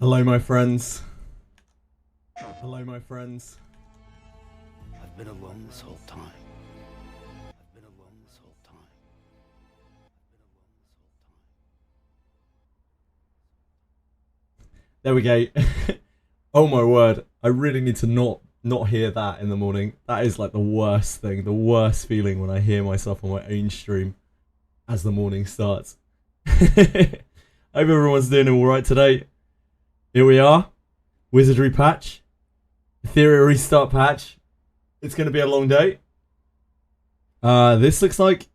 Hello, my friends. Hello, my friends. I've been alone this whole time. I've been alone this whole time. There we go. Oh my word. I really need to not hear that in the morning. That is like the worst thing, the worst feeling when I hear myself on my own stream as the morning starts. Hope everyone's doing alright today. Here we are. Wizardry patch. Etheria Restart patch. It's going to be a long day. This looks like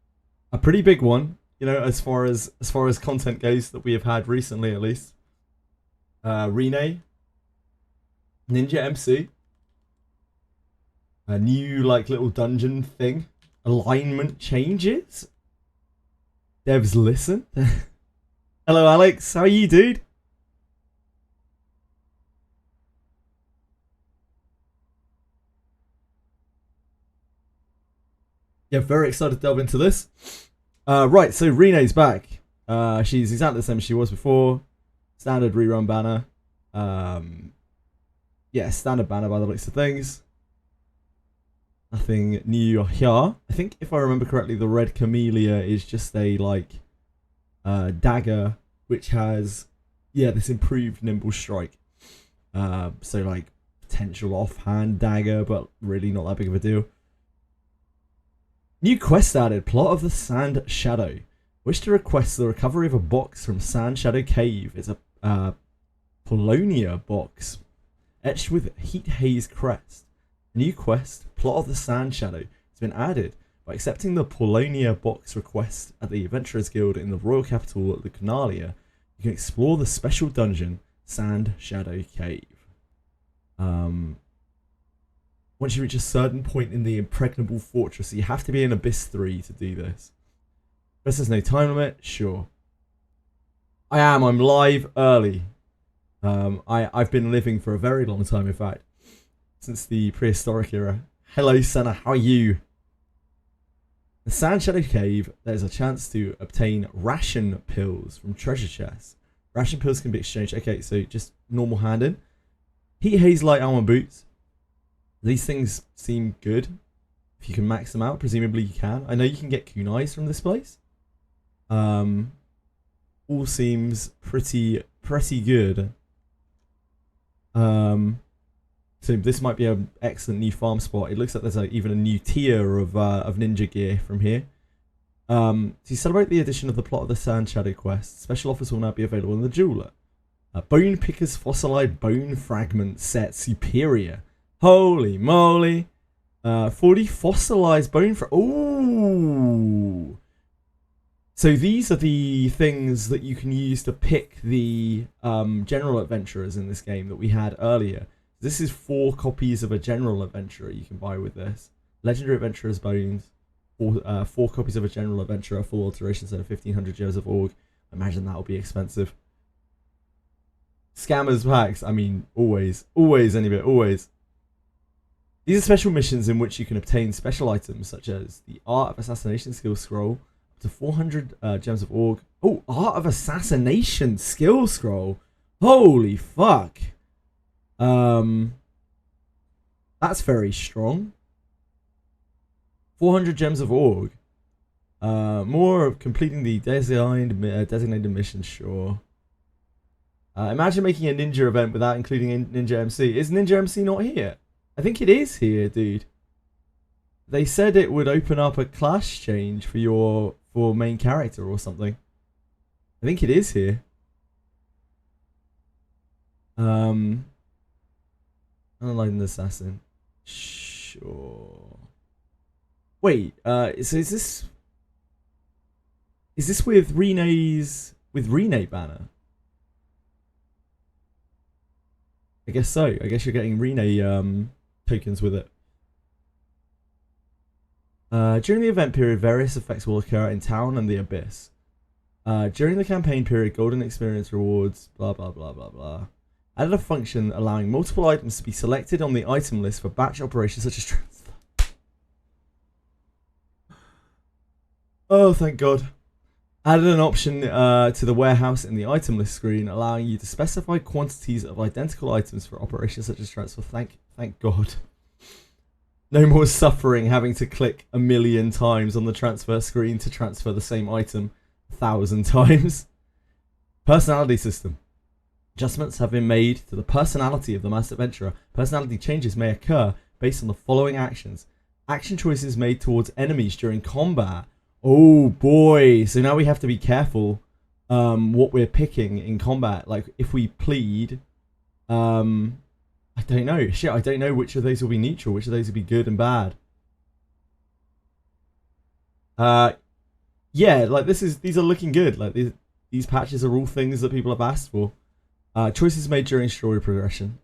a pretty big one, you know, as far as content goes that we have had recently, at least. RINNE, Ninja MC, a new like little dungeon thing, alignment changes. Devs listen. Hello, Alex. How are you, dude? Yeah, very excited to delve into this. Right, so RINNE's back. She's exactly the same as she was before. Standard rerun banner. Yeah, standard banner by the looks of things. Nothing new here. I think if I remember correctly, the red camellia is just a like dagger which has this improved nimble strike. So like potential offhand dagger, but really not that big of a deal. New quest added, Plot of the Sand Shadow. Wish to request the recovery of a box from Sand Shadow Cave. It's a Polonia box, etched with Heat Haze crest. New quest, Plot of the Sand Shadow, has been added. By accepting the Polonia box request at the Adventurers Guild in the royal capital, Lucalia, you can explore the special dungeon, Sand Shadow Cave. Once you reach a certain point in the impregnable fortress, you have to be in Abyss 3 to do this. Guess there's no time limit? Sure. I'm live early. I've been living for a very long time, in fact. Since the prehistoric era. Hello, Senna, how are you? In Sand Shadow Cave, there's a chance to obtain ration pills from treasure chests. Ration pills can be exchanged. Okay, so just normal handing. Heat Haze light armor boots. These things seem good. If you can max them out, presumably you can. I know you can get kunais from this place. All seems pretty good. So this might be an excellent new farm spot. It looks like there's even a new tier of ninja gear from here. To celebrate the addition of the Plot of the Sand Shadow quest, special offers will now be available in the jeweler. Bone Picker's Fossilized Bone Fragment Set Superior. Holy moly. 40 fossilized bone ooh. So these are the things that you can use to pick the general adventurers in this game that we had earlier. This is 4 copies of a general adventurer you can buy with this. Legendary Adventurer's Bones. 4 copies of a general adventurer, full alterations and 1500 gems of org. I imagine that'll be expensive. Scammers packs. I mean, always, any bit, always. These are special missions in which you can obtain special items such as the Art of Assassination skill scroll, up to 400 gems of org. Oh, Art of Assassination skill scroll. Holy fuck. That's very strong. 400 gems of org. More of completing the designated mission, sure. Imagine making a ninja event without including Ninja MC. Is Ninja MC not here? I think it is here, dude. They said it would open up a class change for main character or something. I think it is here. Unenlightened Assassin. Sure. Wait, so is this with RINNE banner? I guess so. I guess you're getting RINNE tokens with it. During the event period, various effects will occur in town and the Abyss. During the campaign period, golden experience rewards, blah blah blah blah blah. Added a function allowing multiple items to be selected on the item list for batch operations such as transfer. Oh, thank God. Added an option to the warehouse in the item list screen, allowing you to specify quantities of identical items for operations such as transfer. Thank God. No more suffering having to click 1,000,000 times on the transfer screen to transfer the same item 1,000 times. Personality system. Adjustments have been made to the personality of the masked adventurer. Personality changes may occur based on the following actions. Action choices made towards enemies during combat. Oh boy, so now we have to be careful what we're picking in combat. Like if we plead, I don't know. Shit, I don't know which of those will be neutral, which of those will be good and bad. Yeah, like these are looking good. Like these patches are all things that people have asked for. Choices made during story progression.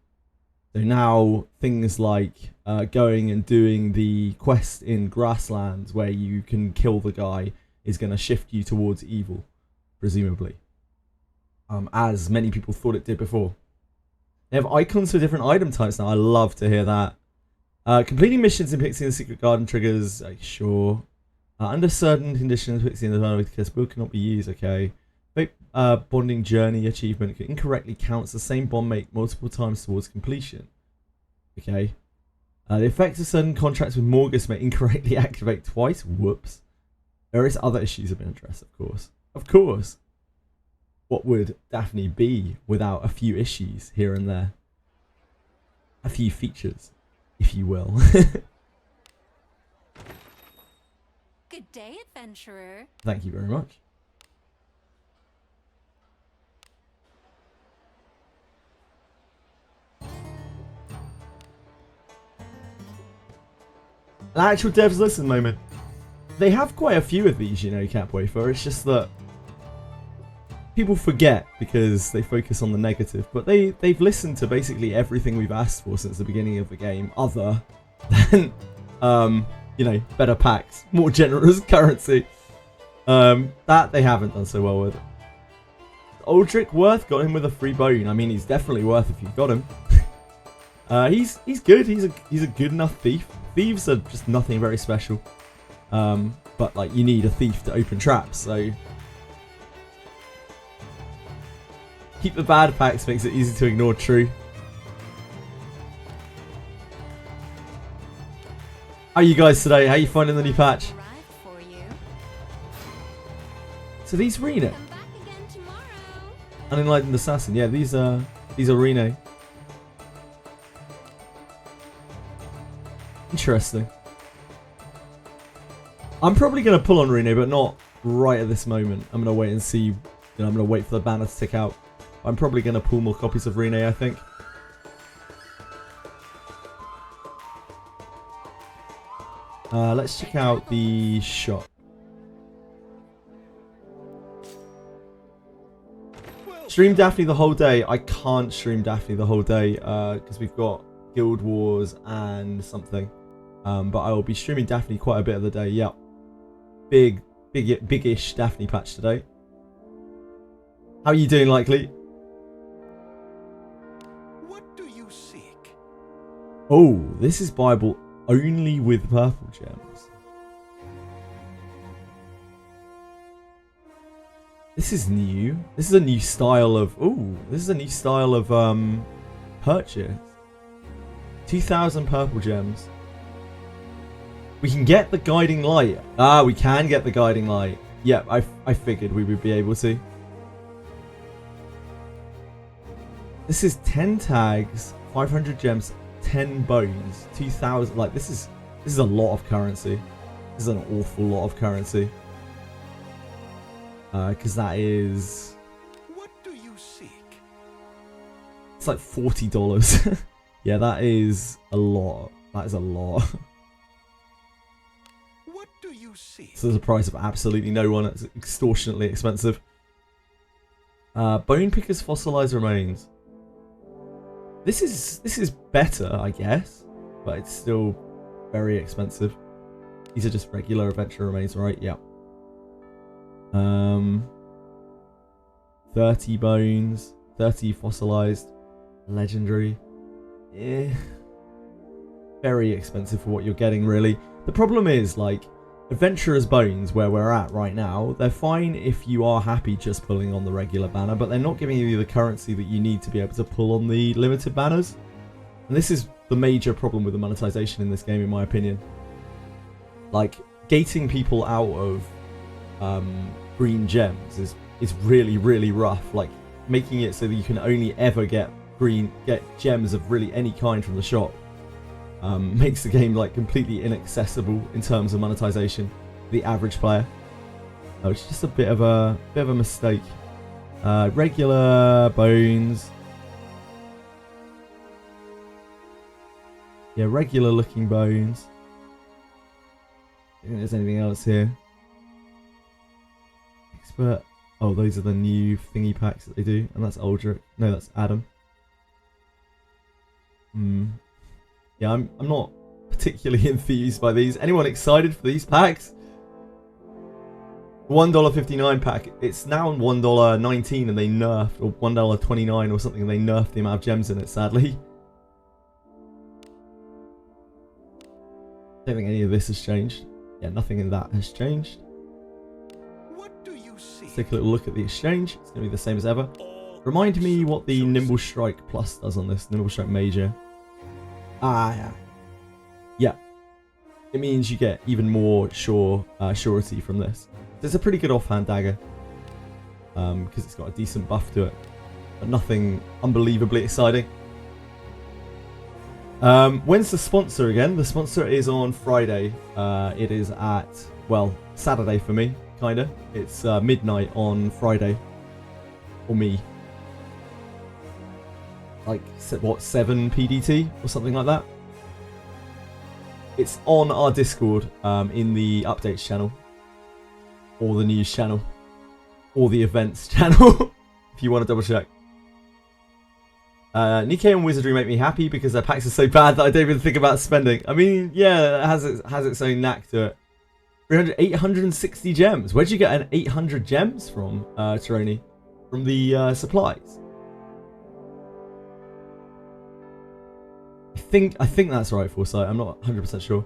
So now things like going and doing the quest in Grasslands where you can kill the guy is going to shift you towards evil, presumably. As many people thought it did before. They have icons for different item types now. I love to hear that. Completing missions in Pixie and the Secret Garden triggers, sure. Under certain conditions, Pixie and the Garden build cannot be used, okay. Bonding journey achievement incorrectly counts the same bond mate multiple times towards completion. Okay. The effect of certain contracts with Morgus may incorrectly activate twice. Whoops. Various other issues have been addressed, of course. Of course. What would Daphne be without a few issues here and there? A few features, if you will. Good day, adventurer. Thank you very much. An actual devs listen moment. They have quite a few of these, you know, Capwafer. It's just that people forget because they focus on the negative. But they've listened to basically everything we've asked for since the beginning of the game, other than you know, better packs, more generous currency. That they haven't done so well with. Aldrich worth, got him with a free bone. I mean, he's definitely worth if you've got him. He's good. He's a good enough thief. Thieves are just nothing very special. But like you need a thief to open traps, so keep the bad packs makes it easy to ignore true. How are you guys today? How are you finding the new patch? So these RERUN. Unenlightened Assassin. Yeah, these are RERUN. Interesting. I'm probably going to pull on RERUN, but not right at this moment. I'm going to wait and see. You know, I'm going to wait for the banner to tick out. I'm probably going to pull more copies of RERUN, I think. Let's check out the shop. Stream Daphne the whole day. I can't stream Daphne the whole day because we've got Guild Wars and something. But I will be streaming Daphne quite a bit of the day. Yep. Big-ish Daphne patch today. How are you doing, Likely? What do you seek? Oh, this is Bible only with purple gems. This is new. This is a new style of... Ooh, this is a new style of purchase. 2,000 purple gems. We can get the guiding light. Ah, we can get the guiding light. Yeah, I figured we would be able to. This is 10 tags, 500 gems, 10 bones, 2,000. Like this is a lot of currency. This is an awful lot of currency. Because that is... What do you seek? It's like $40. Yeah, that is a lot. That is a lot. What do you seek? So there's a price of absolutely no one. It's extortionately expensive. Bone Picker's Fossilized Remains. This is better, I guess. But it's still very expensive. These are just regular adventure remains, right? Yeah. 30 bones, 30 fossilized, legendary. Very expensive for what you're getting, really. The problem is, like, Adventurer's Bones, where we're at right now, they're fine if you are happy just pulling on the regular banner, but they're not giving you the currency that you need to be able to pull on the limited banners. And this is the major problem with the monetization in this game, in my opinion. Like, gating people out of green gems is really, really rough. Like, making it so that you can only ever get gems of really any kind from the shop makes the game like completely inaccessible in terms of monetization for the average player, which is just a bit of a mistake. Regular bones, yeah, regular looking bones. I think there's anything else here. Expert. Oh, those are the new thingy packs that they do, and that's Aldrich. No, that's Adam. Yeah, I'm not particularly enthused by these. Anyone excited for these packs? $1.59 pack. It's now $1.19 and they nerfed, or $1.29 or something, and they nerfed the amount of gems in it, sadly. Don't think any of this has changed. Yeah, nothing in that has changed. What do you see? Let's take a little look at the exchange. It's going to be the same as ever. Remind me what the Nimble Strike Plus does on this. Nimble Strike Major. Ah, yeah. Yeah. It means you get even more surety from this. It's a pretty good offhand dagger. Because it's got a decent buff to it. But nothing unbelievably exciting. When's the sponsor again? The sponsor is on Friday. It is at, well, Saturday for me, kinda. It's midnight on Friday. For me. Like, what, 7 PDT or something like that? It's on our Discord in the updates channel. Or the news channel. Or the events channel. If you want to double check. Nikkei and Wizardry make me happy because their packs are so bad that I don't even think about spending. I mean, yeah, it has its own knack to it. 860 gems. Where'd you get an 800 gems from, Tironi? From the supplies? I think that's right, Foresight. I'm not 100% sure.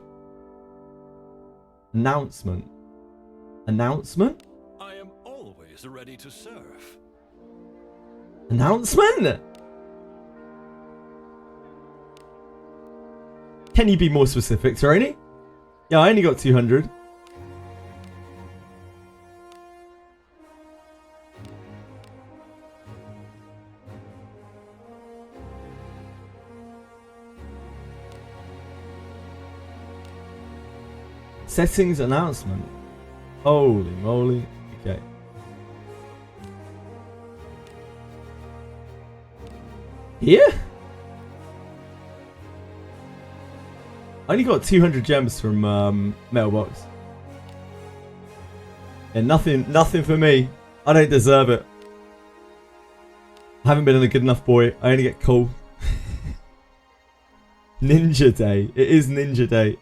Announcement. Announcement? I am always ready to serve. Announcement? Can you be more specific, Tironi? Yeah, I only got 200. Settings announcement. Holy moly. Okay. Here? I only got 200 gems from Mailbox. And nothing for me. I don't deserve it. I haven't been a good enough boy. I only get coal. Ninja Day. It is Ninja Day.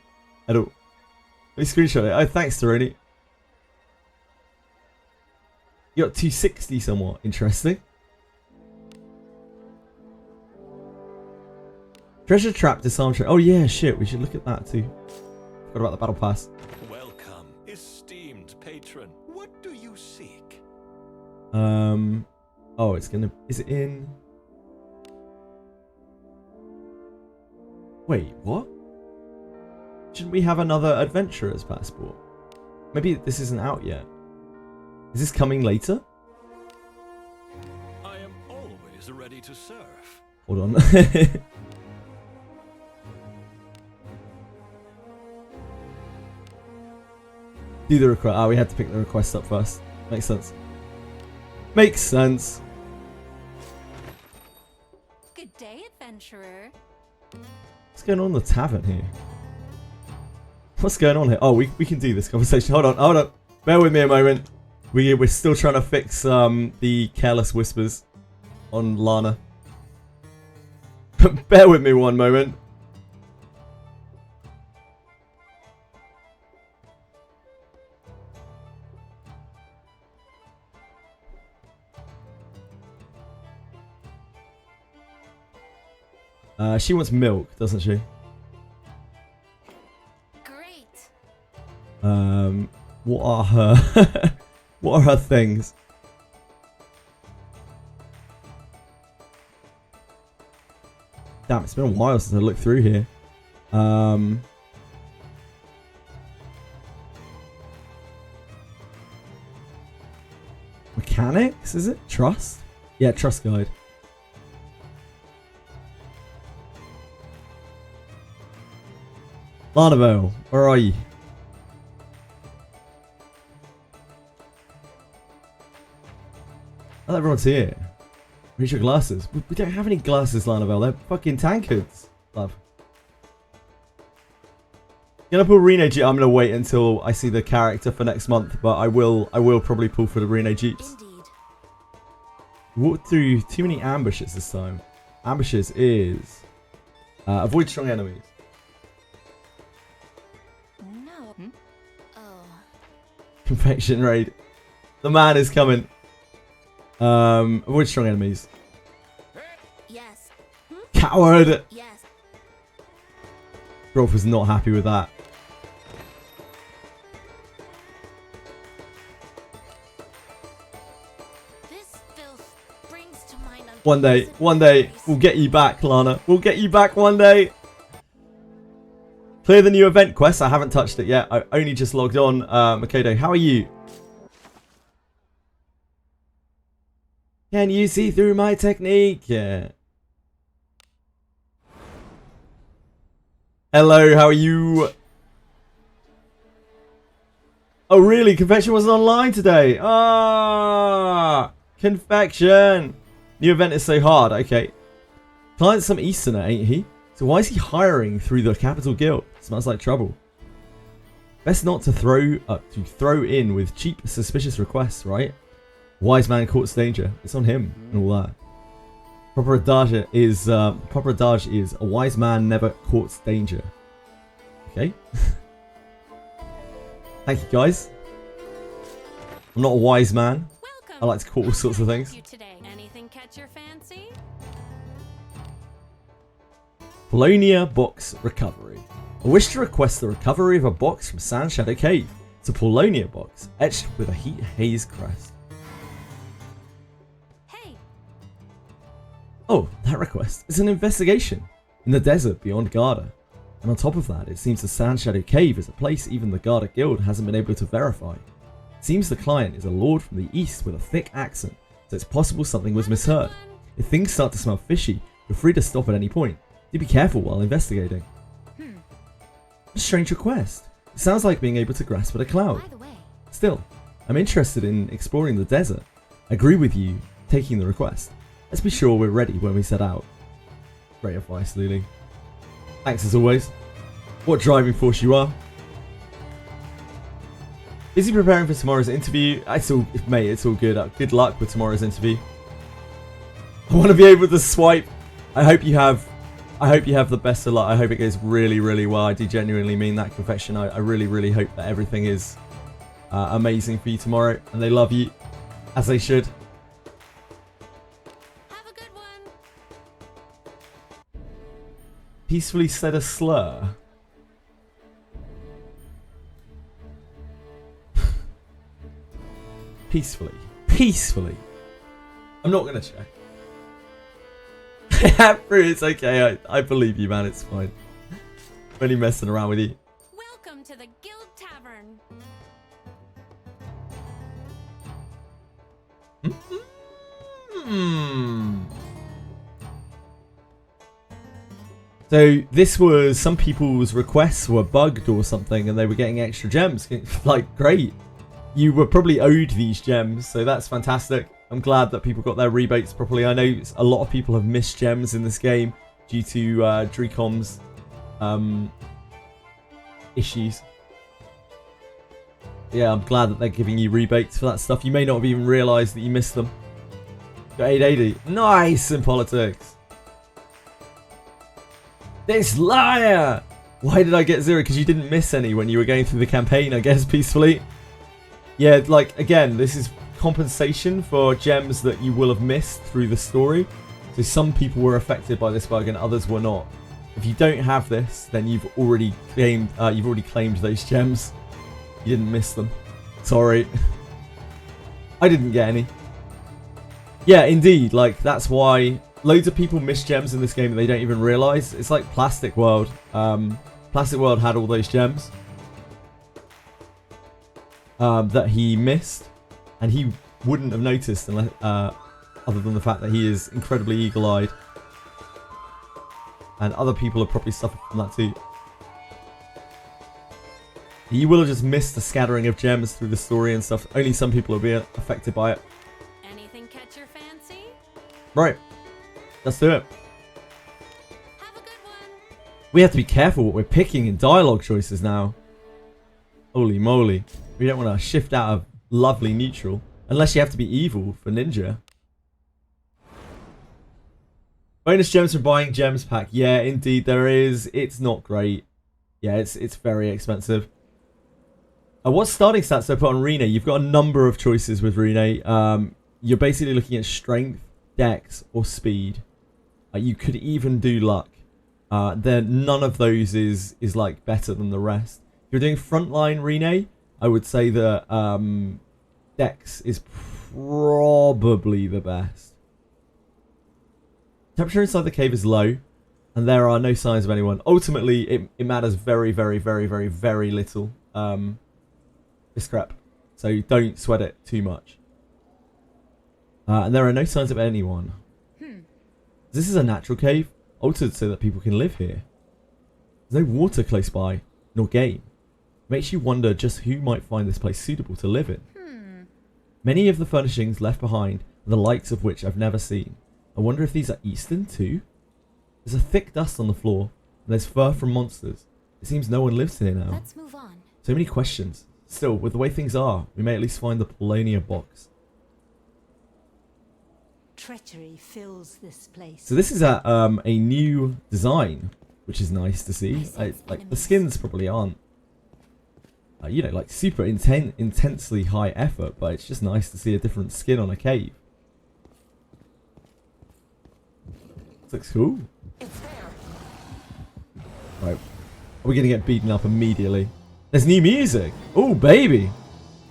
Let me screenshot it. Oh, thanks, Tironi. You got 260 somewhat. Interesting. Treasure Trap, Disarm Trap. Oh yeah, shit. We should look at that too. Forgot about the Battle Pass. Welcome, esteemed patron. What do you seek? Oh, it's gonna... Is it in... Wait, what? Shouldn't we have another Adventurer's Passport? Maybe this isn't out yet. Is this coming later? I am always ready to serve. Hold on. Do the request. Ah, we had to pick the request up first. Makes sense. Makes sense. Good day, adventurer. What's going on in the tavern here? What's going on here? Oh, we can do this conversation. Hold on. Bear with me a moment. We're still trying to fix the careless whispers on Lana. Bear with me one moment. She wants milk, doesn't she? Great. What are her... what are her things? Damn, it's been a while since I looked through here. Mechanics, is it? Trust? Yeah, trust guide. Larnavale, where are you? Oh, everyone's here. Reach your glasses. We don't have any glasses, Larnavale. They're fucking tankards, love. Gonna pull RINNE Jeep. I'm gonna wait until I see the character for next month, but I will probably pull for the RINNE Jeeps. Indeed. Walked through too many ambushes this time. Ambushes is avoid strong enemies. No. Oh. Confection raid. The man is coming. Avoid strong enemies. Yes. Coward! Yes. Rolf was not happy with that. This filth brings to mind One day, we'll get you back, Lana. We'll get you back one day. Clear the new event quest. I haven't touched it yet. I only just logged on. Makoto, how are you? Can you see through my technique? Yeah. Hello, how are you? Oh, really? Confection wasn't online today. Ah, Confection. New event is so hard. Okay. Client's some Easterner, ain't he? So why is he hiring through the Capital Guild? Smells like trouble. Best not to throw in with cheap, suspicious requests, right? Wise man courts danger. It's on him and all that. Proper adage is a wise man never courts danger. Okay. Thank you guys. I'm not a wise man. Welcome. I like to court all sorts of things. You today. Anything catch your fancy? Polonia box recovery. I wish to request the recovery of a box from Sand Shadow Cave. It's a Polonia box etched with a heat haze crest. Hey. Oh, that request is an investigation in the desert beyond Garda. And on top of that, it seems the Sand Shadow Cave is a place even the Garda Guild hasn't been able to verify. It seems the client is a lord from the east with a thick accent, so it's possible something was misheard. If things start to smell fishy, you're free to stop at any point. Do be careful while investigating. A strange request. It sounds like being able to grasp at a cloud. By the way. Still, I'm interested in exploring the desert. I agree with you taking the request. Let's be sure we're ready when we set out. Great advice, Lily. Thanks as always. What driving force you are. Busy preparing for tomorrow's interview. Mate, it's all good. Good luck with tomorrow's interview. I want to be able to swipe. I hope you have the best of luck. I hope it goes really, really well. I do genuinely mean that, Confession. I really, really hope that everything is amazing for you tomorrow. And they love you, as they should. Have a good one. Peacefully said a slur. Peacefully. Peacefully. I'm not going to check. It's okay. I believe you, man. It's fine. I'm only messing around with you. Welcome to the Guild Tavern. So this was some people's requests were bugged or something, and they were getting extra gems. Like, great. You were probably owed these gems, so that's fantastic. I'm glad that people got their rebates properly. I know a lot of people have missed gems in this game due to Dricom's issues. Yeah, I'm glad that they're giving you rebates for that stuff. You may not have even realised that you missed them. Got 880. Nice in politics. This liar! Why did I get 0? Because you didn't miss any when you were going through the campaign, I guess, peacefully. Yeah, like, again, this is compensation for gems that you will have missed through the story. So some people were affected by this bug and others were not. If you don't have this, then you've already claimed those gems. You didn't miss them. Sorry. I didn't get any. Yeah, indeed. Like, that's why loads of people miss gems in this game that they don't even realise. It's like Plastic World. Plastic World had all those gems that he missed. And he wouldn't have noticed unless, other than the fact that he is incredibly eagle-eyed. And other people have probably suffered from that too. You will have just missed the scattering of gems through the story and stuff. Only some people will be affected by it. Anything catch your fancy? Right. Let's do it. Have a good one. We have to be careful what we're picking in dialogue choices now. Holy moly. We don't want to shift out of lovely neutral. Unless you have to be evil for ninja. Bonus gems for buying gems pack. Yeah, indeed there is. It's not great. Yeah, it's very expensive. What starting stats do I put on RINNE? You've got a number of choices with RINNE. You're basically looking at strength, dex, or speed. You could even do luck. Then none of those is like better than the rest. If you're doing frontline RINNE, I would say that dex is probably the best. Temperature inside the cave is low, and there are no signs of anyone. Ultimately, it matters very, very, very, very, very little. This crap. So don't sweat it too much. And there are no signs of anyone. This is a natural cave, altered so that people can live here. There's no water close by, nor game. Makes you wonder just who might find this place suitable to live in. Many of the furnishings left behind are the likes of which I've never seen. I wonder if these are Eastern too? There's a thick dust on the floor, and there's fur from monsters. It seems no one lives here now. Let's move on. So many questions. Still, with the way things are, we may at least find the Polonia box. Treachery fills this place. So this is a new design, which is nice to see. Like the skins probably aren't, you know, like super intensely high effort, but it's just nice to see a different skin on a cave. This looks cool. Right, are we gonna get beaten up immediately? There's new music. Oh baby,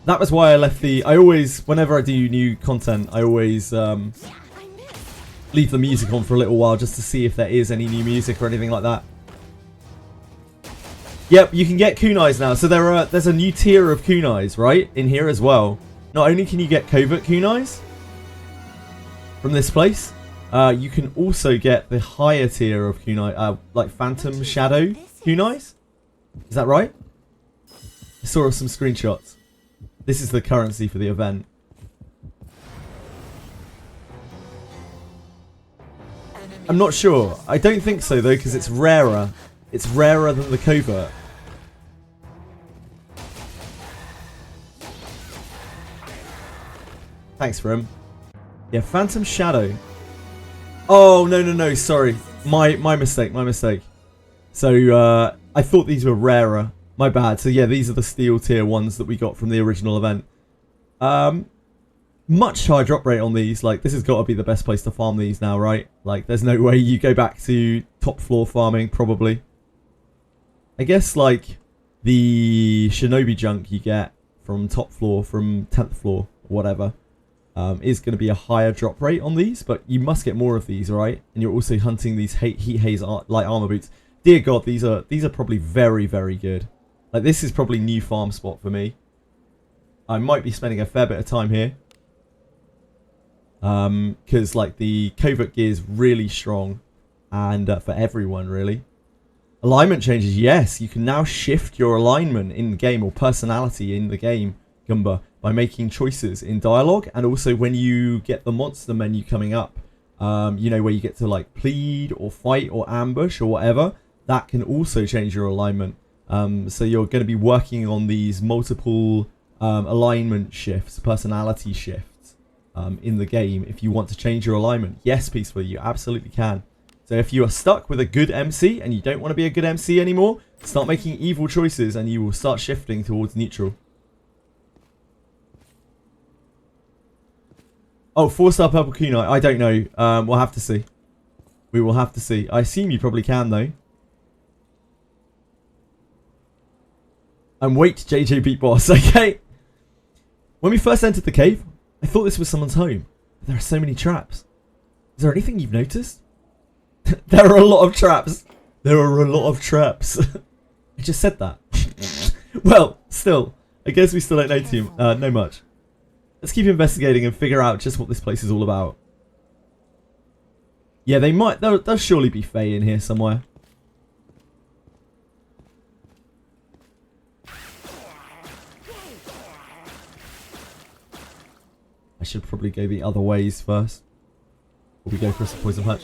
that was why I left the. I always, whenever I do new content, I always leave the music on for a little while just to see if there is any new music or anything like that. Yep, you can get kunais now. So there's a new tier of kunais, right, in here as well. Not only can you get covert kunais from this place, you can also get the higher tier of kunai, like Phantom Shadow kunais. Is that right? I saw some screenshots. This is the currency for the event. I'm not sure. I don't think so though, because it's rarer. It's rarer than the covert. Thanks for him. Yeah, Phantom Shadow. Oh, no, sorry. My mistake. So, I thought these were rarer. My bad. So, yeah, these are the steel tier ones that we got from the original event. Much higher drop rate on these. Like, this has got to be the best place to farm these now, right? Like, there's no way you go back to top floor farming, probably. I guess, like, the Shinobi junk you get from top floor, from 10th floor, or whatever, is going to be a higher drop rate on these, but you must get more of these, right? And you're also hunting these heat haze light armor boots. Dear God, these are probably very, very good. Like, this is probably new farm spot for me. I might be spending a fair bit of time here. Because, like, the covert gear is really strong. And for everyone, really. Alignment changes, yes. You can now shift your alignment in the game, or personality in the game, Gumba, by making choices in dialogue. And also when you get the monster menu coming up, you know, where you get to, like, plead, or fight, or ambush, or whatever. That can also change your alignment. So you're going to be working on these multiple alignment shifts, personality shifts in the game if you want to change your alignment. Yes, Peaceful, you absolutely can. So if you are stuck with a good MC and you don't want to be a good MC anymore, start making evil choices and you will start shifting towards neutral. Oh, 4-star purple kunai. I don't know. We'll have to see. We will have to see. I assume you probably can though. And wait, JJ Beat Boss, okay? When we first entered the cave, I thought this was someone's home. But there are so many traps. Is there anything you've noticed? There are a lot of traps. There are a lot of traps. I just said that. Well, still, I guess we still don't know much. Let's keep investigating and figure out just what this place is all about. Yeah, there'll surely be Fae in here somewhere. I should probably go the other ways first. Or we go for a poison patch.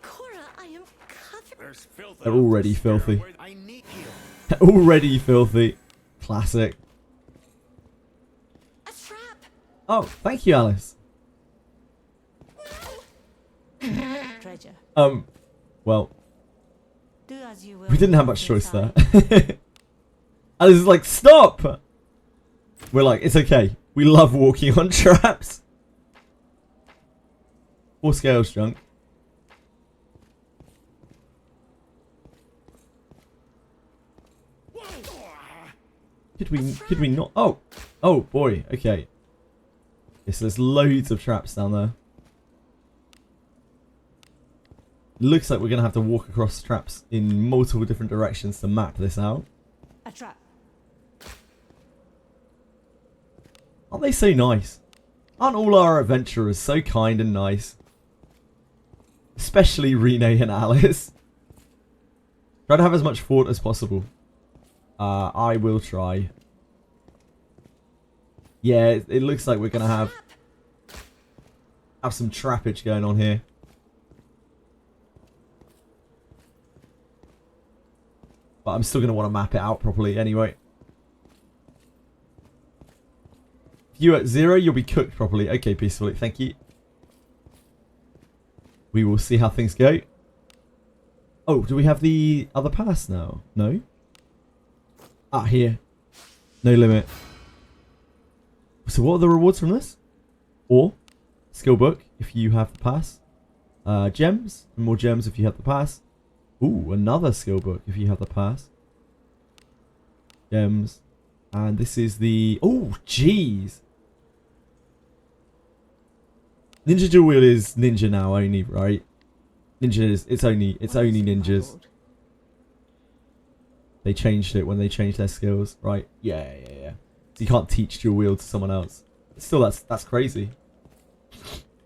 Cora, I am covered. There's filth. They're already filthy. I need you. They're already filthy. Classic. A trap. Oh, thank you, Alice. Treasure. Well, Do as you will. we didn't have much choice Inside. there. Alice is like, stop! We're like, it's okay. We love walking on traps. 4 scales junk. Could we not? Oh boy. Okay. Yes, there's loads of traps down there. Looks like we're gonna have to walk across traps in multiple different directions to map this out. A trap. Aren't they so nice? Aren't all our adventurers so kind and nice? Especially RINNE and Alice. Try to have as much thought as possible. I will try. Yeah, it looks like we're gonna have some trappage going on here. But I'm still gonna want to map it out properly anyway. If you're at 0, you'll be cooked properly. Okay, peacefully. Thank you. We will see how things go. Oh, do we have the other pass now? No? Ah, here. No limit. So what are the rewards from this? Or skill book if you have the pass. Gems. And more gems if you have the pass. Ooh, another skill book if you have the pass. Gems. And this is the... Oh, jeez. Ninja dual wield is ninja now only, right? Ninja is... It's only ninjas. They changed it when they changed their skills, right? Yeah. So you can't teach dual wield to someone else. But still, that's crazy.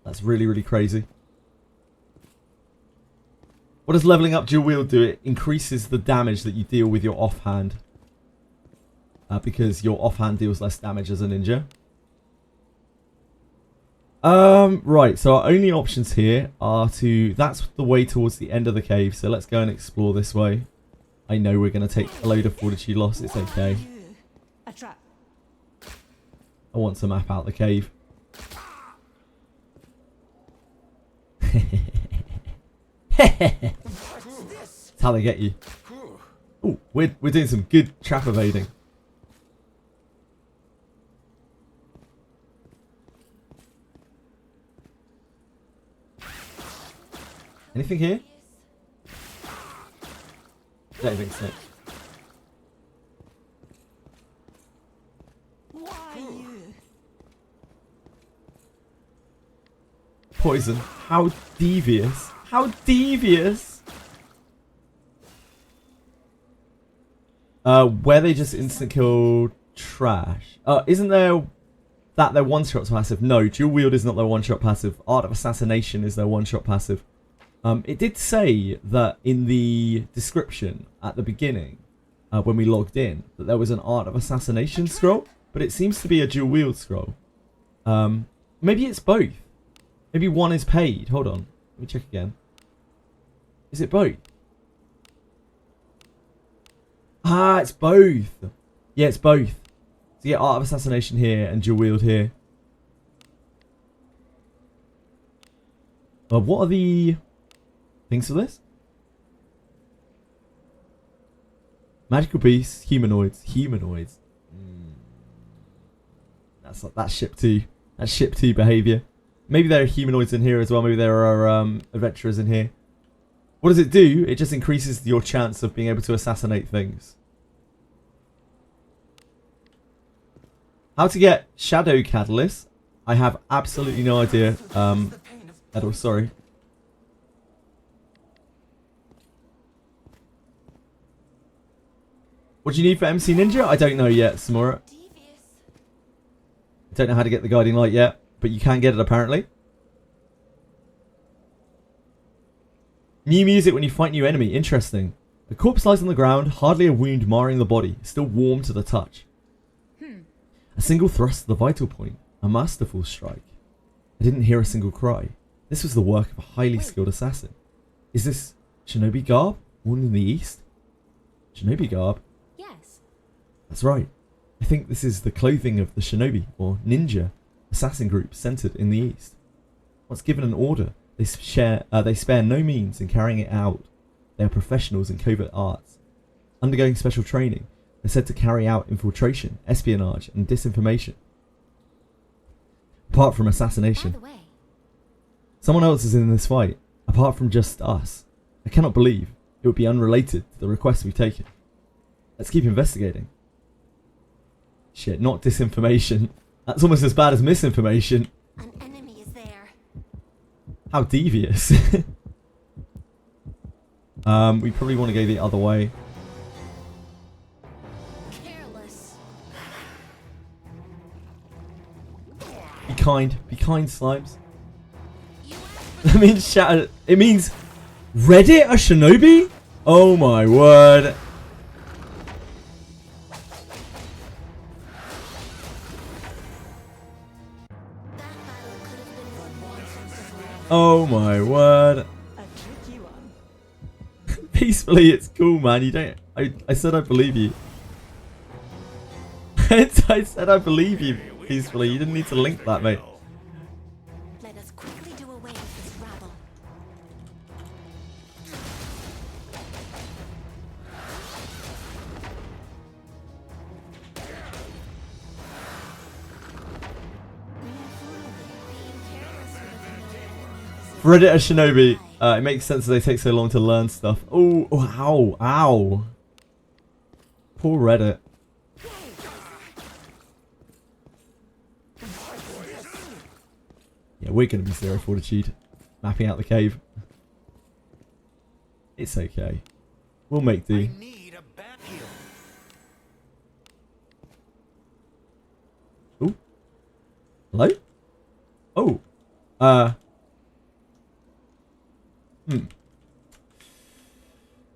That's really, really crazy. What does leveling up dual wield do? It increases the damage that you deal with your offhand. Because your offhand deals less damage as a ninja. Right, so our only options here are to... That's the way towards the end of the cave, so let's go and explore this way. I know we're going to take a load of fortitude loss, it's okay. A trap. I want to map out the cave. That's how they get you. Oh, we're doing some good trap evading. Anything here? Don't think so. Why you? Poison. How devious. How devious. Where they just instant kill trash. Isn't there that their one-shot passive? No, dual wield is not their one-shot passive. Art of Assassination is their one-shot passive. It did say that in the description at the beginning, when we logged in, that there was an Art of Assassination scroll, but it seems to be a dual wield scroll. Maybe it's both. Maybe one is paid. Hold on. Let me check again. Is it both? Ah, it's both. Yeah, it's both. So you get Art of Assassination here and dual wield here. What are the things for this? Magical beasts, humanoids. That's ship 2. That's ship 2 behaviour. Maybe there are humanoids in here as well. Maybe there are adventurers in here. What does it do? It just increases your chance of being able to assassinate things. How to get Shadow Catalyst? I have absolutely no idea. Edel, sorry. What do you need for MC Ninja? I don't know yet, Samora. I don't know how to get the guiding light yet, but you can get it apparently. New music when you fight new enemy. Interesting. The corpse lies on the ground, hardly a wound marring the body, still warm to the touch. A single thrust to the vital point. A masterful strike. I didn't hear a single cry. This was the work of a highly skilled assassin. Is this shinobi garb? Worn in the east? Shinobi garb? Yes. That's right. I think this is the clothing of the shinobi, or ninja, assassin group centered in the east. Once given an order, they spare no means in carrying it out. They are professionals in covert arts. Undergoing special training, they're said to carry out infiltration, espionage, and disinformation. Apart from By assassination. the way, Someone else is in this fight, apart from just us. I cannot believe it would be unrelated to the request we've taken. Let's keep investigating. Shit, not disinformation. That's almost as bad as misinformation. an enemy is there. How devious. We probably want to go the other way. Careless. Be kind, slimes. You asked for That means shatter. It means Reddit a shinobi? Oh my word. that battle could have been won. Oh my word. A tricky one. Peacefully, it's cool, man. You don't. I said I believe you. I said I believe you peacefully. You didn't need to link that, mate. Let us quickly do away with this rabble. Being careless with a familiar enemy is Reddit a shinobi. It makes sense that they take so long to learn stuff. Oh, ow, ow. Poor Reddit. Yeah, we're going to be zero fortitude. Mapping out the cave. It's okay. We'll make do. I need a bat heal. Ooh. Hello? Oh.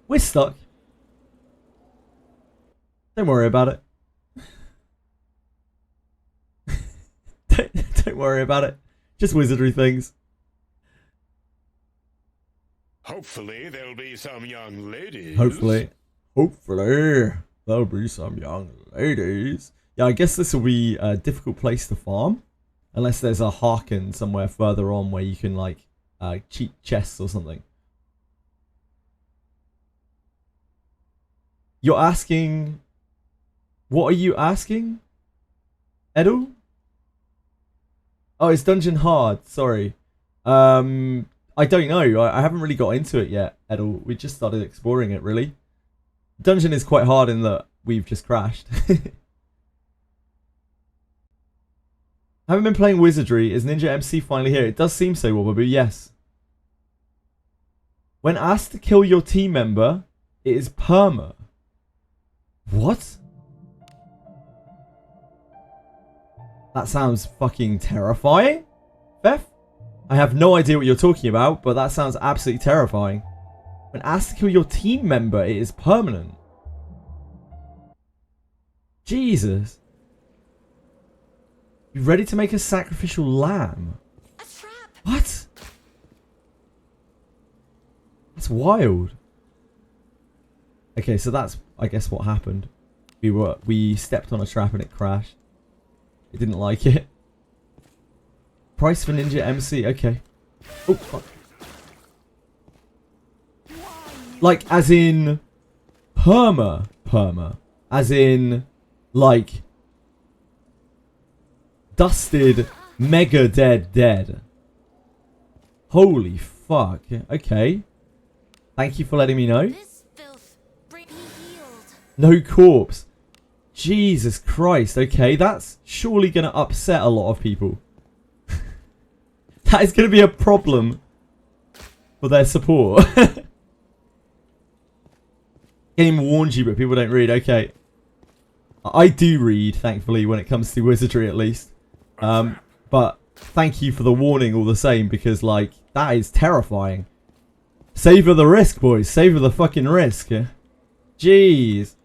We're stuck. Don't worry about it. don't worry about it. Just wizardry things. Hopefully there'll be some young ladies. Hopefully. There'll be some young ladies. Yeah, I guess this will be a difficult place to farm. Unless there's a Harken somewhere further on where you can, like, cheat chests or something. You're asking... What are you asking? Edel? Oh, it's dungeon hard. Sorry. I don't know. I haven't really got into it yet, Edel. We just started exploring it, really. Dungeon is quite hard in that we've just crashed. Haven't been playing Wizardry. Is Ninja MC finally here? It does seem so, Wobbaby, yes. When asked to kill your team member, it is perma. What? That sounds fucking terrifying. Beth? I have no idea what you're talking about, but that sounds absolutely terrifying. When asked to kill your team member, it is permanent. Jesus. You ready to make a sacrificial lamb? a trap. What? That's wild. Okay, so that's, I guess, what happened. We stepped on a trap and it crashed. It didn't like it. Price for Ninja MC. Okay. Oh, fuck. Like, as in... Perma. As in, like... Dusted, mega dead. Holy fuck. Okay. Thank you for letting me know. This filth. Be healed. No corpse. Jesus Christ. Okay, that's surely going to upset a lot of people. That is going to be a problem for their support. Game warns you, but people don't read. Okay. I do read, thankfully, when it comes to Wizardry, at least. But thank you for the warning all the same, because, like, that is terrifying. Savor the risk, boys. Savor the fucking risk. Yeah? Jeez.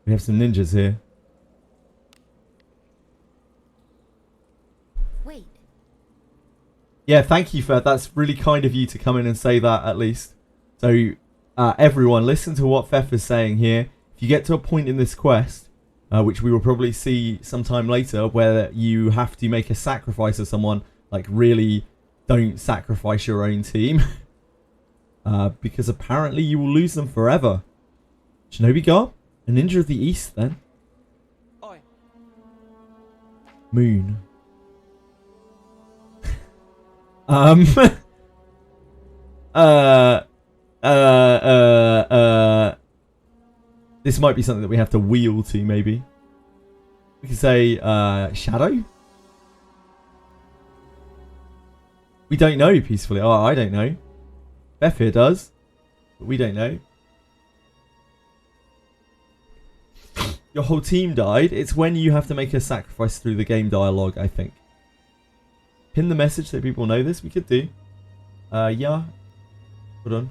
We have some ninjas here. Wait. Yeah, thank you for that. That's really kind of you to come in and say that, at least. So, everyone, listen to what Fef is saying here. If you get to a point in this quest, which we will probably see sometime later, where you have to make a sacrifice of someone, like, really don't sacrifice your own team. Because apparently you will lose them forever. Shinobi Gar? A ninja of the east, then? Oi. Moon. This might be something that we have to wheel to, maybe. We can say, shadow? We don't know, peacefully. Oh, I don't know. Beth here does. But we don't know. Your whole team died. It's when you have to make a sacrifice through the game dialogue, I think. Pin the message so people know this. We could do. Yeah. Hold on.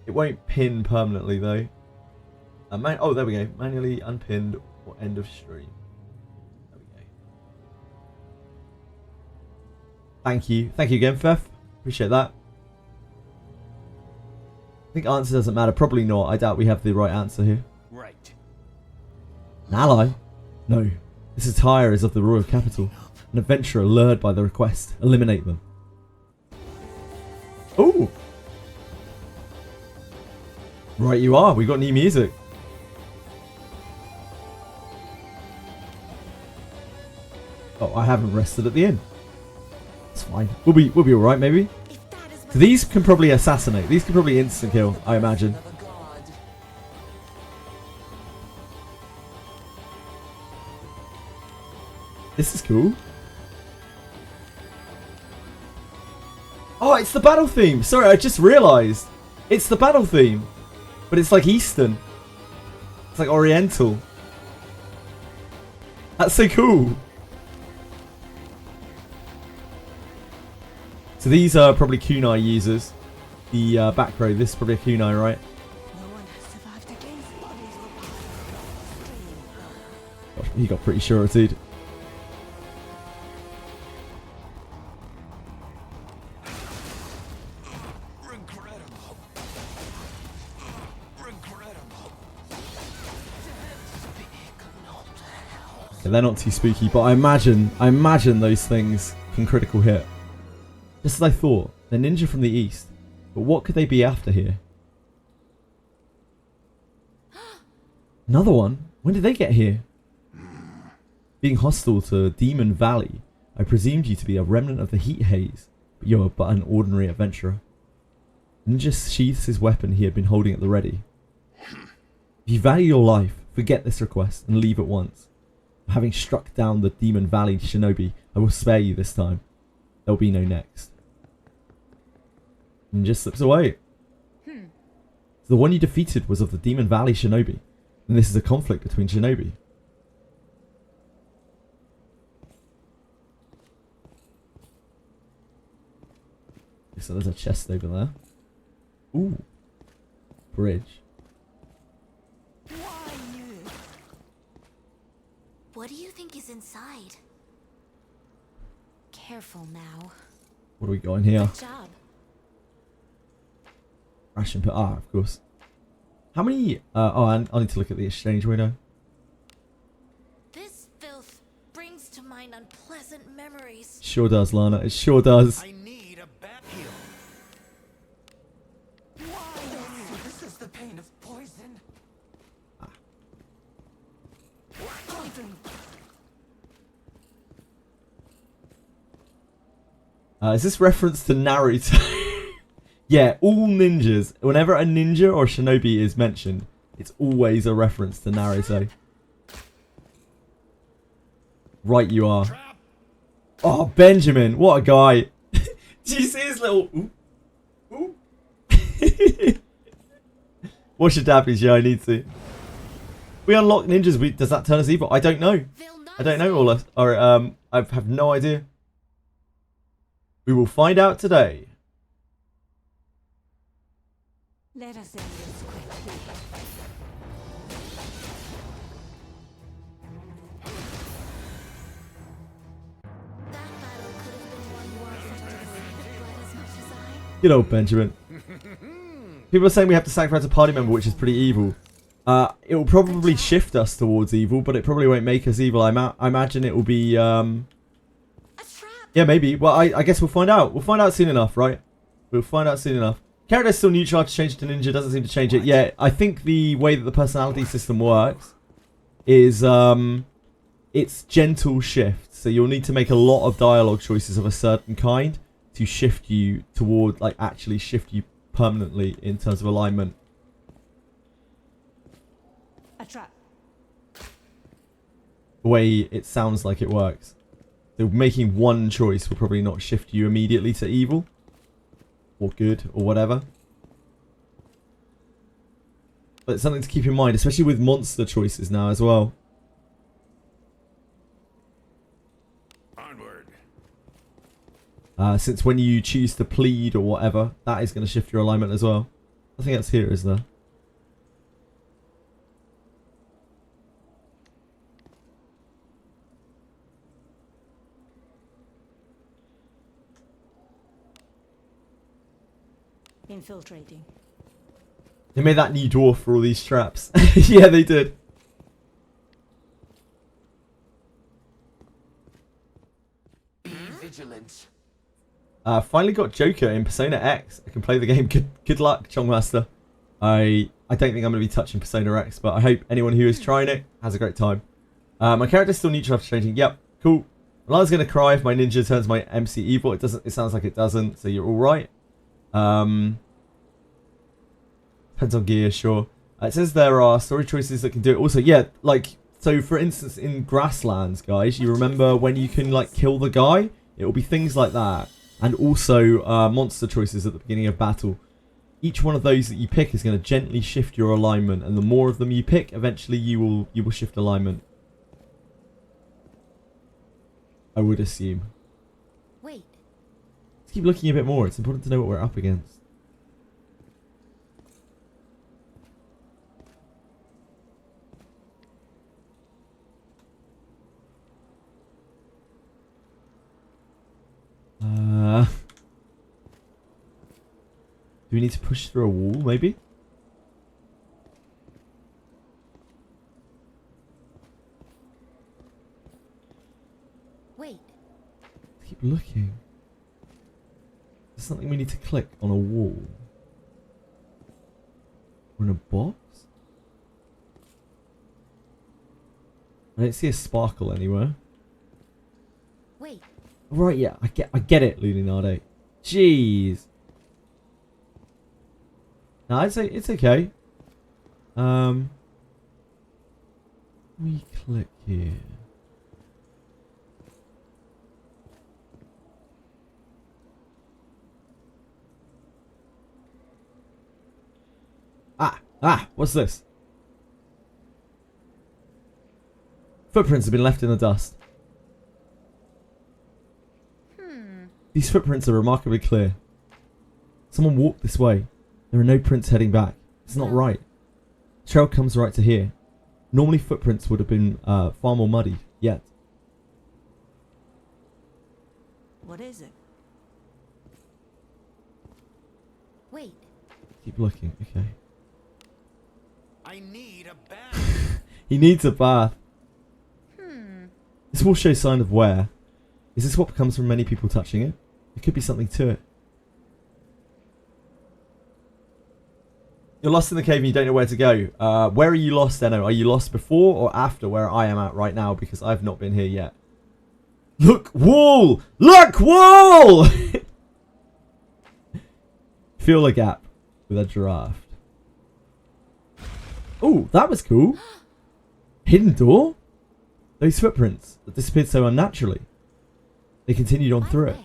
It won't pin permanently, though. Oh, there we go. Manually unpinned or end of stream. There we go. Thank you. Thank you again, Fef. Appreciate that. I think answer doesn't matter. Probably not. I doubt we have the right answer here. Right. An ally? No. This attire is of the royal capital. An adventurer lured by the request. Eliminate them. Ooh! Right you are. We got new music. Oh, I haven't rested at the inn. It's fine. We'll be alright, maybe. If that is So these can probably assassinate. These can probably instant kill, I imagine. Of a god. This is cool. Oh, it's the battle theme. Sorry, I just realised. It's the battle theme. But it's like Eastern. It's like Oriental. That's so cool. So these are probably kunai users. The back row, this is probably a kunai, right? No one has survived against bodies of Gosh, he got pretty sureted. Regrettable. Regrettable. Yeah, they're not too spooky, but I imagine those things can critical hit. Just as I thought, they're ninja from the east. But what could they be after here? Another one? When did they get here? Being hostile to Demon Valley, I presumed you to be a remnant of the Heat Haze, but you're but an ordinary adventurer. Ninja sheaths his weapon he had been holding at the ready. If you value your life, forget this request and leave at once. Having struck down the Demon Valley shinobi, I will spare you this time. There will be no next. Ninja slips away. The one you defeated was of the Demon Valley shinobi, and this is a conflict between shinobi. So there's a chest over there. Ooh. Bridge. Why you? What do you think is inside? Careful now. What do we got in here? Good job. Ration put. Ah, of course. How many? I need to look at the exchange window. This filth brings to mind unpleasant memories. Sure does, Lana. It sure does. I need a bat heal. Why you? This is the pain of poison. Poison. Is this reference to Naruto? Yeah, all ninjas. Whenever a ninja or shinobi is mentioned, it's always a reference to Naruto. Right you are. Oh, Benjamin. What a guy. Do you see his little... Ooh. Ooh. Watch your Daphne's. Yeah, I need to. We unlock ninjas. Does that turn us evil? I don't know. I don't know, all us. Or, I have no idea. We will find out today. Let us end this quickly. That battle could have been won more effectively, but as much as I... Good old Benjamin. People are saying we have to sacrifice a party member, which is pretty evil. It will probably shift us towards evil, but it probably won't make us evil. I imagine it will be... A trap! Yeah, maybe. Well, I guess we'll find out. We'll find out soon enough, right? We'll find out soon enough. Character's still neutral to change to ninja. Doesn't seem to change it. Yeah, I think the way that the personality system works is it's gentle shift. So you'll need to make a lot of dialogue choices of a certain kind to shift you toward, like, actually shift you permanently in terms of alignment. A trap. The way it sounds like it works. So making one choice will probably not shift you immediately to evil. Or good, or whatever. But it's something to keep in mind, especially with monster choices now as well. Onward. Since when you choose to plead or whatever, that is going to shift your alignment as well. I think that's here, isn't there? Infiltrating. They made that new dwarf for all these traps. Yeah, they did. Be vigilant. Finally got Joker in Persona X. I can play the game. Good luck, Chongmaster. I don't think I'm going to be touching Persona X, but I hope anyone who is trying it has a great time. My character's still neutral after changing. Yep, cool. Well, I was going to cry if my ninja turns my MC evil. It doesn't. It sounds like it doesn't, so you're all right. Depends on gear, sure. It says there are story choices that can do it. Also, yeah, like, so for instance, in Grasslands, guys, you remember when you can, like, kill the guy? It will be things like that. And also, monster choices at the beginning of battle. Each one of those that you pick is going to gently shift your alignment. And the more of them you pick, eventually you will shift alignment. I would assume. Wait. Let's keep looking a bit more. It's important to know what we're up against. Do we need to push through a wall, maybe? Wait. Keep looking. There's something we need to click on a wall. Or in a box? I don't see a sparkle anywhere. Wait. Right, yeah, I get it, Leonardo. Jeez. No, I'd say it's okay. We click here. What's this? Footprints have been left in the dust. These footprints are remarkably clear. Someone walked this way. There are no prints heading back. It's not right. The trail comes right to here. Normally footprints would have been far more muddy, yet. What is it? Wait. Keep looking, okay. I need a bath. He needs a bath. This will show sign of wear. Is this what comes from many people touching it? There could be something to it. You're lost in the cave and you don't know where to go. Where are you lost, Enno? Are you lost before or after where I am at right now? Because I've not been here yet. Look, wall! Look, wall! Fill a gap with a draft. Oh, that was cool. Hidden door? Those footprints that disappeared so unnaturally. They continued on through it.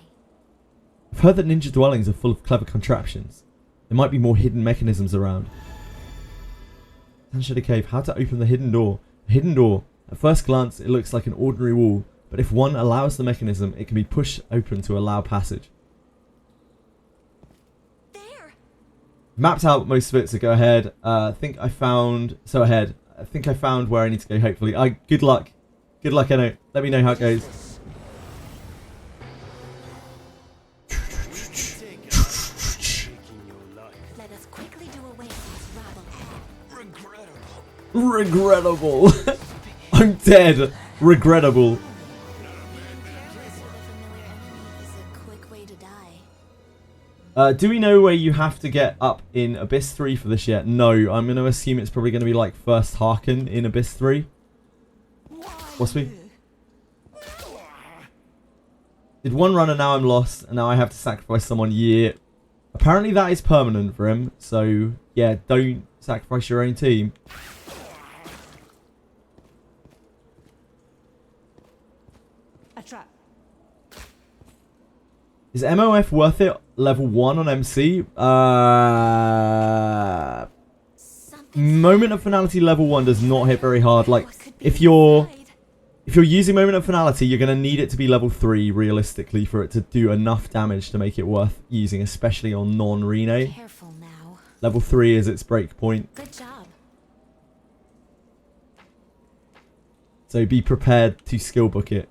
I've heard that ninja dwellings are full of clever contraptions. There might be more hidden mechanisms around. Shadow Cave, how to open the hidden door. A hidden door. At first glance, it looks like an ordinary wall, but if one allows the mechanism, it can be pushed open to allow passage. There. Mapped out most of it, so go ahead. I think I found... So ahead. I think I found where I need to go, hopefully. Good luck. Good luck, Enno. Let me know how it goes. Let us quickly do away with this rabble. Regrettable. Regrettable. I'm dead. Regrettable. Careless with a familiar enemy is a quick way to die. Do we know where you have to get up in Abyss 3 for this yet? No, I'm going to assume it's probably going to be like first Harken in Abyss 3. What's me? Did one run and now I'm lost and now I have to sacrifice someone? Yeah. Apparently that is permanent for him. So, yeah, don't sacrifice your own team. A trap. Is MOF worth it level 1 on MC? Moment of Finality level 1 does not hit very hard. Like, if you're using Moment of Finality, you're going to need it to be level 3, realistically, for it to do enough damage to make it worth using, especially on non-RINNE. Careful now. Level 3 is its break point. Good job. So be prepared to skill book it.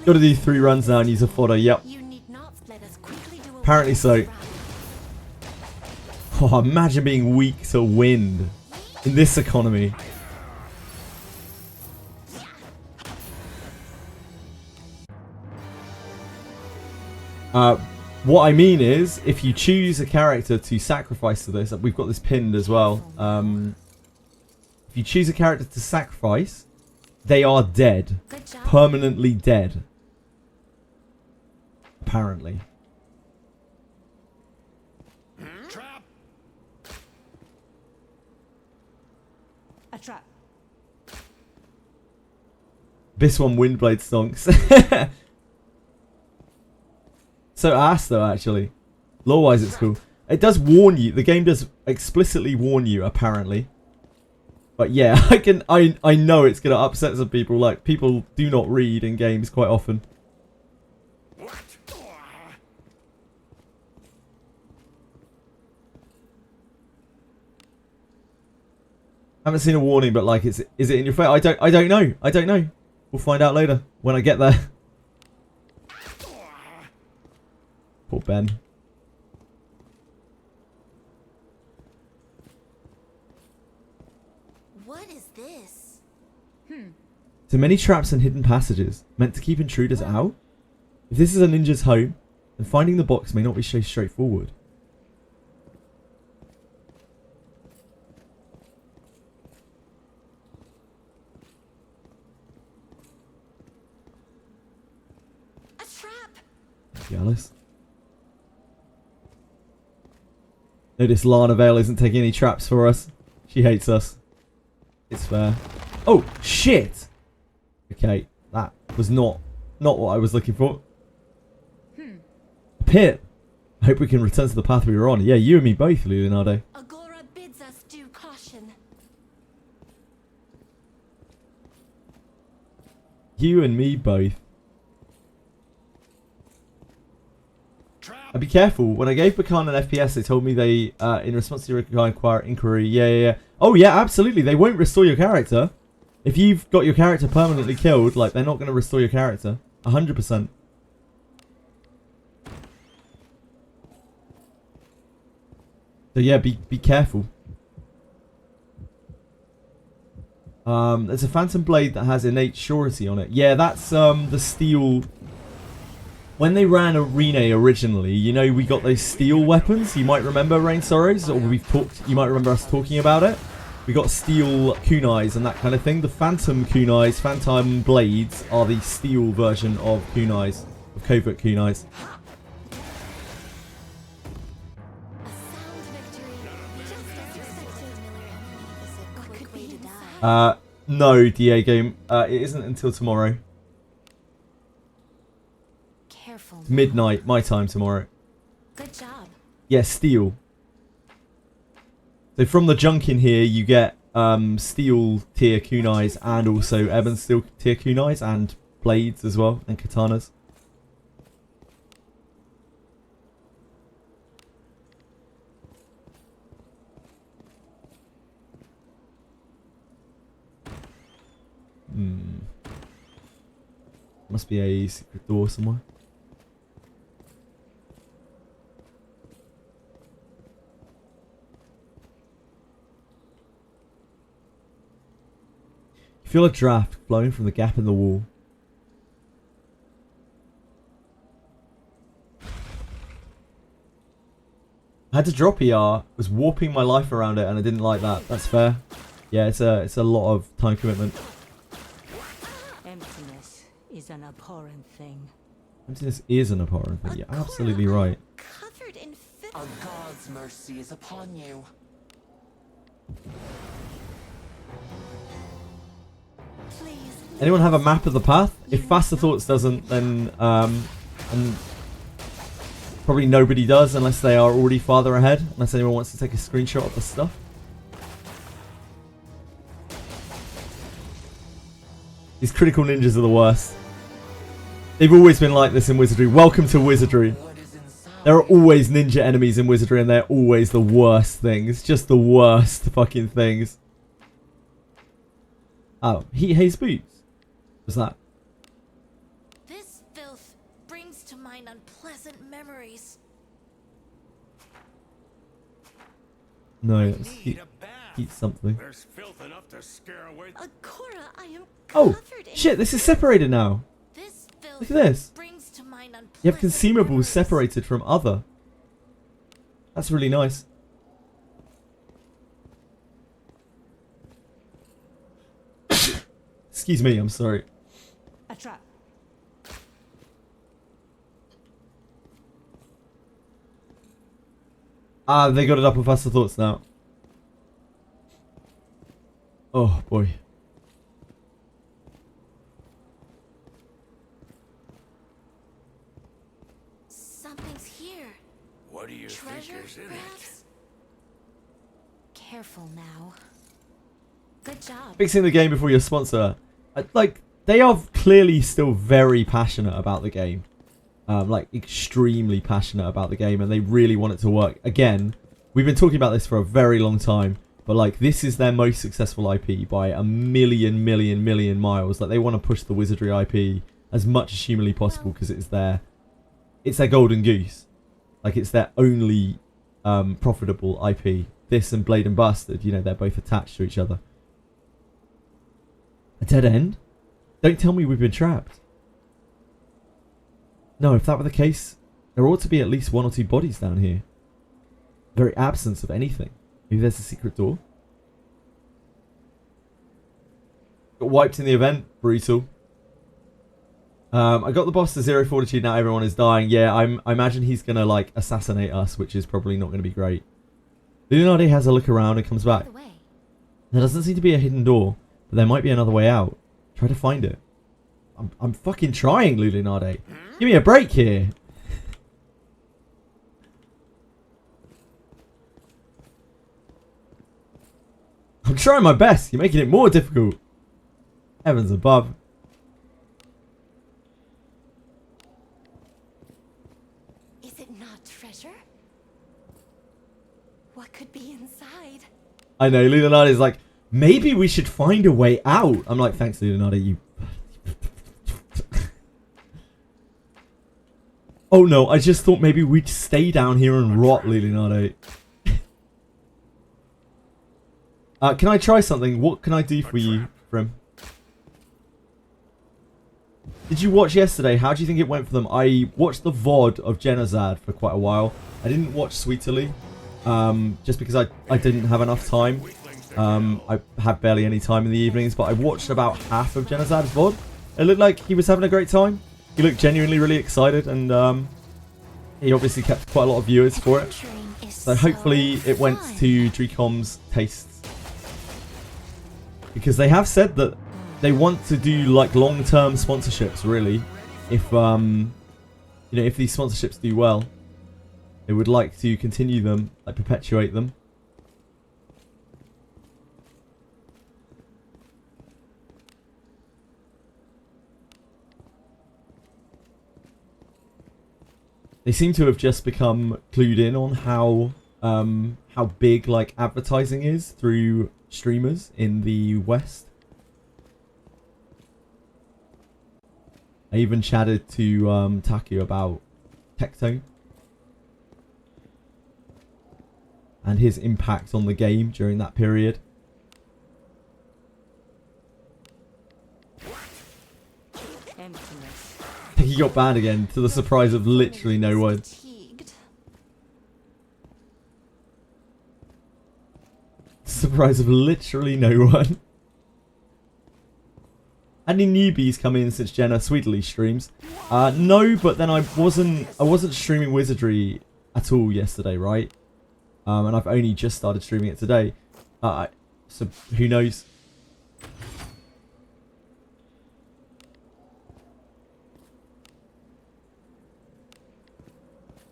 Got to do 3 runs now and use a fodder. Yep. You need not let us quickly do away Apparently with so. this rabble. Oh, imagine being weak to wind in this economy. What I mean is, if you choose a character to sacrifice to this, we've got this pinned as well. If you choose a character to sacrifice, they are dead. Good job. Permanently dead. Apparently. Trap. A trap. This one Windblade stonks. So ass though, actually. Lore-wise, it's cool. It does warn you. The game does explicitly warn you, apparently. But yeah, I know it's gonna upset some people. Like, people do not read in games quite often. What? Haven't seen a warning, but like, is it in your face? I don't know. I don't know. We'll find out later when I get there. Poor Ben. What is this? So many traps and hidden passages, meant to keep intruders out? If this is a ninja's home, then finding the box may not be so straightforward. A trap! Jealous. Notice Lana Vale isn't taking any traps for us. She hates us. It's fair. Oh, shit! Okay, that was not what I was looking for. A pit! I hope we can return to the path we were on. Yeah, you and me both, Leonardo. Agora bids us due caution. You and me both. Trap. And be careful. When I gave Bakan an FPS, they told me they, in response to your inquiry, yeah. Oh yeah, absolutely. They won't restore your character. If you've got your character permanently killed, like, they're not going to restore your character. 100%. So yeah, be careful. There's a Phantom Blade that has innate surety on it. Yeah, that's the steel. When they ran a RINNE originally, you know, we got those steel weapons. You might remember, Rain Sorrows, or you might remember us talking about it. We got steel kunais and that kind of thing. The phantom kunais, phantom blades, are the steel version of kunais, of covert kunais. A sound victory. Just as expected. Is a quick way to die. No, Diego. It isn't until tomorrow. Careful. Midnight, my time tomorrow. Good job. Yeah, steel. So from the junk in here, you get steel tier kunais and also ebon steel tier kunais and blades as well, and katanas. Must be a secret door somewhere. You feel a draft flowing from the gap in the wall. I had to drop ER, was warping my life around it and I didn't like that. That's fair. Yeah, it's a lot of time commitment. Emptiness is an abhorrent thing. Emptiness is an abhorrent thing. You're absolutely right. Covered in filth. A god's mercy is upon you. Please. Anyone have a map of the path? If Faster Thoughts doesn't, then and probably nobody does unless they are already farther ahead. Unless anyone wants to take a screenshot of the stuff. These critical ninjas are the worst. They've always been like this in Wizardry. Welcome to Wizardry. What is inside? There are always ninja enemies in Wizardry and they're always the worst things. Just the worst fucking things. Oh, heat haze boots. What's that? This filth brings to mind unpleasant memories. No, it's Need a bath. heat something. There's filth enough to scare away. Agora, I am Oh, covered in shit, this is separated now. This filth Look at this. brings to mind unpleasant You have consumables memories. separated from other. That's really nice. Excuse me, I'm sorry. A trap. Ah, they got it up with Faster Thoughts now. Oh, boy. Something's here. What do you Treasure, think is in it? perhaps? Careful now. Good job. Fixing the game before your sponsor. Like, they are clearly still very passionate about the game. Like, extremely passionate about the game, and they really want it to work. Again, we've been talking about this for a very long time, but, like, this is their most successful IP by a million miles. Like, they want to push the Wizardry IP as much as humanly possible because it's their golden goose. Like, it's their only profitable IP. This and Blade and Bastard, you know, they're both attached to each other. A dead end? Don't tell me we've been trapped. No, if that were the case, there ought to be at least 1 or 2 bodies down here. Very absence of anything. Maybe there's a secret door? Got wiped in the event. Brutal. I got the boss to 0 fortitude, now everyone is dying. Yeah, I imagine he's going to, like, assassinate us, which is probably not going to be great. Lunardi has a look around and comes back. By the way, There doesn't seem to be a hidden door, but there might be another way out. Try to find it. I'm fucking trying, Lunardi. Give me a break here. I'm trying my best. You're making it more difficult. Heavens above. is it not treasure? What could be inside? I know, Lunardi's like, maybe we should find a way out. I'm like, thanks, Lunardi, you... Oh no, I just thought maybe we'd stay down here and rot, Lunardi. Can I try something? What can I do for you, Grim? Did you watch yesterday? How do you think it went for them? I watched the VOD of Genazad for quite a while. I didn't watch Sweetly, just because I didn't have enough time. I have barely any time in the evenings, but I watched about half of Genozad's VOD. It looked like he was having a great time. He looked genuinely really excited, and he obviously kept quite a lot of viewers for it. So hopefully it went to DreamCom's tastes. Because they have said that they want to do like long-term sponsorships, really. If you know, if these sponsorships do well, they would like to continue them, like perpetuate them. They seem to have just become clued in on how big like advertising is through streamers in the West. I even chatted to Taku about Tectone and his impact on the game during that period. Emptiness. He got banned again to the surprise of literally no one. Fatigued. Surprise of literally no one. Any newbies come in since Jenna Sweetly streams? No, but then I wasn't streaming Wizardry at all yesterday, right? And I've only just started streaming it today. So who knows?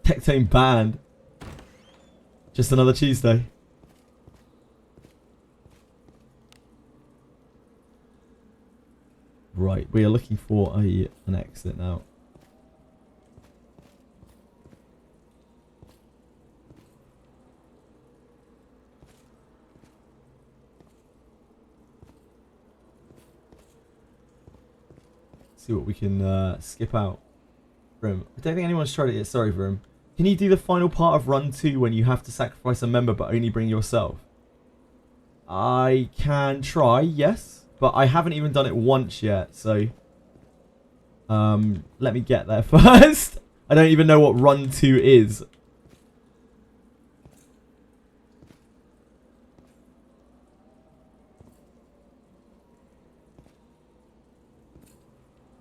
Tectone banned. Just another Tuesday. Right, we are looking for an exit now. See what we can skip out. Vroom. I don't think anyone's tried it yet. Sorry, Vroom. Can you do the final part of Run 2 when you have to sacrifice a member but only bring yourself? I can try, yes. But I haven't even done it once yet, so... let me get there first. I don't even know what Run 2 is.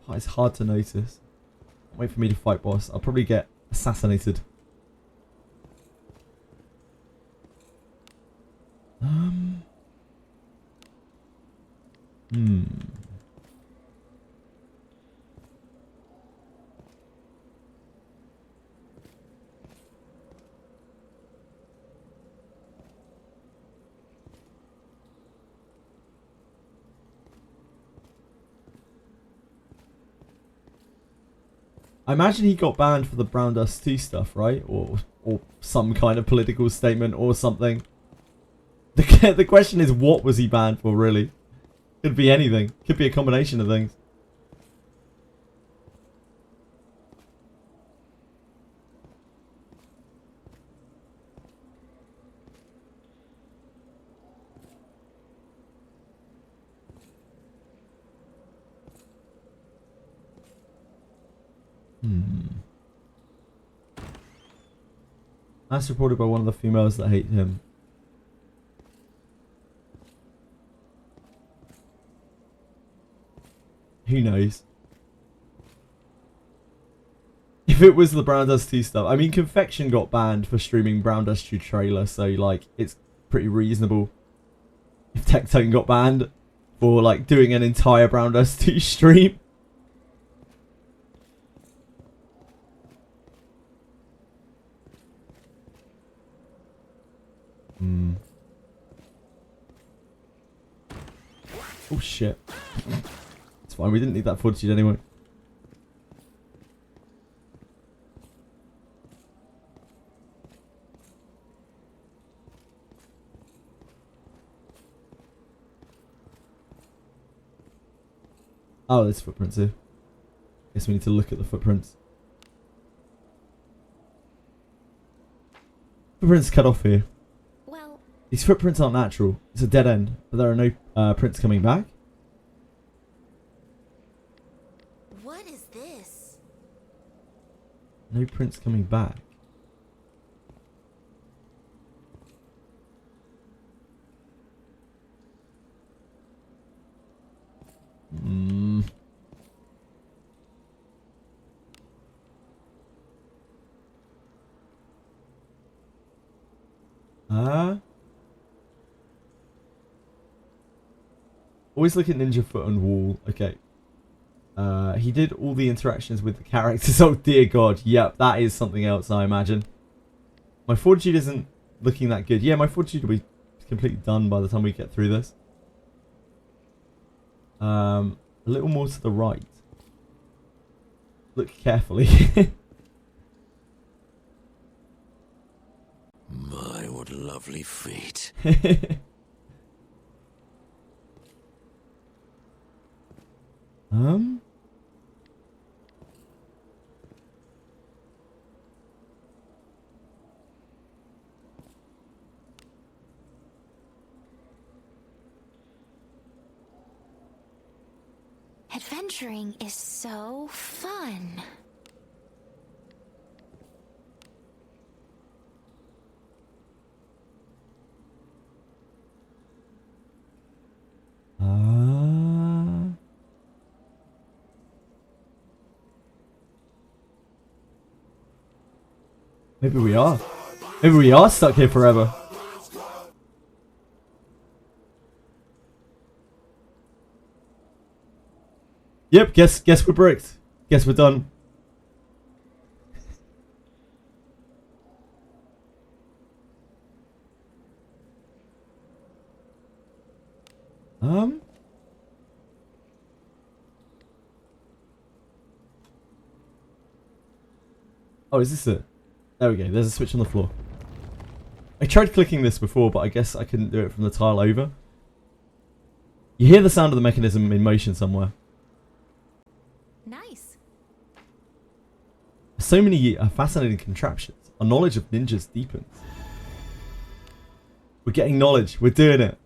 Oh, it's hard to notice. Wait for me to fight boss. I'll probably get assassinated. I imagine he got banned for the Brown Dust 2 stuff, right? Or some kind of political statement or something. The question is, what was he banned for, really? Could be anything. Could be a combination of things. That's reported by one of the females that hate him. Who knows? If it was the Brown Dust 2 stuff. I mean, Confection got banned for streaming Brown Dust 2 trailer, so, like, it's pretty reasonable. If Tectone got banned for, like, doing an entire Brown Dust 2 stream. Oh, shit. It's fine, we didn't need that fortitude anyway. Oh, there's footprints here. Guess we need to look at the footprints. Footprints cut off here. Well, These footprints aren't natural. It's a dead end, but there are no prints coming back. what is this? No prints coming back. Hmm. Always look at Ninja Foot on wall. Okay. He did all the interactions with the characters. Oh dear God. Yep, that is something else, I imagine. My fortitude isn't looking that good. Yeah, my fortitude will be completely done by the time we get through this. A little more to the right. Look carefully. My, what lovely feet. Adventuring is so fun. Maybe we are. Maybe we are stuck here forever. Yep, guess we're bricked. Guess we're done. Oh, is this it? There we go. There's a switch on the floor. I tried clicking this before, but I guess I couldn't do it from the tile over. You hear the sound of the mechanism in motion somewhere. Nice. So many fascinating contraptions. Our knowledge of ninjas deepens. We're getting knowledge. We're doing it.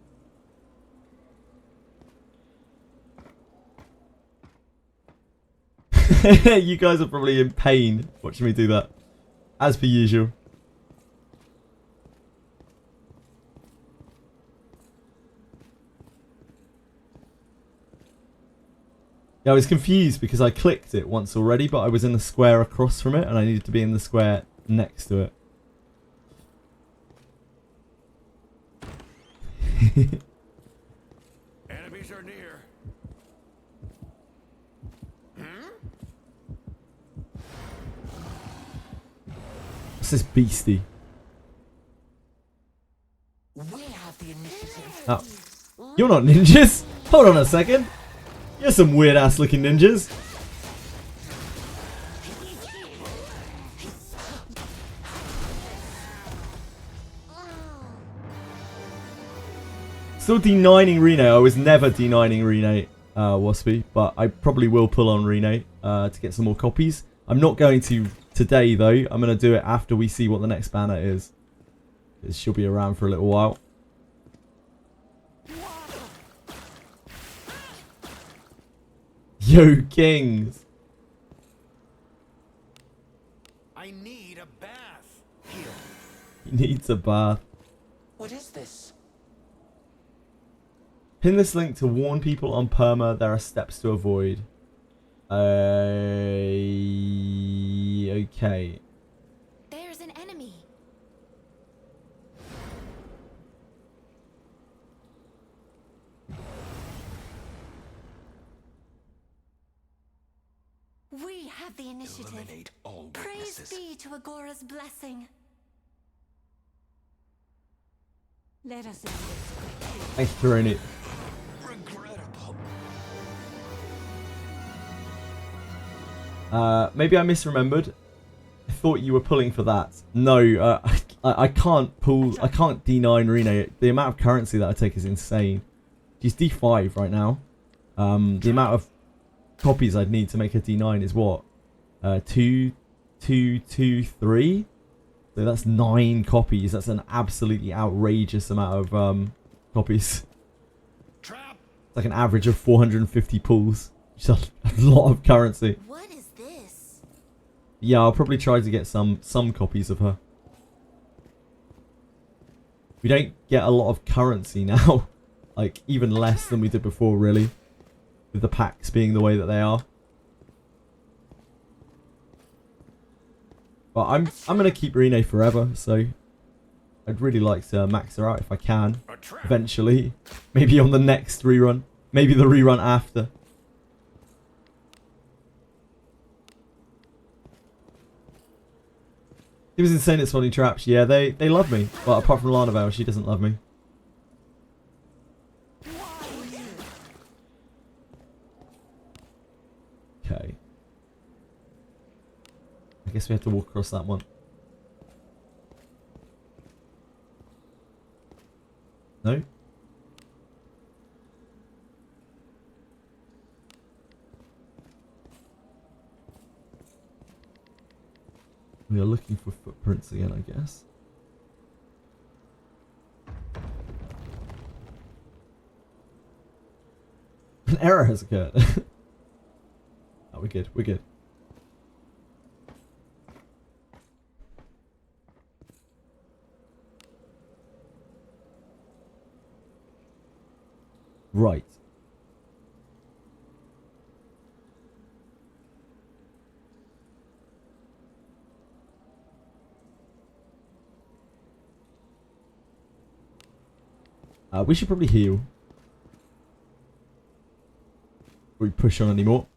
You guys are probably in pain watching me do that. As per usual. Yeah, I was confused because I clicked it once already, but I was in the square across from it and I needed to be in the square next to it. Enemies are near. What's this beastie? We have the initiative. Oh. You're not ninjas? Hold on a second. You're some weird ass looking ninjas. Still denying RINNE. I was never denying RINNE, Waspy, but I probably will pull on RINNE to get some more copies. I'm not going to today though. I'm going to do it after we see what the next banner is. She'll be around for a little while. Yo, kings. I need a bath. Here. He needs a bath. What is this? Pin this link to warn people on perma there are steps to avoid. Okay. There's an enemy. We have the initiative. Eliminate all Praise witnesses. be to Agora's blessing. Let us end this quickly. Thanks for throwing it. Regrettable. Maybe I misremembered. I thought you were pulling for that. No, I can't pull. I can't D9 RINNE. The amount of currency that I take is insane. She's D5 right now. The amount of copies I'd need to make a D9 is what? 2, 2, 2, 3. So that's 9 copies. That's an absolutely outrageous amount of copies. Trap. It's like an average of 450 pulls. Which is a lot of currency. What is this? Yeah, I'll probably try to get some copies of her. We don't get a lot of currency now. Like, even less than we did before, really. with the packs being the way that they are. But I'm gonna keep RINNE forever, so I'd really like to max her out if I can. Eventually. Maybe on the next rerun. Maybe the rerun after. He was insane at spawning traps. Yeah, they love me. But apart from Lanavel, she doesn't love me. Okay. I guess we have to walk across that one. No? We are looking for footprints again, I guess. An error has occurred. Oh, we're good, we're good. Right. We should probably heal. Before we push on anymore.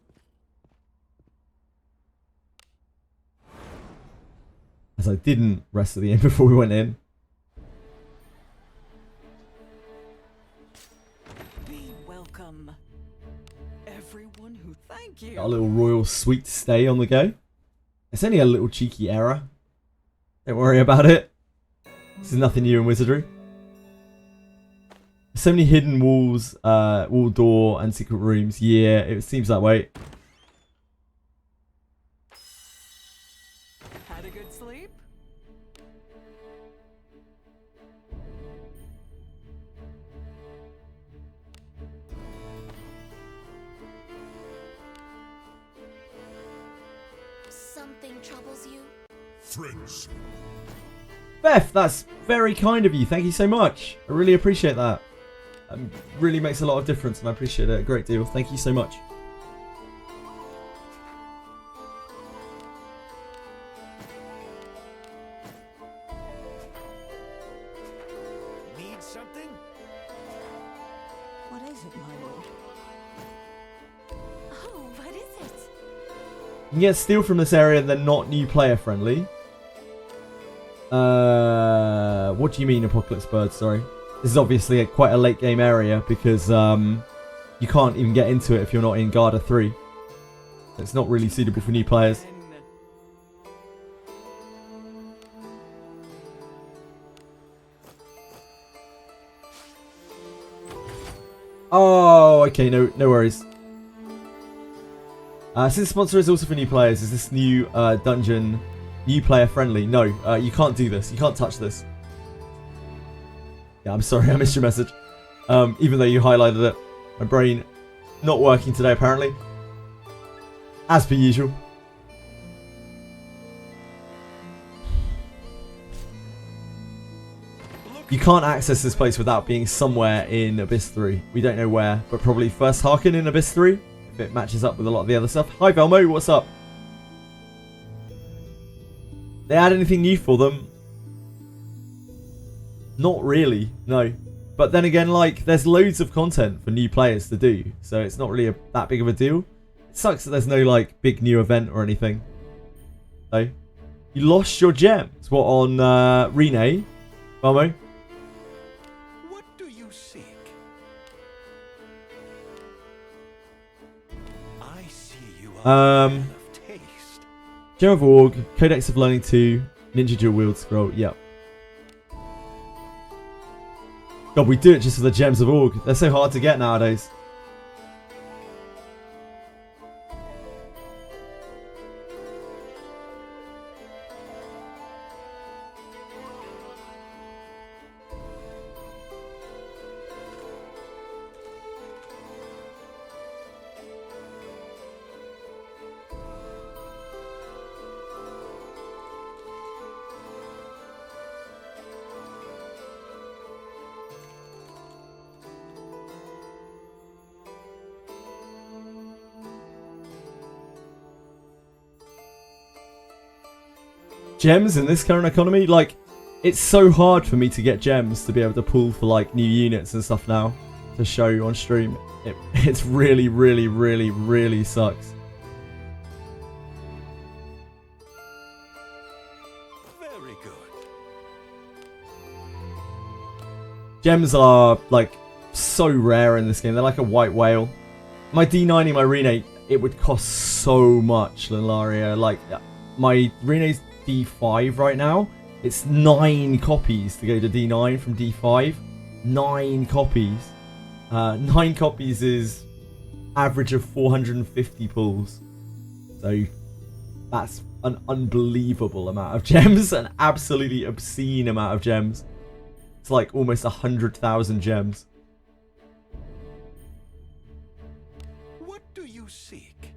As I didn't rest at the end before we went in. Be welcome, everyone who thank you. Got a little royal sweet stay on the go. It's only a little cheeky error. Don't worry about it. This is nothing new in Wizardry. So many hidden walls, wall door and secret rooms. Yeah, it seems that way. Had a good sleep? Something troubles you? Friends. Beth, that's very kind of you. Thank you so much. I really appreciate that. Really makes a lot of difference and I appreciate it a great deal. Thank you so much. Need something? What is it, my lord? Oh, what is it? You can get steel from this area, they're not new player friendly. What do you mean, Apocalypse Bird? Sorry. This is obviously quite a late game area because you can't even get into it if you're not in Garda 3. So it's not really suitable for new players. Oh, okay, no worries. Since the sponsor is also for new players, is this new dungeon new player friendly? No, you can't do this. You can't touch this. Yeah, I'm sorry, I missed your message. Even though you highlighted it. My brain not working today, apparently. As per usual. You can't access this place without being somewhere in Abyss 3. We don't know where, but probably first Harkin in Abyss 3. If it matches up with a lot of the other stuff. Hi Velmo, what's up? They add anything new for them? Not really, no. But then again, like, there's loads of content for new players to do, so it's not really that big of a deal. It sucks that there's no, like, big new event or anything. So, you lost your gems. What, on RINNE? Momo? What do you seek? I see you are a man of taste. Gem of Org, Codex of Learning 2, Ninja Dual Wield Scroll, yep. God, we do it just for the Gems of Org. They're so hard to get nowadays. gems in this current economy, like, it's so hard for me to get gems to be able to pull for like new units and stuff now to show on stream. It's really, really, really, really sucks. Very good. Gems are like so rare in this game. They're like a white whale. My D9 and my RINNE, it would cost so much, Lilaria. Like, my RINNE's D5 right now, it's 9 copies to go to D9 from D5. 9 copies. 9 copies is average of 450 pulls. So that's an unbelievable amount of gems. An absolutely obscene amount of gems. It's like almost 100,000 gems. What do you seek?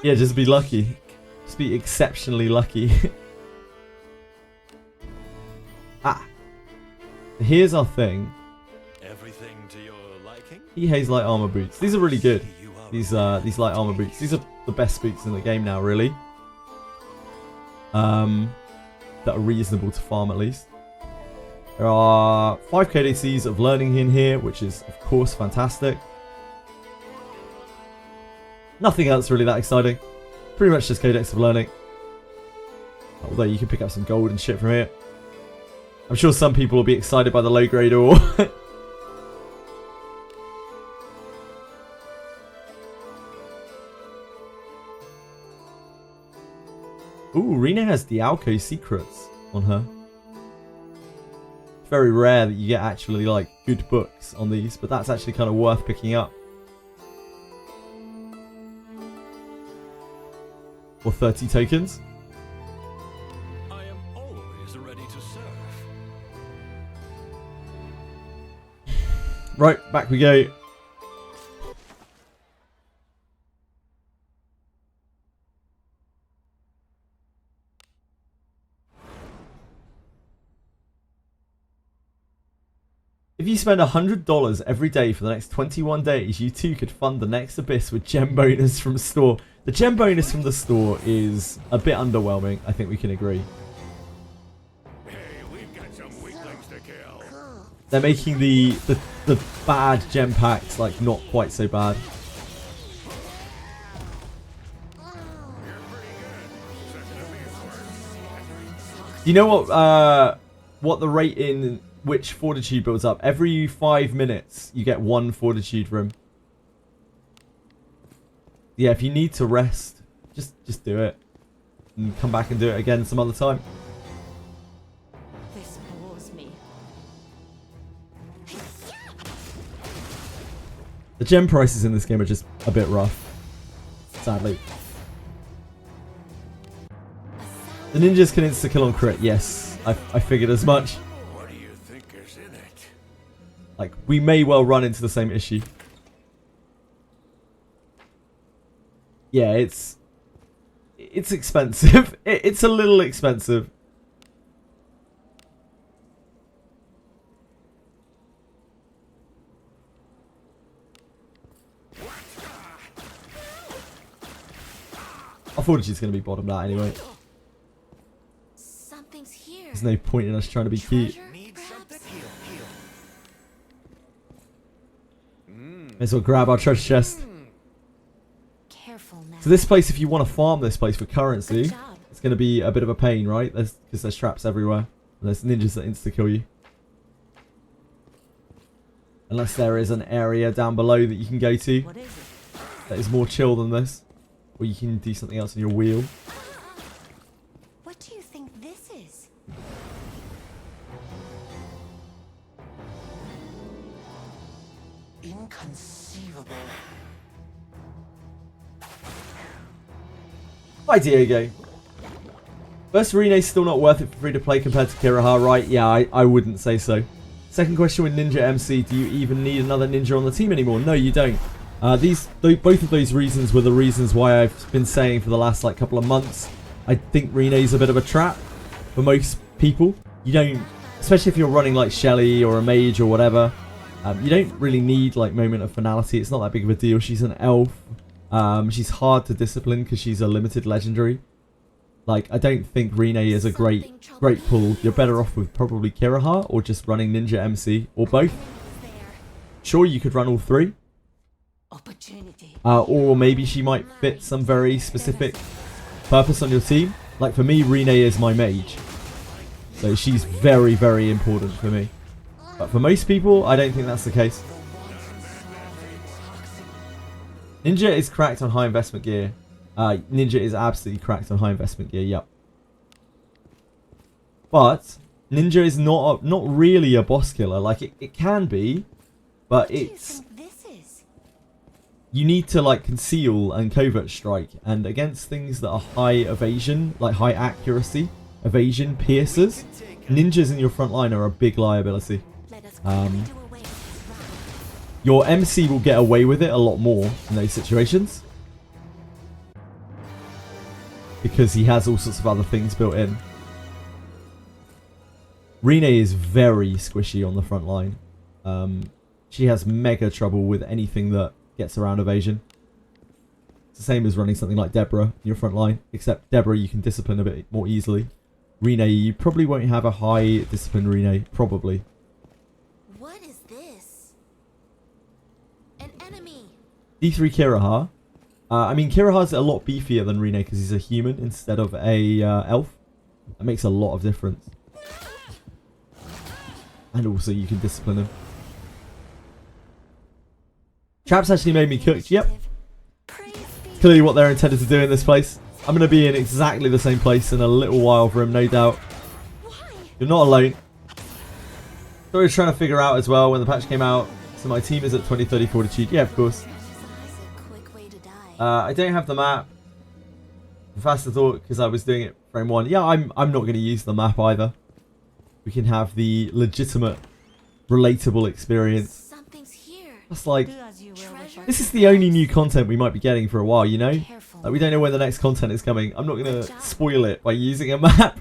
Yeah, just be lucky. Just be exceptionally lucky. Here's our thing. Everything to your liking? Haze light armor boots. These are really good. These light armor boots. These are the best boots in the game now, really. That are reasonable to farm at least. There are 5 KDCs of learning in here, which is of course fantastic. Nothing else really that exciting. Pretty much just Codex of Learning. Although you can pick up some gold and shit from here. I'm sure some people will be excited by the low grade ore. Ooh, RINNE has Dialco secrets on her. It's very rare that you get actually like good books on these, but that's actually kind of worth picking up. Or 30 tokens. I am always ready to serve. Right, back we go. If you spend $100 every day for the next 21 days, you too could fund the next abyss with gem bonus from store. The gem bonus from the store is a bit underwhelming, I think we can agree. Hey, we've got some weaklings to kill. They're making the bad gem packs like not quite so bad. You know what the rate in which fortitude builds up? Every 5 minutes you get 1 fortitude room. Yeah, if you need to rest, just do it. And come back and do it again some other time. This bores me. The gem prices in this game are just a bit rough. Sadly. The ninjas can insta-kill on crit, yes. I figured as much. What do you think is in it? Like, we may well run into the same issue. Yeah, it's expensive. It's a little expensive. I thought she's going to be bottomed out anyway. Something's here. There's no point in us trying to be cute. Treasure, Need perhaps? something? Heal. May as well grab our treasure chest. Careful now. So this place, if you want to farm this place for currency, Good job. it's going to be a bit of a pain, right? Because there's traps everywhere. And there's ninjas that insta-kill you. Unless there is an area down below that you can go to What is it? that is more chill than this. Or you can do something else on your wheel. What do you think this is? Inconceivable. Hi, Diego. First, RINNE's still not worth it for free to play compared to Kiraha, right? Yeah, I wouldn't say so. Second question with Ninja MC, do you even need another ninja on the team anymore? No, you don't. Both of those reasons were the reasons why I've been saying for the last like couple of months. I think RINNE's a bit of a trap for most people. You don't, especially if you're running like Shelly or a mage or whatever. You don't really need like Moment of Finality. It's not that big of a deal. She's an elf. She's hard to discipline because she's a limited legendary. Like, I don't think RINNE is a great pull. You're better off with probably Kirahar or just running Ninja MC or both. Sure, you could run all three. Opportunity. Or maybe she might fit some very specific purpose on your team. Like for me, RINNE is my mage. So she's very, very important for me. But for most people, I don't think that's the case. Ninja is cracked on high investment gear. Ninja is absolutely cracked on high investment gear, yep. But Ninja is not really a boss killer. Like it can be, but it's... You need to like conceal and covert strike, and against things that are high evasion, like high accuracy, evasion, piercers, ninjas in your front line are a big liability. Your MC will get away with it a lot more in those situations because he has all sorts of other things built in. RINNE is very squishy on the front line. She has mega trouble with anything that gets around evasion. It's the same as running something like Deborah in your front line, except Deborah you can discipline a bit more easily. RINNE, you probably won't have a high discipline RINNE, probably. What is this? An enemy. D3 Kirahar. I mean, Kirahar's a lot beefier than RINNE because he's a human instead of a elf. That makes a lot of difference. And also you can discipline him. Traps actually made me cooked. Yep. Clearly what they're intended to do in this place. I'm going to be in exactly the same place in a little while for him, no doubt. You're not alone. So I was trying to figure out as well when the patch came out. So my team is at 20-30 fortitude. Yeah, of course. I don't have the map. Faster thought because I was doing it frame 1. Yeah, I'm not going to use the map either. We can have the legitimate, relatable experience. That's like, this is the only new content we might be getting for a while, you know? Like, we don't know when the next content is coming. I'm not going to spoil it by using a map.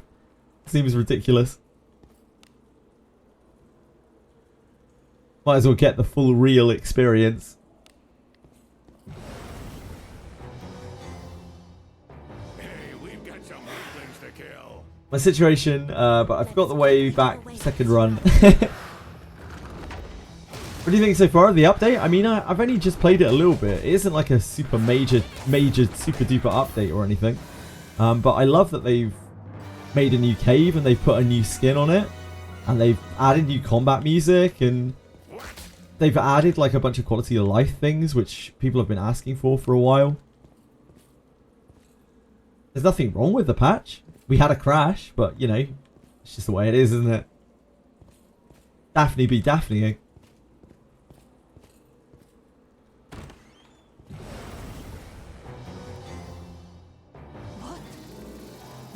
Seems ridiculous. Might as well get the full real experience. Hey, we've got some weaklings to kill. My situation, but I forgot the way back, second run. What do you think so far of the update? I mean, I've only just played it a little bit. It isn't like a super major, super duper update or anything. But I love that they've made a new cave and they've put a new skin on it. And they've added new combat music and they've added like a bunch of quality of life things which people have been asking for a while. There's nothing wrong with the patch. We had a crash, but you know, it's just the way it is, isn't it? Daphne be Daphne.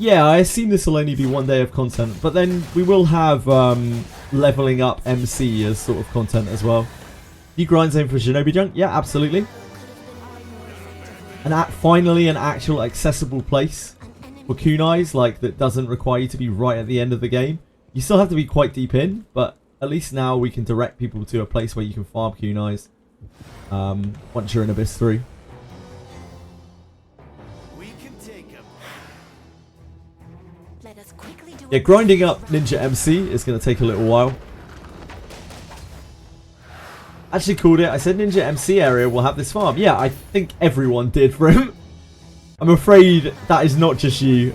Yeah, I assume this will only be one day of content, but then we will have leveling up MC as sort of content as well. You grind zone for Shinobi Junk? Yeah, absolutely. And finally an actual accessible place for kunais, like that doesn't require you to be right at the end of the game. You still have to be quite deep in, but at least now we can direct people to a place where you can farm kunais once you're in Abyss 3. Yeah, grinding up Ninja MC is going to take a little while. Actually called it. I said Ninja MC area will have this farm. Yeah, I think everyone did for him. I'm afraid that is not just you.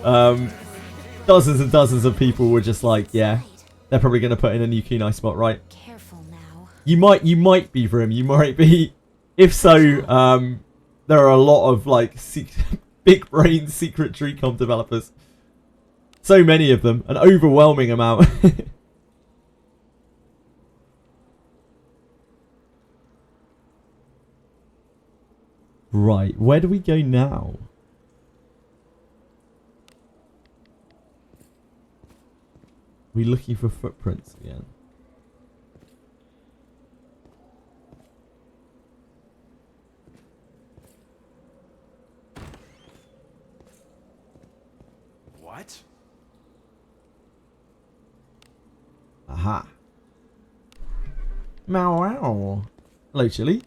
Dozens and dozens of people were just like, yeah, they're probably going to put in a new kunai spot, right? Careful now. You might be for him. You might be. If so, there are a lot of like big brain secret Treecom developers. So many of them, an overwhelming amount. Right, where do we go now? We're looking for footprints again. What? Aha. Meow wow. Hello, Chili.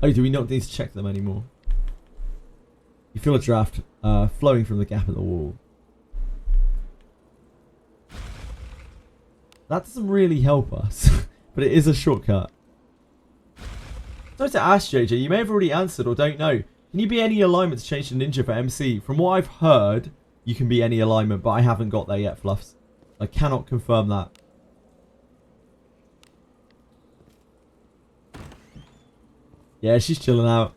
Oh, do we not need to check them anymore? You feel a draft flowing from the gap in the wall. That doesn't really help us, but it is a shortcut. Sorry to ask, JJ, you may have already answered or don't know. Can you be any alignment to change to ninja for MC? From what I've heard, you can be any alignment, but I haven't got there yet, Fluffs. I cannot confirm that. Yeah, she's chilling out.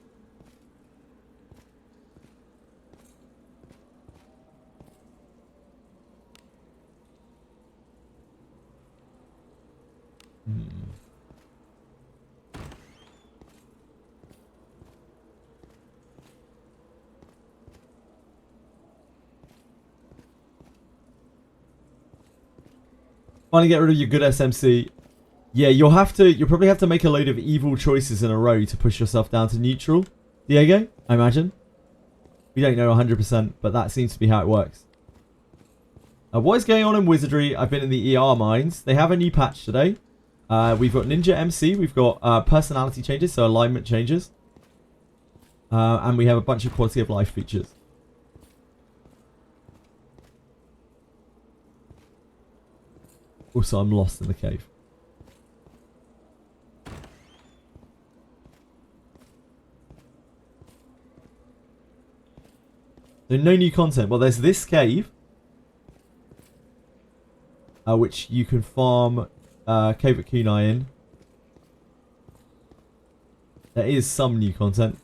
Finally get rid of your good SMC. Yeah, you'll probably have to make a load of evil choices in a row to push yourself down to neutral, Diego, I imagine. We don't know 100%, but that seems to be how it works. What is going on in Wizardry? I've been in the ER mines. They have a new patch today. We've got Ninja MC. We've got personality changes, so alignment changes. And we have a bunch of quality of life features. Also, I'm lost in the cave. So no new content. Well, there's this cave. Which you can farm Cave at Kunai in. There is some new content.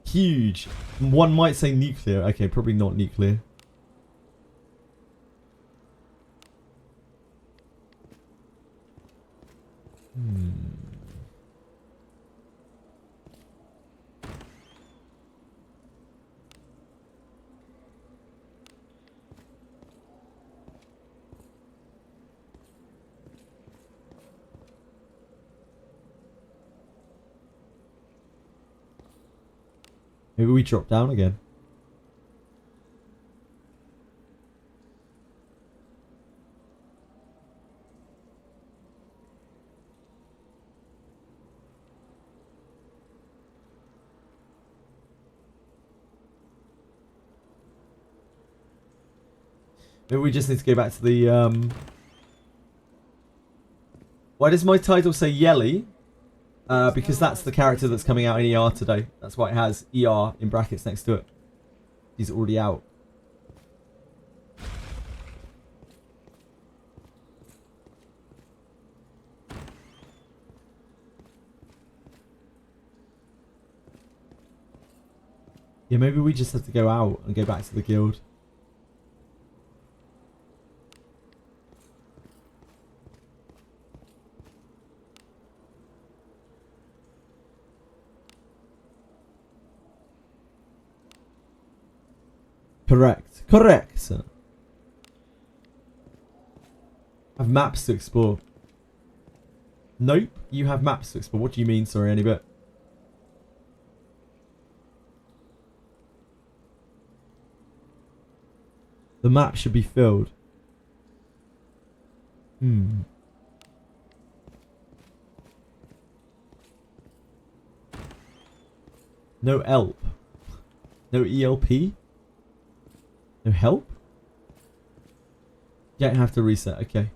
Huge. One might say nuclear. Okay, probably not nuclear. Maybe we drop down again. Maybe we just need to go back to the Why does my title say YELI? Because that's the character that's coming out in ER today. That's why it has ER in brackets next to it. He's already out. Yeah, maybe we just have to go out and go back to the guild. Correct. Correct. Have maps to explore. Nope. You have maps to explore. What do you mean? Sorry, any bit. The map should be filled. No ELP. No ELP? No help? Don't have to reset, okay.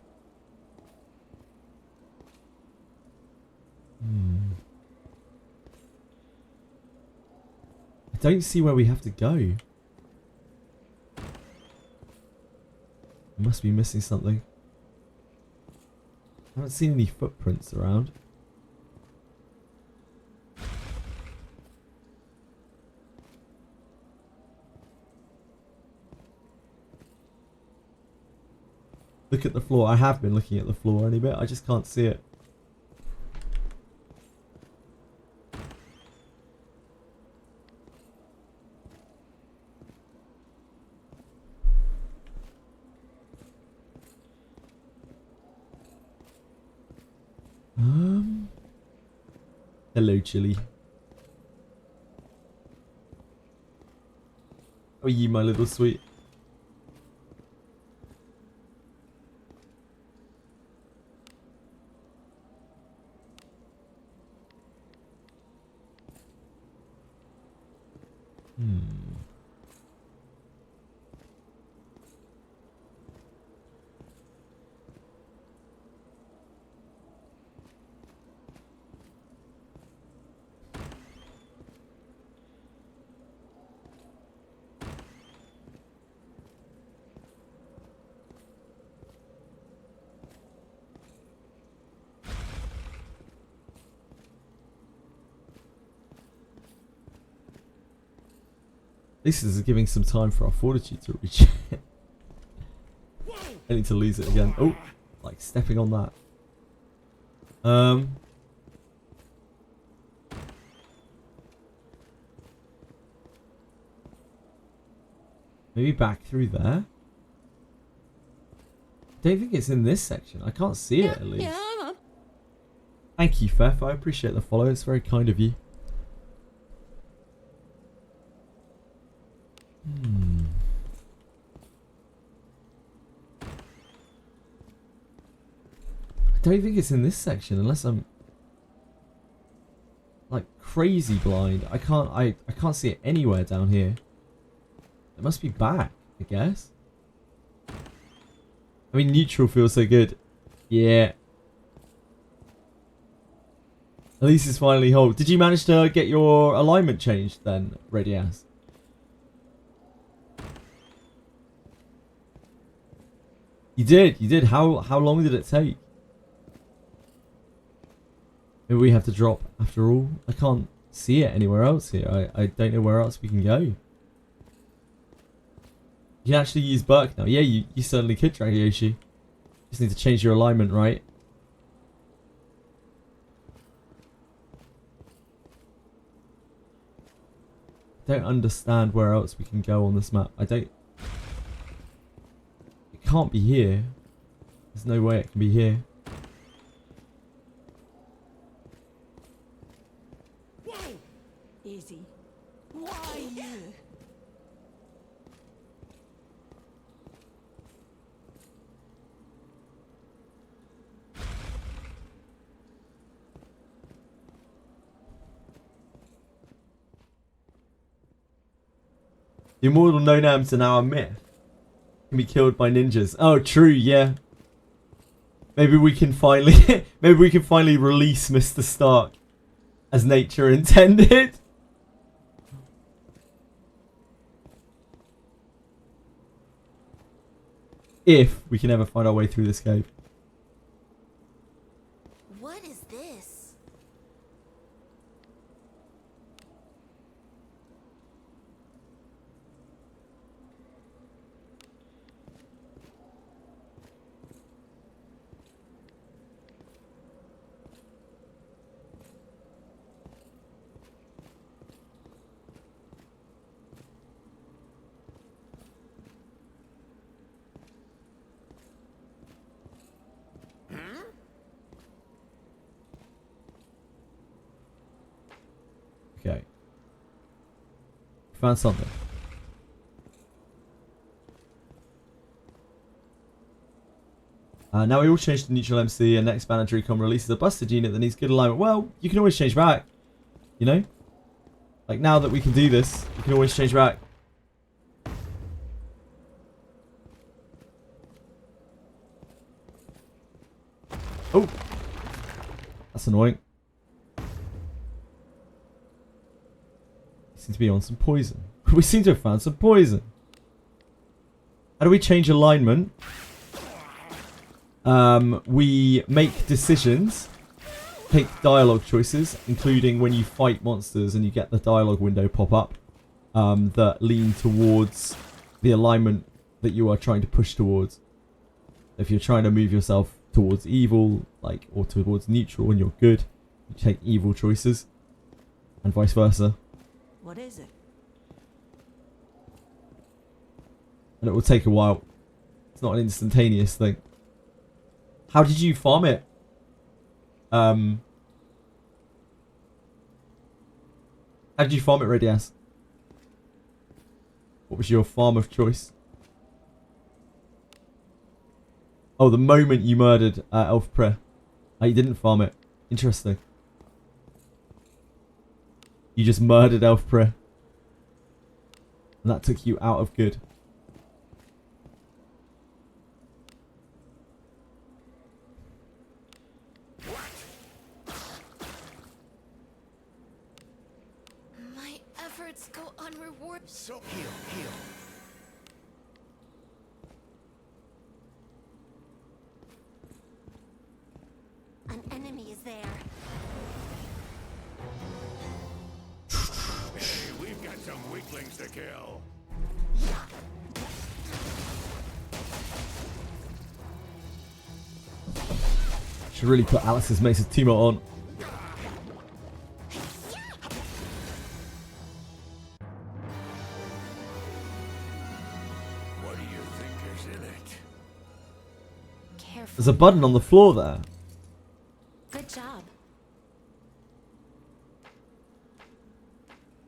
I don't see where we have to go. I must be missing something. I haven't seen any footprints around. Look at the floor. I have been looking at the floor any bit. I just can't see it. Hello, Chili. How are you, my little sweet? This is giving some time for our fortitude to reach it. I need to lose it again. Oh, like stepping on that. Maybe back through there. I don't think it's in this section. I can't see it at least. Thank you, Fef. I appreciate the follow. It's very kind of you. I don't think it's in this section unless I'm like crazy blind. I can't see it anywhere down here. It must be back, I guess. I mean, neutral feels so good. Yeah. At least it's finally whole. Did you manage to get your alignment changed then, Radias? You did. How long did it take? Maybe we have to drop after all. I can't see it anywhere else here. I don't know where else we can go. You can actually use Burke now. Yeah, you certainly could, Dragyoshi. Just need to change your alignment, right? Don't understand where else we can go on this map. It can't be here. There's no way it can be here. Easy. Why you? The immortal no-nams are now a myth. Can be killed by ninjas. Oh, true, yeah. Maybe we can finally release Mr. Stark as nature intended. If we can ever find our way through this cave. What is this? Okay. Found something. Now we all change to neutral MC and next Banner Recon releases a busted unit that needs good alignment. Well, you can always change back. You know? Like now that we can do this, you can always change back. Oh! That's annoying. Seem to be on some poison. We seem to have found some poison. How do we change alignment? We make decisions, take dialogue choices, including when you fight monsters and you get the dialogue window pop up that lean towards the alignment that you are trying to push towards. If you're trying to move yourself towards evil, like, or towards neutral and you're good, you take evil choices, and vice versa. What is it? And it will take a while. It's not an instantaneous thing. How did you farm it? How did you farm it, Radias? What was your farm of choice? Oh, the moment you murdered Elf Prayer. You didn't farm it. Interesting. You just murdered Elf Prayer. And that took you out of good. My efforts go unrewarded. So heal. An enemy is there. Hey, we've got some weaklings Insta-kill. Should really put Alice's Mace of Timo on. What do you think is in it? Careful. There's a button on the floor there. Good job.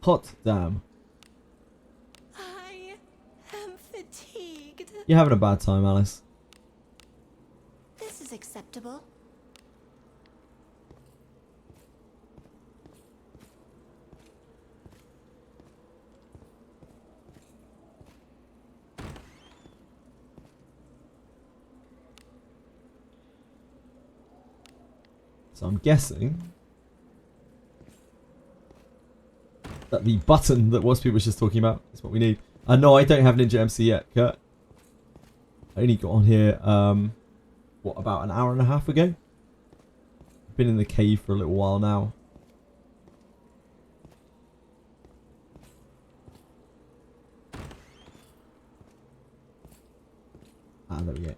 Hot damn. I am fatigued. You're having a bad time, Alice. This is acceptable. So I'm guessing that the button that Wasp was just talking about is what we need. No, I don't have Ninja MC yet, Kurt. I only got on here, what, about an hour and a half ago? Been in the cave for a little while now. Ah, there we go.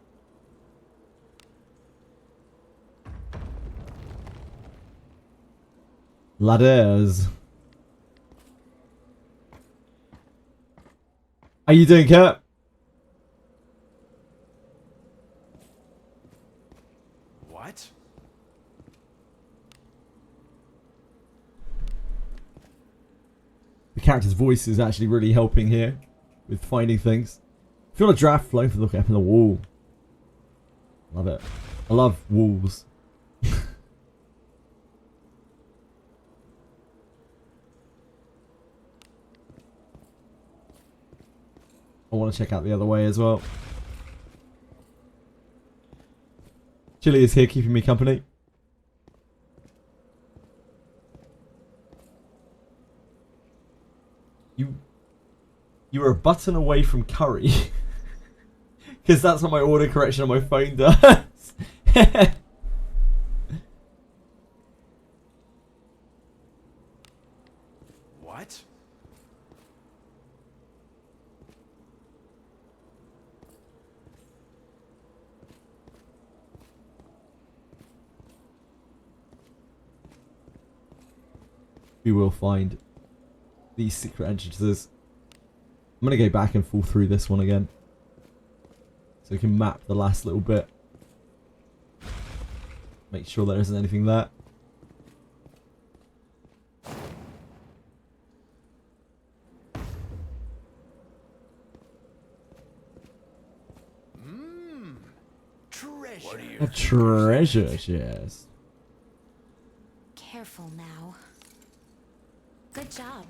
Ladders. How you doing, Kurt? What? The character's voice is actually really helping here with finding things. Feel a draft flow for looking up in the wall. Love it. I love walls. I want to check out the other way as well. Chili is here keeping me company. You were a button away from curry. Because that's what my order correction on my phone does. What? We will find these secret entrances. I'm going to go back and fall through this one again. So we can map the last little bit. Make sure there isn't anything there. Treasure. What do you A treasure chest. Careful now. Good job.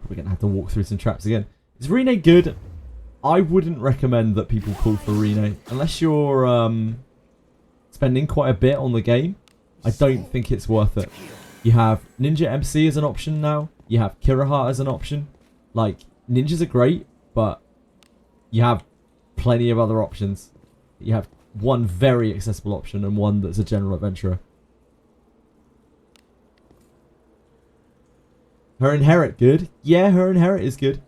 We're going to have to walk through some traps again. Is RERUN good? I wouldn't recommend that people pull for RERUN. Unless you're spending quite a bit on the game. I don't think it's worth it. You have Ninja MC as an option now. You have Kiraha as an option. Like, ninjas are great, but you have plenty of other options. You have one very accessible option and one that's a general adventurer. Her Inherit good? Yeah, her Inherit is good.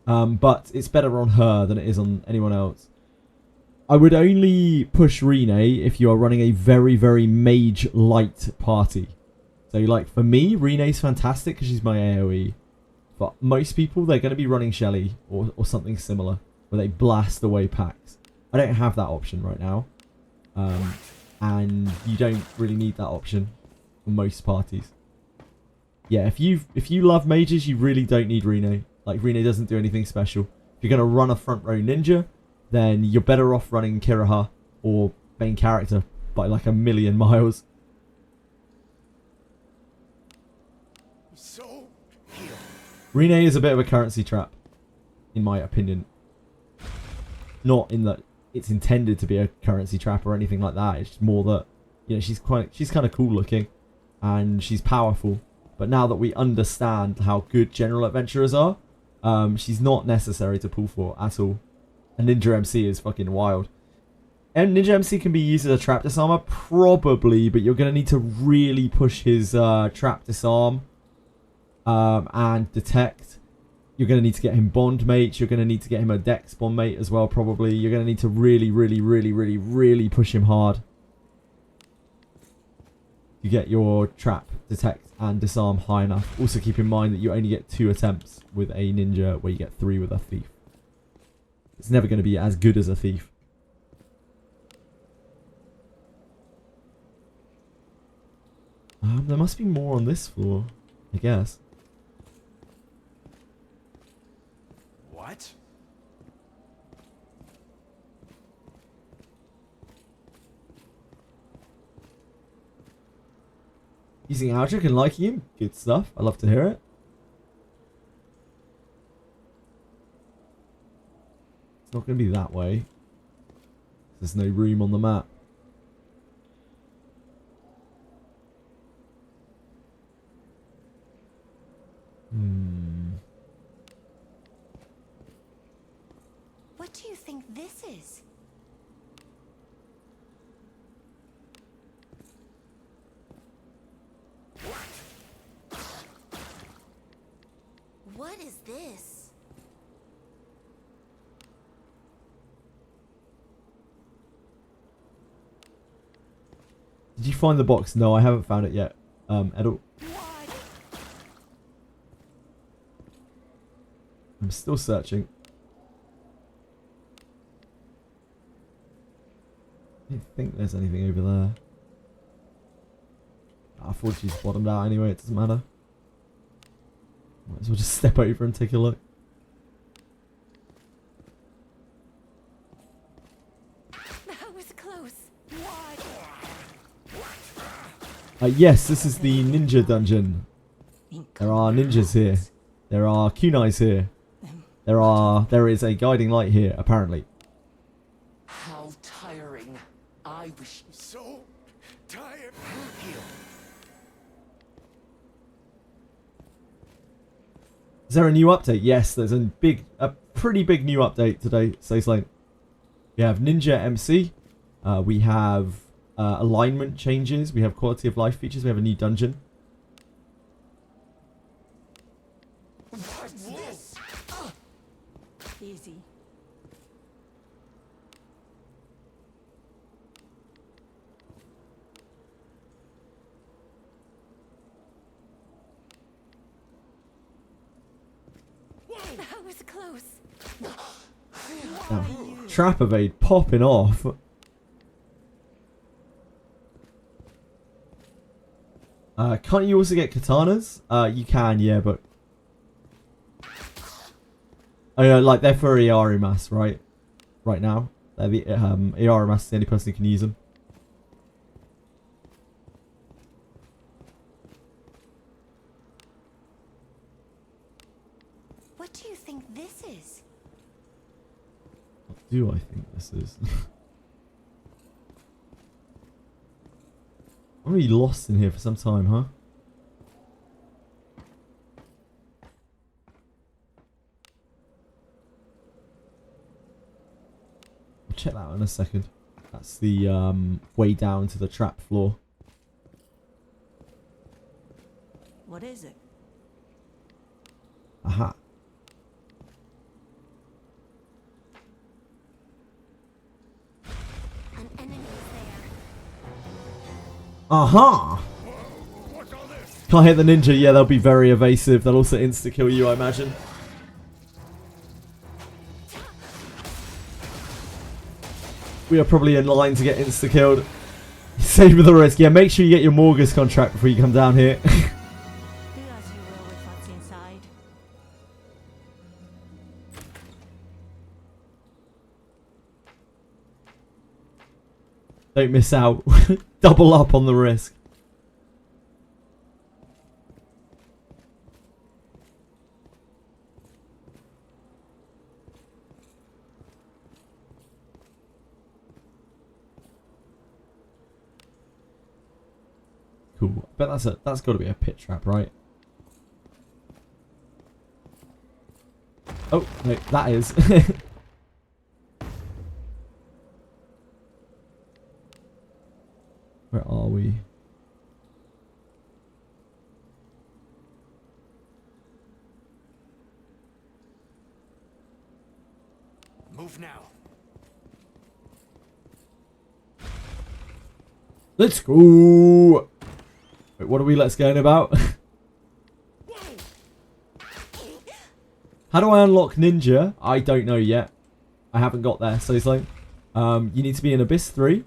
But it's better on her than it is on anyone else. I would only push RERUN if you are running a very, very mage light party. So, like, for me, RERUN's fantastic because she's my AoE. But most people, they're going to be running Shelly or something similar, where they blast away packs. I don't have that option right now. And you don't really need that option for most parties. Yeah, if you love mages, you really don't need RERUN. Like, RERUN doesn't do anything special. If you're going to run a front row ninja, then you're better off running Kiraha or main character by like a million miles. so RERUN is a bit of a currency trap, in my opinion. Not in that it's intended to be a currency trap or anything like that. It's just more that, you know, she's kind of cool looking and she's powerful. But now that we understand how good general adventurers are, she's not necessary to pull for at all. And Ninja MC is fucking wild. And Ninja MC can be used as a trap disarmer? Probably, but you're going to need to really push his trap disarm and detect. You're going to need to get him bond mates. You're going to need to get him a dex bond mate as well, probably. You're going to need to really, really, really, really, really push him hard. You get your trap, detect, and disarm high enough. Also keep in mind that you only get 2 attempts with a ninja, where you get 3 with a thief. It's never going to be as good as a thief. There must be more on this floor, I guess. What? Using Aldrich and liking him? Good stuff. I love to hear it. It's not going to be that way. There's no room on the map. What do you think this is? What is this? Did you find the box? No, I haven't found it yet. Edel. I'm still searching. I don't think there's anything over there. I thought she's bottomed out anyway, it doesn't matter. Might as well just step over and take a look. That was close. Yes, this is the ninja dungeon. There are ninjas here. There are kunais here. There is a guiding light here, apparently. How tiring. I wish. So tired. Is there a new update? Yes, there's a pretty big new update today, Says Lane. We have Ninja MC. We have alignment changes. We have quality of life features. We have a new dungeon. What's this? Easy. That was close. Oh, trap evade popping off. Can't you also get katanas? You can, yeah, but... Oh yeah, like they're for Iarimas, right? Right now. They're the, Iarimas is the only person who can use them. What do you think this is? What do I think this is? I'm really lost in here for some time, huh? I'll check that out in a second. That's the way down to the trap floor. What is it? Aha. An enemy is there. Aha! What's all this? Can't hit the ninja. Yeah, they'll be very evasive. They'll also insta-kill you, I imagine. We are probably in line to get insta-killed. Save the risk. Yeah, make sure you get your Morgus contract before you come down here. Do as you will with what's inside. Don't miss out. Double up on the risk. Cool. But that's got to be a pit trap, right? Oh, no, that is. Move now. Let's go. Wait, what are we let's going about? How do I unlock Ninja? I don't know yet. I haven't got there. So it's like, you need to be in Abyss 3.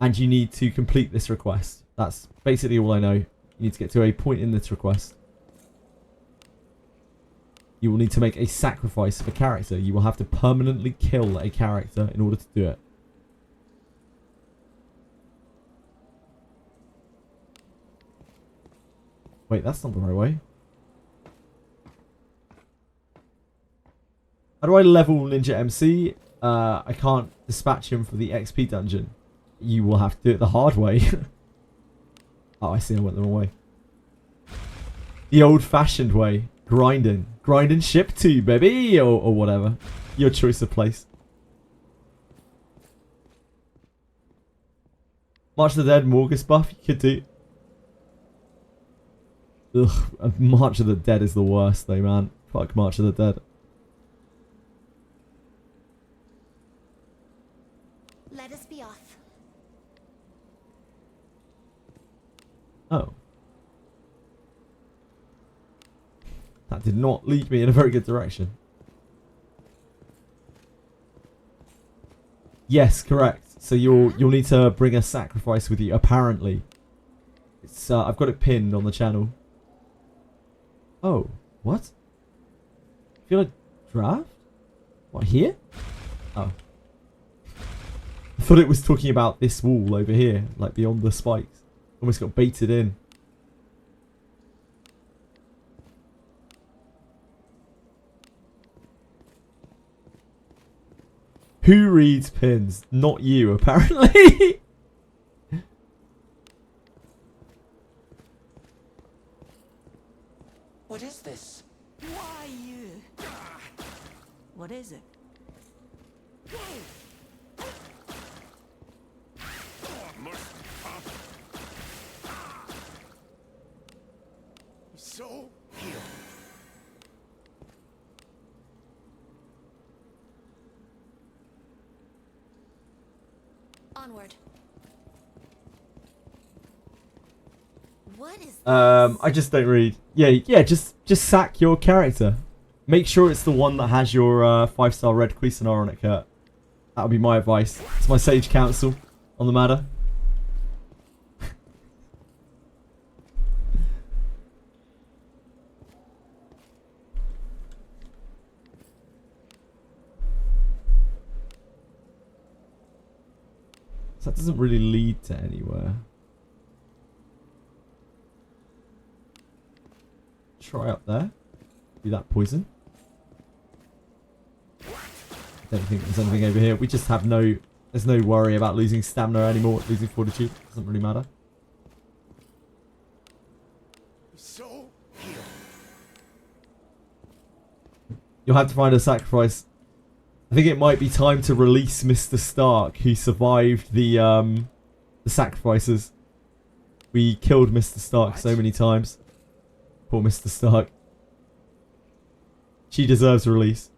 And you need to complete this request. That's basically all I know. You need to get to a point in this request. You will need to make a sacrifice of a character. You will have to permanently kill a character in order to do it. Wait, that's not the right way. How do I level Ninja MC? I can't dispatch him for the XP dungeon. You will have to do it the hard way. Oh, I see. I went the wrong way. The old-fashioned way. Grinding. Grinding ship 2, baby! Or whatever. Your choice of place. March of the Dead, Morgus buff. You could do. Ugh. March of the Dead is the worst, though, man. Fuck March of the Dead. Let us be off. Oh. That did not lead me in a very good direction. Yes, correct. So you'll need to bring a sacrifice with you, apparently. It's I've got it pinned on the channel. Oh, what? I feel like draft? What, here? Oh. I thought it was talking about this wall over here, like beyond the spikes. Almost got baited in. Who reads pins? Not you, apparently. What is this? Why you? What is it? So heal. Onward. What is this? I just don't read. Yeah, just sack your character. Make sure it's the one that has your 5-star red Cuisinart on it, Kurt. That would be my advice. It's my sage counsel on the matter. So that doesn't really lead to anywhere. Try up there. Be that poison. I don't think there's anything over here. We just have no... There's no worry about losing stamina anymore. Losing fortitude. Doesn't really matter. So heal. You'll have to find a sacrifice. I think it might be time to release Mr. Stark, who survived the sacrifices. We killed Mr. Stark so many times. Poor Mr. Stark. She deserves release.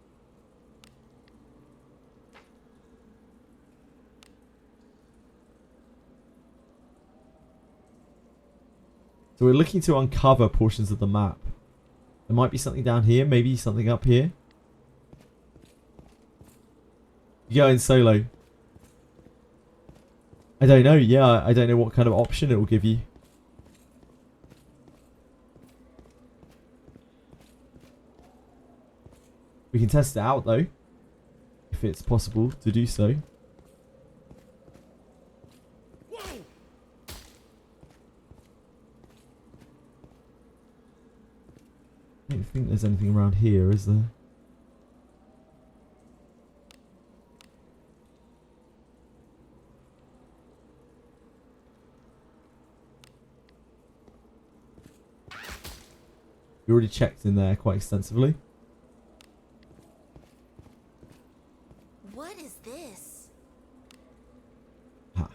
So we're looking to uncover portions of the map. There might be something down here, maybe something up here. You go in solo. I don't know, yeah, I don't know what kind of option it will give you. We can test it out though, if it's possible to do so. I don't think there's anything around here, is there? We already checked in there quite extensively. What is this? Ha.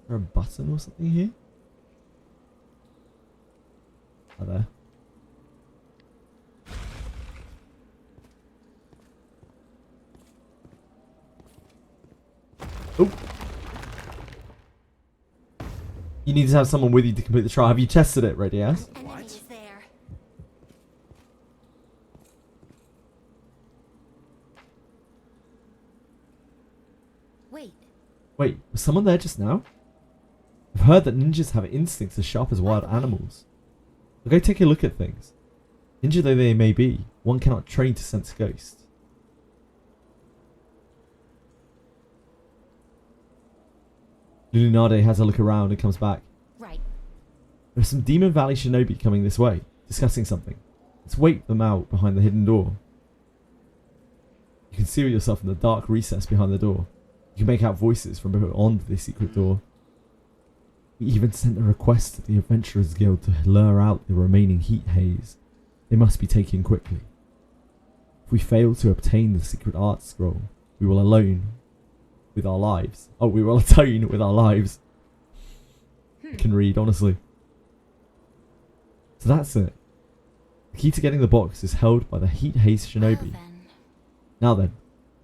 Is there a button or something here? Right there. Oh. You need to have someone with you to complete the trial. Have you tested it, Radias? Enemy is there. Wait. Wait, was someone there just now? I've heard that ninjas have instincts as sharp as wild animals. I'll go take a look at things. Ninja though they may be, one cannot train to sense ghosts. Lunade has a look around and comes back. Right. There are some Demon Valley shinobi coming this way, discussing something. Let's wait them out behind the hidden door. You can conceal yourself in the dark recess behind the door. You can make out voices from beyond the secret door. We even sent a request to the Adventurers Guild to lure out the remaining heat haze. They must be taken quickly. If we fail to obtain the secret art scroll, we will alone with our lives. Oh, we will atone with our lives. I can read, honestly. So that's it. The key to getting the box is held by the heat haze shinobi. Now then,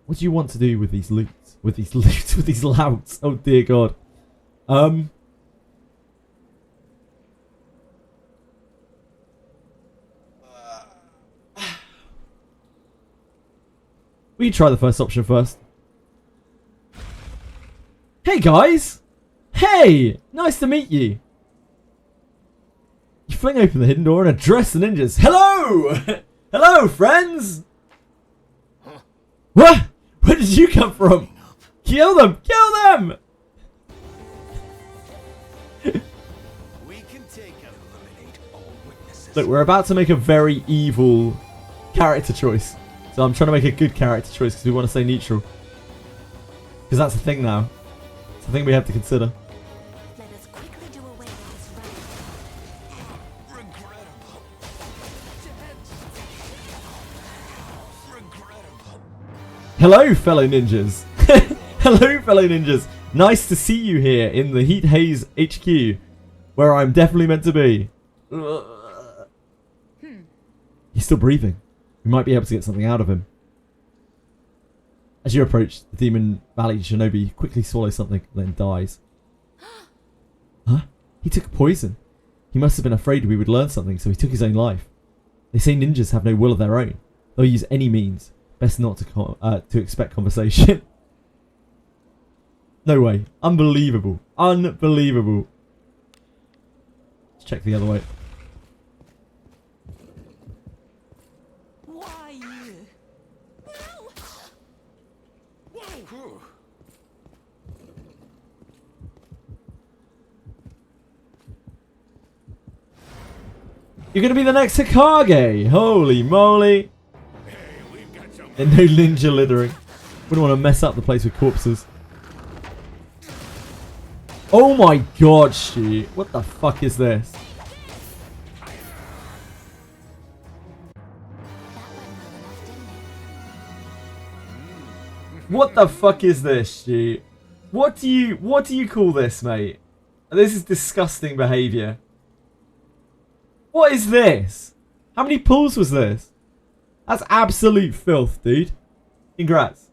what do you want to do with these loots? With these loots? With these louts? Oh dear God. We can try the first option first. Hey guys! Hey! Nice to meet you! You fling open the hidden door and address the ninjas. Hello! Hello, friends! What? Where did you come from? Kill them! Kill them! We can take and eliminate all witnesses. Look, we're about to make a very evil character choice. So I'm trying to make a good character choice because we want to stay neutral. Because that's the thing now. It's the thing we have to consider. Let us quickly do away with this right. Regrettable. Regrettable. Hello, fellow ninjas. Hello, fellow ninjas. Nice to see you here in the Heat Haze HQ, where I'm definitely meant to be. He's still breathing. We might be able to get something out of him. As you approach, the Demon Valley shinobi quickly swallows something and then dies. Huh? He took poison. He must have been afraid we would learn something, so he took his own life. They say ninjas have no will of their own. They'll use any means. Best not to expect conversation. No way. Unbelievable. Unbelievable. Let's check the other way. Why you? Whew. You're gonna be the next Hokage! Holy moly! And no ninja littering. Wouldn't want to mess up the place with corpses. Oh my god, shit. What the fuck is this? That went well enough, didn't it? What the fuck is this, shit? What do you call this, mate? This is disgusting behaviour. What is this? How many pulls was this? That's absolute filth, dude. Congrats.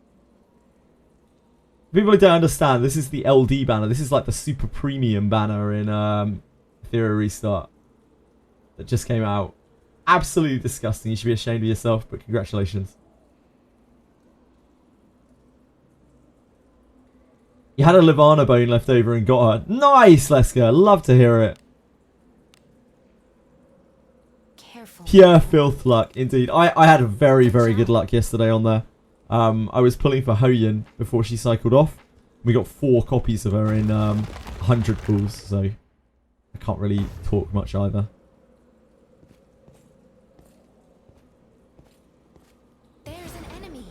People who don't understand, this is the LD banner. This is like the super premium banner in Etheria Restart that just came out. Absolutely disgusting. You should be ashamed of yourself, but congratulations. You had a Livana bone left over and got her. Nice, Leska. Love to hear it. Careful. Pure filth luck, indeed. I had a very, very good luck yesterday on there. I was pulling for Hoyin before she cycled off. We got 4 copies of her in 100 pulls, so I can't really talk much either. There's an enemy.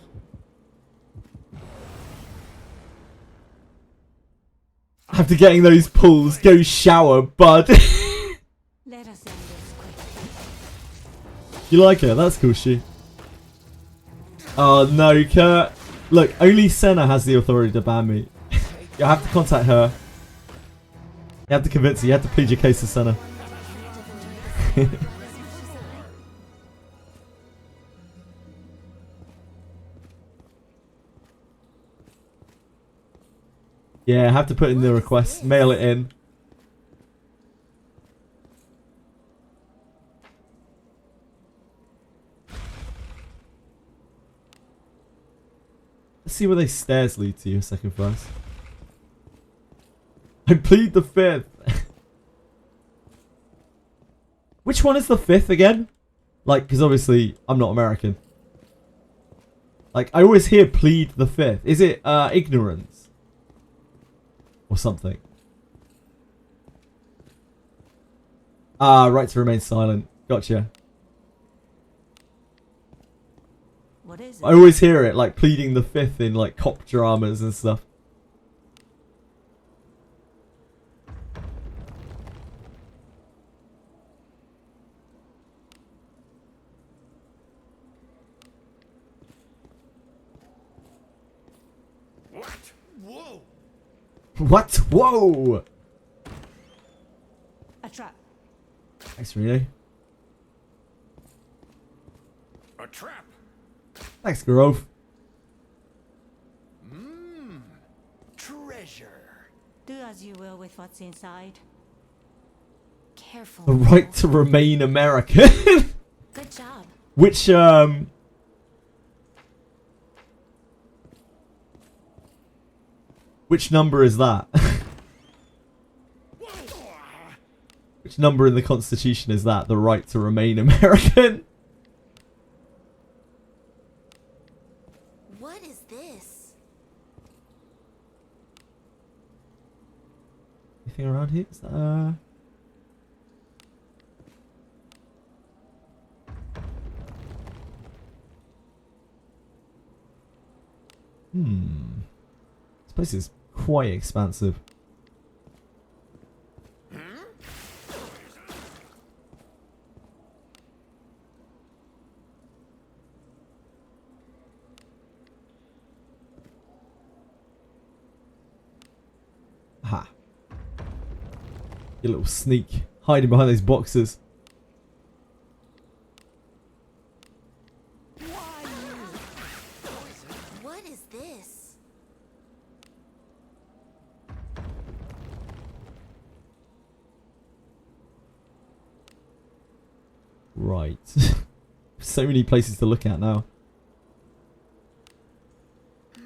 After getting those pulls, go shower, bud. Let us end this quickly. You like her? That's cool, she. Oh no, Kurt. Look, only Senna has the authority to ban me. You have to contact her. You have to convince her. You have to plead your case to Senna. Yeah, I have to put in the request, mail it in. Let's see where these stairs lead to a second first. I plead the 5th. Which one is the 5th again? Like, because obviously I'm not American. Like, I always hear plead the 5th. Is it ignorance? Or something? Ah, right to remain silent. Gotcha. What is it? I always hear it, like, pleading the 5th in, like, cop dramas and stuff. What? Whoa! What? Whoa! A trap. Thanks, Reno. A trap! Thanks, Grove. Treasure! Do as you will with what's inside. Careful. The right to remain American. Good job. Which, which number is that? Which number in the Constitution is that? The right to remain American? What is this? Anything around here? Is that, This place is quite expansive. Ha. You little sneak. Hiding behind those boxes. What is this? Right. So many places to look at now.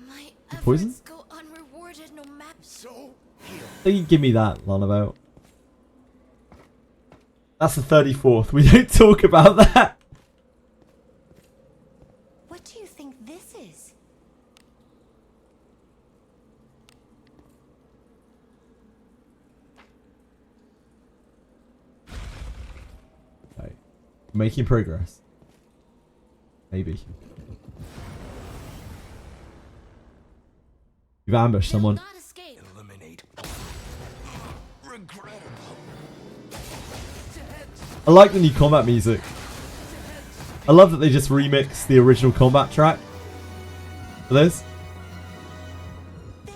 My Poison? efforts go unrewarded no matter. So Don't you give me that, Lunabout. That's the 34th. We don't talk about that. What do you think this is? Right. Making progress. Maybe. You've ambushed They'll someone. not escape. eliminate. Regrettable. I like the new combat music. I love that they just remixed the original combat track for this. It's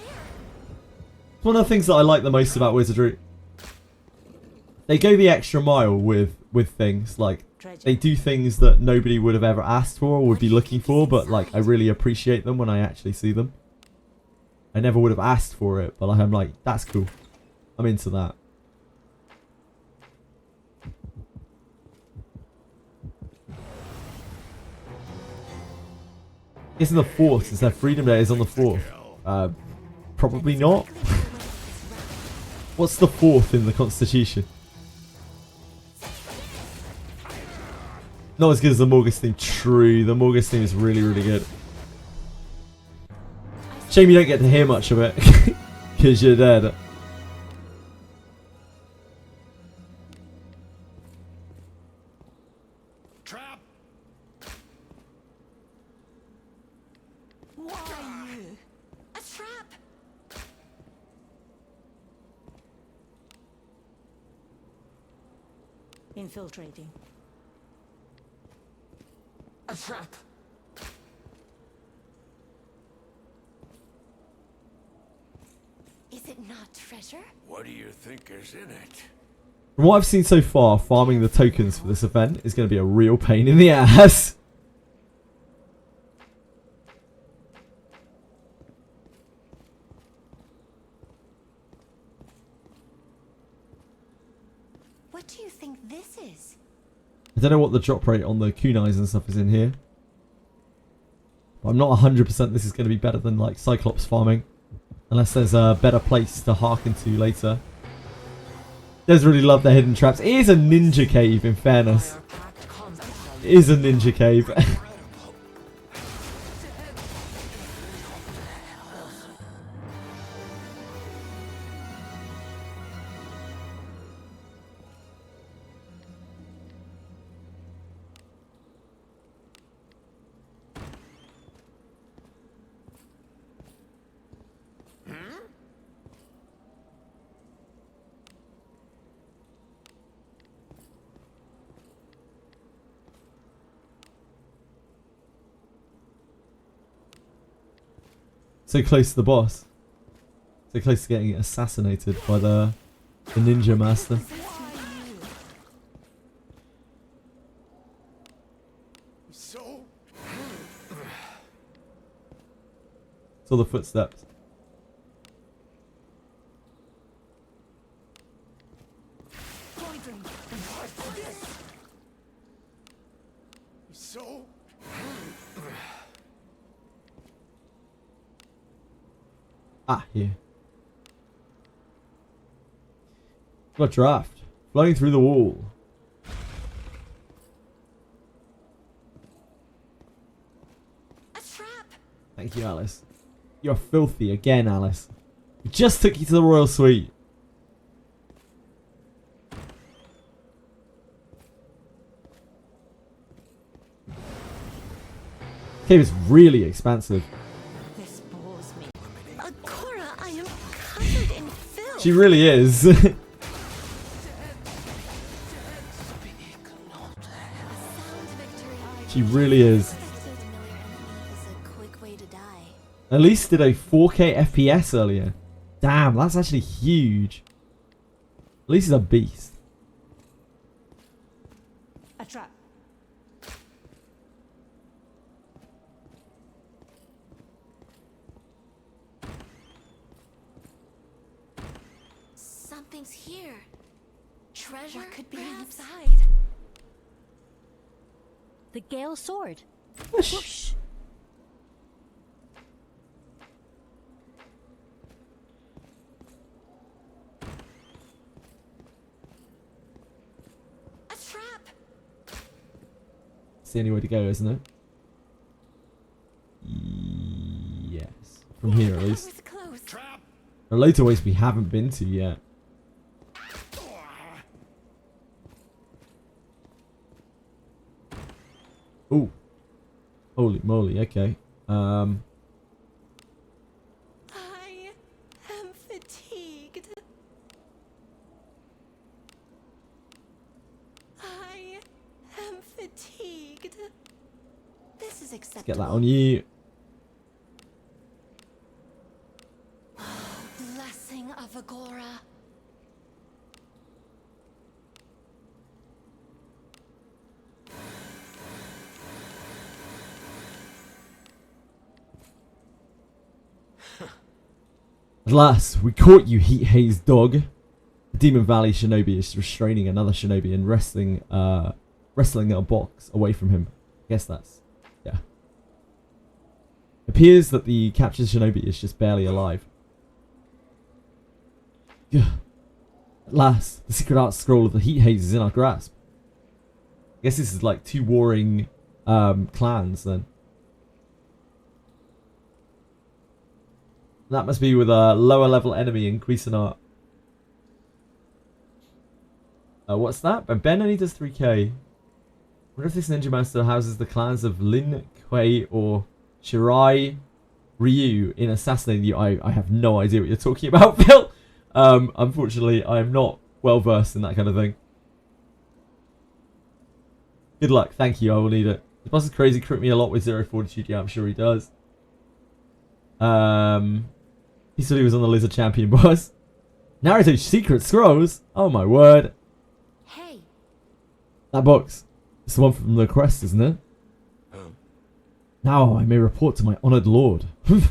one of the things that I like the most about Wizardry. They go the extra mile with things. Like, Treasure. they do things that nobody would have ever asked for or would be looking for, but like I really appreciate them when I actually see them. I never would have asked for it, but I'm like, that's cool. I'm into that. Isn't the 4th, since their Freedom Day is on the 4th? Probably not. What's the 4th in the Constitution? Not as good as the Morgus theme. True, the Morgus theme is really, really good. Shame you don't get to hear much of it, because you're dead. Trap! Why you? A trap! Infiltrating. A trap. Is it not treasure? What do you think is in it? From what I've seen so far, farming the tokens for this event is going to be a real pain in the ass. What do you think this is? I don't know what the drop rate on the kunais and stuff is in here. But I'm not 100% this is going to be better than like Cyclops farming. Unless there's a better place to harken to later. Does really love the hidden traps. It is a ninja cave, in fairness. Fire-packed combat shall It is a ninja cave. So close to the boss. So close to getting assassinated by the ninja master. So Saw the footsteps. so Ah, here. Got a draft. Flying through the wall. A trap! Thank you, Alice. You're filthy again, Alice. We just took you to the royal suite. Cave is really expansive. This bores me. Agora, I am covered in filth! She really is. A sound victory. She really is. Defeated familiar enemy is a quick way to die. At least did a 4K FPS earlier. Damn, that's actually huge. At least he's a beast. A trap. Something's here. Treasure What could be perhaps? inside? The Gale sword. Whoosh. A trap! It's the only way to go, isn't it? Yes. From here, at That least. was close. trap. There are loads of ways we haven't been to yet. Ooh. Holy moly, okay. I am fatigued. I am fatigued. This is acceptable. Get that on you. Blessing of Agora. At last, we caught you, Heat Haze dog. The Demon Valley Shinobi is restraining another Shinobi and wrestling a box away from him. I guess that's... yeah. Appears that the captured Shinobi is just barely alive. Yeah. At last, the secret art scroll of the Heat Haze is in our grasp. I guess this is like two warring clans then. That must be with a lower level enemy in Cuisinart. What's that? But Ben only does 3k. I wonder if this ninja master houses the clans of Lin, Kuei, or Shirai Ryu in assassinating you. I have no idea what you're talking about, Phil. Unfortunately, I am not well versed in that kind of thing. Good luck. Thank you. I will need it. The boss is crazy. Crit me a lot with 0 fortitude. Yeah, I'm sure he does. He said he was on the Lizard Champion boss. Naruto secret scrolls. Oh my word. Hey, That box. It's the one from the quest, isn't it? Now I may report to my honored lord. One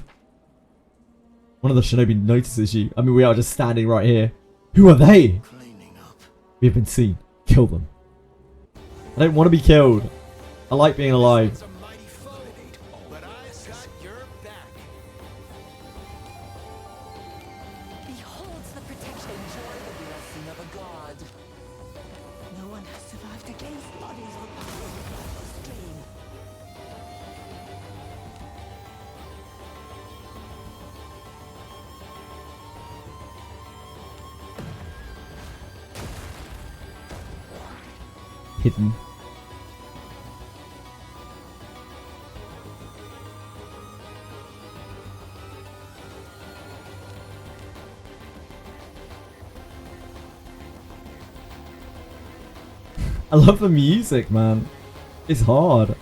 of the shinobi notices you. I mean, we are just standing right here. Who are they? Cleaning up. We have been seen. Kill them. I don't want to be killed. I like being alive. It's a mighty foe, but I've got your back. Beholds the protection. Enjoy the blessing of a god. No one has survived against bodies of power without the stream. Hidden. I love the music, man. It's hard.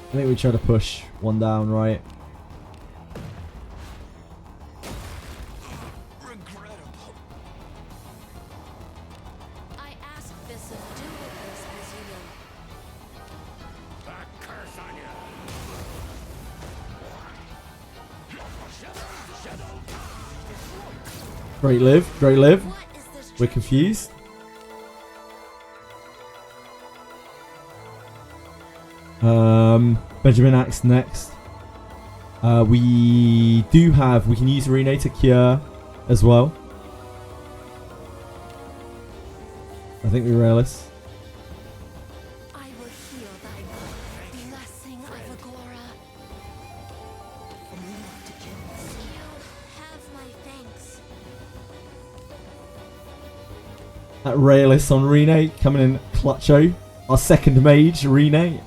I think we try to push one down, right? Regrettable. I ask this of do with this as you will. A curse on you. Great live, great live. What is this We're treachery? confused. Benjamin Axe next. We can use RINNE to cure as well. I think we realise. I will heal thy body. Blessing of Agora. You have my thanks. That Raelis on RINNE coming in clutcho. Our second mage, RINNE.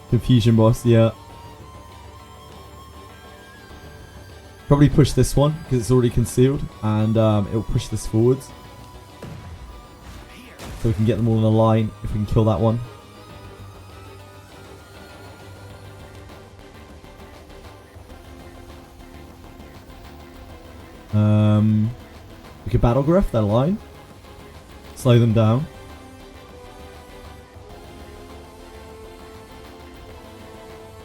Confusion boss, yeah. Probably push this one because it's already concealed, and it'll push this forwards. So we can get them all in a line if we can kill that one. We could battle griff their line. Slow them down.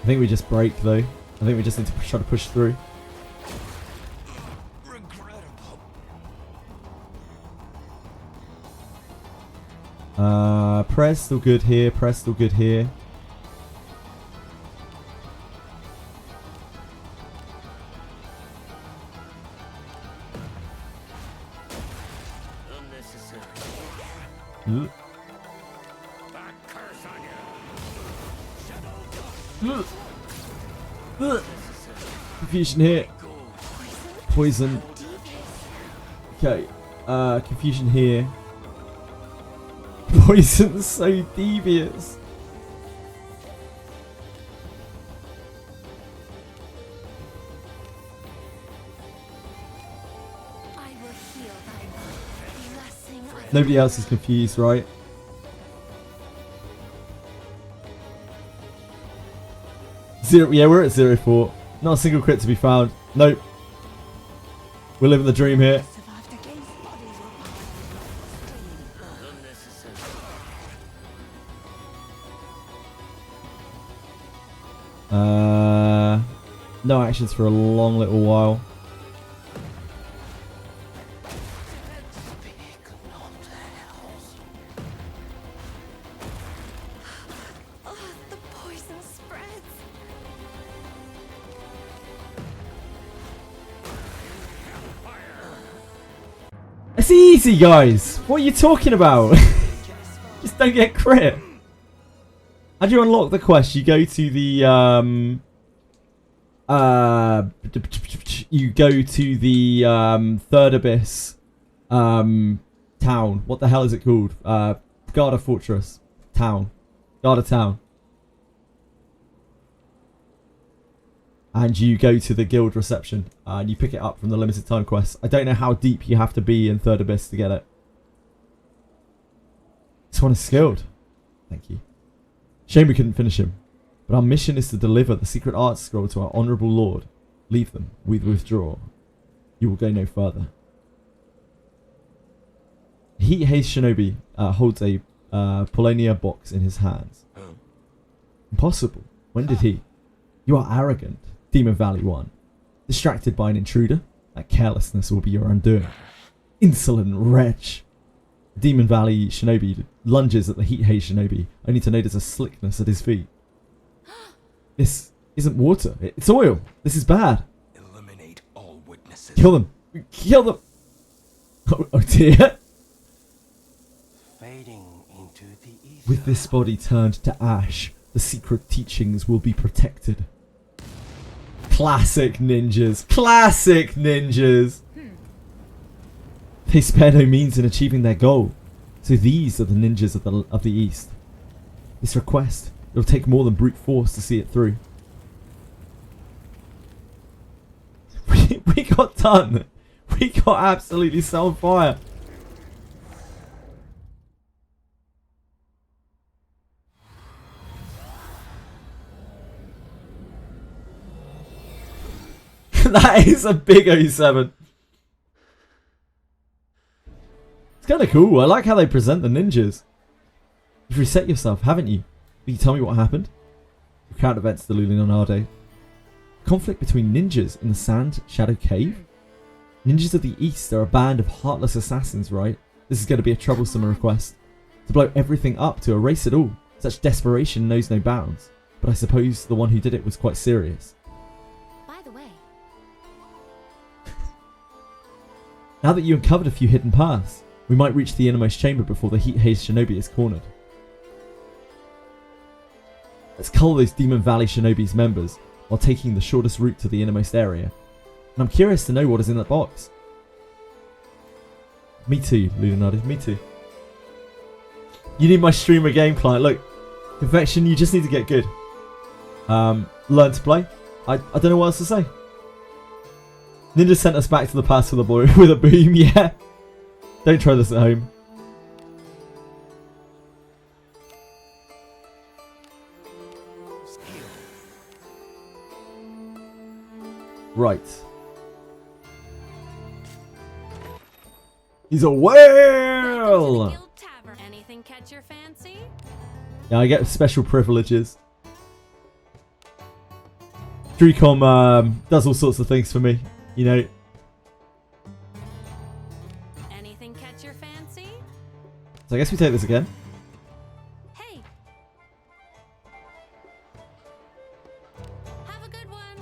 I think we just break though. I think we just need to try to push through. Regrettable. Press still good here. Press still good here. Unnecessary. Ugh. A curse on you. Ugh. Confusion here. Poison. Okay. Confusion here. Poison's so devious. I will heal thy body. Blessing of Nobody else is confused, right? Zero. Yeah, we're at 0-4. Not a single crit to be found. Nope. We're living the dream here. Survived against bodies of power without the stream. Unnecessary. No actions for a long little while. oh, the poison spreads. It's easy, guys. What are you talking about? Just don't get crit. How do you unlock the quest? You go to the Third Abyss town. What the hell is it called? Garda Fortress town. Garda town. And you go to the guild reception and you pick it up from the limited time quest. I don't know how deep you have to be in Third Abyss to get it. This one is skilled. Thank you. Shame we couldn't finish him. But our mission is to deliver the secret art scroll to our honourable lord. Leave them. We withdraw. You will go no further. Heat Haze Shinobi holds a Polonia box in his hands. Impossible. When did he? You are arrogant, Demon Valley 1. Distracted by an intruder? That carelessness will be your undoing. Insolent wretch. Demon Valley Shinobi lunges at the Heat Haze Shinobi, only to notice a slickness at his feet. This isn't water. It's oil. This is bad. Eliminate all witnesses. Kill them. Kill them. Oh dear. Fading into the ether. With this body turned to ash, the secret teachings will be protected. Classic ninjas. Classic ninjas. They spare no means in achieving their goal. So these are the ninjas of the East. This request, it'll take more than brute force to see it through. We got done. We got absolutely set on fire. That is a big 07. It's kind of cool. I like how they present the ninjas. You've reset yourself, haven't you? Will you tell me what happened? Recount events to Lulinonade. Conflict between ninjas in the Sand Shadow Cave? Ninjas of the East are a band of heartless assassins, right? This is going to be a troublesome request. To blow everything up, to erase it all. Such desperation knows no bounds. But I suppose the one who did it was quite serious. By the way, Now that you uncovered a few hidden paths, we might reach the innermost chamber before the Heat Haze Shinobi is cornered. Let's cull those Demon Valley Shinobi's members while taking the shortest route to the innermost area. And I'm curious to know what is in that box. Me too, Lunardi, me too. You need my streamer game client. Look, Confection, you just need to get good. Learn to play. I don't know what else to say. Ninja sent us back to the past with a with a boom, yeah. Don't try this at home. Right. He's a whale! Guild Tavern. Anything catch your fancy? Yeah, I get special privileges. Dreecom does all sorts of things for me, you know. Anything catch your fancy? So I guess we take this again. Hey. Have a good one.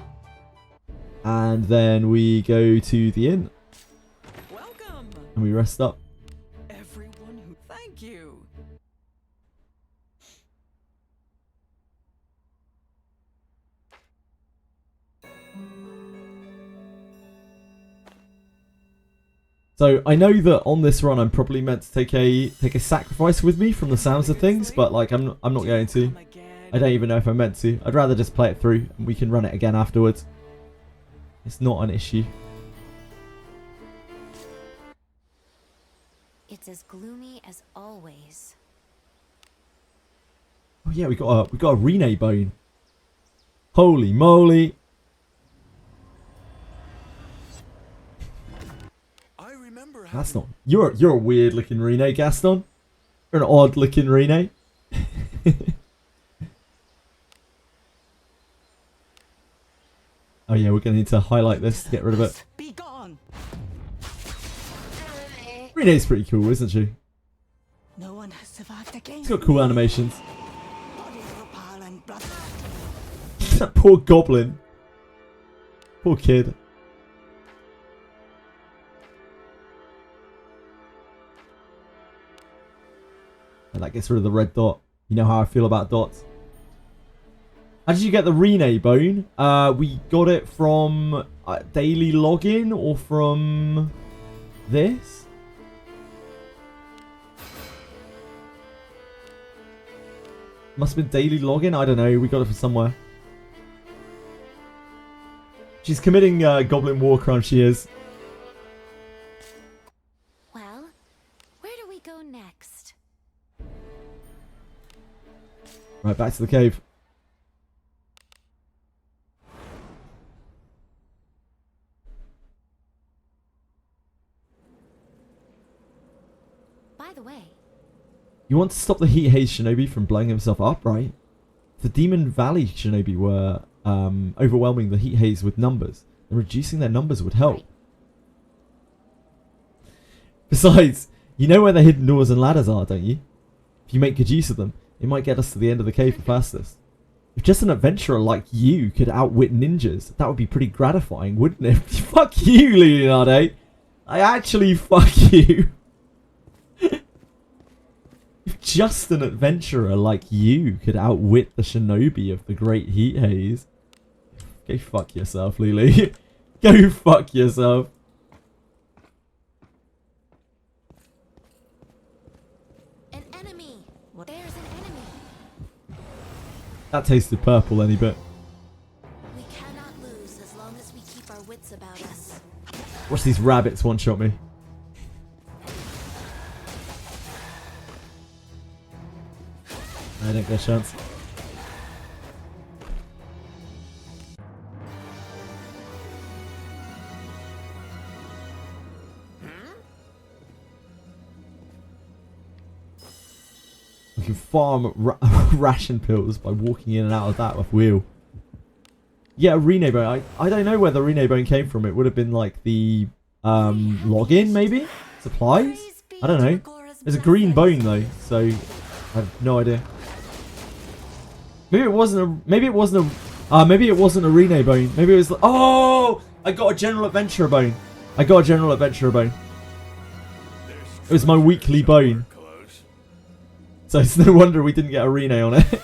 And then we go to the inn Welcome, and we rest up. everyone who thank you. So I know that on this run I'm probably meant to take a sacrifice with me from the sounds of things, but like I'm not going to. Come again. I don't even know if I'm meant to. I'd rather just play it through and we can run it again afterwards. It's not an issue. It's as gloomy as always. Oh yeah, we got a RINNE bone. Holy moly! I remember That's not. You're a weird looking RINNE, Gaston. You're an odd looking RINNE. Oh yeah, we're gonna need to highlight this to get rid of it. Be gone. RINNE's pretty cool, isn't she? No one has survived again. She's got cool animations. Bodies of a pile and blood. That poor goblin. Poor kid. And that gets rid of the red dot. You know how I feel about dots. How did you get the RINNE bone? We got it from daily login or from this? Must have been daily login. I don't know. We got it from somewhere. She's committing goblin war crime. She is. Well, where do we go next? Right, back to the cave. By the way, You want to stop the Heat Haze Shinobi from blowing himself up, right? the Demon Valley Shinobi were overwhelming the heat haze with numbers, and reducing their numbers would help. Besides, you know where the hidden doors and ladders are, don't you? If you make good use of them, it might get us to the end of the cave the fastest. If just an adventurer like you could outwit ninjas, that would be pretty gratifying, wouldn't it? Fuck you, Leonardo. I actually fuck you. If just an adventurer like you could outwit the shinobi of the Great Heat Haze. Go fuck yourself, Lily. Go fuck yourself. An enemy. There's an enemy. That tasted purple any bit. We cannot lose as long as we keep our wits about us. Watch these rabbits one-shot me. I don't get a chance. We can farm ration pills by walking in and out of that with wheel. Yeah, a RINNE bone. I don't know where the RINNE bone came from. It would have been like the login, maybe? Supplies? I don't know. There's a green bone though, so I have no idea. Maybe it wasn't a maybe it wasn't a RINNE bone. Maybe it was like, oh, I got a general adventurer bone. I got a general adventurer bone. It was my weekly bone. So it's no wonder we didn't get a RINNE on it.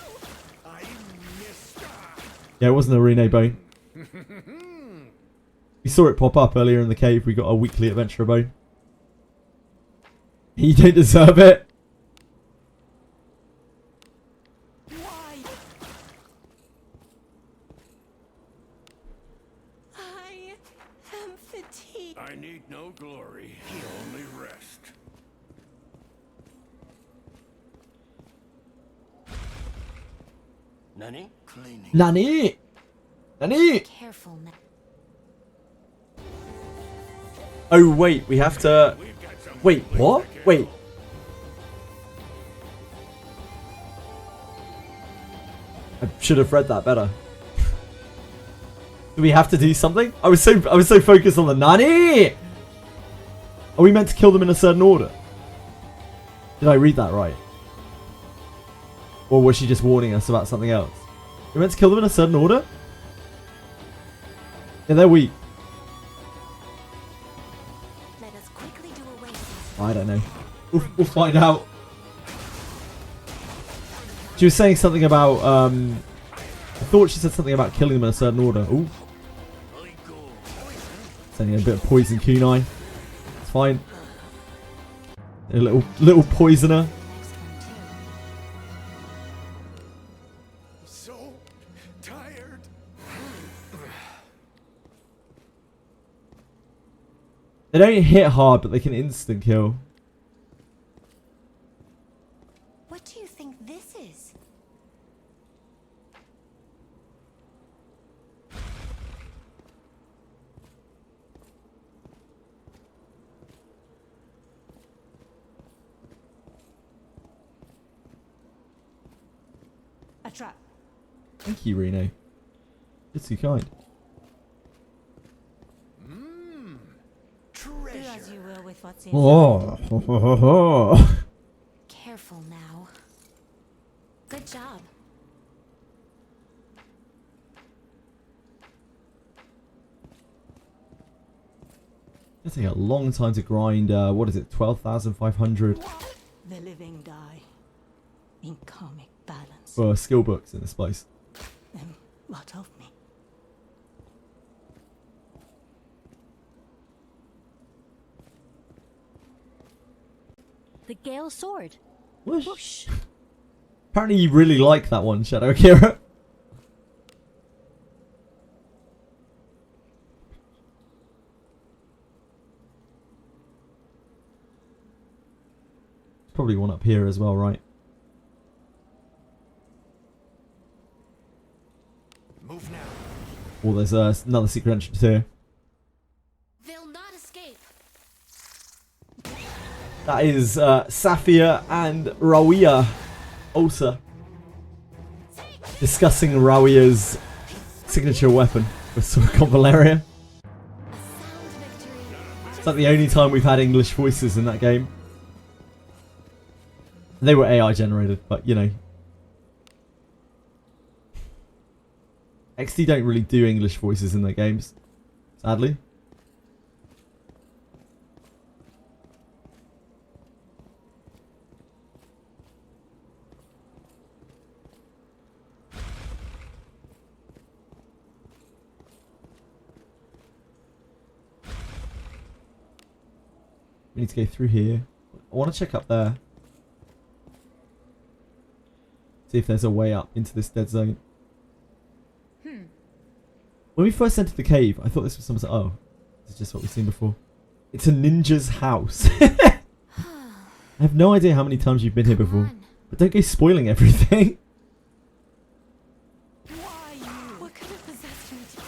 Yeah, it wasn't a RINNE bone. We saw it pop up earlier in the cave. We got a weekly adventurer bone. You don't deserve it. Why? I am fatigued. I need no glory, only rest. Nani? Cleaning. Nani? Nani? Careful now. Oh wait, we have to. Wait, what? Wait. I should have read that better. Do we have to do something? I was so focused on the Nani. Are we meant to kill them in a certain order? Did I read that right? Or was she just warning us about something else? We're meant to kill them in a certain order? Yeah, they're weak. Let us quickly do away with I don't know. We'll find out. She was saying something about, I thought she said something about killing them in a certain order. Ooh. Sending a bit of poison kunai. It's fine. A little poisoner. next one too. So tired. They don't hit hard, but they can instant kill. What do you think this is? A trap. Thank you, Reno. You're too kind. Do as you will with what's in. Oh. Careful now. Good job. It's taking a long time to grind. What is it? 12,500 The living die in karmic balance. for skill books in this place. Then what of me? The Gale Sword. Whoosh. Apparently you really like that one, Shadow Akira. There's probably one up here as well, right? Move now. Or there's another secret entrance here. They'll not escape. That is Safia and Rawia Ulsa. Take this! discussing Rawia's signature weapon with Sorcon Valeria. A sound victory. It's like the only time we've had English voices in that game. They were AI generated, but you know. XD don't really do English voices in their games, sadly. We need to go through here. I want to check up there. See if there's a way up into this dead zone. When we first entered the cave, I thought this was something. Oh, this is just what we've seen before. It's a ninja's house. I have no idea how many times you've been here before. But don't go spoiling everything. Why you? What could have possessed me to...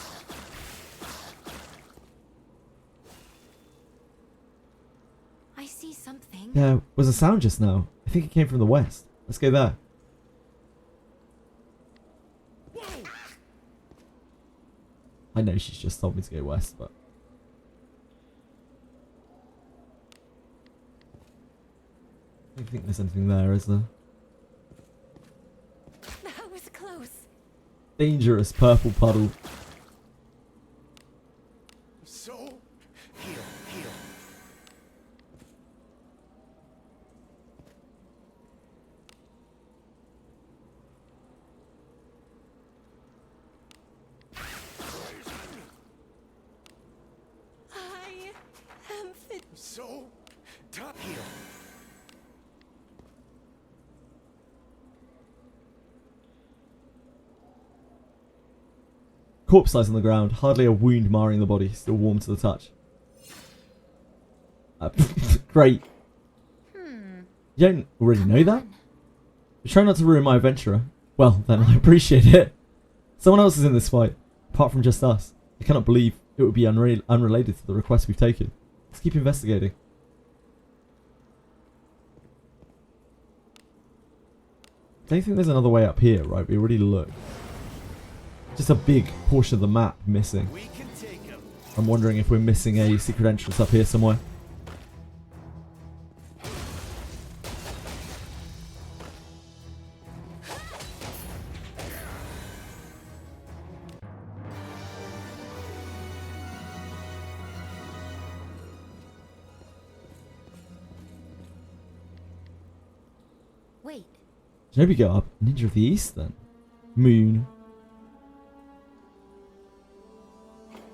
I see something. There was a sound just now. I think it came from the west. Let's go there. I know she's just told me to go west, but... I don't think there's anything there, is there? That was close. Dangerous purple puddle. So, heal, heal. I am fit. So, top heal. Corpse lies on the ground, hardly a wound marring the body, still warm to the touch. Great. You don't already know that? You're trying not to ruin my adventurer. Well, then I appreciate it. Someone else is in this fight, apart from just us. I cannot believe it would be unrelated to the request we've taken. Let's keep investigating. I don't think there's another way up here, right? We already looked. Just a big portion of the map missing. We can take him. I'm wondering if we're missing a secret entrance up here somewhere. Wait. Should we go up? Ninja of the East then? Moon.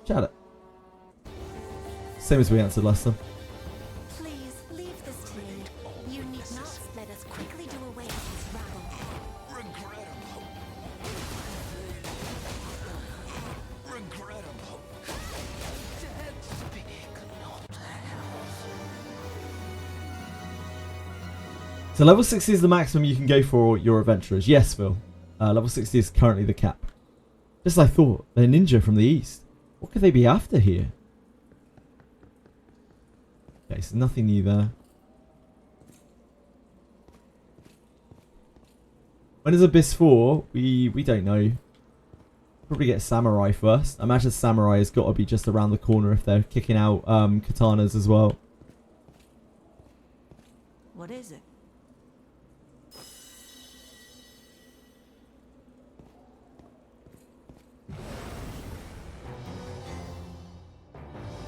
Chat it. Same as we answered last time. Please leave this to me. You need not let us quickly do away with this rabble. Regrettable. Regrettable. Dead speak not else. So level 60 is the maximum you can go for your adventurers. Yes, Phil. Level 60 is currently the cap. Just as I thought, they're ninja from the east. What could they be after here? Okay, so nothing new there. When is Abyss 4? We don't know. Probably get Samurai first. I imagine Samurai has got to be just around the corner if they're kicking out katanas as well. What is it?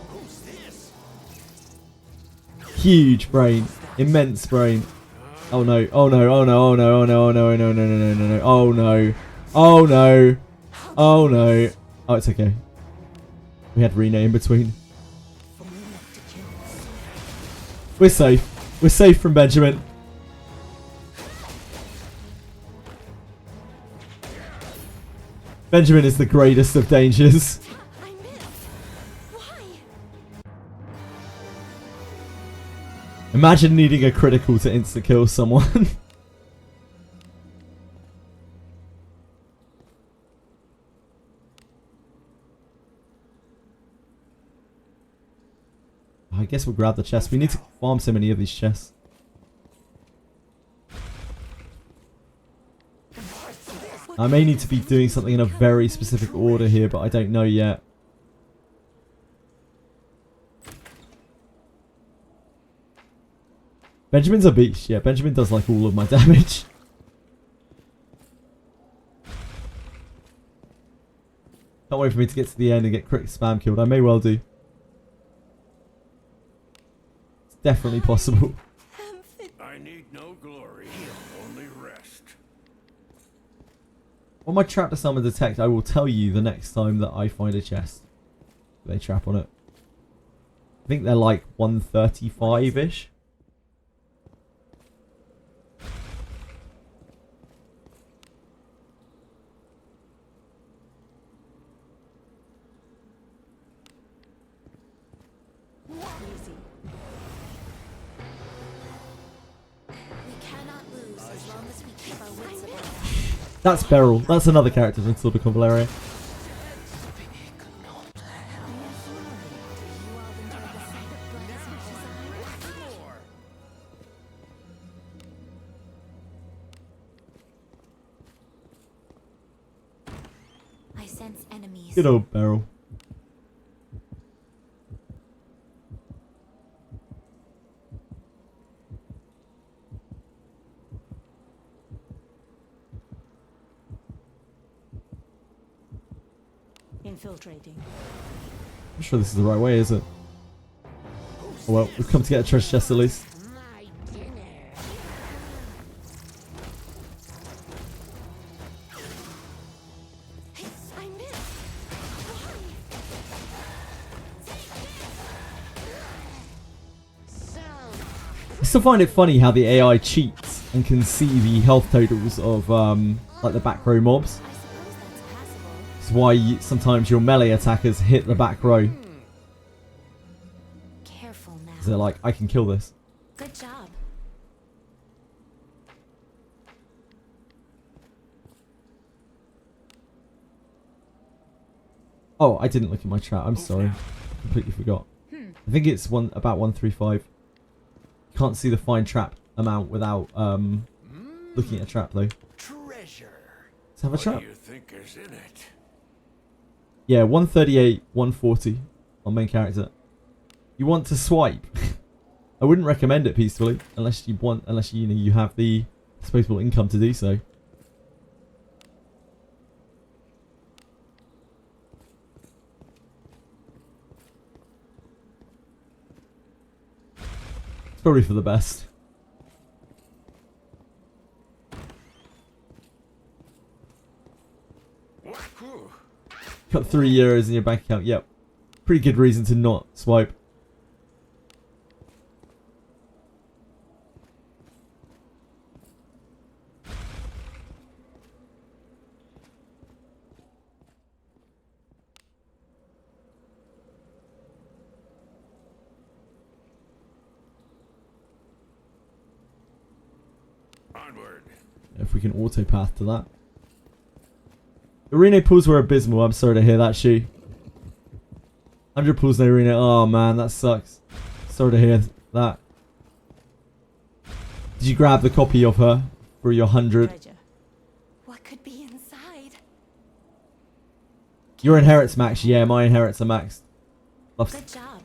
Who's this? Huge brain. Immense brain. Oh no, oh no, oh no, oh no, oh no, oh no, oh no, no, no, no, no, no, oh no, oh no, oh no. Oh, it's okay. We had RINNE in between. We're safe. We're safe from Benjamin. Benjamin is the greatest of dangers. I missed. Why? Imagine needing a critical to insta-kill someone. I guess we'll grab the chest. We need to farm so many of these chests. I may need to be doing something in a very specific order here, but I don't know yet. Benjamin's a beast. Yeah, Benjamin does like all of my damage. Can't wait for me to get to the end and get crit spam killed. I may well do. It's definitely possible. I need no glory, only rest. What my trap to summon detect, I will tell you the next time that I find a chest. They trap on it. I think they're like 135-ish. Easy. We cannot lose as long as we keep our wits about us. That's Beryl. That's another character from Sword of Convaleria. You all enjoy the sight of blood as much as I. I sense enemies. Good old Beryl. Infiltrating. I'm sure this is the right way, is it? Oh well, we've come to get a treasure chest at least. I missed. I still find it funny how the AI cheats and can see the health totals of like the back row mobs. I suppose that's passable. It's why sometimes your melee attackers hit the back row. Careful now. 'Cause they're like, I can kill this. Good job. Oh, I didn't look at my chat. I'm sorry. Completely forgot. I think it's about 135. Can't see the fine trap amount without looking at a trap though. Treasure. Let's have a What trap. do you think is in it? Yeah, 138, 140 on main character. You want to swipe? I wouldn't recommend it peacefully unless you know you have the disposable income to do so. It's probably for the best. Wahoo! Got €3 in your bank account. Yep. Pretty good reason to not swipe. Onward. If we can auto path to that. The RINNE pulls were abysmal. I'm sorry to hear that, She. 100 pulls no RINNE. Oh man, that sucks. Sorry to hear that. Did you grab the copy of her for your 100? Treasure. What could be inside? Your inherits max. Yeah, my inherits are maxed. Good job.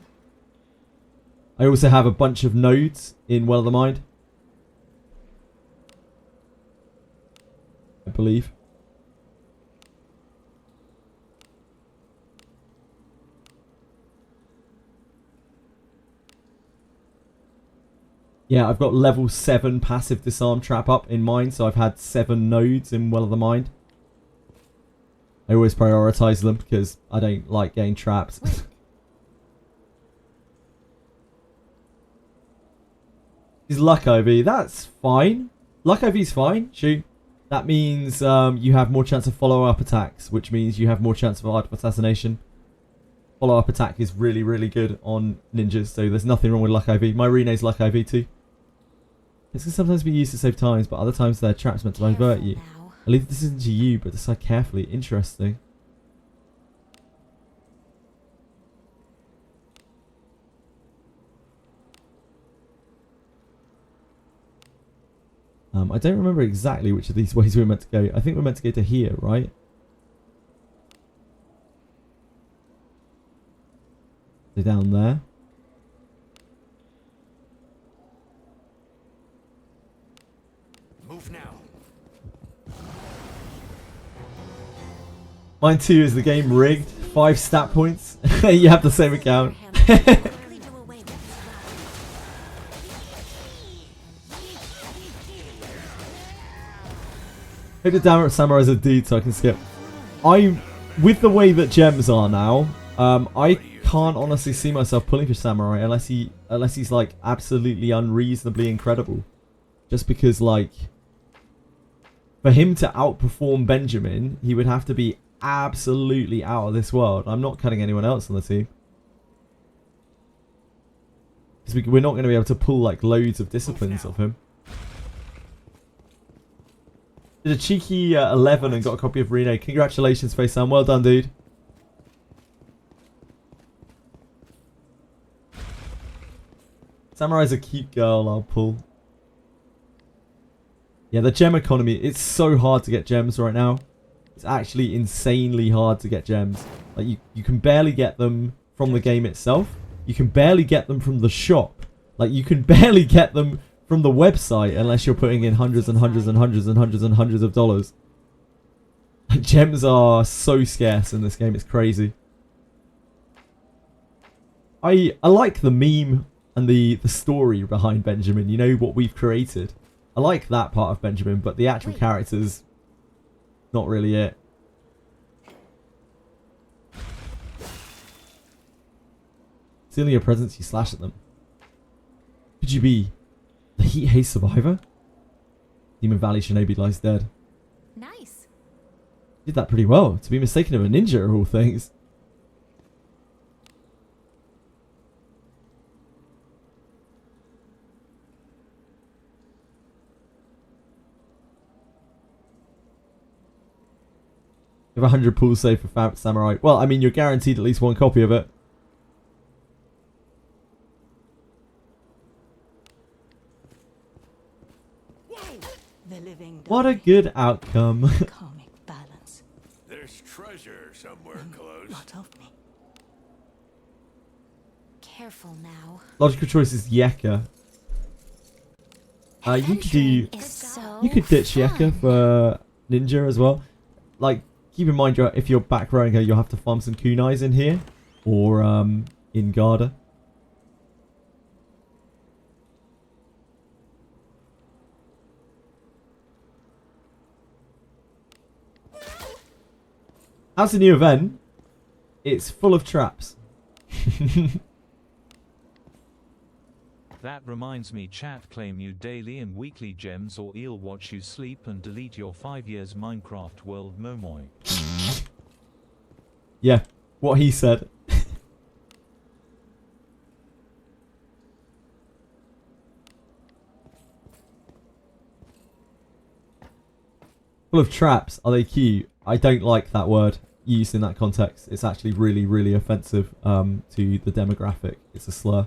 I also have a bunch of nodes in Well of the Mind. I believe. Yeah, I've got level 7 passive disarm trap up in mine, so I've had 7 nodes in Well of the Mind. I always prioritise them because I don't like getting trapped. Is Luck IV? That's fine. Luck IV's fine. Shoot. That means you have more chance of follow-up attacks, which means you have more chance of art of assassination. Follow-up attack is really, really good on ninjas, so there's nothing wrong with Luck IV. My RINNE's Luck IV too. This can sometimes be used to save times, but other times they're traps meant to divert you. Now. I leave the decision to you, but decide carefully. Interesting. I don't remember exactly which of these ways we were meant to go. I think we're meant to go to here, right? So down there. Move now. Mine too is the game rigged. 5 stat points. You have the same account. Quickly do away with Hope the damn samurai's a dude so I can skip. With the way that gems are now, I can't honestly see myself pulling for samurai unless he's like absolutely unreasonably incredible. Just because like for him to outperform Benjamin, he would have to be absolutely out of this world. I'm not cutting anyone else on the team. Because we're not going to be able to pull like loads of disciplines of him. Did a cheeky 11 and got a copy of RINNE. Congratulations, FaceTime. Well done, dude. Samurai's a cute girl, I'll pull. Yeah, the gem economy, it's so hard to get gems right now. It's actually insanely hard to get gems. Like you can barely get them from the game itself. You can barely get them from the shop. Like you can barely get them from the website unless you're putting in hundreds and hundreds and hundreds and hundreds and hundreds of dollars. Gems are so scarce in this game, it's crazy. I like the meme and the story behind Benjamin, you know, what we've created. I like that part of Benjamin, but the actual characters, not really it. Stealing your presents, you slash at them. Could you be the heat haze survivor? Demon Valley Shinobi lies dead. Nice. Did that pretty well. To be mistaken of a ninja of all things. You have 100 pools saved for Samurai. Well, I mean, you're guaranteed at least one copy of it. The living What a good outcome. karmic balance. There's treasure somewhere close. Not of me. Careful now. Logical choice is Yeka. You could do. Is so You could ditch fun. Yeka for Ninja as well. Like, keep in mind, if you're back rowing her, you'll have to farm some kunais in here. Or in Garda. How's the new event? It's full of traps. That reminds me, chat, claim you daily and weekly gems or eel watch you sleep and delete your 5 years Minecraft world momoy. Yeah, what he said. Full of traps. Are they cute? I don't like that word used in that context. It's actually really, really offensive to the demographic. It's a slur.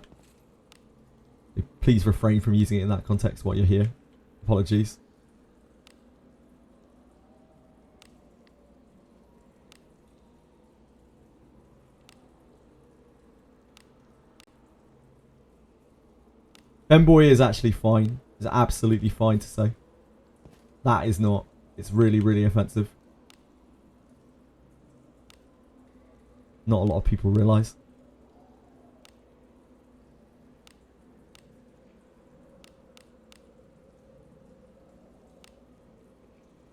Please refrain from using it in that context while you're here. Apologies. Femboy is actually fine. It's absolutely fine to say. That is not. It's really, really offensive. Not a lot of people realise.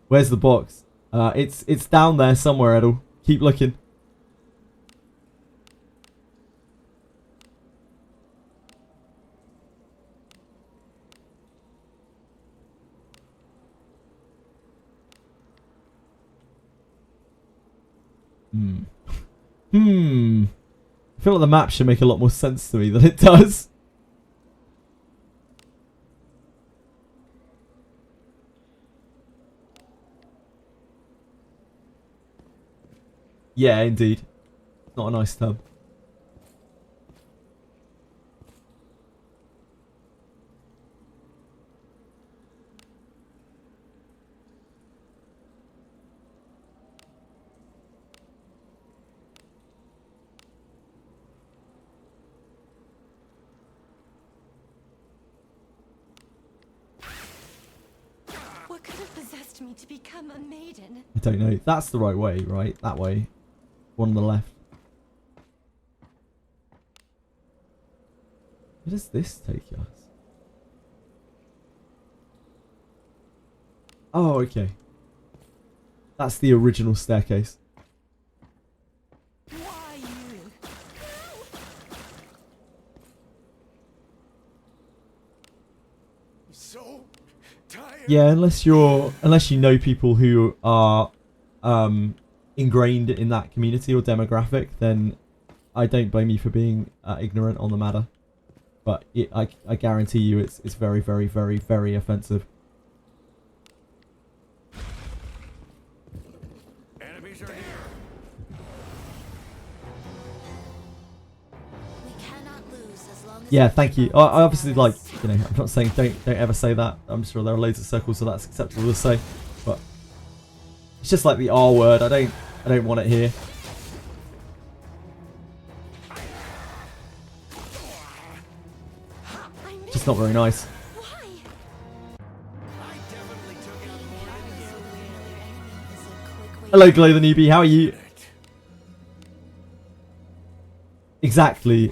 Where's the box? It's down there somewhere, Edel. Keep looking. I feel like the map should make a lot more sense to me than it does. Yeah, indeed. Not a nice term. forced me to become a maiden. I don't know. That's the right way, right? That way. One on the left. Where does this take us? Oh, okay. That's the original staircase. Why you? So tired. Yeah, unless you know people who are ingrained in that community or demographic, then I don't blame you for being ignorant on the matter. But I guarantee you it's very, very, very, very offensive. Enemies are here. We cannot lose as long as Yeah, thank you. I obviously, like, you know, I'm not saying don't ever say that. I'm sure there are loads of circles so that's acceptable to say, but it's just like the R word. I don't want it here. I missed. Just not very nice. Why? I definitely took out more than you. Hello, Glow the newbie. How are you? Exactly,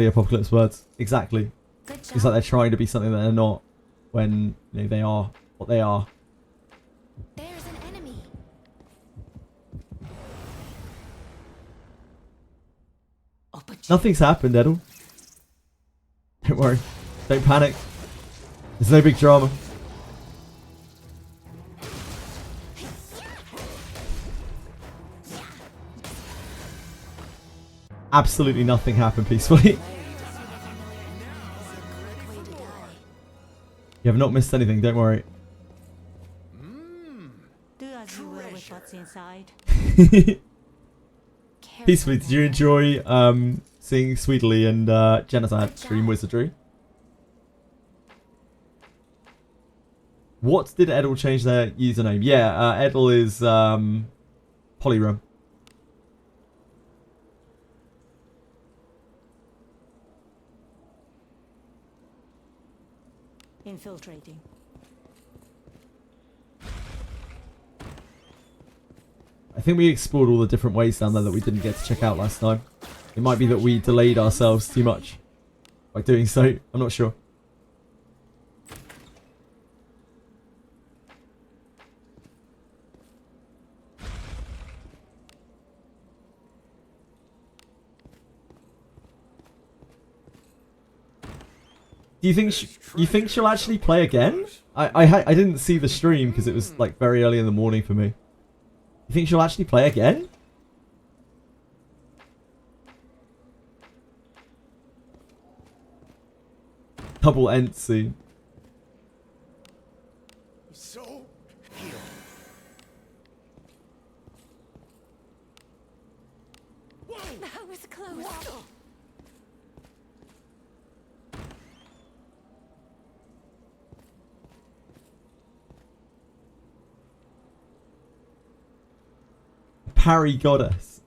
Apocalypse words. Exactly. Good It's job. like they're trying to be something that they're not when, you know, they are what they are. There's an enemy. Nothing's happened, Edel. Don't worry. Don't panic. There's no big drama. Absolutely nothing happened peacefully. You have not missed anything, don't worry. Do as you will with what's inside. Peacefully, did you enjoy seeing Sweetly and Genocide stream Wizardry? What did Edel change their username? Yeah, Edel is Polyrum. Infiltrating. I think we explored all the different ways down there that we didn't get to check out last time. It might be that we delayed ourselves too much by doing so. I'm not sure. Do you think she'll actually play again? I didn't see the stream because it was like very early in the morning for me. You think she'll actually play again? Double end soon. So heal. That was close. Parry goddess.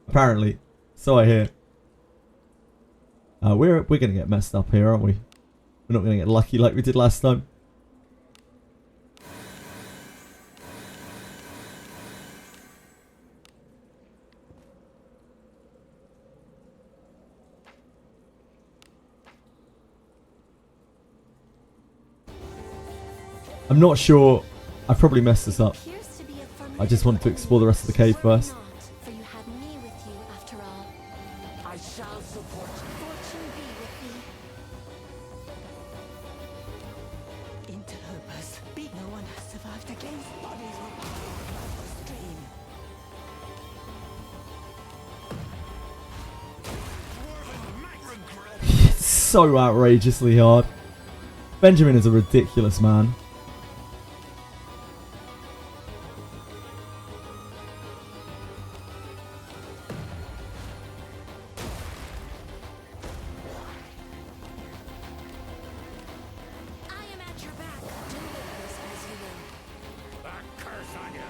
Apparently. So I hear. We're gonna get messed up here, aren't we? We're not gonna get lucky like we did last time. I'm not sure. I probably messed this up. I just wanted to explore the rest of the cave first. For you had me with you after all. I shall support you. Fortune be with thee. Interlopers. No one has survived against bodies were part of the stream. It's so outrageously hard. Benjamin is a ridiculous man. I am at your back. Do with this as you will. A curse on you.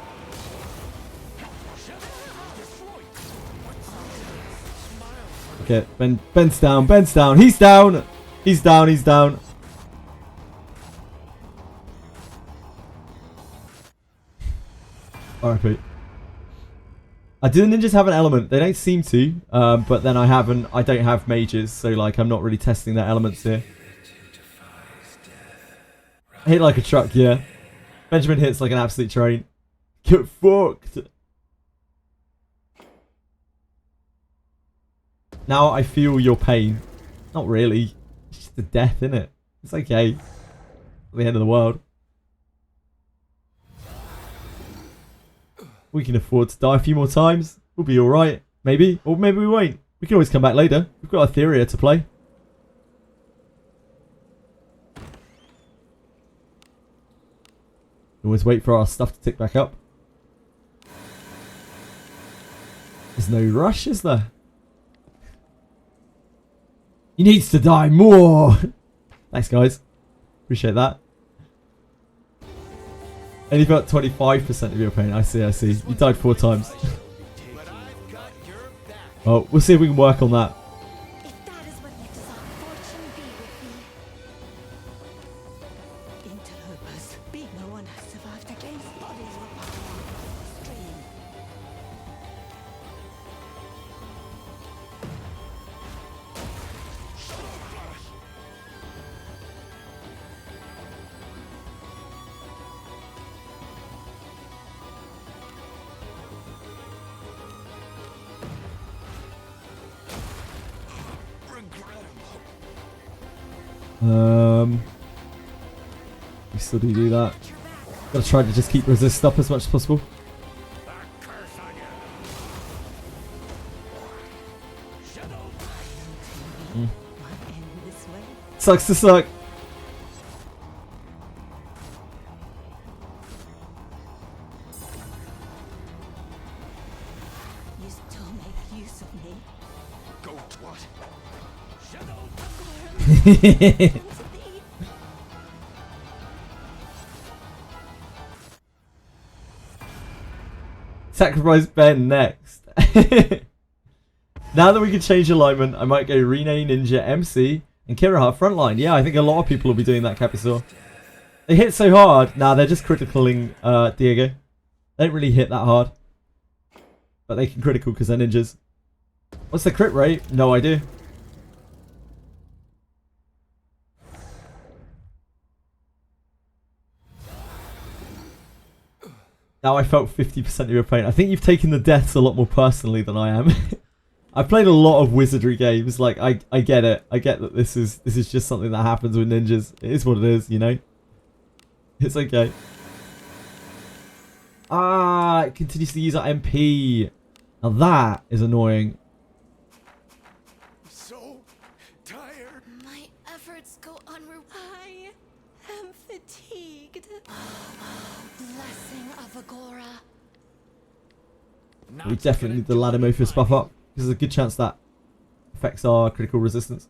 Okay, Ben's down, Ben's down, he's down! He's down, he's down. RIP. Do the ninjas have an element? They don't seem to, but then I don't have mages, so like I'm not really testing their elements here. Hit like a truck, yeah. Benjamin hits like an absolute train. Get fucked. Now I feel your pain. Not really. It's just the death, innit? It's okay. It's the end of the world. We can afford to die a few more times. We'll be alright. Maybe. Or maybe we won't. We can always come back later. We've got Etheria to play. Always wait for our stuff to tick back up. There's no rush, is there? He needs to die more. Thanks, guys. Appreciate that. And you've got 25% of your pain. I see, I see. You died 4 times. Well, we'll see if we can work on that. If that is what makes our fortune be with thee. Interlopers. No one has survived against bodies were piled into the stream. We still do that. Gotta try to just keep resist up as much as possible. Sucks to suck. You still make use of me. Go twat. Sacrifice Ben next. Now that we can change alignment, I might go RINNE, Ninja, MC, and Kiraha frontline. Yeah, I think a lot of people will be doing that, Capisaur. They hit so hard. Nah, they're just criticaling Diego. They don't really hit that hard. But they can critical because they're ninjas. What's the crit rate? No idea. Now I felt 50% of your pain. I think you've taken the deaths a lot more personally than I am. I've played a lot of Wizardry games. Like I get it. I get that this is just something that happens with ninjas. It is what it is, you know. It's okay. Ah, it continues to use our MP. Now that is annoying. So tired. My efforts go unrewarded. I am fatigued. Blessing of Agora. We definitely need the Ladomophis buff up. Because there's a good chance that affects our critical resistance.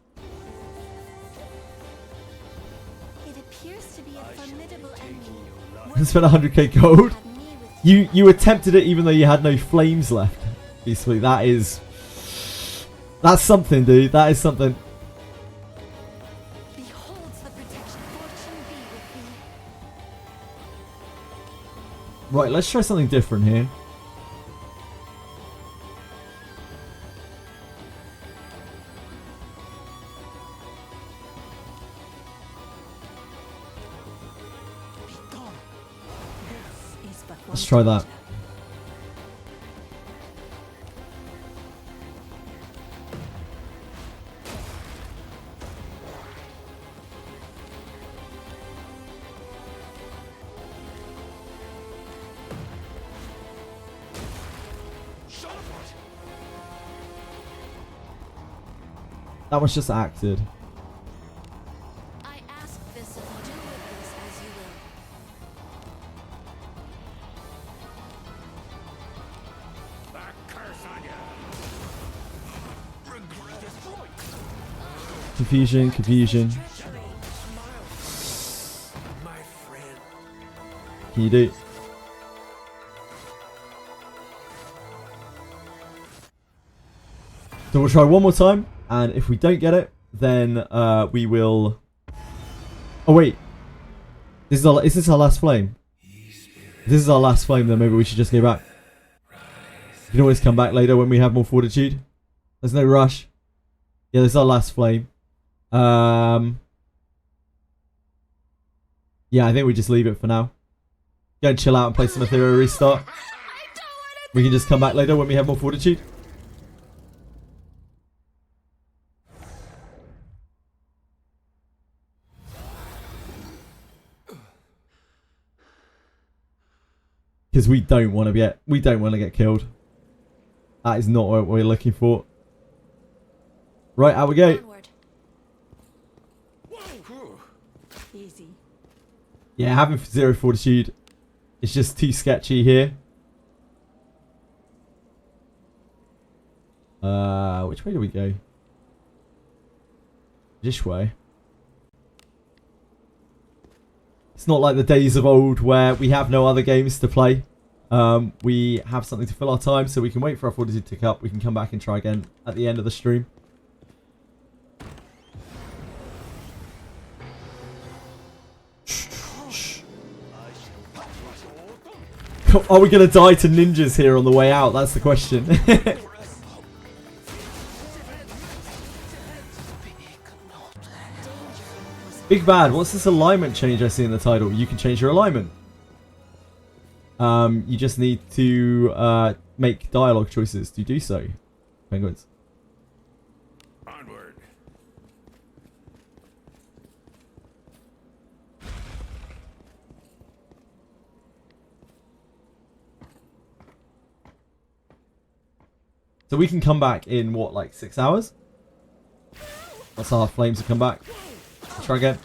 It appears to be a formidable enemy. I spent 100k gold. You attempted it even though you had no flames left. Basically, that's something, dude. That is something. Beholds the protection fortune be with thee. Right, let's try something different here. Let's try that. That was just acted. I ask this of you. Do with this as you will. That curse on you. Regret destroyed. Confusion, confusion. My friend. Can you do? So we'll try one more time. And if we don't get it, then we will... Oh wait. Is this our last flame? If this is our last flame, then maybe we should just go back. You can always come back later when we have more fortitude. There's no rush. Yeah, this is our last flame. Yeah, I think we just leave it for now. Go and chill out and play some Etheria Restart. We can just come back later when we have more fortitude. Because we don't want to get killed. That is not what we're looking for. Right, out we go. Onward. Easy. Yeah, having 0 fortitude is just too sketchy here. Which way do we go? This way. It's not like the days of old where we have no other games to play. We have something to fill our time, so we can wait for our fortitude to tick up. We can come back and try again at the end of the stream. Are we going to die to ninjas here on the way out? That's the question. Big Bad, what's this alignment change I see in the title? You can change your alignment. You just need to make dialogue choices to do so. Penguins. Onward. So we can come back in, what, like 6 hours? That's our flames to come back. Let's try again.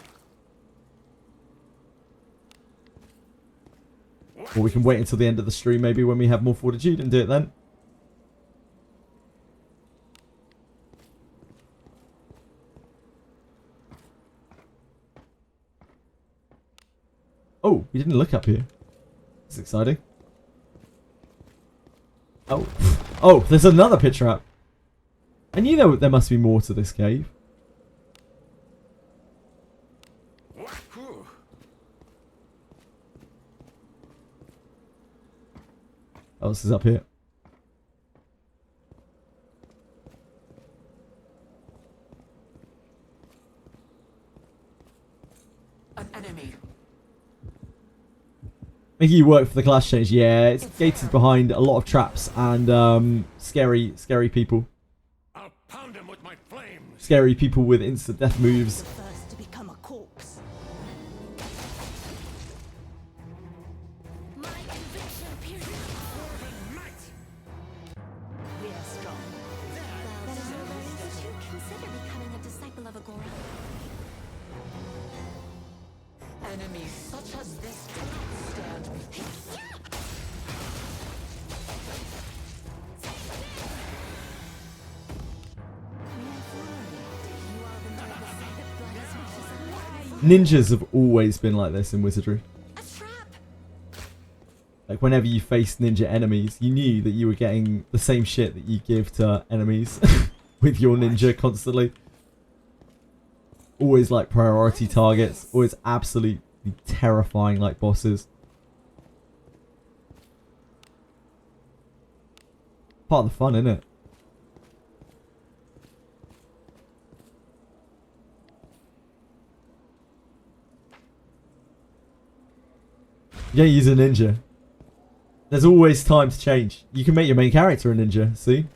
Or we can wait until the end of the stream, maybe, when we have more fortitude and do it then. Oh, we didn't look up here. That's exciting. Oh. Oh, there's another pit trap. I knew there must be more to this cave. What else is up here? An enemy. Making you work for the class change. Yeah, it's gated behind a lot of traps and scary people. I'll pound him with my flames. Scary people with instant death moves. The first to become a corpse. My conviction pierces. We are strong. Then you should consider becoming a disciple of Agora. Enemies such as this cannot stand. Ninjas have always been like this in Wizardry. A trap. Like whenever you faced ninja enemies, you knew that you were getting the same shit that you give to enemies with your ninja constantly. Always like priority targets, always absolutely terrifying like bosses. Part of the fun, isn't it? You don't use a ninja. There's always time to change. You can make your main character a ninja, see?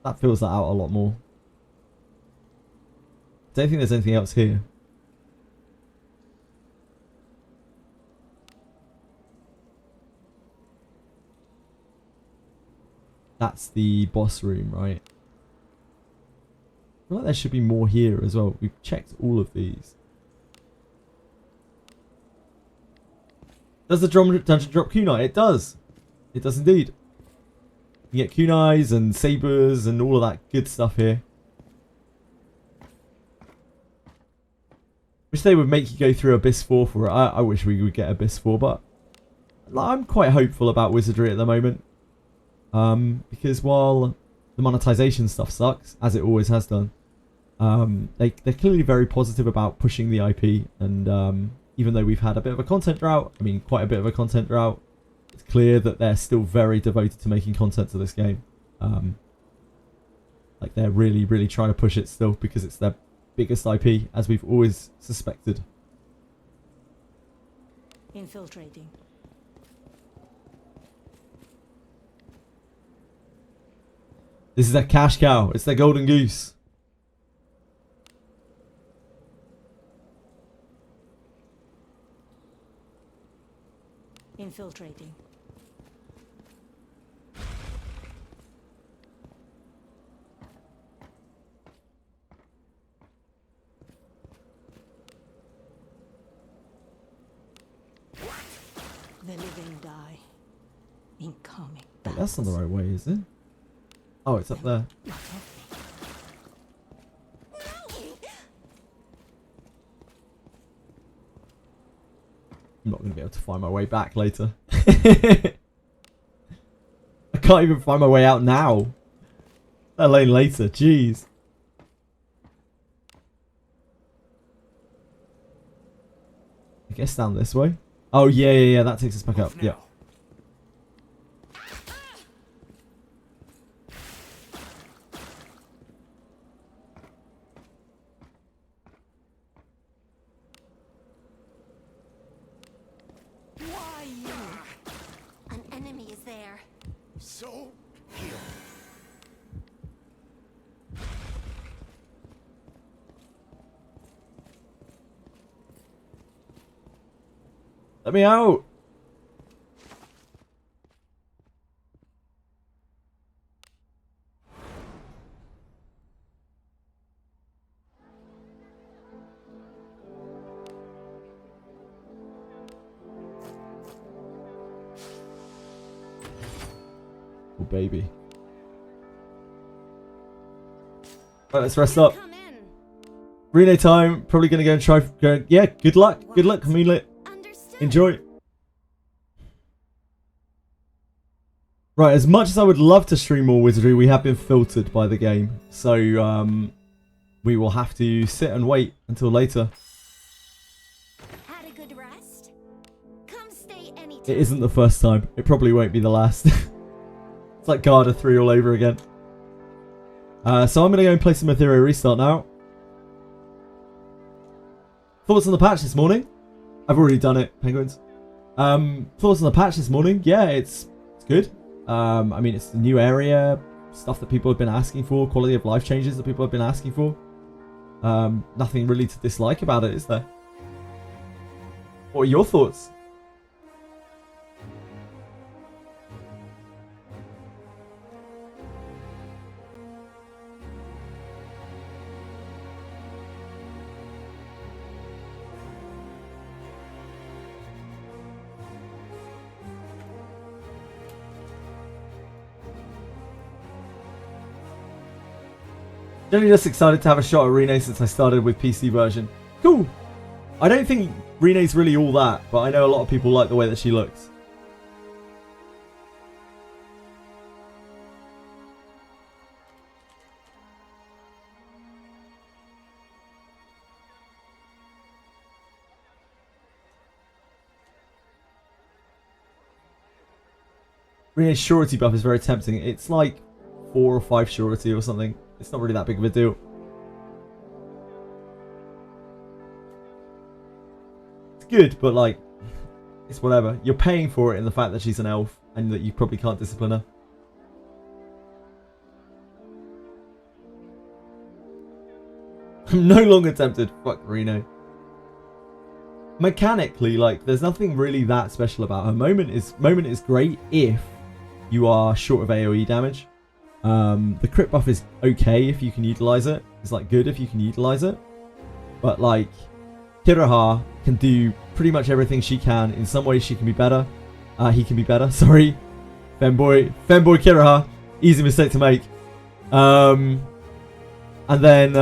That fills that out a lot more. Don't think there's anything else here. That's the boss room, right? I feel like there should be more here as well. We've checked all of these. Does the dungeon drop kunai? It does. It does indeed. You get kunais and sabers and all of that good stuff here. Wish they would make you go through Abyss 4 for it. I wish we would get Abyss 4, but I'm quite hopeful about Wizardry at the moment. Because while the monetization stuff sucks, as it always has done, They're clearly very positive about pushing the IP, and even though we've had a bit of a content drought, I mean quite a bit of a content drought, it's clear that they're still very devoted to making content to this game. Like they're really, really trying to push it still because it's their biggest IP, as we've always suspected. Infiltrating. This is their cash cow. It's their golden goose. Infiltrating. The living die. Incoming. Wait, that's not the right way, is it? Oh, it's up there. I'm not going to be able to find my way back later. I can't even find my way out now. Let alone later. Jeez. I guess down this way. Oh, yeah. That takes us back up. Yeah. Why you? An enemy is there. So heal. Let me out. Oh, baby. Right, let's rest up. Come in. Relay time. Probably going to go and try. Yeah, good luck. Good luck, Camila. Understood. Enjoy. Right, as much as I would love to stream more Wizardry, we have been filtered by the game. So, we will have to sit and wait until later. Had a good rest? Come stay anytime. It isn't the first time. It probably won't be the last. It's like Garda 3 all over again. So I'm going to go and play some Etheria Restart now. Thoughts on the patch this morning? I've already done it, penguins. Thoughts on the patch this morning? Yeah, it's good. I mean, it's a new area, stuff that people have been asking for, quality of life changes that people have been asking for. Nothing really to dislike about it, is there? What are your thoughts? Generally just excited to have a shot at RINNE since I started with PC version. Cool! I don't think RINNE's really all that, but I know a lot of people like the way that she looks. RINNE's surety buff is very tempting. It's like 4 or 5 surety or something. It's not really that big of a deal. It's good, but like, it's whatever. You're paying for it in the fact that she's an elf and that you probably can't discipline her. I'm no longer tempted. Fuck RINNE. Mechanically, like, there's nothing really that special about her. Moment is great if you are short of AoE damage. The crit buff is okay if you can utilize it. It's like good if you can utilize it. But like, Kiraha can do pretty much everything she can. In some ways she can be better. He can be better, sorry. Femboy Kiraha. Easy mistake to make. And then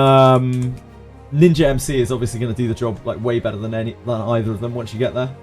Ninja MC is obviously going to do the job like way better than either of them once you get there.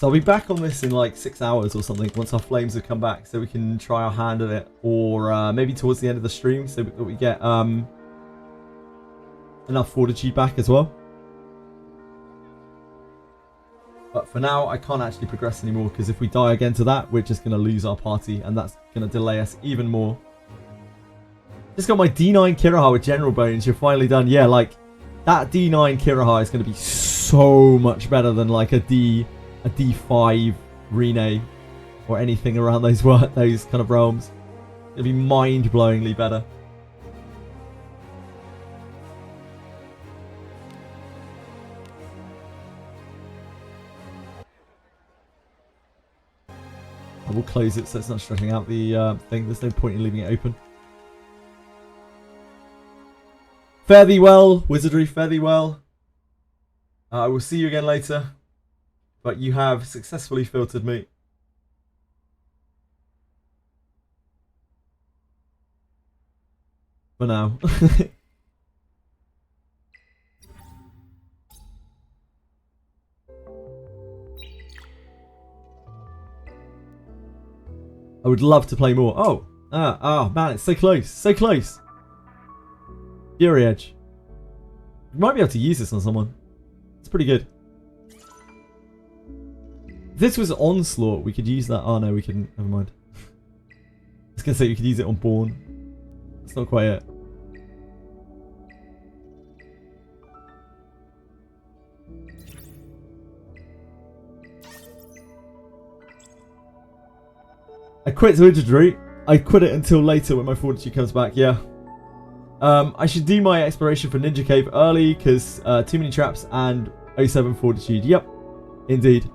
So I'll be back on this in like 6 hours or something once our flames have come back, so we can try our hand at it, or maybe towards the end of the stream, so that we get enough fortitude back as well. But for now, I can't actually progress anymore, because if we die again to that, we're just going to lose our party, and that's going to delay us even more. Just got my D9 Kiraha with General Bones. You're finally done. Yeah, like, that D9 Kiraha is going to be so much better than like a D5 RINNE or anything around those kind of realms. It'll be mind-blowingly better. I will close it so it's not stretching out the thing. There's no point in leaving it open. Fare thee well, Wizardry, fare thee well. I will see you again later. But you have successfully filtered me. For now. I would love to play more. Oh, man, it's so close. So close. Fury Edge. We might be able to use this on someone. It's pretty good. If this was Onslaught, we could use that. Oh, no, we couldn't. Never mind. I was going to say we could use it on Born. That's not quite it. I quit Wizardry. I quit it until later when my fortitude comes back, yeah. I should do my exploration for Ninja Cave early because too many traps and 07 fortitude. Yep, indeed.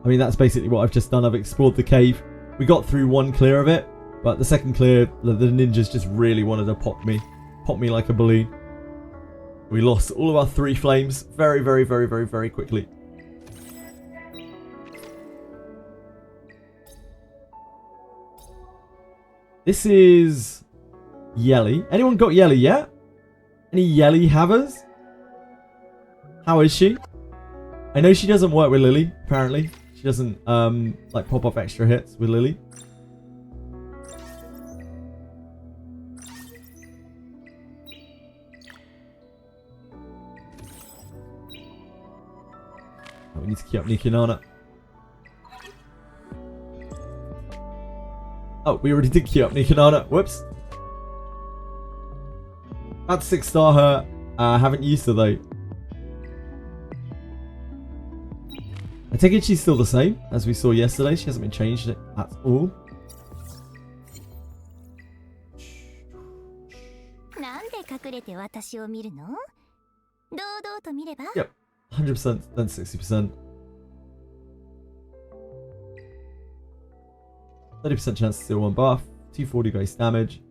I mean, that's basically what I've just done. I've explored the cave. We got through one clear of it, but the second clear, the ninjas just really wanted to pop me like a balloon. We lost all of our 3 flames very, very, very, very, very quickly. This is YELI. Anyone got YELI yet? Any YELI havers? How is she? I know she doesn't work with Lily, apparently. She doesn't like pop off extra hits with Lily. Oh, we need to keep up Nikanana. Oh, we already did queue up Nikanana. Whoops. About to 6-star her. Haven't used her though. I take it she's still the same as we saw yesterday. She hasn't been changed at all. Yep. 100% then 60%. 30% chance to steal 1 buff, 240 base damage.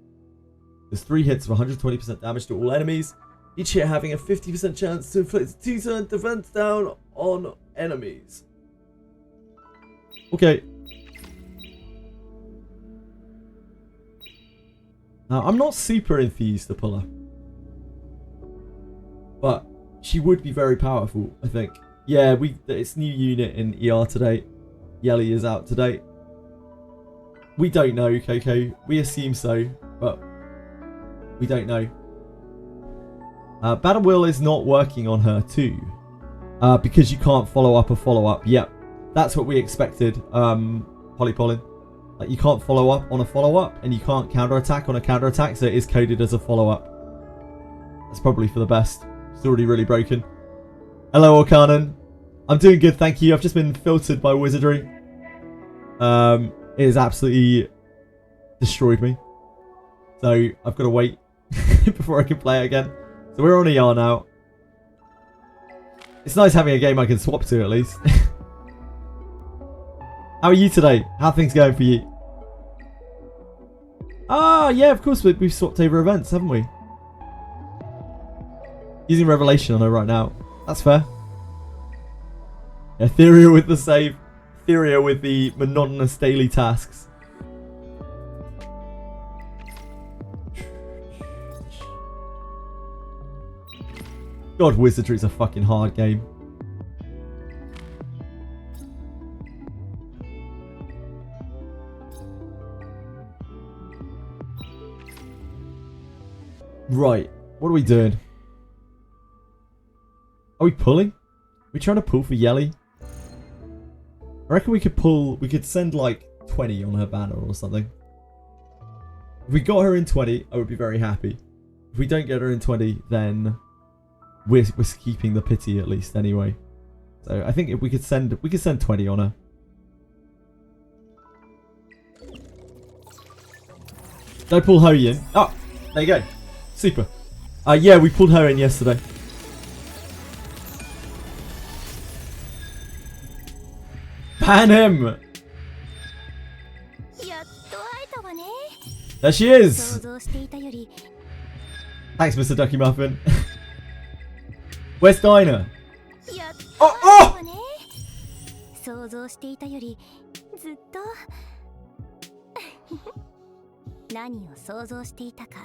There's 3 hits of 120% damage to all enemies. Each hit having a 50% chance to inflict 2-turn defense down on enemies. Okay. Now, I'm not super enthused to pull her. But she would be very powerful, I think. Yeah, it's new unit in ER today. YELI is out today. We don't know, Coco. We assume so, but we don't know. Battle Wheel is not working on her too. Because you can't follow up a follow-up. Yep. That's what we expected, Polly Pollin. Like, you can't follow up on a follow-up, and you can't counter-attack on a counter-attack, so it is coded as a follow-up. That's probably for the best. It's already really broken. Hello, Orkanon. I'm doing good, thank you. I've just been filtered by Wizardry. It has absolutely destroyed me. So I've got to wait before I can play it again. So we're on ER now. It's nice having a game I can swap to at least. How are you today? How are things going for you? Ah, yeah, of course we've swapped over events, haven't we? Using Revelation on her right now. That's fair. Etheria with the save. Etheria with the monotonous daily tasks. God, Wizardry's a fucking hard game. Right. What are we doing? Are we pulling? Are we trying to pull for YELI? I reckon we could pull... We could send like 20 on her banner or something. If we got her in 20, I would be very happy. If we don't get her in 20, then we're keeping the pity at least anyway. So I think if we could send 20 on her. Did I pull her in? Oh, there you go. Super. Yeah, we pulled her in yesterday. Ban him! There she is! Thanks, Mr. Ducky Muffin. Where's Dinah? Oh! Oh! 想像していたよりずっと何を想像していたか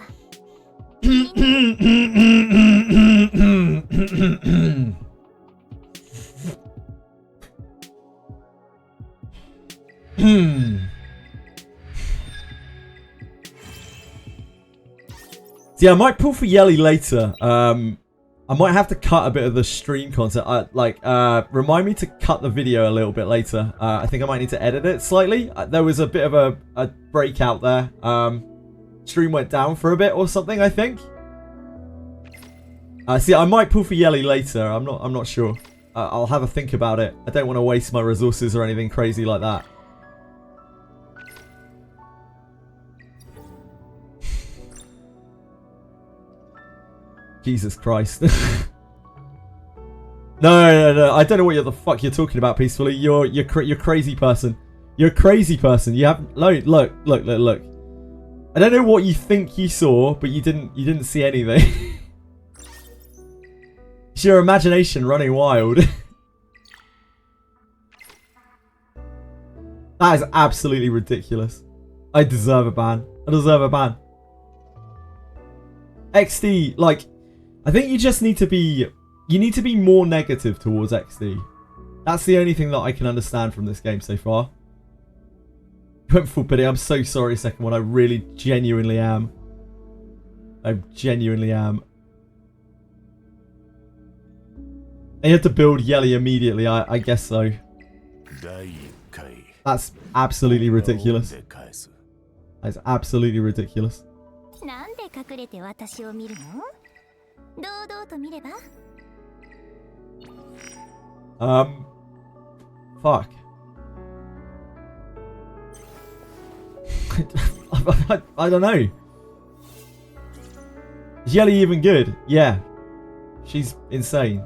See, I might pull for YELI later. I might have to cut a bit of the stream content. Remind me to cut the video a little bit later. I think I might need to edit it slightly. There was a bit of a breakout there. Stream went down for a bit or something, I think. See, I might pull for YELI later. I'm not sure. I'll have a think about it. I don't want to waste my resources or anything crazy like that. Jesus Christ. No. I don't know what the fuck you're talking about, Peacefully. You're crazy person. You're a crazy person. You have look. I don't know what you think you saw, but you didn't see anything. It's your imagination running wild. That is absolutely ridiculous. I deserve a ban. I deserve a ban. XD, like, I think you just need to be... You need to be more negative towards XD. That's the only thing that I can understand from this game so far. Went full pity. I'm so sorry, second one. I really genuinely am. I genuinely am. And you have to build YELI immediately. I guess so. That's absolutely ridiculous. That's absolutely ridiculous. Fuck. I don't know. Is YELI even good? Yeah. She's insane.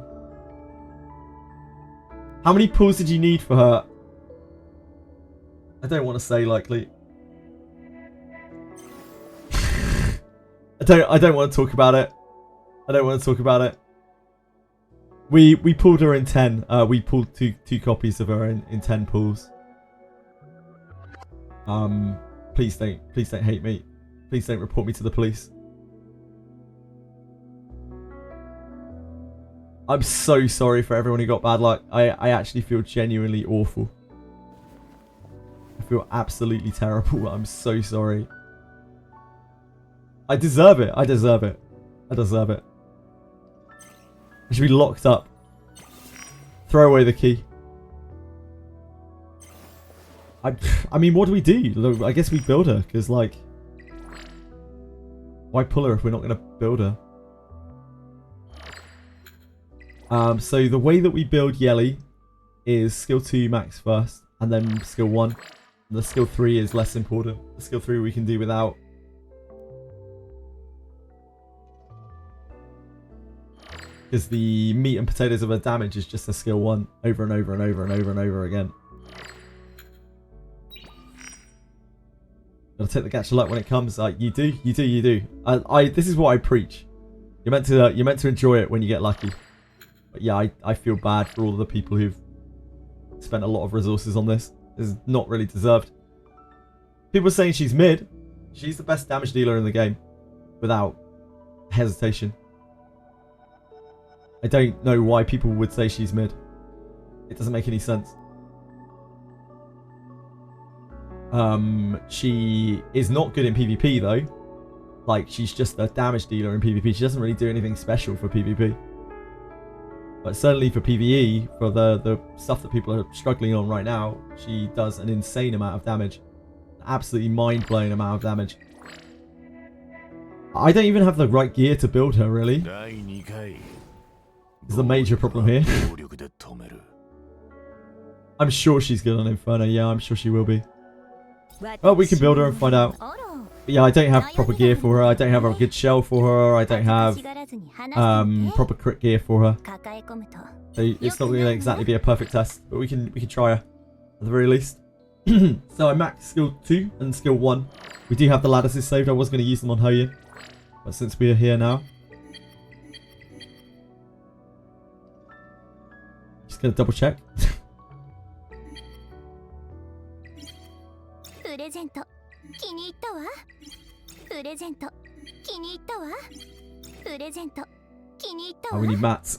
How many pulls did you need for her? I don't want to say likely. I don't want to talk about it. I don't want to talk about it. We pulled her in 10. We pulled two copies of her in 10 pulls. Please don't hate me. Please don't report me to the police. I'm so sorry for everyone who got bad luck. I actually feel genuinely awful. I feel absolutely terrible. I'm so sorry. I deserve it. I deserve it. I deserve it. I should be locked up. Throw away the key. I mean, what do we do? I guess we build her, because, like... Why pull her if we're not going to build her? So the way that we build YELI is skill 2 max first, and then skill 1. The skill 3 is less important. The skill 3 we can do without. Because the meat and potatoes of her damage is just a skill 1 over and over and over and over and over again. Gotta take the catch of luck when it comes. You do. This is what I preach. You're meant to enjoy it when you get lucky. But yeah, I feel bad for all of the people who've spent a lot of resources on this. This is not really deserved. People are saying she's mid. She's the best damage dealer in the game. Without hesitation. I don't know why people would say she's mid. It doesn't make any sense. She is not good in PvP though. like she's just a damage dealer in PvP. She doesn't really do anything special for PvP. But certainly for PvE, for the stuff that people are struggling on right now, she does an insane amount of damage. Absolutely mind-blowing amount of damage. I don't even have the right gear to build her, really. Is the major problem here. I'm sure she's good on Inferno. Yeah, I'm sure she will be. Well, we can build her and find out. But yeah, I don't have proper gear for her. I don't have a good shell for her. I don't have proper crit gear for her. So it's not going to exactly be a perfect test, but we can try her at the very least. So I maxed skill 2 and skill 1. We do have the lattices saved. I was going to use them on Hoyin, but since we are here now, just going to double check. Oh, we need mats.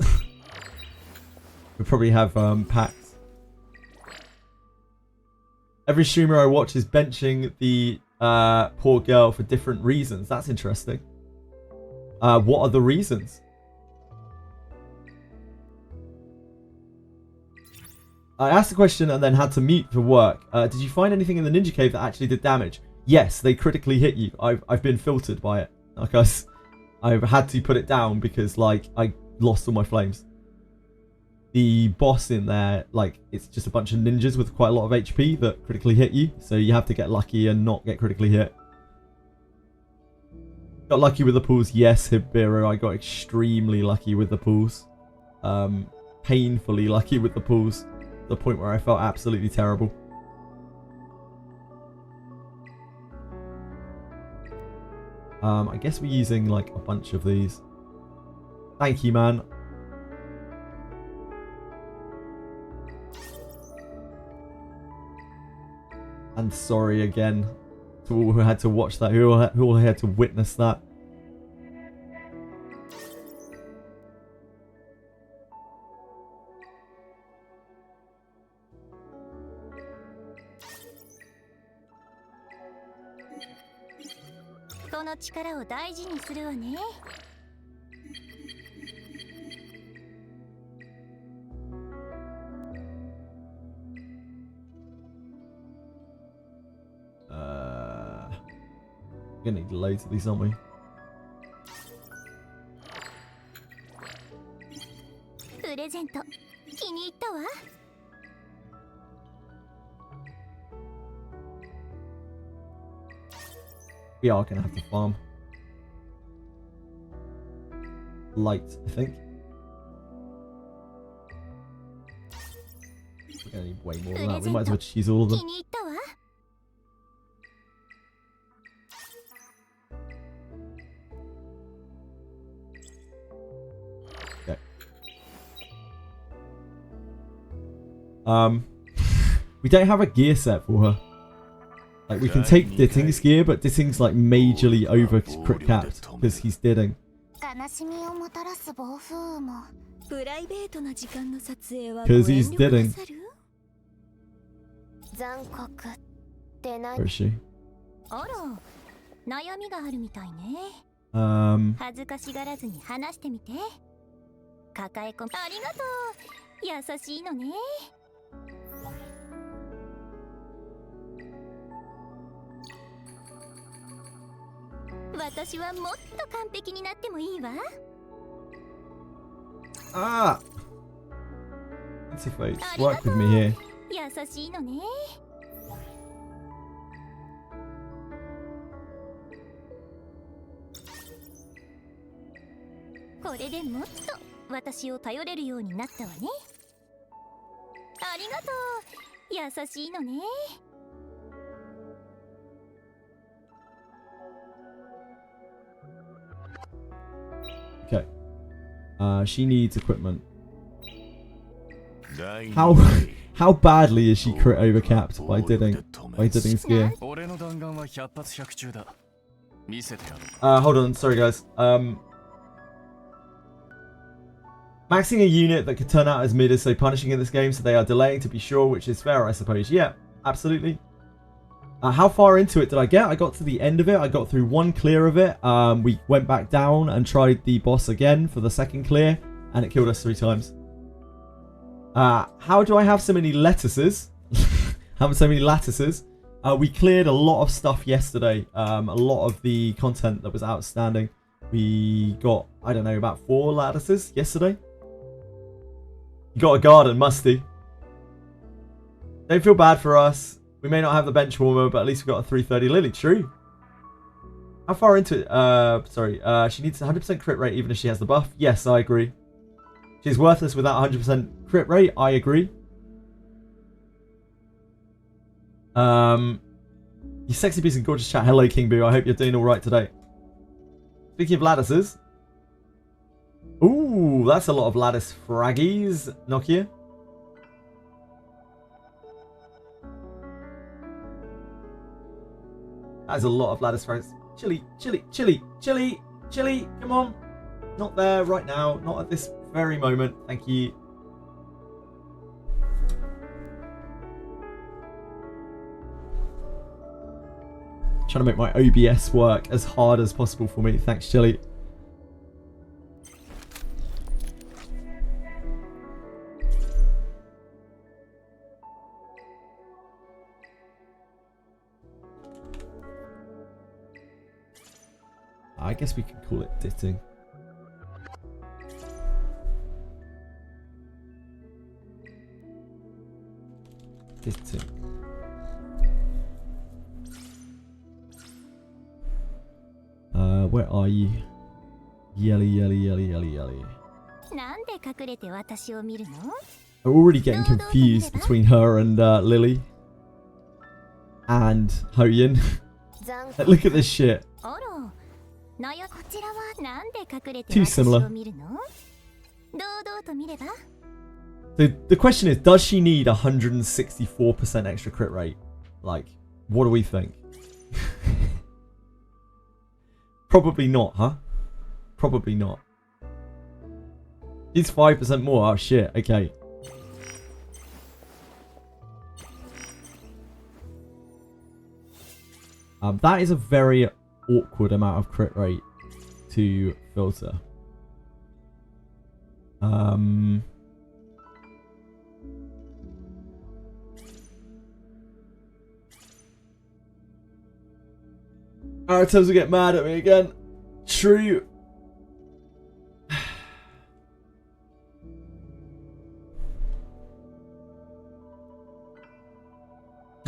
We probably have packs. Every streamer I watch is benching the poor girl for different reasons. That's interesting. What are the reasons? I asked the question and then had to mute for work. Did you find anything in the ninja cave that actually did damage? Yes, they critically hit you. I've been filtered by it. Like I've had to put it down because like I lost all my flames. The boss in there, like it's just a bunch of ninjas with quite a lot of HP that critically hit you. So you have to get lucky and not get critically hit. Got lucky with the pools. Yes, Hibiro, I got extremely lucky with the pools. Painfully lucky with the pools. To the point where I felt absolutely terrible. I guess we're using like a bunch of these. Thank you, man. And sorry again to all who had to watch that, who all had to witness that. We're gonna need loads of these, aren't we? We are gonna have to farm. Light, I think. We're gonna need way more than that. We might as well just use all of them. Okay. We don't have a gear set for her. Like we can take Ditting's gear, but Ditting's like majorly over crit capped because he's Ditting. Because he's Ditting. Where is she? Ah! Interface, work with me here. Okay. She needs equipment. How badly is she crit overcapped by Ditting's gear? Hold on, sorry guys. Maxing a unit that could turn out as mid is so punishing in this game, so they are delaying to be sure, which is fair, I suppose. Yeah, absolutely. How far into it did I get? I got to the end of it. I got through one clear of it. We went back down and tried the boss again for the second clear, and it killed us 3 times. How do I have so many lettuces? Having so many lattices. We cleared a lot of stuff yesterday. A lot of the content that was outstanding. We got, I don't know, about 4 lattices yesterday. You got a garden, Musty. Don't feel bad for us. We may not have the bench warmer, but at least we got a 330 Lily. True. How far into it? Sorry. She needs 100% crit rate even if she has the buff. Yes, I agree. She's worthless without 100% crit rate. I agree. You sexy piece of gorgeous chat. Hello, King Boo. I hope you're doing all right today. Speaking of lattices. Ooh, that's a lot of lattice fraggies, Nokia. That is a lot of lattice fraggies. Chili, chili, chili, chili, chili. Come on. Not there right now. Not at this very moment. Thank you. Trying to make my OBS work as hard as possible for me. Thanks, Chili. I guess we can call it ditting. Ditting. Where are you? Yeli, yeli, yeli, yeli, yeli. I'm already getting confused between her and Lily. And Hoyin. Look at this shit. Too similar. The question is, does she need 164% extra crit rate? Like, what do we think? Probably not, huh? Probably not. It's 5% more. Oh shit, okay. That is a very awkward amount of crit rate to filter. Arato's will get mad at me again. True.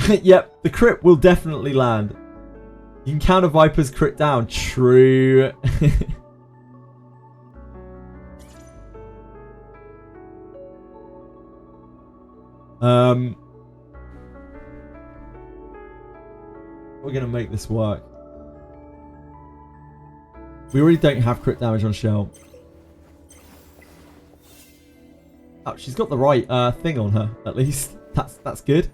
Yep, the crit will definitely land. You can counter Viper's crit down. True. We're gonna make this work. We already don't have crit damage on Shell. Oh, she's got the right thing on her, at least. That's good.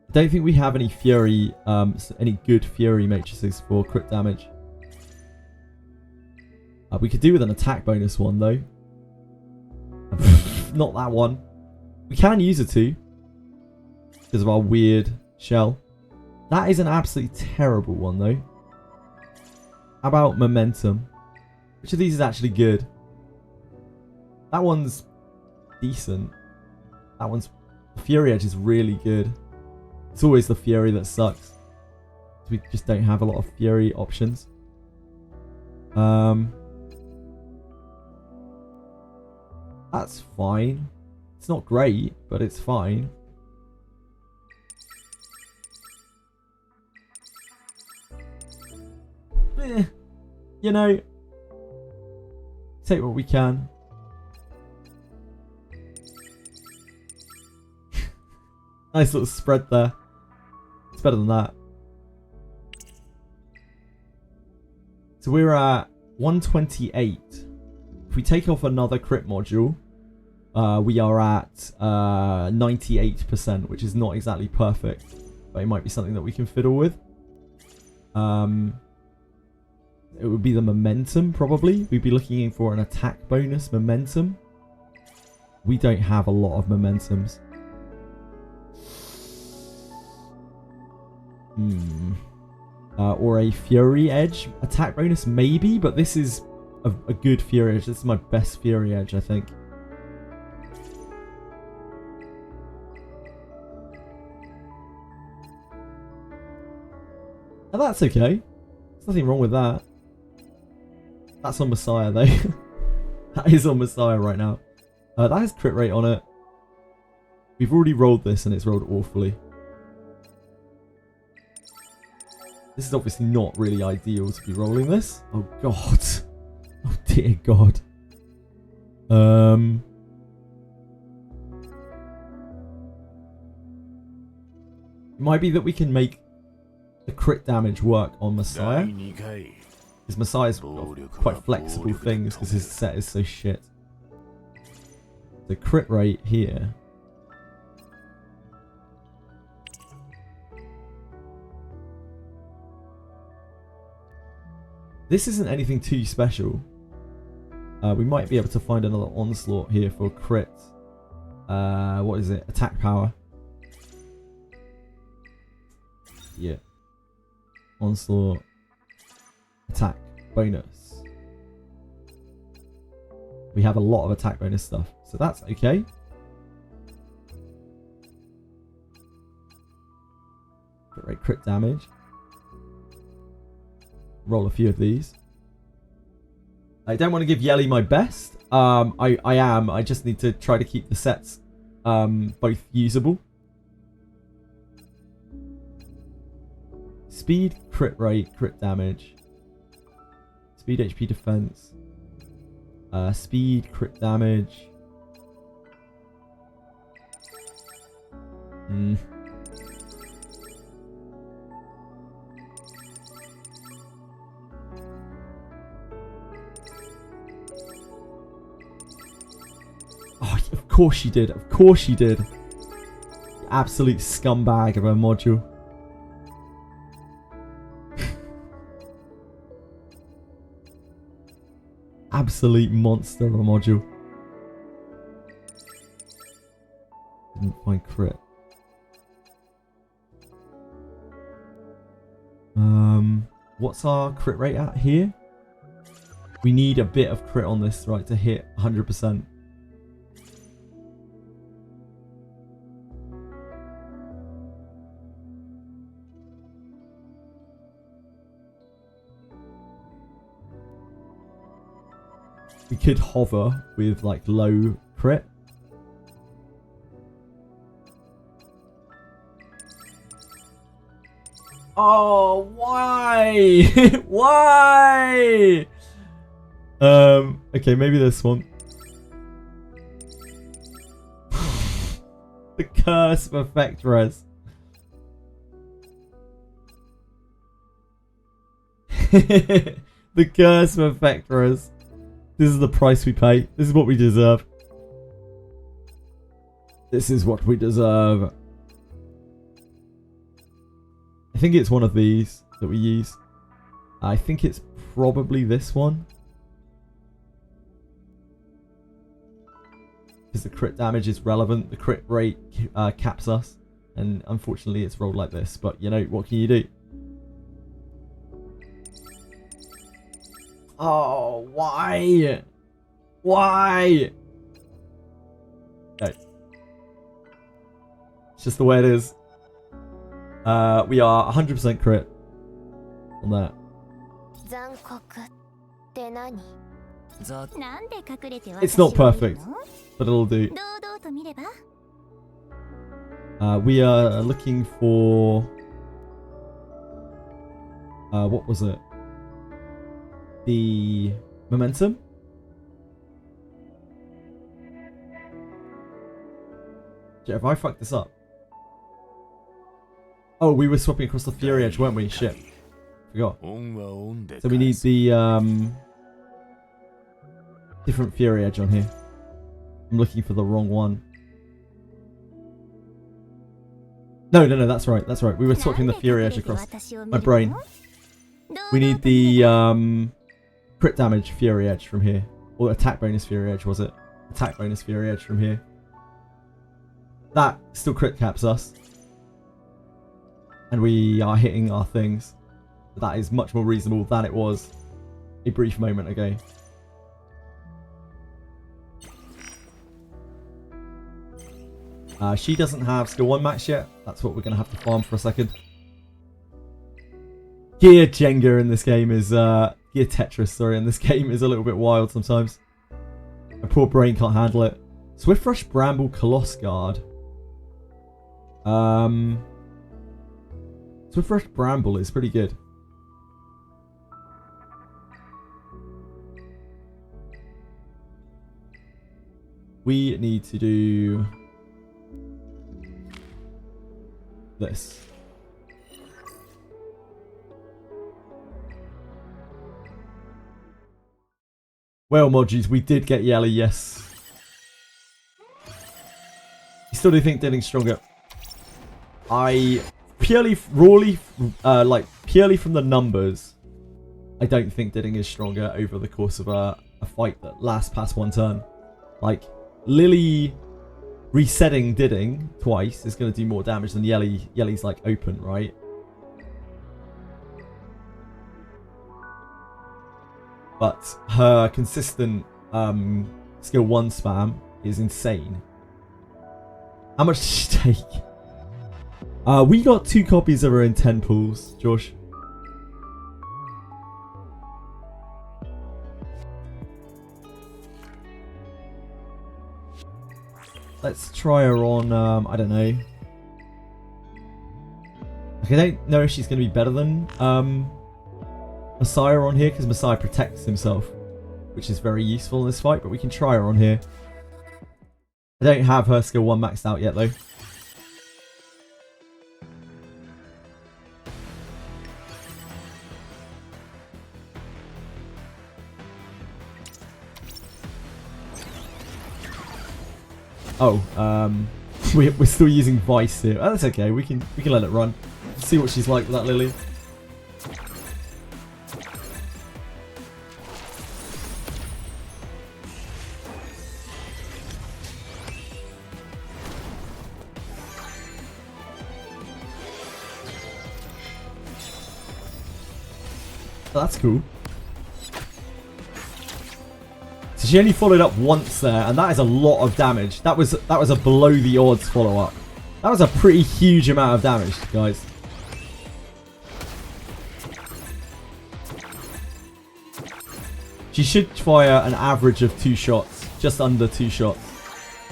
I don't think we have any Fury, any good Fury matrices for crit damage. We could do with an attack bonus one though. Not that one. We can use it too. Because of our weird shell. That is an absolutely terrible one though. How about momentum? Which of these is actually good? That one's decent. That one's... Fury Edge is really good. It's always the Fury that sucks. We just don't have a lot of Fury options. That's fine. It's not great, but it's fine. You know, take what we can. Nice little spread there. It's better than that. So we're at 128. If we take off another crit module, we are at 98%, which is not exactly perfect, but it might be something that we can fiddle with. It would be the momentum, probably. We'd be looking for an attack bonus momentum. We don't have a lot of momentums. Or a Fury Edge attack bonus, maybe, but this is a good Fury Edge. This is my best Fury Edge, I think. And that's okay. There's nothing wrong with that. That's on Messiah, though. That is on Messiah right now. That has crit rate on it. We've already rolled this, and it's rolled awfully. This is obviously not really ideal to be rolling this. Oh, God. Oh, dear God. It might be that we can make the crit damage work on Messiah. Because Messiah's quite flexible things because his set is so shit. The crit rate here. This isn't anything too special. We might be able to find another onslaught here for crit. What is it? Attack power. Yeah. Onslaught. Attack bonus. We have a lot of attack bonus stuff, so that's okay. Crit damage. Roll a few of these. I don't want to give YELI my best. I am. I just need to try to keep the sets both usable. Speed, crit rate, crit damage. Speed, HP, defense. Speed, crit damage. Oh, of course she did. Of course she did. Absolute scumbag of a module. Absolute monster of a module. Didn't find crit. What's our crit rate at here? We need a bit of crit on this, right, to hit 100%. We could hover with like low crit. Oh, why? Why? Okay, maybe this one. The curse of effect res. The curse of effect res. This is the price we pay. This is what we deserve. This is what we deserve. I think it's one of these that we use. I think it's probably this one. Because the crit damage is relevant. The crit rate caps us. And unfortunately it's rolled like this. But you know, what can you do? Oh, why? Why? No. It's just the way it is. We are 100% crit on that. It's not perfect, but it'll do. We are looking for... what was it? The momentum? Have I fucked this up? Oh, we were swapping across the Fury Edge, weren't we? Shit. Forgot. So we need the different Fury Edge on here. I'm looking for the wrong one. No, that's right. That's right. We were swapping the Fury Edge across. My brain. We need the crit damage Fury Edge from here. Or attack bonus Fury Edge, was it? attack bonus Fury Edge from here. That still crit caps us. And we are hitting our things. That is much more reasonable than it was a brief moment ago. She doesn't have skill 1 max yet. That's what we're going to have to farm for a second. Gear Jenga in this game is... Gear Tetris, sorry, in this game is a little bit wild sometimes. My poor brain can't handle it. Swift Rush, Bramble, Coloss Guard. Swift Rush, Bramble is pretty good. We need to do... this. Well, Modgies, we did get YELI, yes. You still do think Dilling's stronger? I purely from the numbers, I don't think Dilling is stronger over the course of a fight that lasts past 1 turn. Like, Lily resetting Dilling twice is going to do more damage than YELI. YELI's like open, right? But her consistent skill 1 spam is insane. How much did she take? We got 2 copies of her in 10 pools, Josh. Let's try her on, I don't know. Like, I don't know if she's going to be better than Messiah on here, because Messiah protects himself, which is very useful in this fight, but we can try her on here. I don't have her skill 1 maxed out yet, though. Oh, we're still using Vice here. Oh, that's okay. We can let it run. See what she's like with that Lily. Oh, that's cool. So she only followed up once there, and that is a lot of damage. That was a below the odds follow up. That was a pretty huge amount of damage, guys. She should fire an average of 2 shots, just under 2 shots.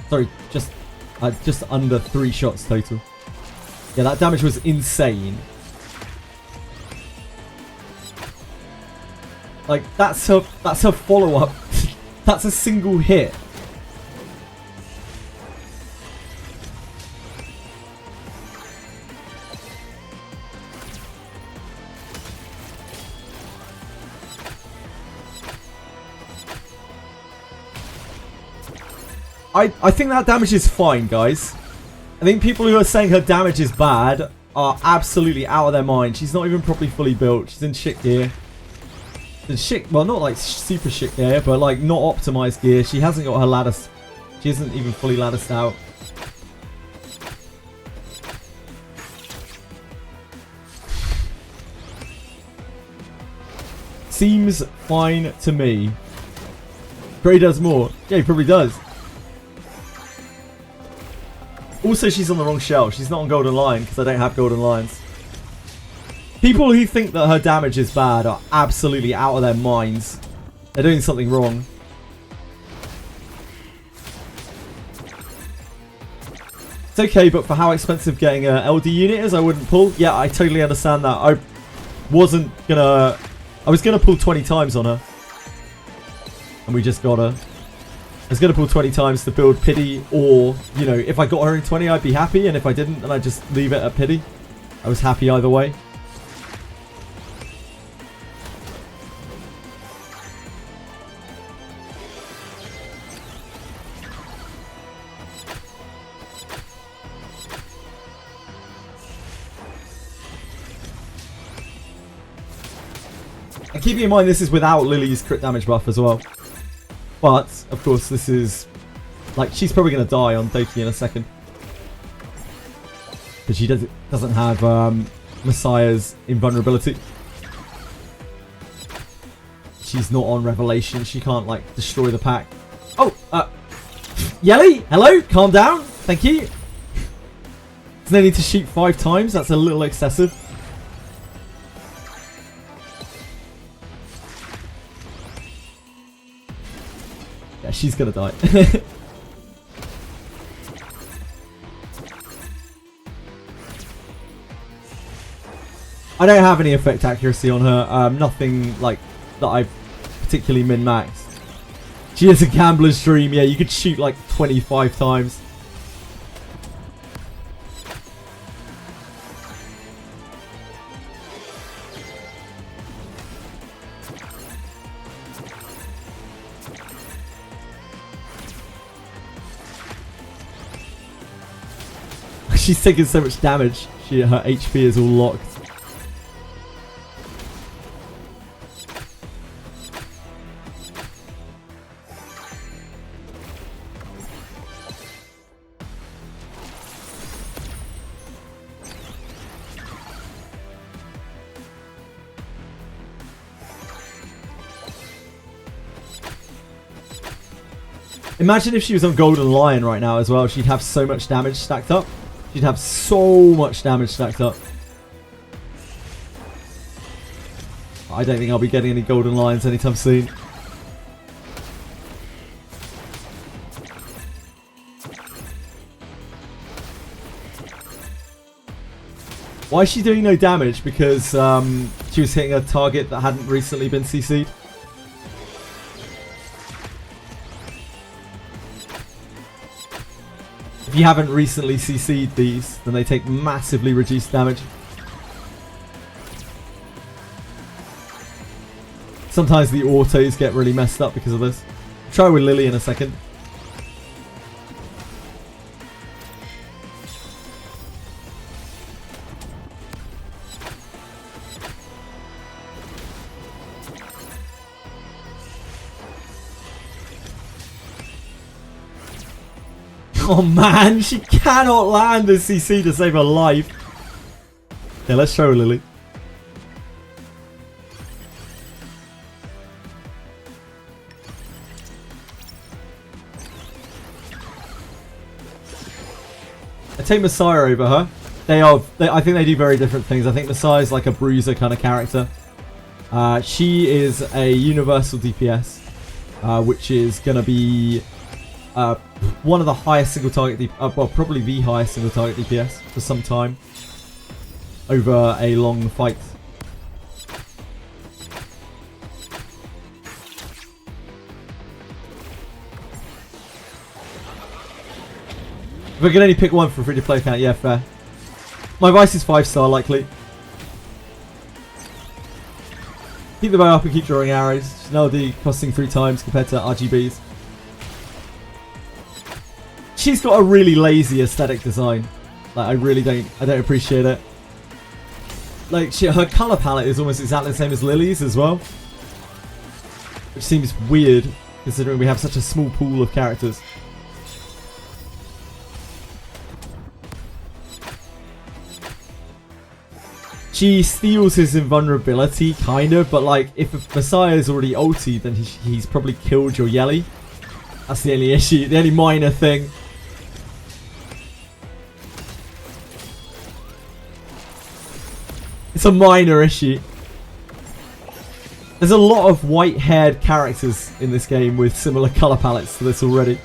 Sorry, just under 3 shots total. Yeah, that damage was insane. Like, that's her follow up. That's a single hit. I think that damage is fine, guys. I think people who are saying her damage is bad are absolutely out of their mind. She's not even properly fully built. She's in shit gear. In shit, well, not like super shit gear, but like not optimized gear. She hasn't got her lattice. She isn't even fully latticed out. Seems fine to me. Gray does more. Yeah, he probably does. Also, she's on the wrong shell. She's not on Golden Lion because I don't have Golden Lions. People who think that her damage is bad are absolutely out of their minds. They're doing something wrong. It's okay, but for how expensive getting an LD unit is, I wouldn't pull. Yeah, I totally understand that. I was gonna pull 20 times on her. And we just got her. I was going to pull 20 times to build pity, or, you know, if I got her in 20, I'd be happy, and if I didn't, then I'd just leave it at pity. I was happy either way. And keeping in mind, this is without Lily's crit damage buff as well. But, of course, this is Like, she's probably going to die on Doki in a second. Because she doesn't have Messiah's invulnerability. She's not on Revelation. She can't, like, destroy the pack. Oh, YELI, hello, calm down. Thank you. There's no need to shoot 5 times. That's a little excessive. Yeah, she's gonna die. I don't have any effect accuracy on her. Nothing like that I've particularly min-maxed. She is a gambler's dream. Yeah, you could shoot like 25 times. She's taking so much damage. Her HP is all locked. Imagine if she was on Golden Lion right now as well. She'd have so much damage stacked up. She'd have so much damage stacked up. I don't think I'll be getting any Golden Lions anytime soon. Why is she doing no damage? Because she was hitting a target that hadn't recently been CC'd. If you haven't recently CC'd these, then they take massively reduced damage. Sometimes the autos get really messed up because of this. Try with Lily in a second. Oh man, she cannot land the CC to save her life. Yeah, let's show Lily. I take Messiah over her. I think they do very different things. I think Messiah's like a bruiser kind of character. She is a universal DPS, which is going to be one of the highest single target, well, probably the highest single target DPS for some time over a long fight. If I can only pick one for free-to-play account, yeah, fair. My Vice is 5-star likely. Keep the bow up and keep drawing arrows. She's an LD costing 3 times compared to RGBs. She's got a really lazy aesthetic design. Like, I don't appreciate it. Like, her color palette is almost exactly the same as Lily's as well, which seems weird considering we have such a small pool of characters. She steals his invulnerability, kind of, but like, if Messiah is already ulti, then he's probably killed your YELI. That's the only issue, the only minor thing. It's a minor issue. There's a lot of white-haired characters in this game with similar colour palettes to this already.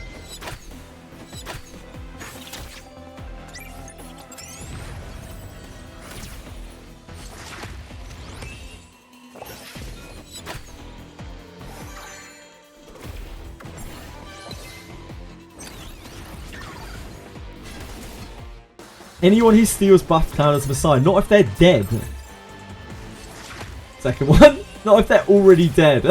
Anyone who steals buff counters Messiah, not if they're dead. Second one, not if they're already dead.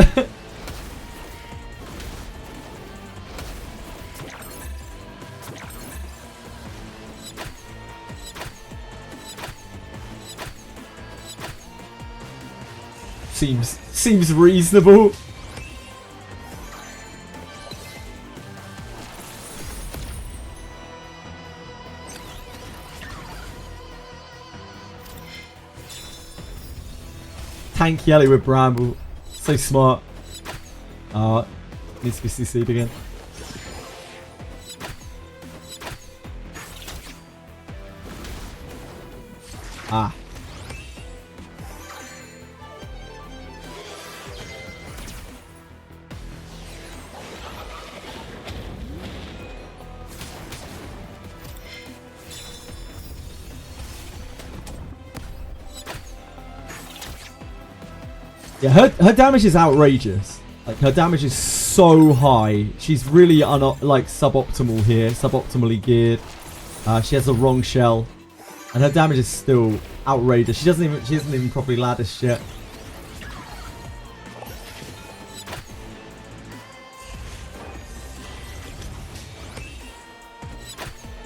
Seems reasonable. tank YELI with Bramble. So smart. Needs to be CC'd again. Ah. Yeah, her damage is outrageous. Like, her damage is so high. She's really suboptimal here, suboptimally geared. She has the wrong shell, and her damage is still outrageous. She isn't even properly latticed yet.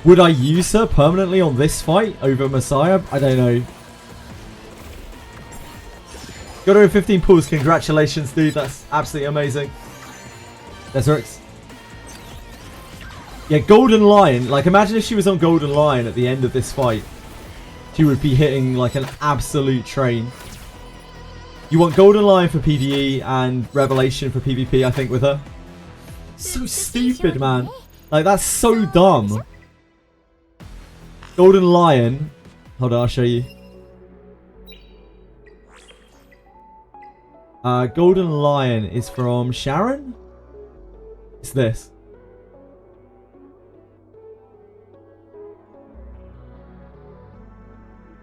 Would I use her permanently on this fight over Messiah? I don't know. Got her in 15 pulls. Congratulations, dude. That's absolutely amazing. That's Rix. Yeah, Golden Lion. Like, imagine if she was on Golden Lion at the end of this fight. She would be hitting like an absolute train. You want Golden Lion for PvE and Revelation for PvP, I think, with her. So stupid, man. Like, that's so dumb. Golden Lion. Hold on, I'll show you. Golden Lion is from Sharon? It's this.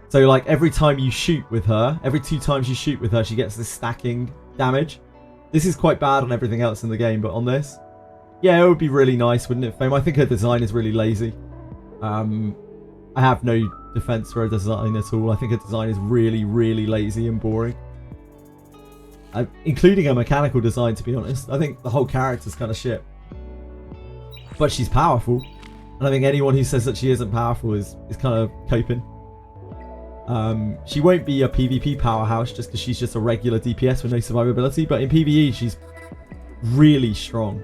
So, like, every time you shoot with her, every 2 times you shoot with her, she gets this stacking damage. This is quite bad on everything else in the game, but on this, yeah, it would be really nice, wouldn't it, Fame? I think her design is really lazy. I have no defense for her design at all. I think her design is really, really lazy and boring. Including her mechanical design, to be honest. I think the whole character's kind of shit. But she's powerful. And I think anyone who says that she isn't powerful is kind of coping. She won't be a PvP powerhouse just because she's just a regular DPS with no survivability. But in PvE, she's really strong.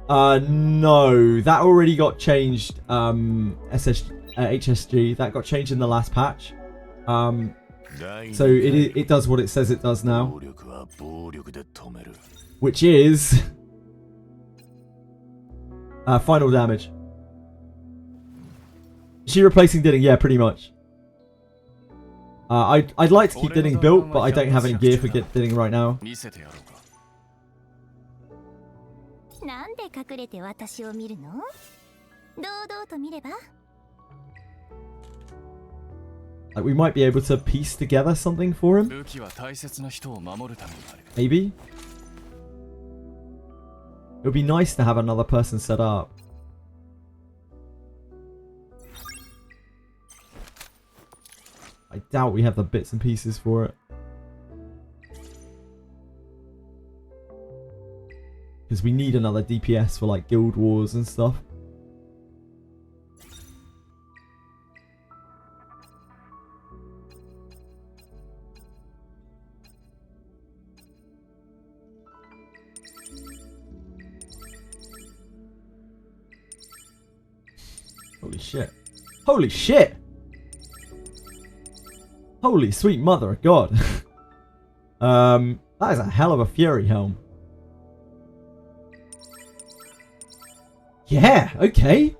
No. That already got changed. HSG. That got changed in the last patch. So it does what it says it does now, which is final damage. Is she replacing Dinning? Yeah, pretty much. I'd like to keep Dinning built, but I don't have any gear for Dinning right now. Like, we might be able to piece together something for him. Maybe. It would be nice to have another person set up. I doubt we have the bits and pieces for it. Because we need another DPS for, like, Guild Wars and stuff. Holy shit. Holy shit! Holy sweet mother of God. That is a hell of a Fury helm. Yeah, okay.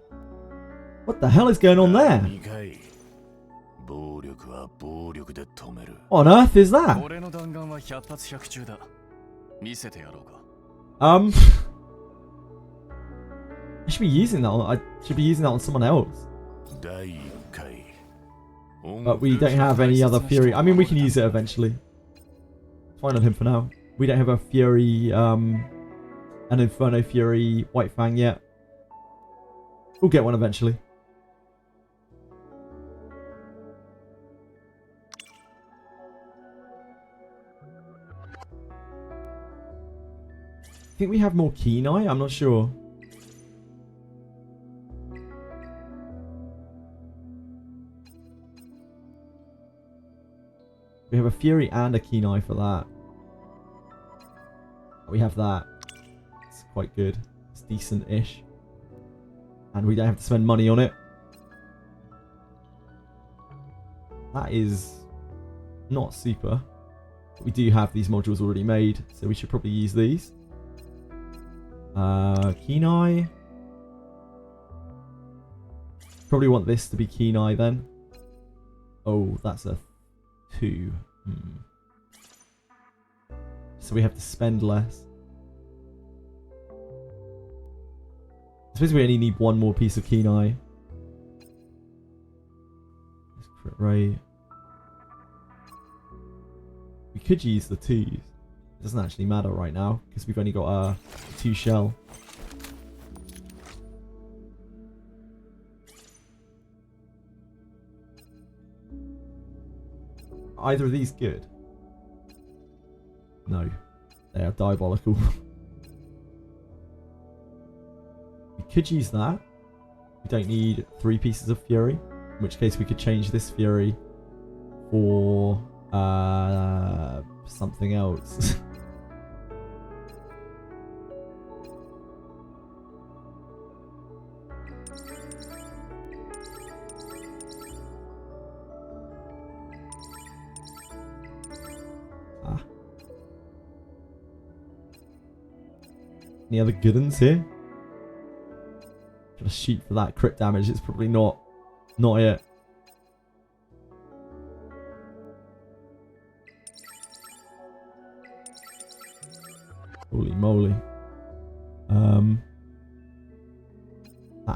What the hell is going on there? What on earth is that? I should be using that on, someone else. But we don't have any other Fury. I mean, we can use it eventually. It's fine on him for now. We don't have a Fury, an Inferno Fury White Fang yet. We'll get one eventually. I think we have more Kenai? I'm not sure. We have a Fury and a Kenai for that. We have that. It's quite good. It's decent-ish. And we don't have to spend money on it. That is not super. But we do have these modules already made, so we should probably use these. Kenai. Probably want this to be Kenai then. Oh, that's a 2. So we have to spend less. I suppose we only need one more piece of Kenai. Let's crit rate. We could use the 2s. It doesn't actually matter right now because we've only got a 2 shell. Either of these good? No. They are diabolical. We could use that. We don't need 3 pieces of Fury. In which case we could change this Fury for something else. Any other good ones here? Gotta shoot for that crit damage. It's probably not it. Holy moly. That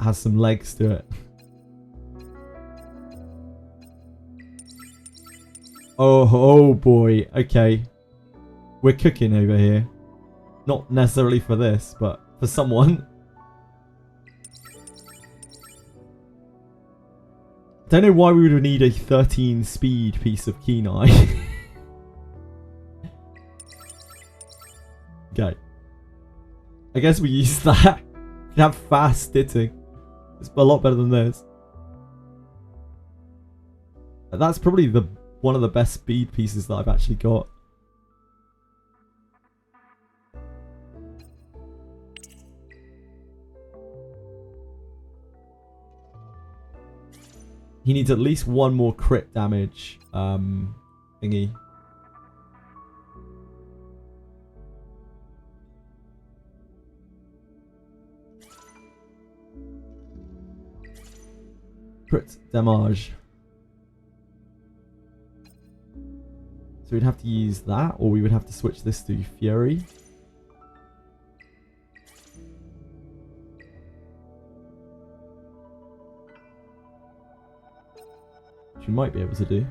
has some legs to it. Oh boy. Okay. We're cooking over here. Not necessarily for this, but for someone. Don't know why we would need a 13 speed piece of Kenai. Okay. I guess we use that. We have fast hitting. It's a lot better than this. That's probably one of the best speed pieces that I've actually got. He needs at least one more crit damage thingy. Crit damage. So we'd have to use that, or we would have to switch this to Fury. Which we might be able to do.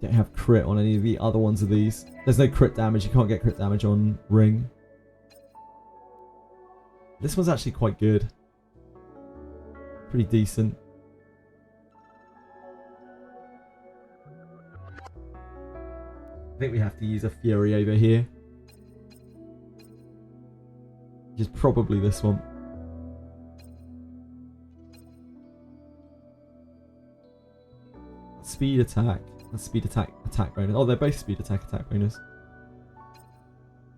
Don't have crit on any of the other ones of these. There's no crit damage. You can't get crit damage on Ring. This one's actually quite good. Pretty decent. I think we have to use a Fury over here. Which is probably this one. Speed attack. That's speed attack bonus. Oh, they're both speed attack bonus.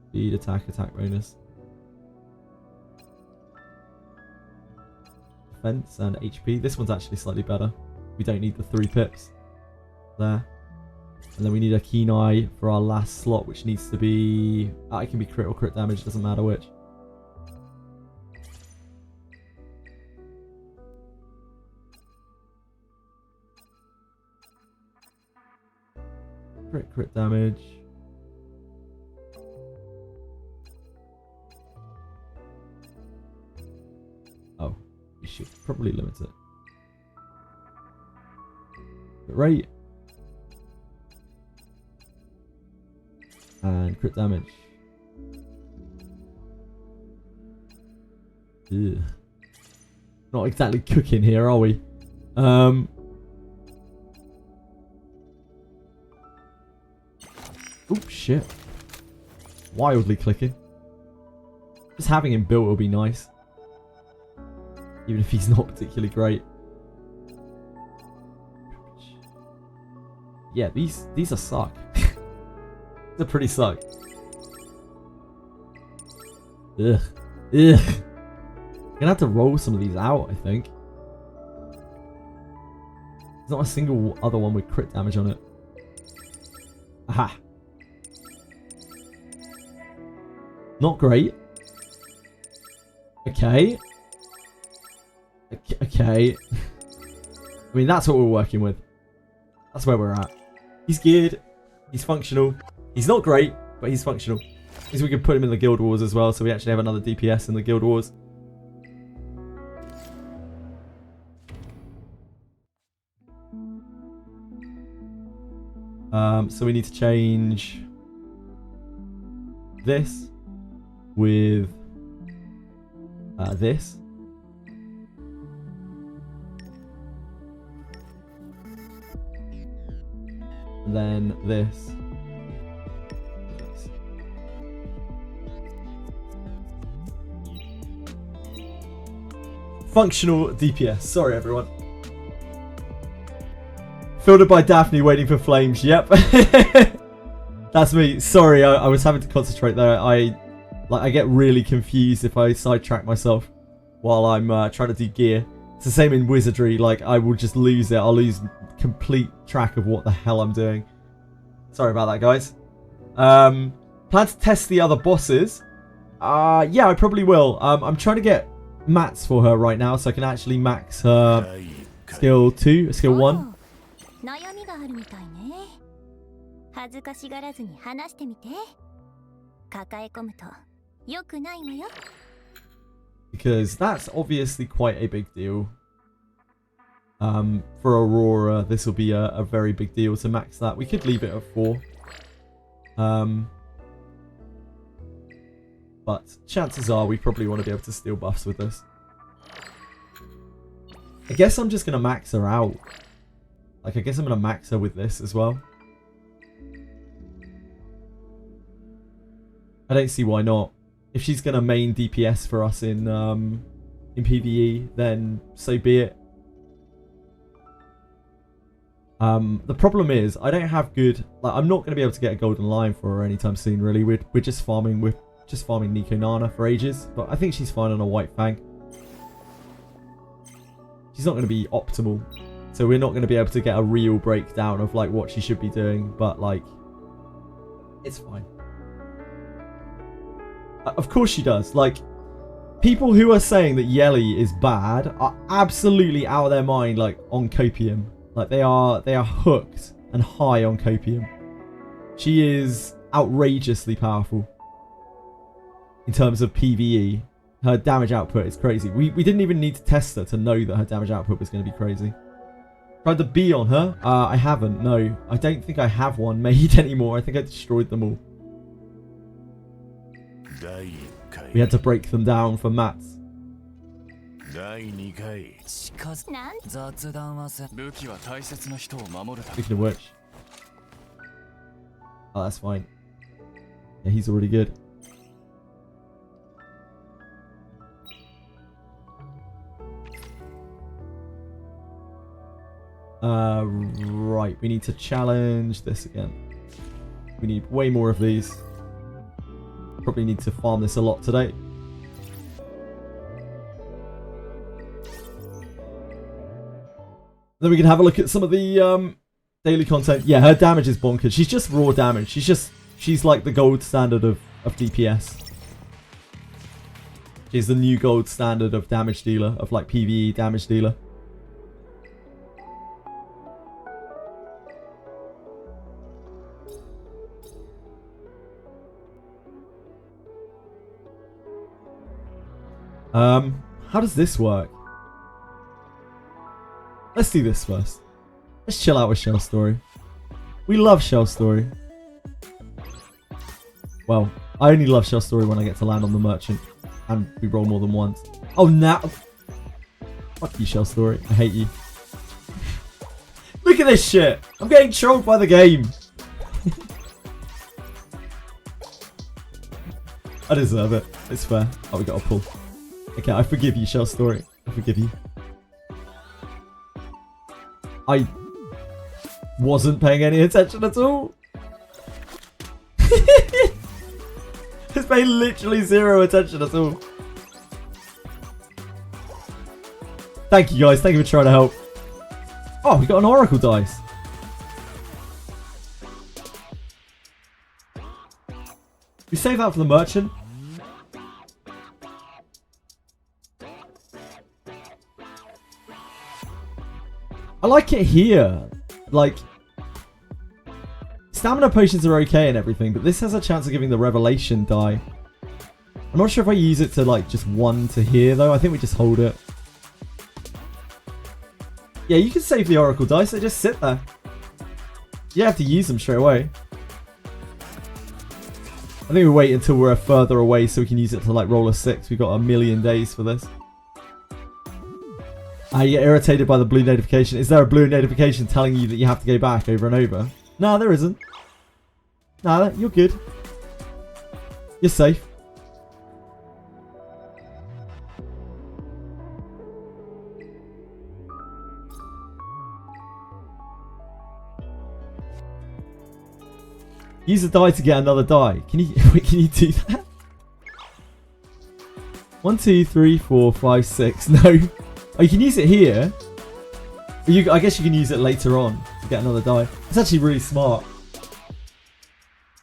Speed attack bonus. Defense and HP. This one's actually slightly better. We don't need the 3 pips. There. And then we need a Kenai for our last slot, which needs to be... it can be crit or crit damage, doesn't matter which. Crit damage. Oh, we should probably limit it. Crit rate. And crit damage. Ugh. Not exactly cooking here, are we? Oops, shit. Wildly clicking. Just having him built will be nice. even if he's not particularly great. Yeah, these are suck. These are pretty suck. Ugh. Ugh. I'm gonna have to roll some of these out, I think. There's not a single other one with crit damage on it. Aha. Not great. Okay. Okay. I mean, that's what we're working with. That's where we're at. He's geared. He's functional. He's not great, but he's functional. Means we can put him in the Guild Wars as well, so we actually have another DPS in the Guild Wars. So we need to change this with this. And then this. Functional DPS. Sorry, everyone. Filtered by Daphne waiting for flames. Yep. That's me. Sorry, I was having to concentrate there. I get really confused if I sidetrack myself while I'm trying to do gear. It's the same in Wizardry. Like, I will just lose it. I'll lose complete track of what the hell I'm doing. Sorry about that, guys. Plan to test the other bosses. Yeah, I probably will. I'm trying to get mats for her right now so I can actually max her skill 2, skill 1. 悩みがあるみたいね。恥ずかしがらずに話してみて。抱え込むと良くないわよ。 Because that's obviously quite a big deal. For Aurora, this will be a very big deal to max that. We could leave it at 4. But chances are we probably want to be able to steal buffs with this. I guess I'm just going to max her out. Like, I guess I'm going to max her with this as well. I don't see why not. If she's going to main DPS for us in PvE, then so be it. The problem is, I don't have good... Like, I'm not going to be able to get a golden lion for her anytime soon, really. We're just farming... We're just farming Nico Nana for ages. But I think she's fine on a white fang. She's not going to be optimal. So we're not going to be able to get a real breakdown of, like, what she should be doing. But, like, it's fine. Of course she does. Like, people who are saying that YELI is bad are absolutely out of their mind, like, on copium. Like, they are hooked and high on copium. She is outrageously powerful in terms of PvE. Her damage output is crazy. We didn't even need to test her to know that her damage output was going to be crazy. Tried the B on her. I haven't, no. I don't think I have one made anymore. I think I destroyed them all. We had to break them down for mats. Speaking of which. Oh, that's fine. Yeah, he's already good. Right, we need to challenge this again. We need way more of these. Probably need to farm this a lot today. Then we can have a look at some of the daily content. Yeah, her damage is bonkers. She's just raw damage. She's like the gold standard of DPS. She's the new gold standard of damage dealer, of like PvE damage dealer. How does this work? Let's do this first. Let's chill out with Shell Story. We love Shell Story. Well, I only love Shell Story when I get to land on the merchant. And we roll more than once. Oh, now... Fuck you, Shell Story. I hate you. Look at this shit! I'm getting trolled by the game. I deserve it. It's fair. Oh, we got a pull. Okay, I forgive you, Shell Story. I forgive you. I wasn't paying any attention at all. It's paying literally zero attention at all. Thank you guys. Thank you for trying to help. Oh, we got an oracle dice. We save that for the merchant. I like it here. Like, stamina potions are okay and everything, but this has a chance of giving the revelation die. I'm not sure if I use it to, like, just one to here, though. I think we just hold it. Yeah, you can save the oracle dice. They just sit there. You have to use them straight away. I think we wait until we're further away so we can use it to, like, roll a 6. We've got a million days for this. I get irritated by the blue notification. Is there a blue notification telling you that you have to go back over and over? No, there isn't. No, you're good. You're safe. Use a die to get another die. Can you wait, can you do that? 1, 2, 3, 4, 5, 6. No. Oh, you can use it here. I guess you can use it later on to get another die. It's actually really smart.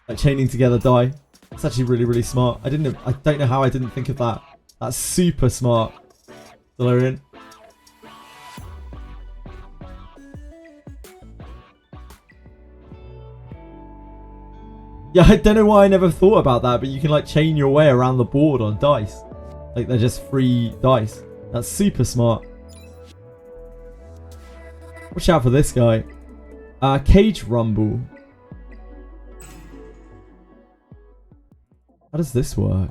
Like chaining together die. It's actually really, really smart. I don't know how I didn't think of that. That's super smart. Delirian. Yeah, I don't know why I never thought about that, but you can like chain your way around the board on dice. Like they're just free dice. That's super smart. Watch out for this guy. Cage Rumble. How does this work?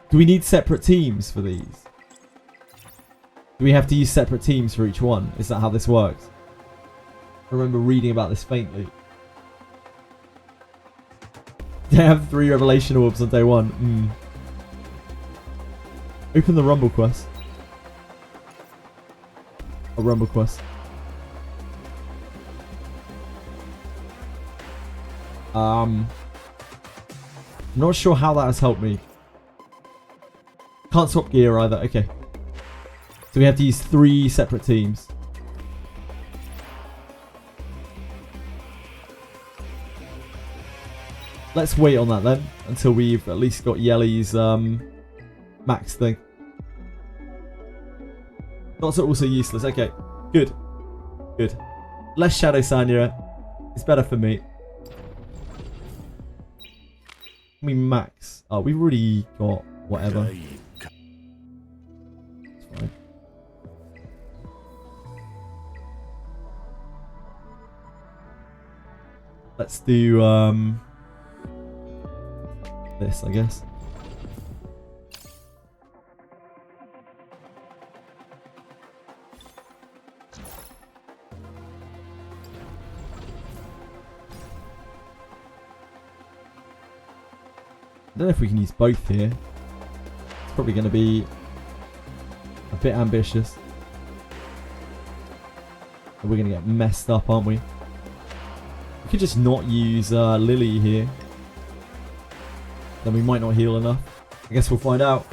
Do we need separate teams for these? Do we have to use separate teams for each one? Is that how this works? I remember reading about this faintly. They have 3 revelation orbs on day 1. Open the Rumble quest. A Rumble quest. I'm not sure how that has helped me. Can't swap gear either. Okay. So we have to use 3 separate teams. Let's wait on that then until we've at least got Yeli's max thing. Dots are also useless. Okay, good. Good. Less Shadow Sanya. It's better for me. We max. Oh, we've already got whatever. It's fine. Let's do this, I guess. I don't know if we can use both here. It's probably going to be a bit ambitious. And we're going to get messed up, aren't we? We could just not use Lily here. Then we might not heal enough. I guess we'll find out.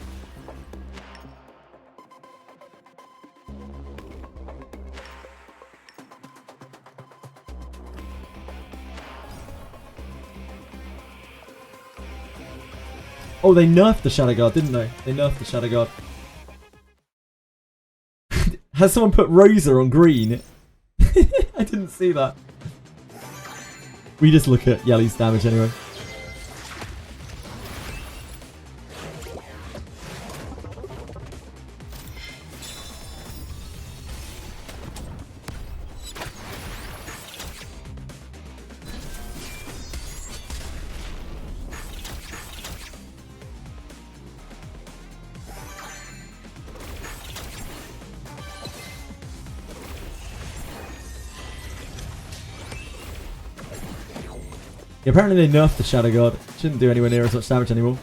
Oh, they nerfed the Shadow Guard, didn't they? They nerfed the Shadow Guard. Has someone put Rosa on green? I didn't see that. We just look at Yeli's damage anyway. Yeah, apparently they nerfed the Shadow Guard. Shouldn't do anywhere near as much damage anymore.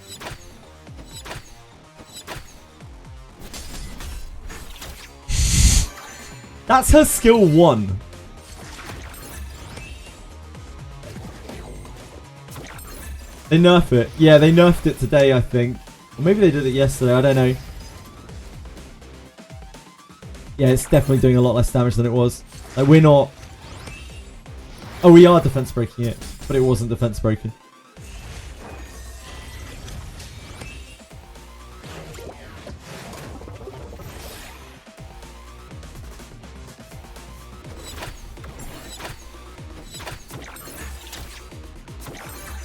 That's her skill 1. They nerf it. Yeah, they nerfed it today, I think. Or maybe they did it yesterday, I don't know. Yeah, it's definitely doing a lot less damage than it was. Like, we're not... Oh, we are defense breaking it, but it wasn't defense broken.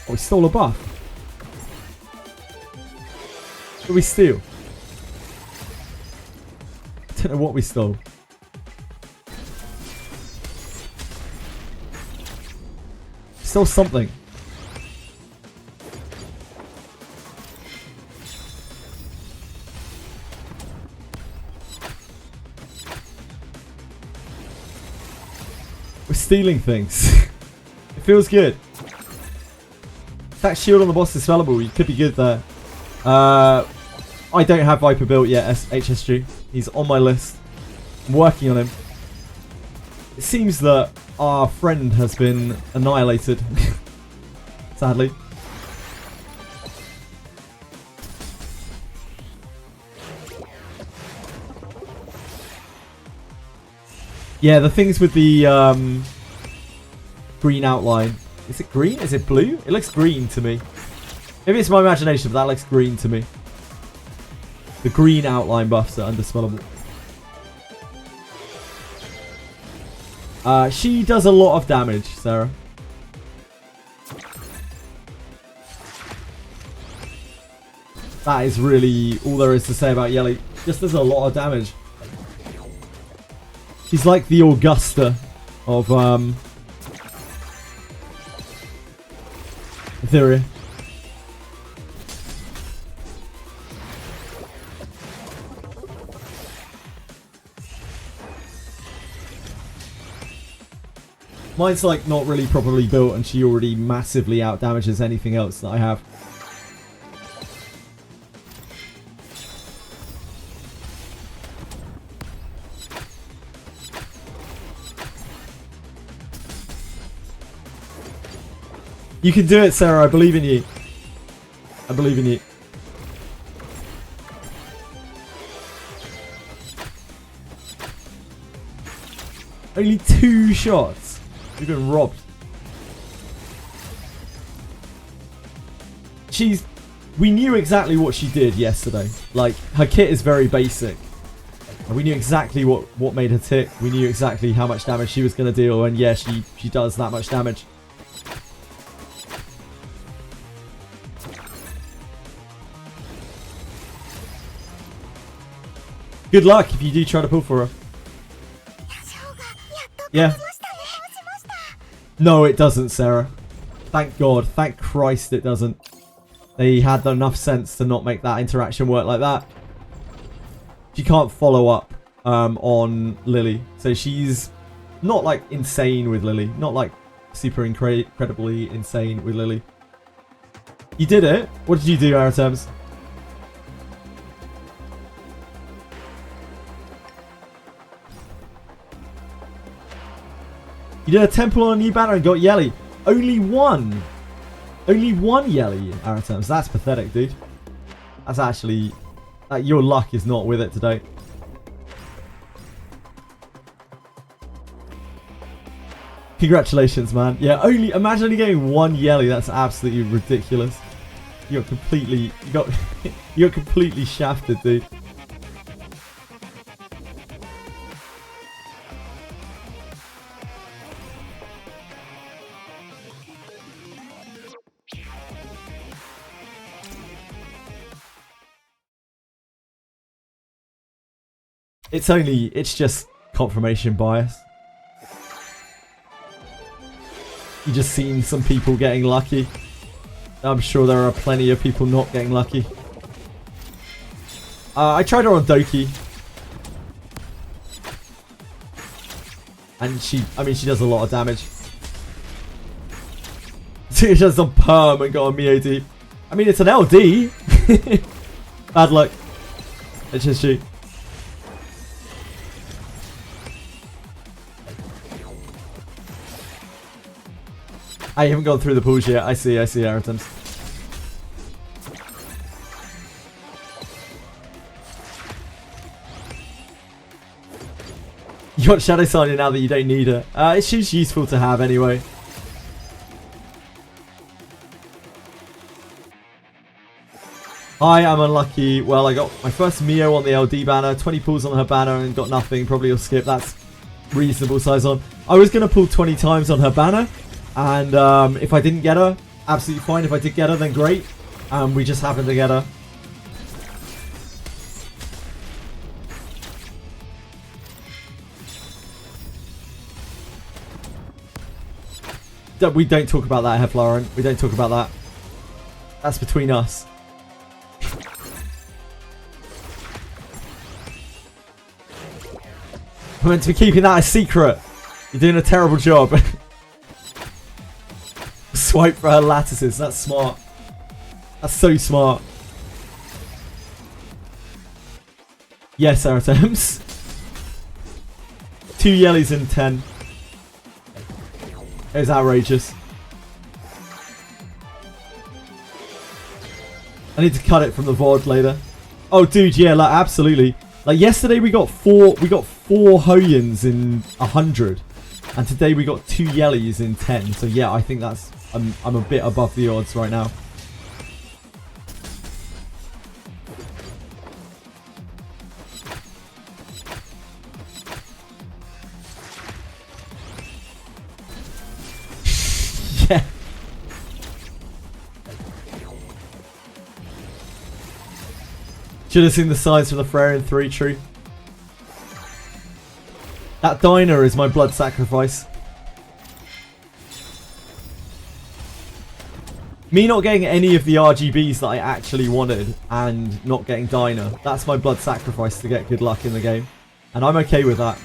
Oh, we stole a buff. What did we steal? I don't know what we stole. Stole something. We're stealing things. It feels good. That shield on the boss is sellable. You could be good there. I don't have Viper built yet, HSG. He's on my list. I'm working on him. It seems that our friend has been annihilated. Sadly. Yeah, the things with the green outline. Is it green? Is it blue? It looks green to me. Maybe it's my imagination, but that looks green to me. The green outline buffs are undispellable. She does a lot of damage, Sarah. That is really all there is to say about YELI. Just does a lot of damage. She's like the Augusta of Etheria. Mine's like not really properly built and she already massively outdamages anything else that I have. You can do it, Sarah. I believe in you. I believe in you. Only 2 shots. We've been robbed. We knew exactly what she did yesterday. Like, her kit is very basic. And we knew exactly what made her tick. We knew exactly how much damage she was going to deal. And yeah, she does that much damage. Good luck if you do try to pull for her. Yeah. No, it doesn't, Sarah. Thank God. Thank Christ it doesn't. They had enough sense to not make that interaction work like that. She can't follow up on Lily. So she's not like insane with Lily. Not like super incredibly insane with Lily. You did it. What did you do, Aratems? You did a temple on a new banner and got YELI. Only one. Only one YELI, Aratems. That's pathetic, dude. That's actually... your luck is not with it today. Congratulations, man. Yeah, imagine only getting 1 YELI. That's absolutely ridiculous. You got completely... You got completely shafted, dude. It's just confirmation bias. You just seen some people getting lucky. I'm sure there are plenty of people not getting lucky. I tried her on Doki. And she does a lot of damage. She does some perm and got a MIOD. I mean, it's an LD. Bad luck. HSG. I haven't gone through the pools yet. I see, Aritams. You got Shadow Sonya now that you don't need her. It's just useful to have anyway. Hi, I'm unlucky. Well, I got my first Mio on the LD banner, 20 pulls on her banner and got nothing. Probably will skip. That's reasonable size on. I was going to pull 20 times on her banner. And if I didn't get her, absolutely fine. If I did get her, then great. We just happened to get her. We don't talk about that, Heflaren. We don't talk about that. That's between us. We're meant to be keeping that a secret. You're doing a terrible job. Swipe for her lattices. That's smart. That's so smart. Yes, Aratems. 2 Yelis in 10. It was outrageous. I need to cut it from the VOD later. Oh, dude, yeah, like absolutely. Like yesterday, we got four Hoyens in 100, and today we got 2 Yelis in 10. So yeah, I think that's I'm a bit above the odds right now. Yeah. Should have seen the signs from the Freyrin 3 tree. That diner is my blood sacrifice. Me not getting any of the RGBs that I actually wanted and not getting diner, that's my blood sacrifice to get good luck in the game. And I'm okay with that.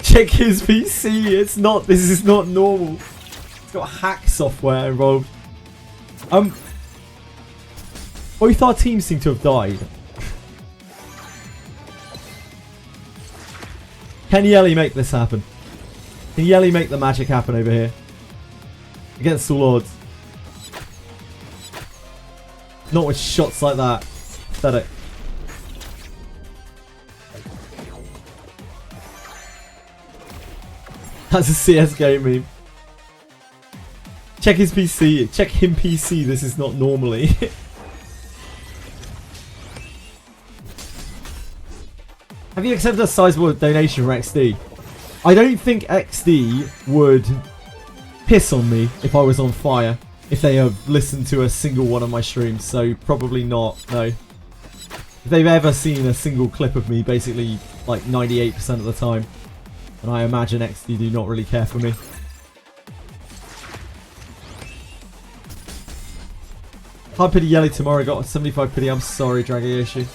Check his PC. It's not. This is not normal. It's got hack software involved. Both our teams seem to have died. Can YELI make this happen? Can YELI make the magic happen over here? Against all odds. Not with shots like that. Pathetic. That's a CSGO meme. Check his PC. Check him PC. This is not normally. Have you accepted a sizable donation for XD? I don't think XD would piss on me if I was on fire. If they have listened to a single one of my streams. So probably not. No. If they've ever seen a single clip of me, basically like 98% of the time. And I imagine XD do not really care for me. Hard pity YELI tomorrow, got 75 pity. I'm sorry, Dragayoshi.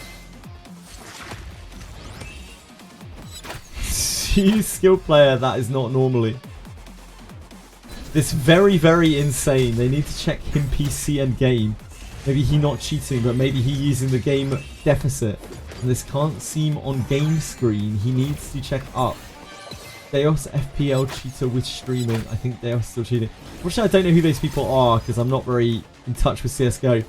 You skill player, that is not normally. This very, very insane. They need to check him PC and game. Maybe he not cheating, but maybe he using the game deficit. And this can't seem on game screen. He needs to check up. Deos FPL cheater with streaming. I think they are still cheating. Unfortunately, I don't know who those people are because I'm not very in touch with CSGO.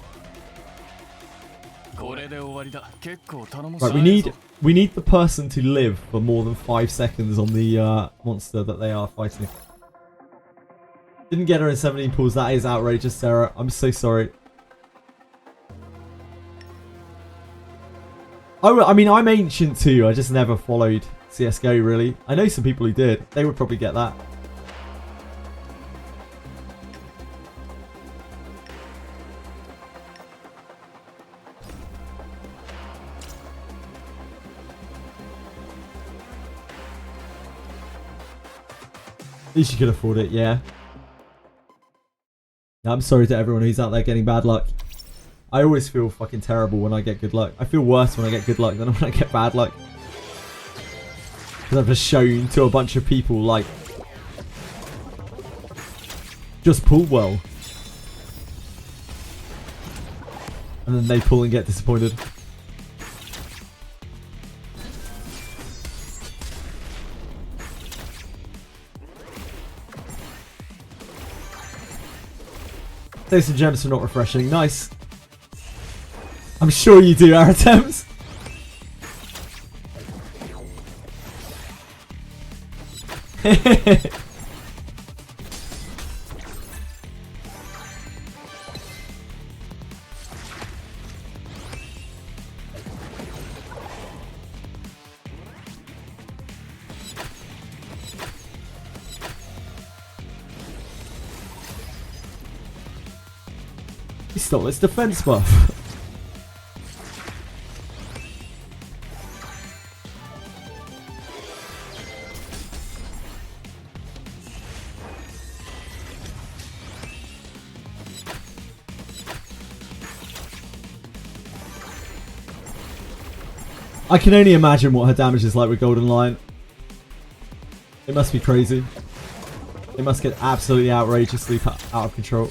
Right, we need the person to live for more than 5 seconds on the monster that they are fighting. Didn't get her in 17 pools. That is outrageous, Sarah. I'm so sorry. I mean, I'm ancient too. I just never followed CSGO really. I know some people who did. They would probably get that. At least you could afford it, yeah. I'm sorry to everyone who's out there getting bad luck. I always feel fucking terrible when I get good luck. I feel worse when I get good luck than when I get bad luck. Because I've just shown to a bunch of people, like, just pull well. And then they pull and get disappointed. Those some gems for not refreshing. Nice. I'm sure you do, Aratems. He stole its defense buff. I can only imagine what her damage is like with Golden Lion. It must be crazy. It must get absolutely outrageously out of control.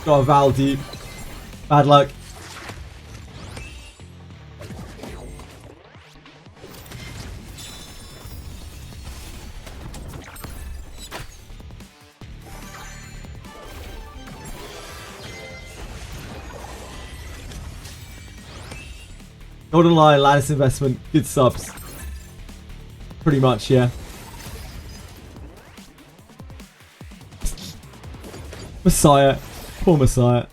Got a Val deep. Bad luck. Golden Lion, lattice investment, good subs. Pretty much, yeah. Messiah. Poor Messiah.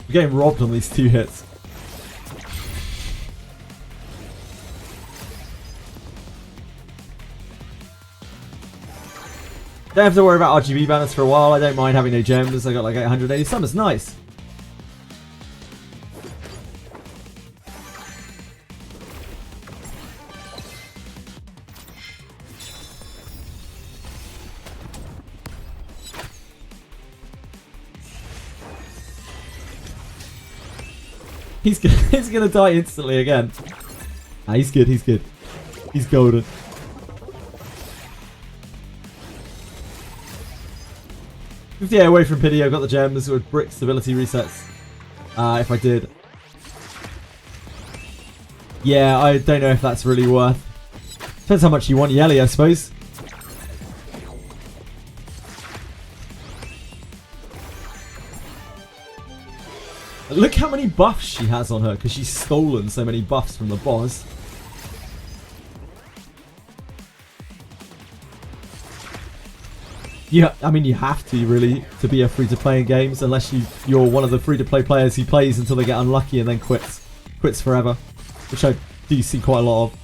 We're getting robbed on these 2 hits. Don't have to worry about RGB balance for a while. I don't mind having no gems. I got like 880 summons. Nice. He's gonna die instantly again. Ah, he's good, he's good. He's golden. Yeah, away from pity, I've got the gems with brick stability resets. If I did. Yeah, I don't know if that's really worth. Depends how much you want YELI, I suppose. Look how many buffs she has on her, because she's stolen so many buffs from the boss. Yeah, I mean, you have to, really, to be a free-to-play in games, unless you're one of the free-to-play players who plays until they get unlucky and then quits. Quits forever. Which I do see quite a lot of.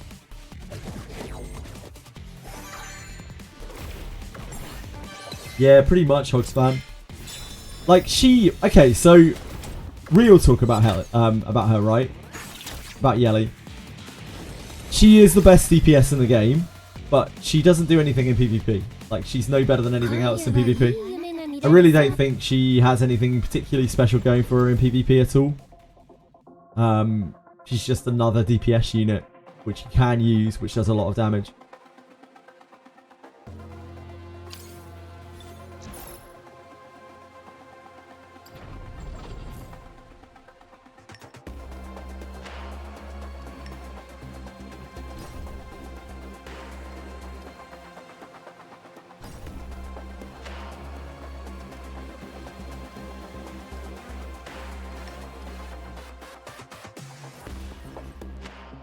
Yeah, pretty much, Hogspan. Like, okay, so... Real talk about her, right? About YELI. She is the best DPS in the game, but she doesn't do anything in PvP. Like, she's no better than anything else in PvP. I really don't think she has anything particularly special going for her in PvP at all. She's just another DPS unit, which you can use, which does a lot of damage.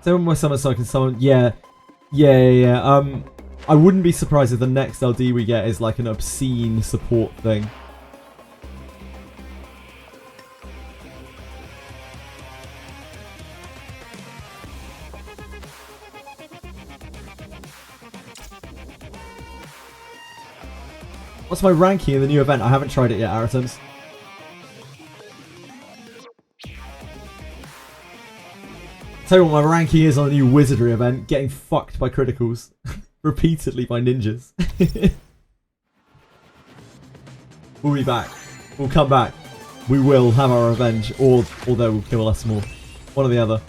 So when my summer so I can summon, yeah. I wouldn't be surprised if the next LD we get is like an obscene support thing. What's my ranking in the new event? I haven't tried it yet, Aratems. Tell you what my ranking is on the new Wizardry event, getting fucked by criticals. repeatedly by ninjas. We'll be back. We'll come back. We will have our revenge, or they will kill us more. One or the other.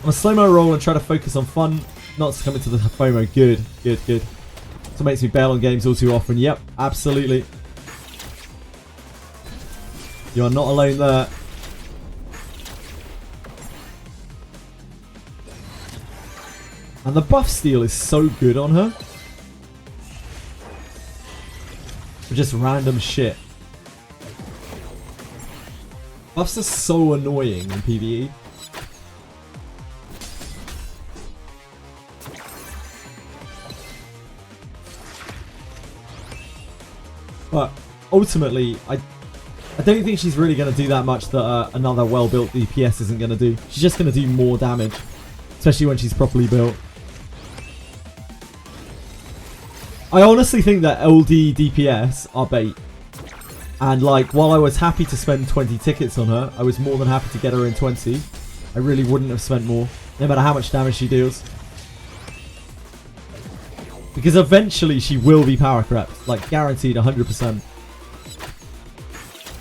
I'm a slow-mo roll and try to focus on fun, not succumb to the FOMO. Good, good, good. So it makes me bail on games all too often. Yep, absolutely. You are not alone there. And the buff steal is so good on her. For just random shit. Buffs are so annoying in PvE. But ultimately, I don't think she's really going to do that much that another well-built DPS isn't going to do. She's just going to do more damage. Especially when she's properly built. I honestly think that LD DPS are bait. And like, while I was happy to spend 20 tickets on her, I was more than happy to get her in 20. I really wouldn't have spent more, no matter how much damage she deals. Because eventually she will be power crept, like guaranteed 100%.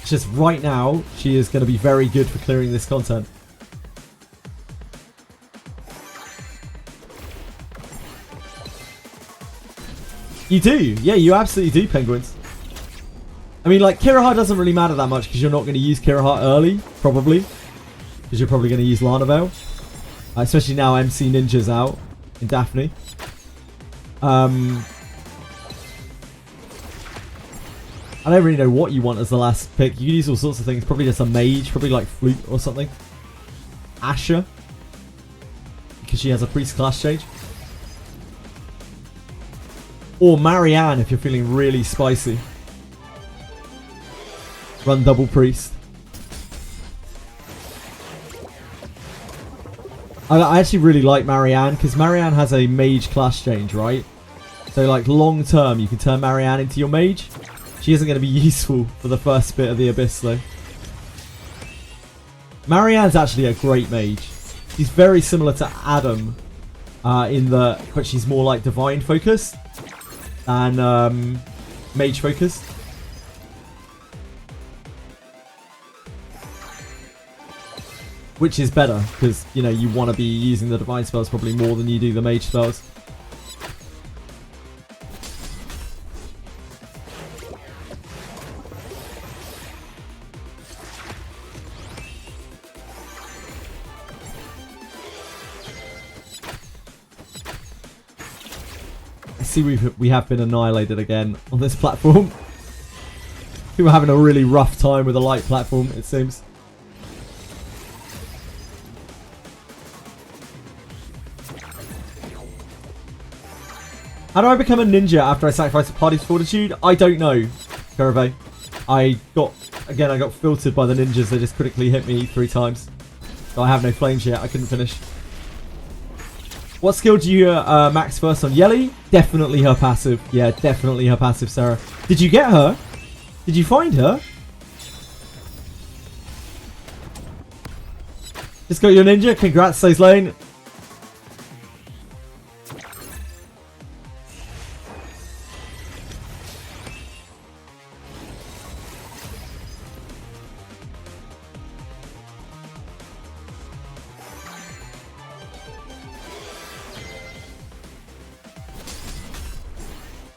It's just right now, she is going to be very good for clearing this content. You do, yeah, you absolutely do, Penguins. I mean, like, Kirahar doesn't really matter that much because you're not going to use Kirahar early, probably. Because you're probably going to use Lana Veil. Especially now MC Ninja's out in Daphne. I don't really know what you want as the last pick. You can use all sorts of things. Probably just a mage, probably like Flute or something. Asher. Because she has a priest class change. Or Marianne if you're feeling really spicy. Run double priest. I actually really like Marianne because Marianne has a mage class change, right? So like long term you can turn Marianne into your mage. She isn't going to be useful for the first bit of the Abyss though. Marianne's actually a great mage. She's very similar to Adam but she's more like divine focused than mage focused. Which is better, because, you know, you want to be using the divine spells probably more than you do the mage spells. I see we have been annihilated again on this platform. People are having a really rough time with a light platform, it seems. How do I become a ninja after I sacrifice a party's fortitude? I don't know, Karave. I got filtered by the ninjas. They just critically hit me 3 times. So I have no flames yet. I couldn't finish. What skill do you max first on? YELI? Definitely her passive. Yeah, definitely her passive, Sarah. Did you get her? Did you find her? Just got your ninja. Congrats, Slays Lane.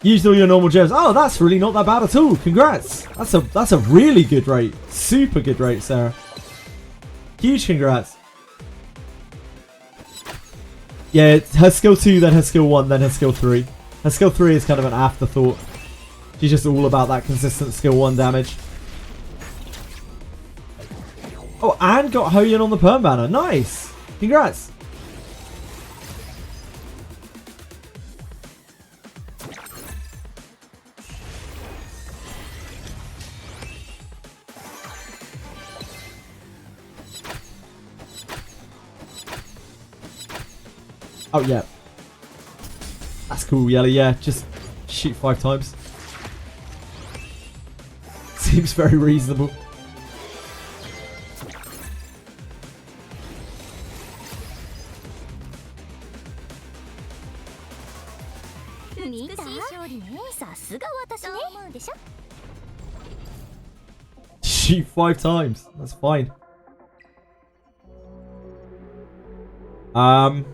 Used all your normal gems. Oh, that's really not that bad at all. Congrats. That's a really good rate. Super good rate, Sarah. Huge congrats. Yeah, her skill 2, then her skill 1, then her skill 3. Her skill 3 is kind of an afterthought. She's just all about that consistent skill 1 damage. Oh, and got Hoyan on the perm banner. Nice. Congrats. Oh, yeah. That's cool, YELI. Yeah, just shoot 5 times. Seems very reasonable. 見た勝利ね。さすが私ね。そう思うでしょ。 Shoot 5 times. That's fine. I'm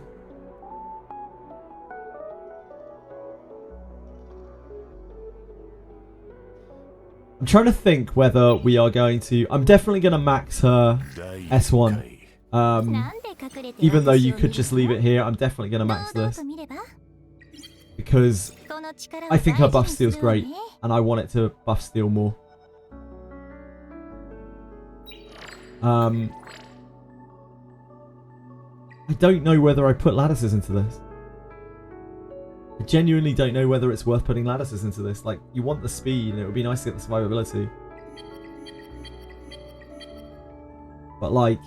trying to think whether we are going to... I'm definitely going to max her S1. Even though you could just leave it here, I'm definitely going to max this. Because I think her buff steal's great. And I want it to buff steal more. I don't know whether I put lattices into this. I genuinely don't know whether it's worth putting lattices into this. Like, you want the speed, and it would be nice to get the survivability. But, like,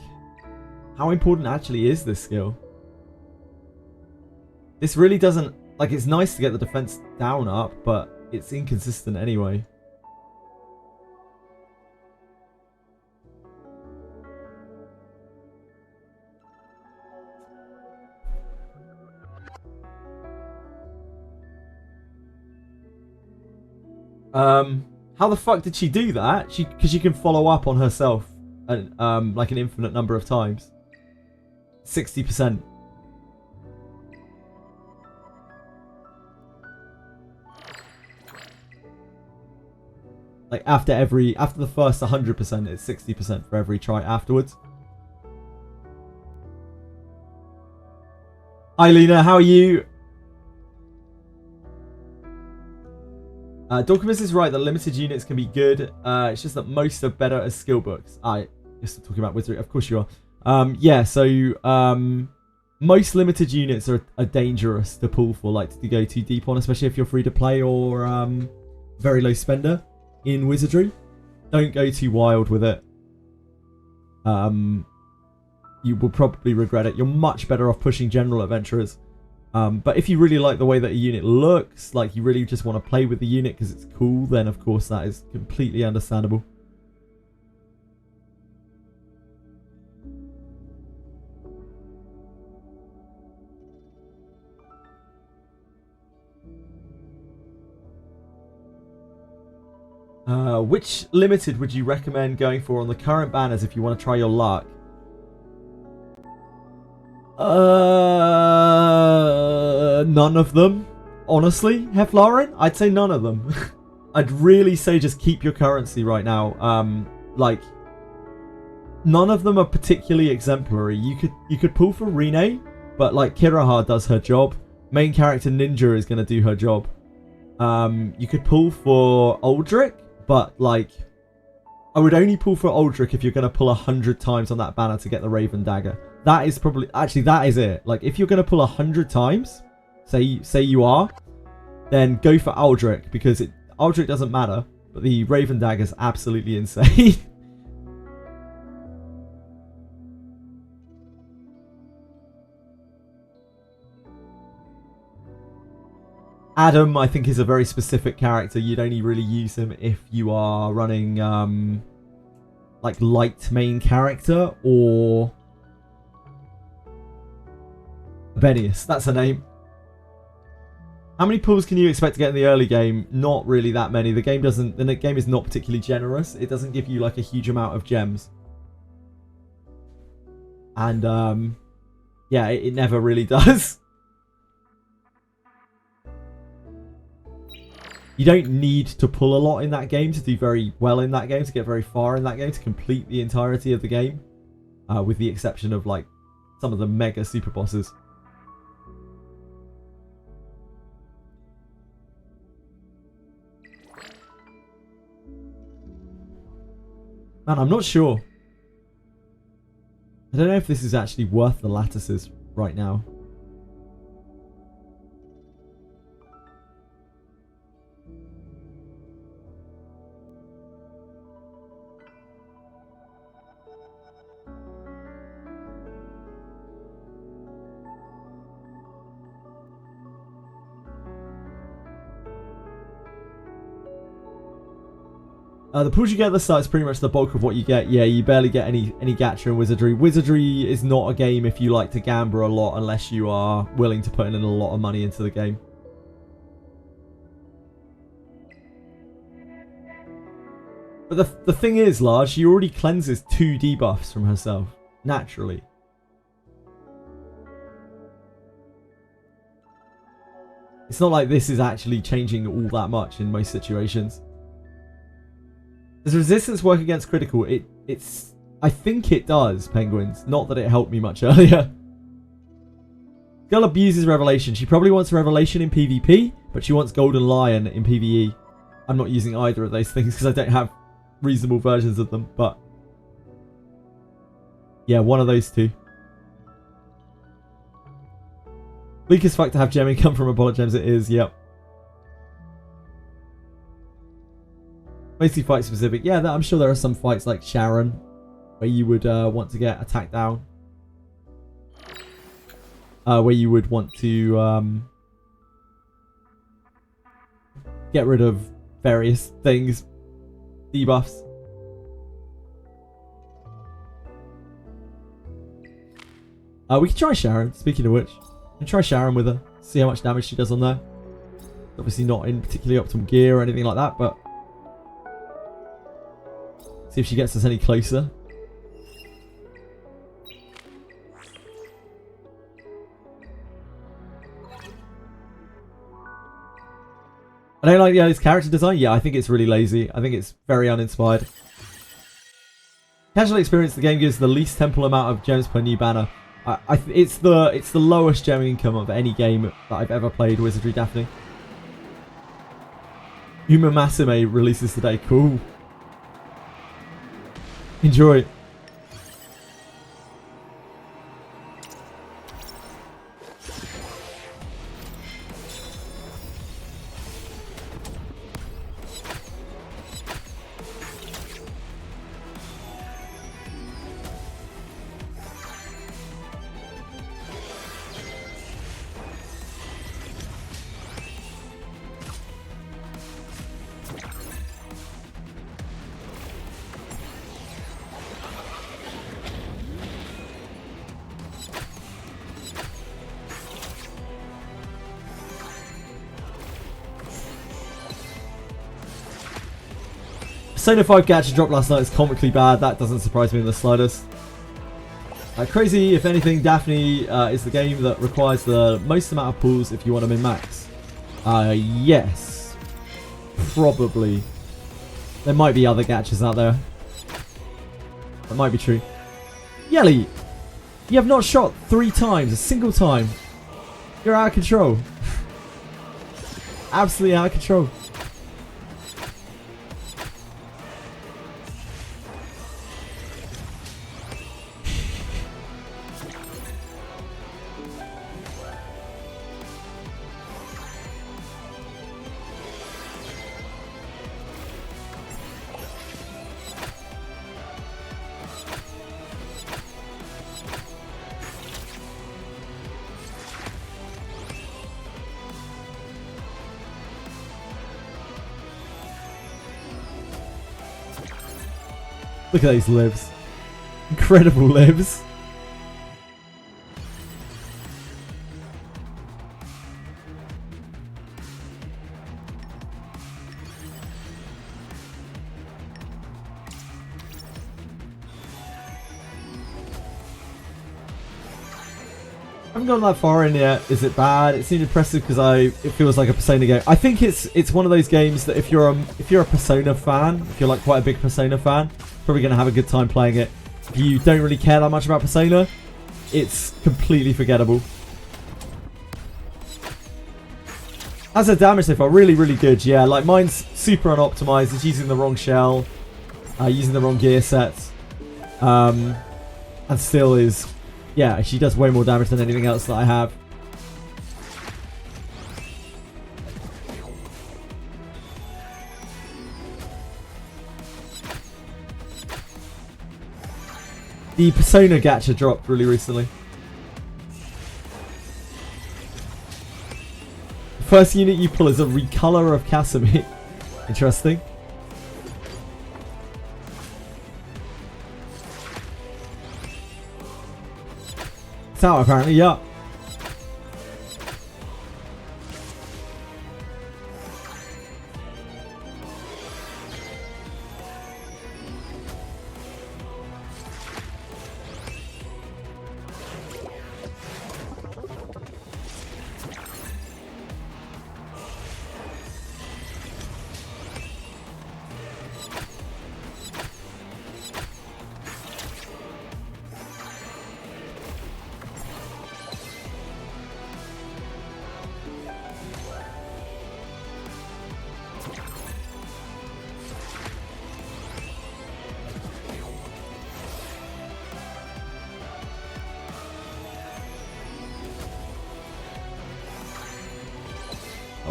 how important actually is this skill? This really doesn't... Like, it's nice to get the defense down up, but it's inconsistent anyway. How the fuck did she do that? Because she can follow up on herself, and like an infinite number of times. 60%. Like after the first 100%, it's 60% for every try afterwards. Hi Lena, how are you? Dorkamus is right that limited units can be good. It's just that most are better as skill books. Just talking about Wizardry, of course you are. Yeah, so most limited units are dangerous to pull for, like to go too deep on, especially if you're free to play or very low spender in Wizardry. Don't go too wild with it. You will probably regret it. You're much better off pushing general adventurers. But if you really like the way that a unit looks, like you really just want to play with the unit because it's cool, then of course that is completely understandable. Which limited would you recommend going for on the current banners if you want to try your luck? None of them. Honestly, Heflarin, I'd say none of them. I'd really say just keep your currency right now. Like, none of them are particularly exemplary. You could pull for RINNE, but like Kiraha does her job. Main character Ninja is going to do her job. You could pull for Aldrich, but like, I would only pull for Aldrich if you're going to pull 100 times on that banner to get the Raven Dagger. That is probably... Actually, that is it. Like, if you're going to pull 100 times, say you are, then go for Aldrich, because Aldrich doesn't matter, but the Raven Dagger is absolutely insane. Adam, I think, is a very specific character. You'd only really use him if you are running, like, light main character, or... Benius, that's her name. How many pulls can you expect to get in the early game? Not really that many. The game is not particularly generous. It doesn't give you like a huge amount of gems. And yeah, it never really does. You don't need to pull a lot in that game to do very well in that game, to get very far in that game, to complete the entirety of the game. With the exception of like some of the mega super bosses. Man, I'm not sure. I don't know if this is actually worth the lattices right now. The pools you get at the start is pretty much the bulk of what you get. Yeah, you barely get any gacha in Wizardry. Wizardry is not a game if you like to gamble a lot, unless you are willing to put in a lot of money into the game. But the thing is, Large, she already cleanses 2 debuffs from herself, naturally. It's not like this is actually changing all that much in most situations. Does resistance work against critical? I think it does, Penguins. Not that it helped me much earlier. Girl abuses Revelation. She probably wants Revelation in PvP, but she wants Golden Lion in PvE. I'm not using either of those things because I don't have reasonable versions of them, but yeah, one of those two. Bleak as fuck to have gem income from a bullet gems. It is, yep. Mostly fight specific. Yeah, I'm sure there are some fights like Sharon where you would want to get attacked down. Where you would want to get rid of various things. Debuffs. We can try Sharon, speaking of which. We can try Sharon with her. See how much damage she does on there. Obviously not in particularly optimal gear or anything like that, but see if she gets us any closer. I don't like his character design. Yeah, I think it's really lazy. I think it's very uninspired. Casual experience, the game gives the least temple amount of gems per new banner. It's the lowest gem income of any game that I've ever played, Wizardry Daphne. Uma Masime releases today. Cool. Enjoy. Persona 5 gacha drop last night is comically bad. That doesn't surprise me in the slightest. Crazy, if anything, Daphne is the game that requires the most amount of pulls if you want to min-max. Yes. Probably. There might be other gachas out there. That might be true. YELI! You have not shot 3 times, a single time. You're out of control. Absolutely out of control. Look at these lives. Incredible lives. I haven't gone that far in yet. Is it bad? It seemed impressive because it feels like a Persona game. I think it's one of those games that if you're a Persona fan, if you're like quite a big Persona fan, probably going to have a good time playing it. If you don't really care that much about Persona, it's completely forgettable. As a damage so far, really, really good. Yeah, like mine's super unoptimized. It's using the wrong shell, using the wrong gear sets, and still is, yeah, she does way more damage than anything else that I have. The Persona gacha dropped really recently. The first unit you pull is a recolor of Casimir. Interesting. It's out apparently, yeah.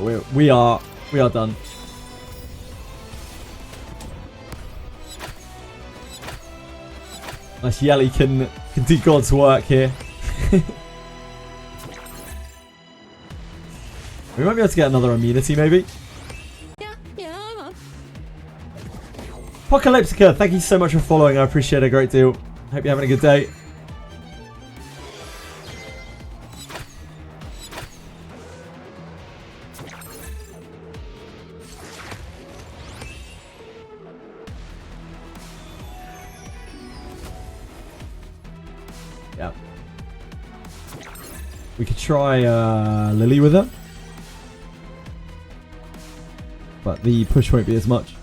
We are done. Nice. YELI can do God's work here. We might be able to get another immunity, maybe. Yeah. Apocalyptica, thank you so much for following. I appreciate it a great deal. Hope you're having a good day. Yeah. We could try Lily with her. But the push won't be as much.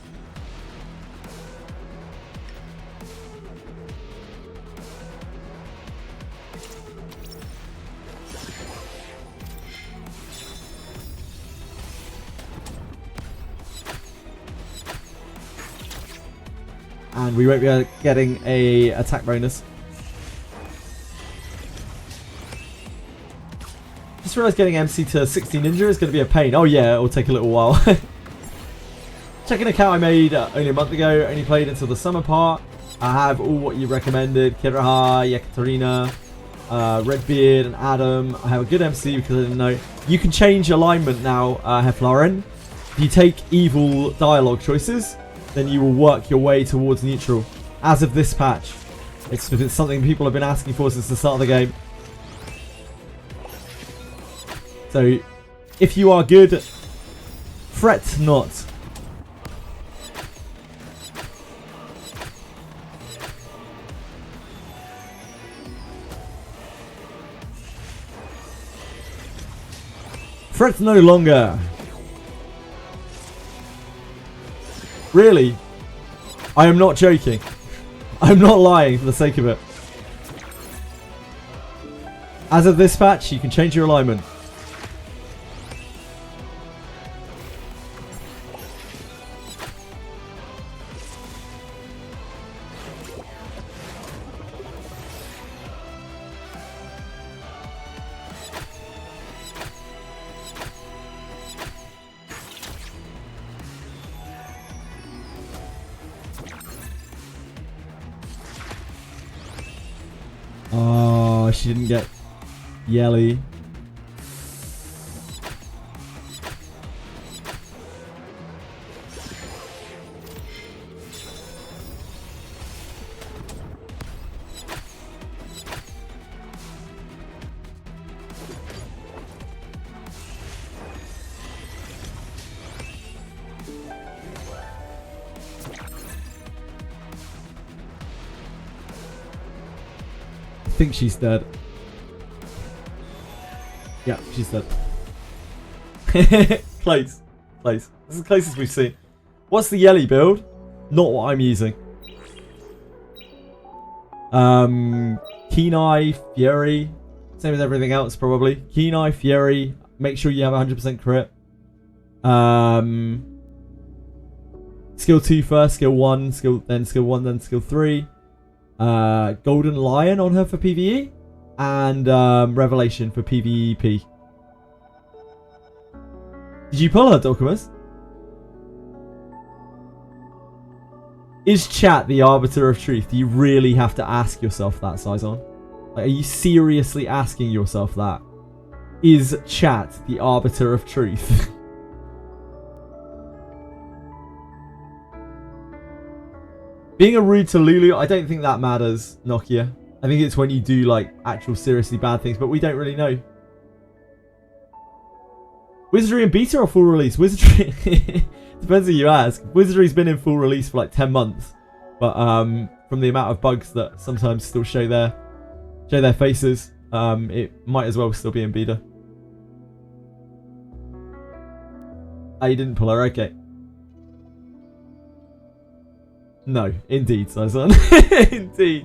And we won't be getting a attack bonus. Just realised getting MC to 60 ninja is going to be a pain. Oh yeah, it'll take a little while. Check an account I made only a month ago. Only played until the summer part. I have all what you recommended. Kiraha, Yekaterina, Redbeard and Adam. I have a good MC because I didn't know. You can change alignment now, Heflaren. If you take evil dialogue choices, then you will work your way towards neutral. As of this patch. It's something people have been asking for since the start of the game. So, if you are good, fret not. Fret no longer. Really? I am not joking. I'm not lying for the sake of it. As of this patch, you can change your alignment. Oh, she didn't get YELI. I think she's dead. Yeah, she's dead. Close. Close. This is the closest we've seen. What's the YELI build? Not what I'm using. Kenai, Fury. Same as everything else, probably. Kenai, Fury. Make sure you have 100% crit. Skill 2 first, skill 1, then skill 1, then skill 3. Golden Lion on her for PvE, and Revelation for PvP. Did you pull her, Documus? Is chat the arbiter of truth? Do you really have to ask yourself that, Saison? Like, are you seriously asking yourself that? Is chat the arbiter of truth? Being a rude to Lulu, I don't think that matters, Nokia. I think it's when you do, like, actual seriously bad things, but we don't really know. Wizardry and beta or full release? Wizardry... Depends who you ask. Wizardry's been in full release for, like, 10 months. But, from the amount of bugs that sometimes still show their faces, it might as well still be in beta. Ah, you didn't pull her, okay. No, indeed, Saison. Indeed.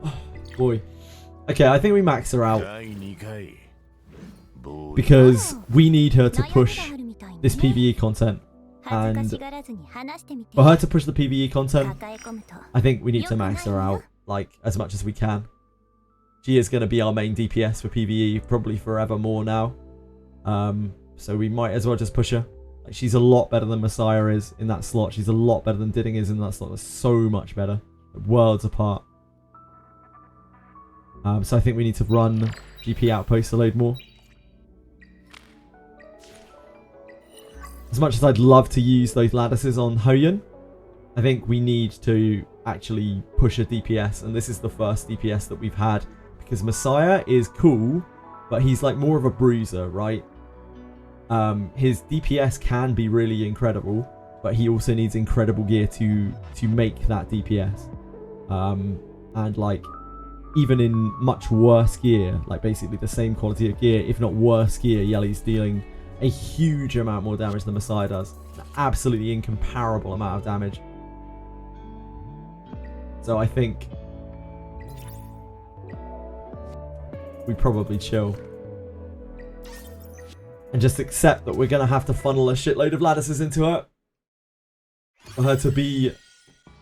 Oh, boy. Okay, I think we max her out. Because we need her to push this PvE content. And for her to push the PvE content, I think we need to max her out like as much as we can. She is going to be our main DPS for PvE probably forevermore now. So we might as well just push her. Like, she's a lot better than Messiah is in that slot. She's a lot better than Didding is in that slot. That's so much better. Worlds apart. So I think we need to run GP Outpost a load more. As much as I'd love to use those lattices on Hoyun, I think we need to actually push a DPS. And this is the first DPS that we've had. Because Messiah is cool, but he's like more of a bruiser, right? His DPS can be really incredible, but he also needs incredible gear to make that DPS. And like, even in much worse gear, like basically the same quality of gear, if not worse gear, YELI's dealing a huge amount more damage than Messiah does. An absolutely incomparable amount of damage. So I think we probably chill. And just accept that we're going to have to funnel a shitload of lattices into her. For her to be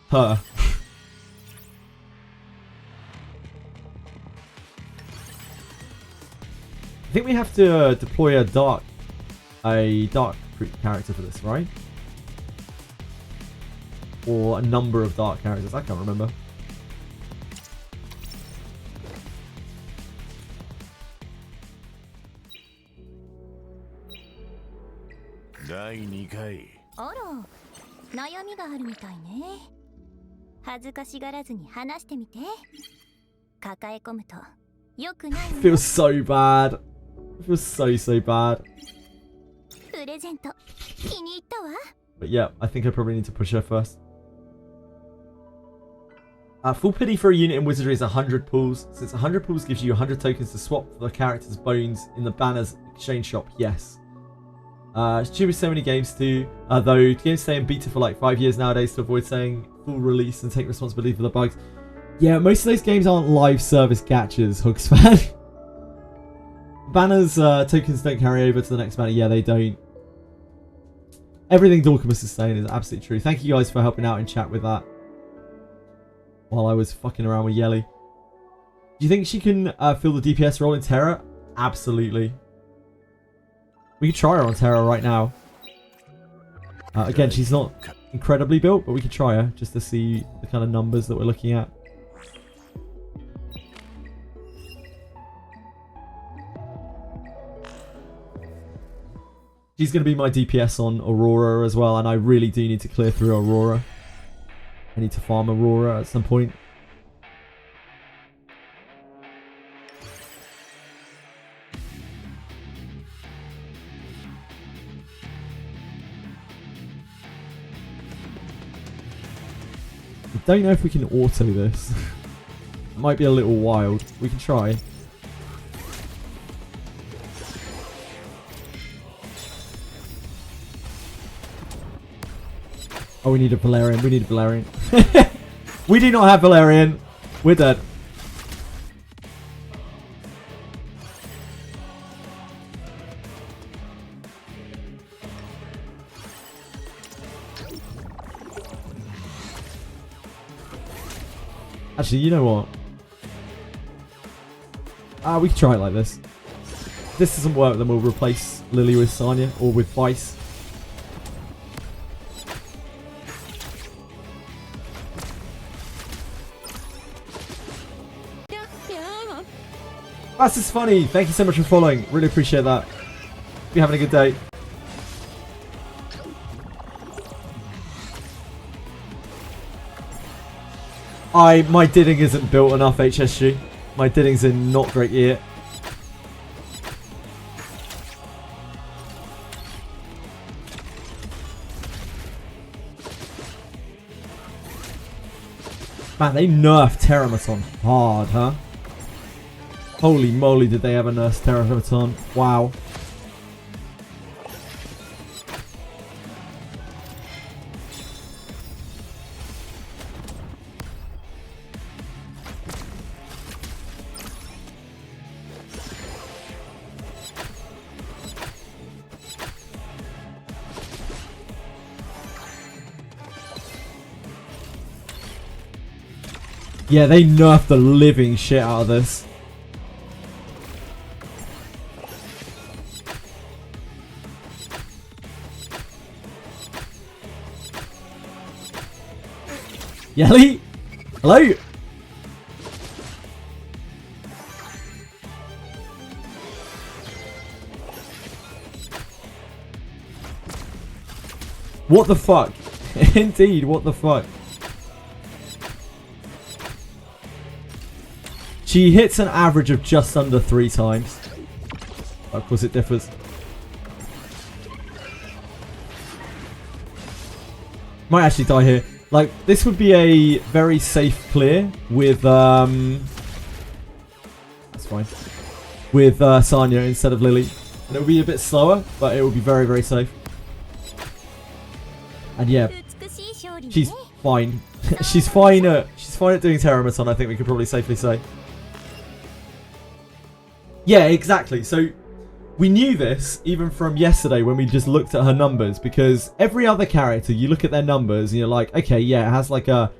her. I think we have to deploy a dark character for this, right? Or a number of dark characters. I can't remember. Feels so bad. Feels so bad. But yeah, I think I probably need to push her first. Full pity for a unit in Wizardry is 100 pulls. Since 100 pulls gives you 100 tokens to swap for the character's bones in the banner's exchange shop. Yes. Stupid so many games too. Though games stay in beta for like 5 years nowadays to avoid saying full release and take responsibility for the bugs. Yeah, most of those games aren't live service gachas, Hooks fan. Banners, tokens don't carry over to the next banner. Yeah, they don't. Everything Dorkamus is saying is absolutely true. Thank you guys for helping out in chat with that. While I was fucking around with YELI. Do you think she can fill the DPS role in Terra? Absolutely. We could try her on Terra right now. Again, she's not incredibly built, but we could try her just to see the kind of numbers that we're looking at. She's going to be my DPS on Aurora as well, and I really do need to clear through Aurora. I need to farm Aurora at some point. I don't know if we can auto this. It might be a little wild. We can try. Oh, we need a Valerian. We need a Valerian. We do not have Valerian. We're dead. Actually, you know what? We can try it like this. If this doesn't work, then we'll replace Lily with Sanya or with Vice. That's just funny. Thank you so much for following. Really appreciate that. Hope you're having a good day. My Didding isn't built enough, HSG. My Didding's in not great gear. Man, they nerfed Terramaton hard, huh? Holy moly, did they ever nerf Terramaton? Wow. Yeah, they nerfed the living shit out of this. YELI? Hello? What the fuck? Indeed, what the fuck? She hits an average of just under 3 times. Of course it differs. Might actually die here. Like, this would be a very safe clear with, that's fine. With, Sanya instead of Lily. And it would be a bit slower, but it would be very, very safe. And yeah, she's fine. she's fine at doing Terramaton, I think we could probably safely say. Yeah, exactly. So we knew this even from yesterday when we just looked at her numbers, because every other character, you look at their numbers and you're like, okay, yeah, it has like a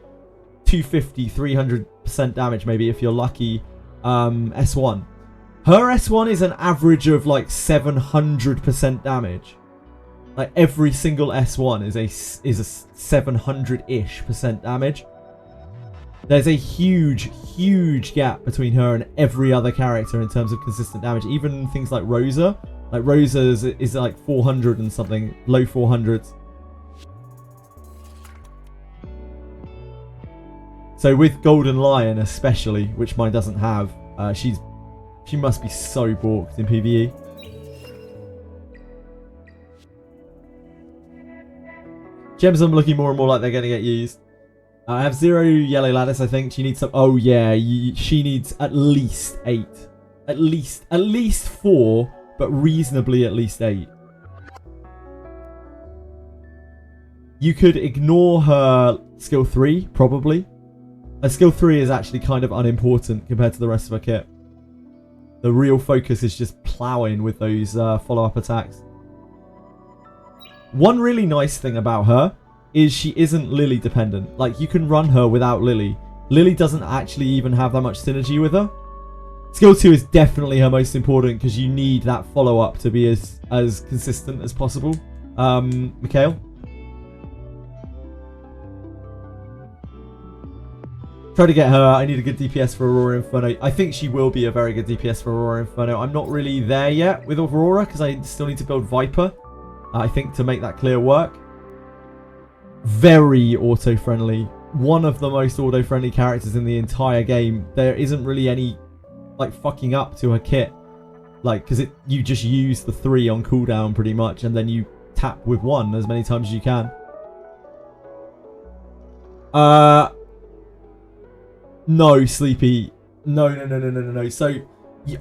250, 300% damage maybe if you're lucky, S1. Her S1 is an average of like 700% damage. Like every single S1 is a 700-ish% damage. There's a huge gap between her and every other character in terms of consistent damage. Even things like Rosa. Like Rosa is like 400 and something, low 400s. So with Golden Lion especially, which mine doesn't have, she must be so balked in PvE. Gems are looking more and more like they're going to get used. I have 0 yellow lattice, I think. She needs some... Oh, yeah. She needs at least 8. At least 4, but reasonably at least 8. You could ignore her skill 3, probably. Her skill 3 is actually kind of unimportant compared to the rest of her kit. The real focus is just plowing with those follow-up attacks. One really nice thing about her is she isn't Lily dependent. Like, you can run her without Lily. Lily doesn't actually even have that much synergy with her. Skill 2 is definitely her most important because you need that follow-up to be as consistent as possible. Mikhail? Try to get her. I need a good DPS for Aurora Inferno. I think she will be a very good DPS for Aurora Inferno. I'm not really there yet with Aurora because I still need to build Viper. I think to make that clear work. Very auto-friendly. One of the most auto-friendly characters in the entire game. There isn't really any like fucking up to her kit. Like, because you just use the 3 on cooldown pretty much, and then you tap with 1 as many times as you can. No, Sleepy. No. So,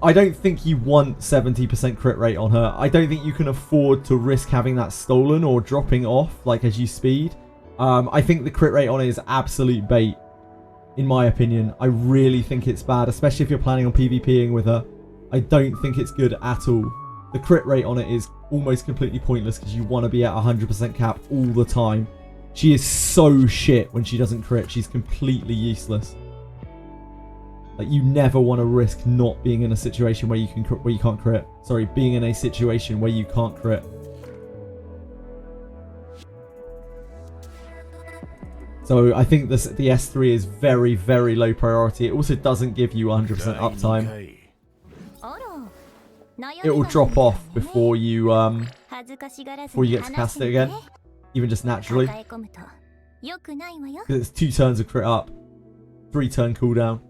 I don't think you want 70% crit rate on her. I don't think you can afford to risk having that stolen or dropping off, like, as you speed. I think the crit rate on it is absolute bait, in my opinion. I really think it's bad, especially if you're planning on PvPing with her. I don't think it's good at all. The crit rate on it is almost completely pointless because you want to be at 100% cap all the time. She is so shit when she doesn't crit. She's completely useless. Like, you never want to risk not being in a situation where you can't crit. Sorry, being in a situation where you can't crit. So I think the S3 is very, very low priority. It also doesn't give you 100% uptime. It will drop off before you get to cast it again, even just naturally. Because it's 2 turns of crit up, 3 turn cooldown.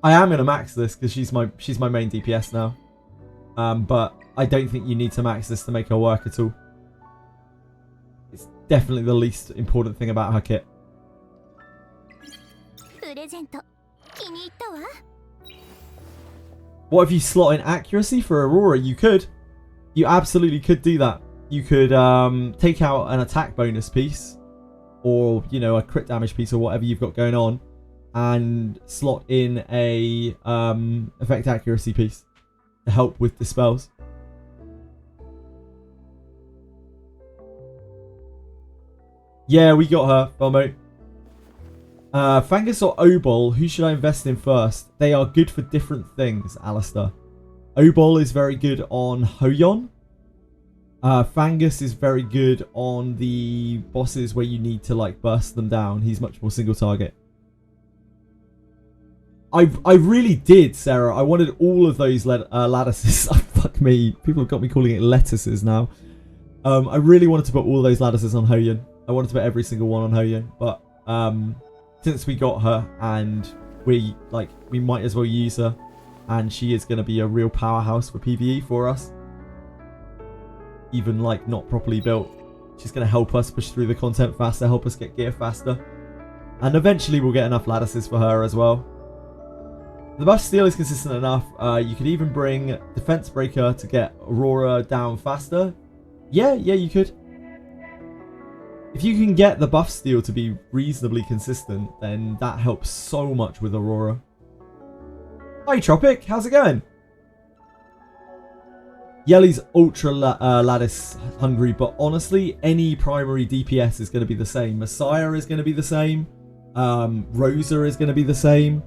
I am gonna max this because she's my main DPS now, but I don't think you need to max this to make her work at all. It's definitely the least important thing about her kit. What if you slot in accuracy for Aurora? You could. You absolutely could do that. You could take out an attack bonus piece, or, you know, a crit damage piece, or whatever you've got going on, and slot in a effect accuracy piece to help with dispels. Yeah, we got her, Bomo. Fangus or Obol, who should I invest in first? They are good for different things, Alistair. Obol is very good on Hoyon. Fangus is very good on the bosses where you need to like burst them down. He's much more single target. I really did, Sarah. I wanted all of those lattices. Oh, fuck me. People have got me calling it lettuces now. I really wanted to put all those lattices on Hoyon. I wanted to put every single one on Hoyon. But since we got her and we might as well use her. And she is going to be a real powerhouse for PvE for us. Even like not properly built. She's going to help us push through the content faster. Help us get gear faster. And eventually we'll get enough lattices for her as well. The buff steal is consistent enough. You could even bring Defense Breaker to get Aurora down faster. Yeah, you could. If you can get the buff steal to be reasonably consistent, then that helps so much with Aurora. Hi Tropic, how's it going? Yeli's ultra lattice hungry, but honestly, any primary DPS is going to be the same. Messiah is going to be the same. Rosa is going to be the same.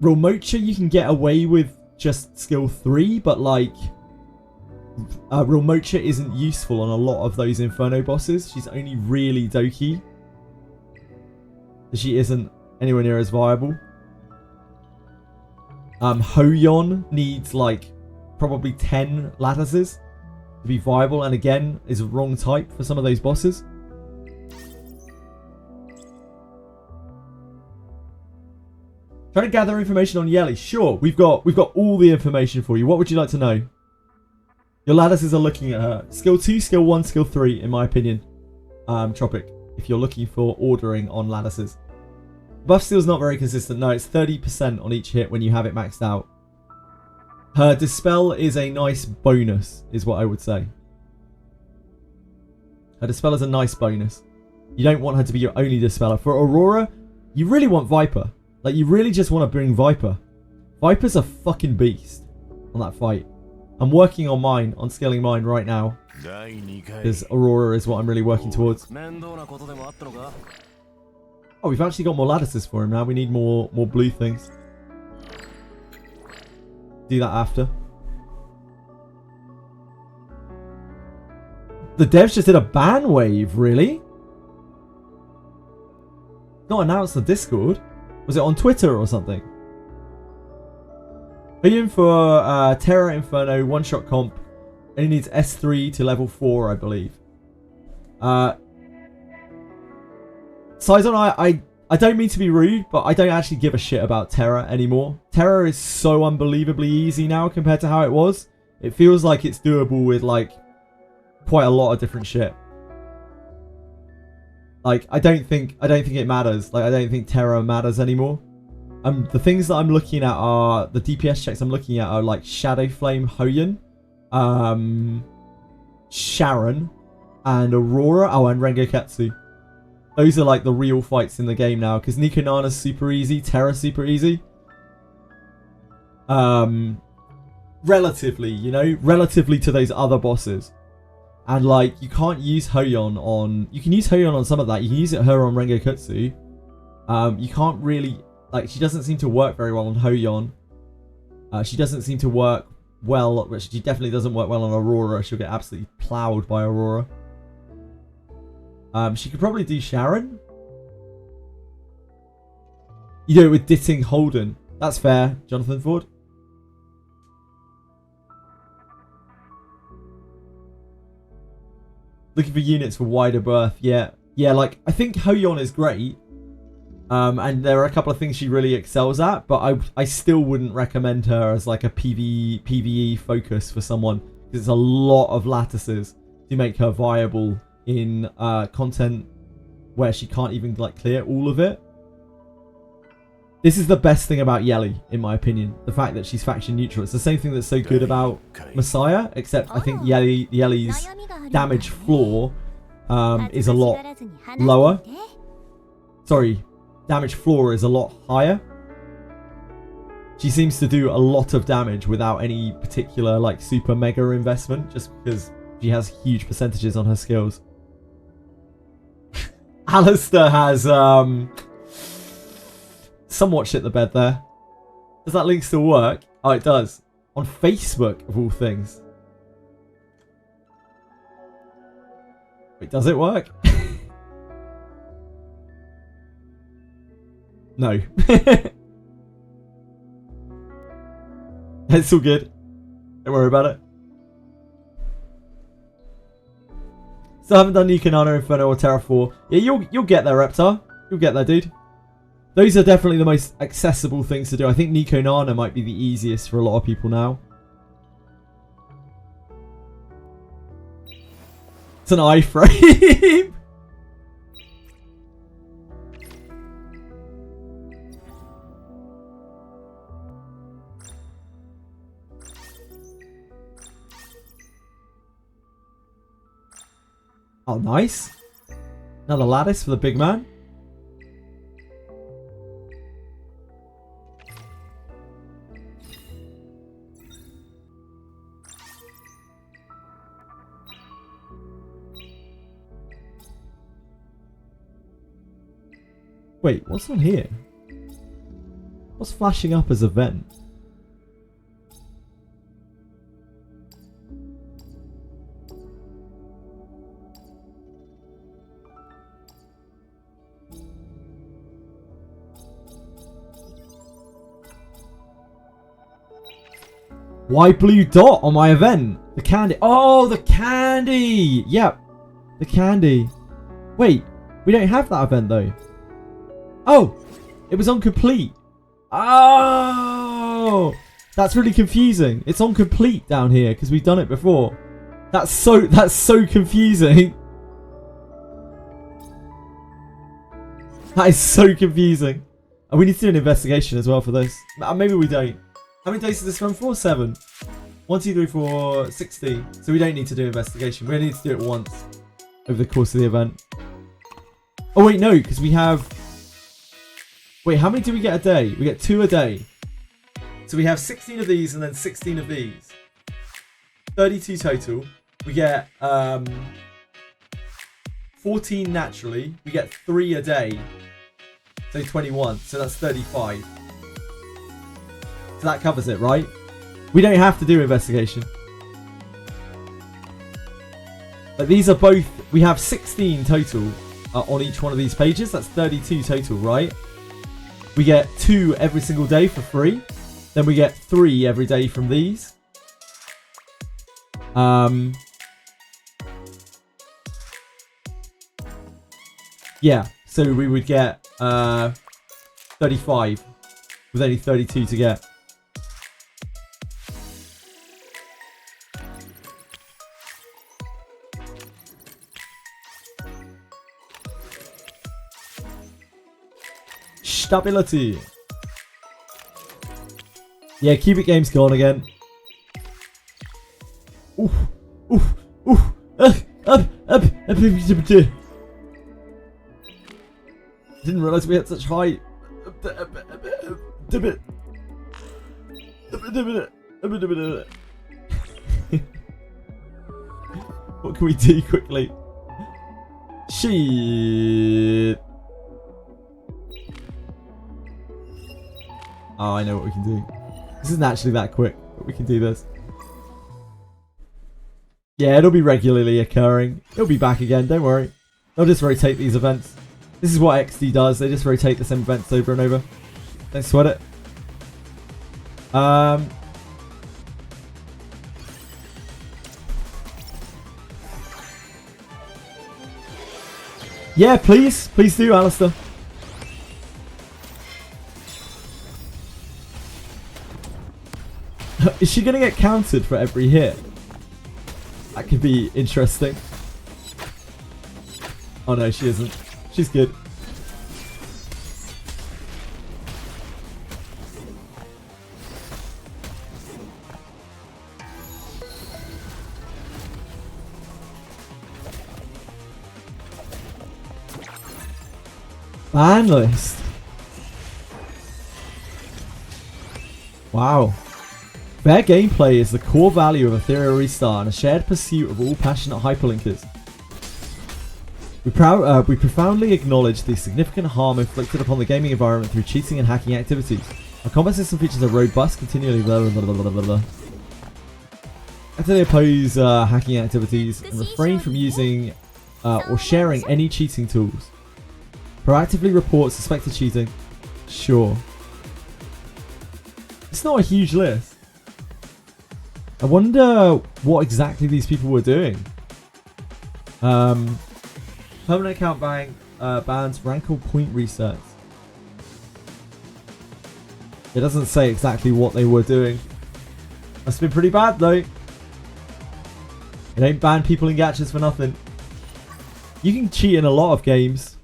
Rilmocha you can get away with just skill 3, but like Rilmocha isn't useful on a lot of those Inferno bosses. She's only really Doki. She isn't anywhere near as viable. Hoyon needs like probably 10 lattices to be viable, and again is a wrong type for some of those bosses. Trying to gather information on Yeli. Sure, we've got all the information for you. What would you like to know? Your lattices are looking at her. Skill 2, skill 1, skill 3, in my opinion. Tropic, if you're looking for ordering on lattices. Buff steal's not very consistent. No, it's 30% on each hit when you have it maxed out. Her Dispel is a nice bonus, is what I would say. Her Dispel is a nice bonus. You don't want her to be your only Dispeller. For Aurora, you really want Viper. Like, you really just want to bring Viper. Viper's a fucking beast on that fight. I'm working on mine, on scaling mine right now. Because Aurora is what I'm really working towards. Oh, we've actually got more lattices for him now. We need more blue things. Do that after. The devs just did a ban wave, really? Not announced on Discord. Was it on Twitter or something? Million for Terra Inferno one-shot comp. Only needs S3 to level 4, I believe. Saizon, I don't mean to be rude, but I don't actually give a shit about Terra anymore. Terra is so unbelievably easy now compared to how it was. It feels like it's doable with like quite a lot of different shit. Like, I don't think it matters. Like, I don't think Terra matters anymore. The things that I'm looking at are... The DPS checks I'm looking at are like Shadow Flame Hoyon, Sharon, and Aurora. Oh, and Rengoketsu. Those are like the real fights in the game now. Because Nikonana's super easy. Terra's super easy. Relatively, you know? Relatively to those other bosses. And like, you can't use Hoyon on... You can use Hoyon on some of that. You can use her on Rengoketsu. You can't really... Like, she doesn't seem to work very well on Hoyon. She doesn't seem to work well... She definitely doesn't work well on Aurora. She'll get absolutely plowed by Aurora. She could probably do Sharon. You do it with Ditting Holden. That's fair, Jonathan Ford. Looking for units for wider berth. Yeah, like, I think Hoyon is great. And there are a couple of things she really excels at, but I still wouldn't recommend her as like a PvE focus for someone, because it's a lot of lattices to make her viable in content where she can't even like clear all of it. This is the best thing about Yeli, in my opinion. The fact that she's faction neutral. It's the same thing that's so good about Messiah, except I think Yeli's damage floor is a lot lower. Sorry, damage floor is a lot higher. She seems to do a lot of damage without any particular like super mega investment, just because she has huge percentages on her skills. Alistair has somewhat shit the bed there. Does that link still work? Oh, it does. On Facebook, of all things. Wait, does it work? No. It's all good. Don't worry about it. Still haven't done Nico, Nano, Inferno, or Terra 4. Yeah, you'll get there, Reptar. You'll get there, dude. Those are definitely the most accessible things to do. I think Nico Nana might be the easiest for a lot of people now. It's an iframe. Oh, nice. Another lattice for the big man. Wait, what's on here? What's flashing up as event? Why blue dot on my event? The candy. Oh, the candy. Yep. The candy. Wait, we don't have that event though. Oh, it was on complete. Oh, that's really confusing. It's on complete down here because we've done it before. That's so confusing. That is so confusing. And we need to do an investigation as well for this. Maybe we don't. How many days does this run for? 7. 1, 2, 3, 4, 16. So we don't need to do investigation. We only need to do it once over the course of the event. Oh wait, no, because we have... Wait, how many do we get a day? We get 2 a day. So we have 16 of these and then 16 of these. 32 total. We get 14 naturally. We get 3 a day. So 21. So that's 35. So that covers it, right? We don't have to do investigation. But these are both... We have 16 total on each one of these pages. That's 32 total, right? We get 2 every single day for free. Then we get 3 every day from these. Yeah, so we would get 35 with only 32 to get. Stability. Yeah, Cubic Game's gone again. Oof, oof, oof. Didn't realise we had such high. What can we do quickly? Shit. Oh, I know what we can do. This isn't actually that quick, but we can do this. Yeah, it'll be regularly occurring. It'll be back again, don't worry. They'll just rotate these events. This is what XD does. They just rotate the same events over and over. Don't sweat it. Yeah, please. Please do, Alistair. Is she going to get counted for every hit? That could be interesting. Oh no, she isn't. She's good. Ban list. Wow. Fair gameplay is the core value of Etheria Restart and a shared pursuit of all passionate hyperlinkers. We profoundly acknowledge the significant harm inflicted upon the gaming environment through cheating and hacking activities. Our combat system features a robust, continually actively oppose hacking activities and refrain from using or sharing any cheating tools. Proactively report suspected cheating. Sure. It's not a huge list. I wonder what exactly these people were doing. Permanent account bans, rankle point resets. It doesn't say exactly what they were doing. Must have been pretty bad though. It ain't ban people in gachas for nothing. You can cheat in a lot of games.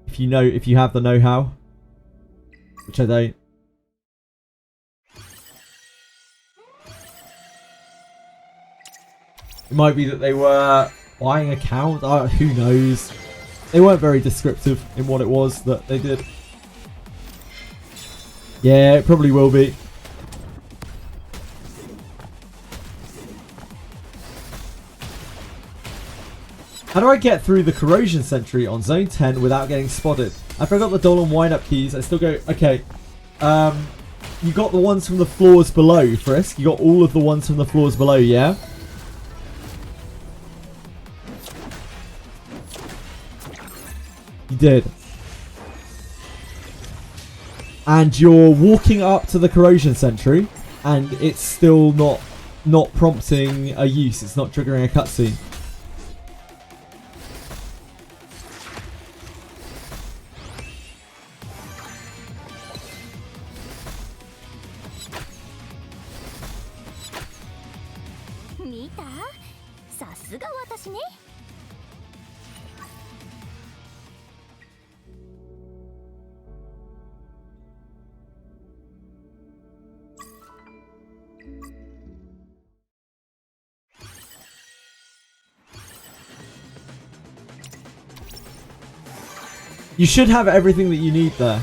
If you have the know-how. Which I don't. It might be that they were buying accounts. Who knows? They weren't very descriptive in what it was that they did. Yeah, it probably will be. How do I get through the corrosion sentry on zone 10 without getting spotted? I forgot the Dolan wind-up keys. I still go... Okay. You got the ones from the floors below, Frisk. You got all of the ones from the floors below, yeah? You did. And you're walking up to the corrosion sentry, and it's still not prompting a use. It's not triggering a cutscene. You should have everything that you need there.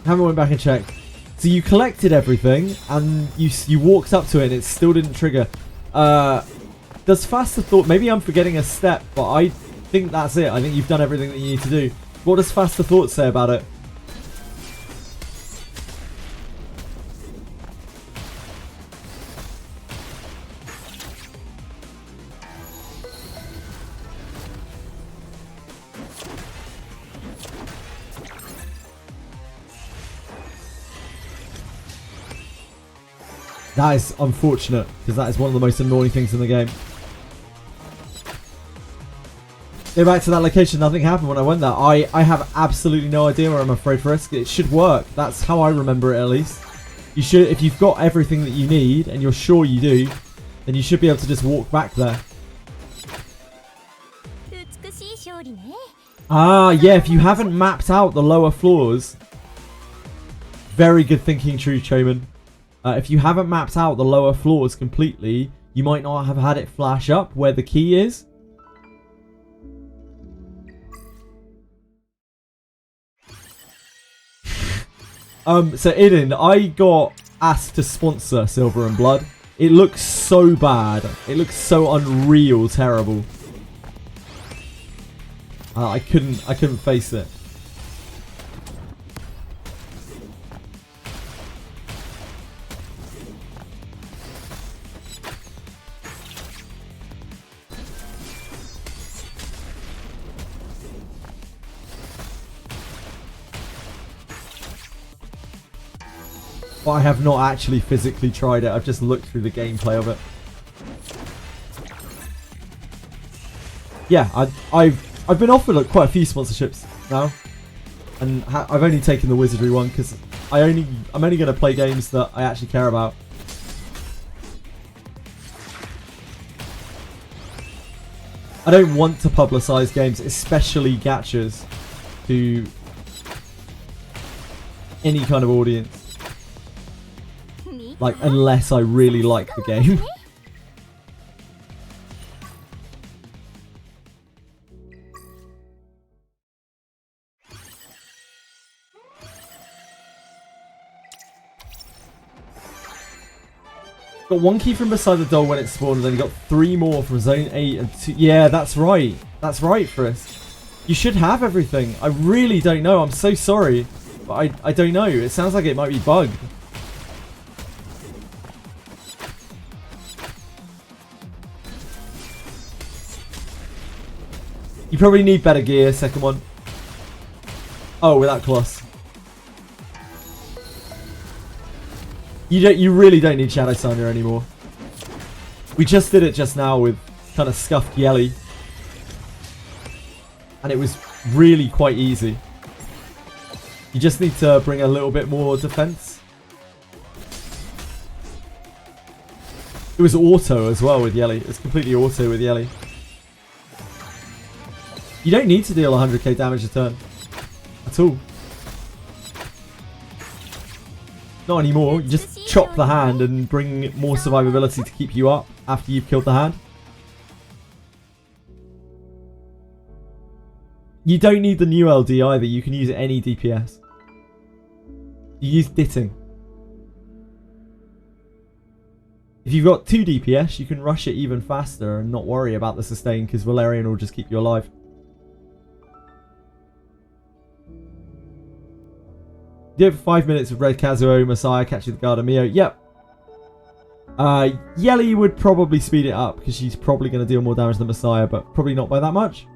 Haven't went back and checked. So you collected everything and you walked up to it and it still didn't trigger. Does Faster Thought... Maybe I'm forgetting a step, but I think that's it. I think you've done everything that you need to do. What does Faster Thought say about it? That is unfortunate, because that is one of the most annoying things in the game. Go back to that location, nothing happened when I went there. I have absolutely no idea where I'm afraid for risk. It should work. That's how I remember it at least. You should, if you've got everything that you need, and you're sure you do, then you should be able to just walk back there. Ah, yeah, if you haven't mapped out the lower floors. Very good thinking, True Choman. If you haven't mapped out the lower floors completely, you might not have had it flash up where the key is. So Idin, I got asked to sponsor Silver and Blood. It looks so bad. It looks so unreal, terrible. I couldn't face it. But I have not actually physically tried it. I've just looked through the gameplay of it. Yeah, I've been offered like, quite a few sponsorships now, and I've only taken the Wizardry one because I'm only going to play games that I actually care about. I don't want to publicize games, especially gachas, to any kind of audience. Like, unless I really like the game. Got 1 key from beside the door when it spawned, and then you got 3 more from zone 8 and 2. Yeah, that's right. That's right, Frisk. You should have everything. I really don't know. I'm so sorry. But I don't know. It sounds like it might be bugged. You probably need better gear, second one. Oh, without Kloss. You really don't need Shadow Signer anymore. We just did it just now with kind of scuffed YELI. And it was really quite easy. You just need to bring a little bit more defense. It was auto as well with YELI. It's completely auto with YELI. You don't need to deal 100k damage a turn. At all. Not anymore. You just chop the hand and bring more survivability to keep you up after you've killed the hand. You don't need the new LD either. You can use any DPS. You use Ditting. If you've got 2 DPS, you can rush it even faster and not worry about the sustain because Valerian will just keep you alive. Do it for 5 minutes with Red Kazuo, Messiah, catching the guard of Mio. Yep. YELI would probably speed it up because she's probably going to deal more damage than Messiah, but probably not by that much.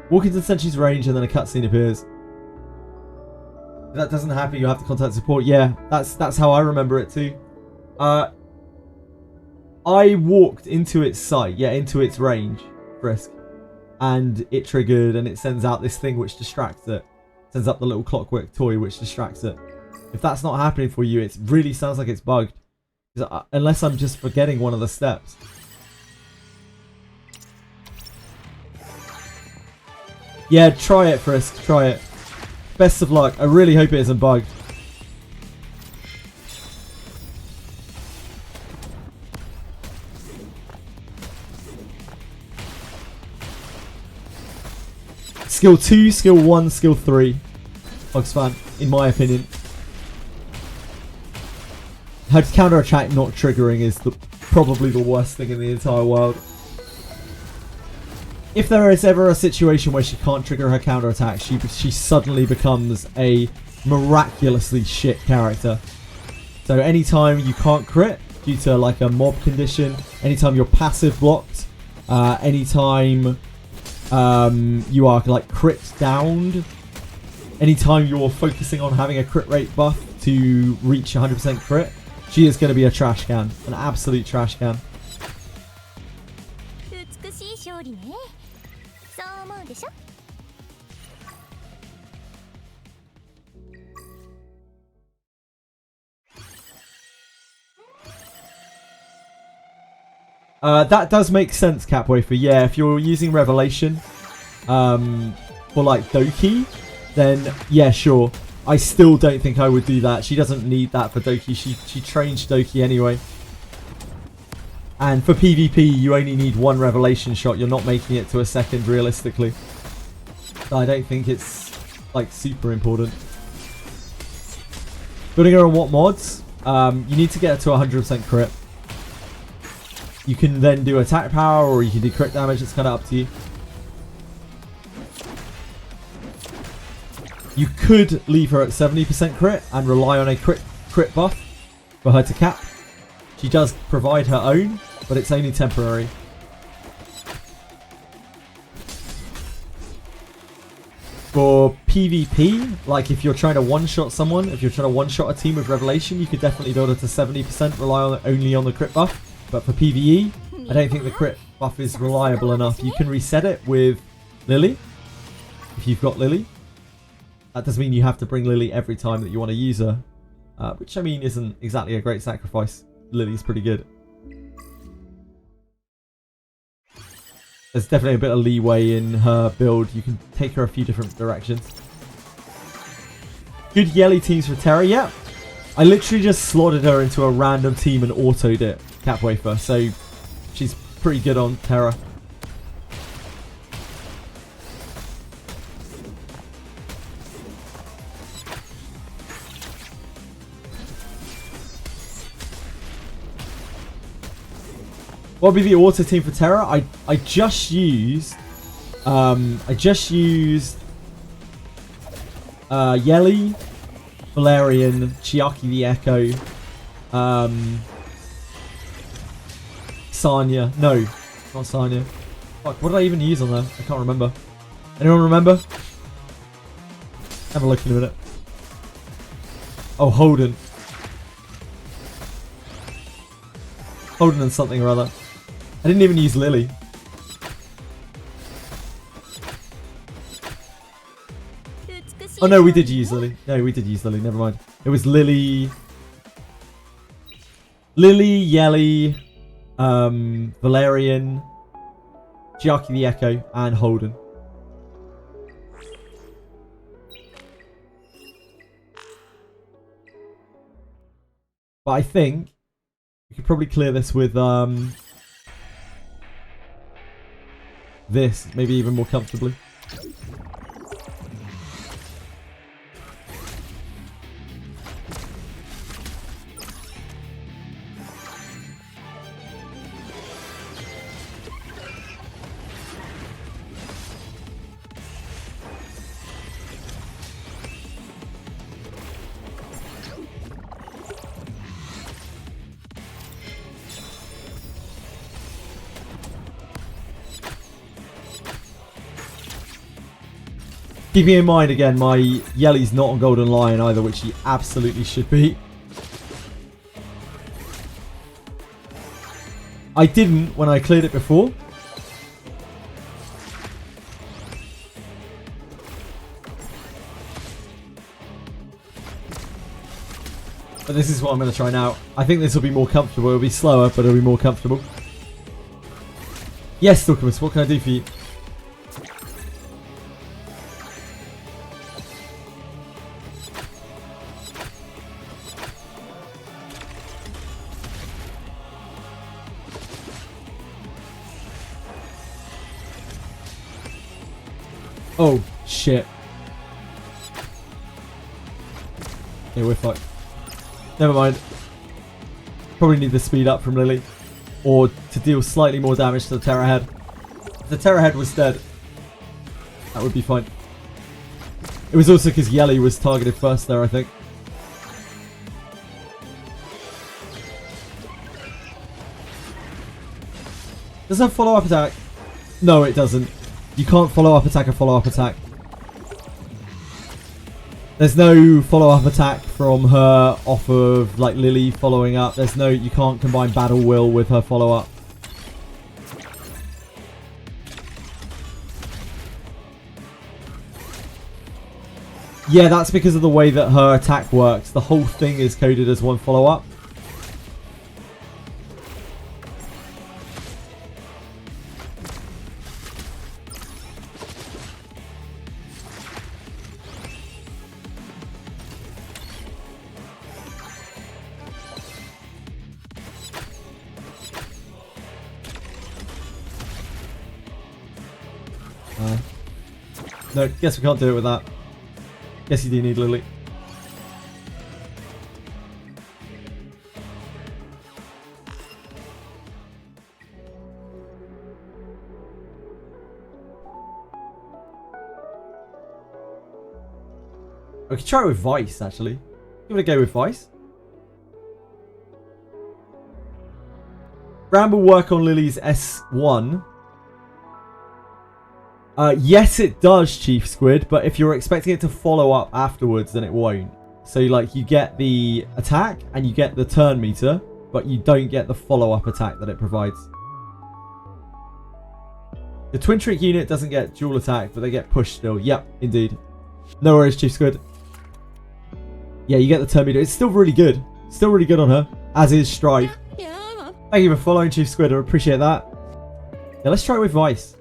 Walk into Sentry's range and then a cutscene appears. If that doesn't happen, you have to contact support. Yeah, that's how I remember it too. I walked into its sight, yeah, into its range, Frisk, and it triggered and it sends out this thing which distracts it. Sends up the little clockwork toy which distracts it. If that's not happening for you, it really sounds like it's bugged. Unless I'm just forgetting one of the steps. Yeah, try it, Frisk, try it. Best of luck. I really hope it isn't bugged. Skill 2, skill 1, skill 3. Bugs fan, in my opinion. Her counter attack not triggering is probably the worst thing in the entire world. If there is ever a situation where she can't trigger her counter attack, she suddenly becomes a miraculously shit character. So anytime you can't crit due to like a mob condition, anytime you're passive blocked, anytime you are like crit downed, anytime you're focusing on having a crit rate buff to reach 100% crit, she is going to be a trash can, an absolute trash can. That does make sense, Capwafer. Yeah, if you're using Revelation for like Doki, then yeah, sure. I still don't think I would do that. She doesn't need that for Doki. She trains Doki anyway. And for PvP, you only need 1 Revelation shot. You're not making it to a second realistically. So I don't think it's like super important. Building her on what mods? You need to get her to 100% crit. You can then do attack power or you can do crit damage. It's kind of up to you. You could leave her at 70% crit and rely on a crit buff for her to cap. She does provide her own, but it's only temporary. For PvP, like if you're trying to one-shot someone, if you're trying to one-shot a team with Revelation, you could definitely build it to 70%, rely only on the crit buff. But for PvE, I don't think the crit buff is reliable enough. You can reset it with Lily, if you've got Lily. That doesn't mean you have to bring Lily every time that you want to use her. Which, I mean, isn't exactly a great sacrifice. Lily's pretty good. There's definitely a bit of leeway in her build. You can take her a few different directions. Good YELI teams for Terra, yeah. I literally just slotted her into a random team and autoed it, Capwafer. So she's pretty good on Terra. What would be the auto team for Terra? I just used YELI, Valerian, Chiaki the Echo, Sanya. No, not Sanya. Fuck, what did I even use on there? I can't remember. Anyone remember? Have a look in a minute. Oh, Holden. Holden and something or other. I didn't even use Lily. Oh no, we did use Lily. No, we did use Lily. Never mind. It was Lily, YELI, Valerian, Chiaki the Echo, and Holden. But I think we could probably clear this with this, maybe even more comfortably. Keeping in mind, again, my YELI's not on Golden Lion either, which he absolutely should be. I didn't when I cleared it before. But this is what I'm going to try now. I think this will be more comfortable. It'll be slower, but it'll be more comfortable. Yes, Stalkamus, what can I do for you? Oh, shit. Yeah, we're fucked. Never mind. Probably need the speed up from Lily. Or to deal slightly more damage to the Terra Head. If the Terra Head was dead, that would be fine. It was also because YELI was targeted first there, I think. Does that follow-up attack? No, it doesn't. You can't follow-up attack a follow-up attack. There's no follow-up attack from her off of, like, Lily following up. There's no... You can't combine Battle Will with her follow-up. Yeah, that's because of the way that her attack works. The whole thing is coded as one follow-up. No, guess we can't do it with that. Guess you do need Lily. We could try it with Vice, actually. Give it a go with Vice. Ramble work on Lily's S1. Yes, it does, Chief Squid, but if you're expecting it to follow up afterwards, then it won't. So, like, you get the attack and you get the turn meter, but you don't get the follow-up attack that it provides. The Twin Trick unit doesn't get dual attack, but they get push still. Yep, indeed. No worries, Chief Squid. Yeah, you get the turn meter. It's still really good. Still really good on her, as is Strife. Yeah. Thank you for following, Chief Squid. I appreciate that. Yeah, let's try it with Vice.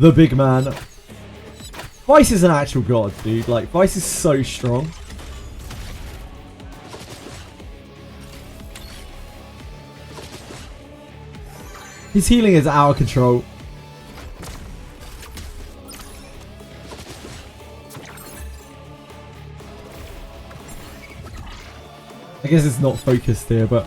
The big man. Vice is an actual god, dude. Like, Vice is so strong. His healing is out of control. I guess it's not focused here, but...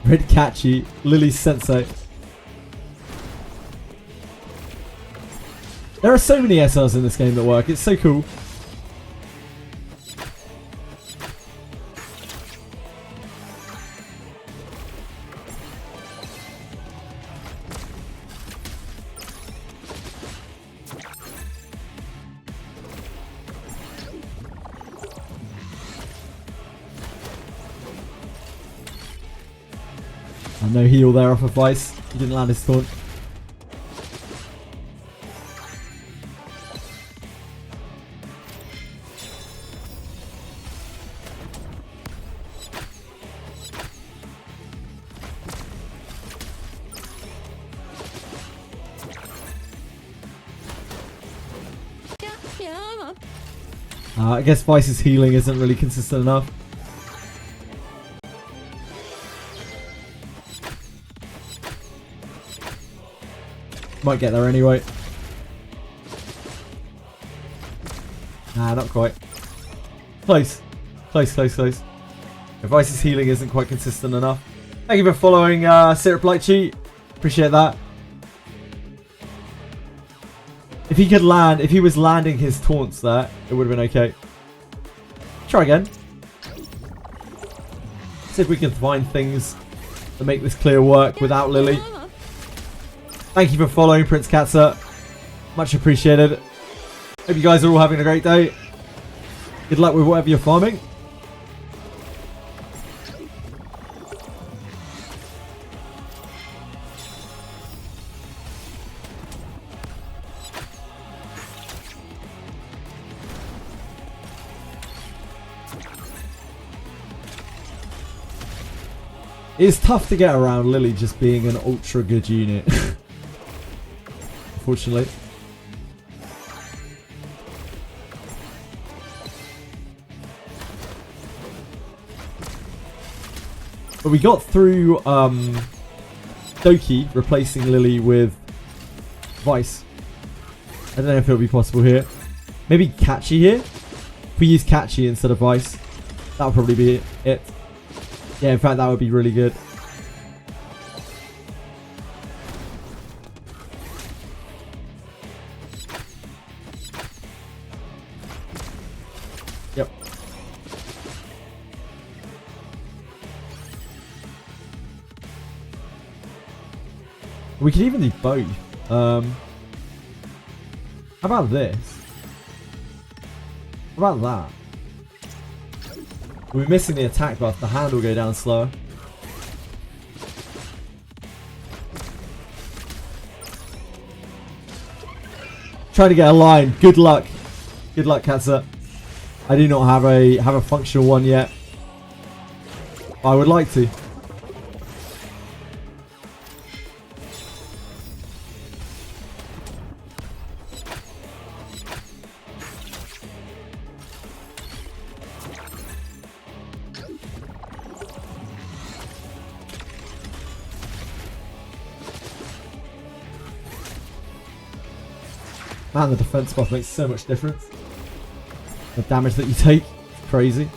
Red Catchy, Lily's Sensei. There are so many SRs in this game that work. It's so cool. No heal there off of Vice. He didn't land his taunt. I guess Vice's healing isn't really consistent enough. Might get there anyway. Nah, not quite. Close. Close, close, close. If Vice's healing isn't quite consistent enough. Thank you for following Syrup Light Cheat. Appreciate that. If he could land, if he was landing his taunts there, it would have been okay. Try again. See if we can find things to make this clear work without Lily. Thank you for following Prince Katza. Much appreciated. Hope you guys are all having a great day. Good luck with whatever you're farming. It's tough to get around Lily just being an ultra good unit. Unfortunately. But we got through Doki replacing Lily with Vice. I don't know if it'll be possible here. Maybe Catchy here? If we use Catchy instead of Vice, that would probably be it. Yeah, in fact, that would be really good. Yep. We could even do both. How about this? How about that? We're missing the attack buff. The hand will go down slower. Trying to get a line. Good luck. Good luck, Katza. I do not have a functional one yet. I would like to. Man, the defense buff makes so much difference. The damage that you take, it's crazy.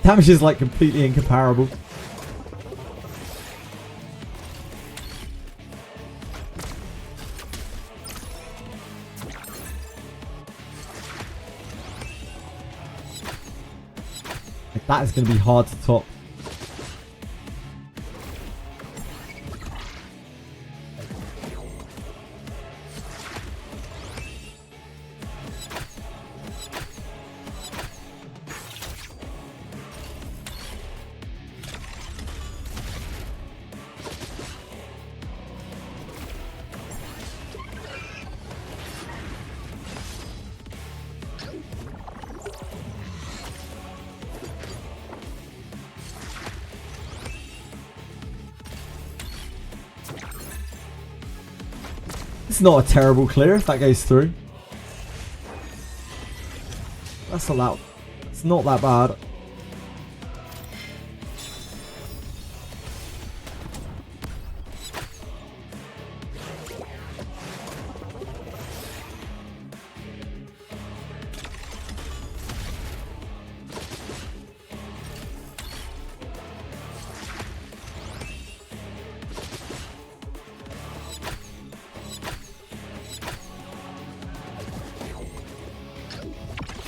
Damage is like completely incomparable. Like, that is going to be hard to top. It's not a terrible clear if that goes through. That's not that. It's not that bad.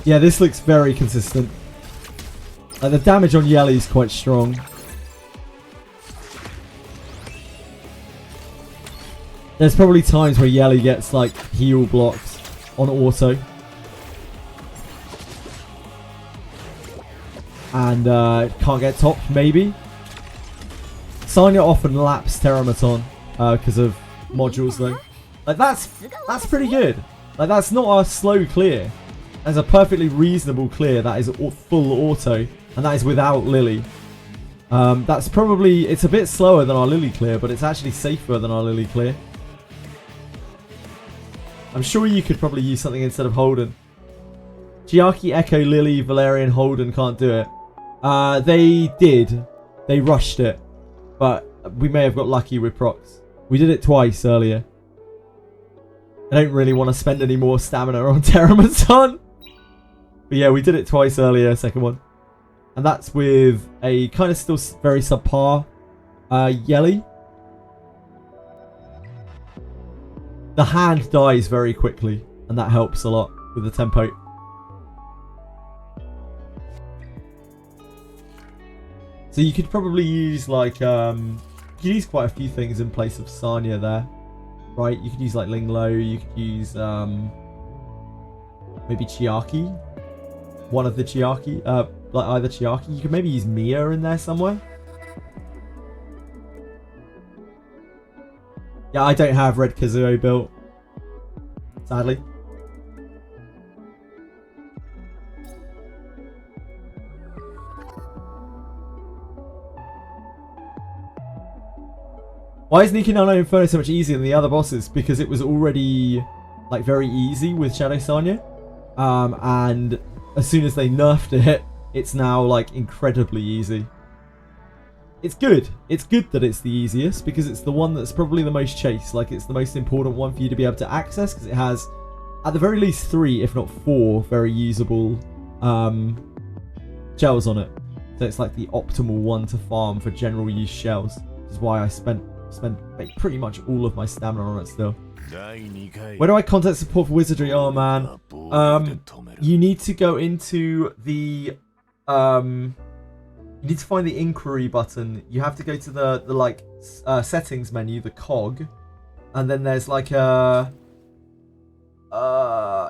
Yeah, this looks very consistent. The damage on YELI is quite strong. There's probably times where YELI gets like heal blocks on auto. And can't get topped, maybe. Sanya often laps Terramaton because of modules though. Like that's pretty good. Like that's not a slow clear. That's a perfectly reasonable clear that is full auto, and that is without Lily. That's probably, it's a bit slower than our Lily clear, but it's actually safer than our Lily clear. I'm sure you could probably use something instead of Holden. Chiaki, Echo, Lily, Valerian, Holden can't do it. They did. They rushed it, but we may have got lucky with procs. We did it twice earlier. I don't really want to spend any more stamina on Terramaton. But yeah, we did it twice earlier, second one. And that's with a kind of still very subpar YELI. The hand dies very quickly, and that helps a lot with the tempo. So you could probably use like, you could use quite a few things in place of Sanya there. Right, you could use like Linglo, you could use maybe Chiaki. One of the Chiaki, like either Chiaki. You could maybe use Mia in there somewhere. Yeah, I don't have Red Kazuo built, sadly. Why is Nikinano Inferno so much easier than the other bosses? Because it was already like very easy with Shadow Sanya. And as soon as they nerfed it, it's now like incredibly easy. It's good. It's good that it's the easiest because it's the one that's probably the most chased. Like it's the most important one for you to be able to access because it has at the very least 3, if not 4, very usable shells on it. So it's like the optimal one to farm for general use shells. Which is why I spent like, pretty much all of my stamina on it still. Where do I contact support for Wizardry? Oh man, you need to go into the you need to find the inquiry button. You have to go to the like settings menu, the cog, and then there's like a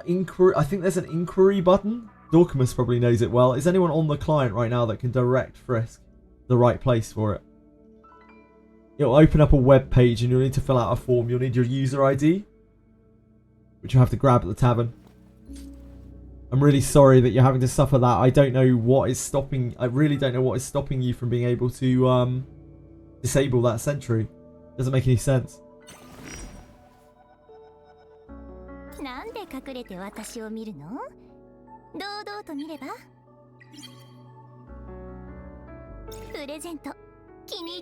inquiry. I think there's an inquiry button. Dorkamus probably knows it well. Is anyone on the client right now that can direct Frisk the right place for it? It'll open up a web page and you'll need to fill out a form. You'll need your user ID, which you have to grab at the tavern. I'm really sorry that you're having to suffer that. I don't know what is stopping... I really don't know what is stopping you from being able to disable that sentry. Doesn't make any sense.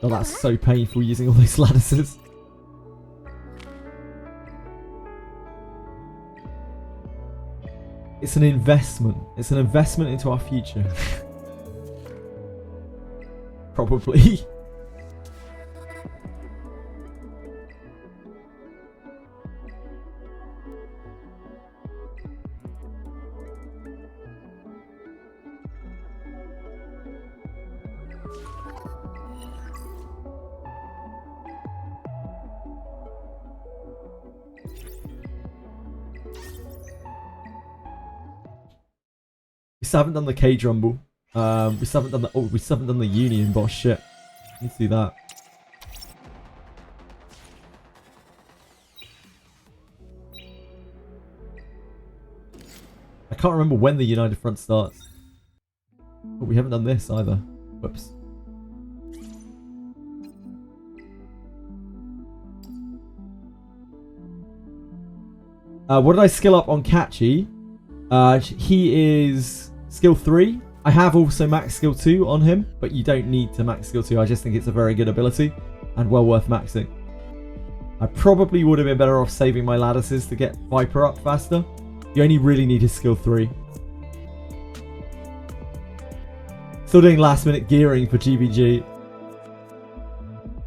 Oh, that's so painful using all those lattices. It's an investment. It's an investment into our future. Probably. We still haven't done the Cage Rumble. We still haven't done the we still haven't done the Union boss shit. Need to do that. I can't remember when the United Front starts. But we haven't done this either. Whoops. What did I skill up on Catchy? He is skill 3. I have also max skill 2 on him, but you don't need to max skill 2. I just think it's a very good ability and well worth maxing. I probably would have been better off saving my lattices to get Viper up faster. You only really need his skill 3. Still doing last minute gearing for GBG.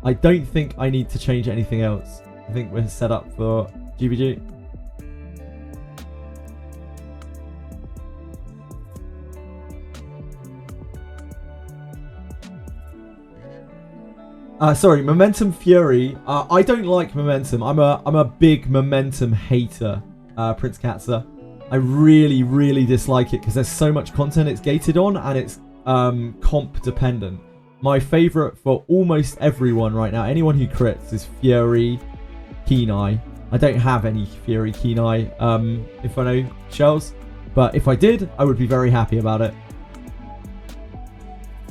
I don't think I need to change anything else. I think we're set up for GBG. Sorry, Momentum Fury. I don't like Momentum. I'm a big Momentum hater, Prince Katza. I really dislike it because there's so much content it's gated on and it's comp dependent. My favourite for almost everyone right now, anyone who crits, is Fury, Kenai. I don't have any Fury, Kenai Inferno shells, but if I did, I would be very happy about it.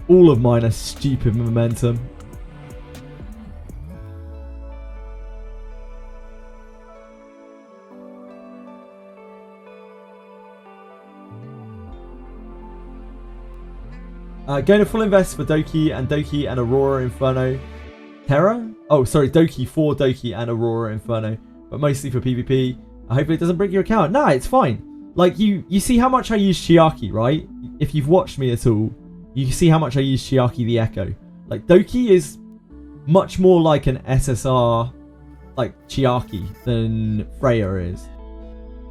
All of mine are stupid Momentum. Going to full invest for Doki and Aurora Inferno Terra? Oh, sorry, Doki for Doki and Aurora Inferno, but mostly for PvP. Hopefully it doesn't break your account. Nah, it's fine. Like, you see how much I use Chiaki, right? If you've watched me at all, you see how much I use Chiaki the Echo. Like, Doki is much more like an SSR, like, Chiaki than Freya is.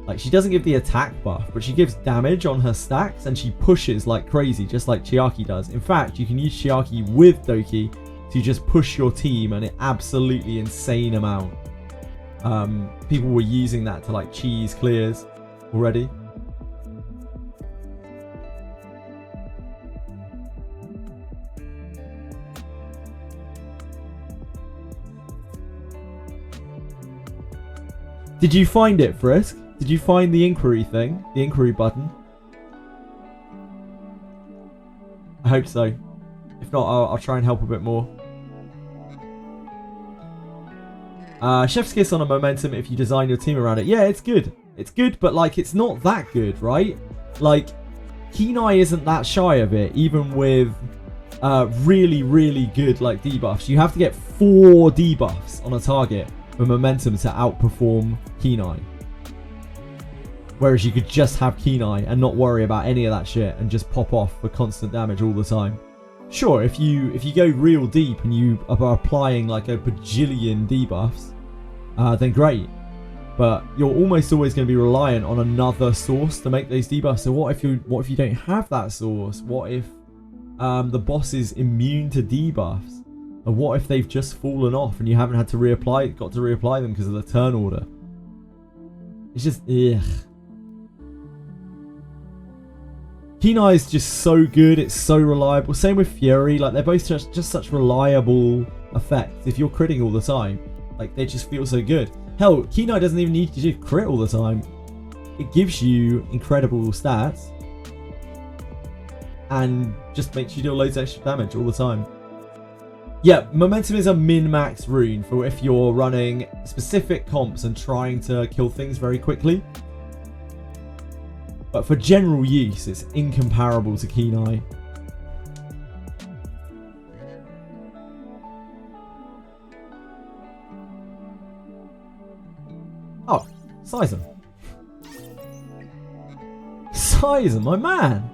Like, she doesn't give the attack buff, but she gives damage on her stacks, and she pushes like crazy, just like Chiaki does. In fact, you can use Chiaki with Doki to just push your team an absolutely insane amount. People were using that to, like, cheese clears already. Did you find it, Frisk? Did you find the inquiry thing? The inquiry button? I hope so. If not, I'll try and help a bit more. Chef's kiss on a Momentum if you design your team around it. Yeah, it's good. It's good, but, like, it's not that good, right? Like, Kenai isn't that shy of it, even with really good, like, debuffs. You have to get 4 debuffs on a target for Momentum to outperform Kenai. Whereas you could just have Kenai and not worry about any of that shit and just pop off for constant damage all the time. Sure, if you go real deep and you are applying like a bajillion debuffs, then great. But you're almost always going to be reliant on another source to make those debuffs. So what if you don't have that source? What if the boss is immune to debuffs? And what if they've just fallen off and you haven't had to got to reapply them because of the turn order? It's just ugh. Kenai is just so good, it's so reliable. Same with Fury, like, they're both just such reliable effects. If you're critting all the time, like, they just feel so good. Hell, Kenai doesn't even need to crit all the time. It gives you incredible stats and just makes you deal loads of extra damage all the time. Yeah, Momentum is a min-max rune for if you're running specific comps and trying to kill things very quickly. But for general use, it's incomparable to Kenai. Oh, Sizer. Sizer, my man.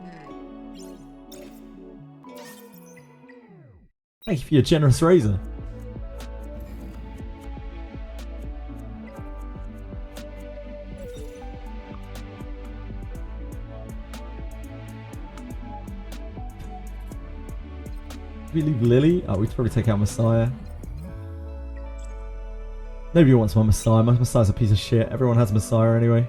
Thank you for your generous razor. We leave Lily? Oh, we should probably take out Messiah. Nobody wants my Messiah. My Messiah's a piece of shit. Everyone has Messiah anyway.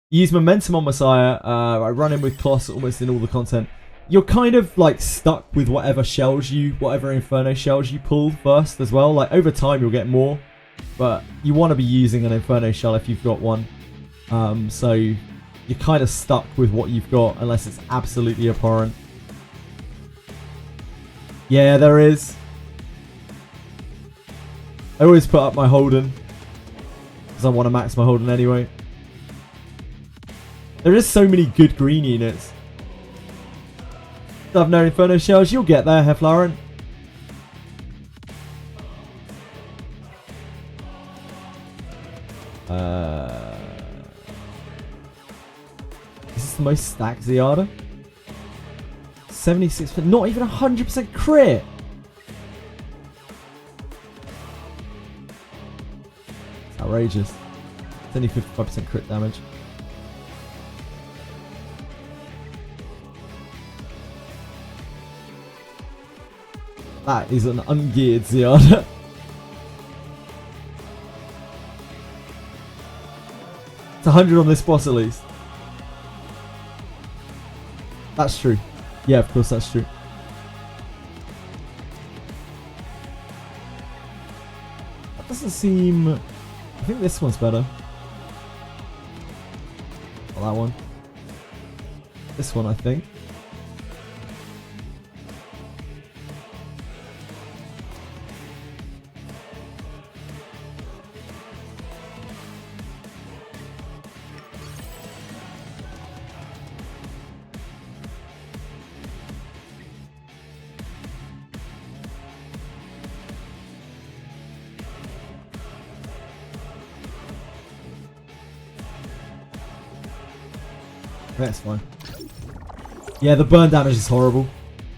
You use Momentum on Messiah. I run in with Kloss almost in all the content. You're kind of like stuck with whatever Inferno shells you pull first as well. Like, over time you'll get more, but you want to be using an Inferno shell if you've got one. So you're kind of stuck with what you've got unless it's absolutely abhorrent. Yeah, there is. I always put up my Holden. Because I want to max my Holden anyway. There is so many good green units. I've no Inferno Shells. You'll get there, Heflaren. Is this the most stacked Ziada? 76%, not even 100% crit. It's outrageous. It's only 55% crit damage. That is an ungeared Ziada. It's 100 on this boss at least. That's true. Yeah, of course that's true. That doesn't seem... I think this one's better. Not that one. This one, I think. That's fine. Yeah, the burn damage is horrible.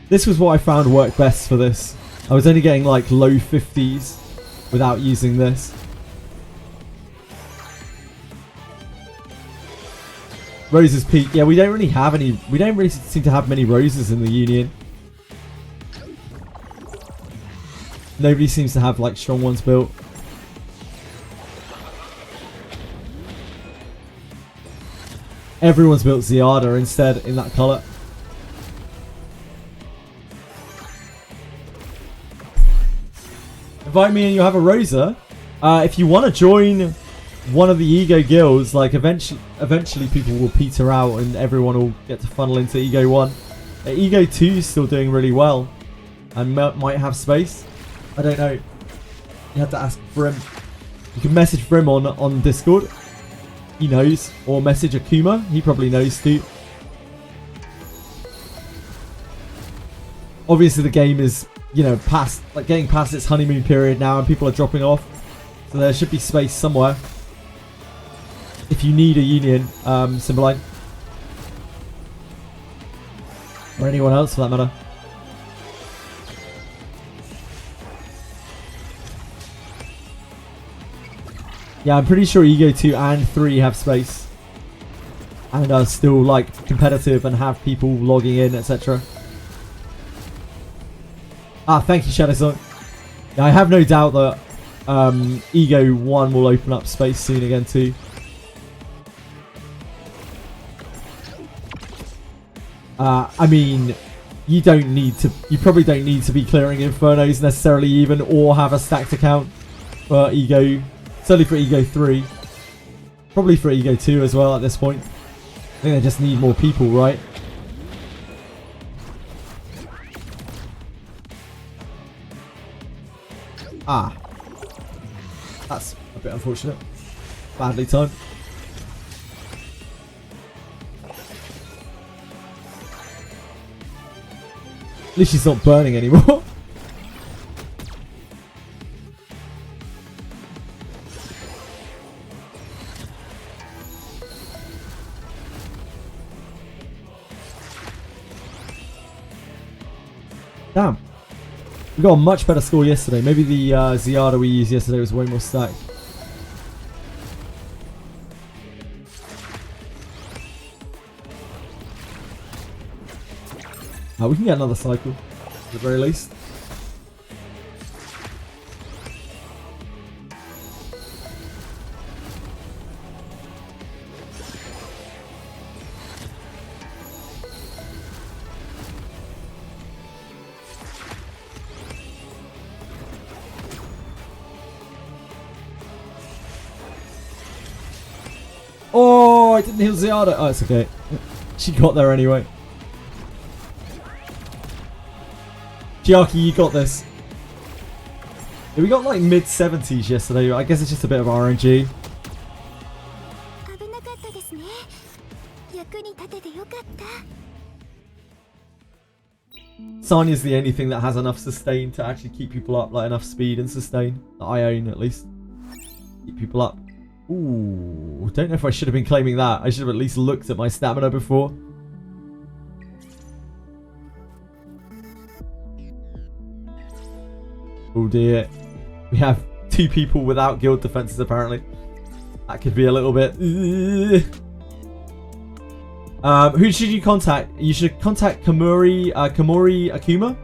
This was what I found worked best for this. I was only getting like low 50s without using this. Roses peak. Yeah, we don't really have any. We don't really seem to have many roses in the Union. Nobody seems to have like strong ones built. Everyone's built Ziada instead in that colour. Invite me and you'll have a Rosa. If you want to join one of the Ego guilds, like eventually people will peter out and everyone will get to funnel into Ego 1. Ego 2 is still doing really well and might have space. I don't know. You have to ask Brim. You can message Brim on Discord. He knows. Or message Akuma. He probably knows too. Obviously the game is, you know, getting past its honeymoon period now and people are dropping off. So there should be space somewhere. If you need a Union, Cymbeline. Or anyone else for that matter. Yeah, I'm pretty sure Ego 2 and 3 have space. And are still, like, competitive and have people logging in, etc. Ah, thank you, Shadow Song. Yeah, I have no doubt that Ego 1 will open up space soon again, too. I mean, you probably don't need to be clearing Infernos necessarily even, or have a stacked account for Ego. Certainly for Ego 3. Probably for Ego 2 as well at this point. I think they just need more people, right? Ah. That's a bit unfortunate. Badly timed. At least she's not burning anymore. Damn. We got a much better score yesterday. Maybe the Ziada we used yesterday was way more stacked. We can get another cycle, at the very least. Oh, I didn't heal Ziada. Oh, it's okay. She got there anyway. Chiaki, you got this. Yeah, we got like mid 70s yesterday. I guess it's just a bit of RNG. 危なかったですね。役に立ててよかった。 Sanya's the only thing that has enough sustain to actually keep people up, like enough speed and sustain that I own at least. Keep people up. Ooh, don't know if I should have been claiming that. I should have at least looked at my stamina before. Oh dear. We have 2 people without guild defenses apparently. That could be a little bit... who should you contact? You should contact Kamori Akuma.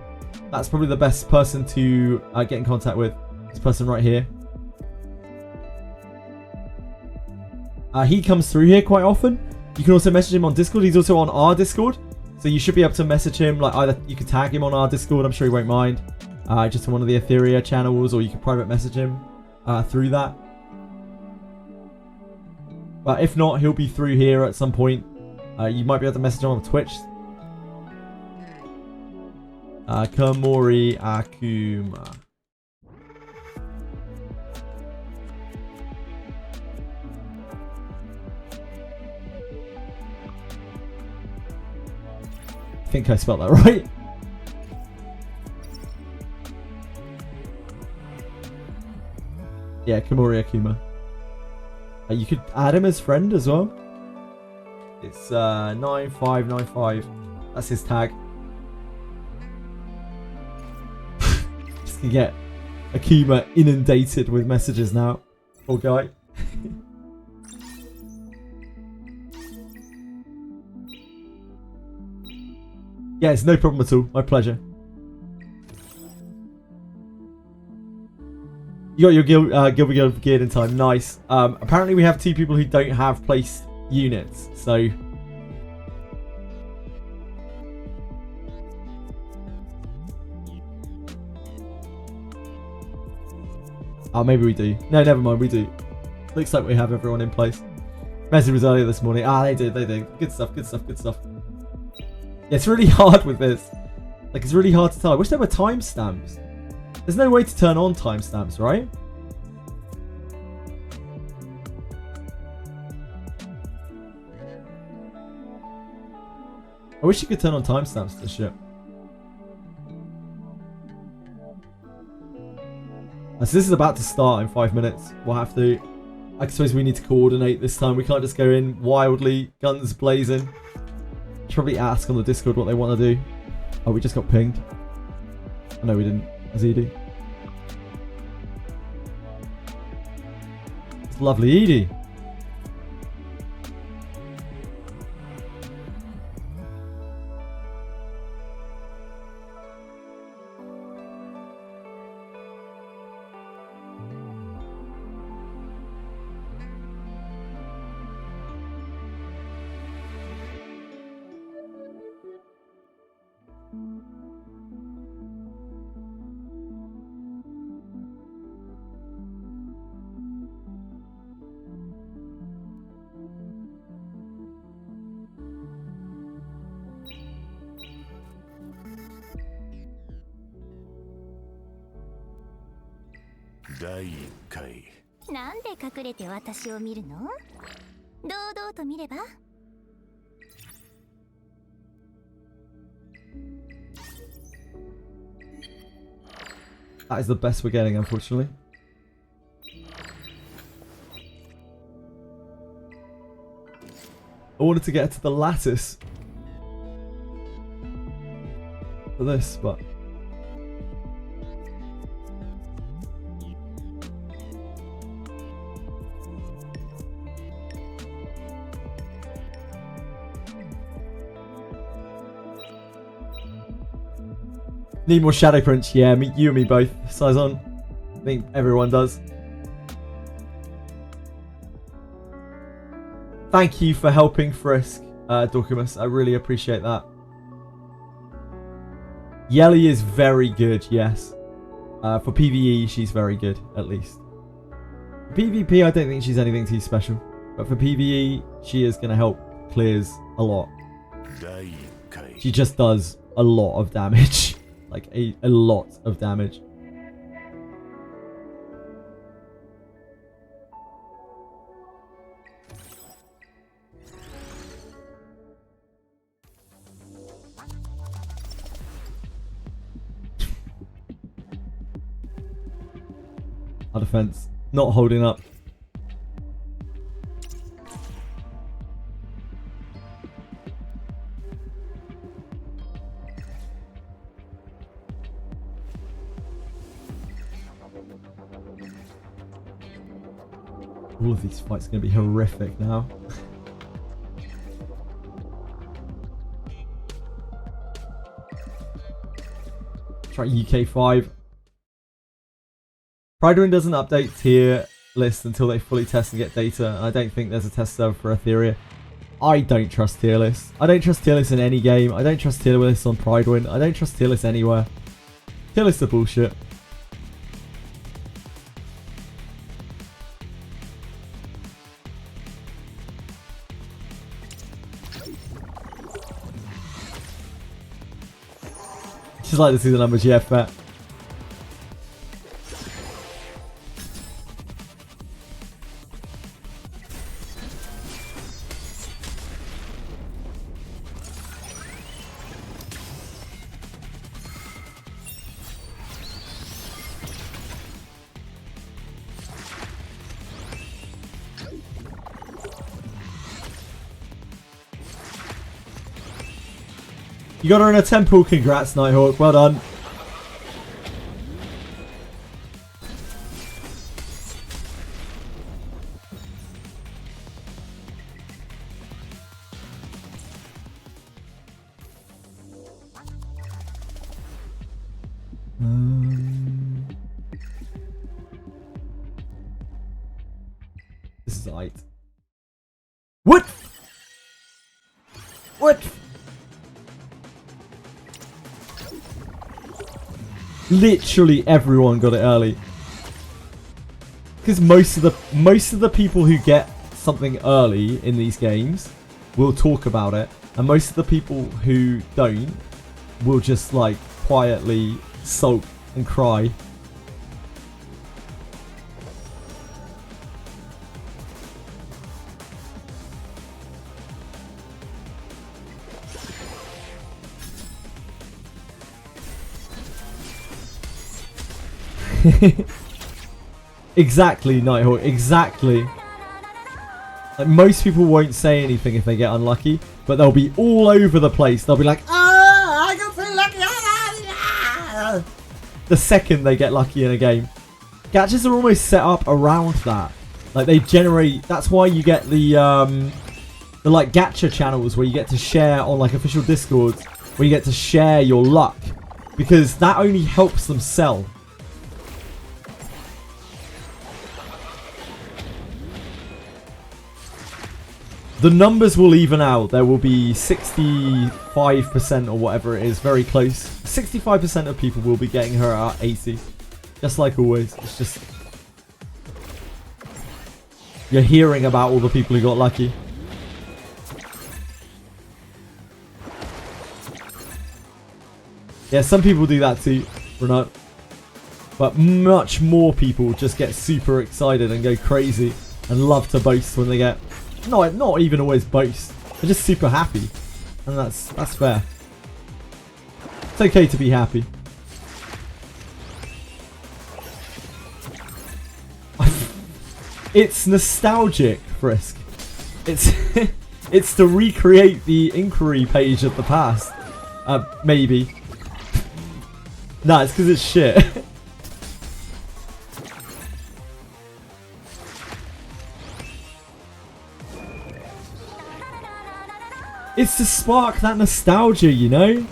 That's probably the best person to get in contact with. This person right here. He comes through here quite often. You can also message him on Discord. He's also on our Discord. So you should be able to message him. Like either you could tag him on our Discord. I'm sure he won't mind. Just on one of the Etheria channels. Or you can private message him through that. But if not, he'll be through here at some point. You might be able to message him on Twitch. Kamori Akuma. I think I spelled that right. Yeah, Kamori Akuma. You could add him as friend as well. It's 9595. That's his tag. Just gonna get Akuma inundated with messages now. Poor guy. Yeah, it's no problem at all. My pleasure. You got your guild geared in time. Nice. Apparently we have 2 people who don't have placed units, so oh, maybe we do. No, never mind, we do. Looks like we have everyone in place. Message was earlier this morning. Ah, they did. Good stuff. Yeah, it's really hard with this. Like, it's really hard to tell. I wish there were timestamps. There's no way to turn on timestamps, right? I wish you could turn on timestamps to this shit. So this is about to start in 5 minutes. We'll have to... I suppose we need to coordinate this time. We can't just go in wildly, guns blazing. Should probably ask on the Discord what they want to do. Oh, we just got pinged. Oh, no, we didn't. As Edie. It's lovely Edie.なんで隠れて私を見るの？堂々と見れば？ That is the best we're getting, unfortunately. I wanted to get to the lattice for this, but need more shadow crunch. Yeah, you and me both. Saison. I think everyone does. Thank you for helping Frisk, Dorkamus. I really appreciate that. YELI is very good, yes. For PvE, she's very good, at least. For PvP, I don't think she's anything too special. But for PvE, she is going to help clears a lot. She just does a lot of damage. Like, a lot of damage. Our defense not holding up. All of these fights are going to be horrific now. Try UK 5. RERUN doesn't update tier lists until they fully test and get data. I don't think there's a test server for Etheria. I don't trust tier lists. I don't trust tier lists in any game. I don't trust tier lists on RERUN. I don't trust tier lists anywhere. Tier lists are bullshit. Just like to see the numbers, yeah, fair. You got her in a temple. Congrats, Nighthawk. Well done. This is aight. What? What? Literally everyone got it early. Because most of the people who get something early in these games will talk about it, and most of the people who don't will just like quietly sulk and cry. Exactly, Nighthawk, exactly. Like, most people won't say anything if they get unlucky, but they'll be all over the place. They'll be like, I got so lucky. The second they get lucky in a game. Gachas are almost set up around that. Like, they generate, that's why you get the like gacha channels where you get to share on like official Discords, where you get to share your luck, because that only helps them sell. The numbers will even out. There will be 65% or whatever it is, very close. 65% of people will be getting her at 80. Just like always. It's just... You're hearing about all the people who got lucky. Yeah, some people do that too, Renault. But much more people just get super excited and go crazy and love to boast when they get... No, not even always boast. They're just super happy. And that's fair. It's okay to be happy. It's nostalgic, Frisk. It's it's to recreate the inquiry page of the past. Maybe. Nah, it's because it's shit. It's to spark that nostalgia, you know?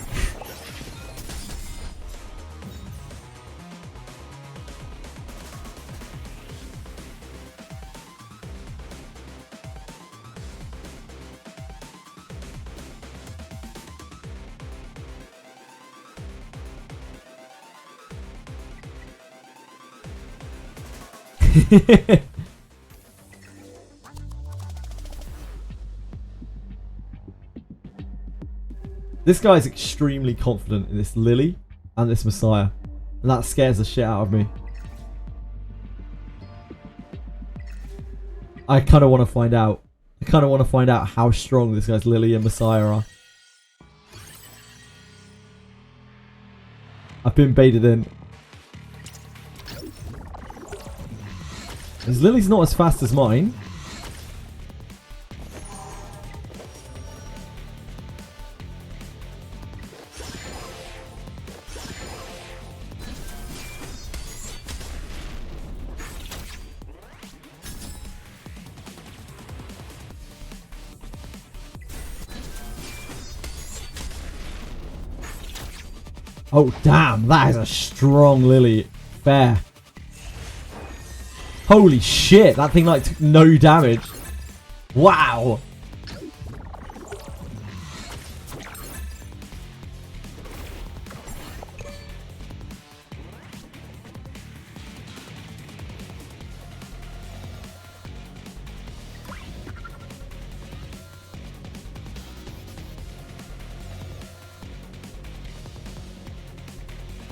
This guy's extremely confident in this Lily and this Messiah, and that scares the shit out of me. I kind of want to find out. I kind of want to find out how strong this guy's Lily and Messiah are. I've been baited in. His Lily's not as fast as mine. Oh, damn. That is a strong Lily. Fair. Holy shit. That thing, like, took no damage. Wow.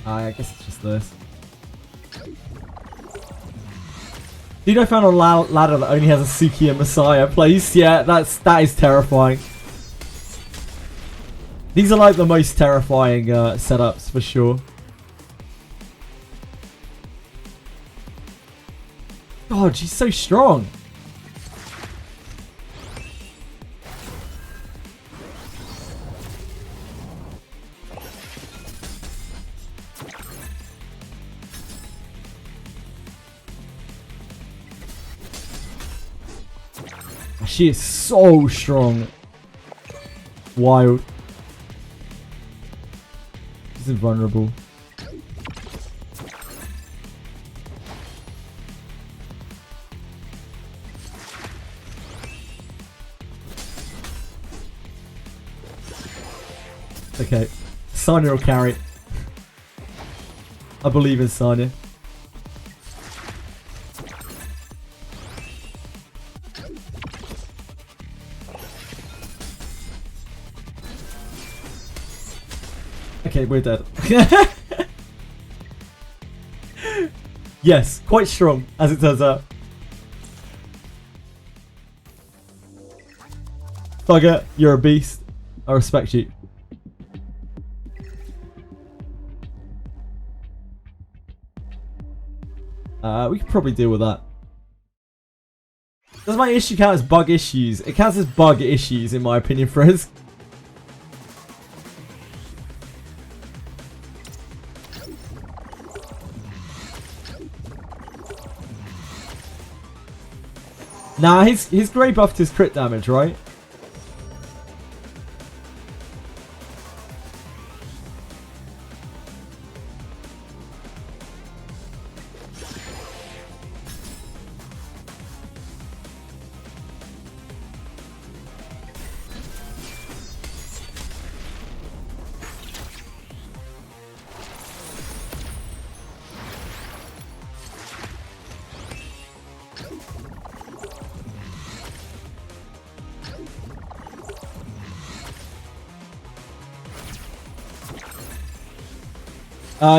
I guess it's just this. Dude, I found a ladder that only has a Suki and Messiah place. Yeah, that is terrifying. These are like the most terrifying setups for sure. God, she's so strong. She is so strong. Wild. She's invulnerable. Okay. Sanya will carry it. I believe in Sanya. Okay, we're dead. Yes, quite strong, as it turns out. Thugger, you're a beast. I respect you. We could probably deal with that. Does my issue count as bug issues? It counts as bug issues, in my opinion, Frizz. Nah, his grey buffed his crit damage, right?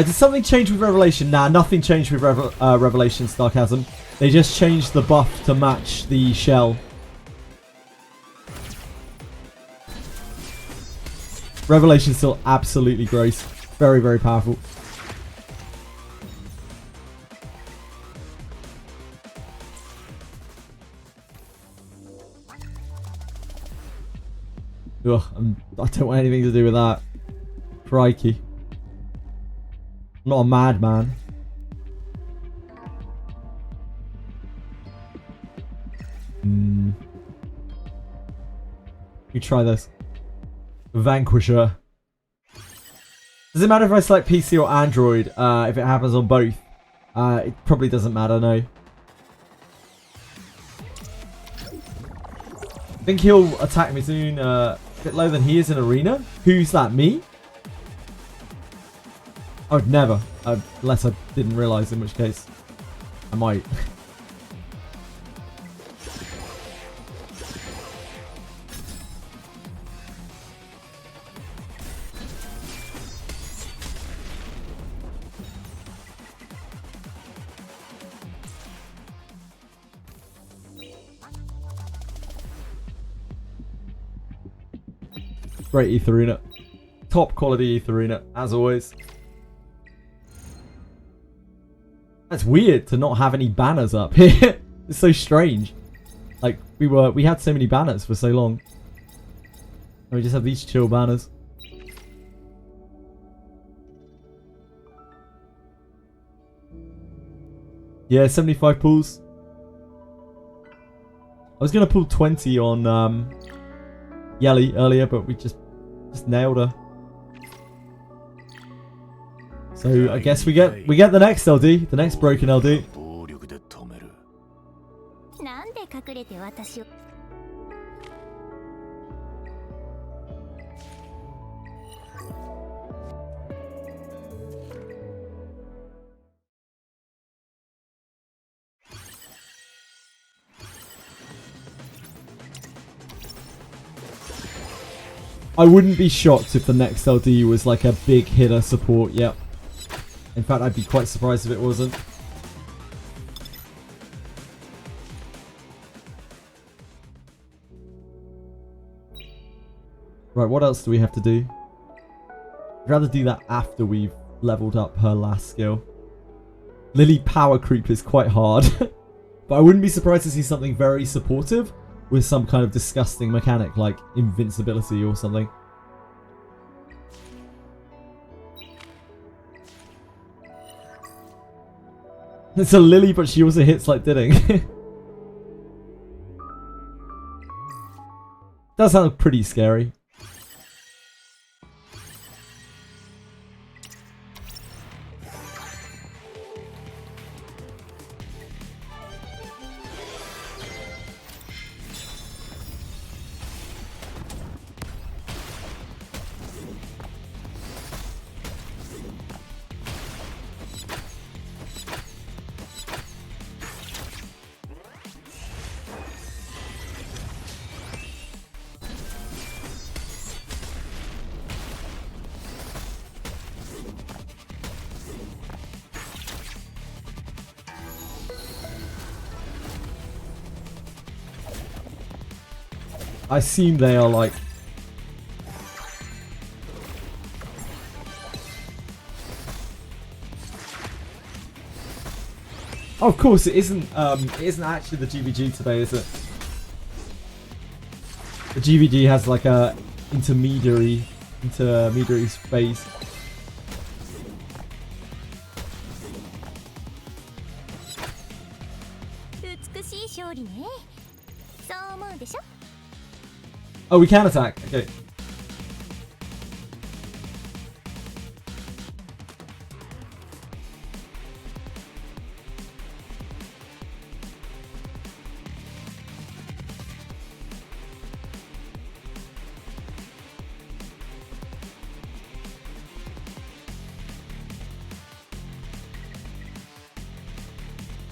Did something change with Revelation? Nah, nothing changed with Revelation Sarcasm. They just changed the buff to match the shell. Revelation's still absolutely gross. Very, very powerful. Ugh, I don't want anything to do with that. Crikey. I'm not a madman. You try this. Vanquisher. Does it matter if I select PC or Android? If it happens on both? It probably doesn't matter, no. I think he'll attack me soon. A bit lower than he is in Arena. Who's that? Me? I would never. Unless I didn't realise, in which case I might. Great Etheria. Top quality Etheria, as always. That's weird to not have any banners up here. It's so strange. Like, we had so many banners for so long. And we just have these chill banners. Yeah, 75 pulls. I was gonna pull 20 on YELI earlier, but we just nailed her. So I guess we get the next LD, the next broken LD. I wouldn't be shocked if the next LD was like a big hitter support, yep. In fact, I'd be quite surprised if it wasn't. Right, what else do we have to do? I'd rather do that after we've leveled up her last skill. Lily power creep is quite hard. But I wouldn't be surprised to see something very supportive with some kind of disgusting mechanic like invincibility or something. It's a Lily, but she also hits like Didding. Does sound pretty scary. I assume they are like... Oh, of course, it isn't actually the GVG today, is it? The GVG has like a intermediary phase. Oh, we can attack. Okay.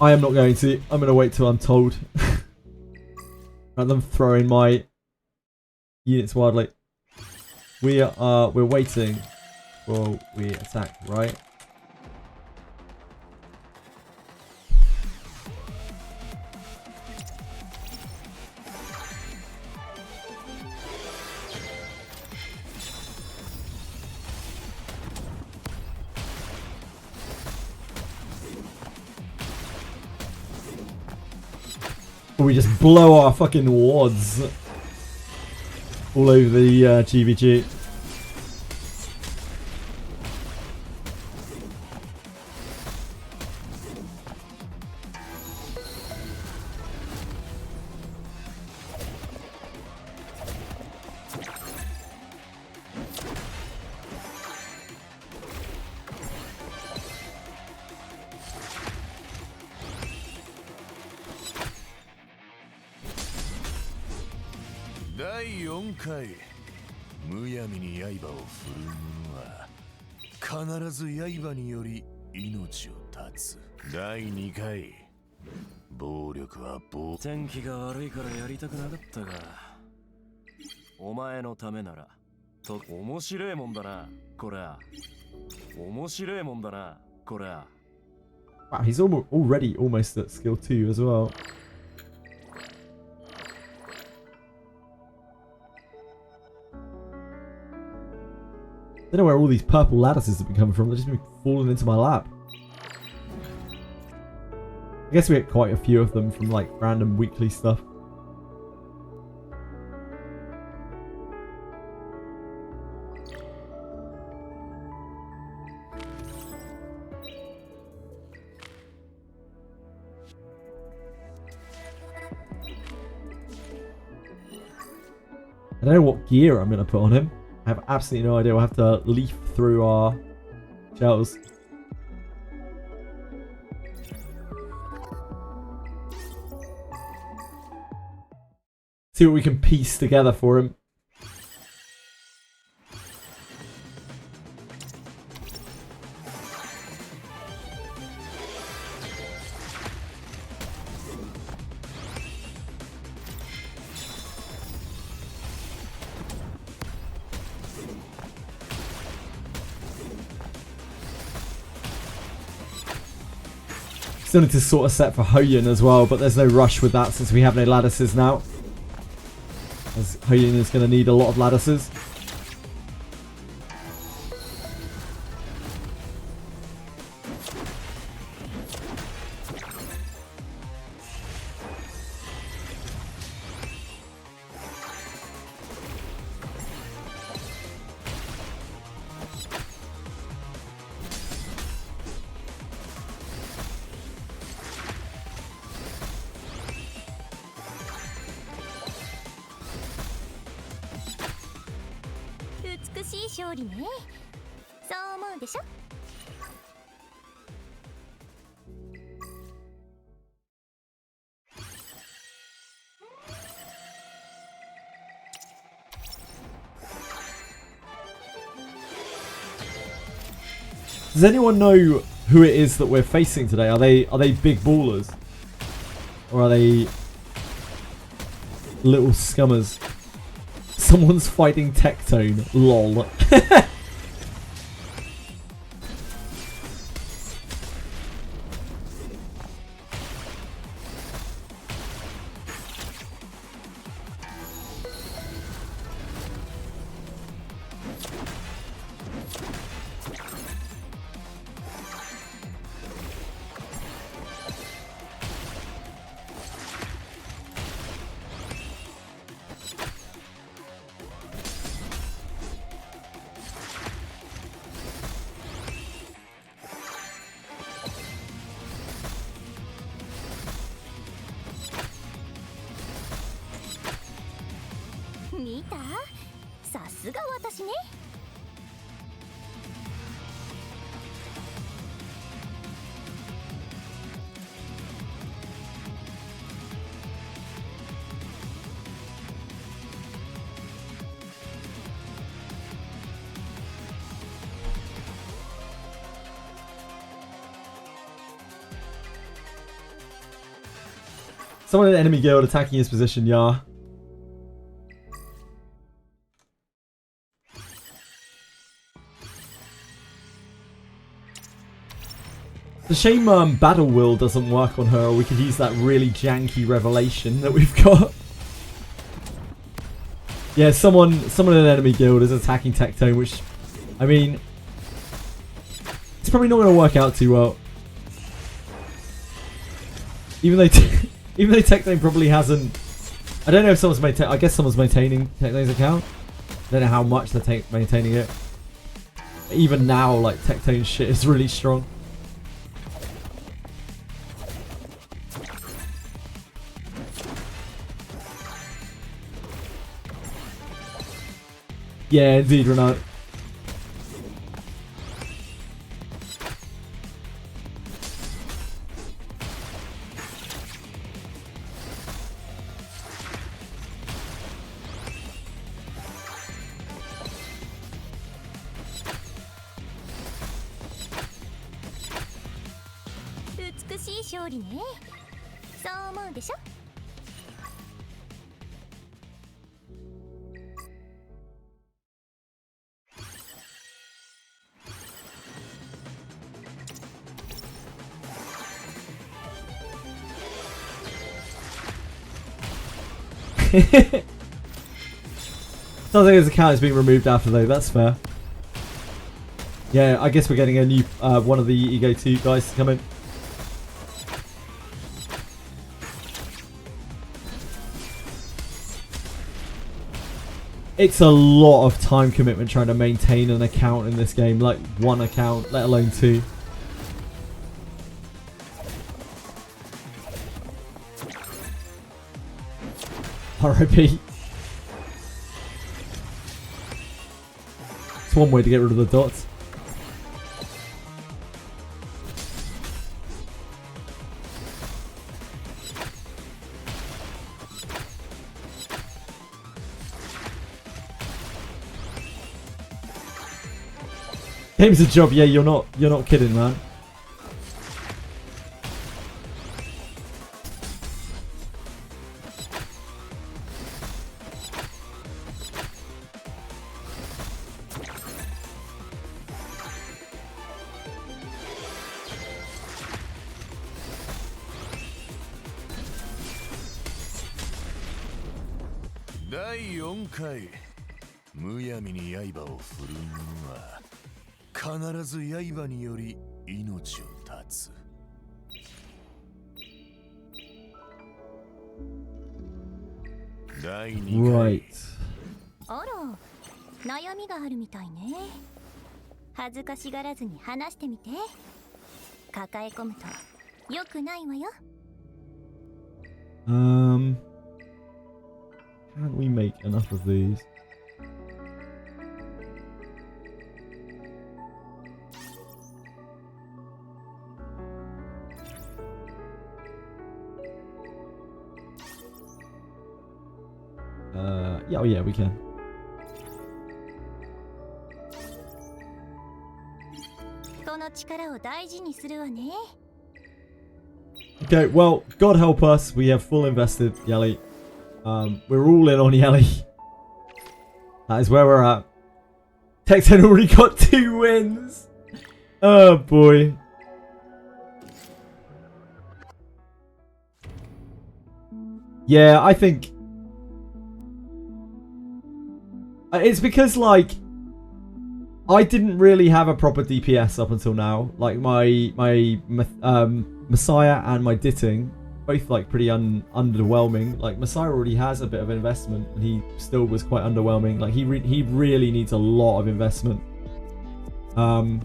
I am not going to. I'm going to wait till I'm told. Rather than throwing my units wildly. We're waiting before we attack, right? Or we just blow our fucking wards all over the GVG. Wow, he's already almost at skill 2 as well. I don't know where all these purple lattices have been coming from. They've just been falling into my lap. guess we get quite a few of them from like random weekly stuff. I don't know what gear I'm going to put on him. I have absolutely no idea. We'll have to leaf through our shells. See what we can piece together for him. Still need to sort a set for Hoyin as well, but there's no rush with that since we have no lattices now. As Hoyin is going to need a lot of lattices. Does anyone know who it is that we're facing today? Are they big ballers? Or are they little scummers? Someone's fighting Tectone. Lol. Someone in the enemy guild attacking his position, yeah. It's a shame Battle Will doesn't work on her, or we could use that really janky revelation that we've got. Yeah, someone in an enemy guild is attacking Tectone, which, I mean, it's probably not going to work out too well. Even though Tectone probably hasn't. I don't know if someone's maintaining. I guess someone's maintaining Tectone's account. I don't know how much they're maintaining it. Even now, like, Tectone's shit is really strong. Yeah, indeed, Renat. Sounds like his account is being removed after though, that's fair. Yeah, I guess we're getting a new one of the Ego 2 guys to come in. It's a lot of time commitment trying to maintain an account in this game. Like, one account, let alone two. RIP. It's one way to get rid of the dots. Game's a job, yeah, you're not kidding, man.第4回むやみに刃を振る者は必ず刃により命を絶つ。第2回 Right. あら、悩みがあるみたいね。恥ずかしがらずに話してみて。抱え込むと良くないわよ。Can't we make enough of these? Yeah, oh yeah, we can. Okay, well, God help us. We have full invested YELI. We're all in on YELI. That is where we're at. Tecton already got 2 wins. Oh boy. Yeah, I think it's because, like, I didn't really have a proper DPS up until now. Like, my Messiah and my Ditting, both, like, pretty underwhelming. Like, Messiah already has a bit of investment, and he still was quite underwhelming. Like, he really needs a lot of investment. And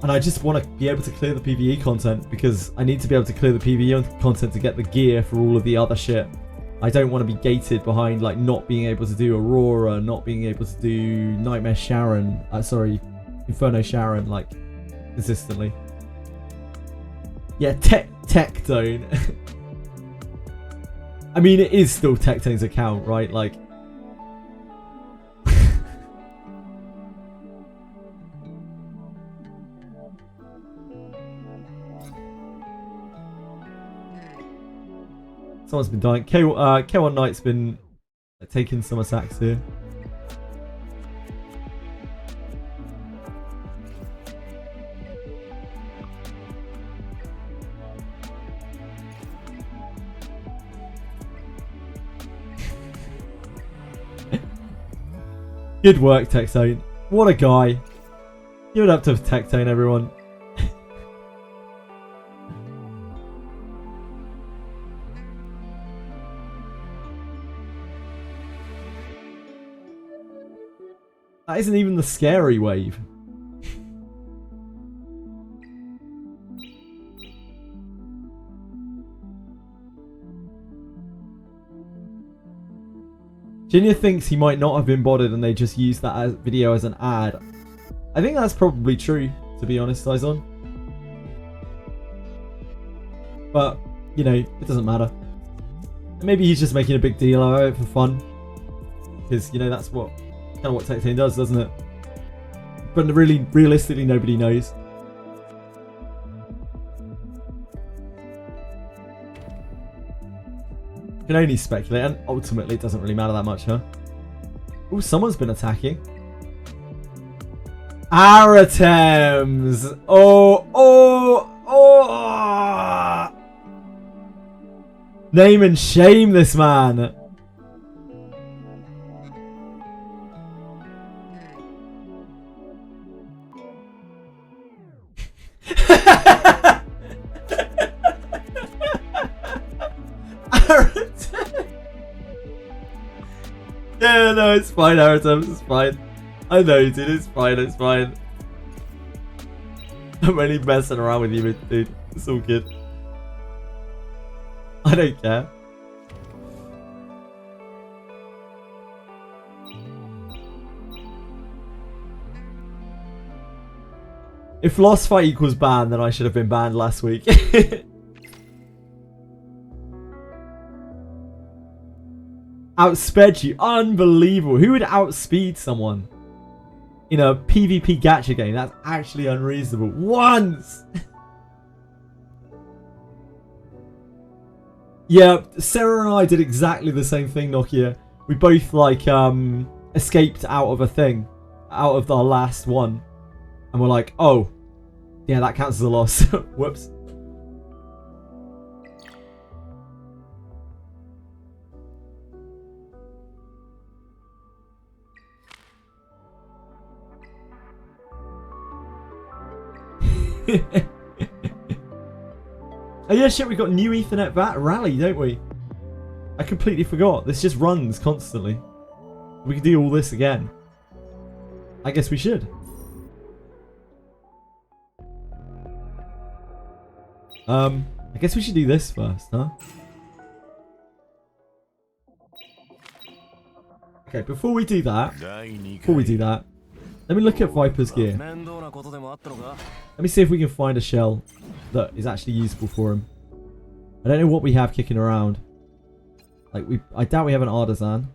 I just want to be able to clear the PvE content, because I need to be able to clear the PvE content to get the gear for all of the other shit. I don't want to be gated behind, like, not being able to do Aurora, not being able to do Nightmare Sharon, Inferno Sharon, like, consistently. Yeah, Tectone. I mean, it is still Tectone's account, right? Like, someone's been dying. K1 Knight's been taking some attacks here. Good work, Tectone. What a guy. Give it up to Tectone, everyone. That isn't even the scary wave. Jinya thinks he might not have been botted and they just used that video as an ad. I think that's probably true, to be honest, Izon. But, you know, it doesn't matter. Maybe he's just making a big deal out of it for fun. Because, you know, that's what kind of what Tectone does, doesn't it? But really, realistically, nobody knows. You can only speculate, and ultimately it doesn't really matter that much, huh? Oh, someone's been attacking. Aratems! Oh! Name and shame this man! Yeah, no, it's fine, Aratem, it's fine. I know, dude, it's fine, it's fine. I'm only messing around with you, dude. It's all good. I don't care. If lost fight equals ban, then I should have been banned last week. Outsped you. Unbelievable. Who would outspeed someone in a PvP gacha game? That's actually unreasonable. Once! Yeah, Sarah and I did exactly the same thing, Nokia. We both, like, escaped out of a thing. Out of our last one. And we're like, oh, yeah, that counts as a loss. Whoops. Oh yeah, shit, we got new Ethernet rally, don't we? I completely forgot. This just runs constantly. We could do all this again. I guess we should. I guess we should do this first, huh? Okay, before we do that, let me look at Viper's gear. Let me see if we can find a shell that is actually useful for him. I don't know what we have kicking around. Like, I doubt we have an artisan.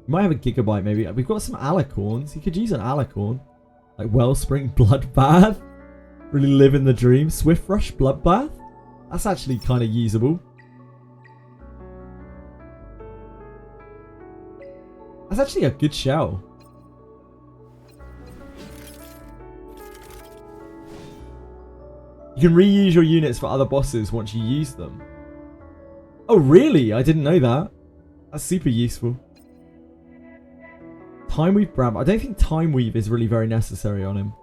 We might have a gigabyte, maybe. We've got some alicorns. He could use an alicorn. Like Wellspring Bloodbath. Really living the dream. Swift Rush Bloodbath. That's actually kind of usable. That's actually a good shell. You can reuse your units for other bosses once you use them. Oh, really? I didn't know that. That's super useful. Time Weave Bram. I don't think Time Weave is really very necessary on him.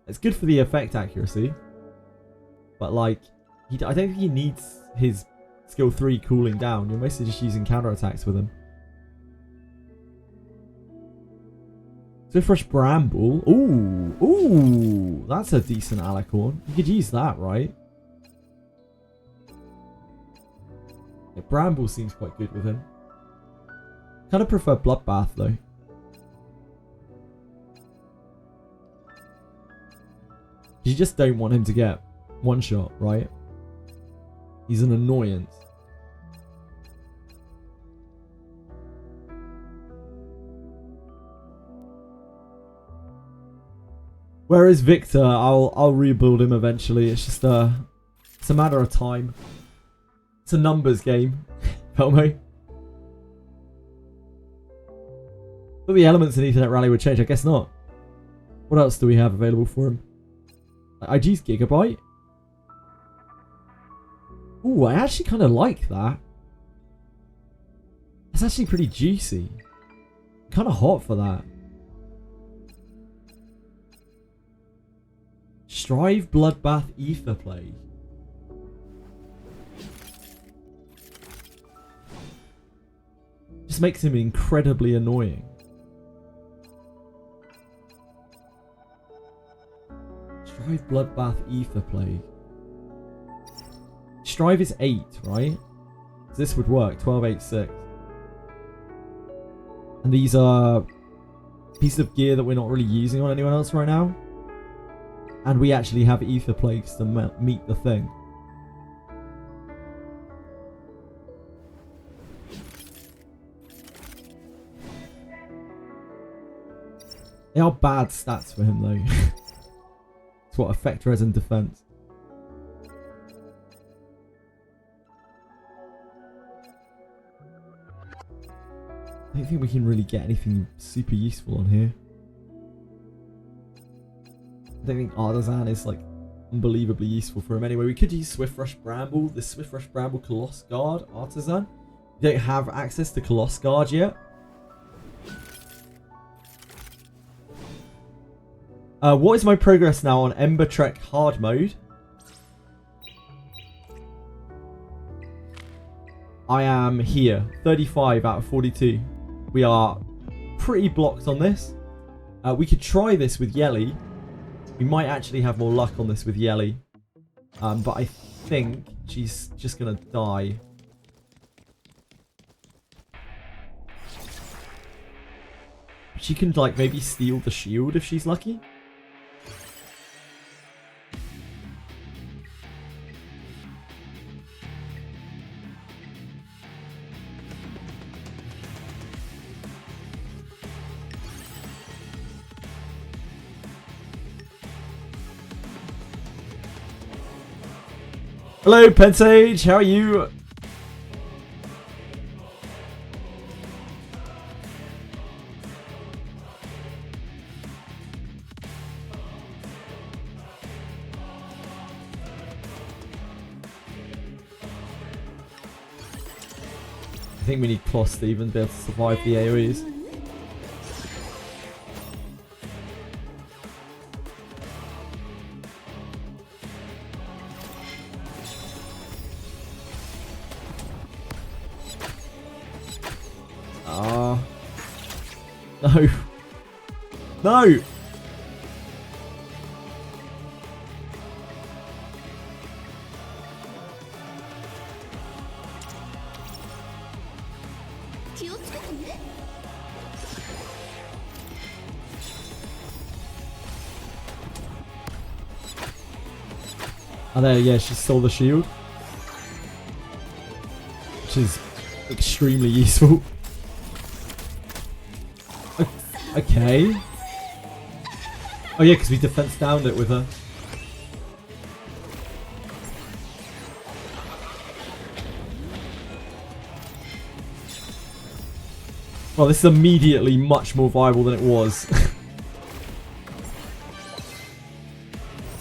It's good for the effect accuracy. But, like, I don't think he needs his skill 3 cooling down. You're mostly just using counterattacks with him. Swift Rush Bramble. Ooh. Ooh. That's a decent alicorn. You could use that, right? Yeah, Bramble seems quite good with him. Kind of prefer Bloodbath, though. You just don't want him to get one shot, right? He's an annoyance. Where is Victor? I'll rebuild him eventually. It's just it's a matter of time. It's a numbers game. Felmo. But the elements in Ethernet Rally would change. I guess not. What else do we have available for him? IG's Gigabyte. Ooh, I actually kind of like that. That's actually pretty juicy. Kind of hot for that. Strive Bloodbath Ether Plague. Just makes him incredibly annoying. Strive Bloodbath Ether Plague. Strive is 8, right? So this would work. 12, 8, 6. And these are pieces of gear that we're not really using on anyone else right now. And we actually have Ether Plagues to meet the thing. They are bad stats for him though. It's what effect res and defense. I don't think we can really get anything super useful on here. I don't think Artisan is like unbelievably useful for him anyway. We could use Swift Rush Bramble, the Swift Rush Bramble Coloss Guard Artisan. We don't have access to Coloss Guard yet. What is my progress now on Ember Trek hard mode? I am here. 35 out of 42. We are pretty blocked on this. We could try this with YELI. We might actually have more luck on this with YELI. But I think she's just going to die. She can, like, maybe steal the shield if she's lucky. Hello, Pensage. How are you? I think we need Cloth to even be able to survive the AoEs. No. No! Oh, there, yeah, she stole the shield. Which is extremely useful. Okay. Oh yeah, because we defense downed it with her. Well, this is immediately much more viable than it was.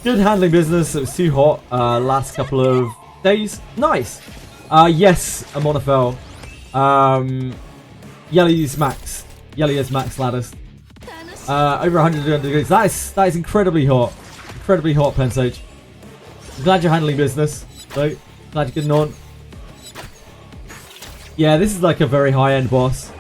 Good handling business. It was too hot last couple of days. Nice. Yes, a Monofel. YELI's max. YELI is max lattice. Over 100 degrees. That is incredibly hot. Incredibly hot, Pensage. I'm glad you're handling business. So, glad you're getting on. Yeah, this is like a very high-end boss.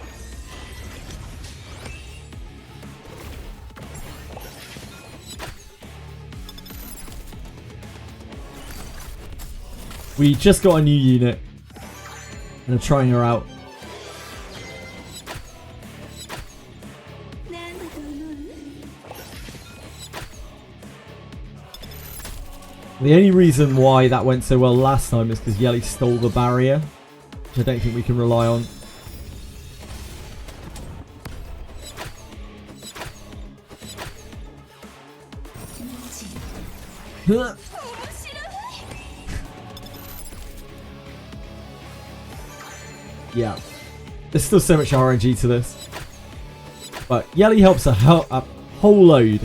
We just got a new unit. And are trying her out. The only reason why that went so well last time is because YELI stole the barrier, which I don't think we can rely on. Yeah, there's still so much RNG to this, but YELI helps a whole load.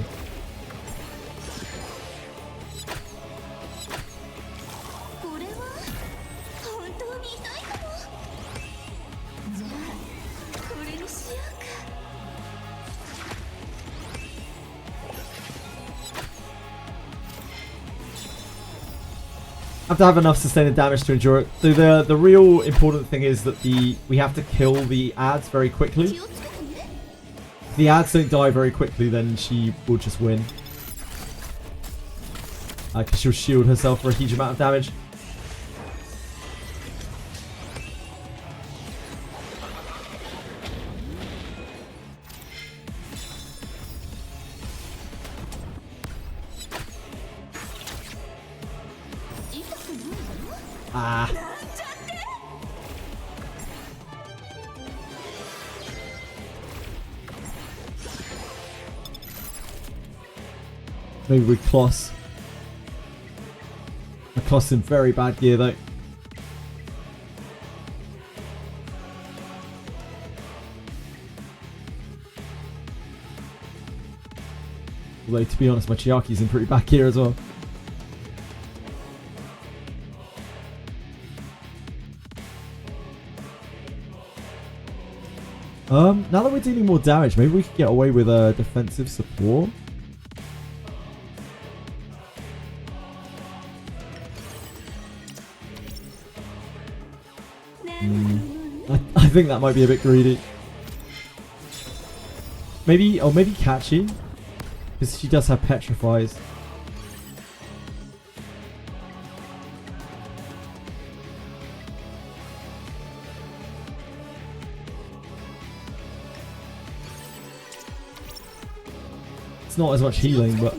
Have to have enough sustained damage to endure it. So the real important thing is that we have to kill the ads very quickly. If the ads don't die very quickly, then she will just win. Because she'll shield herself for a huge amount of damage. Ah. Maybe with Kloss. The Kloss in very bad gear though. Although to be honest, my Chiaki's in pretty bad gear as well. Now that we're dealing more damage, maybe we could get away with a defensive support. I think that might be a bit greedy. Maybe, or maybe catchy. Because she does have petrifies. It's not as much healing, but...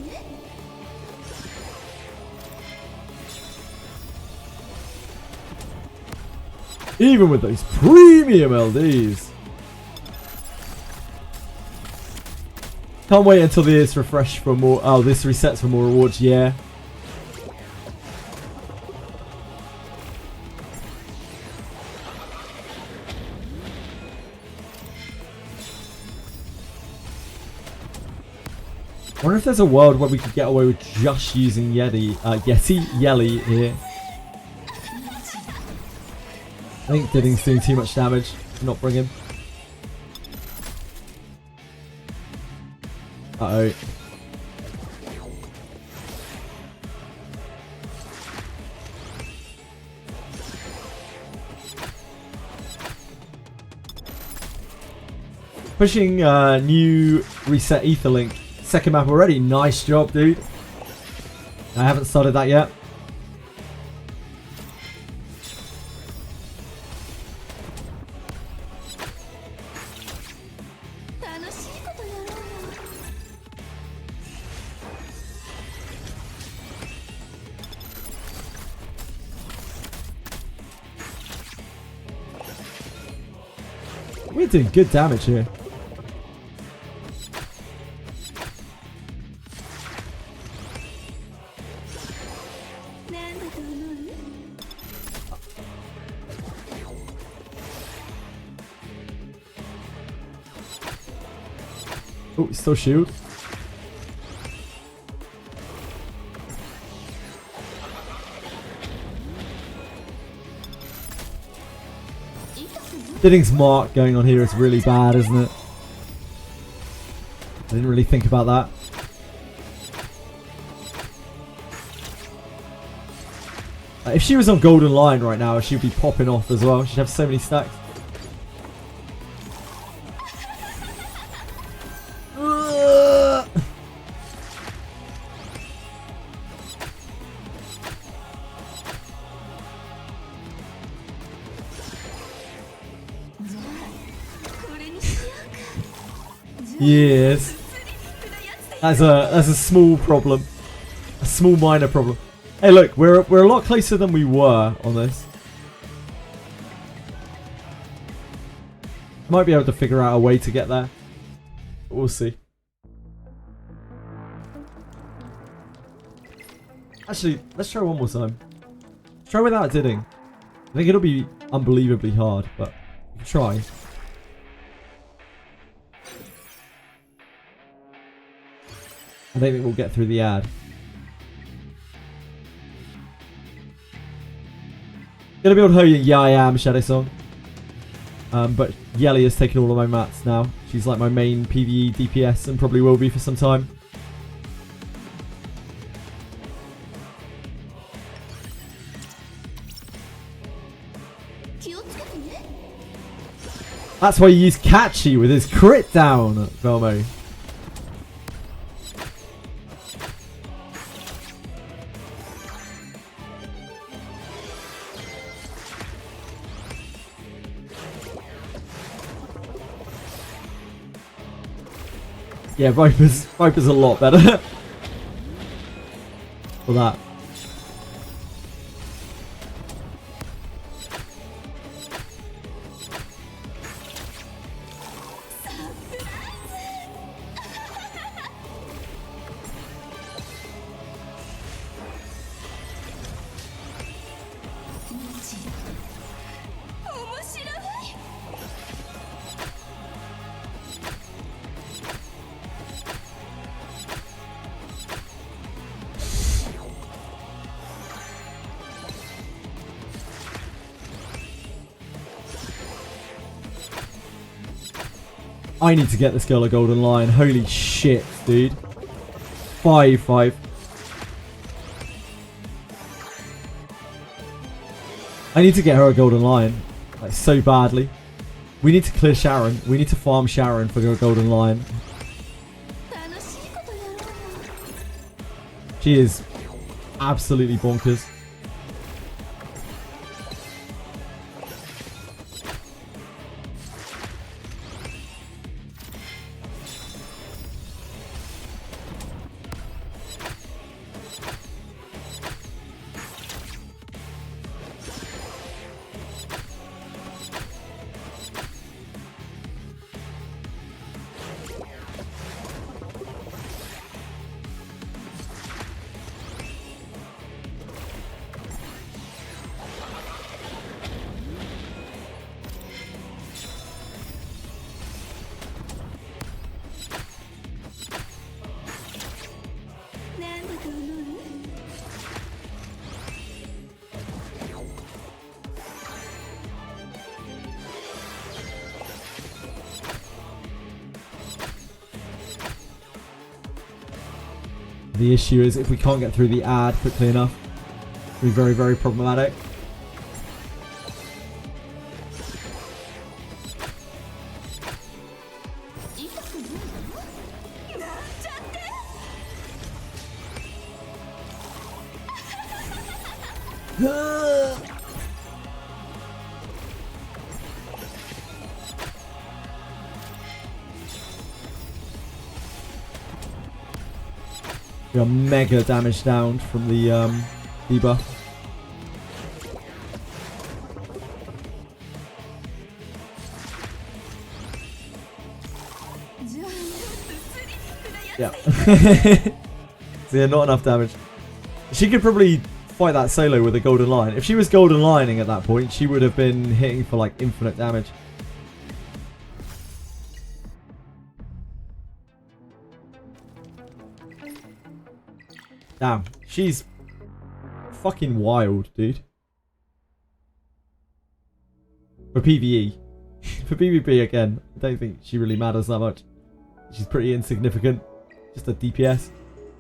Even with those premium LDs. Can't wait until this refresh for more... Oh, this resets for more rewards, yeah. I wonder if there's a world where we could get away with just using YELI here. I think Didding's doing too much damage to not bring him. Uh-oh. Pushing new reset Etherlink. Second map already. Nice job, dude. I haven't started that yet. We're doing good damage here. Oh, still shield. Didding's mark going on here is really bad, isn't it? I didn't really think about that. If she was on Golden Lion right now, she'd be popping off as well. She'd have so many stacks. Yes. That's a small problem. A small minor problem. Hey look, we're a lot closer than we were on this. Might be able to figure out a way to get there. But we'll see. Actually, let's try one more time. Let's try without Didding. I think it'll be unbelievably hard, but we can try. I don't think we'll get through the ad. Gonna build Hoya, yeah I am, Shadow Song. But YELI has taken all of my mats now. She's like my main PvE DPS and probably will be for some time. That's why you use Catchy with his crit down, Velmo. Yeah, Viper's a lot better for that. I need to get this girl a Golden Lion. Holy shit, dude. 5-5. I need to get her a Golden Lion. Like, so badly. We need to clear Sharon. We need to farm Sharon for a golden lion. She is absolutely bonkers. The issue is if we can't get through the ad quickly enough, it'll be very, very problematic. We are mega damage down from the debuff. Yeah. So yeah, not enough damage. She could probably fight that solo with a golden lion. If she was golden lioning at that point, she would have been hitting for like infinite damage. Damn, she's fucking wild, dude. For PvE. For PvP, again, I don't think she really matters that much. She's pretty insignificant. Just a DPS.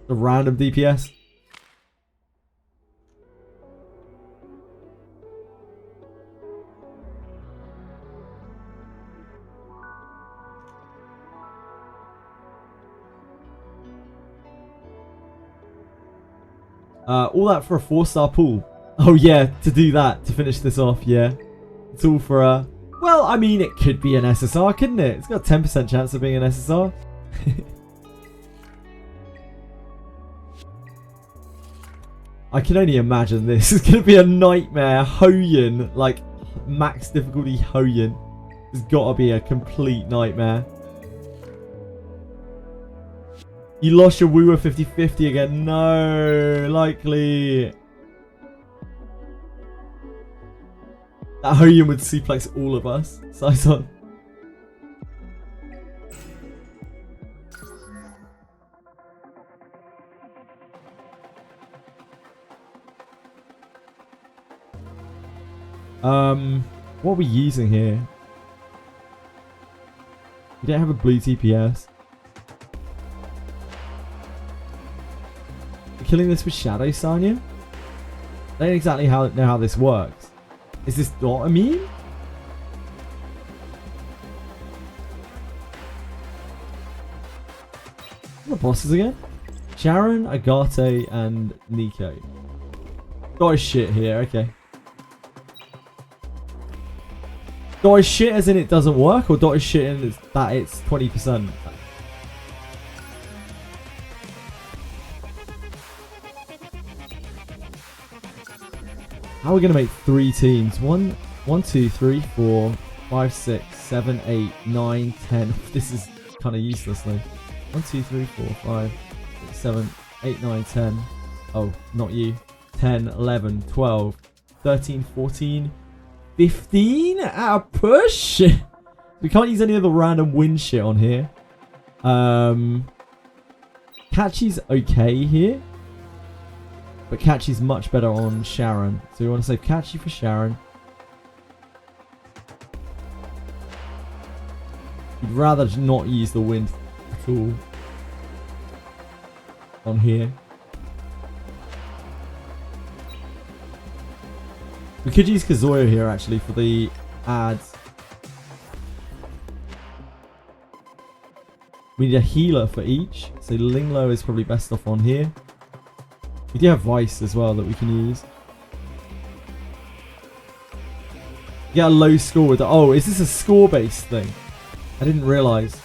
A random DPS. All that for a 4-star pool. Oh yeah, to do that, to finish this off, yeah. It's all for a... Well, I mean, it could be an SSR, couldn't it? It's got a 10% chance of being an SSR. I can only imagine this. It's going to be a nightmare. Hoyin, like, max difficulty Hoyin. It's got to be a complete nightmare. You lost your wooer 50-50 again. No, likely. That Hoyin would suplex all of us. Saison. What are we using here? We don't have a blue TPS. Killing this with Shadow Sanya? I don't exactly know how this works. Is this not immune? What are the bosses again? Sharon, Agate, and Nico. Dot is shit here, okay. Dot is shit as in it doesn't work, or dot is shit in that it's 20%? How are we going to make 3 teams? 1, 2, 3, 4, 5, 6, 7, 8, 9, 10. This is kind of useless though. 1, 2, 3, 4, 5, 6, 7, 8, 9, 10. Oh, not you. 10, 11, 12, 13, 14, 15 at a push. We can't use any of the random win shit on here. Catchy's okay here. But Catchy's much better on Sharon. So we want to save Catchy for Sharon. We'd rather not use the wind at all on here. We could use Kazuya here actually for the add. We need a healer for each. So Linglo is probably best off on here. We do have Vice as well that we can use. Get a low score with the... Oh, is this a score-based thing? I didn't realise.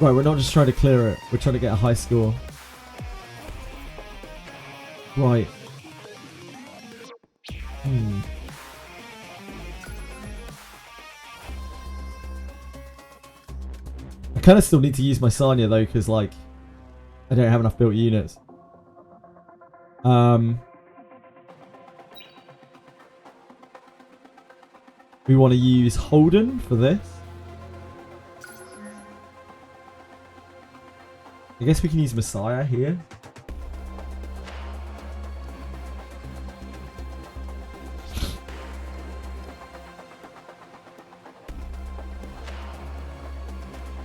Right, we're not just trying to clear it. We're trying to get a high score. Right. I kind of still need to use my Sanya though, because like I don't have enough built units. We want to use Holden for this. I guess we can use Messiah here.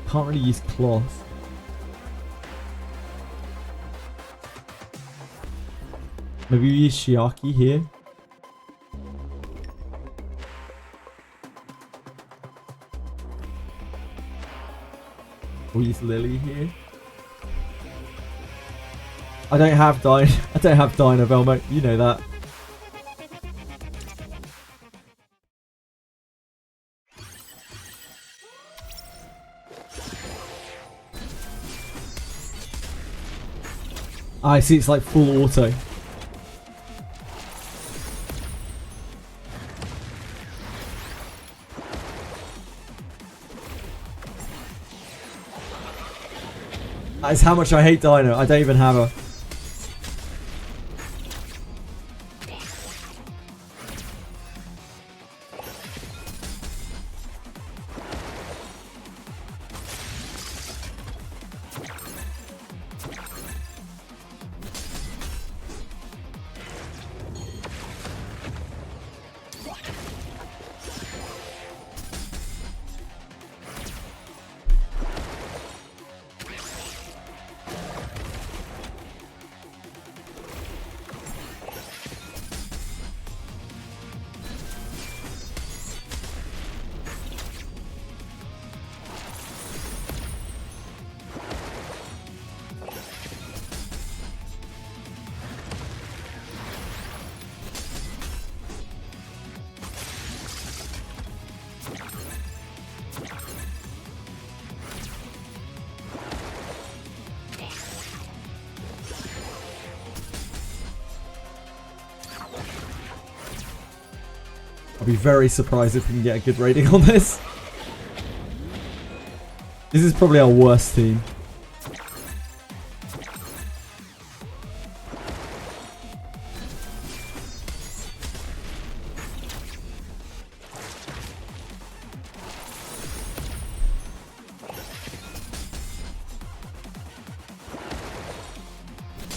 Can't really use Cloth. Maybe we use Shiaki here. Or use Lily here. I don't have Dino. I don't have Dino Velmo. You know that. I see. It's like full auto. That is how much I hate Dino. I don't even have her. I'll be very surprised if we can get a good rating on this. This is probably our worst team.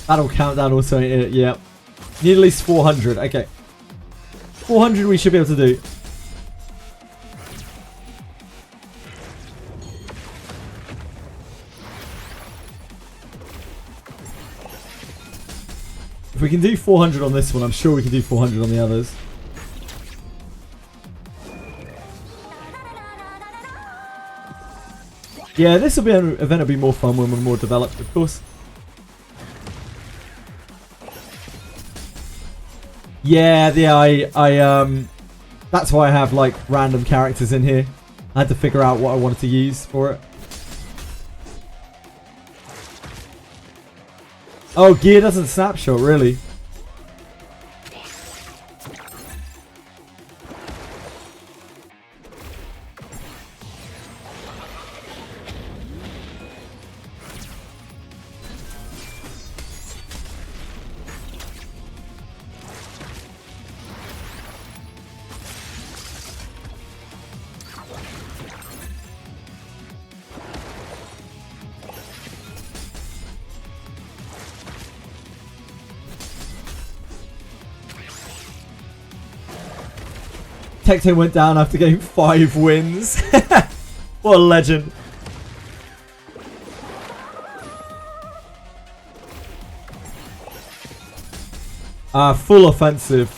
Battle countdown also, yeah. Need at least 400, okay. 400 we should be able to do. If we can do 400 on this one, I'm sure we can do 400 on the others. Yeah, this will be an event will be more fun when we're more developed, of course. Yeah, that's why I have like random characters in here. I had to figure out what I wanted to use for it. Oh, gear doesn't snapshot, really. Tecto went down after getting 5 wins. What a legend. Full offensive.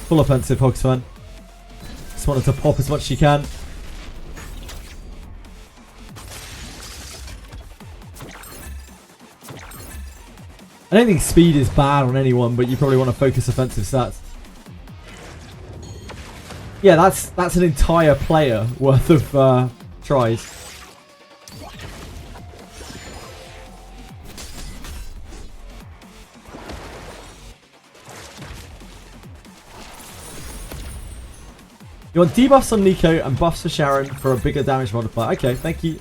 Full offensive, Hogs fan. Just wanted to pop as much as you can. I don't think speed is bad on anyone, but you probably want to focus offensive stats. Yeah, that's an entire player worth of tries. You want debuffs on Nico and buffs for Sharon for a bigger damage modifier. Okay, thank you.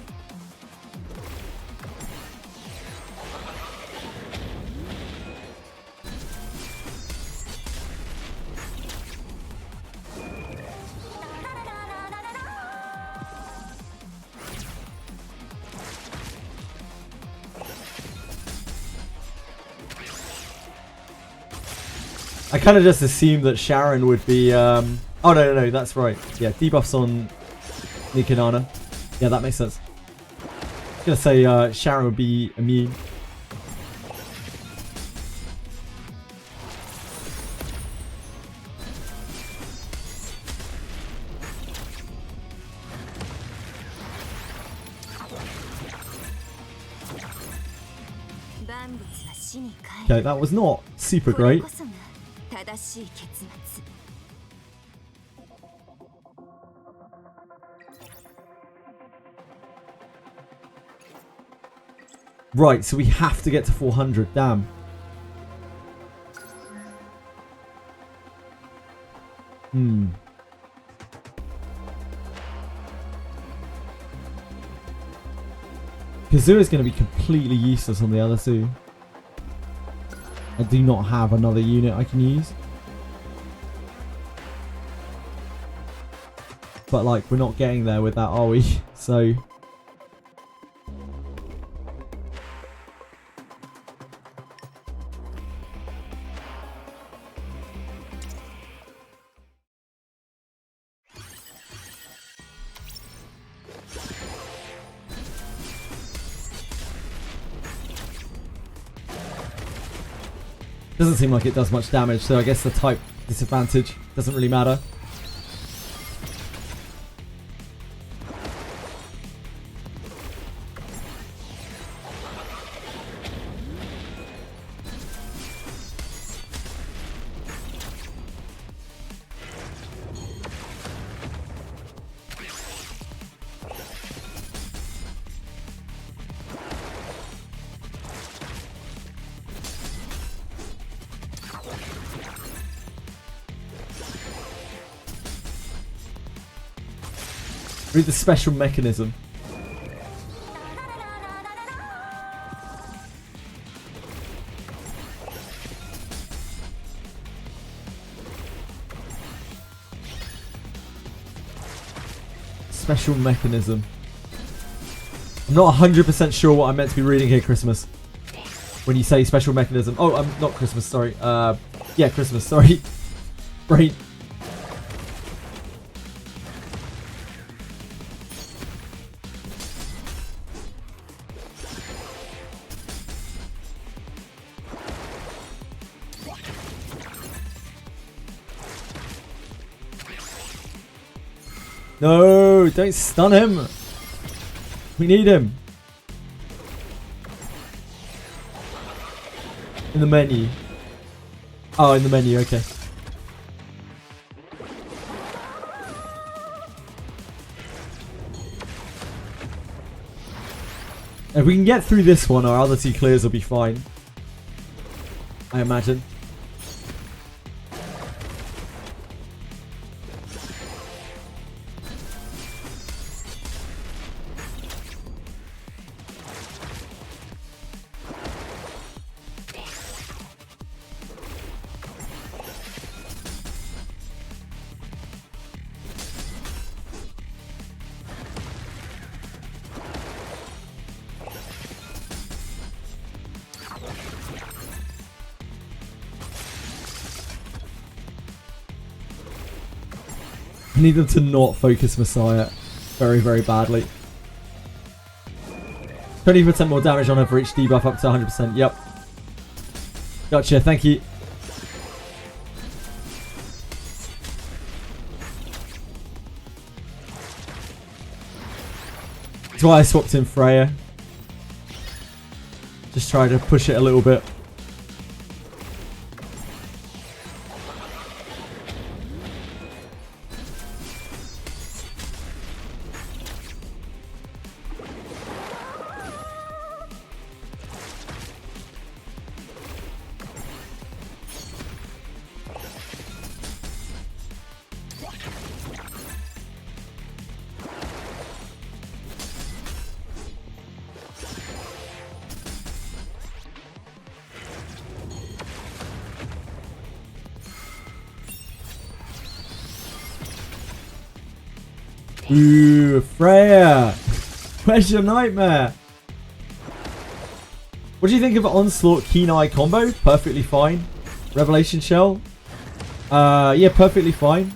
I kind of just assumed that Sharon would be... Oh, no, that's right. Yeah, debuffs on Nico and Ana. Yeah, that makes sense. I was going to say Sharon would be immune. Okay, that was not super great. Right, so we have to get to 400. Damn. Kazoo is going to be completely useless on the other two. I do not have another unit I can use. But like, we're not getting there with that, are we? So... Doesn't seem like it does much damage, so I guess the type disadvantage doesn't really matter. Read the special mechanism. Special mechanism. I'm not 100% sure what I'm meant to be reading here, Christmas. When you say special mechanism. Oh, I'm not Christmas, sorry. Yeah, Christmas, sorry. Brain. No, don't stun him. We need him. In the menu. Oh, in the menu, okay. If we can get through this one, our other two clears will be fine. I imagine. I need them to not focus Messiah very, very badly. 20% more damage on her for each debuff up to 100%. Yep. Gotcha, thank you. That's why I swapped in Freya. Just try to push it a little bit. Ooh, Freya! Where's your nightmare? What do you think of Onslaught Keen Eye combo? Perfectly fine. Revelation Shell? Yeah, perfectly fine.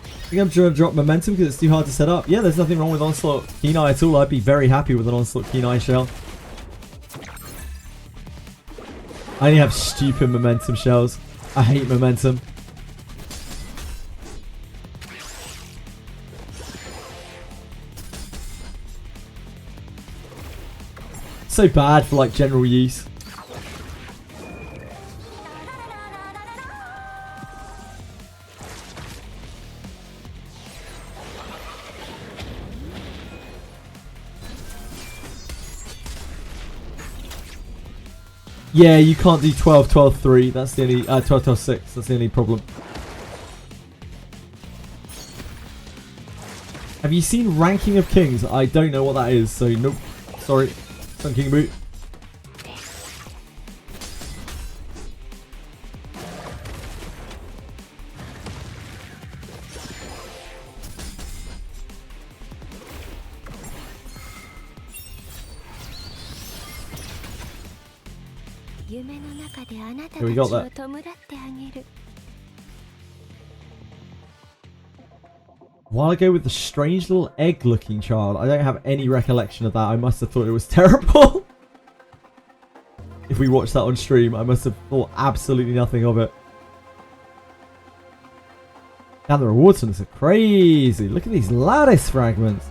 I think I'm trying to drop momentum because it's too hard to set up. Yeah, there's nothing wrong with Onslaught Keen Eye at all. I'd be very happy with an Onslaught Keen Eye Shell. I only have stupid momentum shells. I hate momentum. So bad for like general use. Yeah, you can't do 12, 12, 3. That's the only 12, 12, 6. That's the only problem. Have you seen Ranking of Kings? I don't know what that is, so nope. Sorry. Sun King Boot. Here we got that. While I go with the strange little egg looking child, I don't have any recollection of that. I must have thought it was terrible. If we watched that on stream, I must have thought absolutely nothing of it. Damn, the rewards on this are crazy. Look at these lattice fragments.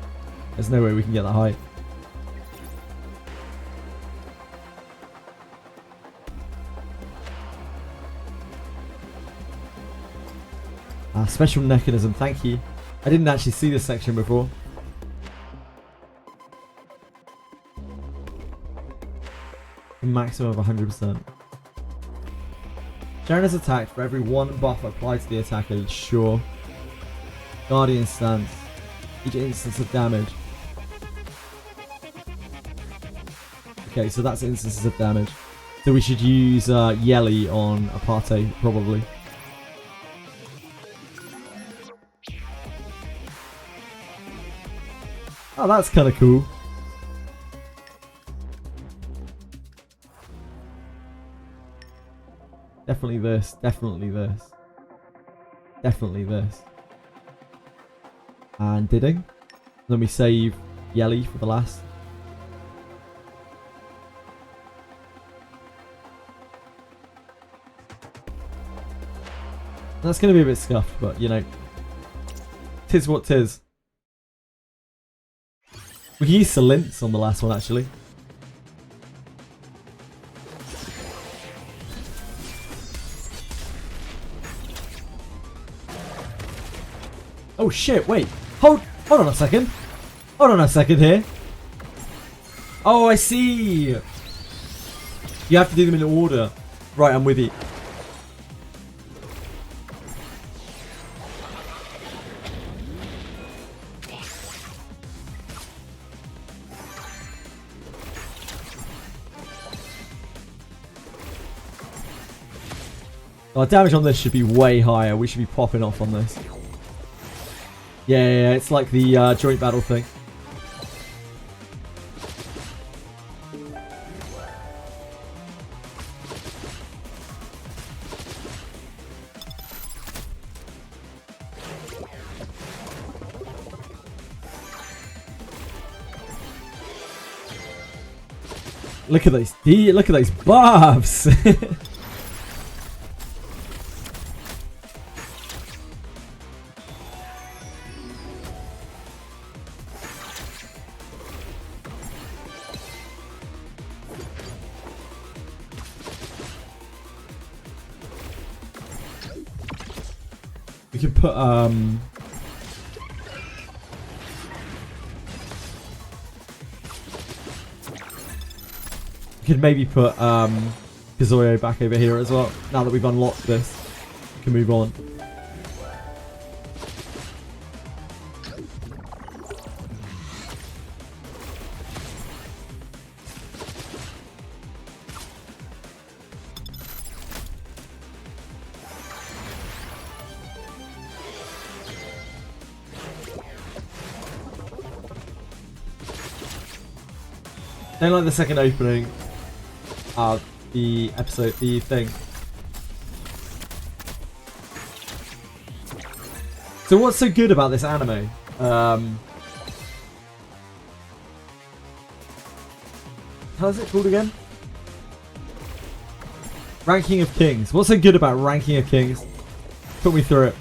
There's no way we can get that high. Special mechanism, thank you. I didn't actually see this section before. A maximum of 100%. Sharon is attacked for every one buff applied to the attacker. Sure. Guardian stance. Each instance of damage. Okay, so that's instances of damage. So we should use YELI on Aparte, probably. Oh, that's kind of cool. Definitely this. Definitely this. Definitely this. And Didding. Then we save YELI for the last. That's going to be a bit scuffed, but you know. Tis what tis. We can use Salints on the last one, actually. Oh shit, wait. Hold on a second. Hold on a second here. Oh, I see. You have to do them in order. Right, I'm with you. Our damage on this should be way higher. We should be popping off on this. Yeah, it's like the joint battle thing. Look at those. Look at those buffs. We could put we could maybe put Kazuyo back over here as well. Now that we've unlocked this, we can move on. Don't like the second opening of the episode, the thing. So what's so good about this anime? How's it called again? Ranking of Kings. What's so good about Ranking of Kings? Put me through it.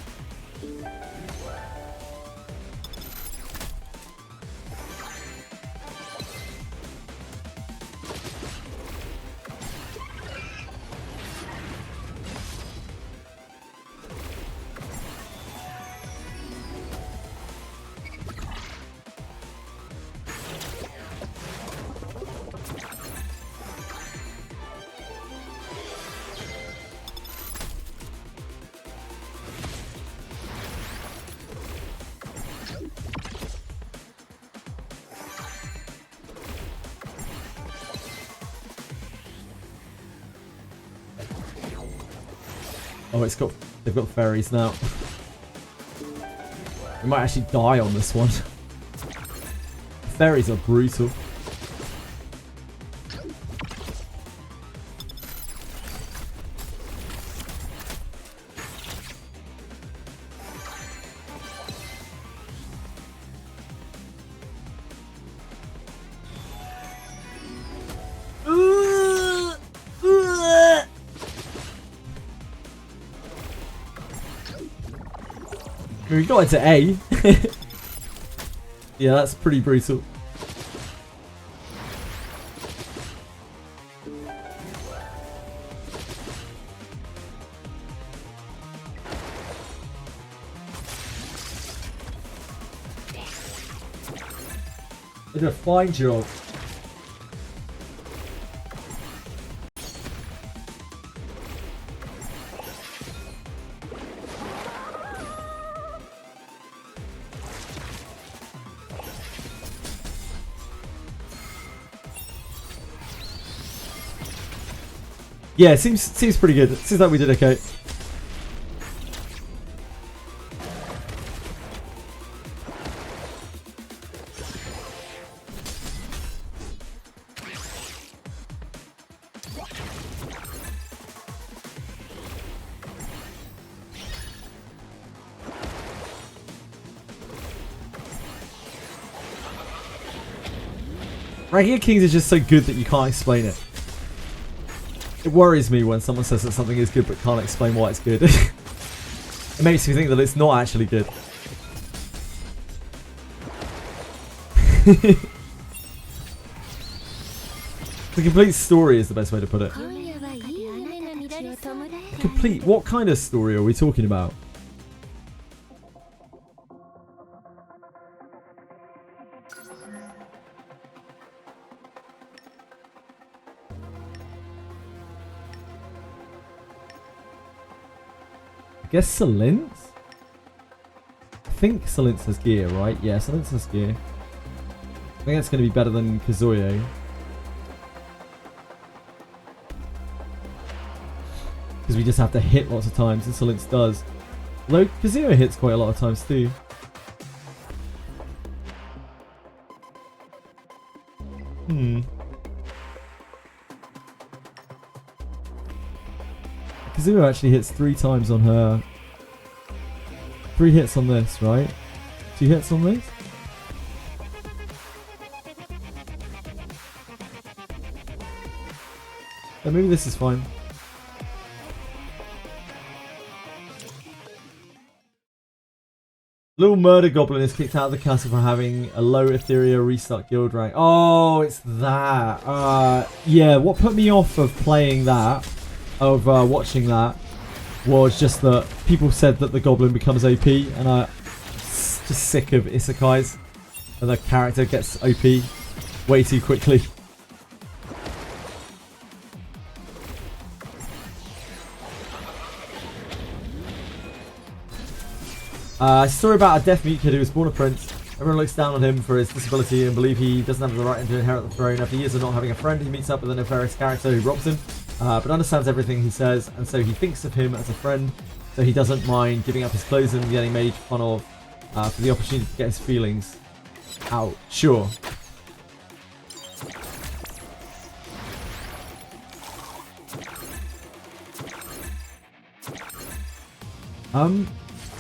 Oh, they've got fairies now. We might actually die on this one. Fairies are brutal. We got into A. Yeah, that's pretty brutal. They did a fine job. Yeah, it seems pretty good. It seems like we did okay. Ranking of Kings is just so good that you can't explain it. It worries me when someone says that something is good but can't explain why it's good. It makes me think that it's not actually good. The complete story is the best way to put it. Complete? What kind of story are we talking about? I guess Salint? I think Salint has gear, right? Yeah, Salint has gear. I think that's going to be better than Kazuyo. Because we just have to hit lots of times, and Salint does. Although Kazuyo hits quite a lot of times too. Kazuyo actually hits 3 times on her. 3 hits on this, right? 2 hits on this? Yeah, maybe this is fine. Little murder goblin is kicked out of the castle for having a low Etheria Restart guild rank. Oh, it's that. Yeah, what put me off of playing that, of watching that, was just that people said that the goblin becomes OP, and I'm just sick of isekais, and the character gets OP way too quickly. Story about a deaf mute kid who was born a prince. Everyone looks down on him for his disability and believe he doesn't have the right to inherit the throne. After years of not having a friend, he meets up with a nefarious character who robs him, but understands everything he says, and so he thinks of him as a friend, so he doesn't mind giving up his clothes and getting made fun of for the opportunity to get his feelings out. Sure.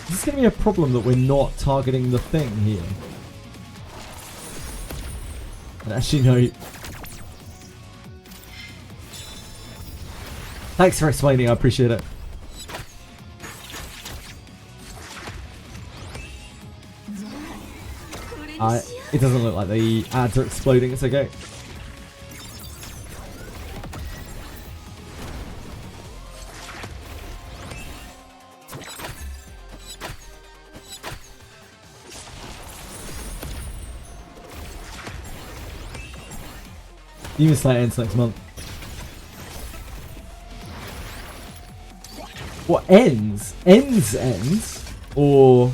Is this going to be a problem that we're not targeting the thing here? And actually, no. Thanks for explaining, I appreciate it. It doesn't look like the ads are exploding, it's okay. Demon Slayer ends next month. What ends? Ends? Or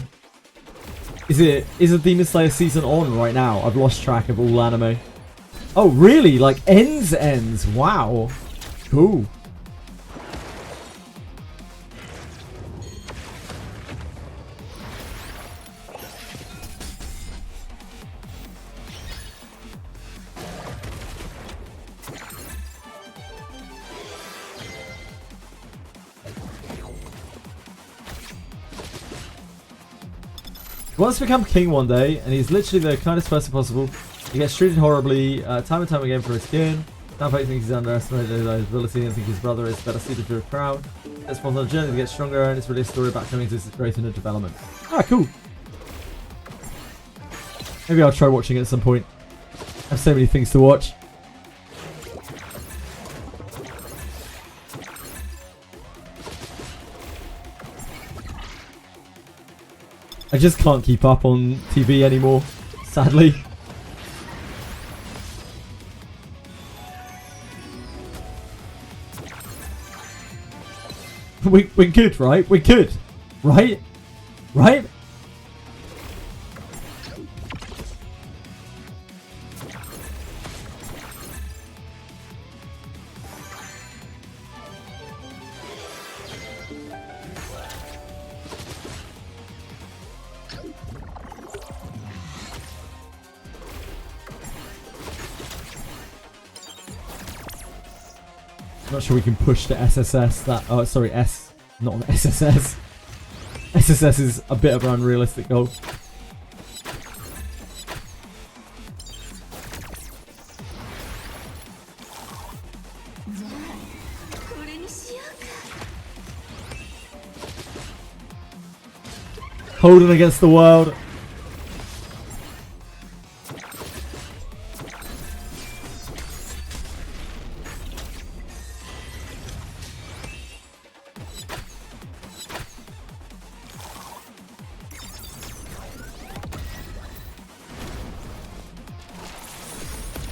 is a Demon Slayer season on right now? I've lost track of all anime. Oh really? Like ends? Wow. Cool. He wants to become king one day, and he's literally the kindest person possible. He gets treated horribly time and time again for his kin. Daphne thinks he's underestimated his ability and thinks his brother is better suited for a crown. Gets on a journey to get stronger, and it's really a story about coming to his growth and development. Ah, cool. Maybe I'll try watching it at some point. I have so many things to watch. I just can't keep up on TV anymore, sadly. We're good, right? We're good, right? Right? Not sure we can push the SSS that, oh sorry, not the SSS. SSS is a bit of an unrealistic goal. Holding against the world.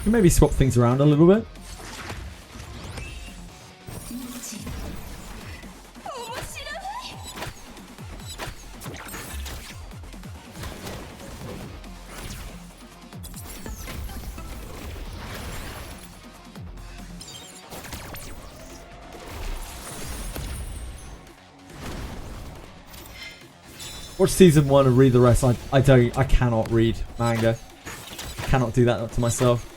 Maybe swap things around a little bit. Watch season 1 and read the rest. I cannot read manga. I cannot do that to myself.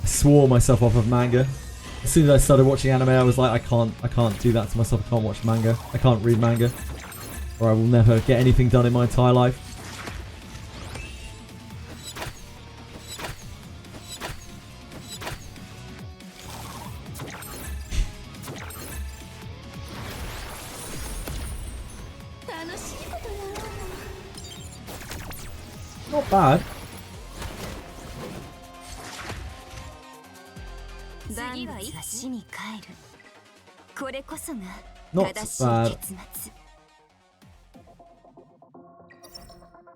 Swore myself off of manga. As soon as I started watching anime, I was like, I can't do that to myself. I can't watch manga. I can't read manga, or I will never get anything done in my entire life. Not bad. これこそが Not 正しい bad. 結末。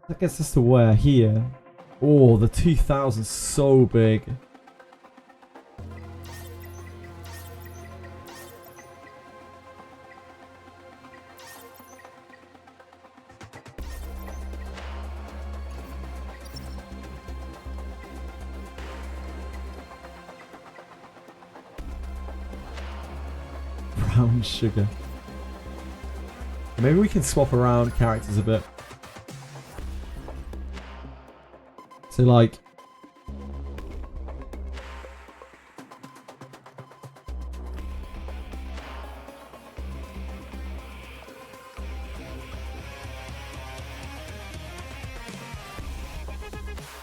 That gets us to where? Here. Oh, the 2000's so big. Brown sugar. Maybe we can swap around characters a bit. So like,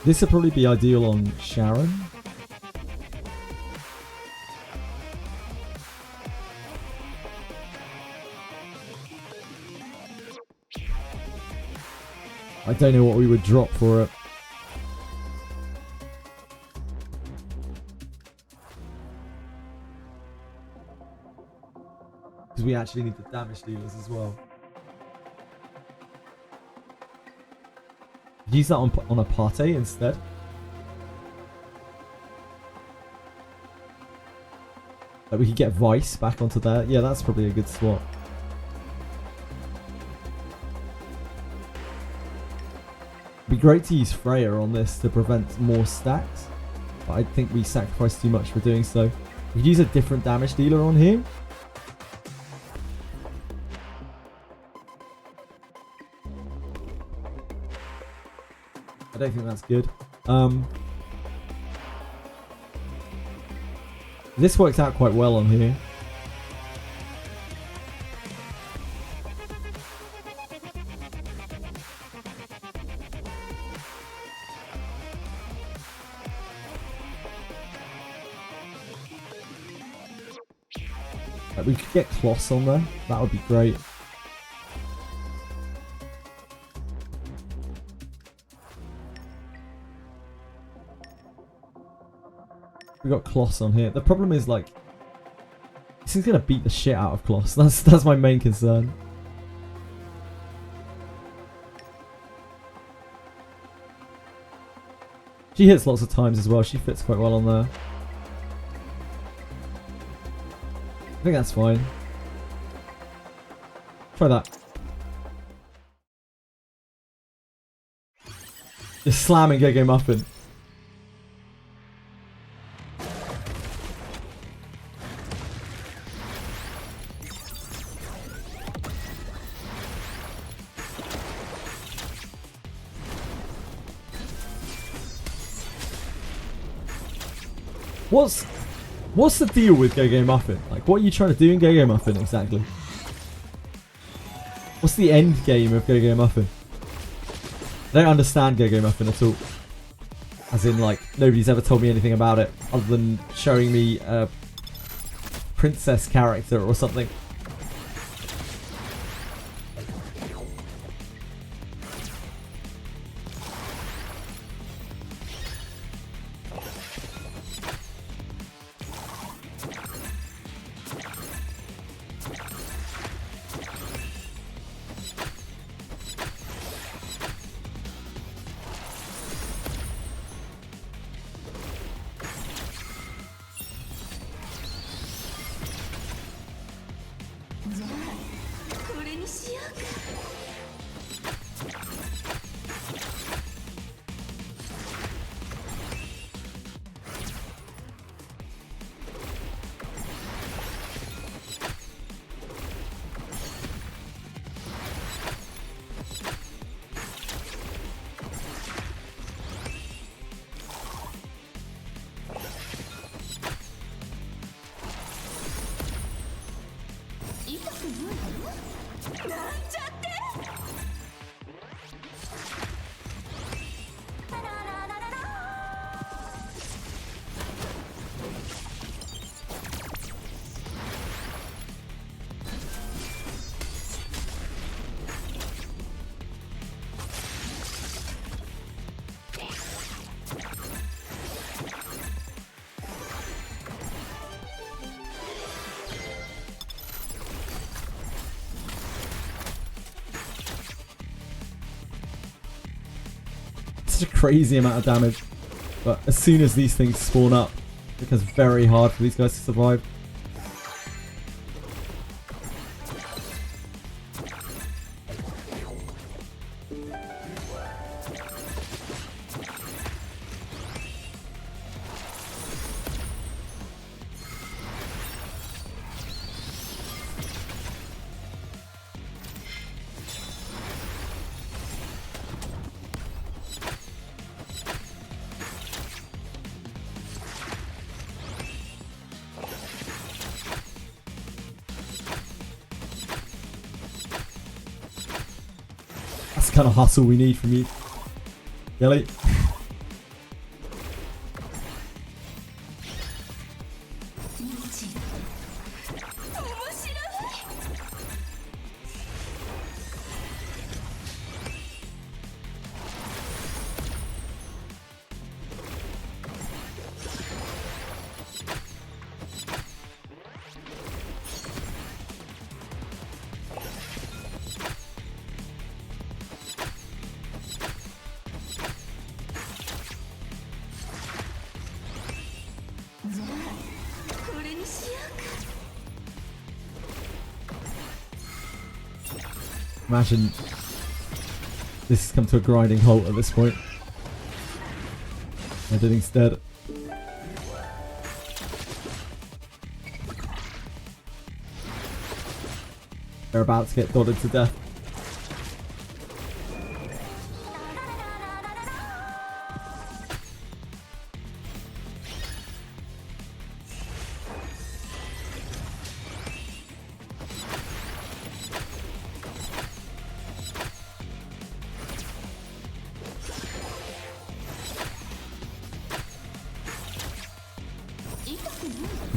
this would probably be ideal on Sharon. I don't know what we would drop for it. Because we actually need the damage dealers as well. Use that on a party instead. Like we could get Vice back onto there. Yeah, that's probably a good swap. It'd be great to use Freya on this to prevent more stacks. But I think we sacrificed too much for doing so. We could use a different damage dealer on here. I don't think that's good. This worked out quite well on here. We could get Kloss on there. That would be great. We got Kloss on here. The problem is like this is gonna beat the shit out of Kloss. That's my main concern. She hits lots of times as well. She fits quite well on there. I think that's fine. Try that. Just slamming Go-Go Muffin. What's the deal with Go-Go Muffin? Like, what are you trying to do in Go-Go Muffin exactly? What's the end game of Go-Go Muffin? I don't understand Go-Go Muffin at all. As in, like, nobody's ever told me anything about it other than showing me a princess character or something. such a crazy amount of damage. But as soon as these things spawn up, it becomes very hard for these guys to survive. That's the kind of hustle we need from you, YELI. Imagine this has come to a grinding halt at this point. I did instead. They're about to get dotted to death.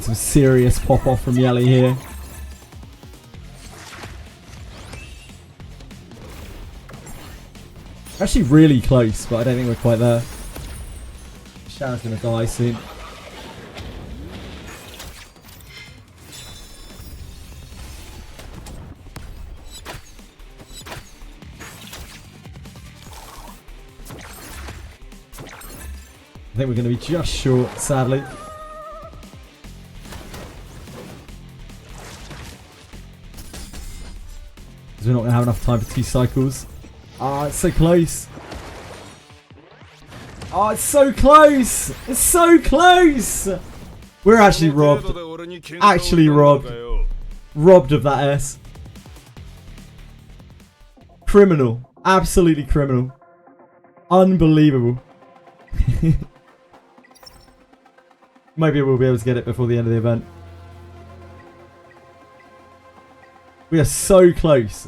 Some serious pop off from YELI here. Actually really close, but I don't think we're quite there. Sharon's gonna die soon. I think we're gonna be just short, sadly. We're not going to have enough time for 2 cycles. Ah, it's so close. Oh, it's so close. It's so close. We're actually robbed. Actually robbed. Robbed of that S. Criminal. Absolutely criminal. Unbelievable. Maybe we'll be able to get it before the end of the event. We are so close.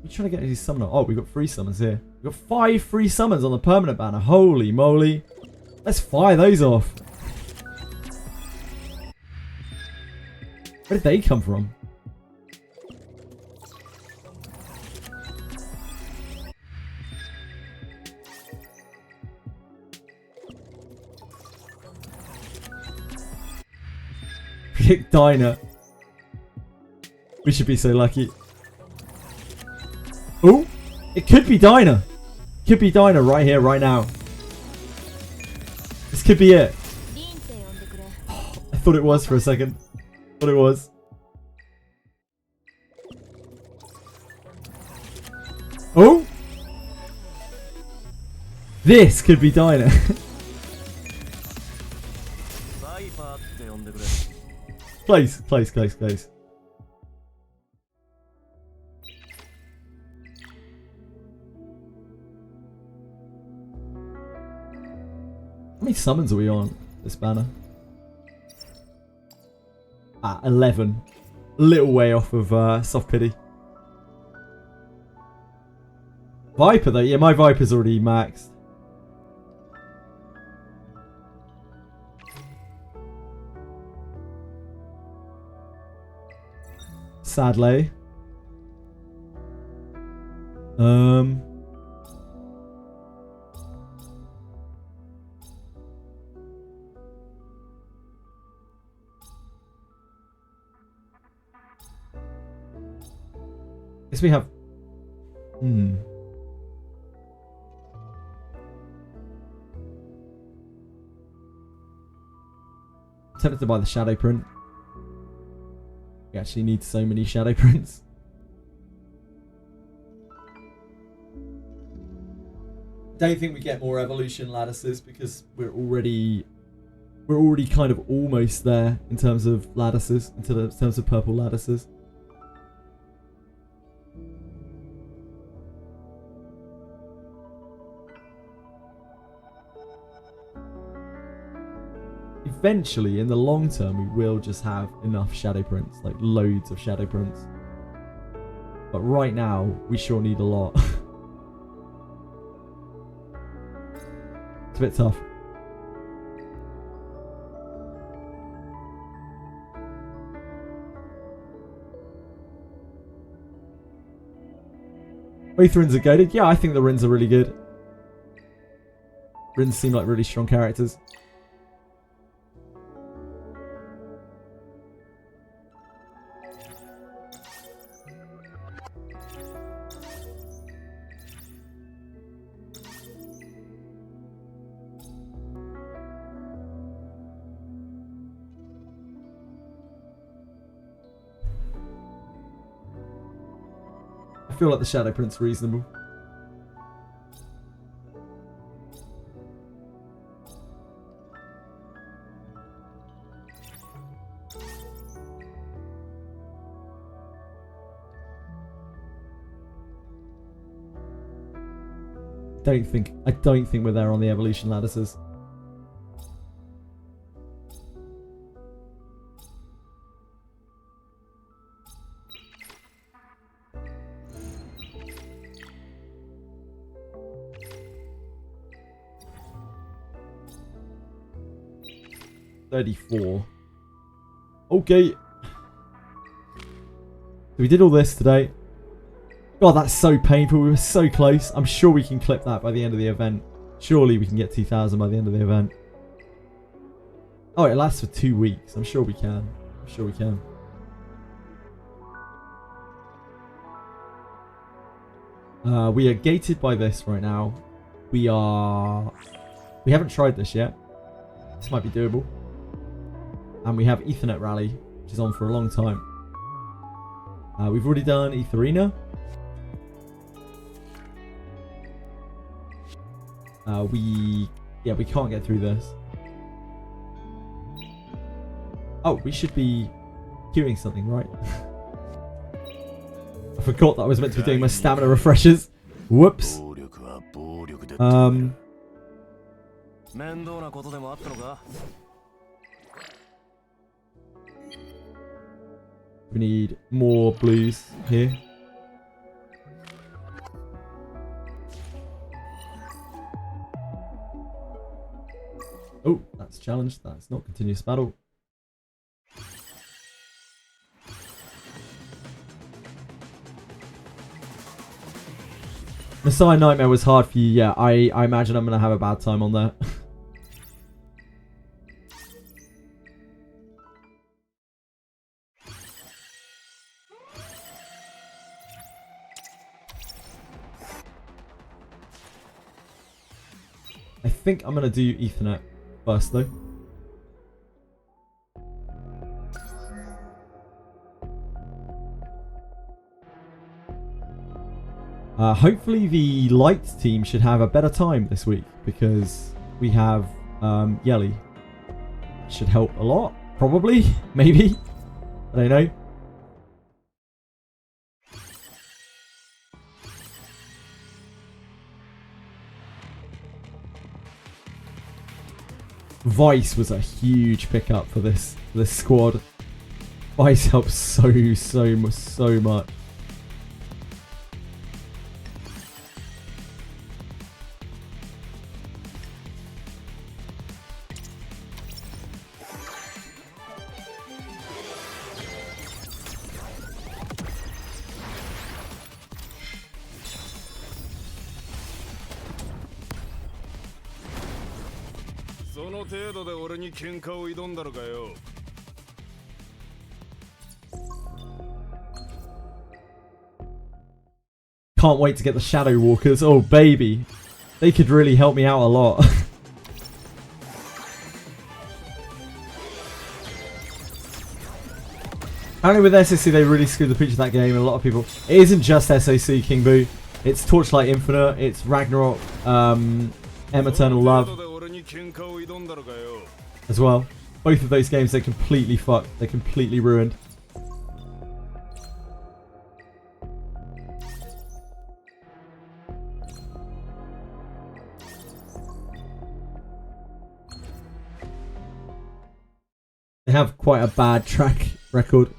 We're trying to get these summoners. Oh, we've got 3 summons here. We've got 5 free summons on the permanent banner. Holy moly. Let's fire those off. Where did they come from? Predict Diner. We should be so lucky. Oh, it could be Diner. Could be Diner right here, right now. This could be it. Oh, I thought it was for a second. What it was. Oh! This could be Diner. Close, close, close, close. How many summons are we on this banner? Ah, 11. A little way off of Soft Pity. Viper though, yeah, my Viper's already maxed. Sadly. Guess we have... Tempted to buy the shadow print. We actually need so many shadow prints. Don't think we get more evolution lattices because we're already kind of almost there in terms of lattices, in terms of purple lattices. Eventually, in the long term, we will just have enough shadow prints, like loads of shadow prints. But right now, we sure need a lot. It's a bit tough. Both RINNEs are goated. Yeah, I think the RINNEs are really good. RINNEs seem like really strong characters. I feel like the shadow print's reasonable. I don't think we're there on the evolution lattices. $34. Okay. We did all this today. God, that's so painful. We were so close. I'm sure we can clip that by the end of the event. Surely we can get 2,000 by the end of the event. Oh, it lasts for 2 weeks. I'm sure we can. I'm sure we can. We are gated by this right now. We haven't tried this yet. This might be doable. And we have Ethernet Rally, which is on for a long time. We've already done Etheria. We can't get through this. Oh, we should be queuing something, right? I forgot that I was meant to be doing my stamina refreshers. Whoops. We need more blues here. Oh, that's challenged. That's not continuous battle. Messiah Nightmare was hard for you. Yeah, I imagine I'm going to have a bad time on that. I think I'm going to do Ethernet first, though. Hopefully the lights team should have a better time this week because we have YELI. Should help a lot. Probably. Maybe. I don't know. Vice was a huge pickup for this squad. Vice helps so much. Can't wait to get the Shadow Walkers. Oh, baby. They could really help me out a lot. Apparently with SOC they really screwed the picture of that game, and a lot of people... It isn't just SOC, King Boo. It's Torchlight Infinite, it's Ragnarok, M Eternal Love as well. Both of those games, they're completely fucked. They're completely ruined. They have quite a bad track record.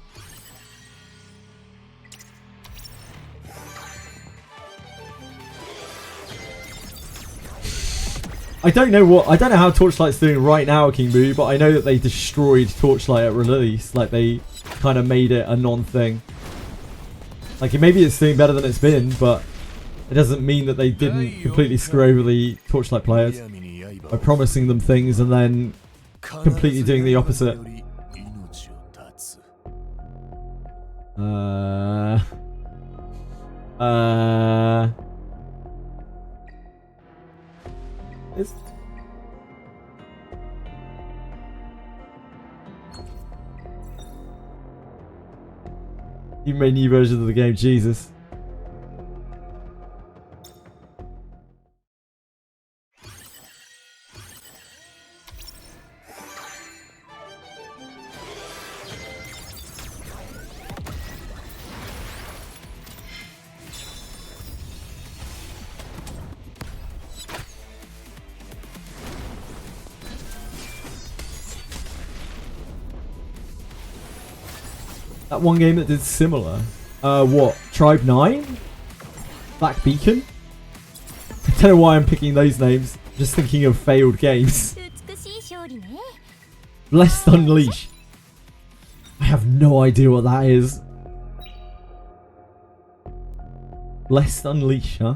I don't know how Torchlight's doing right now, King Boo, but I know that they destroyed Torchlight at release. Like, they kind of made it a non-thing. Like, maybe it's doing better than it's been, but it doesn't mean that they didn't completely screw over the Torchlight players by promising them things and then completely doing the opposite. You made new versions of the game, Jesus. That one game that did similar. What? Tribe 9? Black Beacon? I don't know why I'm picking those names. Just thinking of failed games. Blessed Unleash. I have no idea what that is. Blessed Unleash, huh?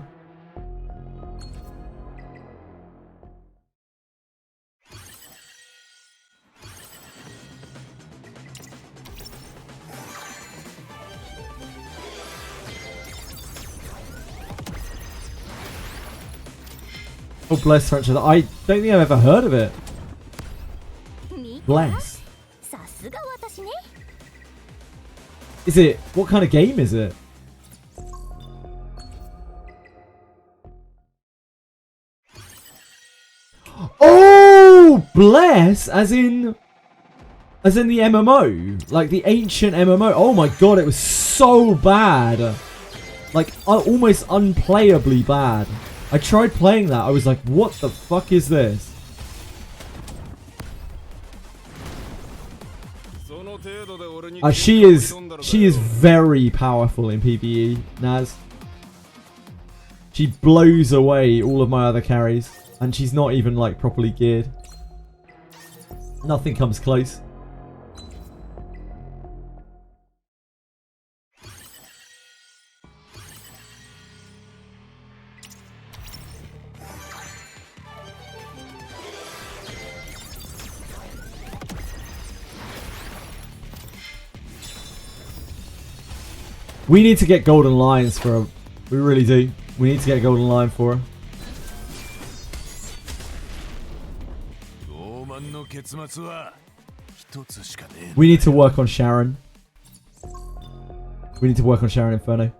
Oh, Bless franchise. I don't think I've ever heard of it. Bless. Is it... What kind of game is it? Oh! Bless! As in the MMO. Like the ancient MMO. Oh my god, it was so bad. Like, almost unplayably bad. I tried playing that. I was like, what the fuck is this? She is very powerful in PvE, Naz. She blows away all of my other carries. And she's not even like properly geared. Nothing comes close. We need to get golden lions for her. We really do. We need to get a golden lion for her. We need to work on Sharon. We need to work on Sharon Inferno.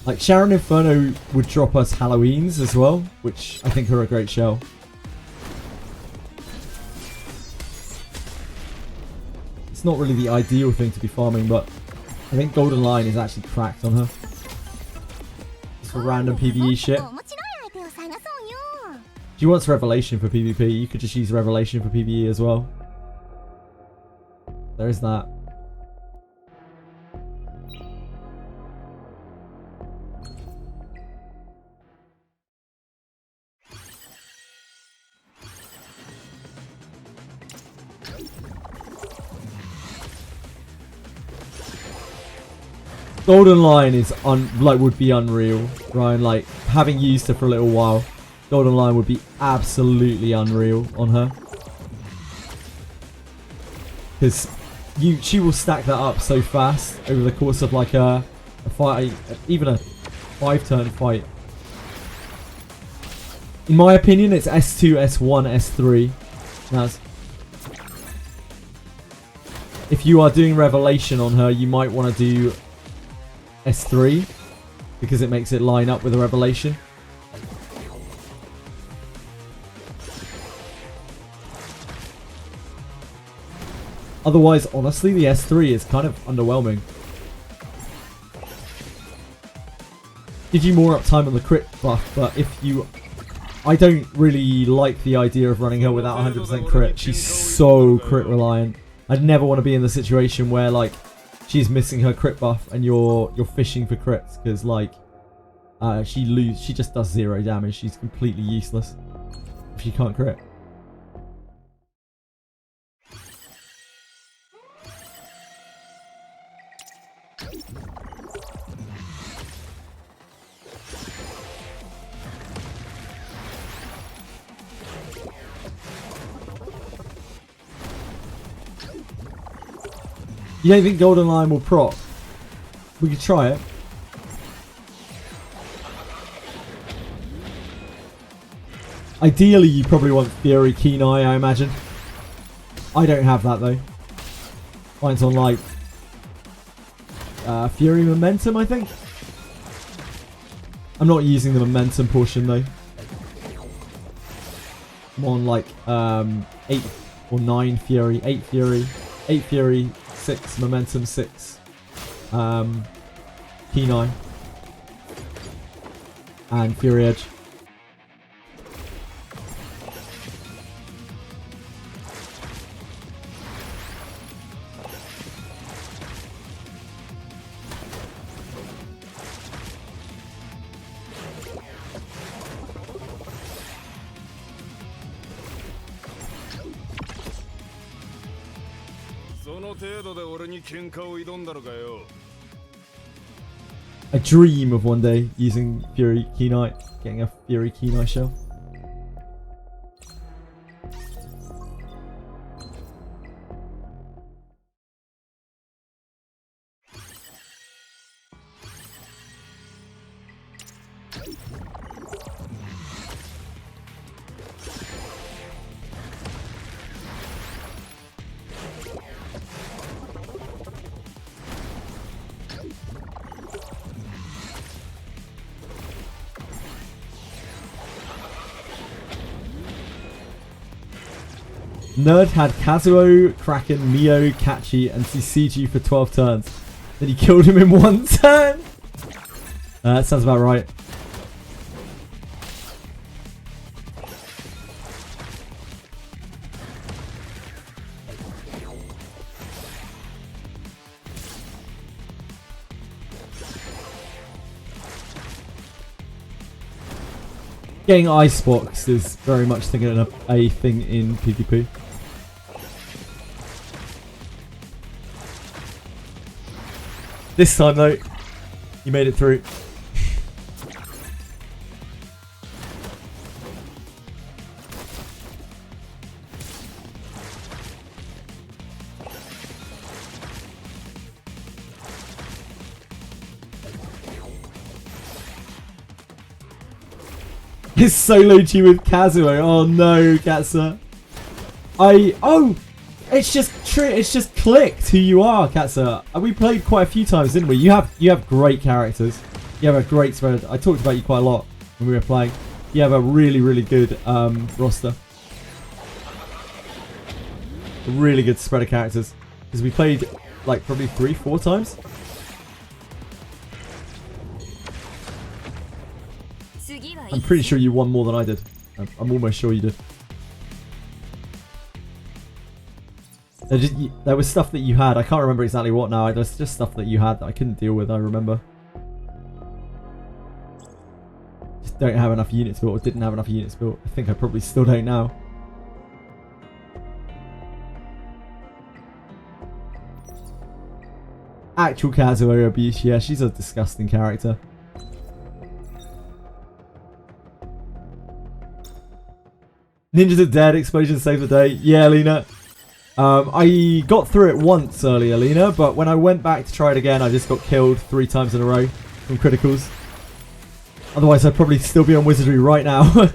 Like, Sharon Inferno would drop us Halloweens as well, which I think are a great shell. It's not really the ideal thing to be farming, but I think Golden Lion is actually cracked on her. Just for random PvE shit. She wants Revelation for PvP. You could just use Revelation for PvE as well. There is that. Golden Lion is would be unreal, Ryan. Like, having used her for a little while, Golden Lion would be absolutely unreal on her. Because she will stack that up so fast over the course of like a fight, even a 5-turn fight. In my opinion, it's S2, S1, S3. That's, if you are doing Revelation on her, you might want to do S3 because it makes it line up with a Revelation. Otherwise, honestly, the S3 is kind of underwhelming. Gives you more uptime on the crit buff, but if you... I don't really like the idea of running her without 100% crit. She's so crit reliant. I'd never want to be in the situation where, like, she's missing her crit buff and you're fishing for crits, because, like, she just does 0 damage. She's completely useless if she can't crit. You don't think Golden Lion will proc? We could try it. Ideally, you probably want Fury Keen Eye, I imagine. I don't have that though. Mine's on like Fury Momentum, I think. I'm not using the Momentum portion though. I'm on like 8 or 9 Fury, 8 Fury, 8 Fury, 6 Momentum, 6 Keen Eye, and Fury Edge. I dream of one day using Fury Keen Eye, getting a Fury Keen Eye shell. Nerd had Kazuo, Kraken, Mio, Kachi, and Tsujiji for 12 turns. Then he killed him in 1 turn. That sounds about right. Getting Icebox is very much thinking of a thing in PvP. This time though, you made it through. His solo G with Kazuo. Oh no, Katsa. It's just clicked who you are, Katsa. We played quite a few times, didn't we? You have great characters. You have a great spread. I talked about you quite a lot when we were playing. You have a really, really good roster. A really good spread of characters. Because we played like probably 3-4 times. I'm pretty sure you won more than I did. I'm almost sure you did. There was stuff that you had. I can't remember exactly what now. There's just stuff that you had that I couldn't deal with, I remember. Just don't have enough units built, or didn't have enough units built. I think I probably still don't now. Actual Kazuo abuse. Yeah, she's a disgusting character. Ninjas are dead. Explosion saved the day. Yeah, Lena. I got through it once earlier, Lena, but when I went back to try it again, I just got killed 3 times in a row from criticals. Otherwise, I'd probably still be on Wizardry right now.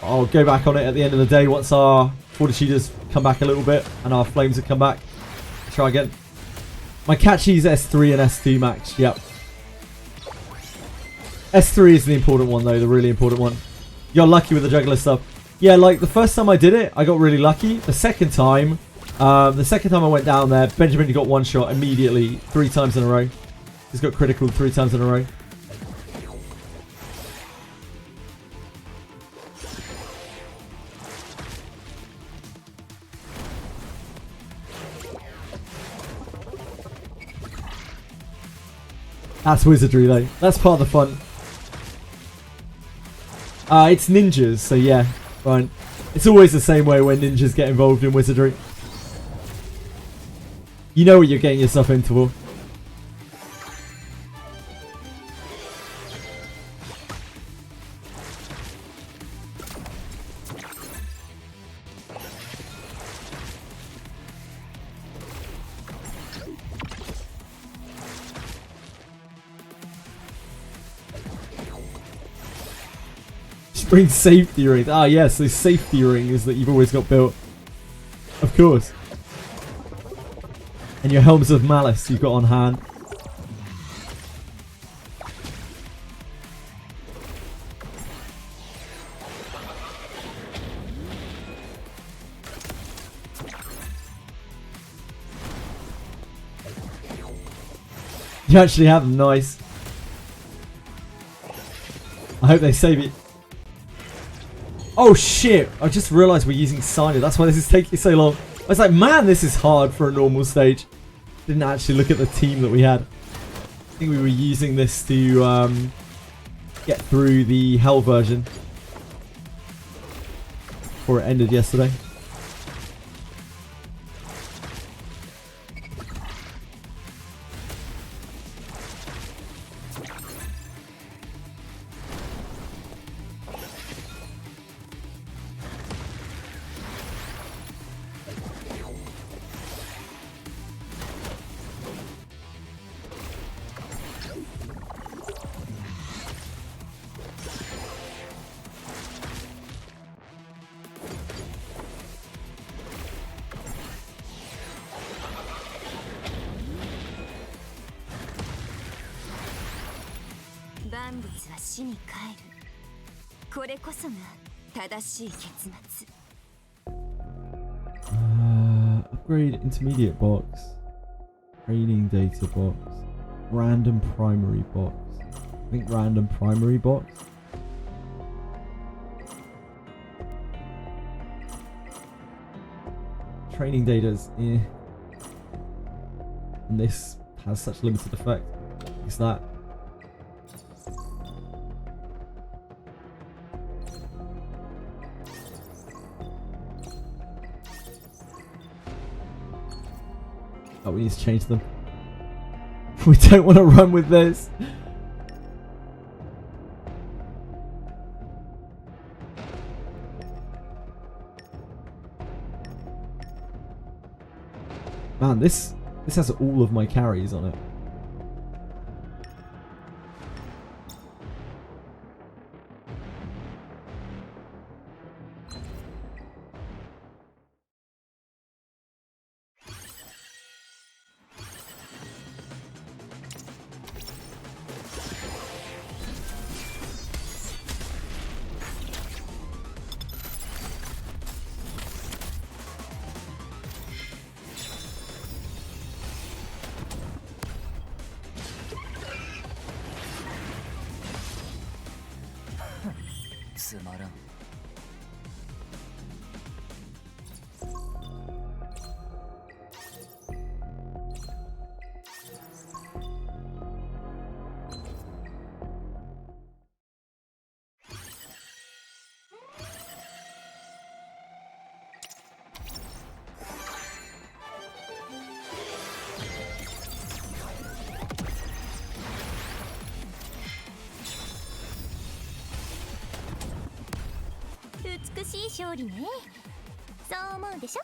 I'll go back on it at the end of the day once our Fortitude has come back a little bit and our Flames have come back. Try again. My catchy's S3 and S2 max. Yep. S3 is the important one though, the really important one. You're lucky with the juggler stuff. Yeah, like the first time I did it, I got really lucky. The second time I went down there, Benjamin got one shot immediately 3 times in a row. He's got critical 3 times in a row. That's Wizardry though. That's part of the fun. It's ninjas, so yeah, fine. It's always the same way when ninjas get involved in Wizardry. You know what you're getting yourself into for. Bring safety rings. Ah, yes, those safety rings that you've always got built. Of course. And your Helms of Malice you've got on hand. You actually have them. Nice. I hope they save it. Oh shit, I just realised we're using Signer. That's why this is taking so long. I was like, man, this is hard for a normal stage. Didn't actually look at the team that we had. I think we were using this to get through the Hell version before it ended yesterday. Upgrade intermediate box, training data box, random primary box. I think random primary box. Training data's eh. And this has such limited effect. It's that. Oh, we need to change them. We don't want to run with this. Man, this has all of my carries on it. 美しい勝利ね。そう思うでしょ。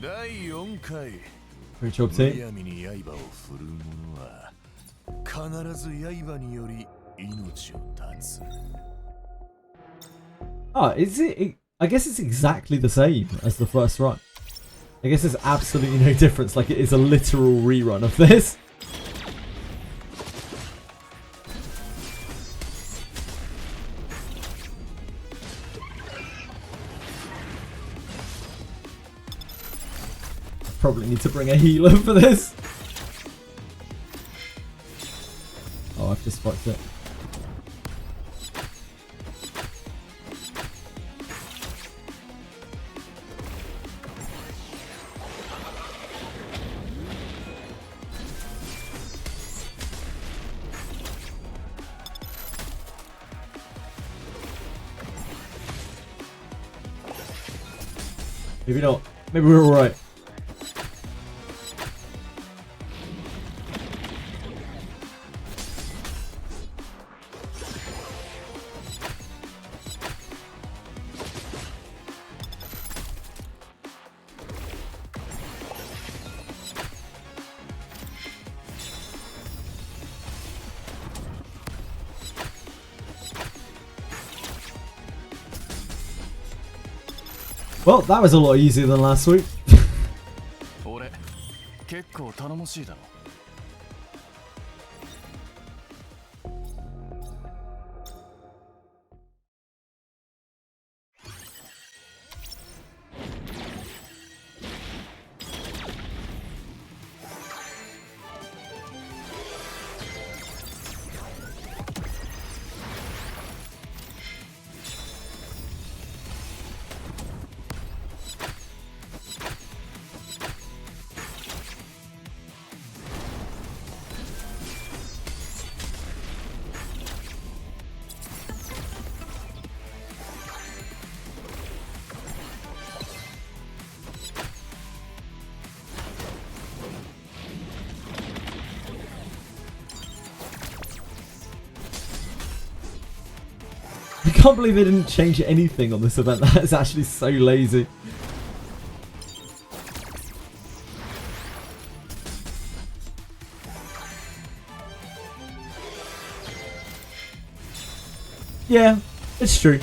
第4回 Great job, む team. やみに刃を振る者は必ず刃により命を絶つ。 Oh, is it? I guess it's exactly the same as the first run. I guess there's absolutely no difference. Like, it is a literal rerun of this. Probably need to bring a healer for this. Oh, I've just fucked it. Maybe not. Maybe we're alright. Well, that was a lot easier than last week. 俺結構頼もしいだろ。I can't believe they didn't change anything on this event. That is actually so lazy. Yeah, it's true.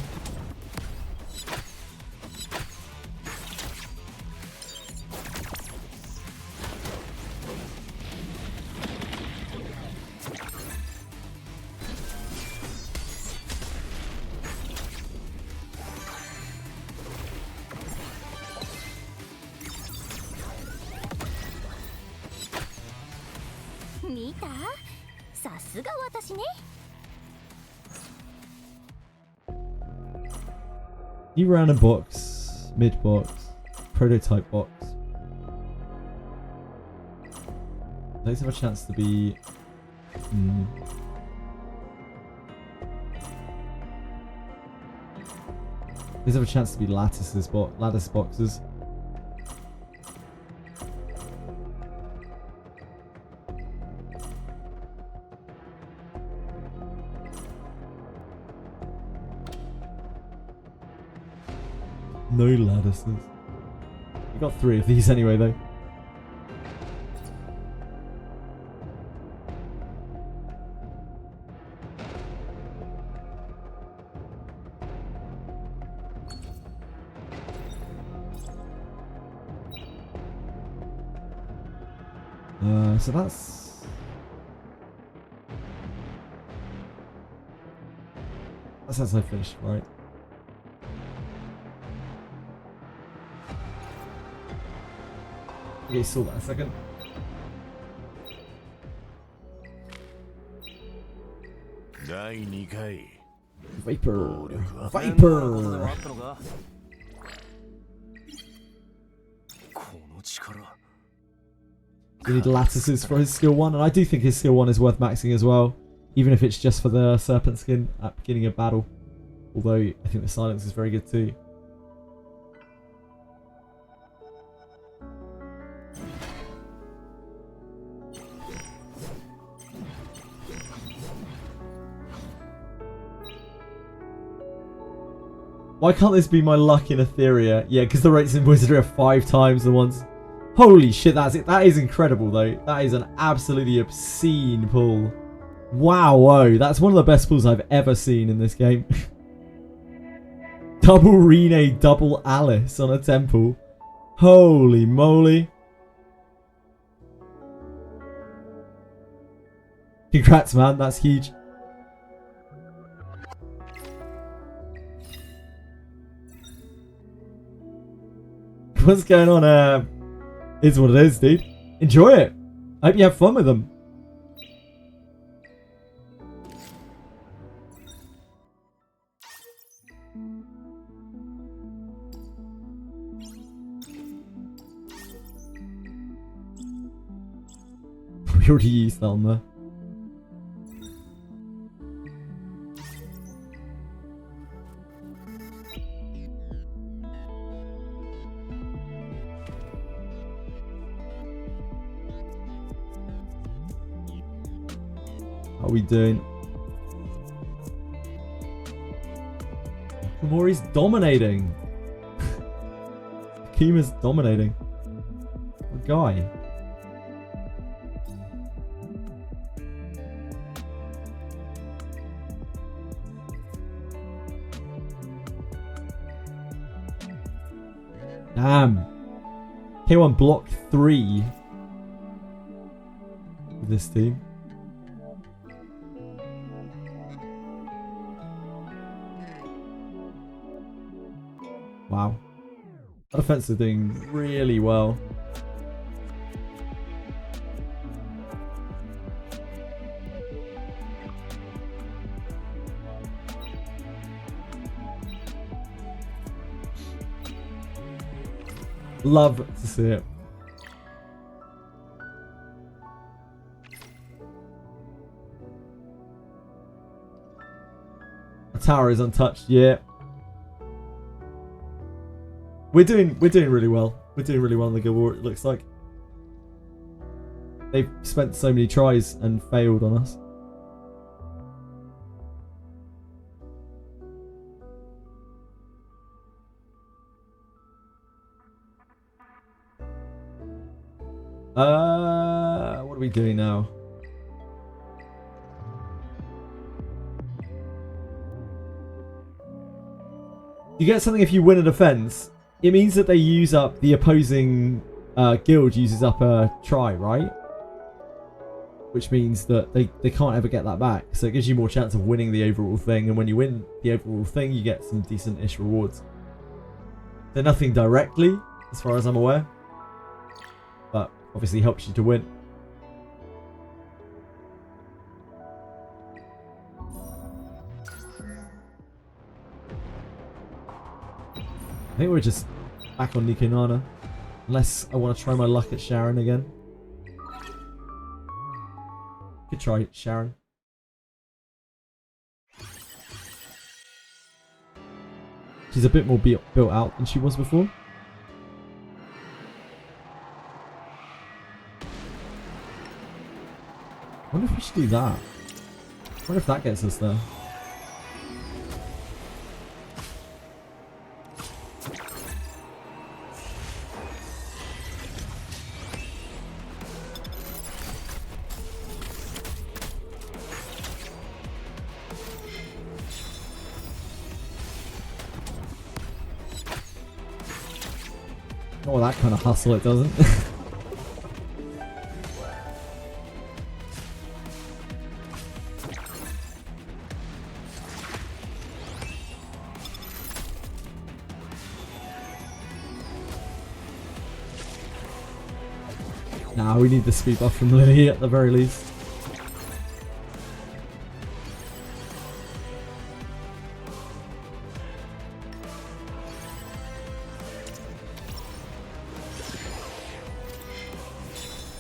You ran a box, mid box, prototype box. Those have a chance to be. These have a chance to be lattice boxes. No lattices. We got 3 of these anyway, though. So that's... That's as I finished, right? Okay, saw that a second. Vapor. Vapor. You need lattices for his skill 1, and I do think his skill 1 is worth maxing as well, even if it's just for the serpent skin at beginning of battle. Although I think the silence is very good too. Why can't this be my luck in Etheria? Yeah, because the rates in Wizardry are 5 times the ones. Holy shit, that's it. That is incredible though. That is an absolutely obscene pull. Wow, whoa. That's one of the best pulls I've ever seen in this game. Double RINNE, double Alice on a temple. Holy moly. Congrats, man. That's huge. What's going on? Is what it is, dude. Enjoy it. I hope you have fun with them. We already used that on there. How are we doing? Kamori's dominating. Kima's dominating. What guy? Damn. K1 block 3 with this team. Wow. That defense is doing really well. Love to see it. The tower is untouched, yeah. We're doing really well. We're doing really well in the Guild War, it looks like. They've spent so many tries and failed on us. What are we doing now? You get something if you win a defense. It means that they use up the opposing guild uses up a try, right? Which means that they can't ever get that back. So it gives you more chance of winning the overall thing. And when you win the overall thing, you get some decent-ish rewards. They're nothing directly, as far as I'm aware. But obviously helps you to win. I think we're just back on Nico Nana. Unless I want to try my luck at Sharon again. Could try Sharon. She's a bit more built out than she was before. I wonder if we should do that. I wonder if that gets us there. Oh, that kind of hustle it doesn't. Nah, we need the speed buff from Lily at the very least.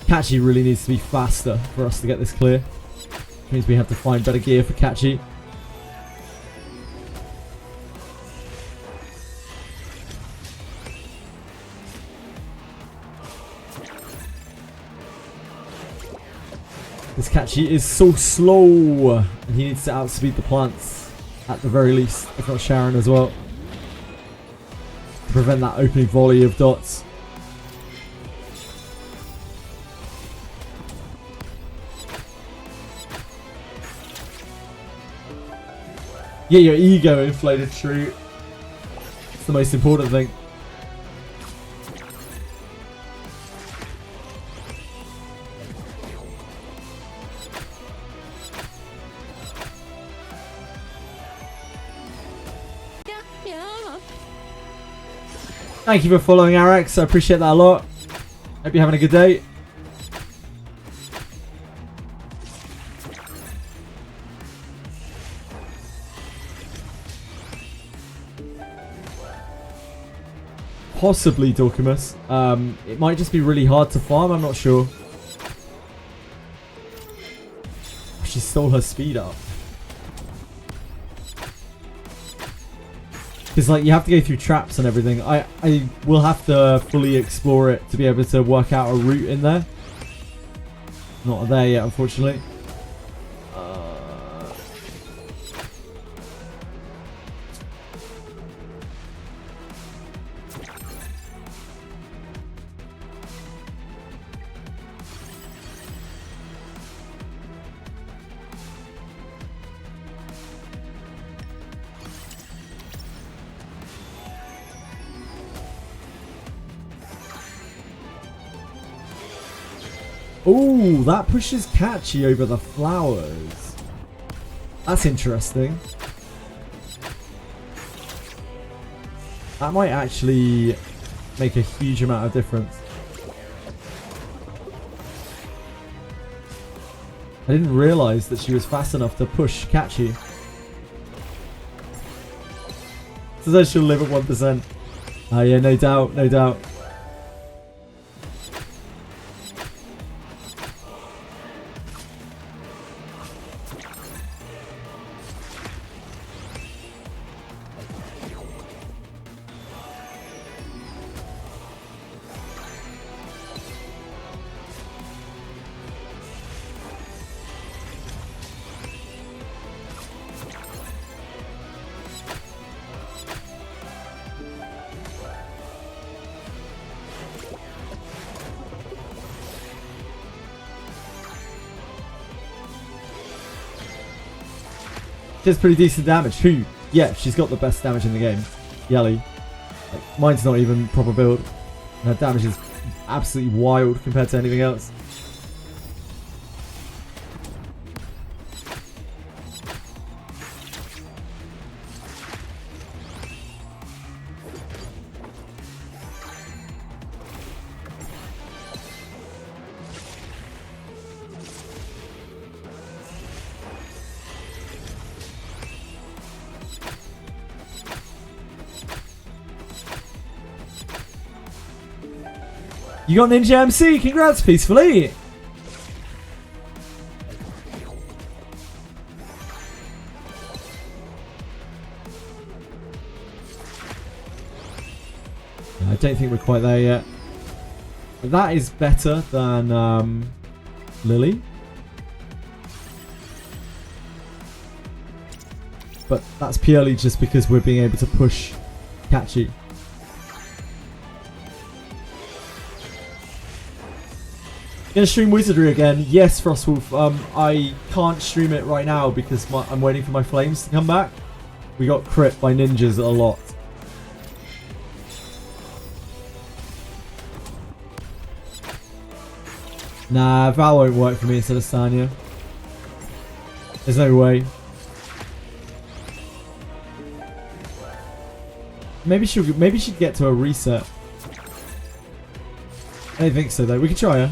Catchy really needs to be faster for us to get this clear. Which means we have to find better gear for Catchy. This Catchy is so slow, and he needs to outspeed the plants at the very least, if not Sharon as well, to prevent that opening volley of dots. Get your ego inflated, true. It's the most important thing. Thank you for following, Arax. I appreciate that a lot. Hope you're having a good day. Possibly Dorkimus. It might just be really hard to farm, I'm not sure. She stole her speed up. Because like you have to go through traps and everything. I will have to fully explore it to be able to work out a route in there. Not there yet, unfortunately. Oh, that pushes Catchy over the flowers. That's interesting. That might actually make a huge amount of difference. I didn't realise that she was fast enough to push Catchy. So that she'll live at 1%. Oh yeah, no doubt, no doubt. Does pretty decent damage. Who? Yeah, she's got the best damage in the game. YELI. Like, mine's not even proper build. Her damage is absolutely wild compared to anything else. You got Ninja MC, congrats peacefully! I don't think we're quite there yet. That is better than Lily. But that's purely just because we're being able to push Catchy. Gonna stream Wizardry again. Yes, Frostwolf. I can't stream it right now because I'm waiting for my flames to come back. We got crit by ninjas a lot. Nah, Val won't work for me instead of Sanya. There's no way. Maybe she'd get to a reset. I don't think so though. We could try her.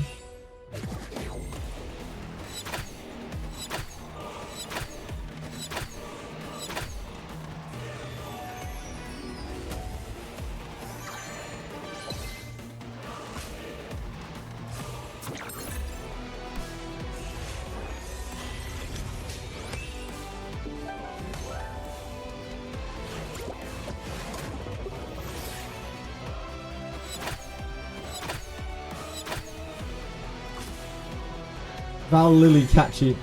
Val, Lily, catchy.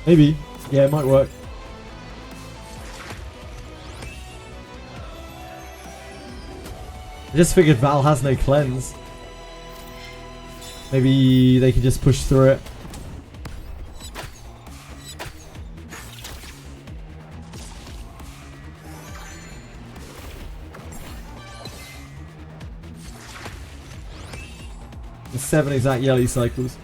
Maybe. Yeah, it might work. I just figured Val has no cleanse. Maybe they can just push through it. The 7 exact YELI cycles.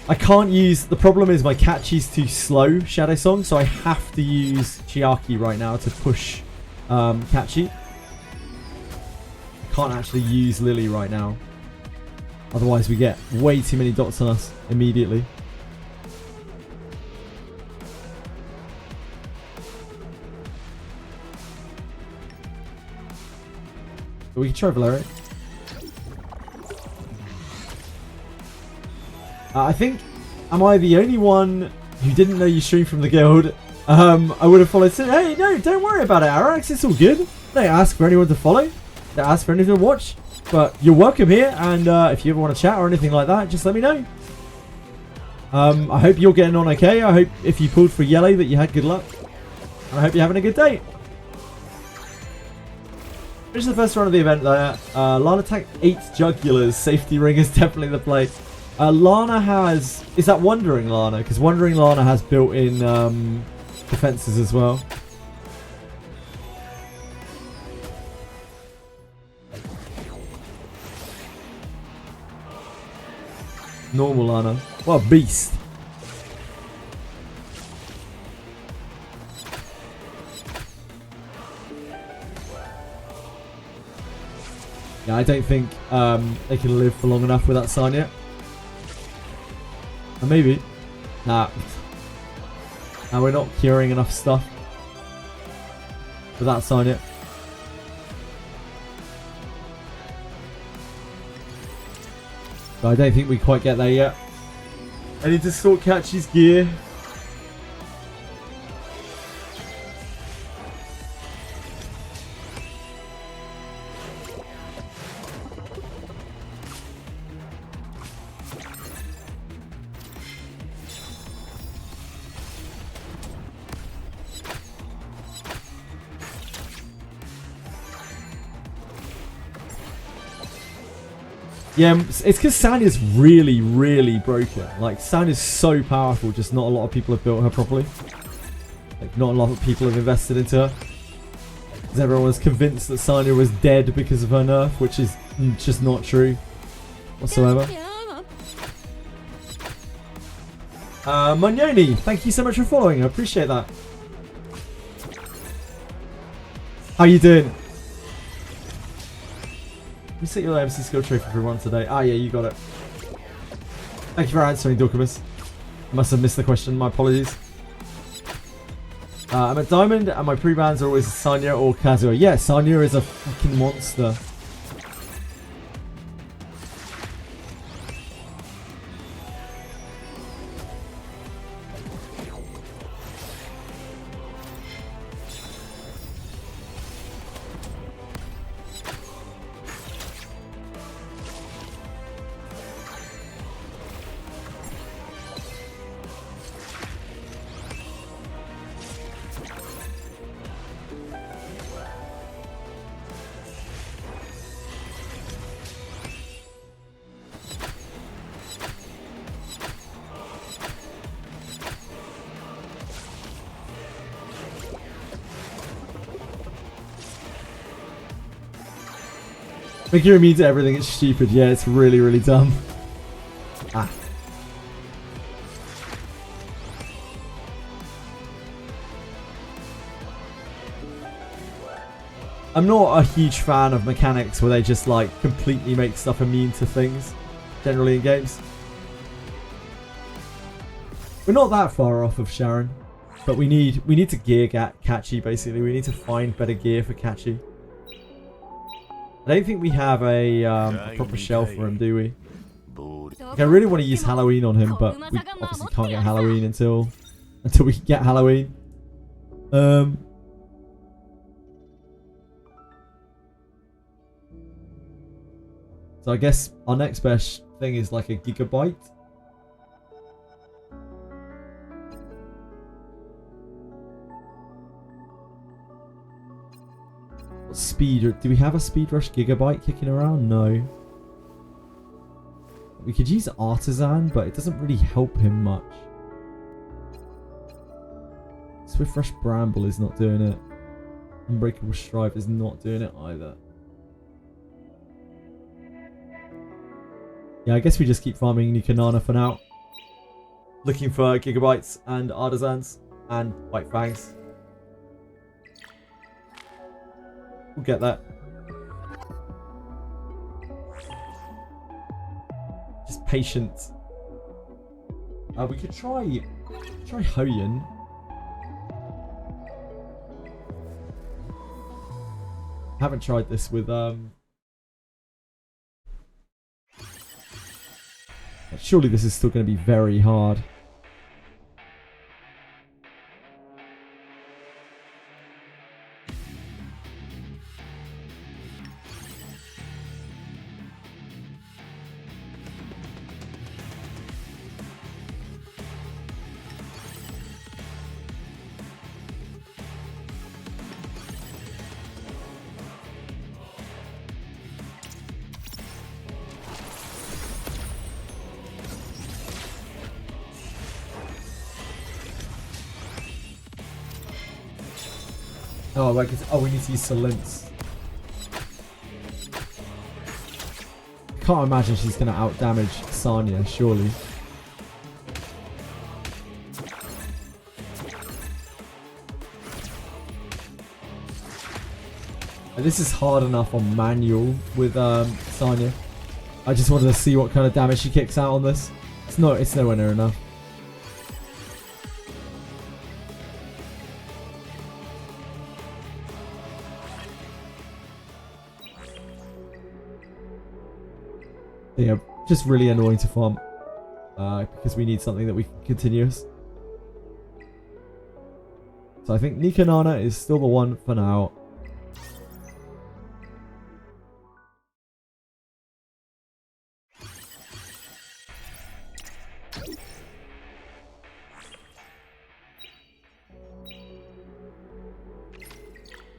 I can't use... The problem is my catchy's too slow, Shadow Song, so I have to use Chiaki right now to push catchy. I can't actually use Lily right now. Otherwise we get way too many dots on us immediately. But we can try Valerian. I think, am I the only one who didn't know you streamed from the guild? I would have followed. Hey, no, don't worry about it, Arax. It's all good. Don't ask for anyone to follow. Don't ask for anything to watch. But you're welcome here. And if you ever want to chat or anything like that, just let me know. I hope you're getting on okay. I hope if you pulled for YELI that you had good luck. And I hope you're having a good day. Finish the first round of the event there. Lana attacked 8 jugulars. Safety ring is definitely the play. Lana has... Is that Wandering Lana? Because Wandering Lana has built-in defenses as well. Normal Lana. What a beast. Yeah, I don't think they can live for long enough with that sign yet. Or maybe. Nah. Nah, we're not curing enough stuff with that sign yet. But I don't think we quite get there yet. I need to sort Catchy's gear. Yeah, it's because Sanya's really, really broken. Like, Sanya's so powerful, just not a lot of people have built her properly. Like, not a lot of people have invested into her. Because everyone was convinced that Sanya was dead because of her nerf, which is just not true whatsoever. Magnoni, thank you so much for following. I appreciate that. How you doing? You set your MC skill trophy for everyone today. Ah, yeah, you got it. Thank you for answering, Dorkamus. Must have missed the question. My apologies. I'm at Diamond, and my pre-bans are always Sanya or Kazuha. Yeah, Sanya is a fucking monster. Making her immune to everything, it's stupid. Yeah, it's really, really dumb. Ah. I'm not a huge fan of mechanics where they just like completely make stuff immune to things, generally in games. We're not that far off of Sharon, but we need to gear Catchy basically. We need to find better gear for Catchy. I don't think we have a proper shelf for him, do we? Like, I really want to use Halloween on him, but we obviously can't get Halloween until we can get Halloween. So I guess our next best thing is like a gigabyte. What speed? Do we have a speed rush gigabyte kicking around? No. We could use Artisan, but it doesn't really help him much. Swift Rush Bramble is not doing it. Unbreakable Strive is not doing it either. Yeah, I guess we just keep farming Nikanana for now. Looking for gigabytes and artisans and white fangs. We'll get that. Just patient. We could try Hoyin. Haven't tried this with surely this is still going to be very hard. Oh, like we need to use Solence. Can't imagine she's going to out-damage Sanya, surely. And this is hard enough on manual with Sanya. I just wanted to see what kind of damage she kicks out on this. It's nowhere near enough. Yeah, just really annoying to farm because we need something that we can continuous. So I think Nikanana is still the one for now.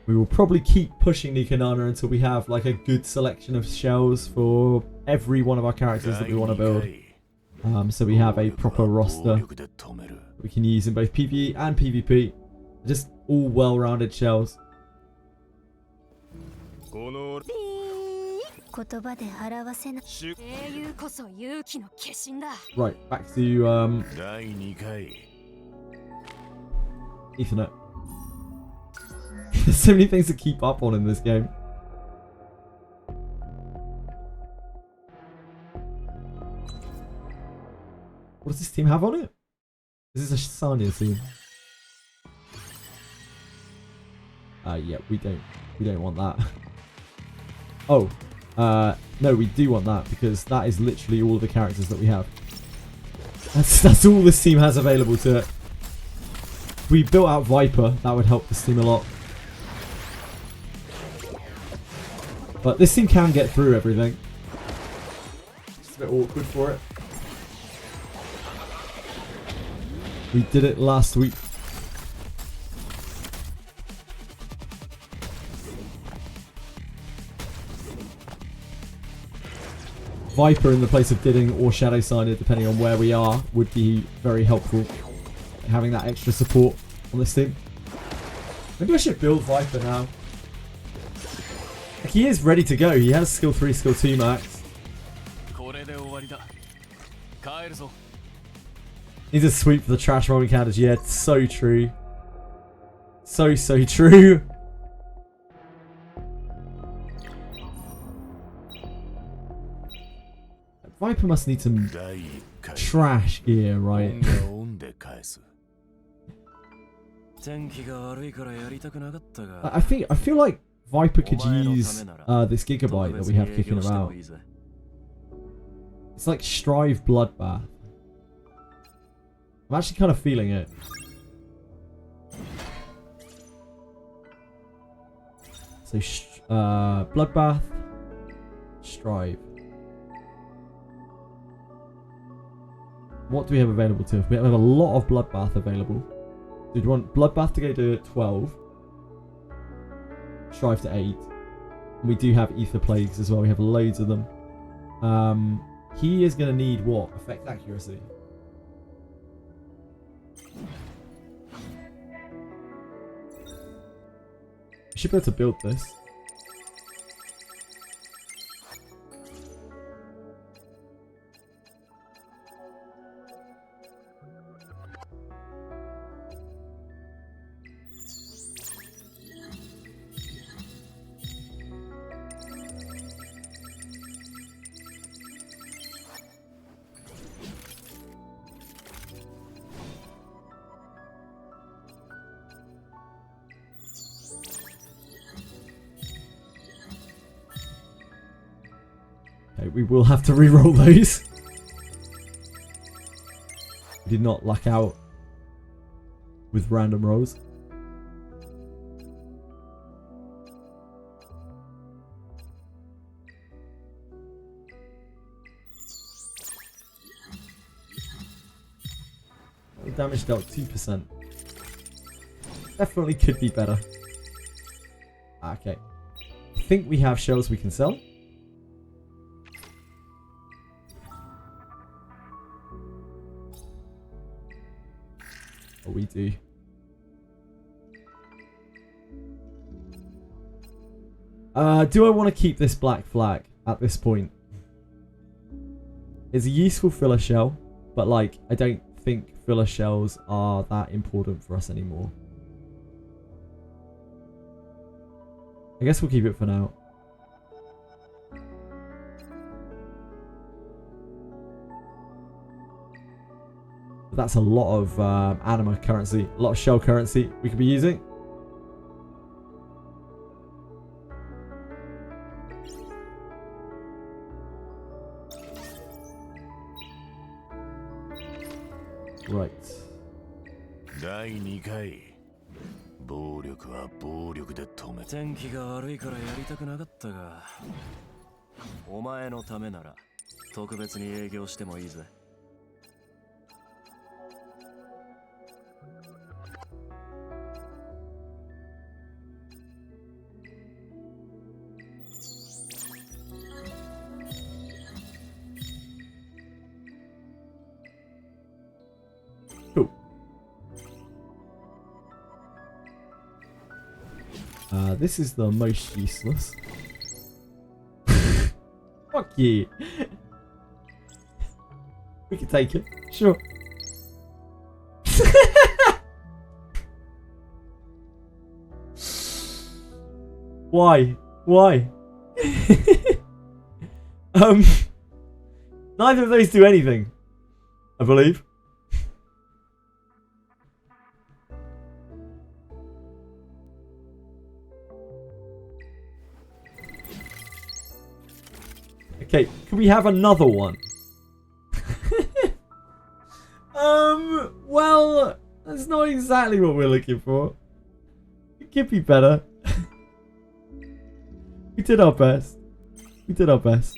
We will probably keep pushing Nikanana until we have like a good selection of shells for every one of our characters that we want to build. So we have a proper roster we can use in both PvE and PvP. Just all well-rounded shells. Right, back to Ethernet. There's so many things to keep up on in this game. What does this team have on it? Is this a Sanya team? Yeah, we don't want that. Oh, no, we do want that because that is literally all the characters that we have. That's all this team has available to it. If we built out Viper, that would help this team a lot. But this team can get through everything. Just a bit awkward for it. We did it last week. Viper in the place of Didding or Shadow Signer, depending on where we are, would be very helpful. Having that extra support on this team. Maybe I should build Viper now. Like, he is ready to go. He has skill 3, skill 2 max. Needs a sweep for the trash rolling counters. Yeah, it's so true. So true. Viper must need some trash gear, right? I feel like Viper could use this gigabyte that we have kicking around. It's like Strive Bloodbath. I'm actually kind of feeling it. So Bloodbath, Strive. what do we have available to us? We have a lot of Bloodbath available. Did you want Bloodbath to go to 12? Strive to 8. We do have Ether Plagues as well. We have loads of them. He is going to need what? Effect accuracy. We should be able to build this. We will have to re-roll those. We did not luck out with random rolls. The damage dealt 2%. Definitely could be better. Okay. I think we have shells we can sell. Oh, we do. Do I want to keep this black flag at this point? It's a useful filler shell, but like, I don't think filler shells are that important for us anymore. I guess we'll keep it for now. But that's a lot of anima currency, a lot of shell currency we could be using. Right. 第2回暴力は暴力で止め天気が悪いからやりたくなかったがお前のためなら特別に営業してもいいぜ This is the most useless. Fuck you. We can take it. Sure. Why? Why? Neither of those do anything, I believe. Okay, can we have another one? Well, that's not exactly what we're looking for. It could be better. We did our best. We did our best.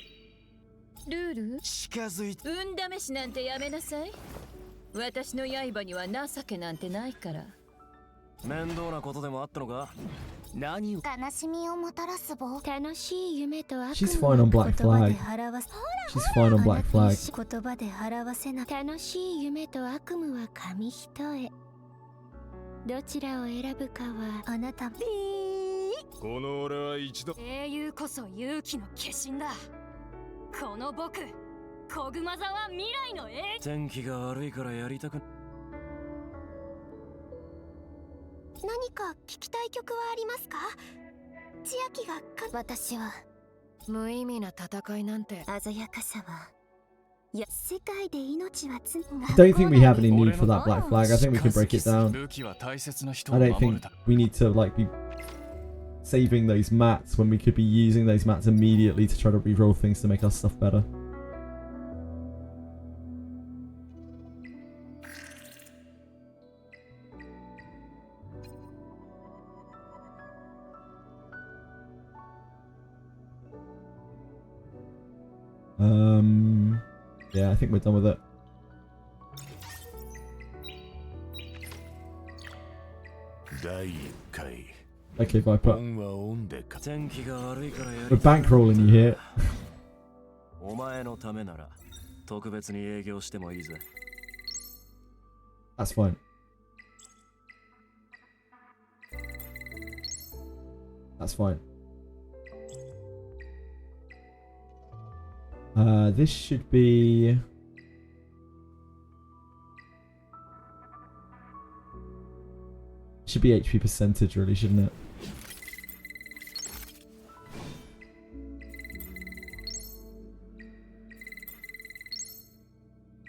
ルール運試しなんてやめなさい。私の刃には情けなんてないから。面倒なことでもあったのか何悲しみをもたらす棒楽しい夢と悪 She's fine on black flag. She's fine on black flag. 言葉で表せな楽しい夢と悪夢は紙一重どちらを選ぶかはあなたこの俺は一度英雄こそ勇気の化身だこの僕小熊座は未来の英天気が悪いからやりたく何か聞きたい曲はありますか千秋が私は無意味な戦いなんて鮮やかさはいや世界で命はつ I don't think we have any need for that black flag. I think we can break it down. I don't think we need to like be saving those mats when we could be using those mats immediately to try to reroll things to make our stuff better. Yeah, I think we're done with it. Okay, Viper. オンはオンでか天気が悪いからや We're bankrolling you here. お前のためなら特別に営業してもいいぜ That's fine. That's fine. This should be... Should be HP percentage really, shouldn't it?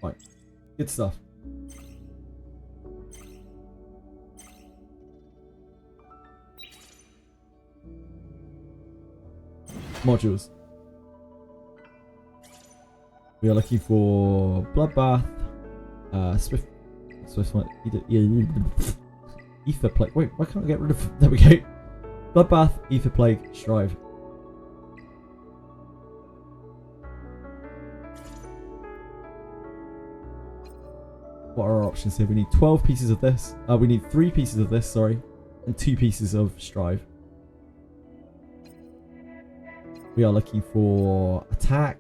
Right. Good stuff. Modules. We are looking for Bloodbath, Swift Ether Plague. Wait, why can't I get rid of... There we go. Bloodbath, Ether Plague, Strive. What are our options here? We need 12 pieces of this. We need 3 pieces of this, sorry. And 2 pieces of Strive. We are looking for attack,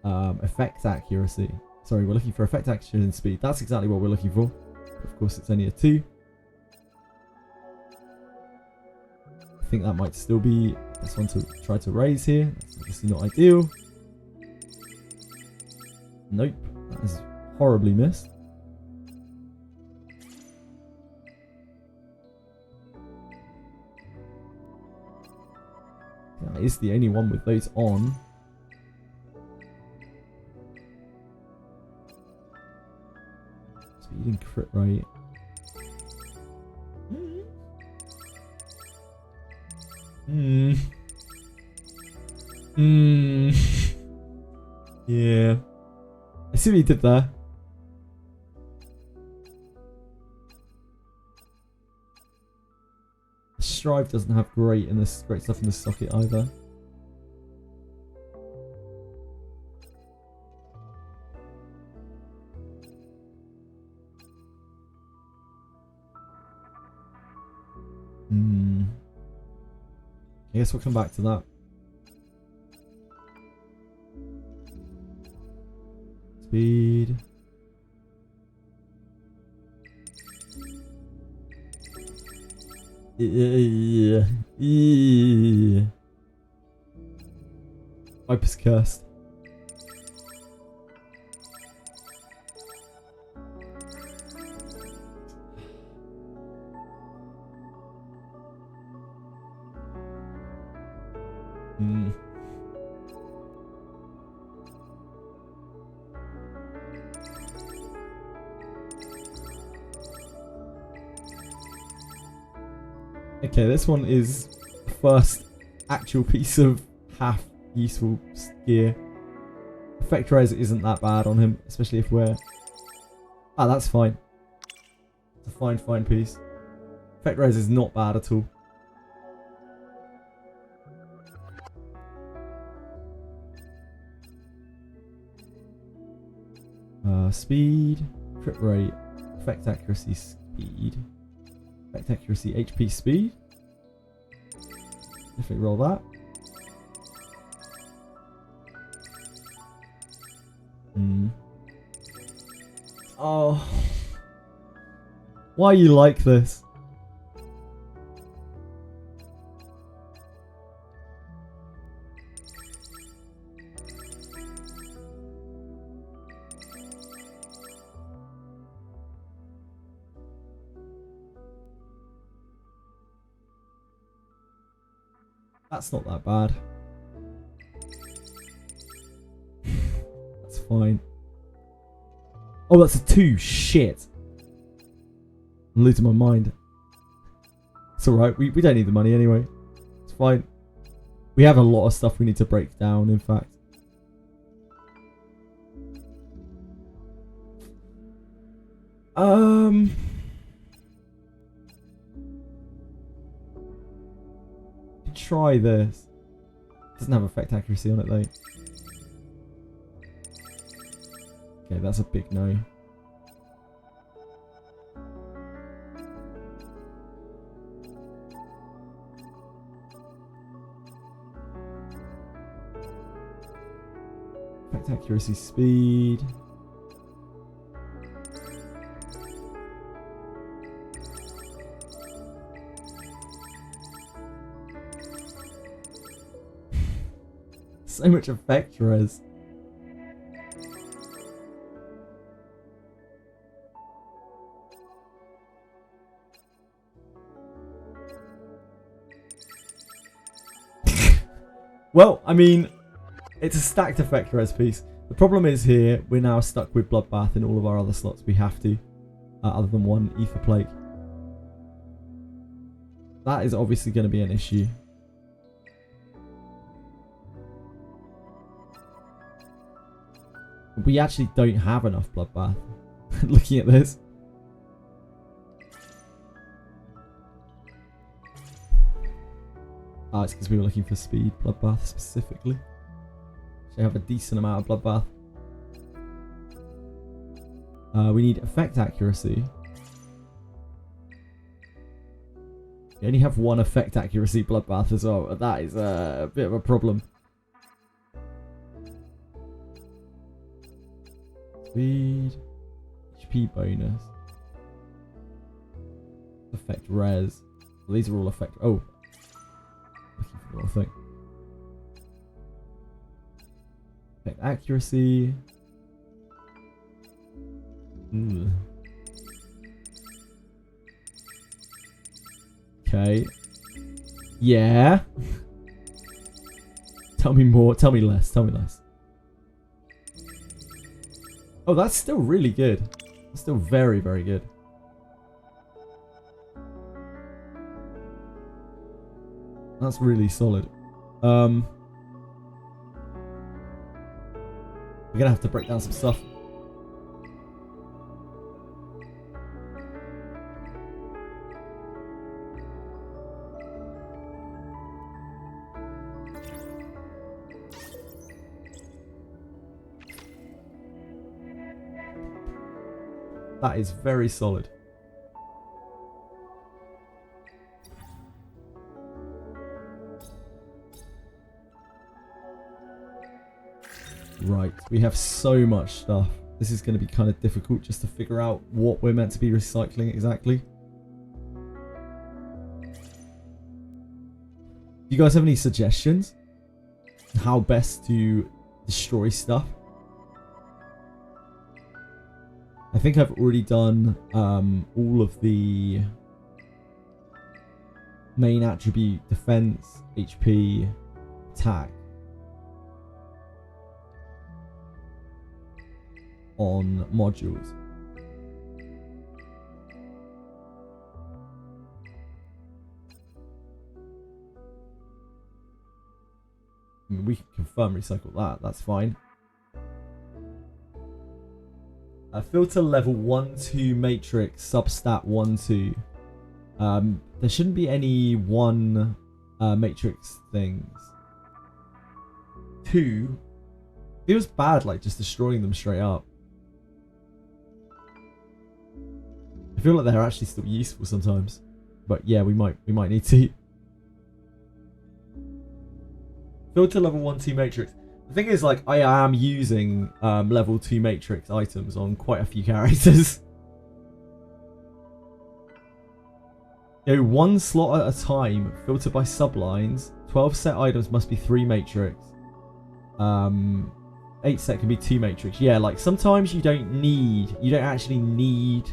effect accuracy. Sorry, we're looking for effect accuracy and speed. That's exactly what we're looking for. Of course, it's only a 2. I think that might still be this one to try to raise here. That's obviously not ideal. Nope, that is horribly missed. That is the only one with those on. Speed and crit rate. Yeah. I see what you did there. Strive doesn't have great stuff in the socket either. I guess we'll come back to that. Speed. Viper's cursed. Okay, this one is the first actual piece of half useful gear. Effect res isn't that bad on him, especially if we're... Ah, that's fine. It's a fine piece. Effect res is not bad at all. Speed, crit rate, effect accuracy, speed. Effect accuracy, HP, speed. Definitely roll that. Oh. Why are you like this? That's not that bad. That's fine. Oh, that's a 2. Shit. I'm losing my mind. It's alright. We don't need the money anyway. It's fine. We have a lot of stuff we need to break down, in fact. Try this. Doesn't have effect accuracy on it though. Okay, that's a big no. Effect accuracy, speed. So much effect res. Well, I mean, it's a stacked effect res piece. The problem is here, we're now stuck with Bloodbath in all of our other slots. We have to, other than one Ether Plague. That is obviously going to be an issue. We actually don't have enough Bloodbath. Looking at this. Oh, it's because we were looking for speed Bloodbath specifically. So we have a decent amount of Bloodbath. We need effect accuracy. We only have one effect accuracy Bloodbath as well. That is a bit of a problem. Speed. HP bonus. Effect res. Well, these are all effect. Oh. Looking for the wrong thing. Effect accuracy. Ooh. Okay. Yeah. Tell me more. Tell me less. Tell me less. Oh, that's still really good. That's still very, very good. That's really solid. We're gonna have to break down some stuff. That is very solid. Right, we have so much stuff. This is going to be kind of difficult just to figure out what we're meant to be recycling exactly. Do you guys have any suggestions? How best to destroy stuff? I think I've already done all of the main attribute, defense, HP, attack on modules. I mean, we can confirm recycle that, that's fine. Filter level 1-2 matrix substat 1-2. There shouldn't be any 1 matrix things. 2 feels bad, like just destroying them straight up. I feel like they're actually still useful sometimes, but yeah, we might need to. Filter level 1-2 matrix. The thing is, like, I am using level 2 matrix items on quite a few characters. Go 1 slot at a time, filter by sublines. 12 set items must be 3 matrix. 8 set can be 2 matrix. Yeah, like sometimes you don't actually need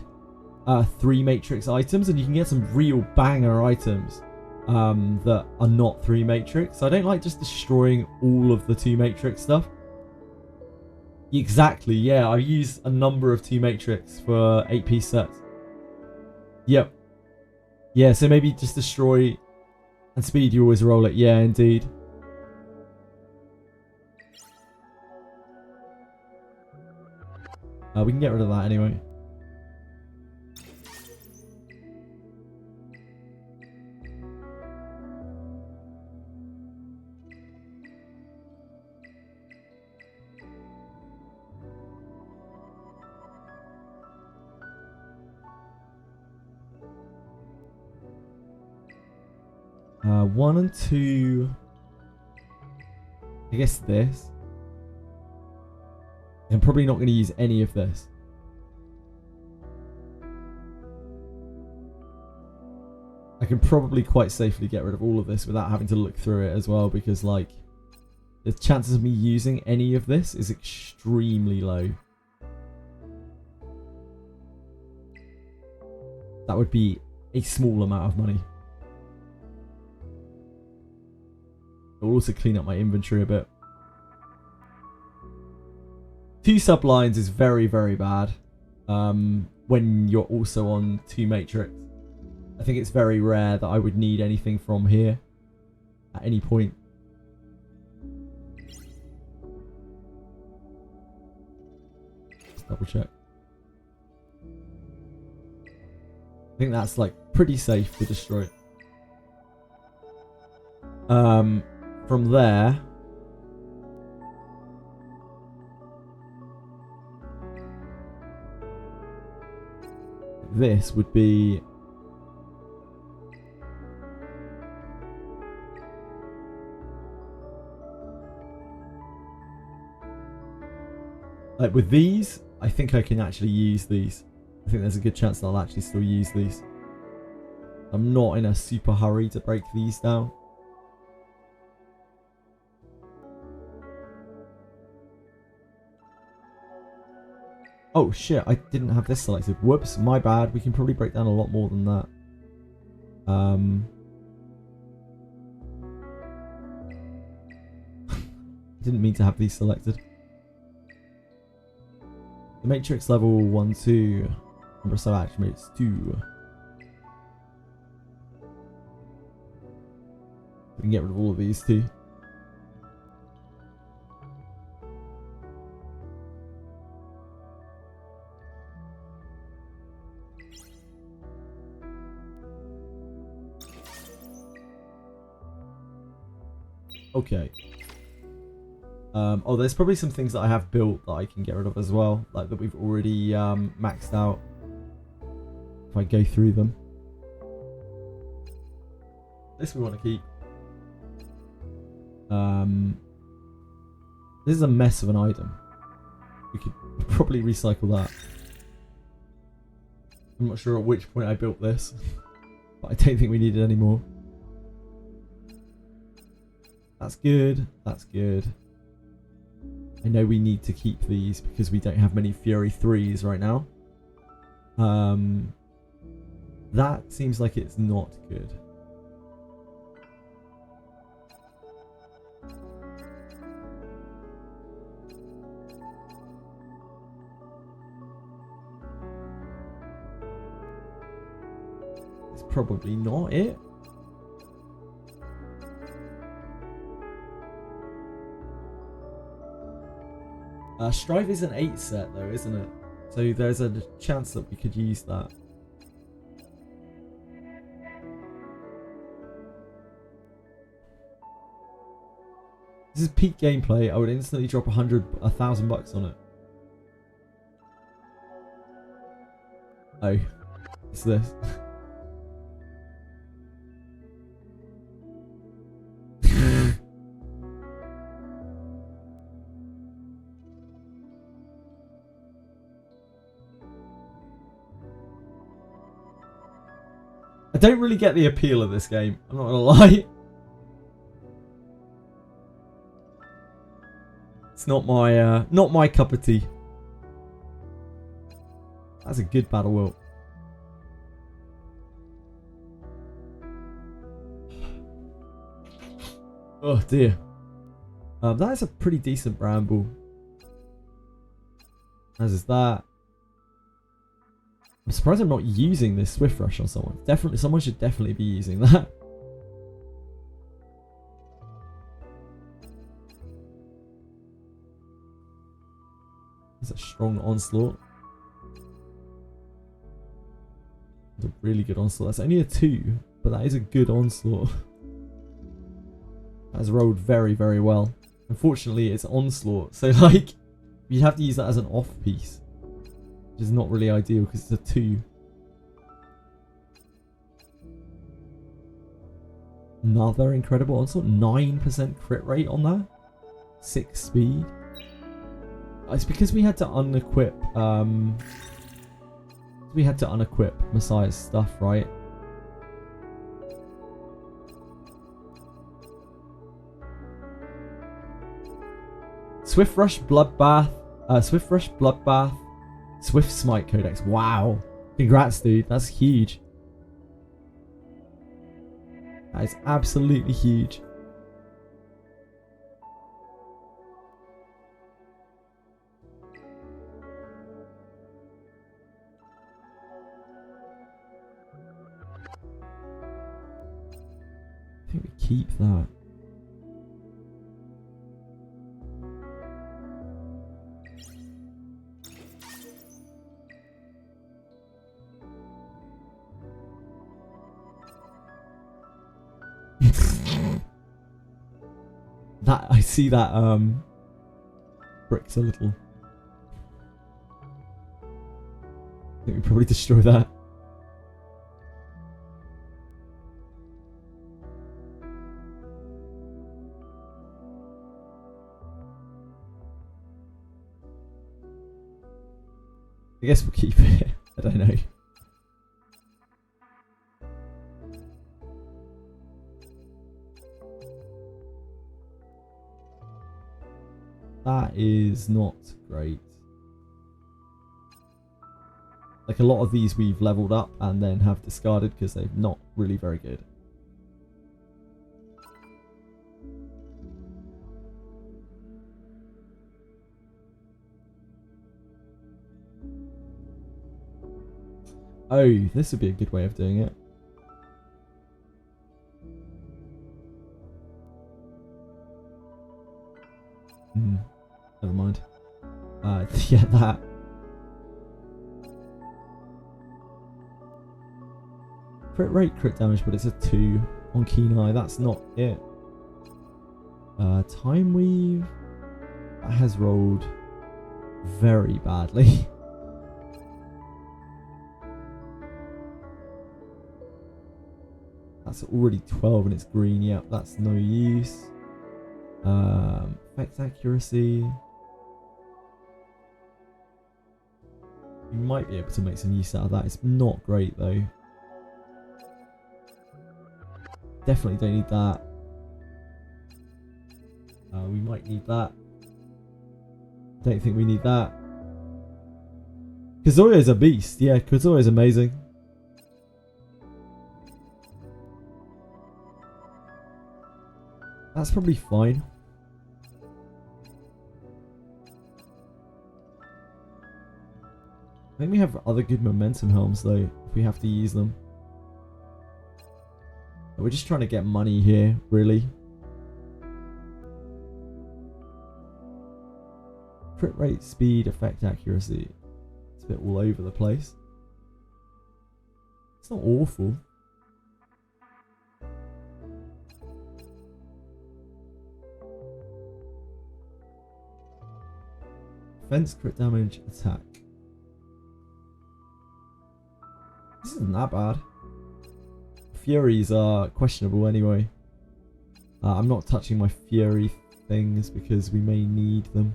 3 matrix items, and you can get some real banger items that are not 3 matrix. So I don't like just destroying all of the 2 matrix stuff. Exactly, yeah, I use a number of 2 matrix for 8-piece sets. Yep. Yeah, so maybe just destroy and speed, you always roll it. Yeah, indeed. We can get rid of that anyway. One and 2. I guess this. I'm probably not going to use any of this. I can probably quite safely get rid of all of this without having to look through it as well, because like the chances of me using any of this is extremely low. That would be a small amount of money. It'll also clean up my inventory a bit. 2 sublines is very, very bad when you're also on 2 matrix. I think it's very rare that I would need anything from here at any point. Let's double check. I think that's like pretty safe to destroy. From there, this would be like with these, I think I can actually use these. I think there's a good chance that I'll actually still use these. I'm not in a super hurry to break these down. Oh shit, I didn't have this selected. Whoops, my bad. We can probably break down a lot more than that. Didn't mean to have these selected. The matrix level 1, 2. Number of sub attributes 2. We can get rid of all of these too. Okay. Oh, there's probably some things that I have built that I can get rid of as well, like that we've already maxed out. If I go through them. This we want to keep. This is a mess of an item. We could probably recycle that. I'm not sure at which point I built this, but I don't think we need it anymore. That's good. That's good. I know we need to keep these because we don't have many Fury 3s right now. That seems like it's not good. It's probably not it. Strive is an 8 set though, isn't it? So there's a chance that we could use that. This is peak gameplay. I would instantly drop $1,000 on it. Oh, it's this. I don't really get the appeal of this game, I'm not gonna lie. It's not my cup of tea. That's a good battle wilt. Oh dear. That is a pretty decent bramble. As is that. I'm surprised I'm not using this Swift Rush on someone. Definitely, someone should definitely be using that. That's a strong onslaught. That's a really good onslaught. That's only a 2, but that is a good onslaught. That's rolled very, very well. Unfortunately, it's onslaught, so like you'd have to use that as an off piece. Which is not really ideal because it's a 2. Another incredible onslaught. 9% crit rate on that. 6 speed. It's because we had to unequip Messiah's stuff, right? Swift Rush Bloodbath, Swift Smite Codex. Wow. Congrats, dude. That's huge. That is absolutely huge. I think we keep that. That I see that brick's a little. I think we probably destroy that. I guess we'll keep it. I don't know. That is not great. Like a lot of these we've leveled up and then have discarded because they're not really very good. Oh, this would be a good way of doing it. Never mind. Yeah, that. Crit rate, crit damage, but it's a 2 on Keen Eye. That's not it. Time Weave. That has rolled very badly. That's already 12 and it's green. Yep, that's no use. Effect accuracy. You might be able to make some use out of that. It's not great though. Definitely don't need that. We might need that. Don't think we need that. Kazuya's a beast. Yeah, Kazuya's amazing. That's probably fine. I think we have other good momentum helms though, if we have to use them. We're just trying to get money here, really. Crit rate, speed, effect accuracy. It's a bit all over the place. It's not awful. Defense, crit damage, attack. This isn't that bad. Furies are questionable anyway. I'm not touching my Fury things because we may need them.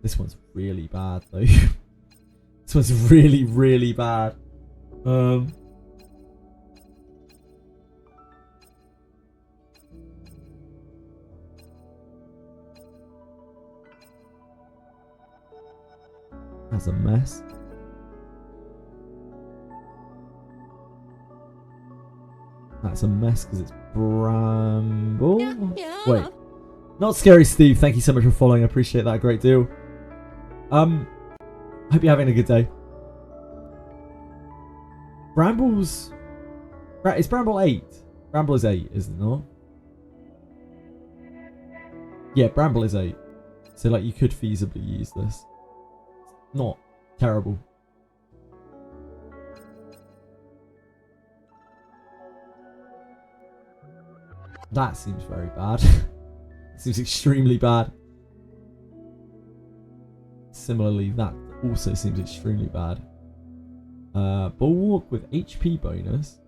This one's really bad though. This one's really, really bad. That's a mess. That's a mess because it's Bramble. Yeah. Wait. Not Scary Steve, thank you so much for following. I appreciate that a great deal. Hope you're having a good day. Bramble's... Is Bramble 8? Bramble is 8, is it not? Yeah, Bramble is 8. So like you could feasibly use this. Not terrible. That seems very bad. Seems extremely bad. Similarly, that also seems extremely bad. Bulwark with HP bonus.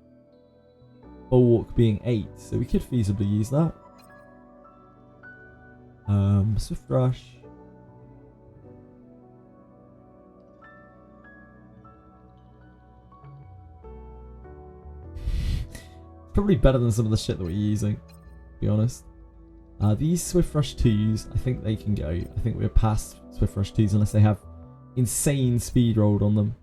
Bulwark being 8, so we could feasibly use that. Swift Rush. probably better than some of the shit that we're using, to be honest. These Swift Rush 2s, I think they can go. I think we're past Swift Rush 2s unless they have insane speed rolled on them.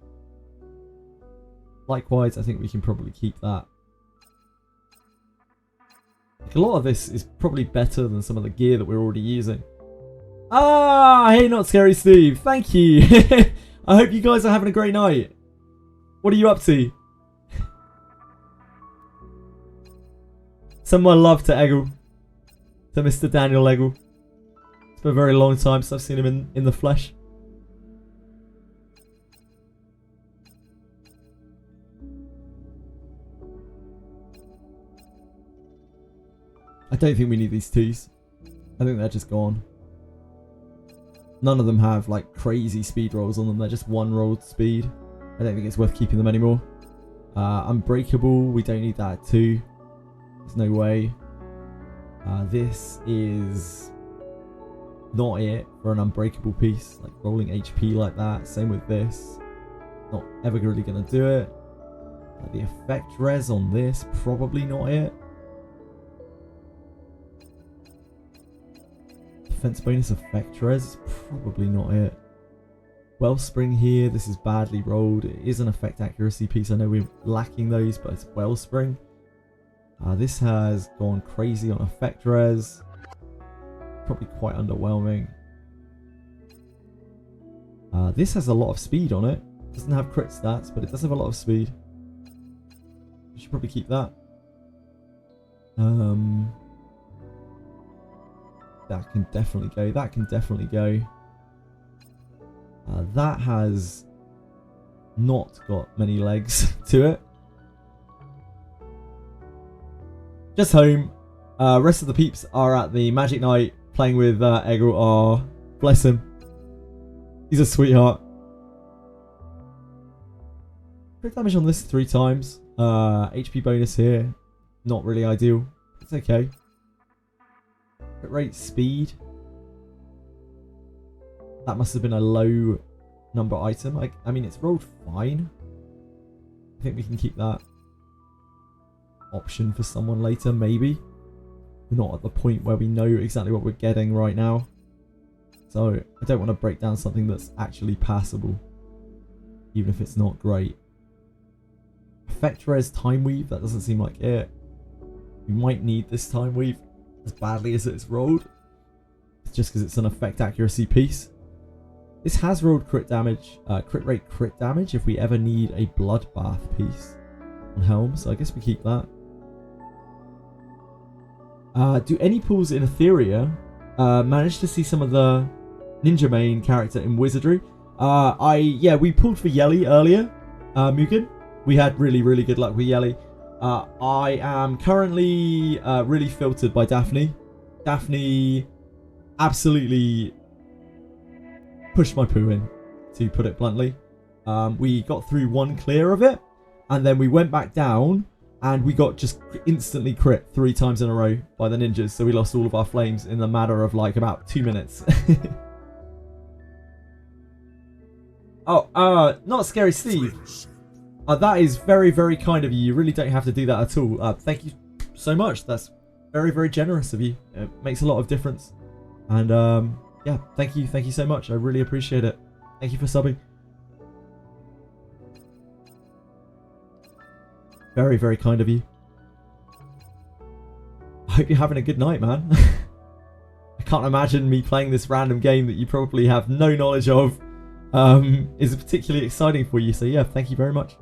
Likewise, I think we can probably keep that. Like, a lot of this is probably better than some of the gear that we're already using. Ah, hey, Not Scary Steve. Thank you. I hope you guys are having a great night. What are you up to? Send my love to Eggle. To Mr. Daniel Eggle. It's been a very long time since I've seen him in the flesh. I don't think we need these 2s. I think they're just gone. None of them have like crazy speed rolls on them. They're just one rolled speed. I don't think it's worth keeping them anymore. Unbreakable, we don't need that at 2. There's no way. This is not it for an unbreakable piece. Like rolling HP like that. Same with this. Not ever really going to do it. The effect res on this, probably not it. Defense bonus effect res, probably not it. Wellspring here, this is badly rolled. It is an effect accuracy piece. I know we're lacking those, but it's Wellspring. This has gone crazy on effect res. Probably quite underwhelming. This has a lot of speed on it. Doesn't have crit stats, but it does have a lot of speed. We should probably keep that. That can definitely go. That can definitely go. That has not got many legs to it. Just home. Rest of the peeps are at the Magic Night playing with Eggle. Oh, bless him. He's a sweetheart. Crit damage on this 3 times. HP bonus here. Not really ideal. It's okay. Crit rate, speed. That must have been a low number item. I mean, it's rolled fine. I think we can keep that option for someone later, maybe. We're not at the point where we know exactly what we're getting right now. So I don't want to break down something that's actually passable, even if it's not great. Effect res time weave, that doesn't seem like it. We might need this time weave as badly as it's rolled. It's just because it's an effect accuracy piece. This has rolled crit damage, crit rate crit damage if we ever need a bloodbath piece on Helm, so I guess we keep that. Do any pools in Etheria manage to see some of the ninja main character in Wizardry? Yeah, we pulled for YELI earlier, Mugen. We had really good luck with YELI. I am currently really filtered by Daphne. Daphne absolutely pushed my poo in, to put it bluntly. We got through 1 clear of it, and then we went back down, and we got just instantly crit 3 times in a row by the ninjas, so we lost all of our flames in the matter of like about 2 minutes. Oh, Not Scary Steve. That is very kind of you. You really don't have to do that at all. Thank you so much. That's very generous of you. It makes a lot of difference. And yeah, thank you so much. I really appreciate it. Thank you for subbing. Very kind of you. I hope you're having a good night, man. I can't imagine me playing this random game that you probably have no knowledge of is particularly exciting for you. So yeah, thank you very much.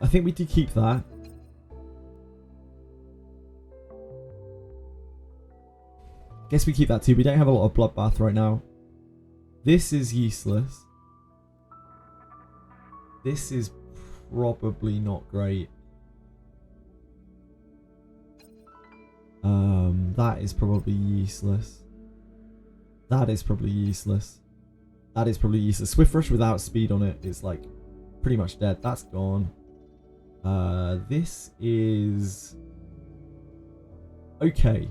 I think we do keep that. Guess we keep that too. We don't have a lot of bloodbath right now. This is useless. This is probably not great. That is probably useless. That is probably useless. That is probably useless. Swift Rush without speed on it is like pretty much dead. That's gone. This is okay.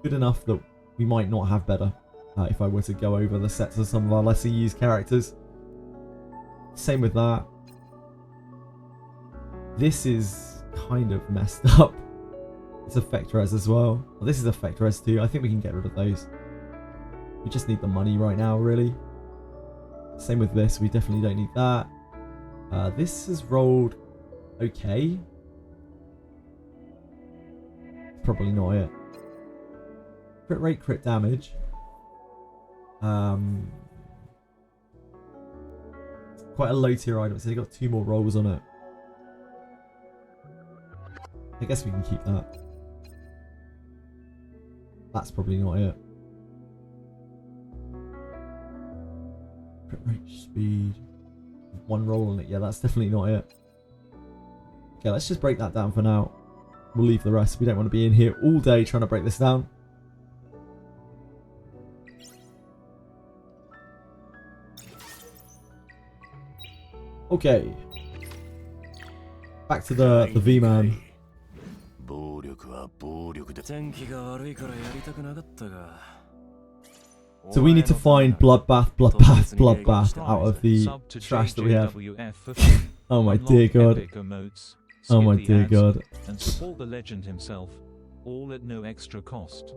Good enough that we might not have better. if I were to go over the sets of some of our lesser used characters. Same with that. This is kind of messed up. It's effect res as well. This is effect res too. I think we can get rid of those. We just need the money right now, really. Same with this. We definitely don't need that. This has rolled okay. Probably not it. Crit rate, crit damage. Quite a low tier item, so they got 2 more rolls on it. I guess we can keep that. That's probably not it. Crit rate, speed. 1 roll on it. Yeah, that's definitely not it. Okay, let's just break that down for now. We'll leave the rest. We don't want to be in here all day trying to break this down. Okay. Back to the V-Man. So we need to find bloodbath out of the trash that we have. Oh my dear god. Oh my dear god. And support the legend himself, all at no extra cost.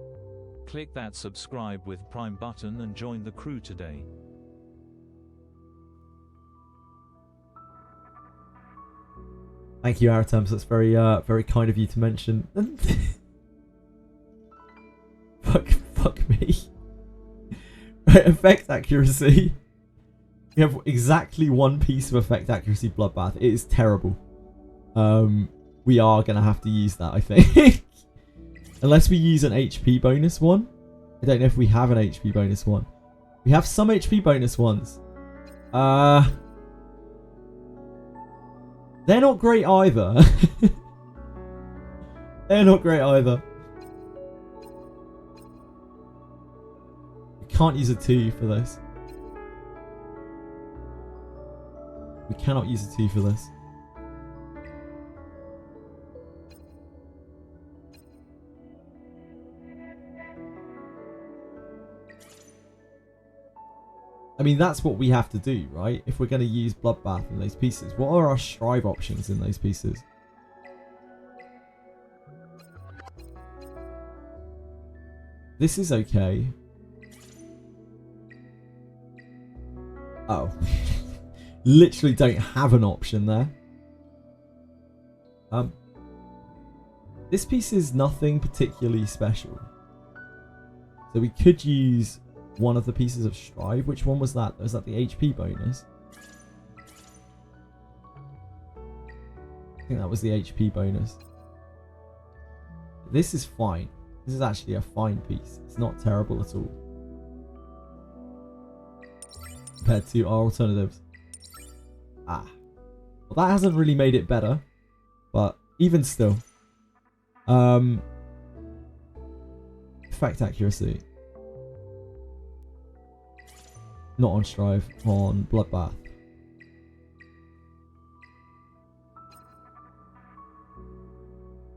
Click that subscribe with Prime button and join the crew today. Thank you, Aratems. That's very very kind of you to mention. Fuck me. Right, effect accuracy. We have exactly 1 piece of effect accuracy bloodbath. It is terrible. We are gonna have to use that, I think. Unless we use an HP bonus one. I don't know if we have an HP bonus one. We have some HP bonus ones. They're not great either. They're not great either. We can't use a 2 for this. We cannot use a 2 for this. I mean, that's what we have to do, right? If we're going to use Bloodbath in those pieces. What are our Strive options in those pieces? This is okay. Oh. Literally don't have an option there. This piece is nothing particularly special. So we could use one of the pieces of Strive. Which one was that? Was that the HP bonus? I think that was the HP bonus. This is fine. This is actually a fine piece. It's not terrible at all. Compared to our alternatives. Ah. Well, that hasn't really made it better. But even still. Effect accuracy. Not on Strive, on Bloodbath.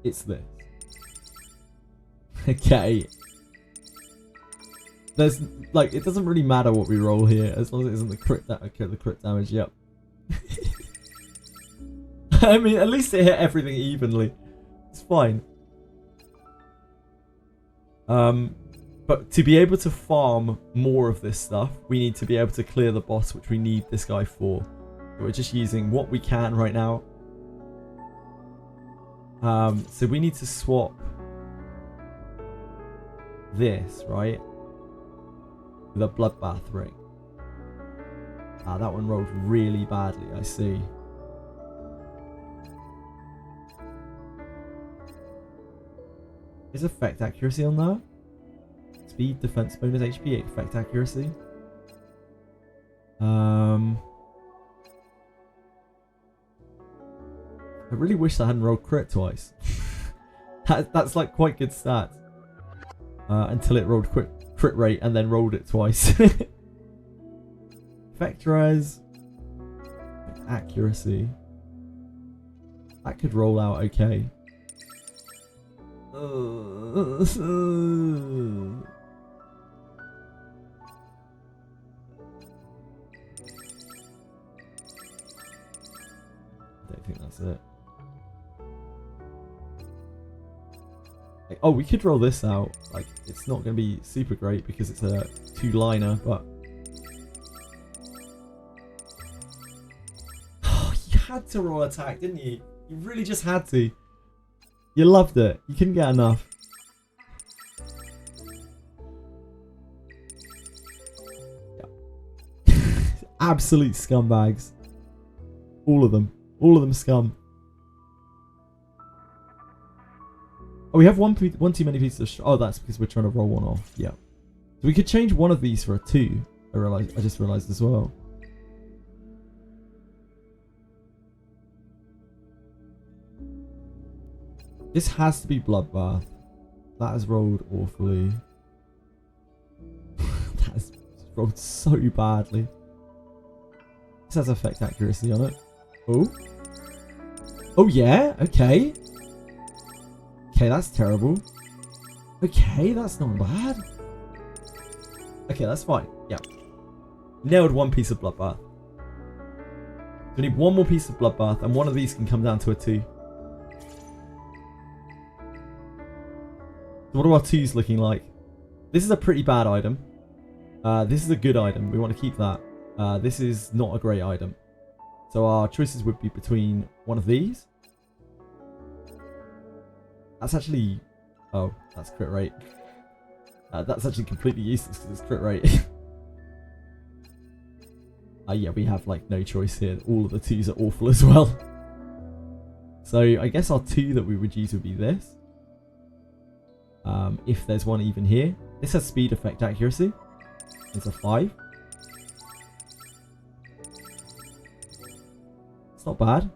It's this. Okay. There's, like, it doesn't really matter what we roll here, as long as it isn't the crit, the crit damage, yep. I mean, at least it hit everything evenly. It's fine. But to be able to farm more of this stuff, we need to be able to clear the boss, which we need this guy for. So we're just using what we can right now. So we need to swap this, right? With a Bloodbath ring. Ah, that one rolled really badly, I see. Is effect accuracy on there? Speed, defense bonus, HP, effect accuracy. I really wish I hadn't rolled crit twice. That's like quite good stats. Until it rolled crit rate and then rolled it twice. Effect res. Accuracy. That could roll out okay. Like, oh, we could roll this out. Like, it's not going to be super great because it's a 2-liner, but... Oh, you had to roll attack, didn't you? You really just had to. You loved it. You couldn't get enough. Yeah. Absolute scumbags. All of them. All of them scum. Oh, we have one too many pieces of... Oh, that's because we're trying to roll one off. Yeah. So we could change one of these for a 2. I just realized as well. This has to be Bloodbath. That has rolled awfully. That has rolled so badly. This has effect accuracy on it. Oh. Oh, yeah. Okay. Okay, that's terrible. Okay, that's not bad. Okay, that's fine. Yeah. Nailed one piece of Bloodbath. So we need one more piece of Bloodbath, and one of these can come down to a 2. So what are our 2s looking like? This is a pretty bad item. This is a good item. We want to keep that. This is not a great item. So our choices would be between one of these. That's actually... Oh, that's crit rate. That's actually completely useless because it's crit rate. Yeah, we have like no choice here. All of the 2s are awful as well. So I guess our 2 that we would use would be this. If there's one even here. This has speed effect accuracy. It's a 5. It's not bad.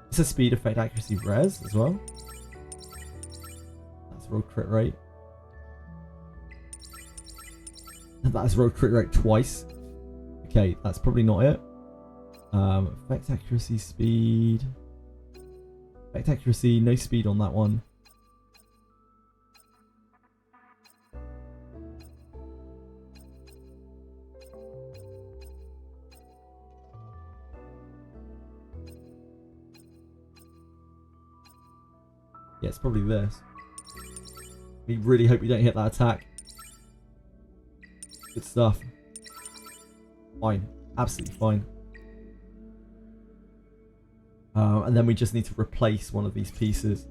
This has speed effect accuracy res as well. That's roll crit rate. That's roll crit rate twice. Okay, that's probably not it. Effect accuracy, speed. Effect accuracy, no speed on that one. Yeah, it's probably this. We really hope we don't hit that attack. Good stuff. Fine. Absolutely fine. And then we just need to replace one of these pieces.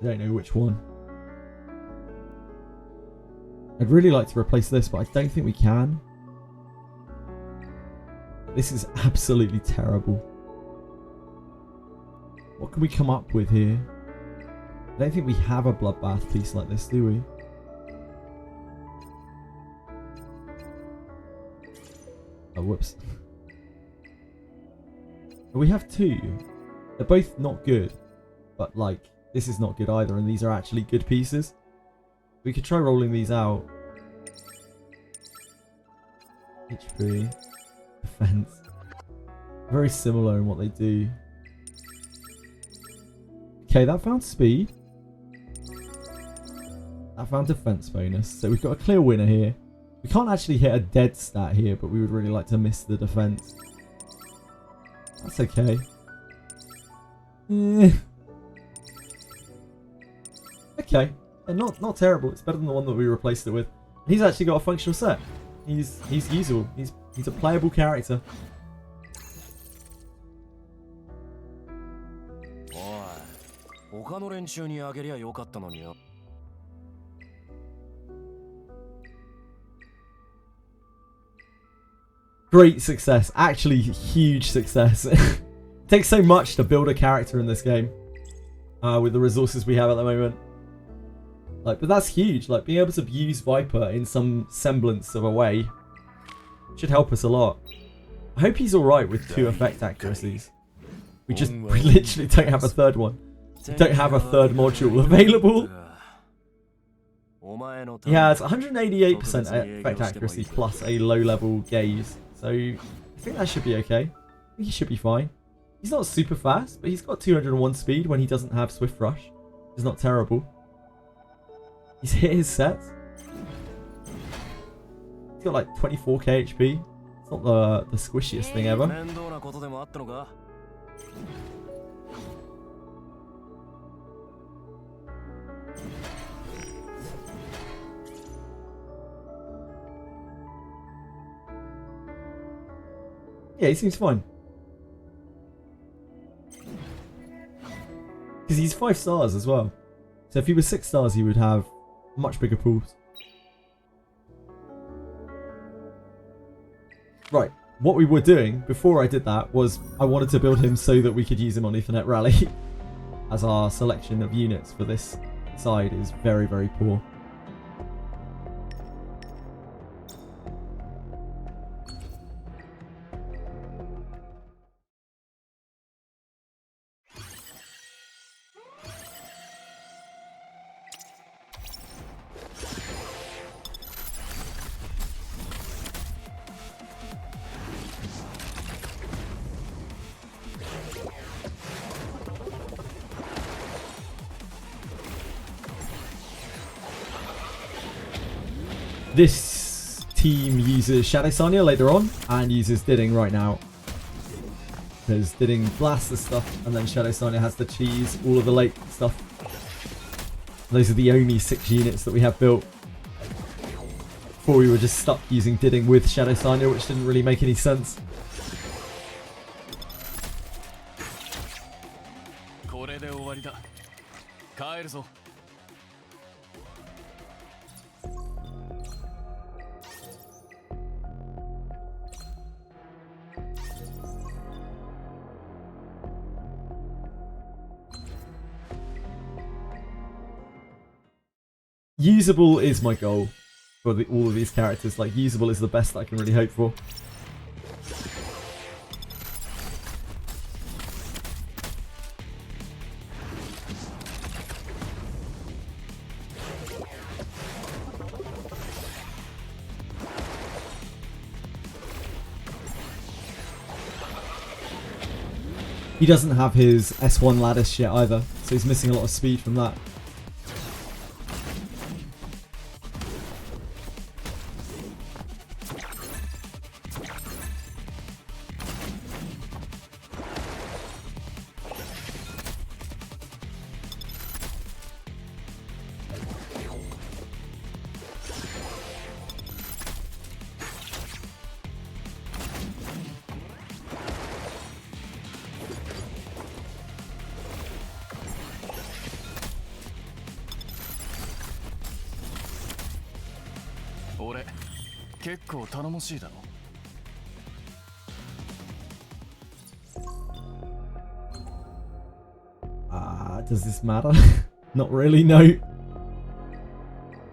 I don't know which one. I'd really like to replace this, but I don't think we can. This is absolutely terrible. What can we come up with here? I don't think we have a Bloodbath piece like this, do we? Oh, whoops. We have 2. They're both not good, but like, this is not good either, and these are actually good pieces. We could try rolling these out. HP. Defense. Very similar in what they do. Okay, that found speed. That found defense bonus. So we've got a clear winner here. We can't actually hit a dead stat here, but we would really like to miss the defense. That's okay. Okay. Not terrible. It's better than the one that we replaced it with. He's actually got a functional set. He's usable. He's a playable character. Great success. Actually, huge success. It takes so much to build a character in this game. With the resources we have at the moment. Like, but that's huge. Like, being able to use Viper in some semblance of a way should help us a lot. I hope he's alright with 2 effect accuracies. We literally don't have a third one. We don't have a third module available. He has 188% effect accuracy plus a low level gaze. So, I think that should be okay. I think he should be fine. He's not super fast, but he's got 201 speed when he doesn't have Swift Rush. It's not terrible. He's hit his sets. He's got like 24k HP. It's not the squishiest thing ever. Yeah, he seems fine. Because he's 5 stars as well. So if he was 6 stars, he would have much bigger pools. Right, what we were doing before I did that was I wanted to build him so that we could use him on Ethernet Rally. As our selection of units for this side is very, very poor. This team uses Shadow Sanya later on and uses Didding right now. Because Didding blasts the stuff and then Shadow Sanya has to cheese all of the late stuff. Those are the only 6 units that we have built. Before we were just stuck using Didding with Shadow Sanya, which didn't really make any sense. Usable is my goal for all of these characters. Like, usable is the best I can really hope for. He doesn't have his S1 lattice yet either, so he's missing a lot of speed from that. Does this matter? Not really, no.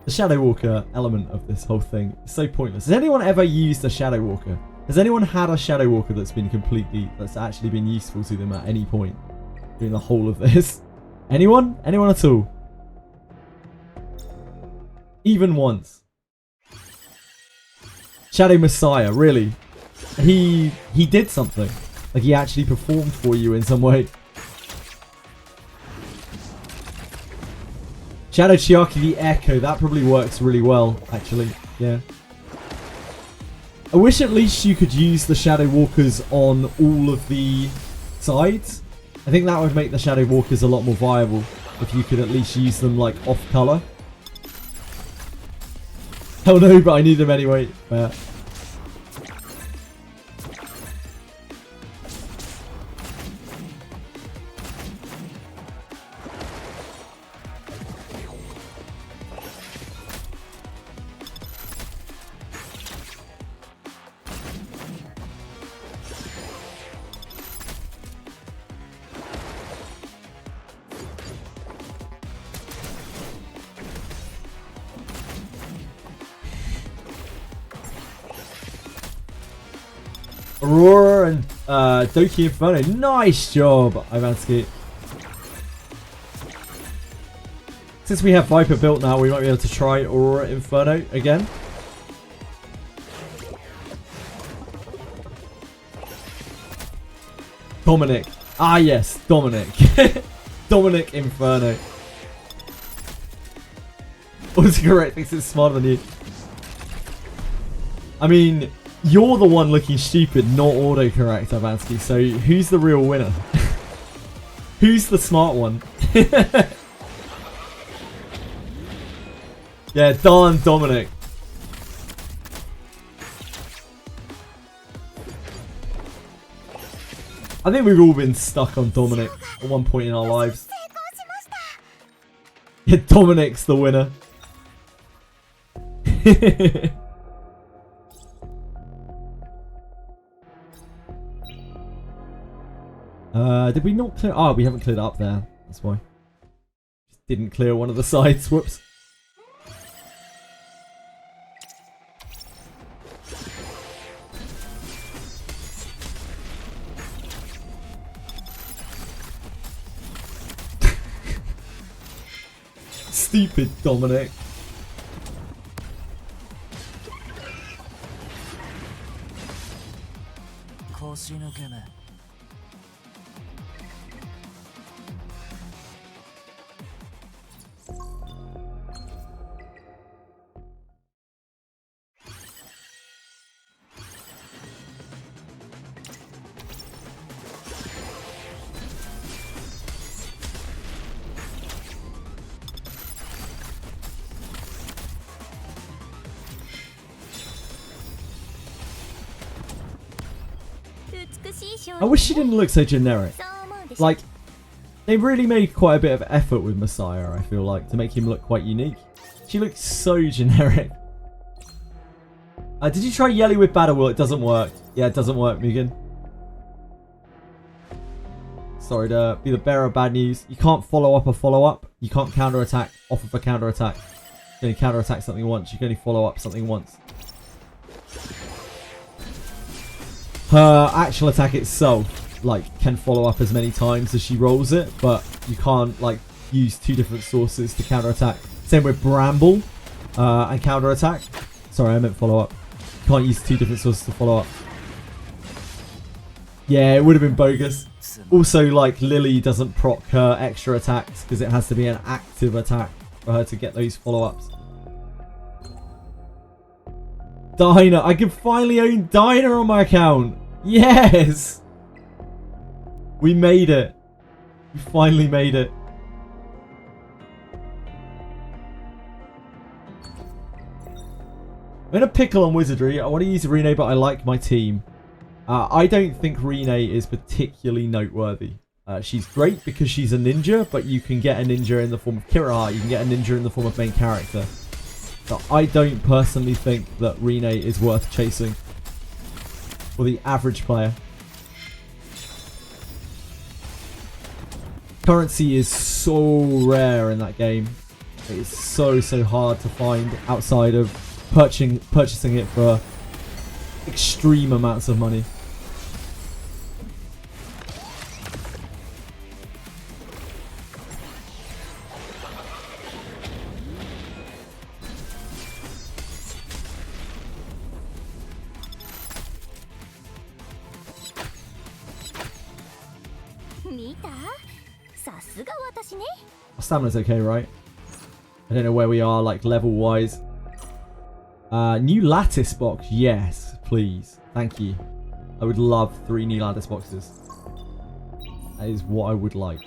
The Shadow Walker element of this whole thing is so pointless. Has anyone ever used a Shadow Walker? Has anyone had a Shadow Walker that's actually been useful to them at any point during the whole of this? Anyone? Anyone at all? Even once. Shadow Messiah, really? He did something. Like, he actually performed for you in some way. Shadow Chiaki the Echo, that probably works really well, actually. Yeah. I wish at least you could use the Shadow Walkers on all of the sides. I think that would make the Shadow Walkers a lot more viable if you could at least use them, like, off color. Hell no, but I need them anyway. Aurora and Doki Inferno. Nice job, Ivansky. Since we have Viper built now, we might be able to try Aurora Inferno again. Dominic. Ah, yes, Dominic. Dominic Inferno. What's correct? Thinks it's smarter than you. I mean, you're the one looking stupid, not autocorrect, Avansky. So who's the real winner? Who's the smart one? Yeah, darn Dominic. I think we've all been stuck on Dominic at one point in our lives. Yeah, Dominic's the winner. Did we not clear? Oh, we haven't cleared up there. That's why. Just didn't clear one of the sides. Whoops. Stupid Dominic. I wish she didn't look so generic. Like, they really made quite a bit of effort with Messiah, I feel like, to make him look quite unique. She looks so generic. Did you try YELI with Battle Will? It doesn't work. Yeah, it doesn't work, Megan. Sorry to be the bearer of bad news. You can't follow up a follow-up. You can't counter-attack off of a counter-attack. You can only counter-attack something once. You can only follow up something once. Her actual attack itself, like, can follow up as many times as she rolls it, but you can't, like, use two different sources to counter-attack. Same with Bramble and counter-attack. Sorry, I meant follow up. You can't use two different sources to follow up. Yeah, it would have been bogus. Also, like, Lily doesn't proc her extra attacks because it has to be an active attack for her to get those follow-ups. Dinah. I can finally own Dinah on my account. Yes. We made it. We finally made it. I'm in a pickle on Wizardry. I want to use RINNE, but I like my team. I don't think RINNE is particularly noteworthy. She's great because she's a ninja, but you can get a ninja in the form of Kira. You can get a ninja in the form of main character. But I don't personally think that RINNE is worth chasing for the average player. Currency is so rare in that game. It is so hard to find outside of purchasing it for extreme amounts of money. Our stamina's okay, right? I don't know where we are, like, level-wise. New lattice box. Yes, please. Thank you. I would love 3 new lattice boxes. That is what I would like.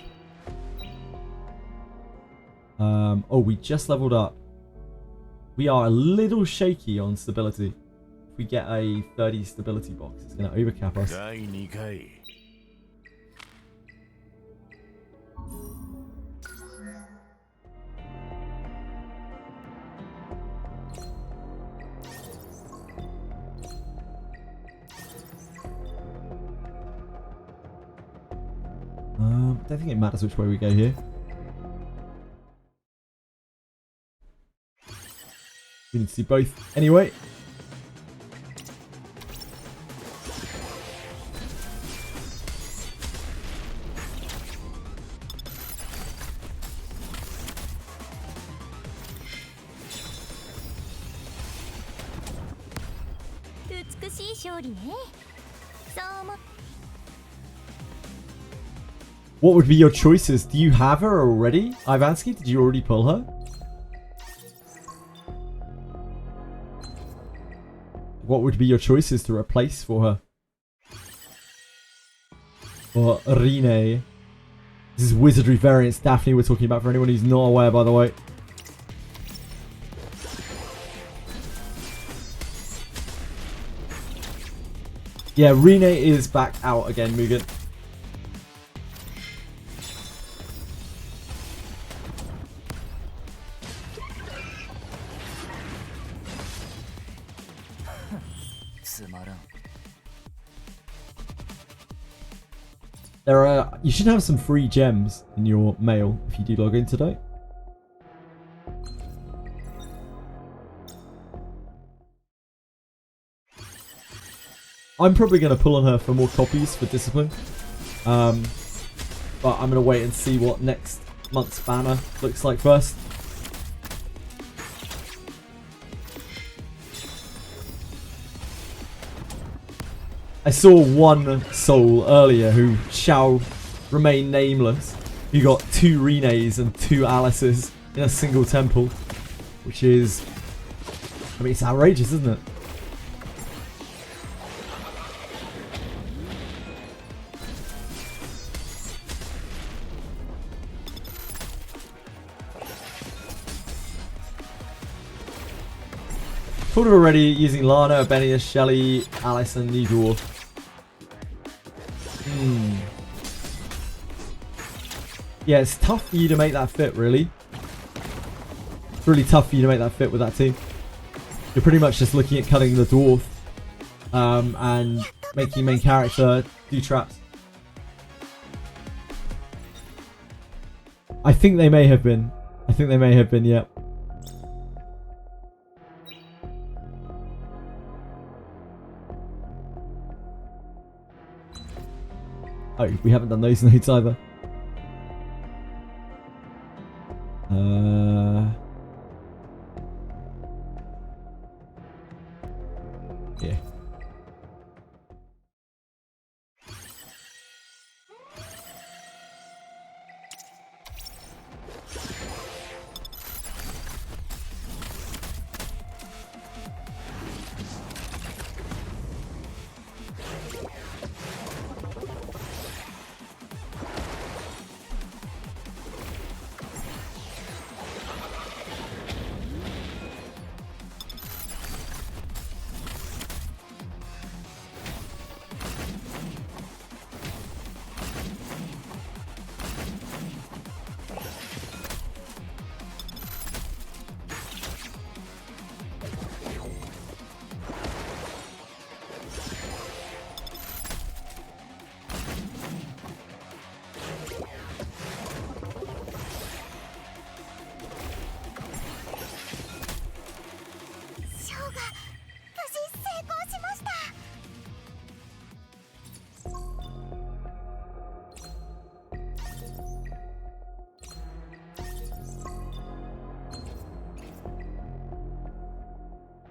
Oh, we just leveled up. We are a little shaky on stability. If we get a 30 stability box, it's going to overcap us. I don't think it matters which way we go here. We need to see both anyway. What would be your choices? Do you have her already? Ivansky, did you already pull her? what would be your choices to replace for her? For RINNE. This is Wizardry variants Daphne we're talking about, for anyone who's not aware, by the way. Yeah, RINNE is back out again, Mugen. You should have some free gems in your mail if you do log in today. I'm probably going to pull on her for more copies for Discipline. But I'm going to wait and see what next month's banner looks like first. I saw one soul earlier who shall remain nameless, who got 2 RINNEs and 2 Alices in a single temple, which is, I mean, it's outrageous, isn't it? Thought of already using Lana, Benius, Shelly, Alice, and New Dwarf. Yeah, it's tough for you to make that fit, really. It's really tough for you to make that fit with that team. You're pretty much just looking at cutting the Dwarf and making main character do traps. I think they may have been. Yeah. Oh, we haven't done those notes either. Yeah.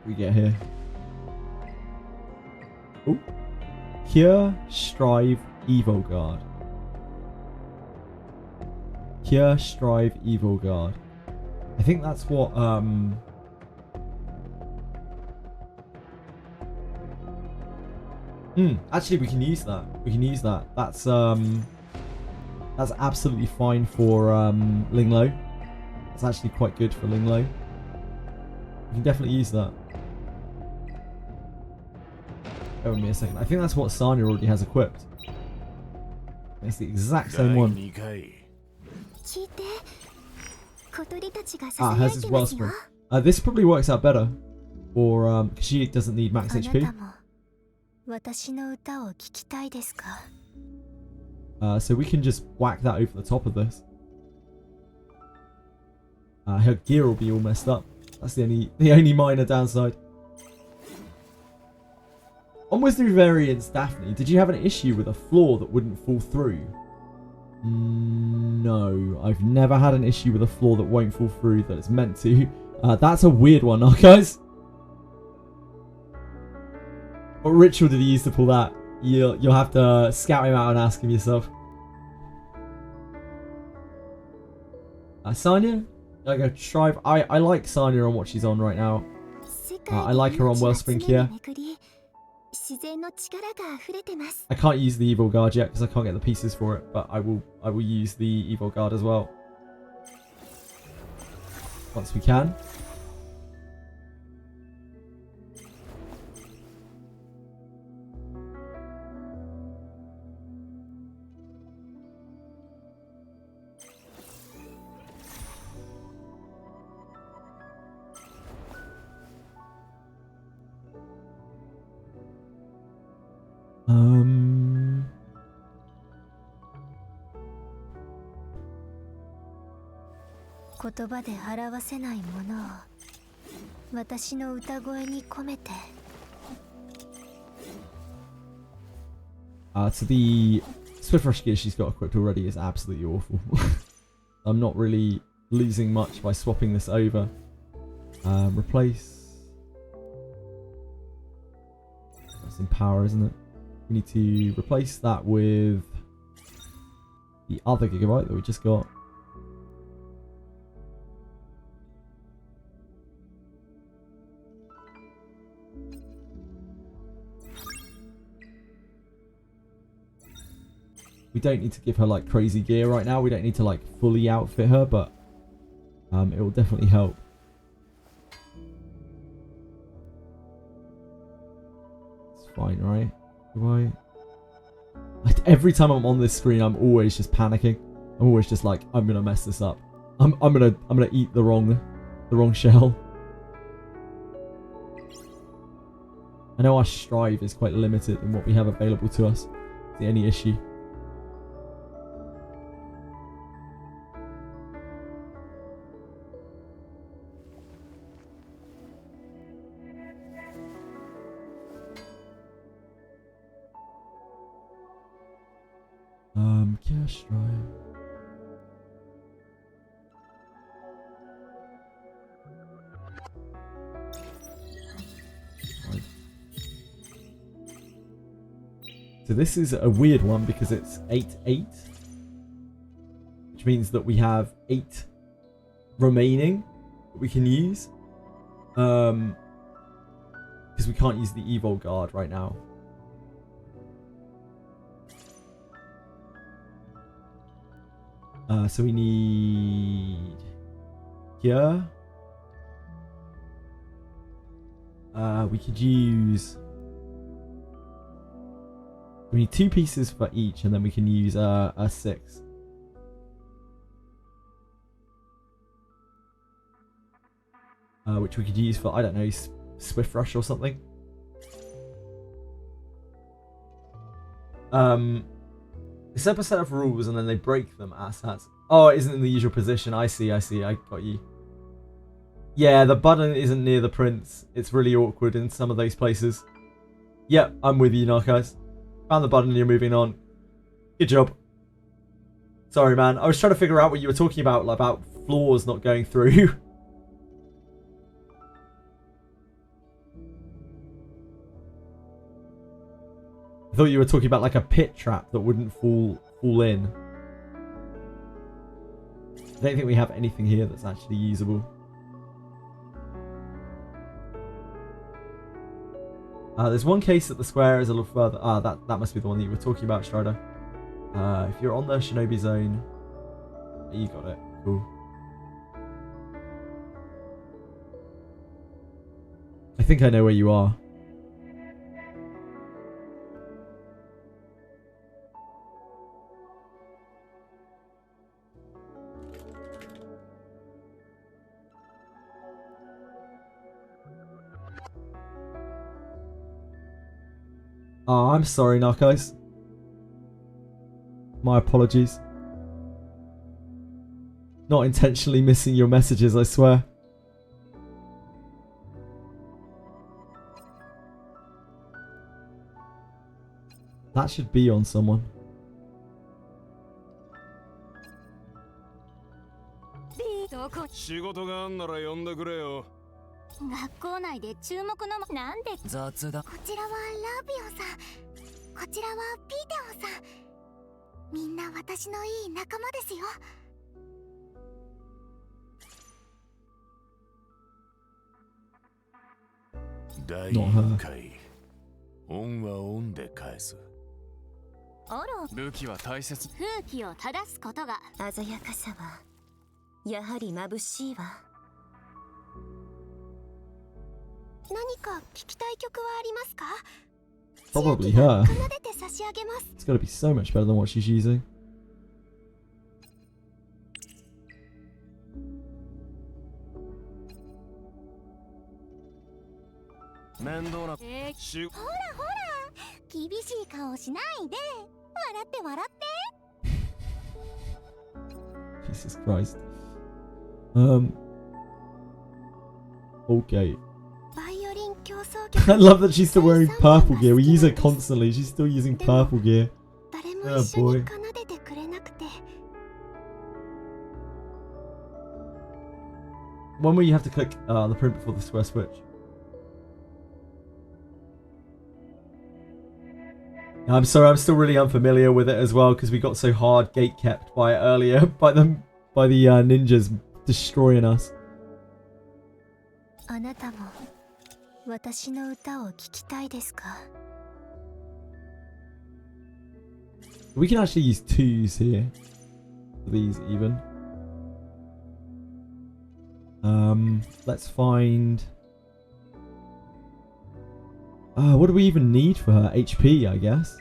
We get here. Oh, Cure, Strive, Evil Guard. Cure, Strive, Evil Guard. I think that's what actually we can use that. That's absolutely fine for Linglo. That's actually quite good for Linglo. We can definitely use that. Bear with me a second. I think that's what Sanya already has equipped. It's the exact same one. Ah, hers is Wellspring. This probably works out better. Or, because she doesn't need max HP. So we can just whack that over the top of this. Her gear will be all messed up. That's the only minor downside. On Wizardry variants, Daphne, did you have an issue with a floor that wouldn't fall through? No, I've never had an issue with a floor that won't fall through that it's meant to. That's a weird one, guys. What ritual did he use to pull that? You'll have to scout him out and ask him yourself. Sanya? I like Sanya on what she's on right now. I like her on Wellspring here. I can't use the Evil Guard yet because I can't get the pieces for it, but I will use the Evil Guard as well once we can. Um, 言葉で表せないものを私の歌声に込めて。So the Swift Rush gear she's got equipped already is absolutely awful. I'm not really losing much by swapping this over. Replace. That's in power, isn't it? We need to replace that with the other Gigabyte that we just got. We don't need to give her like crazy gear right now. We don't need to like fully outfit her, but it will definitely help. It's fine, right? Every time I'm on this screen, I'm always just panicking. I'm always just like, I'm gonna mess this up. I'm gonna eat the wrong shell. I know our strive is quite limited in what we have available to us. Is there any issue? Cash drive. Right. So this is a weird one because it's 8-8, which means that we have 8 remaining that we can use. Because we can't use the Evil Guard right now. So we need here. We could use. We need 2 pieces for each, and then we can use a 6. Which we could use for, I don't know, Swift Rush or something. They set up a set of rules and then they break them. Oh, it isn't in the usual position. I see. I got you. Yeah, the button isn't near the prince. It's really awkward in some of those places. Yep, I'm with you, Narcos. Found the button and you're moving on. Good job. Sorry, man. I was trying to figure out what you were talking about floors not going through. I thought you were talking about like a pit trap that wouldn't fall in. I don't think we have anything here that's actually usable. There's one case that the square is a little further. That must be the one that you were talking about, Strider. If you're on the Shinobi zone, you got it. Cool. I think I know where you are. Oh, I'm sorry, Narcos. My apologies. Not intentionally missing your messages, I swear. That should be on someone. 第 Not her. 1回オンはオンで返す。あら、武器は大切。風紀を正すことが鮮やかさはやはり眩しいわ。何か聞きたい曲はありますか？ Probably her. 奏でて差し上げます。 It's gotta be so much better than what she's using. 面倒な。ほらほら、厳しい顔しないで。笑って笑って。 Jesus Christ. Okay. バイオリン競争 I love that she's still wearing purple gear. We use her constantly. She's still using purple gear. 誰も一緒に奏でてくれなくて。 One where you have to click the print before the square switch. I'm sorry, I'm still really unfamiliar with it as well because we got so hard gate kept by it earlier by the ninjas destroying us. あなたも私の歌を聴きたいですか？ We can actually use twos here. For these even. Let's find. What do we even need for her? HP, I guess.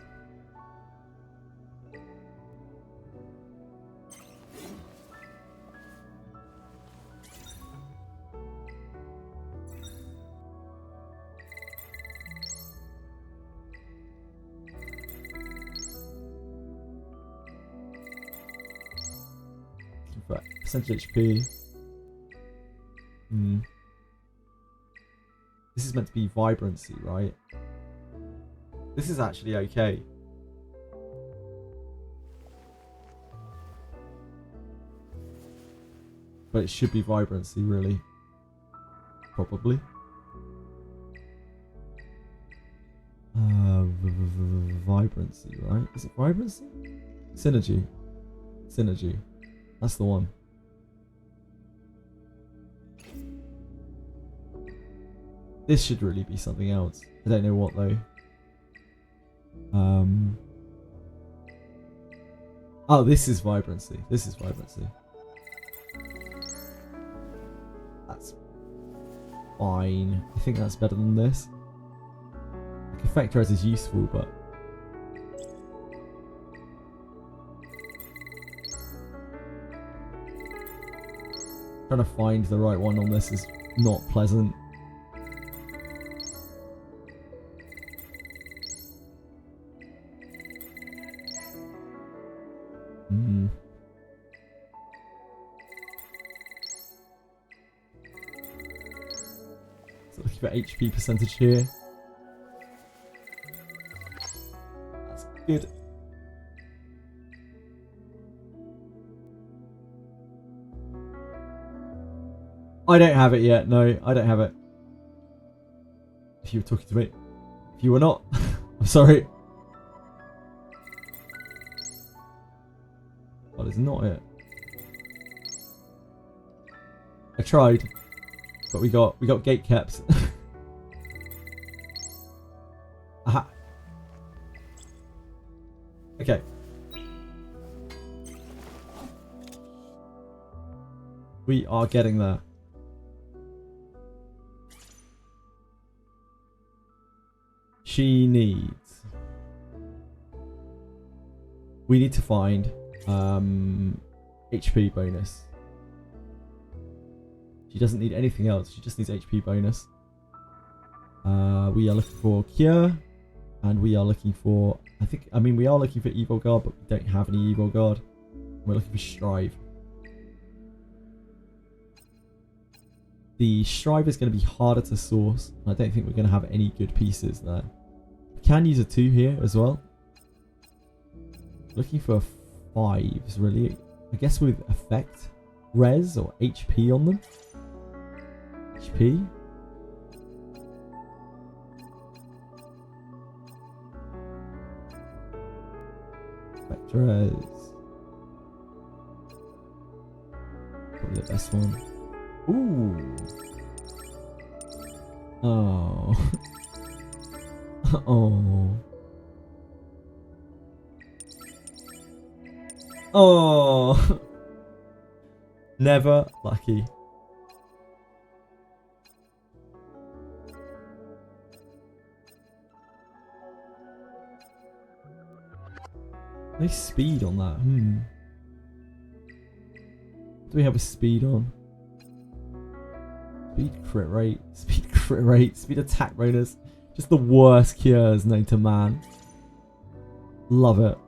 Right, percentage HP. This is meant to be vibrancy, right? This is actually okay. But it should be vibrancy, really. Probably. Vibrancy, right? Is it vibrancy? Synergy. Synergy. That's the one. This should really be something else. I don't know what though. Oh, this is vibrancy. This is vibrancy. That's fine. I think that's better than this. Like, Effectorize is useful, but trying to find the right one on this is not pleasant. So looking for HP percentage here. That's good. I don't have it yet. No, I don't have it. If you were talking to me. If you were not, I'm sorry. That is not it. I tried, but we got gate kept. Aha. Okay. We are getting there. She needs. We need to find HP bonus. She doesn't need anything else. She just needs HP bonus. We are looking for Cure, and we are looking for. We are looking for Evil Guard, but we don't have any Evil Guard. We're looking for Strive. The Strive is going to be harder to source, and I don't think we're going to have any good pieces there. We can use a 2 here as well. Looking for 5s, really. I guess with effect, res, or HP on them. HP. Effect res. Probably the best one. Ooh. Oh. Oh. Oh. Never lucky. No speed on that. Do we have a speed on? Speed crit rate. Speed crit rate. Speed attack bonus. Just the worst cures known to man. Love it.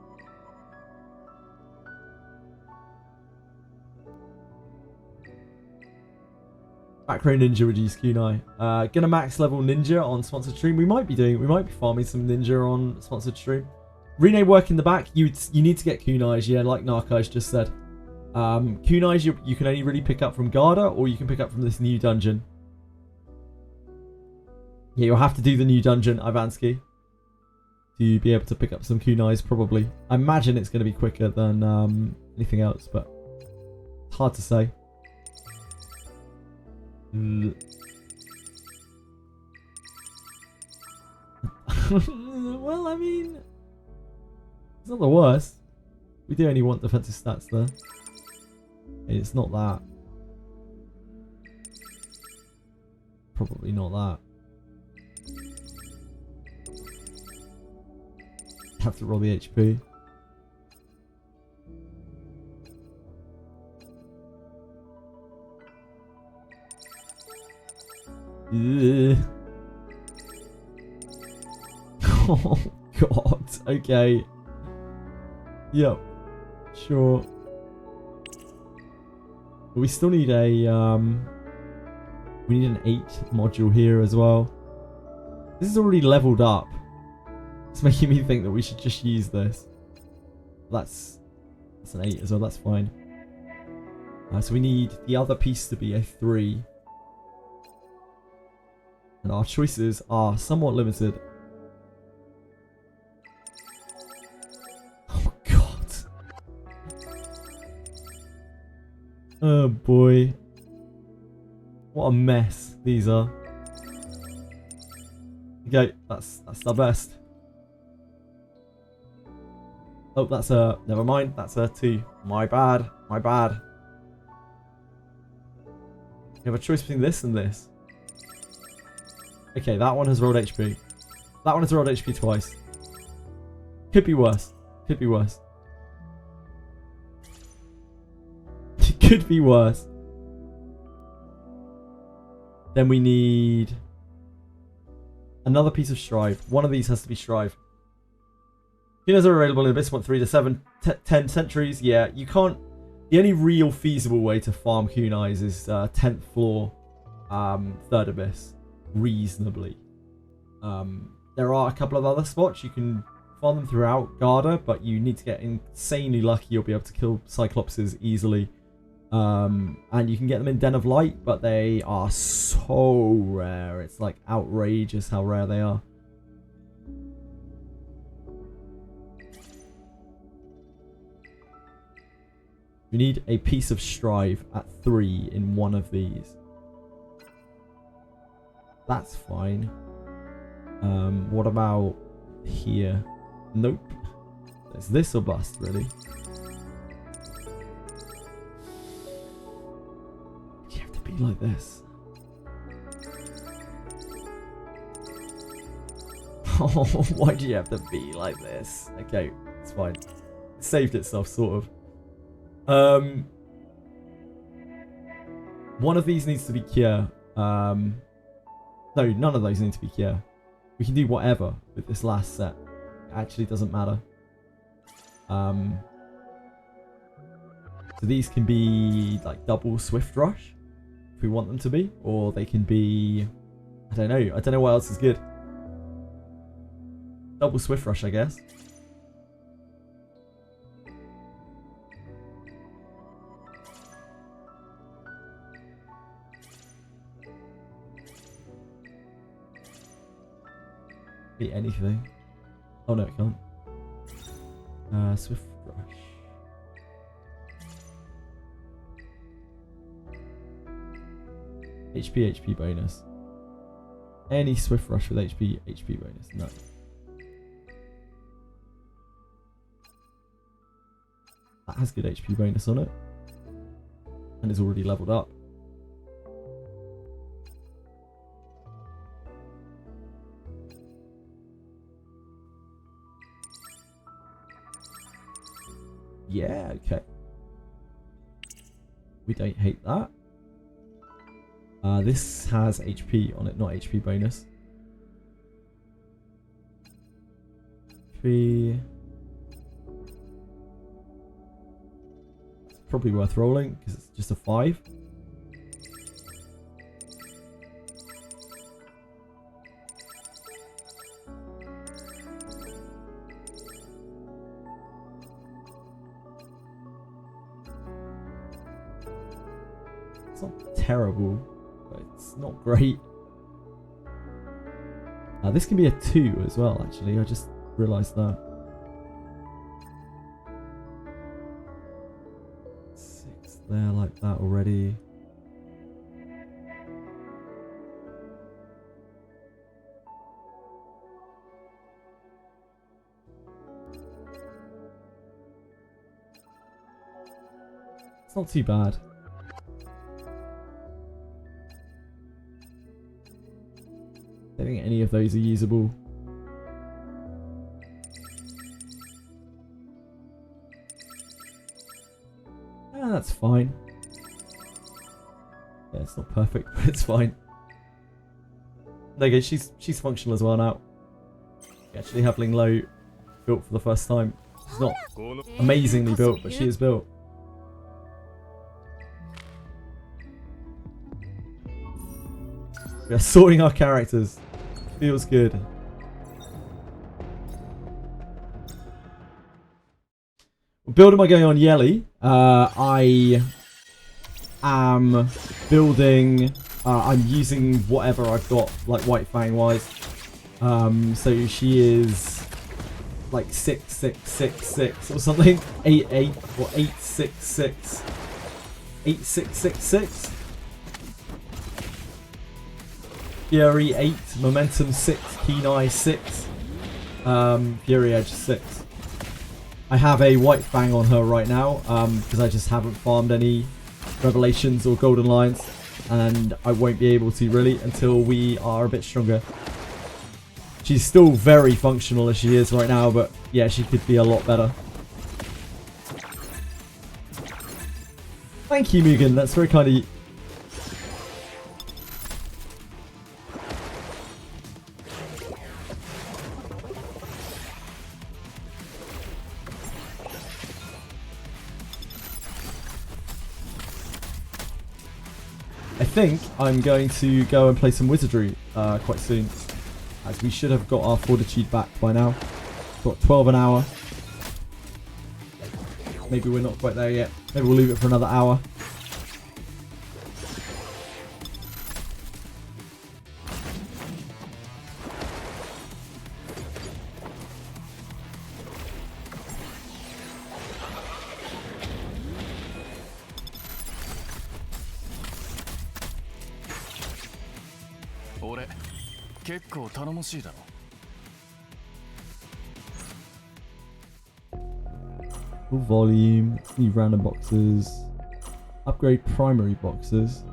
Macro Ninja reduce kunai. Gonna max level Ninja on sponsored stream. We might be farming some Ninja on sponsored stream. RINNE work in the back. You need to get kunais, yeah, like Narkai's just said. Kunais you can only really pick up from Garda, or you can pick up from this new dungeon. Yeah, you'll have to do the new dungeon, Ivansky, to be able to pick up some kunais, probably. I imagine it's going to be quicker than anything else, but it's hard to say. Well, I mean, it's not the worst. We do only want defensive stats there. It's not that. Probably not that. Have to roll the HP. Ugh. Oh god. Okay. Yep. Sure. But we still need a we need an 8 module here as well. This is already leveled up. It's making me think that we should just use this. That's an 8 as well, that's fine. So we need the other piece to be a 3. And our choices are somewhat limited. Oh god. Oh boy. What a mess these are. Okay, that's the best. Oh, that's a... Never mind, that's a 2. My bad, my bad. You have a choice between this and this. Okay, that one has rolled HP. That one has rolled HP twice. Could be worse. Could be worse. It could be worse. Then we need another piece of Strive. One of these has to be Strive. Kunas are available in Abyss, 3 to 7, 10 centuries. Yeah, you can't... The only real feasible way to farm kunais is 10th floor, 3rd Abyss. Reasonably. There are a couple of other spots you can farm them throughout Garda, but you need to get insanely lucky. You'll be able to kill Cyclopses easily. And you can get them in Den of Light, but they are so rare. It's like outrageous how rare they are. We need a piece of Strive at 3 in one of these. That's fine. What about here? Nope. It's this or bust, really. You have to be like this. Oh, why do you have to be like this? Okay, it's fine. It saved itself, sort of. One of these needs to be cure. No, none of those need to be cure. We can do whatever with this last set. It actually doesn't matter. So these can be like double Swift Rush, if we want them to be, or they can be... I don't know. I don't know what else is good. Double Swift Rush, I guess. Be anything. Oh no, it can't. Swift Rush. HP bonus. any Swift Rush with HP bonus? No. That has good HP bonus on it. And is already leveled up. Yeah, okay. We don't hate that. This has HP on it, not HP bonus. HP. It's probably worth rolling because it's just a 5. It's not terrible, but it's not great. This can be a 2 as well, actually. I just realised that. 6 there like that already. It's not too bad. I don't think any of those are usable. That's fine. Yeah, it's not perfect, but it's fine. There you go, she's functional as well now. Actually Havling Low built for the first time. She's not amazingly built, but she is built. We are sorting our characters. Feels good. What build am I going on YELI? I am building... I'm using whatever I've got, like White Fang wise. So she is like 6 or something. 8 or 8 6 6. Fury 8, Momentum 6, Keen Eye 6, Fury Edge 6. I have a White Fang on her right now because I just haven't farmed any Revelations or Golden Lions, and I won't be able to really until we are a bit stronger. She's still very functional as she is right now, but yeah, she could be a lot better. Thank you, Mugen. That's very kind of you. I think I'm going to go and play some Wizardry quite soon, as we should have got our Fortitude back by now. Got 12 an hour. Maybe we're not quite there yet. Maybe we'll leave it for another hour. Full volume, new random boxes, upgrade primary boxes.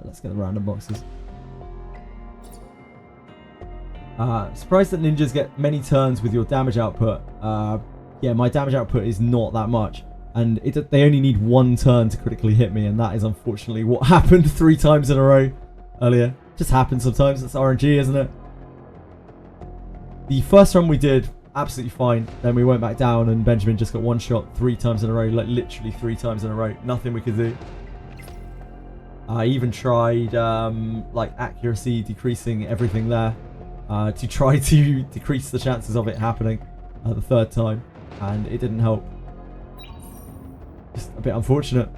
Let's get the random boxes. Surprised that ninjas get many turns with your damage output. Yeah, my damage output is not that much, and they only need 1 turn to critically hit me, and that is unfortunately what happened 3 times in a row earlier. Just happens sometimes. It's RNG, isn't it? The first run we did absolutely fine. Then we went back down, and Benjamin just got 1 shot 3 times in a row, like literally 3 times in a row. Nothing we could do. I even tried like accuracy decreasing everything there to try to decrease the chances of it happening the 3rd time, and it didn't help. Just a bit unfortunate.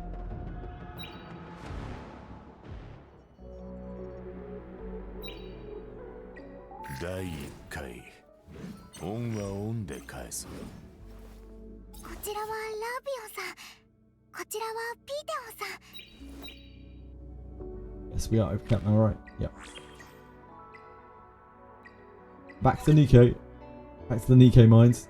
Yes, we are overcapped now, right? Yep. Back to Nico. Back to the Nico mines.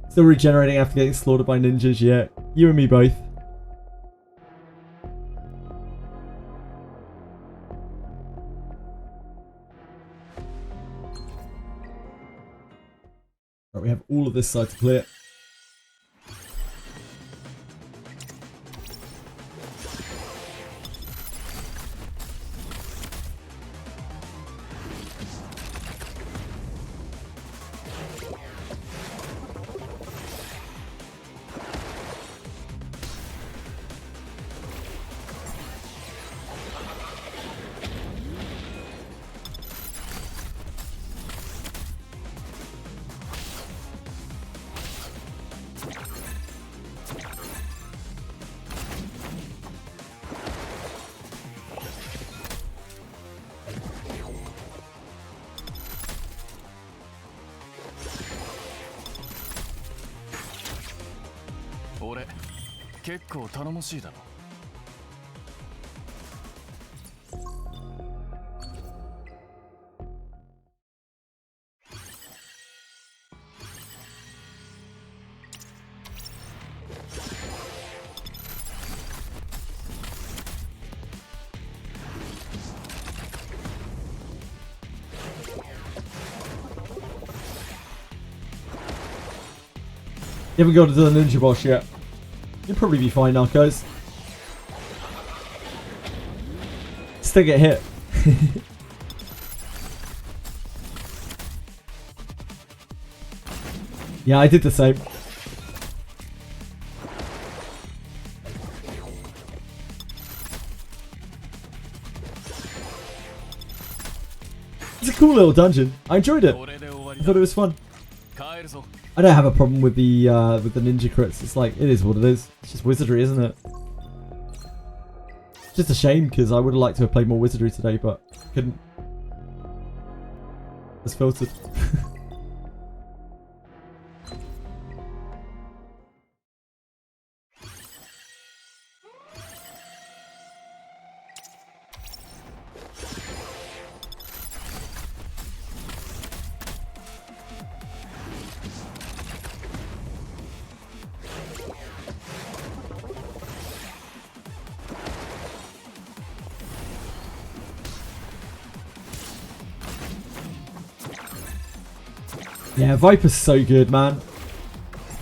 Still regenerating after getting slaughtered by ninjas, yeah. You and me both. Right, we have all of this side to clear. You haven't got to do the ninja boss yet. You'll probably be fine, Narcos. Still get hit. Yeah, I did the same. It's a cool little dungeon. I enjoyed it. I thought it was fun. I don't have a problem with the ninja crits. It's like, it is what it is. It's just Wizardry, isn't it? It's just a shame because I would have liked to have played more Wizardry today, but couldn't. It's filtered. Yeah, Viper's so good, man.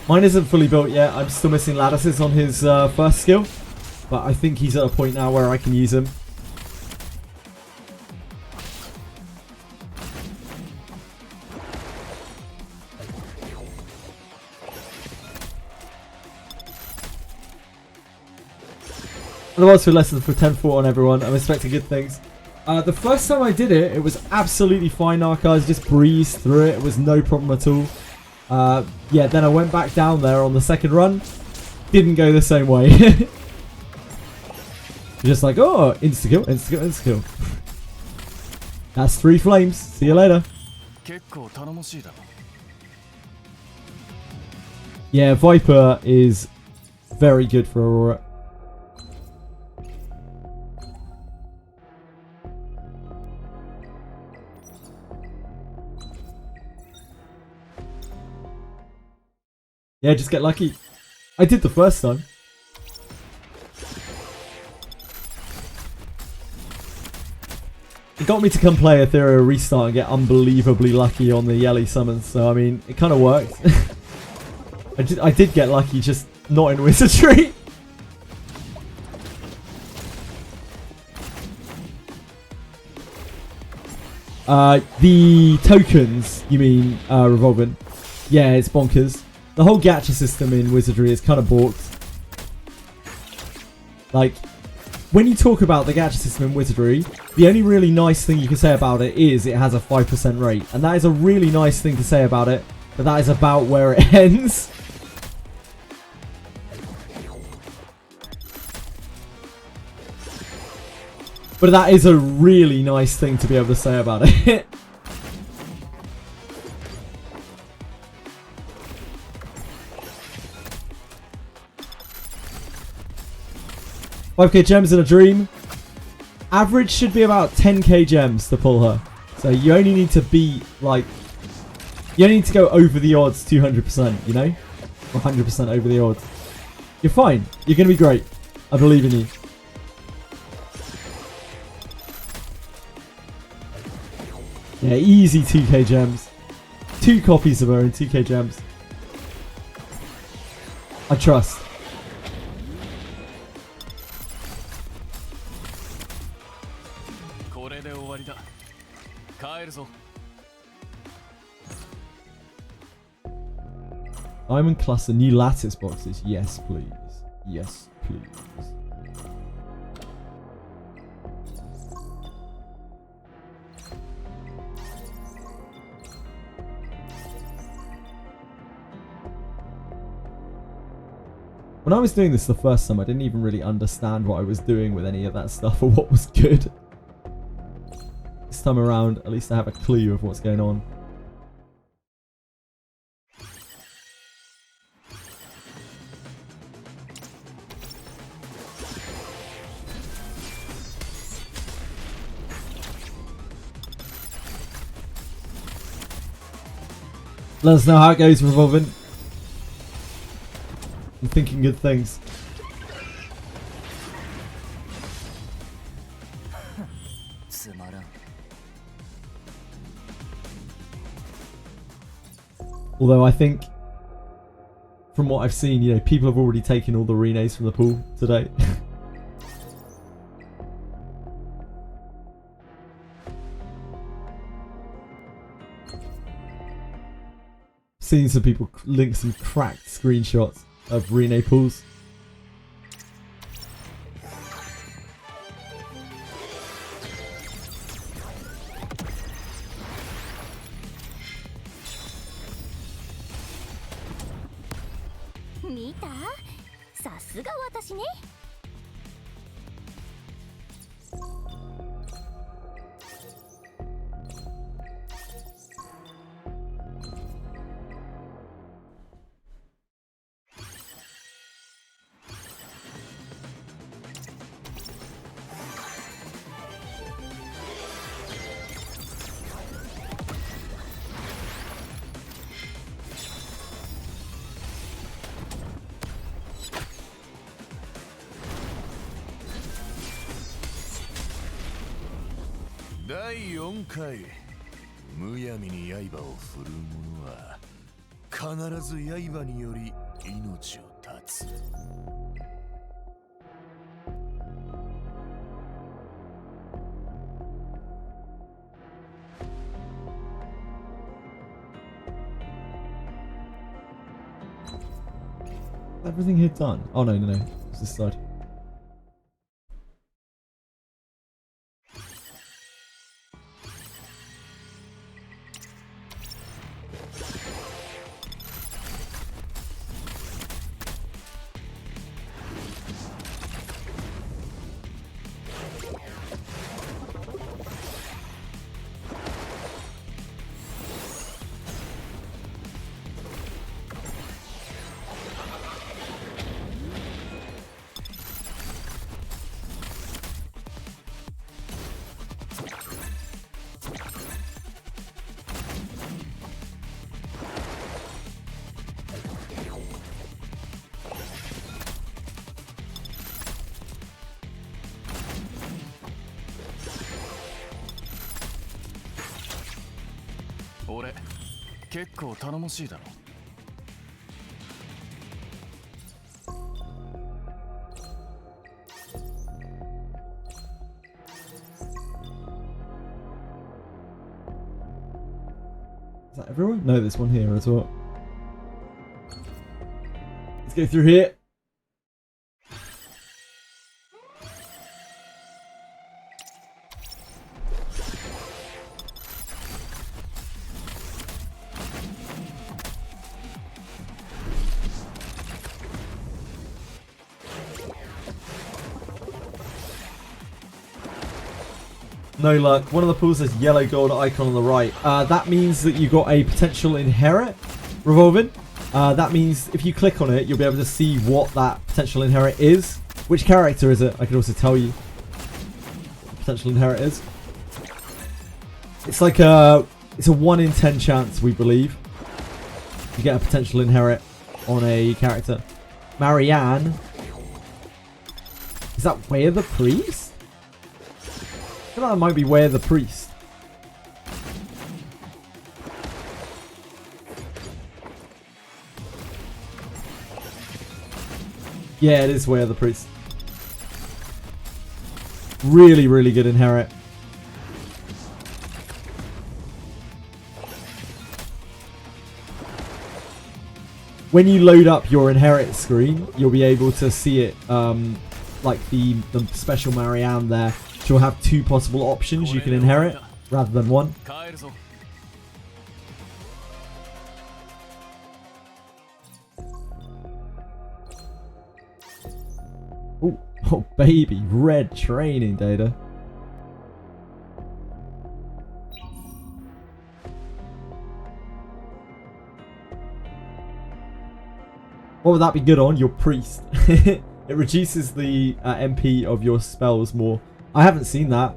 Mine isn't fully built yet. I'm still missing lattices on his first skill. But I think he's at a point now where I can use him. Otherwise, for lessons for 10-4 on everyone. I'm expecting good things. The first time I did it, it was absolutely fine, Archives. Just breezed through it. It was no problem at all. Yeah, then I went back down there on the second run. Didn't go the same way. Just like, oh, insta-kill, insta-kill, insta-kill. That's 3 flames. See you later. Yeah, Viper is very good for Aurora. Yeah, just get lucky. I did the first time. It got me to come play Etheria Restart and get unbelievably lucky on the YELI summons. So, I mean, it kind of worked. I did get lucky, just not in Wizardry. The tokens, you mean, revolving. Yeah, it's bonkers. The whole gacha system in Wizardry is kind of borked. Like, when you talk about the gacha system in Wizardry, the only really nice thing you can say about it is it has a 5% rate. And that is a really nice thing to say about it, but that is about where it ends. But that is a really nice thing to be able to say about it. 5k gems in a dream. Average should be about 10k gems to pull her. So you only need to be like... You only need to go over the odds 200%, you know? 100% over the odds. You're fine. You're going to be great. I believe in you. Yeah, easy 2k gems. 2 copies of her and 2k gems. I trust. Diamond cluster, new lattice boxes. Yes, please. Yes, please. When I was doing this the first time, I didn't even really understand what I was doing with any of that stuff or what was good. This time around, at least I have a clue of what's going on. Let us know how it goes, Revolving. I'm thinking good things. Although I think, from what I've seen, you know, people have already taken all the RINNEs from the pool today. Seen some people link some cracked screenshots of RINNE pools.第4回むやみに刃を振る者は必ず刃により命を絶つ。Everything here done? Oh no, no, no. It's this side.俺結構頼もしいだろ。Is that everyone? No, there's one here as well. Let's go through here. No luck. One of the pools says yellow gold icon on the right. That means that you got a potential inherit revolving. That means if you click on it, you'll be able to see what that potential inherit is. Which character is it? I can also tell you what the potential inherit is. It's like it's a 1 in 10 chance, we believe, you get a potential inherit on a character. Marianne. Is that Way of the Priest? I feel like that might be Way of the Priest. Yeah, it is Way of the Priest. Really, really good inherit. When you load up your inherit screen, you'll be able to see it, like the special Marianne there. She'll have 2 possible options you can inherit, rather than 1. Ooh, oh baby, red training data. What would that be good on? Your priest. It reduces the MP of your spells more. I haven't seen that.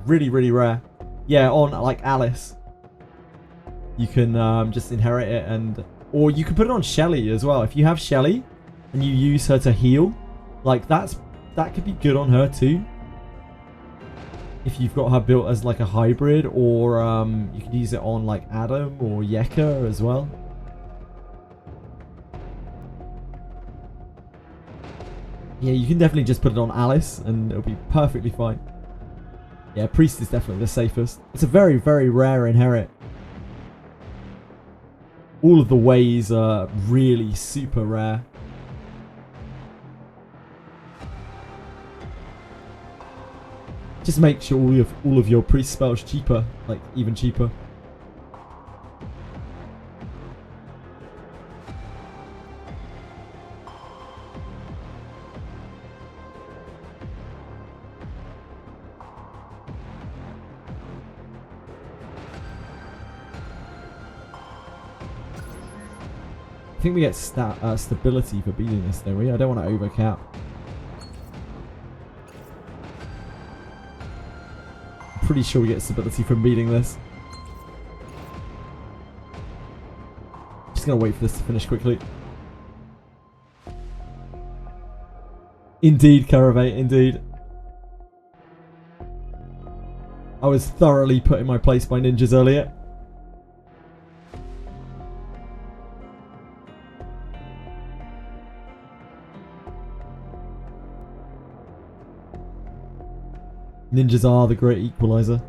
Really, really rare. Yeah, on like Alice. You can just inherit it, and or you can put it on Shelly as well. If you have Shelly and you use her to heal, like that could be good on her too. If you've got her built as like a hybrid, or you can use it on like Adam or Yeka as well. Yeah, you can definitely just put it on Alice and it'll be perfectly fine. Yeah, Priest is definitely the safest. It's a very, very rare inherit. All of the ways are really super rare. Just make sure all of your Priest spells cheaper, like even cheaper. I think we get stability for beating this, don't we? I don't want to overcap. I'm pretty sure we get stability from beating this. Just gonna wait for this to finish quickly. Indeed, Caravate, indeed. I was thoroughly put in my place by ninjas earlier. Ninjas are the great equalizer.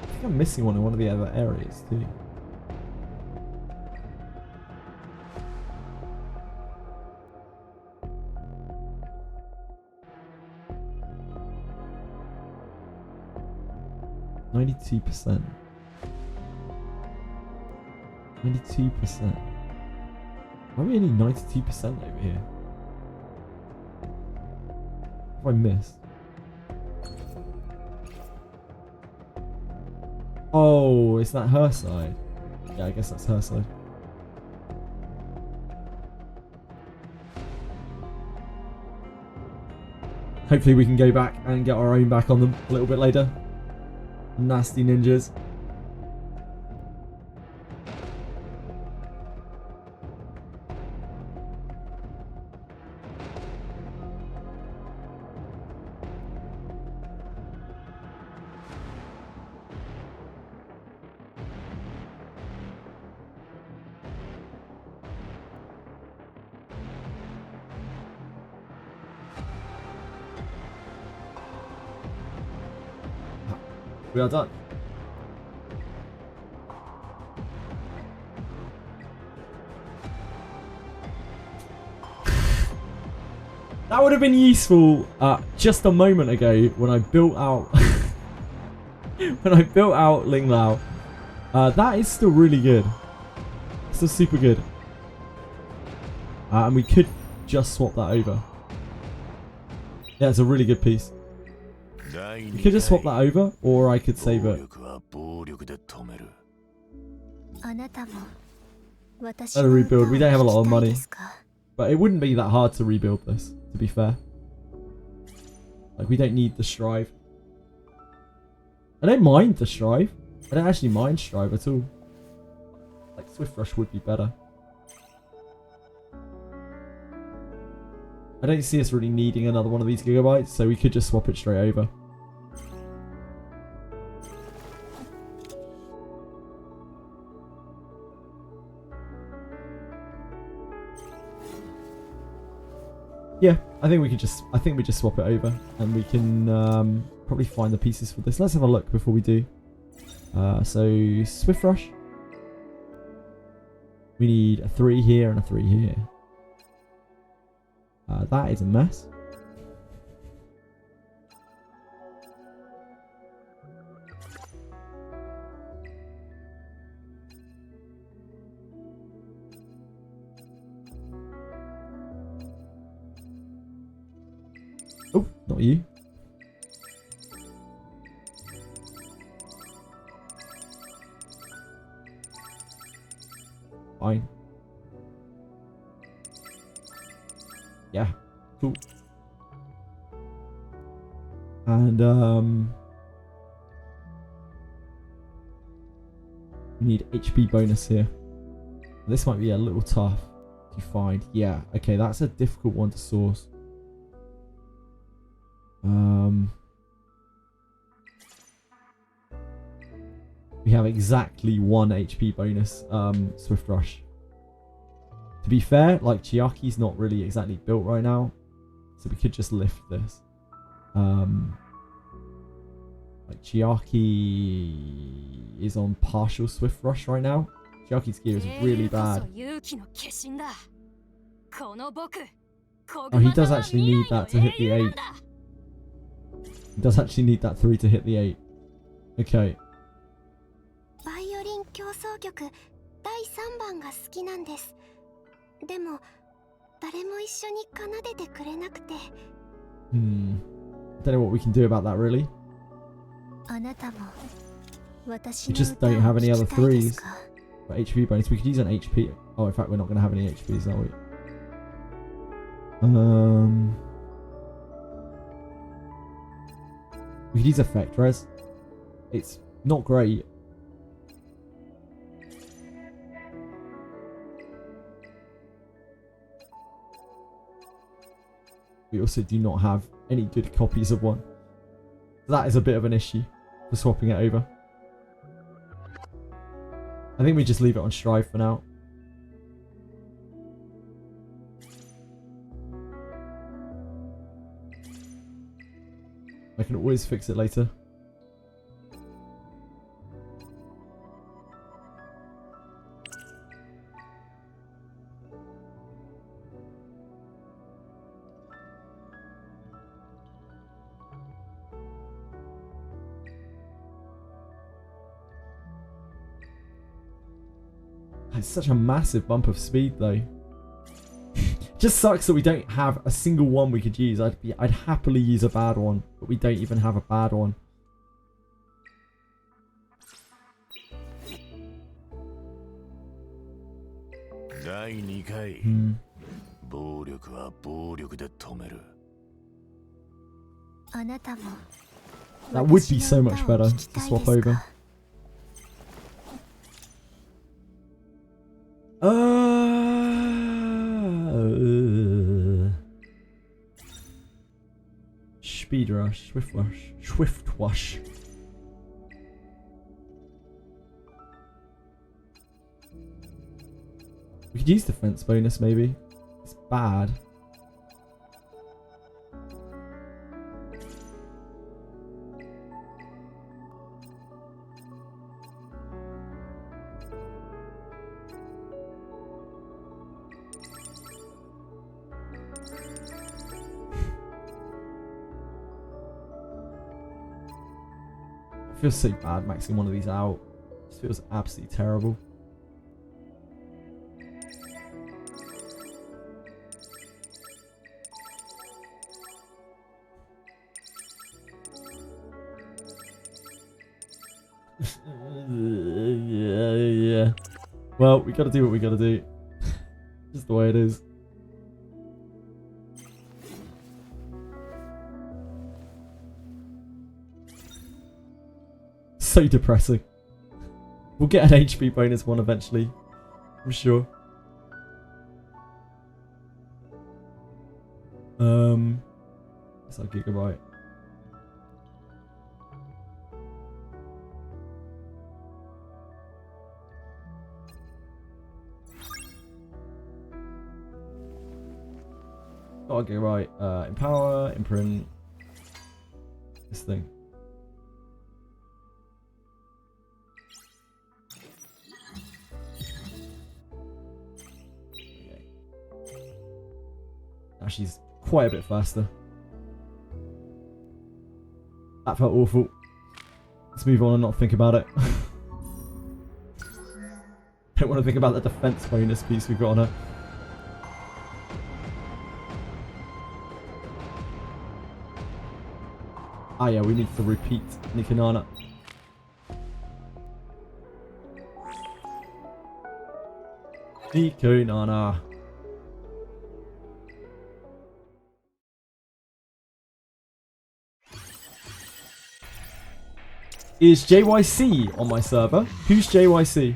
I think I'm missing one in one of the other areas too. %. 92%. Why are we only 92% over here? What have I missed? Oh, is that her side? Yeah, I guess that's her side. Hopefully we can go back and get our own back on them a little bit later. Nasty ninjas. We are done. That would have been useful just a moment ago when I built out Ling Lao. That is still really good. Still super good. And we could just swap that over. Yeah, it's a really good piece. We could just swap that over, or I could save it. Let a rebuild. We don't have a lot of money. But it wouldn't be that hard to rebuild this, to be fair. Like, we don't need the Strive. I don't mind the Strive. I don't actually mind Strive at all. Like, Swift Rush would be better. I don't see us really needing another one of these gigabytes, so we could just swap it straight over. Yeah, I think we just swap it over, and we can probably find the pieces for this. Let's have a look before we do. So Swift Rush. We need a 3 here and a 3 here. That is a mess. Oh, not you. Fine. Yeah, cool. And we need HP bonus here. This might be a little tough to find. Yeah, okay, that's a difficult one to source. We have exactly 1 HP bonus Swift Rush. To be fair, like, Chiaki's not really exactly built right now, so we could just lift this. Like, Chiaki is on partial Swift Rush right now. Chiaki's gear is really bad. Oh, he does actually need that to hit the 8. He does actually need that 3 to hit the 8. Okay. Don't know what we can do about that, really. We just don't have any other 3s. But HP bonus, we could use an HP. Oh, in fact, we're not going to have any HPs, are we? We could use Effect Res. It's not great. We also do not have any good copies of one. That is a bit of an issue for swapping it over. I think we just leave it on Strive for now. I can always fix it later. It's such a massive bump of speed, though. Just sucks that we don't have a single one we could use. I'd happily use a bad one, but we don't even have a bad one. That would be so much better to swap over. Speed Rush, Swift Rush, Swift Rush. We could use defense bonus maybe. It's bad. feels so bad maxing one of these out. It just feels absolutely terrible. Yeah. Well, we gotta do what we gotta do. Just the way it is. So depressing. We'll get an HP bonus one eventually, I'm sure. It's like Gigabyte. Oh, Gigabyte. Empower, imprint. This thing. Now she's quite a bit faster. That felt awful. Let's move on and not think about it. Don't want to think about the defense bonus piece we've got on her. Ah yeah, we need to repeat Nikanana. Nikanana. Is JYC on my server? Who's JYC?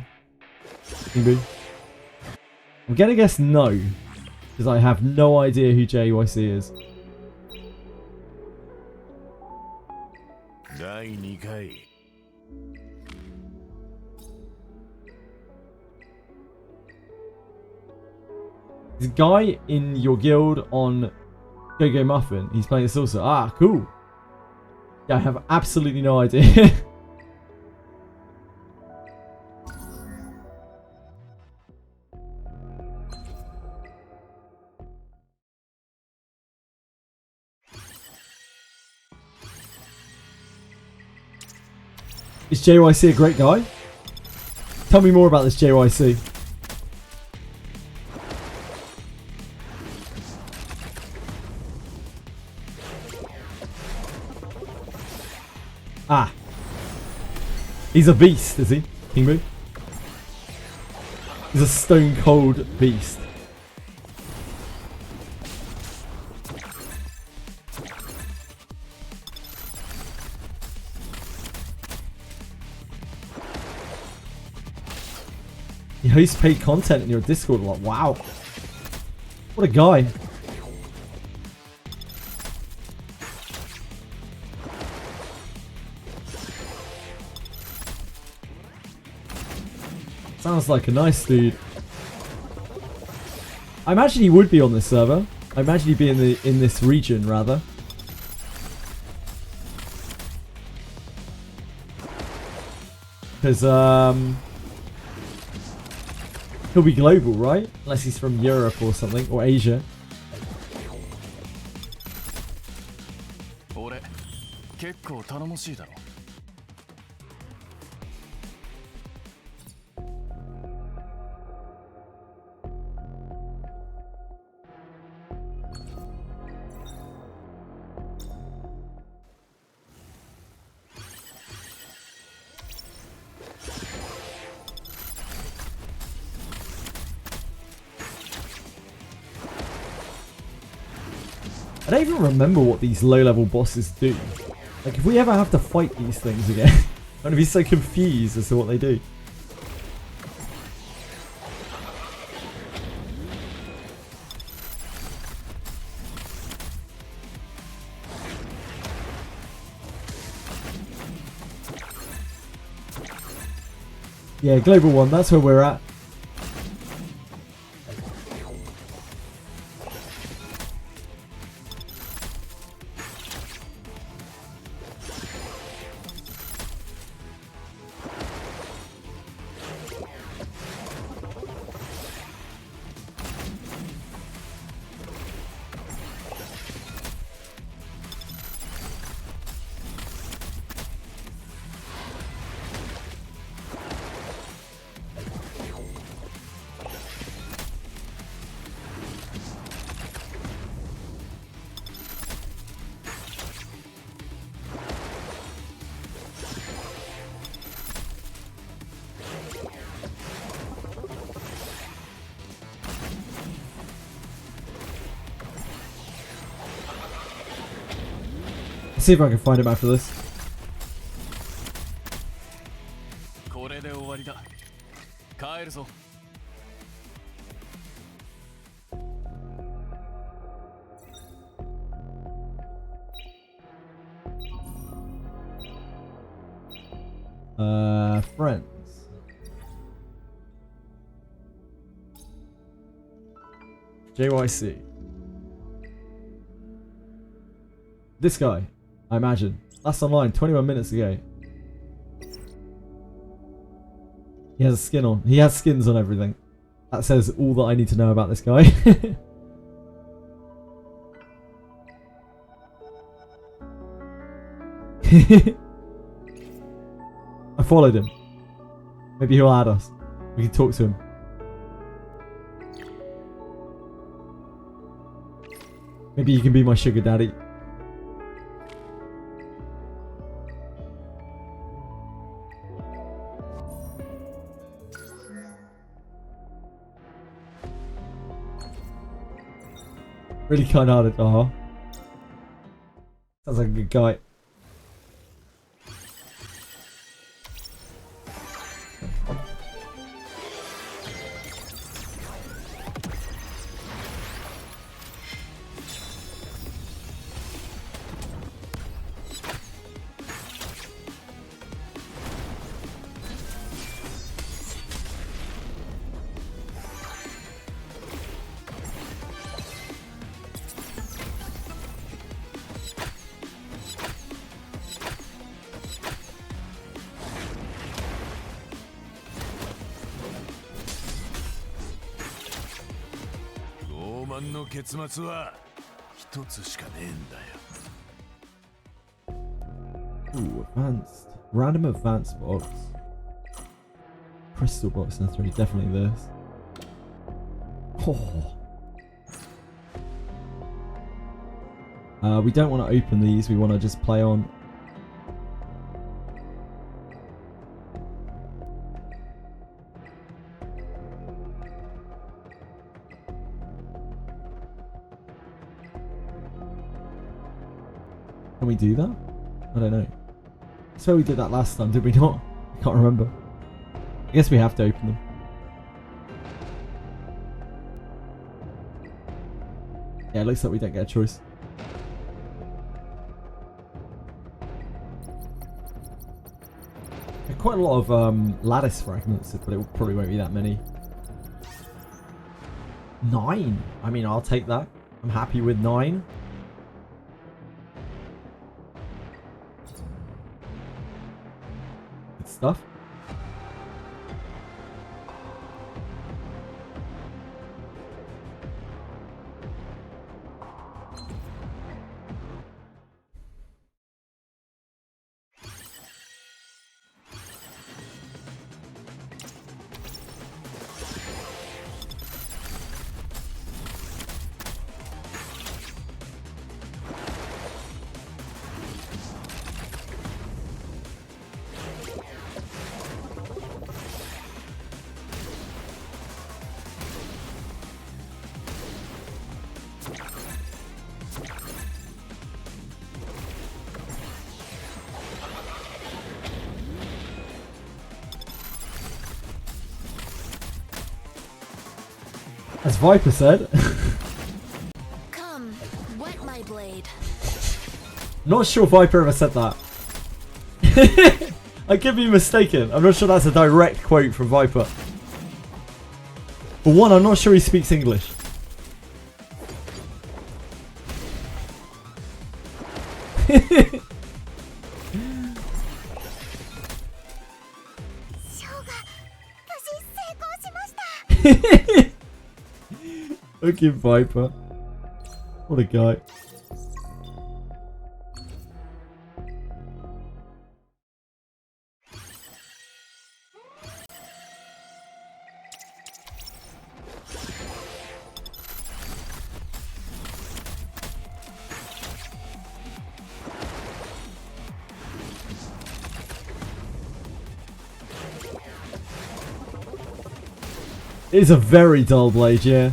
I'm gonna guess no, because I have no idea who JYC is. There's a guy in your guild on Go Muffin. He's playing this also. Ah, cool. Yeah, I have absolutely no idea. Is JYC a great guy? Tell me more about this JYC. Ah. He's a beast, is he? King Boo? He's a stone cold beast. He hosts paid content in your Discord a lot. Wow. What a guy. Sounds like a nice dude. I imagine he would be on this server. I imagine he'd be in this region rather. Because he'll be global, right? Unless he's from Europe or something, or Asia. I don't even remember what these low-level bosses do. Like, if we ever have to fight these things again, I'm going to be so confused as to what they do. Yeah, Global 1, that's where we're at. Let's see if I can find him after this. Friends. JYC. This guy, I imagine. That's online 21 minutes ago. He has a skin on. He has skins on everything. That says all that I need to know about this guy. I followed him. Maybe he'll add us. We can talk to him. Maybe you can be my sugar daddy. Really kind hearted. Sounds like a good guy. Ooh, advanced. Random advanced box. Crystal box in Etheria, definitely this. Oh. We don't want to open these, we want to just play on. Can we do that? I don't know. I swear we did that last time, did we not? I can't remember. I guess we have to open them. Yeah, it looks like we don't get a choice. There are quite a lot of lattice fragments, but it probably won't be that many. 9! I mean, I'll take that. I'm happy with 9. Stuff. As Viper said. Come, wet my blade. Not sure Viper ever said that. I could be mistaken. I'm not sure that's a direct quote from Viper. For one, I'm not sure he speaks English. Okay, Viper. What a guy. It's a very dull blade, yeah.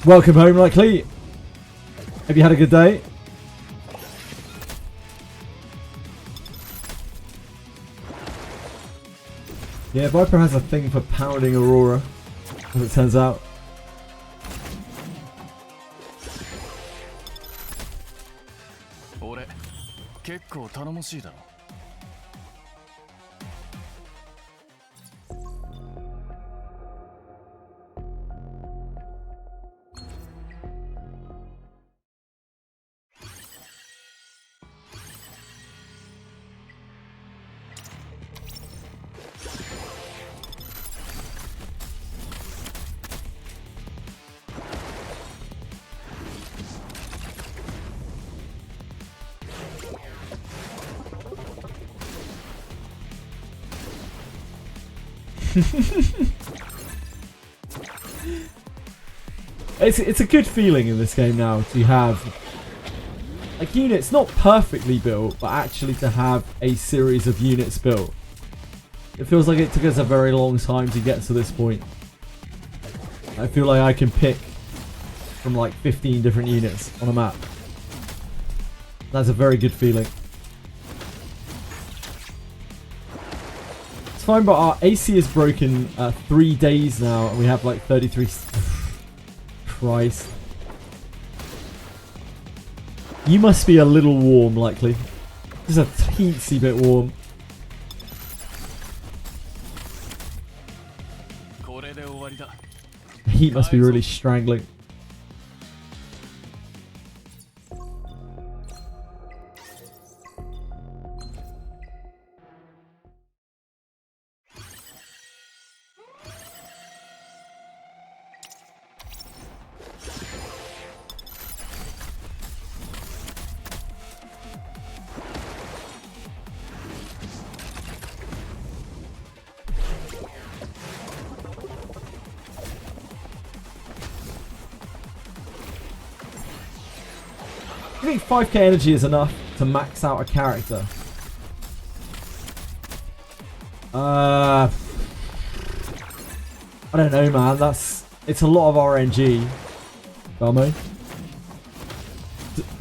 Welcome home, likely. Have you had a good day? Yeah, Viper has a thing for pounding Aurora, as it turns out. It's a good feeling in this game now to have like units not perfectly built, but actually to have a series of units built. It feels like it took us a very long time to get to this point. I feel like I can pick from like 15 different units on a map. That's a very good feeling. It's fine, but our AC is broken 3 days now, and we have like 33. Christ. You must be a little warm, likely. Just a teensy bit warm. The heat must be really strangling. I think 5k energy is enough to max out a character. I don't know, man. It's a lot of RNG, Belmo.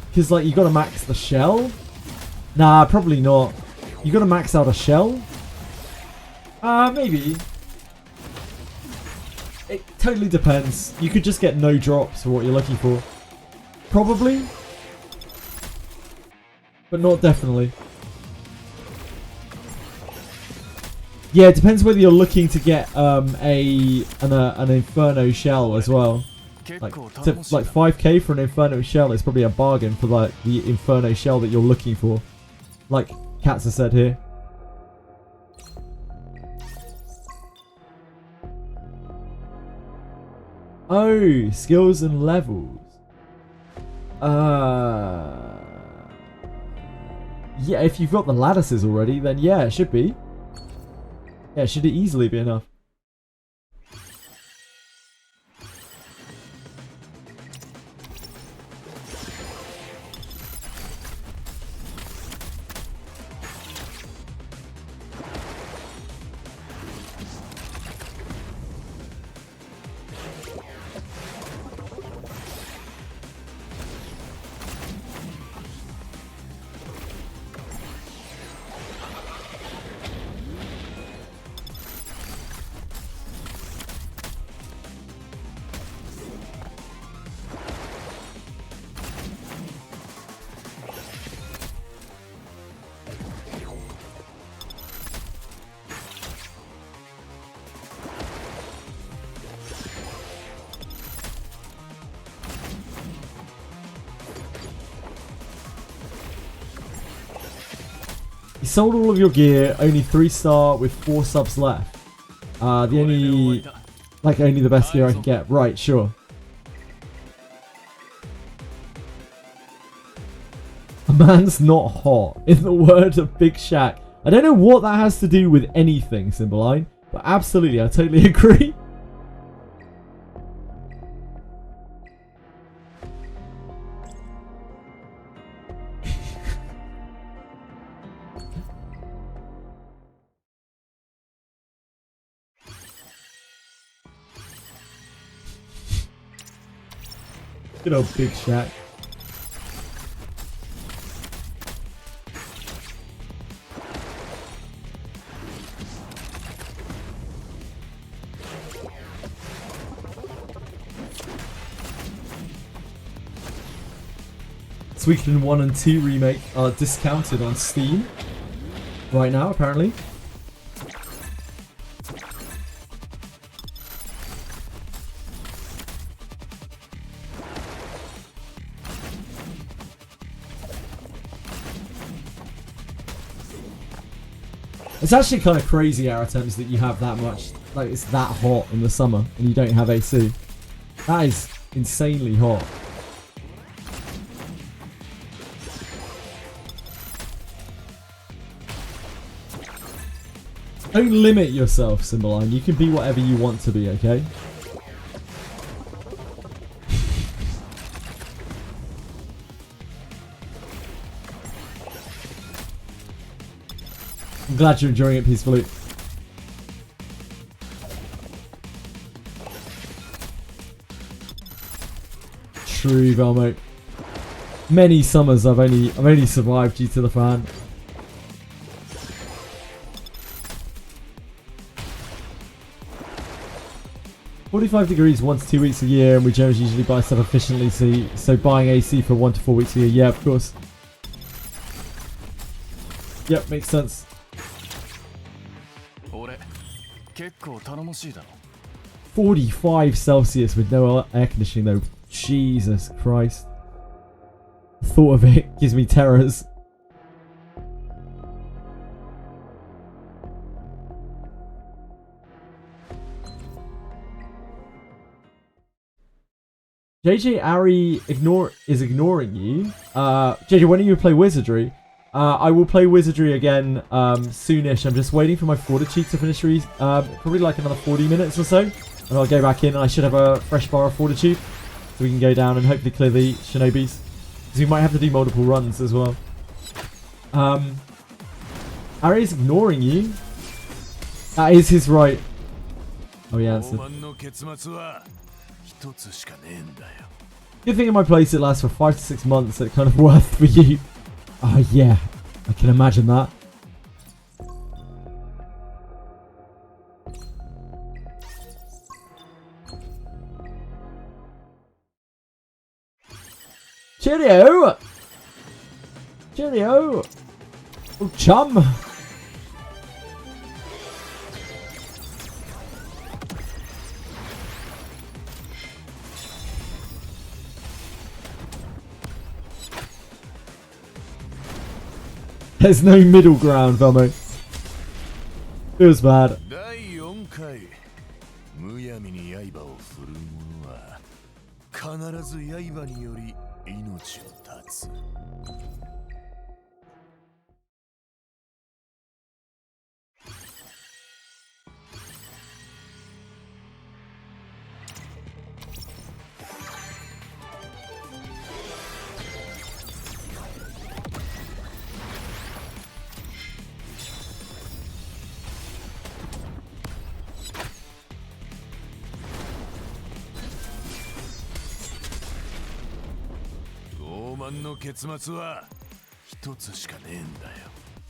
Because like you got to max the shell. Nah, probably not. You got to max out a shell. Maybe. It totally depends. You could just get no drops for what you're looking for. Probably. But not definitely. Yeah, it depends whether you're looking to get an Inferno shell as well. Like 5k for an Inferno shell is probably a bargain for like the Inferno shell that you're looking for. Like Katza said here. Oh, skills and levels. Yeah, if you've got the lattices already, then yeah, it should be. Yeah, it should easily be enough. You sold all of your gear, only 3-star with 4 subs left. Only the best gear I can get. Right, sure. A man's not hot, in the words of Big Shaq. I don't know what that has to do with anything, Cymbeline, but absolutely, I totally agree. Good old Big Shack. Suikoden 1 and 2 remake are discounted on Steam right now, apparently. It's actually kind of crazy, Aratems, that you have that much, like it's that hot in the summer and you don't have AC. That is insanely hot. Don't limit yourself, Cymbeline. You can be whatever you want to be, okay? I'm glad you're enjoying it peacefully. True, Velmo. Many summers I've only survived due to the fan. "45 degrees 1 to 2 weeks a year, and we generally usually buy stuff efficiently, so buying AC for 1 to 4 weeks a year." Yeah, of course. Yep, makes sense. 45 Celsius with no air conditioning though. Jesus Christ. Thought of it gives me terrors. JJ Ari is ignoring you. JJ, when do you play Wizardry? I will play Wizardry again soonish. I'm just waiting for my fortitude to finish. Probably like another 40 minutes or so. And I'll go back in and I should have a fresh bar of fortitude. So we can go down and hopefully clear the Shinobis. Because we might have to do multiple runs as well. Ari is ignoring you. That is his right. Oh, he answered. Good thing in my place it lasts for 5 to 6 months, so it's kind of worth for you. Oh yeah, I can imagine that. Cheerio! Cheerio! Oh, chum! There's no middle ground, Velmo. Feels bad.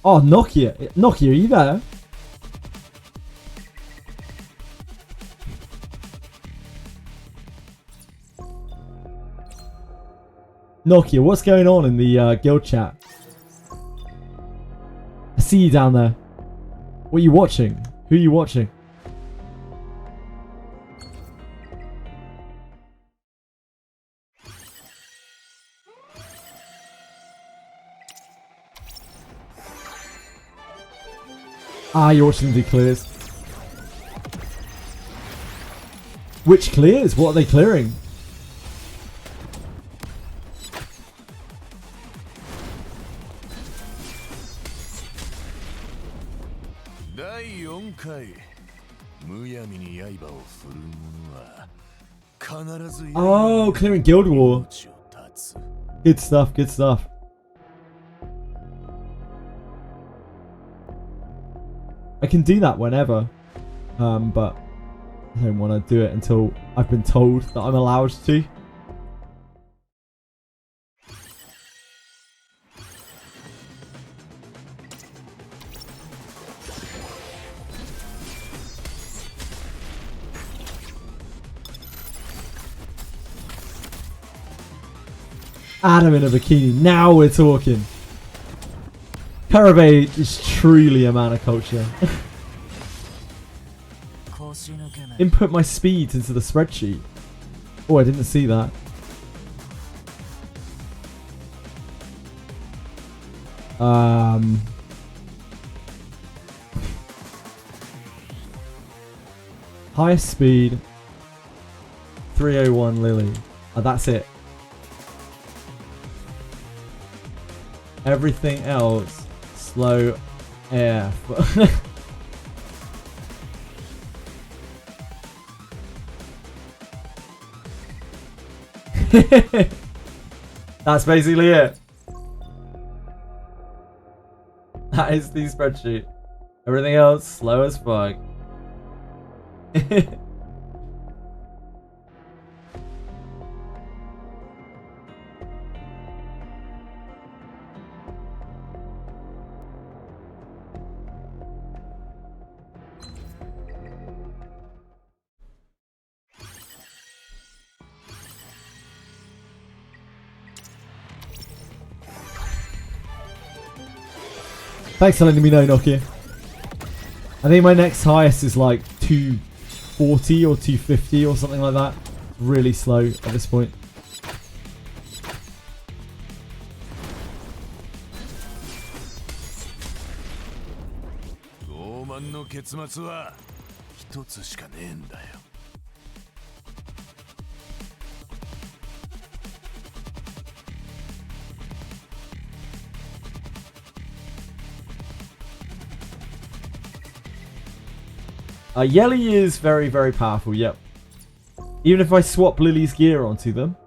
Oh, Nokia. Nokia, are you there? Nokia, what's going on in the guild chat? I see you down there. What are you watching? Who are you watching? Ah, you're watching the clears. Which clears? What are they clearing? Oh, clearing Guild War. Good stuff, good stuff. I can do that whenever, but I don't want to do it until I've been told that I'm allowed to. Adam in a bikini. Now we're talking. Karabé is truly a man of culture. Input my speeds into the spreadsheet. Oh, I didn't see that. Highest speed 301 Lily. That's it. Everything else slow AF. That's basically it. That is the spreadsheet. Everything else slow as fuck. Thanks for letting me know, Nokia. I think my next highest is like 240 or 250 or something like that. Really slow at this point. YELI is very, very powerful, yep. Even if I swap Lily's gear onto them,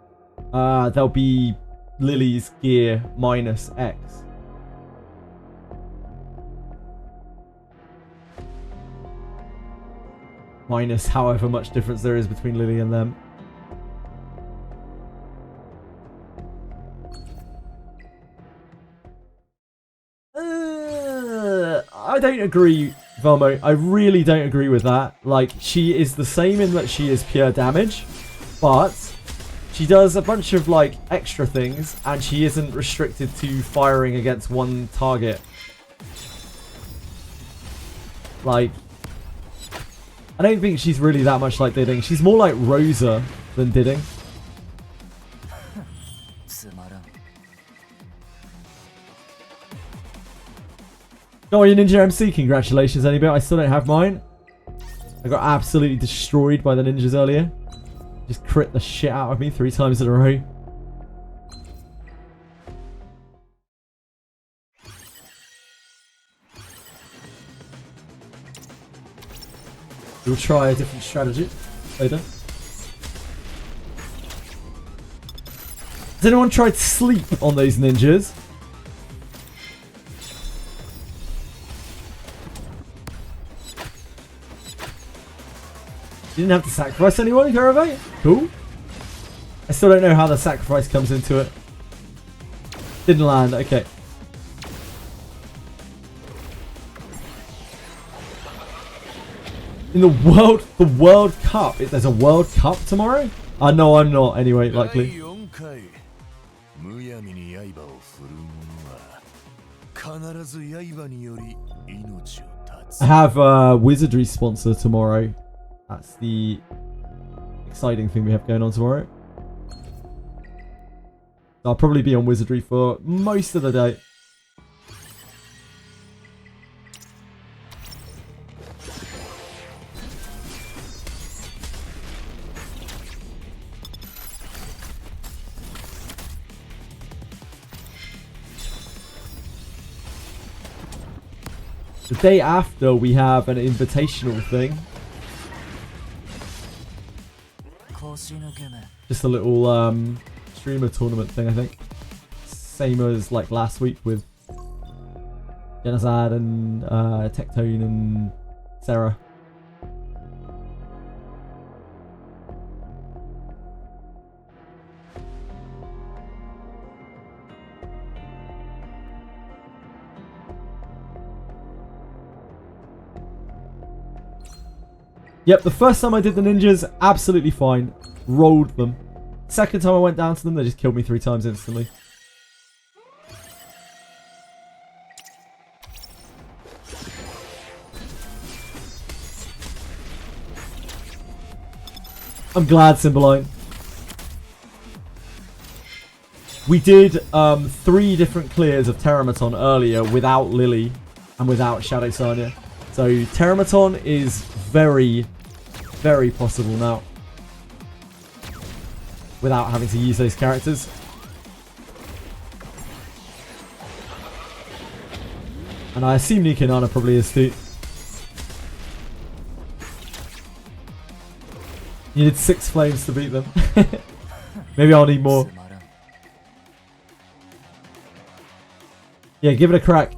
there'll be Lily's gear minus X. Minus however much difference there is between Lily and them. I don't agree, Velmo. I really don't agree with that. Like, she is the same in that she is pure damage, but she does a bunch of, like, extra things, and she isn't restricted to firing against one target. Like, I don't think she's really that much like Didding. She's more like Rosa than Didding. Oh, your Ninja MC, congratulations, Anybit. I still don't have mine. I got absolutely destroyed by the ninjas earlier. Just crit the shit out of me 3 times in a row. We'll try a different strategy later. Has anyone tried sleep on those ninjas? You didn't have to sacrifice anyone, Karave? Cool. I still don't know how the sacrifice comes into it. Didn't land, okay. In the World Cup? There's a World Cup tomorrow? No, I'm not anyway, likely. I have a Wizardry sponsor tomorrow. That's the exciting thing we have going on tomorrow. I'll probably be on Wizardry for most of the day. The day after, we have an invitational thing. Just a little streamer tournament thing, I think. Same as like last week with Genocide and Tectone and Sarah. Yep, the first time I did the ninjas, absolutely fine. Rolled them. Second time I went down to them, they just killed me 3 times instantly. I'm glad, Cymbeline. We did 3 different clears of Terramaton earlier without Lily and without Shadow Sanya. So Terramaton is very, very possible now. Without having to use those characters. And I assume Nikanana probably is too. You needed 6 flames to beat them. Maybe I'll need more. Yeah, give it a crack.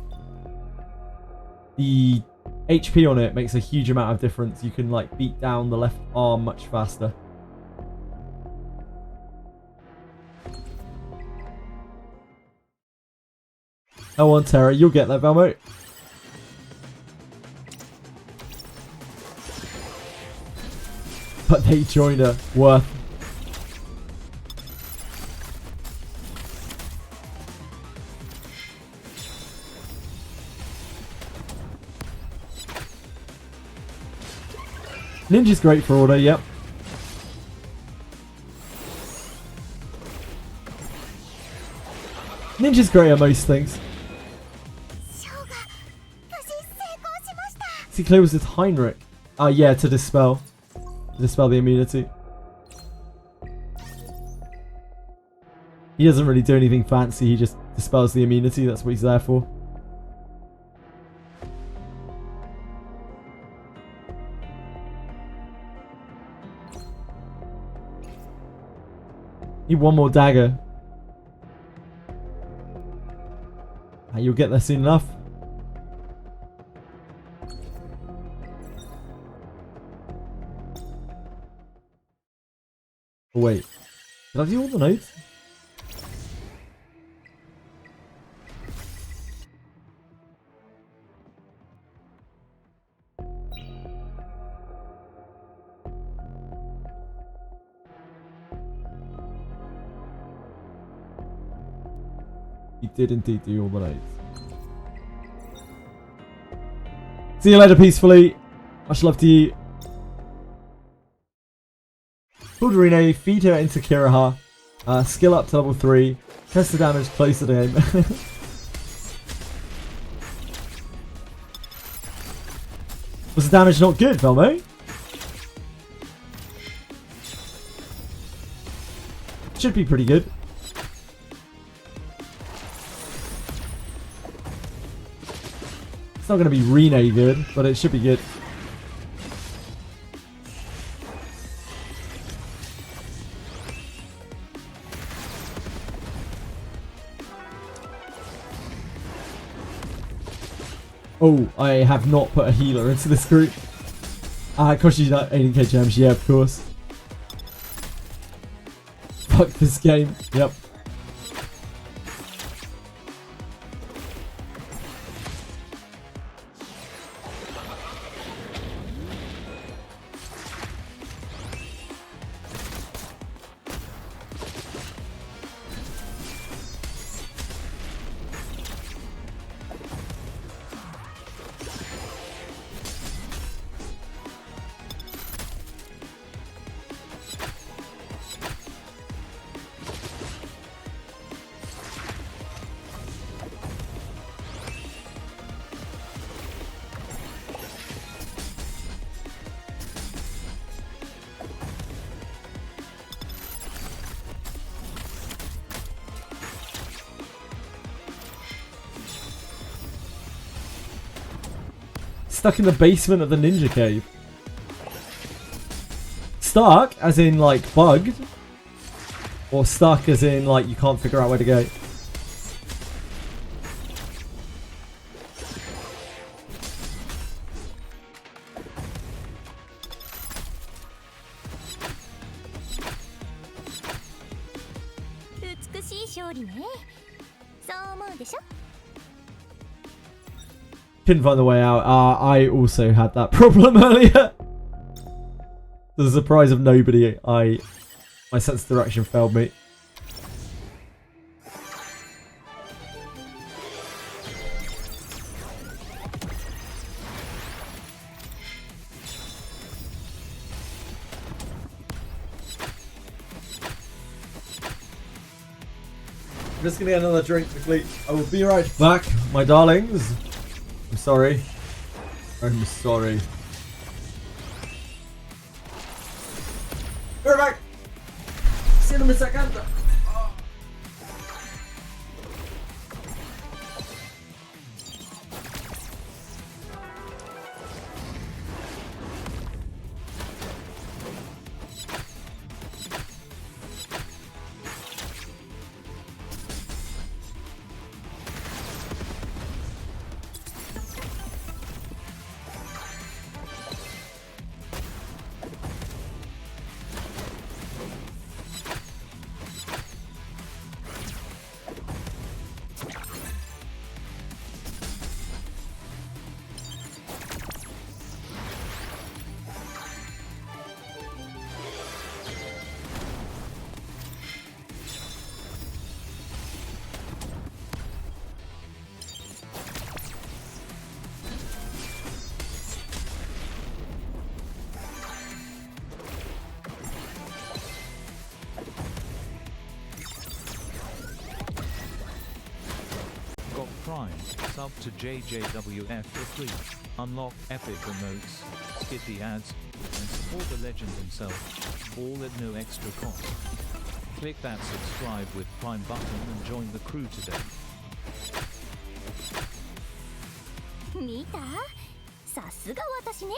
The HP on it makes a huge amount of difference. You can like beat down the left arm much faster. Go on, Terra, you'll get that, Velmo. But they joined her. Worth. Ninja's great for order, yep. Ninja's great at most things. See, clear was with Heinrich. Yeah, to dispel. To dispel the immunity. He doesn't really do anything fancy, he just dispels the immunity, that's what he's there for. Need one more dagger. You'll get there soon enough. Oh, wait. Did I do all the notes? You did indeed do all the notes. See you later peacefully. Much love to you. Pulled RINNE, feed her into Kiraha. Skill up to level 3. Test the damage close to the aim. Was the damage not good, Velmo? Should be pretty good. It's not going to be RINNE good, but it should be good. Oh, I have not put a healer into this group. It cost you 18k gems, yeah, of course. Fuck this game, yep. Stuck in the basement of the ninja cave. Stuck as in like bugged? Or stuck as in like you can't figure out where to go? Couldn't find the way out. I also had that problem earlier. To the surprise of nobody, I My sense of direction failed me. I'm just gonna get another drink quickly. I will be right back, my darlings. I'm sorry. I'm sorry. Be right back. See you in a second. Got Prime, sub to JJWF for free. Unlock epic emotes, skip the ads, and support the legend himself, all at no extra cost. Click that subscribe with Prime button and join the crew today. 見た？さすが私ね。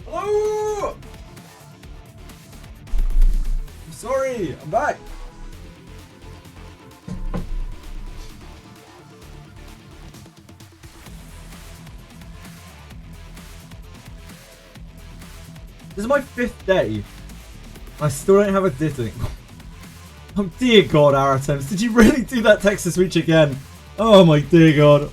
Hello! I'm sorry, I'm back. This is my 5th day. I still don't have a ditting. Oh dear God, Aratems. Did you really do that Texas Reach again? Oh my dear God.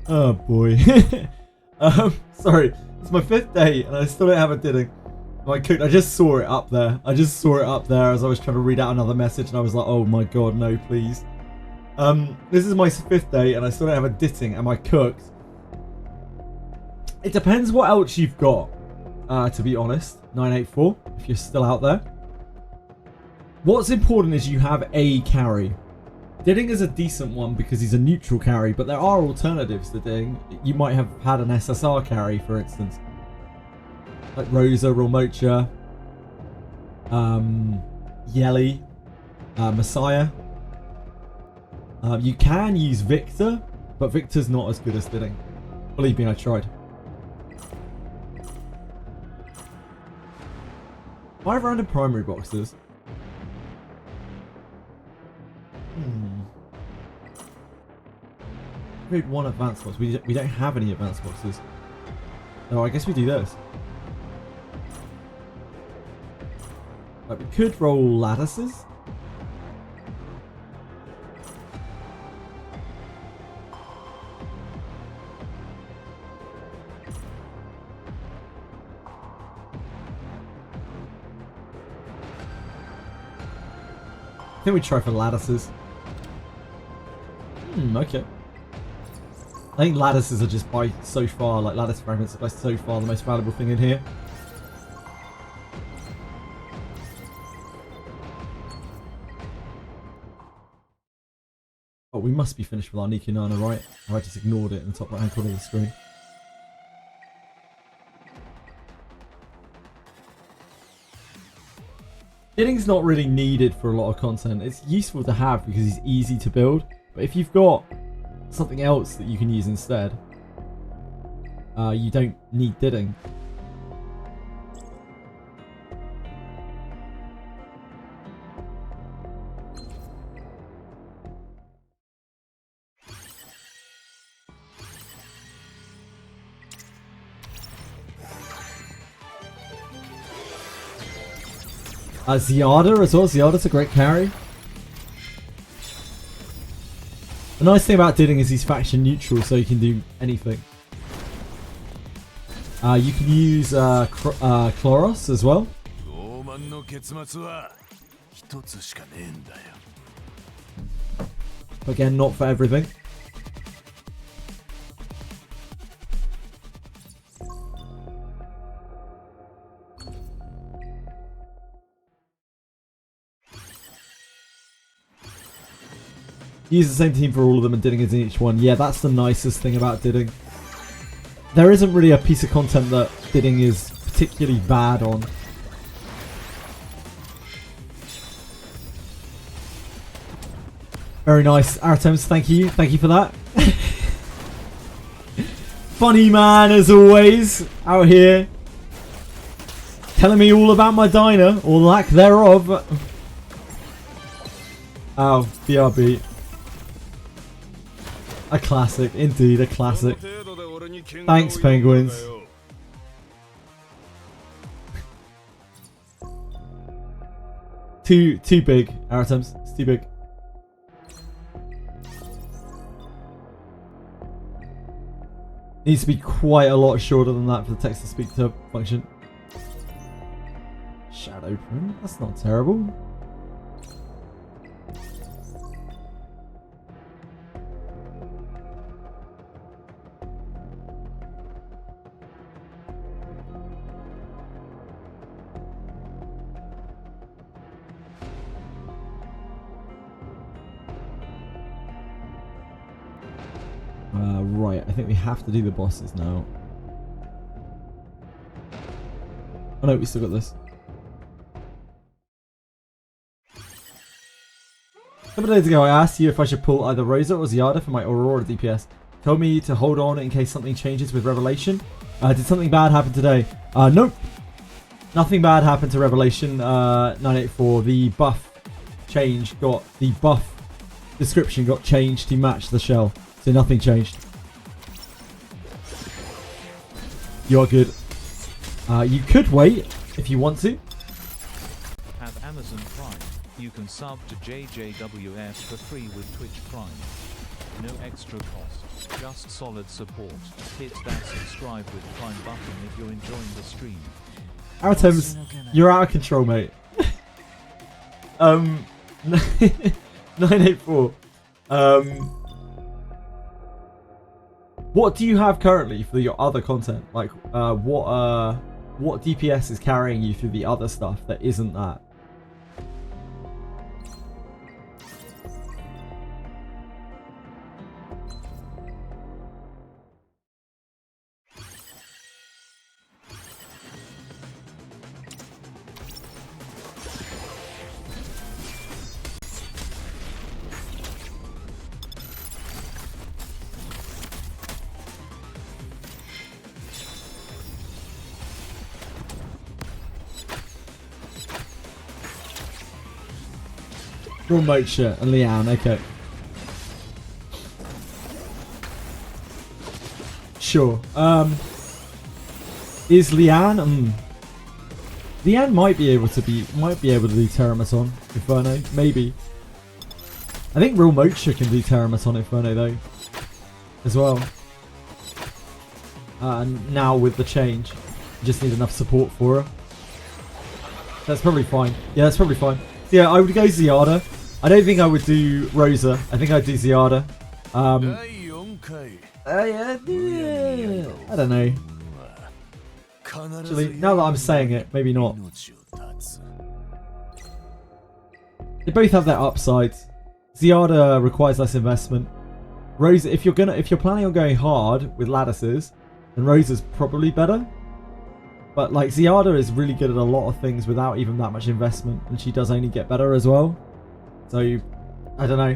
Oh boy. Sorry. It's my 5th day and I still don't have a ditting. I just saw it up there. I just saw it up there as I was trying to read out another message and I was like, oh my God, no, please. This is my 5th day and I still don't have a ditting. Am I cooked? It depends what else you've got, to be honest. 984, if you're still out there. What's important is you have a carry. Ditting is a decent one because he's a neutral carry, but there are alternatives to Ditting. You might have had an SSR carry, for instance. Like Rosa, Rolmocha, YELI, Messiah. You can use Victor, but Victor's not as good as Ditting. Believe me, I tried. 5 random primary boxes. Grade 1 advanced box. We don't have any advanced boxes. No, I guess we do this. Like, we could roll lattices. I think we try for lattices. Okay. I think lattices are just by so far, like lattice fragments are by so far the most valuable thing in here. Oh, we must be finished with our Niku Nana, right? I just ignored it in the top right hand corner of the screen. Ditting's not really needed for a lot of content. It's useful to have because he's easy to build. But if you've got something else that you can use instead, you don't need Ditting. Ziada as well. Ziada's a great carry. The nice thing about Ditting is he's faction neutral, so you can do anything. You can use Chloros as well. Again, not for everything. Use the same team for all of them and Ditting is in each one. Yeah, that's the nicest thing about Ditting. There isn't really a piece of content that Ditting is particularly bad on. Very nice. Aratems, thank you. Thank you for that. Funny man, as always, out here. Telling me all about my diner, or lack thereof. Oh, BRB. A classic, indeed, a classic. Thanks, Penguins. Too big, Aratems. It's too big. Needs to be quite a lot shorter than that for the text to speak to function. Shadow print, that's not terrible. Right, I think we have to do the bosses now. Oh no, we still got this. A couple of days ago I asked you if I should pull either Rosa or Ziada for my Aurora DPS. Told me to hold on in case something changes with Revelation. Did something bad happen today? Nope. Nothing bad happened to Revelation 984. The buff change got the buff description got changed to match the shell. So nothing changed. You are good. You could wait if you want to. Have Amazon Prime. You can sub to JJWF for free with Twitch Prime. No extra cost, just solid support. Hit that subscribe with Prime button if you're enjoying the stream. Aratems, you're out of control, mate. 984. What do you have currently for your other content? Like, what DPS is carrying you through the other stuff that isn't that? Remote shit and Lian, okay. Sure. Is Lian? Lian might be able to do Terramaton Inferno, maybe. I think Real Mocha can do Terramaton Inferno though, as well. And now with the change, you just need enough support for her. That's probably fine. Yeah, that's probably fine. So yeah, I would go Ziada. I don't think I would do Rosa. I think I'd do Ziada. I don't know. Actually, now that I'm saying it, maybe not. They both have their upsides. Ziada requires less investment. Rosa, if you're planning on going hard with lattices, then Rosa's probably better. But like Ziada is really good at a lot of things without even that much investment, and she does only get better as well. So, I don't know.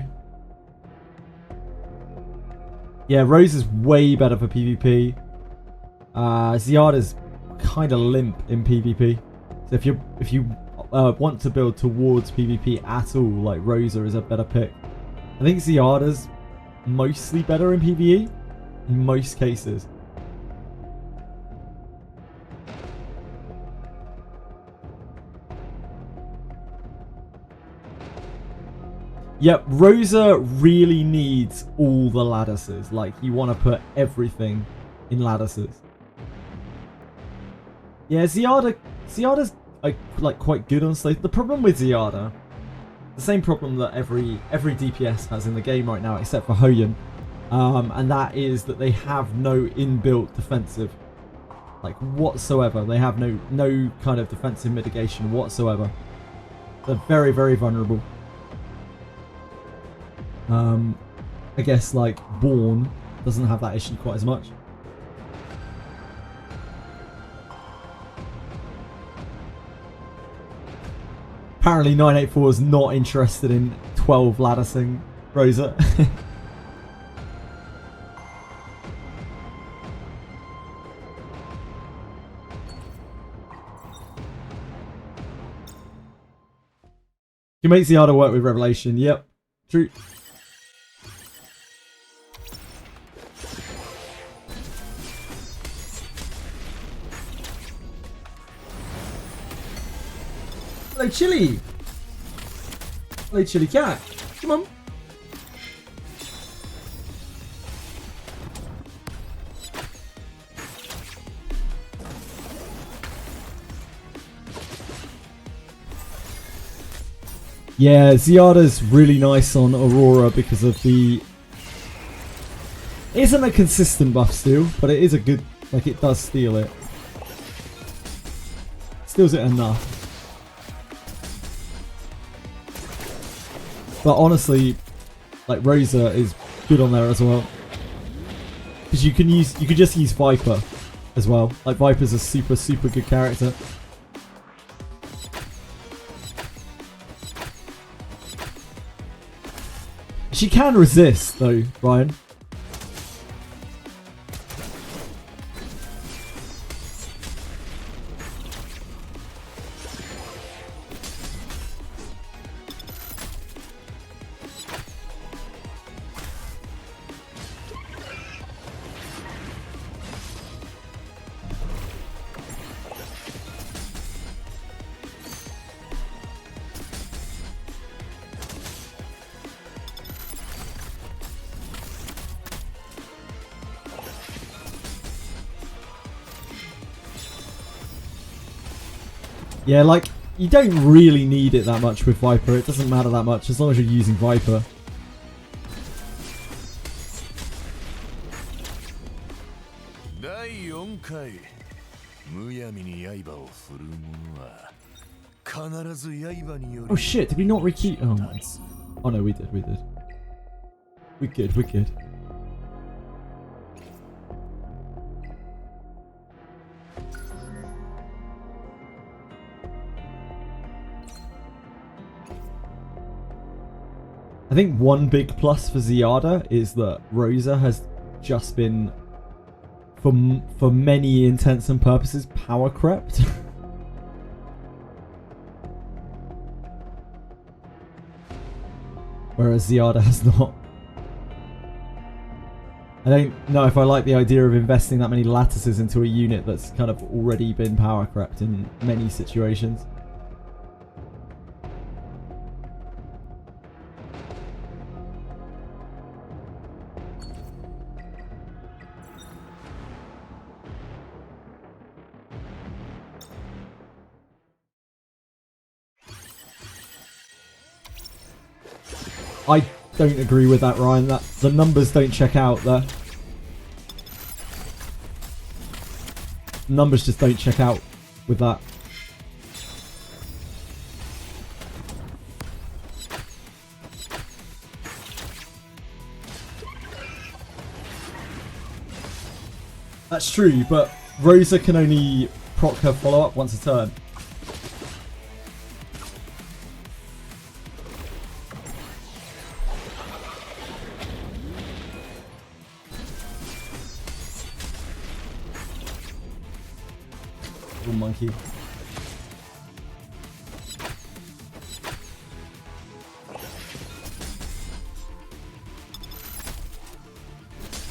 Yeah, Rose is way better for PvP. Ziada's kind of limp in PvP. So if you want to build towards PvP at all, like Rosa is a better pick. I think Ziada's mostly better in PvE in most cases. Yep, Rosa really needs all the lattices. Like, you want to put everything in lattices. Yeah, Ziada's like quite good on slate. The problem with Ziada, the same problem that every DPS has in the game right now, except for Hoyan, and that is that they have no inbuilt defensive, like whatsoever. They have no kind of defensive mitigation whatsoever. They're very, very vulnerable. I guess like Born doesn't have that issue quite as much. Apparently 984 is not interested in 12 latticing Rosa. You make Ziada work with Revelation. Yep. True. Hello, Chili. Hello, Chili Cat. Come on. Yeah, Ziada's really nice on Aurora because of the... It isn't a consistent buff steal, but it is a good... Like, it does steal it. Steals it enough. But honestly, like Rosa is good on there as well, because you could just use Viper as well. Like Viper's a super good character. She can resist though, Ryan. Yeah, like, you don't really need it that much with Viper. It doesn't matter that much as long as you're using Viper. Oh shit, did we not rekeep? Oh no, we did. We're good. I think one big plus for Ziada is that Rosa has just been, for many intents and purposes, power crept. Whereas Ziada has not. I don't know if I like the idea of investing that many lattices into a unit that's kind of already been power crept in many situations. I don't agree with that, Ryan. The numbers don't check out there. Numbers just don't check out with that. That's true, but Rosa can only proc her follow-up once a turn. Monkey.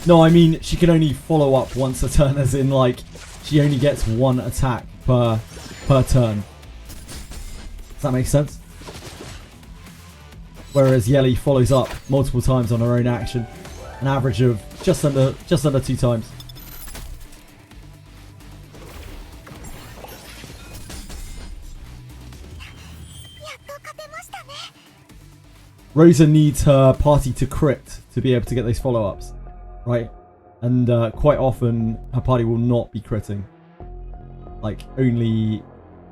No, I mean, she can only follow up once a turn, as in, like, she only gets one attack per turn. Does that make sense? Whereas YELI follows up multiple times on her own action, an average of just under 2 times. Rosa needs her party to crit to be able to get those follow-ups, right? And quite often her party will not be critting. Like, only...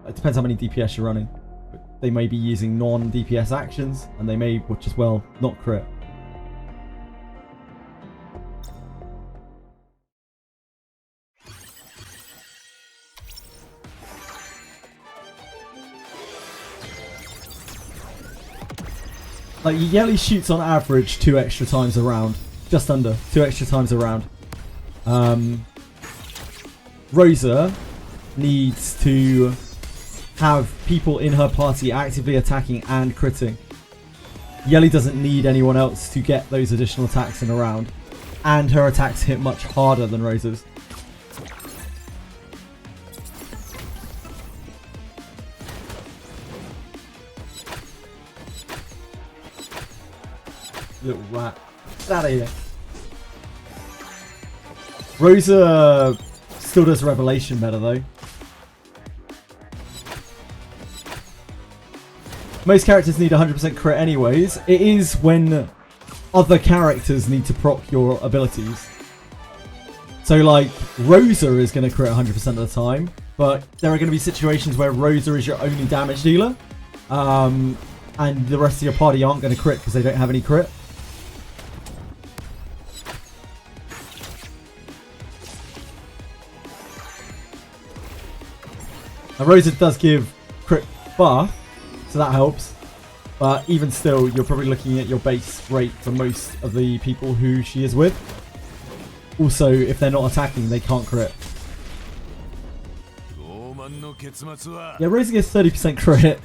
It depends how many DPS you're running. They may be using non-DPS actions, and they may just, well, not crit. Like, YELI shoots on average 2 extra times a round. Just under 2 extra times a round. Rosa needs to have people in her party actively attacking and critting. YELI doesn't need anyone else to get those additional attacks in a round. And her attacks hit much harder than Rosa's. Little rat. Get out of here. Rosa still does Revelation better though. Most characters need 100% crit anyways. It is when other characters need to proc your abilities. So like, Rosa is going to crit 100% of the time, but there are going to be situations where Rosa is your only damage dealer. And the rest of your party aren't going to crit because they don't have any crit. And Rosa does give crit buff, so that helps. But even still, you're probably looking at your base rate for most of the people who she is with. Also, if they're not attacking, they can't crit. Yeah, Rosa gets 30% crit.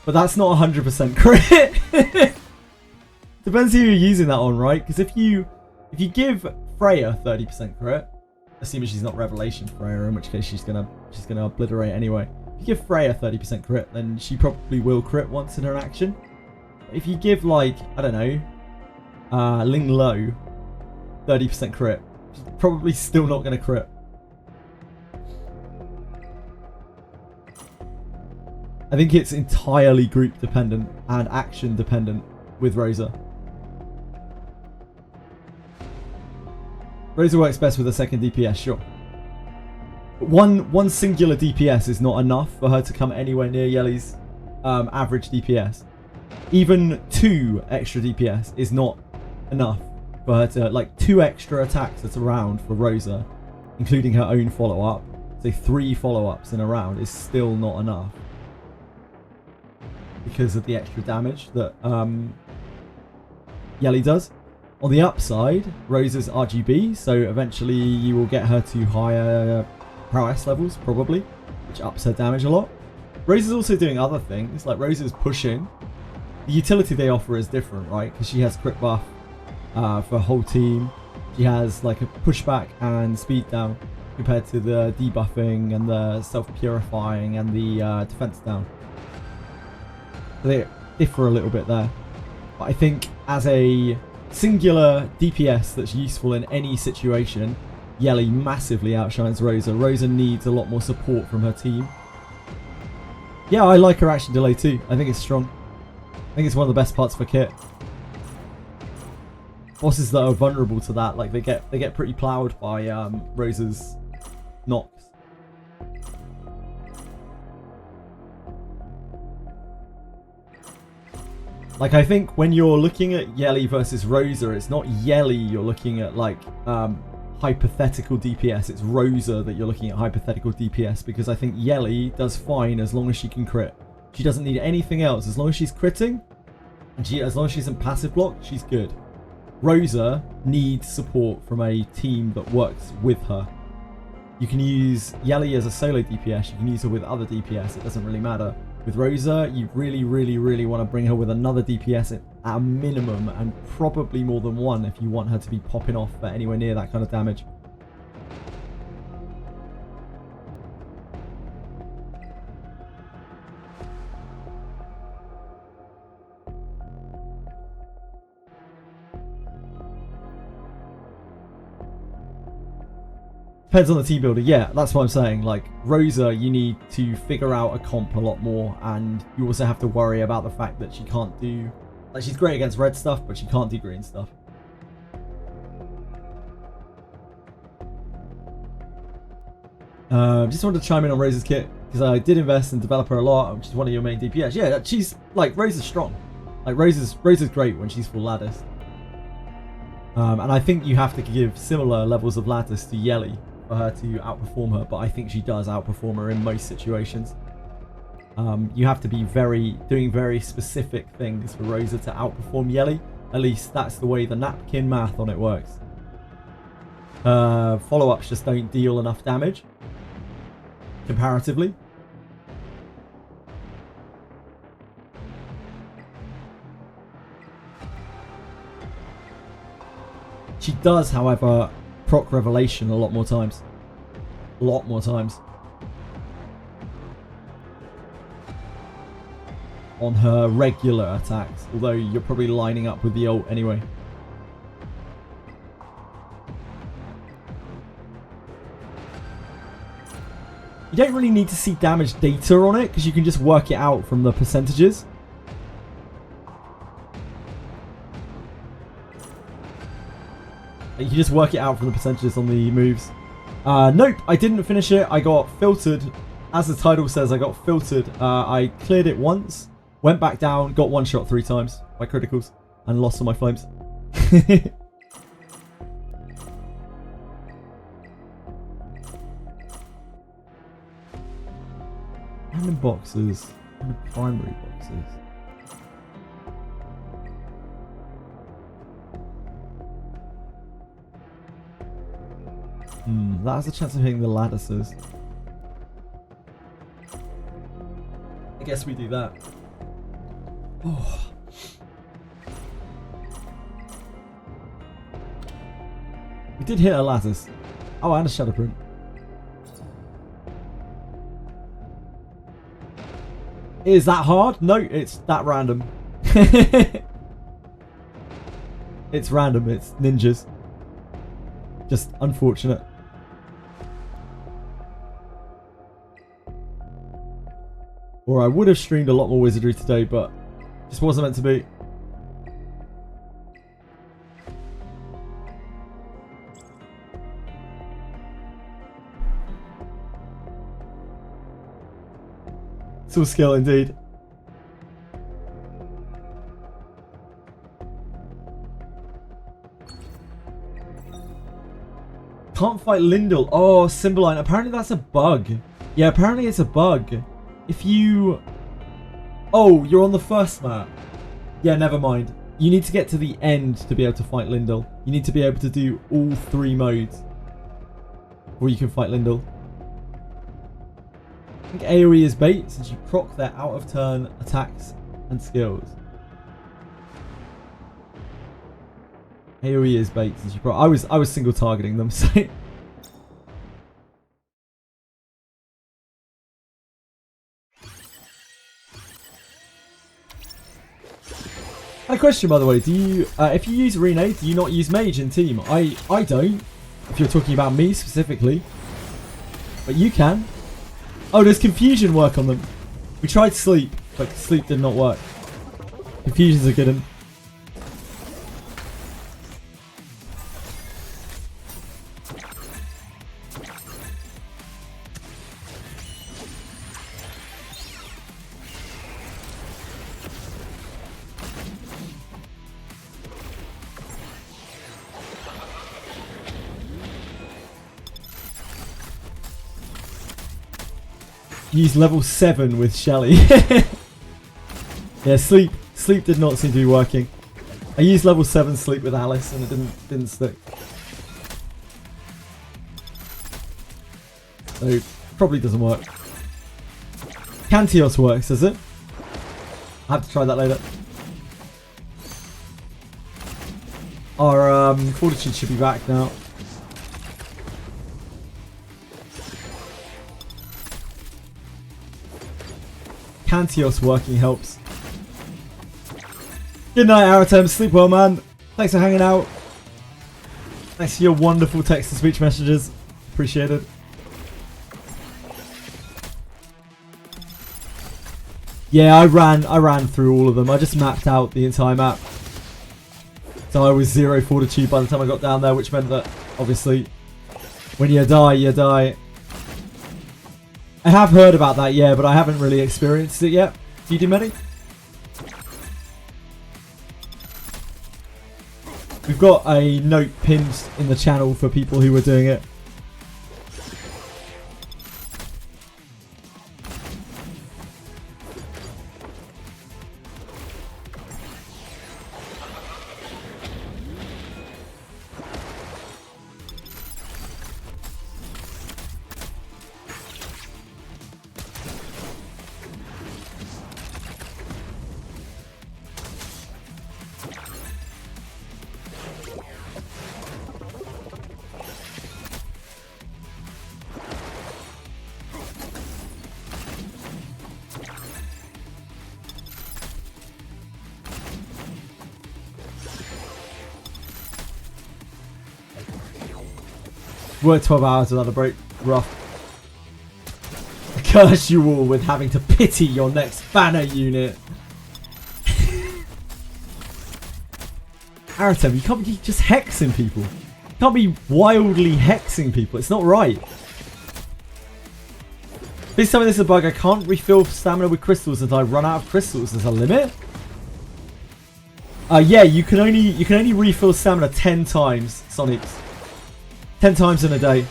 But that's not 100% crit. Depends who you're using that on, right? Because if you give Freya 30% crit, assuming she's not Revelation Freya, in which case she's gonna obliterate anyway. If you give Freya 30% crit, then she probably will crit once in her action. If you give, like, I don't know, Ling Lo 30% crit, she's probably still not gonna crit. I think it's entirely group dependent and action dependent with Rosa. Rosa works best with a second DPS, sure. But one singular DPS is not enough for her to come anywhere near Yeli's average DPS. Even 2 extra DPS is not enough for her to, like, 2 extra attacks that's around for Rosa, including her own follow-up. So 3 follow-ups in a round is still not enough because of the extra damage that Yeli does. On the upside, Rosa's RGB, so eventually you will get her to higher prowess levels, probably, which ups her damage a lot. Rosa's also doing other things, like Rosa's pushing. The utility they offer is different, right? Because she has crit buff for a whole team. She has like a pushback and speed down compared to the debuffing and the self-purifying and the defense down. So they differ a little bit there. But I think as a singular DPS that's useful in any situation, Yeli massively outshines Rosa. Rosa needs a lot more support from her team. Yeah, I like her action delay too. I think it's strong. I think it's one of the best parts of her kit. Bosses that are vulnerable to that, like they get pretty plowed by Rosa's knocks. Like, I think when you're looking at Yeli versus Rosa, it's not Yeli you're looking at, like, hypothetical DPS. It's Rosa that you're looking at hypothetical DPS, because I think Yeli does fine as long as she can crit. She doesn't need anything else. As long as she's critting, and as long as she's in passive block, she's good. Rosa needs support from a team that works with her. You can use Yeli as a solo DPS. You can use her with other DPS. It doesn't really matter. With Rosa, you really, really, really want to bring her with another DPS at a minimum, and probably more than one if you want her to be popping off for anywhere near that kind of damage. Depends on the team builder. Yeah, that's what I'm saying. Like, Rosa, you need to figure out a comp a lot more, and you also have to worry about the fact that she can't do... Like, she's great against red stuff, but she can't do green stuff. Just wanted to chime in on Rosa's kit, because I did invest and develop her a lot, which is one of your main DPS. Yeah, she's... Like, Rosa's strong. Like, Rosa's great when she's full lattice. And I think you have to give similar levels of lattice to Yeli for her to outperform her, but I think she does outperform her in most situations. You have to be doing very specific things for Rosa to outperform Yeli. At least that's the way the napkin math on it works. Follow-ups just don't deal enough damage comparatively. She does, however, proc Revelation a lot more times. A lot more times. On her regular attacks, although you're probably lining up with the ult anyway. You don't really need to see damage data on it, because you can just work it out from the percentages. You can just work it out from the percentages on the moves. Nope, I didn't finish it. I got filtered. As the title says, I got filtered. I cleared it once, went back down, got one shot 3 times by criticals, and lost all my flames. Random boxes. Random primary boxes. That has a chance of hitting the lattices. I guess we do that. Oh. We did hit a lattice. Oh, and a shadow print. Is that hard? No, it's that random. It's random. It's ninjas. Just unfortunate. Or I would have streamed a lot more Wizardry today, but just wasn't meant to be. It's all skill indeed. Can't fight Lindel. Oh, Cymbeline. Apparently that's a bug. Yeah, apparently it's a bug. If you... Oh, you're on the first map. Yeah, never mind. You need to get to the end to be able to fight Lindel. You need to be able to do all 3 modes before you can fight Lindel. I think AoE is bait since you proc their out of turn attacks and skills. AoE is bait since you proc. I was single targeting them, so. A question, by the way, do you if you use RINNE, do you not use mage in team? I don't, if you're talking about me specifically, but you can. Oh, does confusion work on them? We tried sleep, but sleep did not work. Confusion's a good one. Use level 7 with Shelly. Yeah, sleep did not seem to be working. I used level 7 sleep with Alice and it didn't stick. So probably doesn't work. Cantios works, does it? I have to try that later. Our Fortitude should be back now. Cantios working helps. Good night, Aratem. Sleep well, man. Thanks for hanging out. Thanks for your wonderful text-to-speech messages. Appreciate it. Yeah, I ran through all of them. I just mapped out the entire map. So I was 0 fortitude by the time I got down there, which meant that, obviously, when you die, you die. I have heard about that, yeah, but I haven't really experienced it yet. Do you do many? We've got a note pinned in the channel for people who were doing it. Worked 12 hours without a break. Rough. I curse you all with having to pity your next banner unit. Aratem, you can't be just hexing people. You can't be wildly hexing people. It's not right. Please tell me this is a bug. I can't refill stamina with crystals until I run out of crystals. There's a limit? Yeah, you can only refill stamina 10 times, Sonics. 10 times in a day.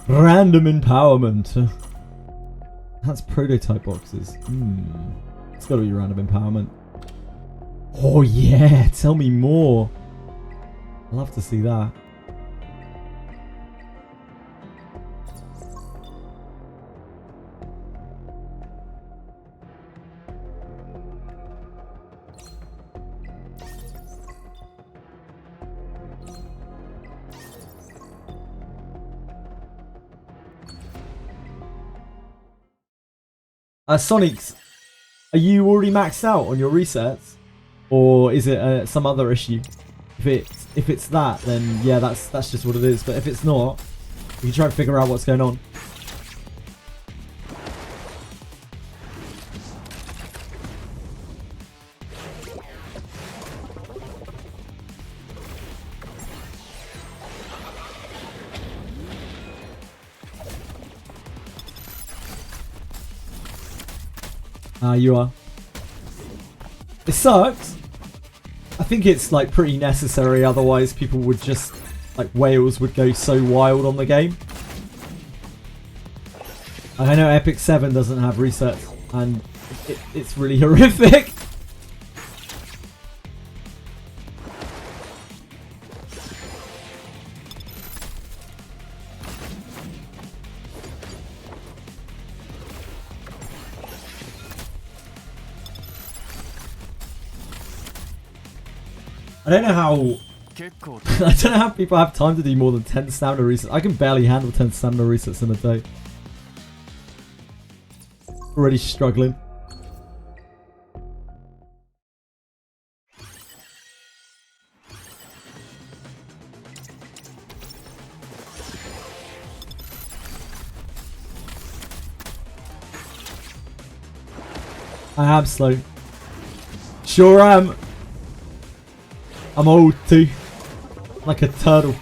Random empowerment. That's prototype boxes. It's gotta be random empowerment. Oh yeah, tell me more. I'd love to see that. Sonics, are you already maxed out on your resets, or is it some other issue? If it's that, then yeah, that's just what it is. But if it's not, we can try and figure out what's going on. You are. It sucks. I think it's like pretty necessary, otherwise people would just, like, whales would go so wild on the game. I know Epic 7 doesn't have resets, and it's really horrific. I don't know how I don't know how people have time to do more than 10 stamina resets. I can barely handle 10 stamina resets in a day. Already struggling. I am slow. Sure am. I'm old too. Like a turtle.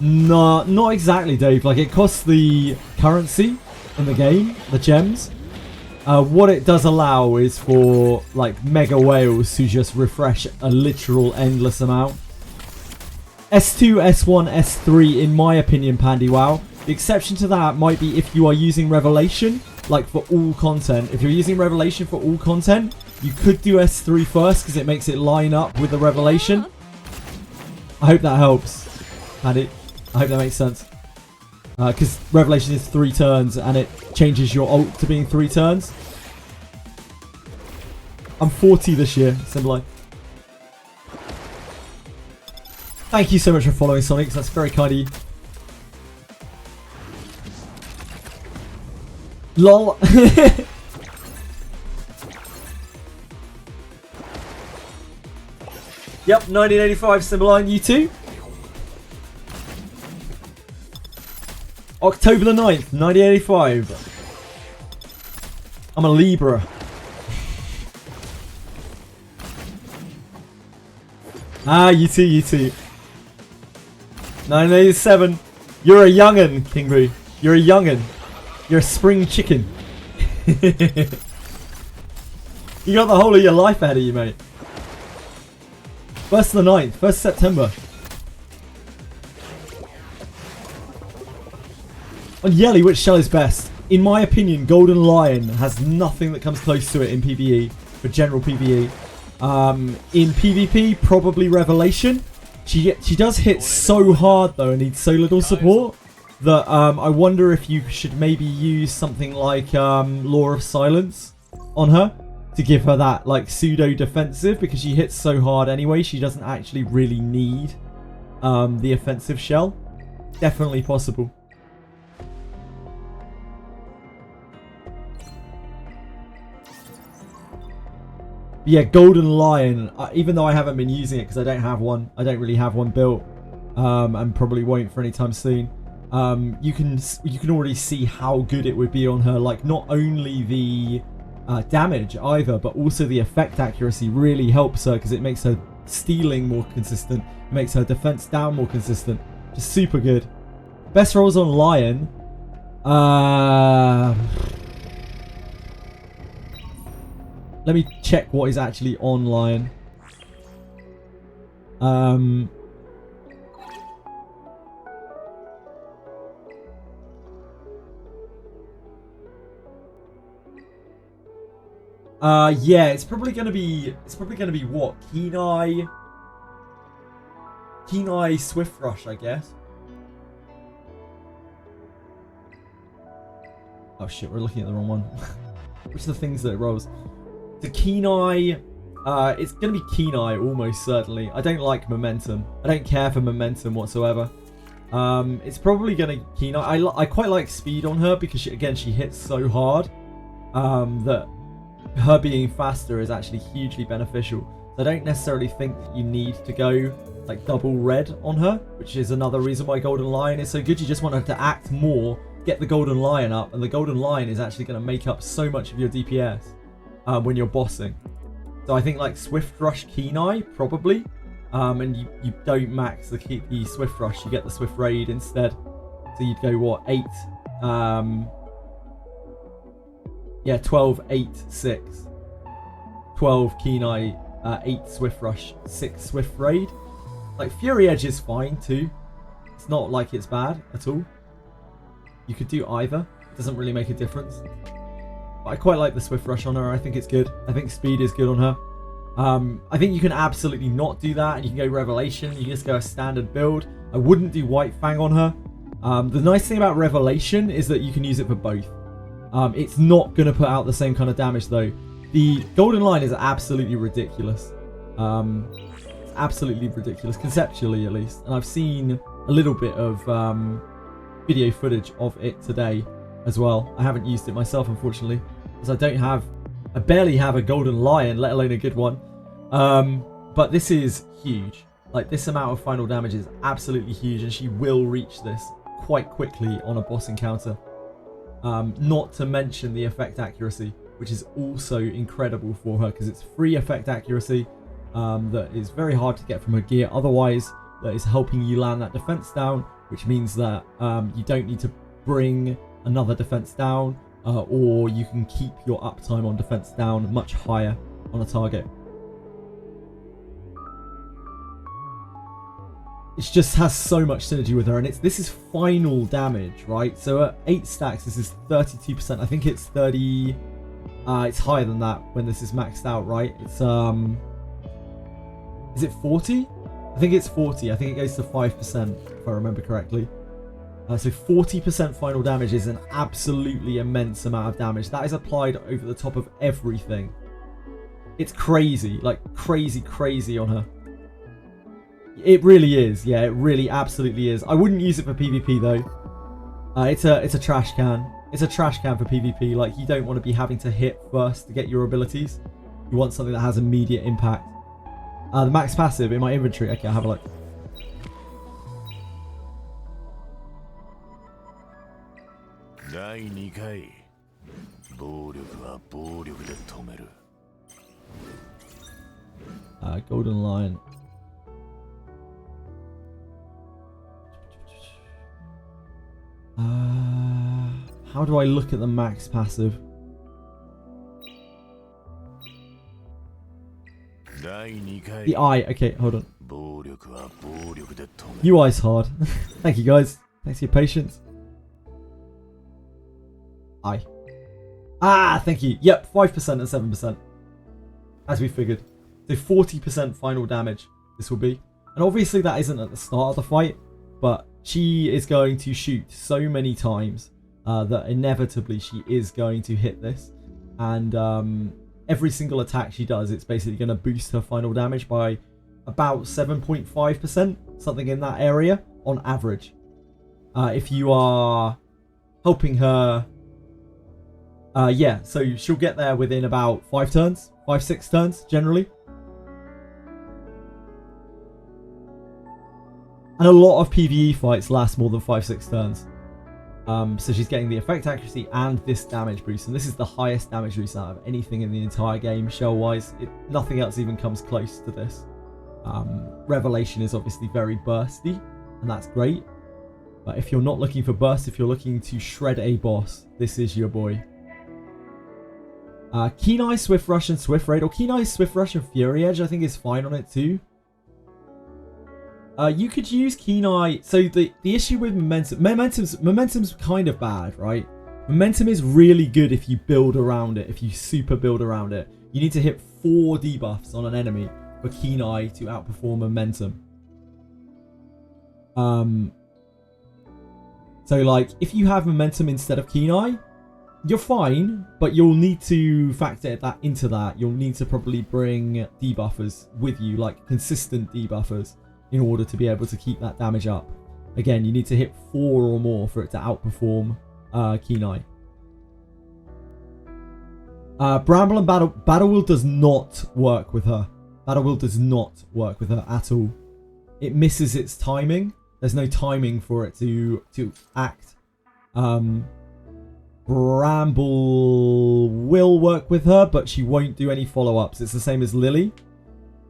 No, not exactly, Dave. Like, it costs the currency in the game, the gems. What it does allow is for, like, mega whales to just refresh a literal endless amount. S2, S1, S3, in my opinion, Pandy Wow. The exception to that might be if you are using Revelation, like, for all content. If you're using Revelation for all content, you could do S3 first because it makes it line up with the Revelation. I hope that helps, Paddy. I hope that makes sense. Because Revelation is 3 turns and it changes your ult to being 3 turns. I'm 40 this year, Simbalai. Thank you so much for following, Sonics. That's very kind of you. LOL. Yep, 1985 Simbaline, you too? October the 9th, 1985. I'm a Libra. Ah, you too, you too. 1987. You're a young'un, King Boo. You're a young'un. You're a spring chicken. You got the whole of your life ahead of you, mate. 1st of the 9th, 1st September. On YELI, which shell is best? In my opinion, Golden Lion has nothing that comes close to it in PvE, for general PvE. In PvP, probably Revelation. She does hit so hard though and needs so little support that I wonder if you should maybe use something like Law of Silence on her to give her that, like, pseudo defensive, because she hits so hard anyway. She doesn't actually really need the offensive shell. Definitely possible. Yeah, Golden Lion, even though I haven't been using it because I don't have one. I don't really have one built, and probably won't for any time soon. You can already see how good it would be on her. Like, not only the damage either, but also the effect accuracy really helps her because it makes her stealing more consistent. It makes her defense down more consistent. Just super good. Best rolls on Lion. Let me check what is actually on Lion. Yeah, it's probably gonna be what? Keen-Eye Swift Rush, I guess. Oh shit, we're looking at the wrong one. Which are the things that it rolls? The Keen-Eye, it's going to be Keen-Eye almost certainly. I don't like momentum. I don't care for momentum whatsoever. It's probably going to Kenai. I quite like speed on her because she hits so hard that her being faster is actually hugely beneficial. So I don't necessarily think that you need to go like double red on her, which is another reason why Golden Lion is so good. You just want her to act more, get the Golden Lion up, and the Golden Lion is actually going to make up so much of your DPS when you're bossing. So I think like Swift Rush Kenai probably, and you don't max the Swift Rush, you get the Swift Raid instead. So you'd go what, 8, 12, 8, 6, 12 Kenai, 8 Swift Rush, 6 Swift Raid. Like Fury Edge is fine too. It's not like it's bad at all. You could do either. It doesn't really make a difference. But I quite like the Swift Rush on her. I think it's good. I think speed is good on her. I think you can absolutely not do that, and you can go Revelation. You can just go a standard build. I wouldn't do White Fang on her. The nice thing about Revelation is that you can use it for both. It's not going to put out the same kind of damage though. The Golden Lion is absolutely ridiculous. It's absolutely ridiculous, conceptually at least. And I've seen a little bit of video footage of it today as well. I haven't used it myself, unfortunately, because I barely have a Golden Lion, let alone a good one. But this is huge. Like, this amount of final damage is absolutely huge, and she will reach this quite quickly on a boss encounter. Not to mention the effect accuracy, which is also incredible for her, because it's free effect accuracy that is very hard to get from her gear. Otherwise, that is helping you land that defense down, which means that you don't need to bring another defense down, or you can keep your uptime on defense down much higher on a target. It just has so much synergy with her, and this is final damage, right? So at 8 stacks, this is 32%. I think it's 30. It's higher than that when this is maxed out, right? It's is it 40? I think it's 40. I think it goes to 5% if I remember correctly. So 40% final damage is an absolutely immense amount of damage. That is applied over the top of everything. It's crazy, like crazy on her. It really is, yeah, it really absolutely is. I wouldn't use it for PvP though. It's a trash can. It's a trash can for PvP. Like, you don't want to be having to hit first to get your abilities. You want something that has immediate impact. The max passive in my inventory. Okay, I'll have a look. Golden Lion. How do I look at the max passive? The eye. Okay, hold on. UI's hard. Thank you guys. Thanks for your patience. Eye. Thank you. Yep, 5% and 7%. As we figured. So 40% final damage this will be. And obviously that isn't at the start of the fight, but she is going to shoot so many times that inevitably she is going to hit this. And every single attack she does, it's basically going to boost her final damage by about 7.5%, something in that area on average. If you are helping her, yeah, so she'll get there within about 5 turns, 5-6 turns generally. And a lot of PvE fights last more than 5-6 turns. So she's getting the effect accuracy and this damage boost. And this is the highest damage boost out of anything in the entire game, shell-wise. Nothing else even comes close to this. Revelation is obviously very bursty, and that's great. But if you're not looking for burst, if you're looking to shred a boss, this is your boy. Kenai, Swift Rush, and Swift Raid. Or Kenai, Swift Rush, and Fury Edge, I think is fine on it too. You could use Kenai. So the issue with Momentum's kind of bad, right? Momentum is really good if you build around it, if you super build around it. You need to hit 4 debuffs on an enemy for Kenai to outperform Momentum. So like, if you have Momentum instead of Kenai, you're fine, but you'll need to factor that into that. You'll need to probably bring debuffers with you, like consistent debuffers, in order to be able to keep that damage up. Again, you need to hit 4 or more for it to outperform Kenai. Bramble and Battle Wheel does not work with her. Battle Wheel does not work with her at all. It misses its timing. There's no timing for it to act. Bramble will work with her, but she won't do any follow-ups. It's the same as Lily.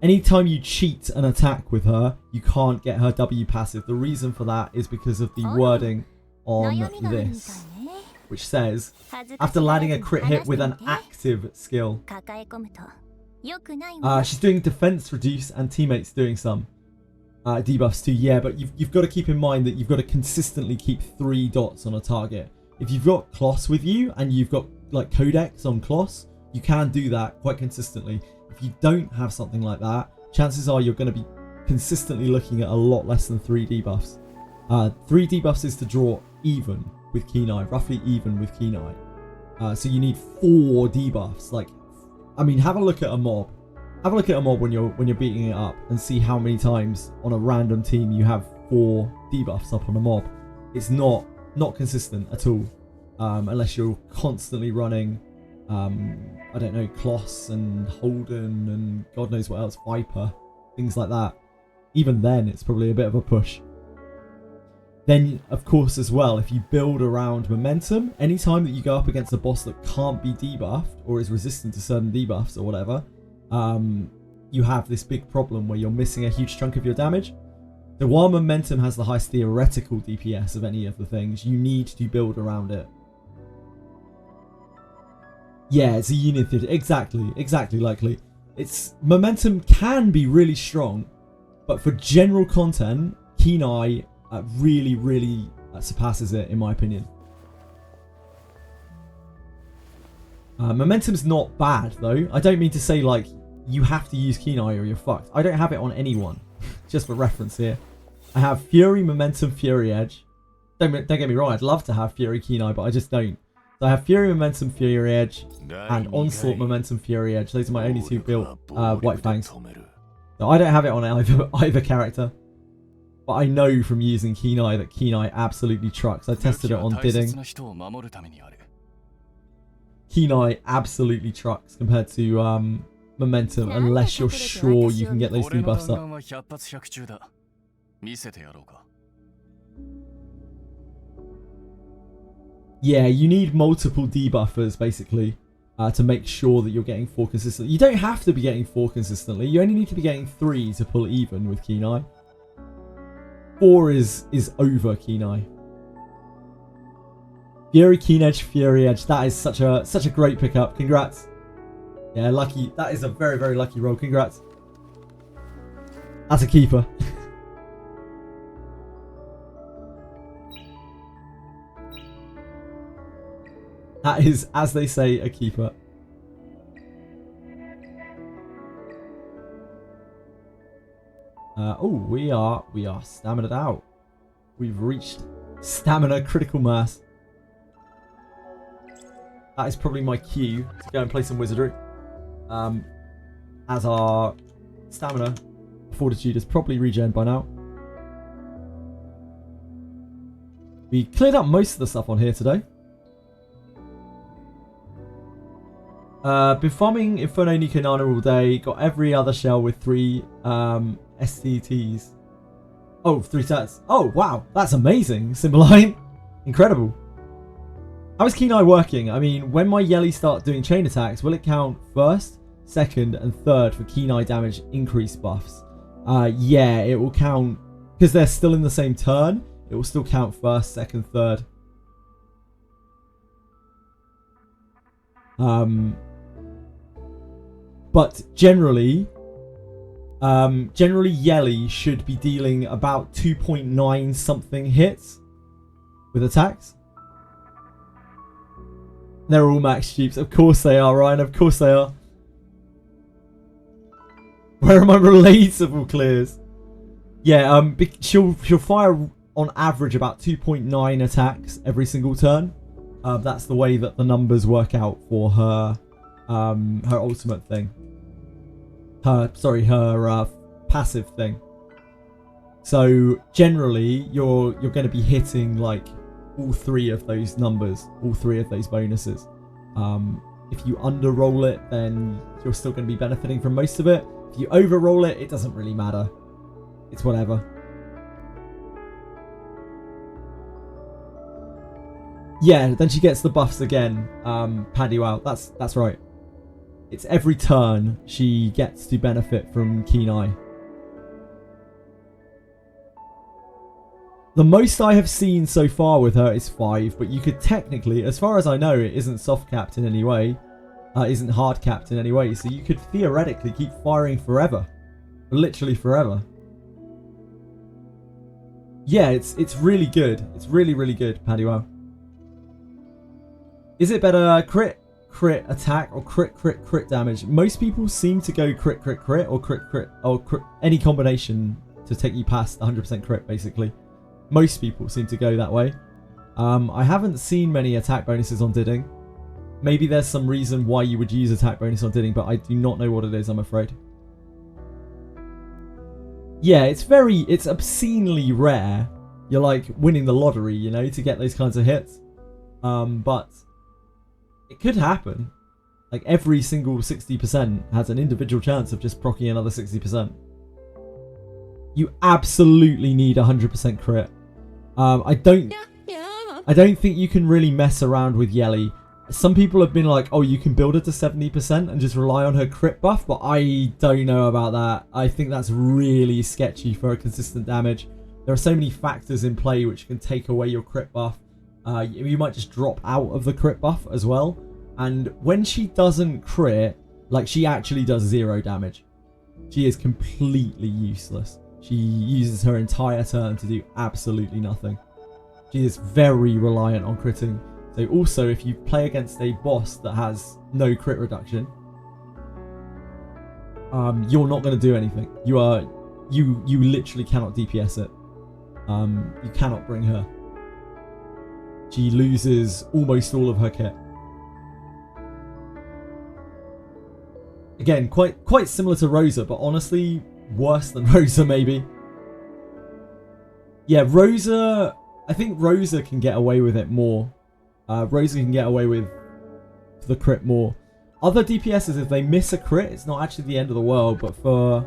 Anytime you cheat an attack with her, you can't get her W passive. The reason for that is because of the wording on this, which says, after landing a crit hit with an active skill. She's doing defense reduce and teammates doing some debuffs too. Yeah, but you've got to keep in mind that you've got to consistently keep 3 dots on a target. If you've got Kloss with you and you've got like Codex on Kloss, you can do that quite consistently. If you don't have something like that, chances are you're going to be consistently looking at a lot less than 3 debuffs. 3 debuffs is to draw even with Kenai, roughly even with Kenai. So you need 4 debuffs. Like, I mean, have a look at a mob. Have a look at a mob when you're beating it up and see how many times on a random team you have 4 debuffs up on a mob. It's not consistent at all, unless you're constantly running, I don't know, Kloss and Holden and God knows what else, Viper, things like that. Even then, it's probably a bit of a push. Then, of course, as well, if you build around momentum, anytime that you go up against a boss that can't be debuffed or is resistant to certain debuffs or whatever, you have this big problem where you're missing a huge chunk of your damage. So while momentum has the highest theoretical DPS of any of the things, you need to build around it. Yeah, it's a union theory. Exactly likely. It's momentum can be really strong, but for general content, Kenai really surpasses it in my opinion. Momentum's not bad though. I don't mean to say like you have to use Kenai or you're fucked. I don't have it on anyone. Just for reference here. I have Fury, Momentum, Fury Edge. Don't get me wrong, I'd love to have Fury Kenai, but I just don't. So I have Fury, Momentum, Fury Edge, and Onslaught, Momentum, Fury Edge. Those are my only 2 built White Fangs. So I don't have it on either character. But I know from using Kenai that Kenai absolutely trucks. I tested it on Bidding. Kenai absolutely trucks compared to Momentum, unless you're sure you can get those debuffs up. Yeah, you need multiple debuffers basically to make sure that you're getting 4 consistently. You don't have to be getting 4 consistently. You only need to be getting 3 to pull even with Kenai. 4 is over Kenai. Fury, Keen Edge, Fury Edge. That is such a great pickup. Congrats. Yeah, lucky. That is a very lucky roll. Congrats. That's a keeper. That is, as they say, a keeper. Oh, we are staminaed out. We've reached stamina critical mass. That is probably my cue to go and play some Wizardry. As our stamina fortitude is probably regen by now. We cleared up most of the stuff on here today. Been farming Inferno Nico Nana all day. Got every other shell with 3 STTs. Oh, 3 stats. Oh, wow. That's amazing. Symboline. Incredible. How is Kenai working? I mean, when my YELI start doing chain attacks, will it count 1st, 2nd, and 3rd for Kenai damage increase buffs? Yeah, it will count. Because they're still in the same turn, it will still count 1st, 2nd, 3rd. But generally YELI should be dealing about 2.9 something hits with attacks. They're all max dupes. Of course they are, Ryan. Of course they are. Where are my relatable clears? Yeah, she'll fire on average about 2.9 attacks every single turn. That's the way that the numbers work out for her her ultimate thing. Her passive thing. So generally, you're going to be hitting like all 3 of those numbers, all 3 of those bonuses. If you under-roll it, then you're still going to be benefiting from most of it. If you over-roll it, it doesn't really matter. It's whatever. Yeah, then she gets the buffs again. Paddy Wow, that's right. It's every turn she gets to benefit from Keen Eye. The most I have seen so far with her is 5, but you could technically, as far as I know, it isn't soft capped in any way. Isn't hard capped in any way, so you could theoretically keep firing forever. Literally forever. Yeah, it's really good. It's really, really good, Paddy Wow. Is it better crit attack or crit damage? Most people seem to go crit or crit or any combination to take you past 100% crit, basically. Most people seem to go that way. I haven't seen many attack bonuses on Didding. Maybe there's some reason why you would use attack bonus on Didding, but I do not know what it is, I'm afraid. Yeah, it's obscenely rare. You're like winning the lottery, you know, to get those kinds of hits. But it could happen. Like every single 60% has an individual chance of just proccing another 60%. You absolutely need 100% crit. I don't think you can really mess around with YELI. Some people have been like, oh, you can build her to 70% and just rely on her crit buff, but I don't know about that. I think that's really sketchy for a consistent damage. There are so many factors in play which can take away your crit buff. You might just drop out of the crit buff as well. And when she doesn't crit, like she actually does 0 damage. She is completely useless. She uses her entire turn to do absolutely nothing. She is very reliant on critting. So also, if you play against a boss that has no crit reduction, you're not going to do anything. You literally cannot DPS it. You cannot bring her. She loses almost all of her kit. Again, quite similar to Rosa, but honestly worse than Rosa maybe. Yeah, Rosa. I think Rosa can get away with it more. Rosa can get away with the crit more. Other DPSs, if they miss a crit, it's not actually the end of the world. But for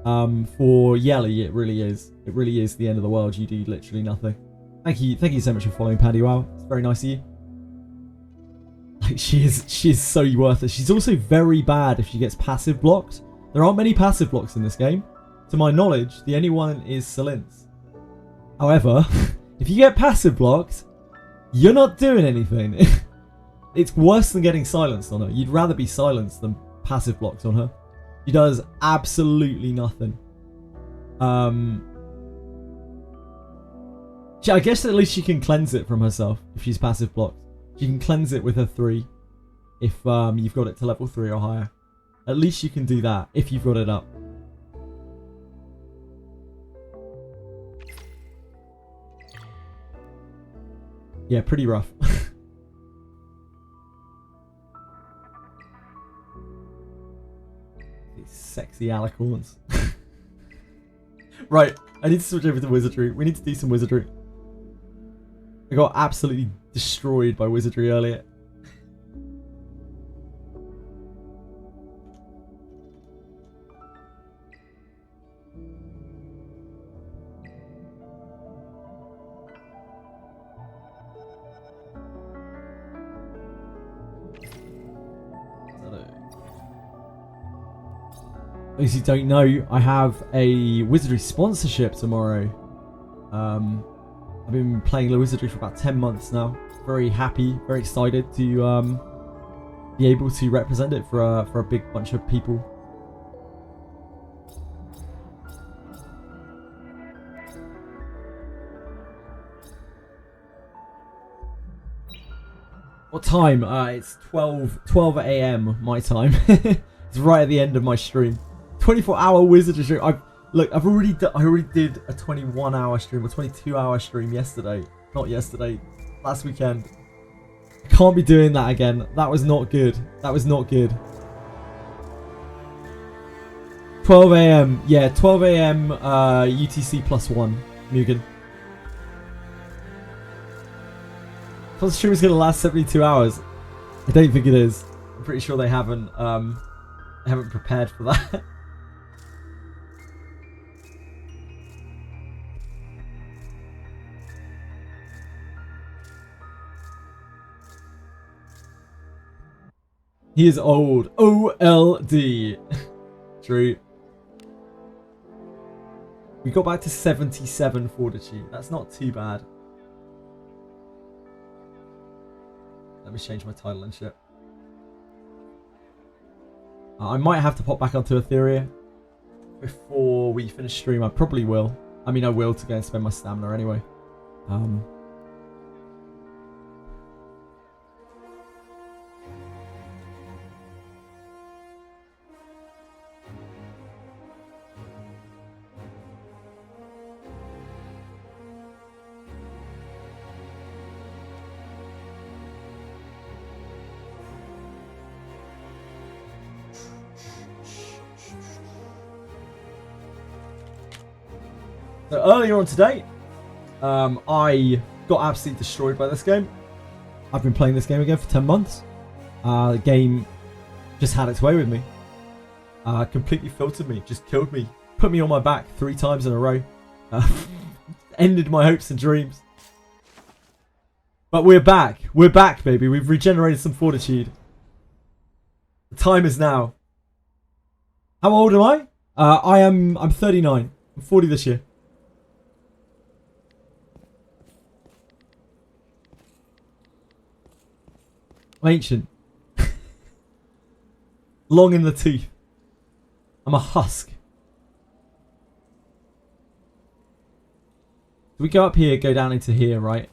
YELI, it really is. It really is the end of the world. You do literally nothing. Thank you so much for following, Paddy Wow. It's very nice of you. Like she is so worthless. She's also very bad if she gets passive blocked. There aren't many passive blocks in this game. To my knowledge, the only one is Celin's. However, if you get passive blocked, you're not doing anything. It's worse than getting silenced on her. You'd rather be silenced than passive blocked on her. She does absolutely nothing. I guess at least she can cleanse it from herself if she's passive blocked. She can cleanse it with her 3 if you've got it to level 3 or higher. At least you can do that if you've got it up. Yeah, pretty rough. These sexy alicorns. Right, I need to switch over to Wizardry. We need to do some Wizardry. I got absolutely destroyed by Wizardry earlier. Those who don't know, I have a Wizardry sponsorship tomorrow. I've been playing Wizardry for about 10 months now. Very happy, very excited to be able to represent it for a big bunch of people. What time? It's 12 AM my time. It's right at the end of my stream. 24-hour Wizardry stream. I already did a 21-hour stream or 22-hour stream yesterday. Not yesterday, last weekend. I can't be doing that again. That was not good. That was not good. 12 a.m. Yeah, 12 a.m. UTC +1. Mugen. The stream is going to last 72 hours. I don't think it is. I'm pretty sure they haven't prepared for that. He is old. OLD. True. We got back to 77 fortitude. That's not too bad. Let me change my title and shit. I might have to pop back onto Etheria before we finish stream. I probably will. I mean, I will to go and spend my stamina anyway. So earlier on today, I got absolutely destroyed by this game. I've been playing this game again for 10 months. The game just had its way with me. Completely filtered me, just killed me. Put me on my back 3 times in a row. Ended my hopes and dreams. But we're back. We're back, baby. We've regenerated some fortitude. The time is now. How old am I? I'm 39. I'm 40 this year. I'm ancient. Long in the tooth. I'm a husk. Do we go up here, go down into here, right?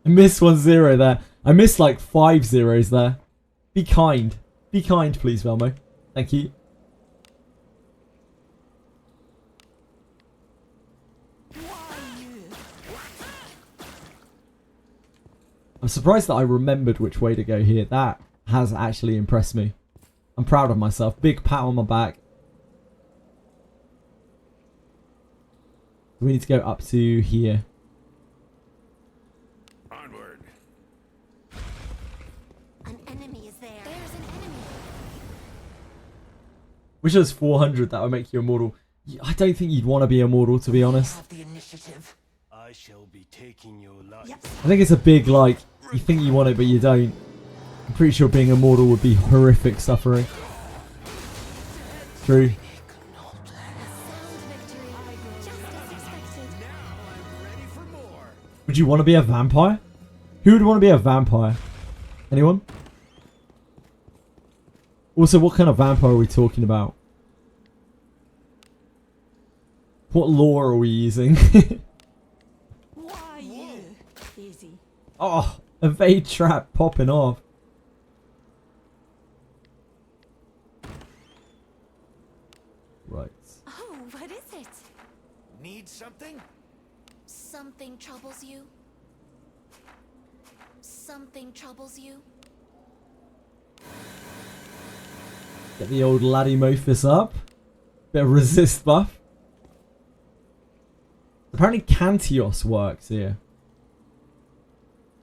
I missed 1-0 there. I missed like 5 zeros there. Be kind. Be kind, please, Velmo. Thank you. I'm surprised that I remembered which way to go here. That has actually impressed me. I'm proud of myself. Big pat on my back. We need to go up to here. Onward. An enemy is there. There's an enemy. Wish it was 400. That would make you immortal. I don't think you'd want to be immortal, to be honest. Have the initiative. I shall be taking your life. I think it's a big, like, you think you want it, but you don't. I'm pretty sure being immortal would be horrific suffering. True. Would you want to be a vampire? Who would want to be a vampire? Anyone? Also, what kind of vampire are we talking about? What lore are we using? Why you? Easy. Oh, evade trap popping off. Right. Oh, what is it? Need something? Something troubles you? Something troubles you? Get the old laddie Mophis up. Bit of resist buff. Apparently Cantios works here.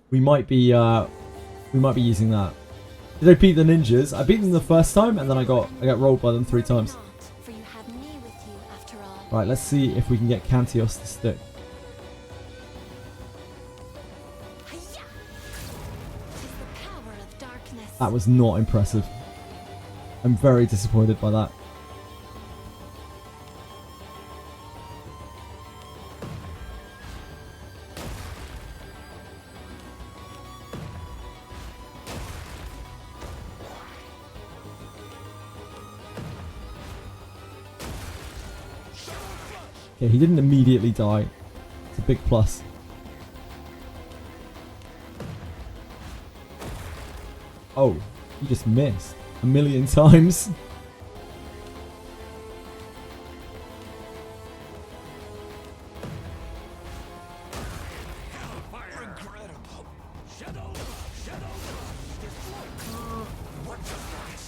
We might be using that. Did I beat the ninjas? I beat them the first time and then I got rolled by them 3 times. For you have me with you after all. Right, let's see if we can get Cantios to stick. Tis the power of darkness. That was not impressive. I'm very disappointed by that. Okay, he didn't immediately die. It's a big plus. Oh, he just missed 1,000,000 times.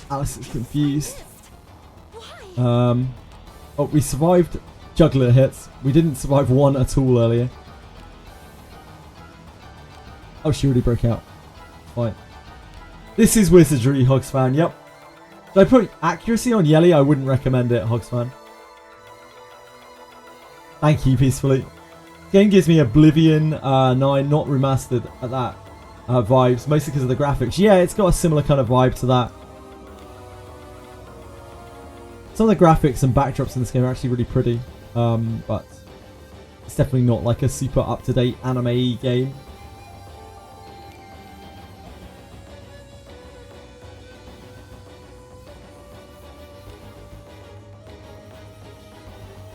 Alice is confused. Oh, we survived juggler hits. We didn't survive one at all earlier. Oh, she already broke out. Fine. This is Wizardry, Hogsfan. Yep. Did I put accuracy on YELI? I wouldn't recommend it, Hogsfan. Thank you, Peacefully. This game gives me Oblivion 9, not remastered at that vibes, mostly because of the graphics. Yeah, it's got a similar kind of vibe to that. Some of the graphics and backdrops in this game are actually really pretty, but it's definitely not like a super up-to-date anime game.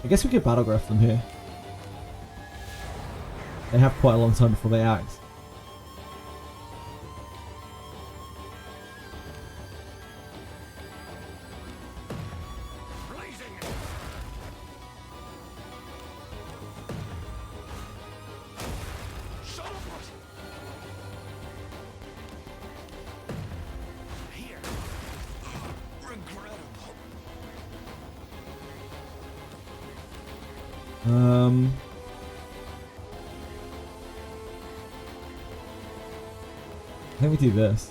I guess we could battlegraph them here. They have quite a long time before they act. I think we do this.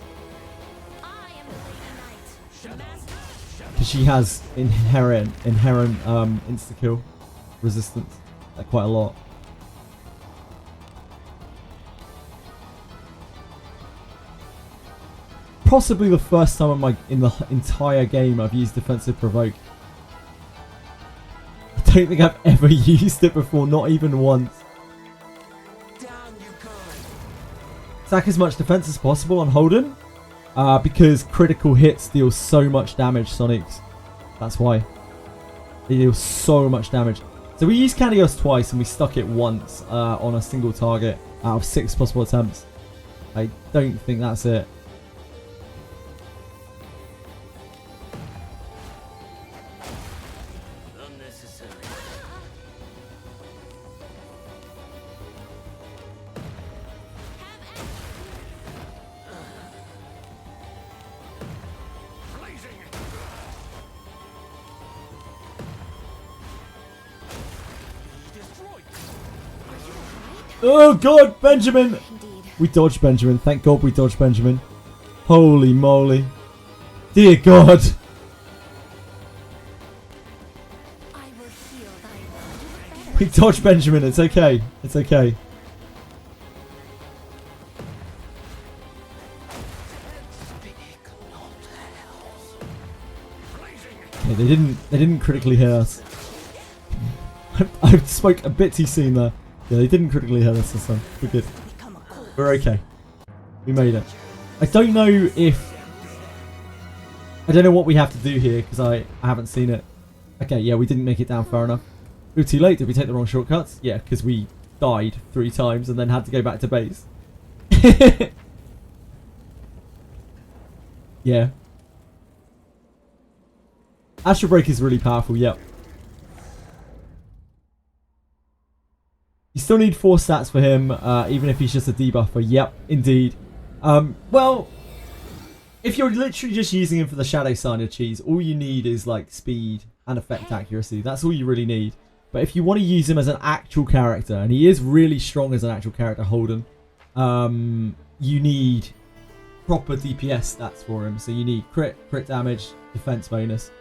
Because she has inherent insta-kill resistance. Quite a lot. Possibly the first time in the entire game I've used defensive provoke. I don't think I've ever used it before, not even once. Stack as much defense as possible on Holden, because critical hits deal so much damage, Sonics. That's why. They deal so much damage. So we used Candios twice and we stuck it once on a single target out of 6 possible attempts. I don't think that's it. Oh god, Benjamin! We dodged Benjamin. Thank god we dodged Benjamin. Holy moly. Dear god. We dodged Benjamin. It's okay. It's okay. Okay, they didn't critically hit us. I spoke a bit too soon there. Yeah, they didn't critically hurt us this time. We're good. We're okay. We made it. I don't know if... I don't know what we have to do here, because I haven't seen it. Okay, yeah, we didn't make it down far enough. We were too late. Did we take the wrong shortcuts? Yeah, because we died 3 times and then had to go back to base. Yeah. Astral Break is really powerful, yep. You still need 4 stats for him, even if he's just a debuffer. Yep, indeed. Well, if you're literally just using him for the Shadow Signer cheese, all you need is like speed and effect accuracy. That's all you really need. But if you want to use him as an actual character, and he is really strong as an actual character, Holden, you need proper DPS stats for him. So you need crit damage, defense bonus.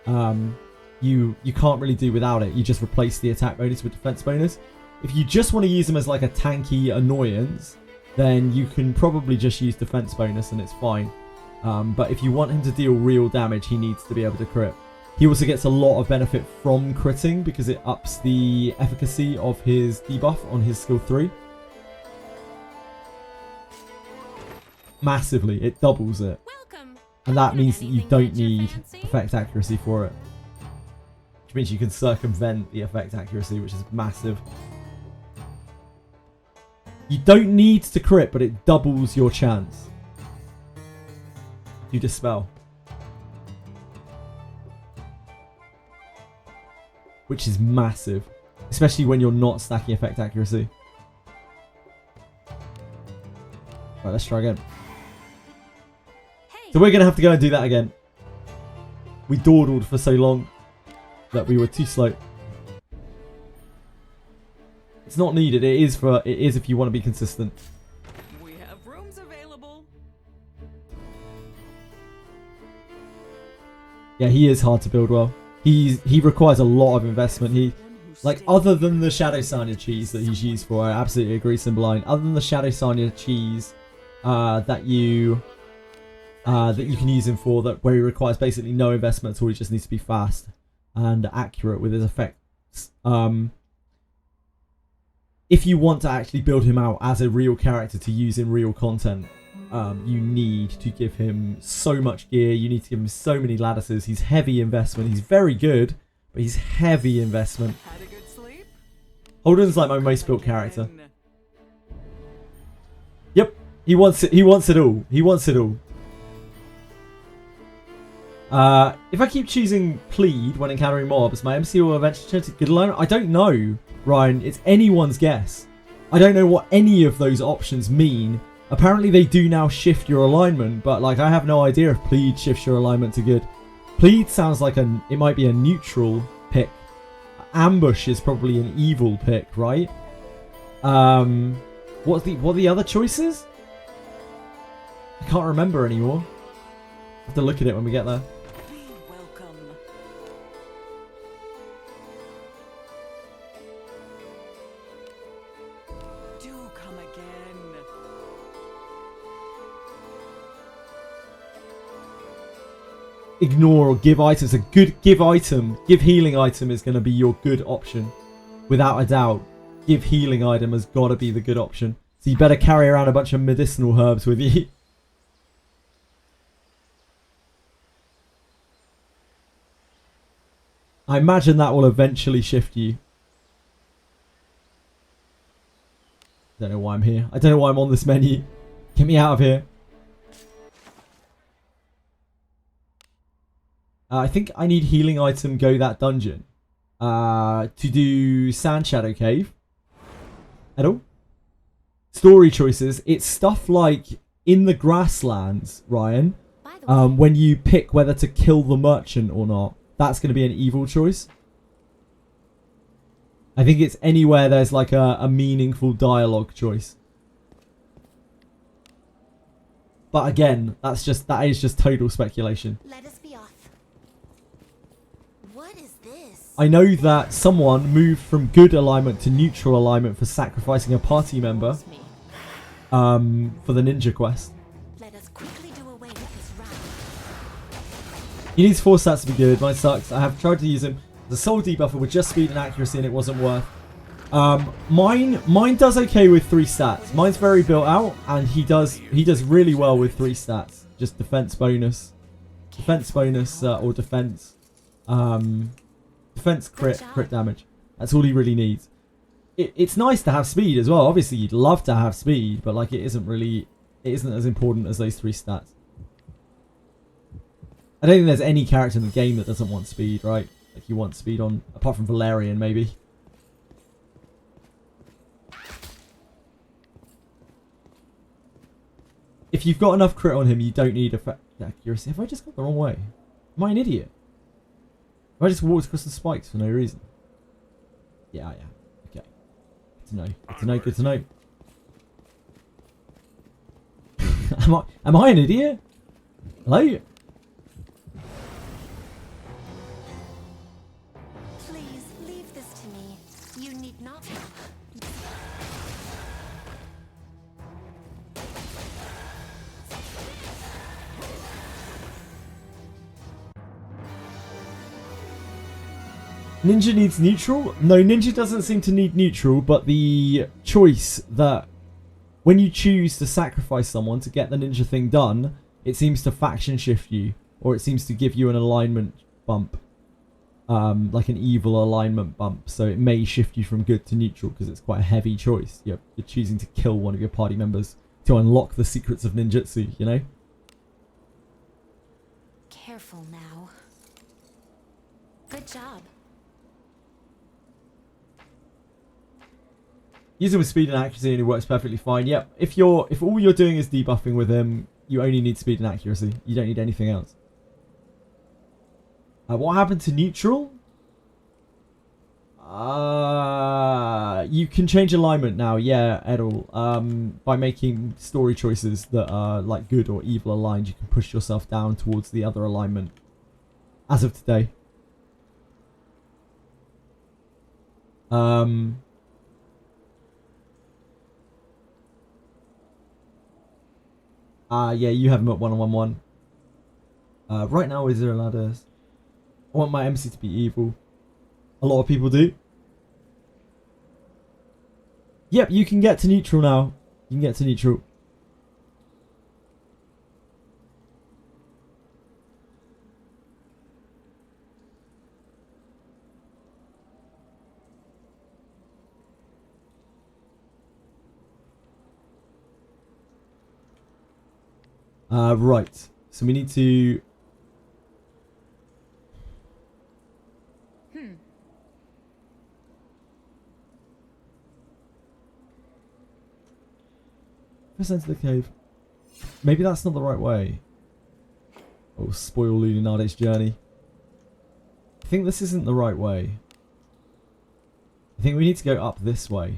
You can't really do without it. You just replace the attack bonus with defense bonus. If you just want to use him as like a tanky annoyance, then you can probably just use defense bonus and it's fine. But if you want him to deal real damage, he needs to be able to crit. He also gets a lot of benefit from critting because it ups the efficacy of his debuff on his skill 3. Massively, it doubles it. And that means that you don't need effect accuracy for it. Which means you can circumvent the effect accuracy, which is massive. You don't need to crit, but it doubles your chance. You dispel. Which is massive. Especially when you're not stacking effect accuracy. Right, let's try again. So we're going to have to go and do that again. we dawdled for so long that we were too slow. It's not needed. It is if you want to be consistent. We have rooms available. Yeah, he is hard to build well. He requires a lot of investment. He, like, other than the Shadow Sanya cheese that he's used for, I absolutely agree, Symboline. Other than the Shadow Sanya cheese that you can use him for, where he requires basically no investment at all, he just needs to be fast and accurate with his effects. If you want to actually build him out as a real character to use in real content, you need to give him so much gear. You need to give him so many lattices. He's heavy investment. He's very good, but he's heavy investment. Had a good sleep? Holden's like my most built character. Yep, he wants it. He wants it all. He wants it all. If I keep choosing Plead when encountering mobs, my MC will eventually turn to good alignment. I don't know, Ryan. It's anyone's guess. I don't know what any of those options mean. Apparently they do now shift your alignment, but like I have no idea if Plead shifts your alignment to good. Plead sounds like it might be a neutral pick. Ambush is probably an evil pick, right? What are the other choices? I can't remember anymore. I'll have to look at it when we get there. Be welcome. Do come again. Ignore or give items. A good give healing item is going to be your good option. Without a doubt. Give healing item has got to be the good option. So you better carry around a bunch of medicinal herbs with you. I imagine that will eventually shift you. Don't know why I'm here. I don't know why I'm on this menu. Get me out of here. I think I need healing item go that dungeon. To do Sand Shadow Cave. At all? Story choices. It's stuff like in the grasslands, Ryan. When you pick whether to kill the merchant or not. That's going to be an evil choice. I think it's anywhere there's like a meaningful dialogue choice. But again, that is just total speculation. Let us be off. What is this? I know that someone moved from good alignment to neutral alignment for sacrificing a party member for the ninja quest. Let us quickly do away with this round. He needs 4 stats to be good. Mine sucks. I have tried to use him as a soul debuffer with just speed and accuracy and it wasn't worth. Mine does okay with 3 stats. Mine's very built out and he does really well with 3 stats. Just defense bonus. Or defense. Defense crit damage. That's all he really needs. It's nice to have speed as well. Obviously you'd love to have speed, but like it isn't as important as those 3 stats. I don't think there's any character in the game that doesn't want speed, right? Like you want speed on, apart from Valerian maybe. If you've got enough crit on him, you don't need accuracy. Have I just got the wrong way? Am I an idiot? Have I just walked across the spikes for no reason? Yeah, I am. Okay. Good to know. Good to know. Good to know. Am I an idiot? Hello? Please leave this to me. You need not. Ninja needs neutral? No, Ninja doesn't seem to need neutral, but the choice that when you choose to sacrifice someone to get the ninja thing done, it seems to faction shift you, or it seems to give you an alignment bump. Like an evil alignment bump, so it may shift you from good to neutral because it's quite a heavy choice. You're choosing to kill one of your party members to unlock the secrets of ninjutsu, you know? Careful now. Good job. Using with speed and accuracy and it works perfectly fine. Yep, if all you're doing is debuffing with him, you only need speed and accuracy. You don't need anything else. What happened to neutral? You can change alignment now, yeah, Edel. By making story choices that are like good or evil aligned, you can push yourself down towards the other alignment. As of today. Yeah, you have him at 1-1-1. Right now, is there ladders? I want my MC to be evil. A lot of people do. Yep, you can get to neutral now. You can get to neutral. Right. So we need to... Let's enter the cave. Maybe that's not the right way. Oh, spoil Lunardi's journey. I think this isn't the right way. I think we need to go up this way.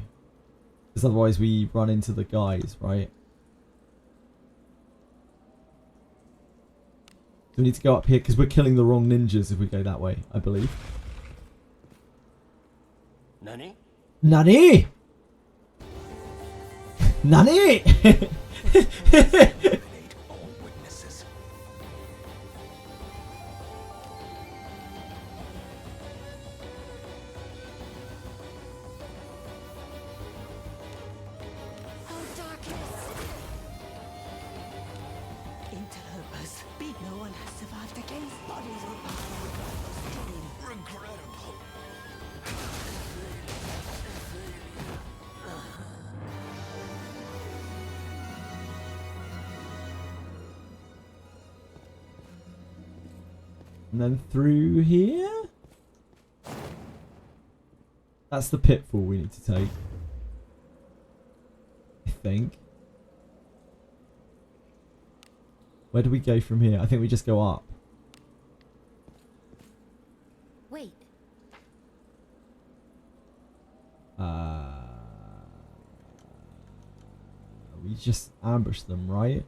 Because otherwise we run into the guys, right? So we need to go up here because we're killing the wrong ninjas if we go that way, I believe. Nani? Nani? Nani? Interlopers. No one has survived against bodies or Regrettable. And then through here? That's the pitfall we need to take. I think. Where do we go from here? I think we just go up. Wait. We just ambush them, right?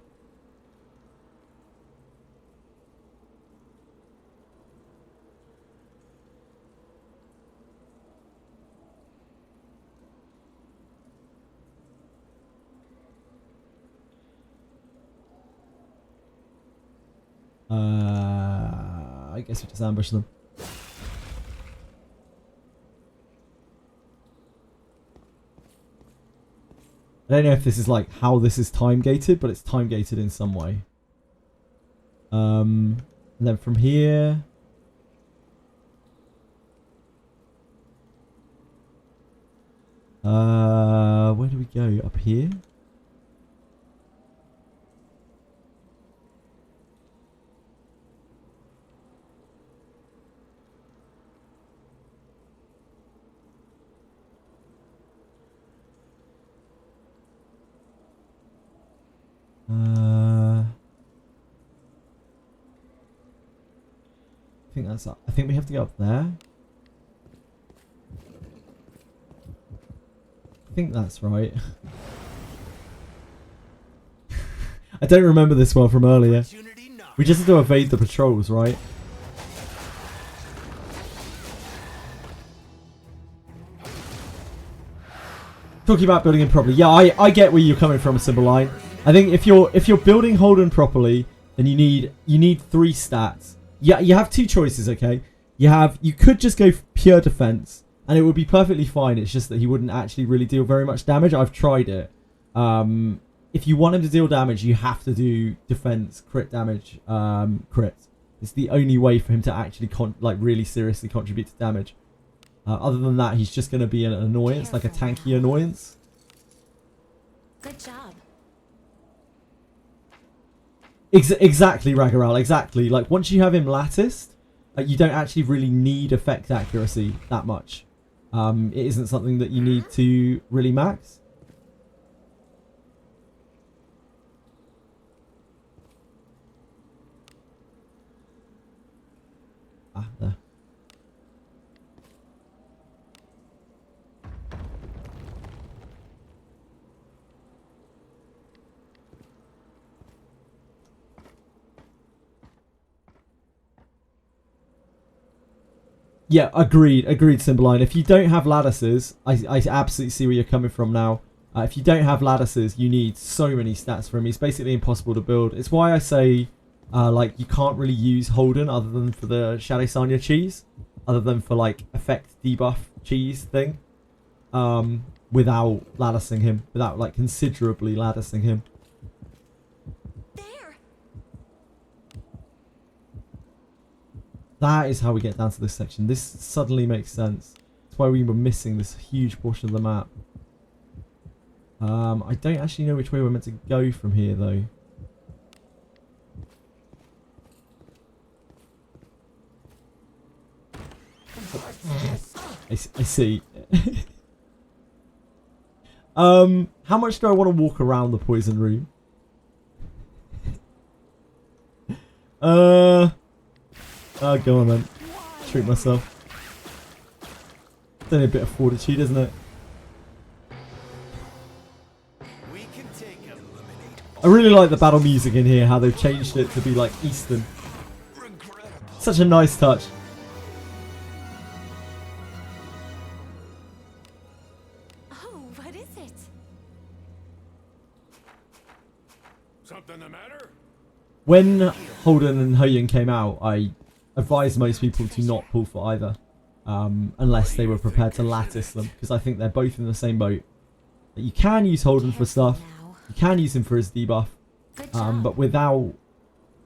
I guess we just ambush them. I don't know if this is like how this is time gated, but it's time gated in some way. And then from here, where do we go? Up here? I think that's up. I think we have to go up there. I think that's right. I don't remember this one from earlier. We just have to evade the patrols, right? Talking about building it properly. Yeah, I get where you're coming from, Symboline. I think if you're building Holden properly, then you need 3 stats. Yeah, you have 2 choices, okay? You could just go pure defense, and it would be perfectly fine. It's just that he wouldn't actually really deal very much damage. I've tried it. If you want him to deal damage, you have to do defense, crit damage, crit. It's the only way for him to actually really seriously contribute to damage. Other than that, he's just going to be an annoyance, like a tanky annoyance. Good job. Exactly, Ragaral, exactly. Like, once you have him latticed, you don't actually really need effect accuracy that much. It isn't something that you need to really max. Ah, there. Yeah, agreed, Cymbeline. If you don't have lattices, I absolutely see where you're coming from now. If you don't have lattices, you need so many stats for him. He's basically impossible to build. It's why I say, like, you can't really use Holden other than for the Shadow Sanya cheese. Other than for, like, effect debuff cheese thing. Without latticing him. Without, like, considerably latticing him. That is how we get down to this section. This suddenly makes sense. That's why we were missing this huge portion of the map. I don't actually know which way we're meant to go from here, though. I see. How much do I want to walk around the poison room? Oh, go on then. Treat myself. It's only a bit of fortitude, isn't it? I really like the battle music in here, how they've changed it to be like Eastern. Such a nice touch. Oh, what is it? Something the matter? When Holden and Hoyun came out, I advised most people to not pull for either. Unless they were prepared to lattice them. Because I think they're both in the same boat. You can use Holden for stuff. You can use him for his debuff. But without...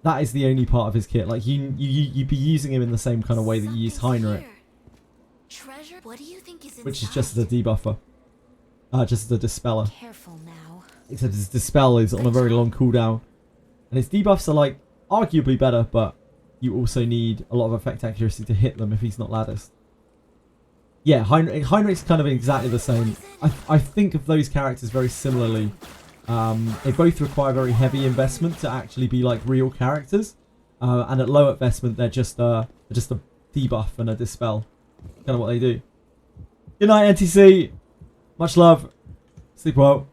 That is the only part of his kit. Like, you'd be using him in the same kind of way that you use Heinrich. Which is just as a debuffer. Just as a dispeller. Except his dispel is on a very long cooldown. And his debuffs are, like, arguably better, but you also need a lot of effect accuracy to hit them if he's not latticed. Yeah, Heinrich's kind of exactly the same. I think of those characters very similarly. They both require very heavy investment to actually be like real characters. And at low investment, they're just a debuff and a dispel. Kind of what they do. Good night, NTC. Much love. Sleep well.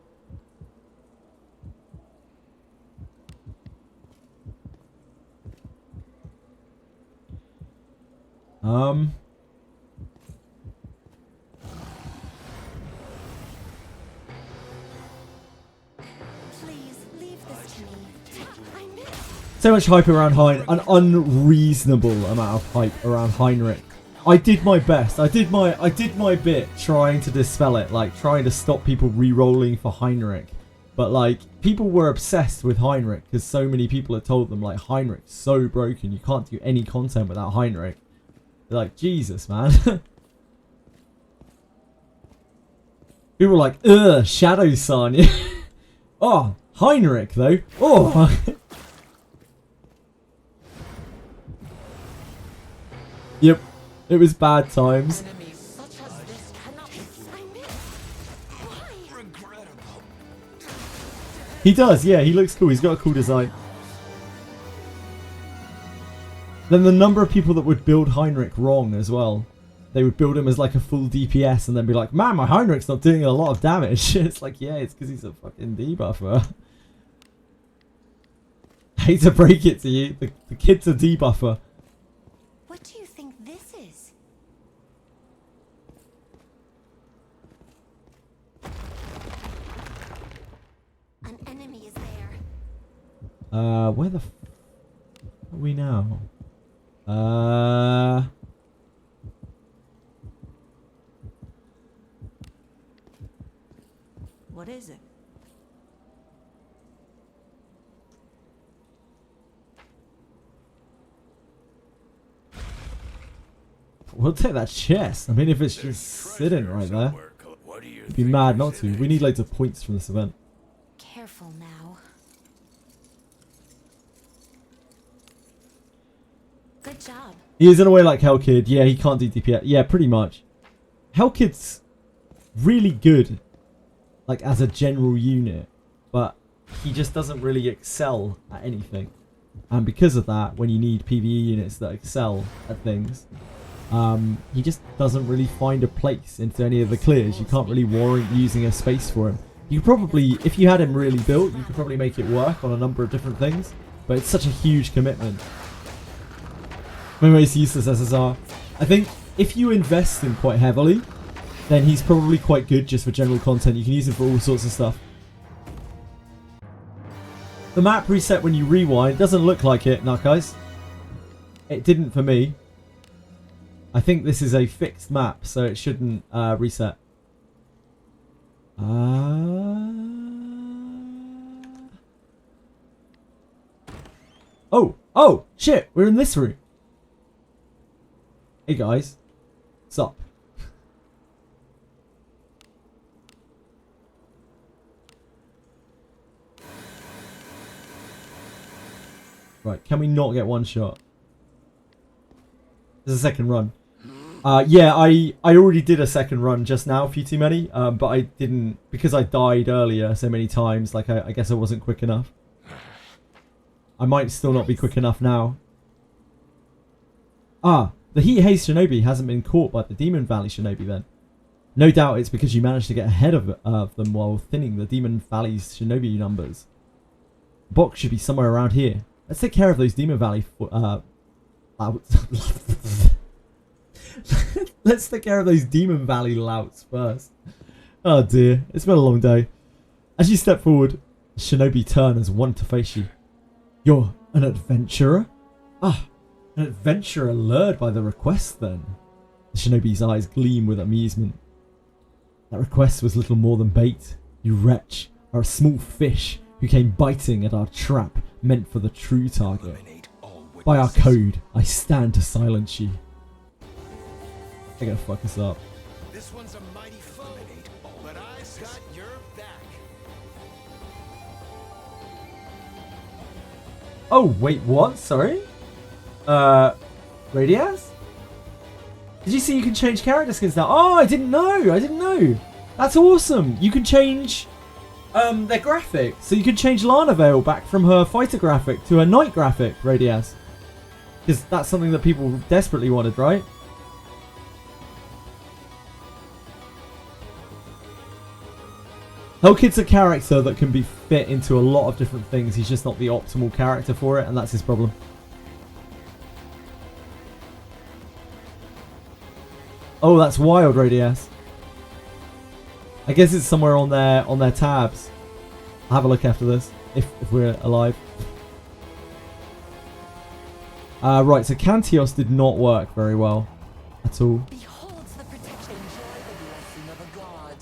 So much hype around Heinrich, an unreasonable amount of hype around Heinrich. I did my best. I did my bit trying to dispel it, like trying to stop people re-rolling for Heinrich. But like people were obsessed with Heinrich because so many people had told them like Heinrich's so broken, you can't do any content without Heinrich. They're like, Jesus, man. People were like, ugh, Shadow Sanya. Oh, Heinrich though. Oh. Yep, it was bad times. He does, yeah, he looks cool. He's got a cool design. Then the number of people that would build Heinrich wrong as well. They would build him as like a full DPS and then be like, man, my Heinrich's not doing a lot of damage. It's like, yeah, it's because he's a fucking debuffer. I hate to break it to you. The kid's a debuffer. What do you think this is? An enemy is there. Where the f are we now? What is it? We'll take that chest. I mean, if it's just sitting right there, you'd be mad not to. We need loads of points from this event. Careful now. Good job. He is in a way like Hellkid. Yeah, he can't do DPS. Yeah, pretty much. Hellkid's really good, like as a general unit, but he just doesn't really excel at anything. And because of that, when you need PvE units that excel at things, he just doesn't really find a place into any of the clears. You can't really warrant using a space for him. You could probably, if you had him really built, you could probably make it work on a number of different things. But it's such a huge commitment. Most useless SSR. I think if you invest him quite heavily, then he's probably quite good just for general content. You can use him for all sorts of stuff. The map reset when you rewind. Doesn't look like it, guys. It didn't for me. I think this is a fixed map, so it shouldn't reset. Oh, shit, we're in this room. Hey guys, what's up? Right, can we not get one shot? There's a second run. Yeah, I already did a second run just now, a few too many, but I didn't, because I died earlier so many times, like I guess I wasn't quick enough. I might still not be quick enough now. The Heat Haze Shinobi hasn't been caught by the Demon Valley Shinobi then. No doubt it's because you managed to get ahead of them while thinning the Demon Valley's Shinobi numbers. The box should be somewhere around here. Let's take care of those Demon Valley Let's take care of those Demon Valley louts first. Oh dear, it's been a long day. As you step forward, the Shinobi turn as one to face you. You're an adventurer? An adventurer lured by the request then. The Shinobi's eyes gleam with amusement. That request was little more than bait. You wretch are a small fish who came biting at our trap meant for the true target. By our code, I stand to silence you. They're gonna fuck us up. This one's a mighty foe, but I've got your back. Oh, wait, what? Sorry? Radias? Did you see you can change character skins now? Oh, I didn't know. That's awesome. You can change their graphic. So you can change Lana Vale back from her fighter graphic to her knight graphic, Radias. Because that's something that people desperately wanted, right? Hellkid's a character that can be fit into a lot of different things. He's just not the optimal character for it, and that's his problem. Oh, that's wild, Radias. I guess it's somewhere on their tabs. I'll have a look after this, if we're alive. Right, so Kantios did not work very well at all. Beholds the protection. Enjoy the blessing of a god.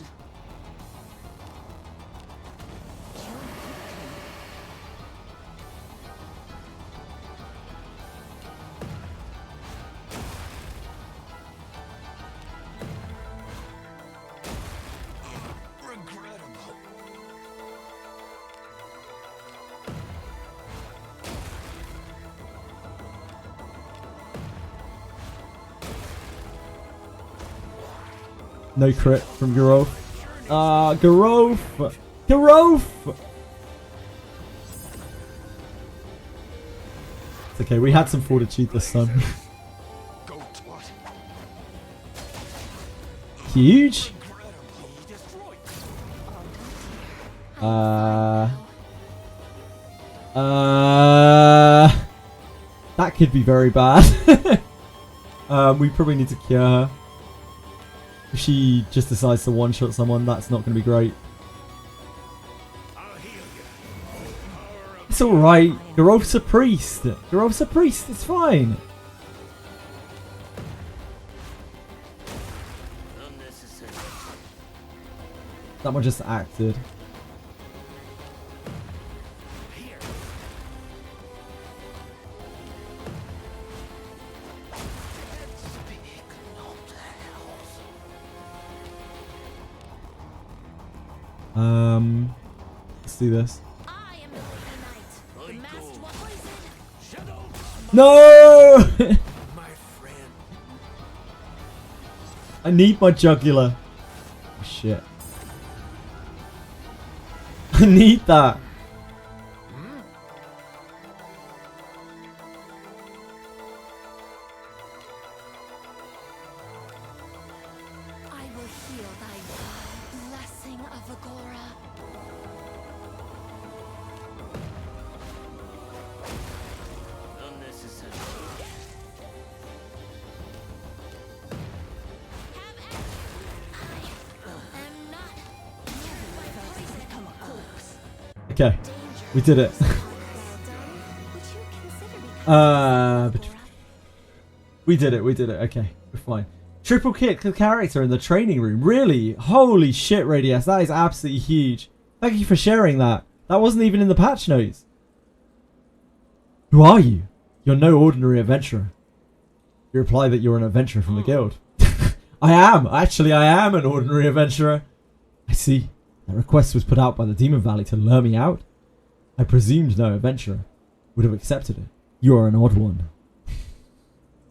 No crit from Garov. Garov! Garov! It's okay, we had some fortitude this time. Huge? That could be very bad. We probably need to cure her. If she just decides to one-shot someone, that's not going to be great. It's alright. Garov's a priest. Garov's a priest. It's fine. That one just acted. Let's do this. No! I need my jugular. Oh, shit. I need that. Unnecessary. Okay, we did it. We did it. We did it. Okay, we're fine. Triple kick the character in the training room. Really? Holy shit, Radius. That is absolutely huge. Thank you for sharing that. That wasn't even in the patch notes. Who are you? You're no ordinary adventurer. You reply that you're an adventurer from the guild. I am. Actually, I am an ordinary adventurer. I see. That request was put out by the Demon Valley to lure me out. I presumed no adventurer would have accepted it. You are an odd one.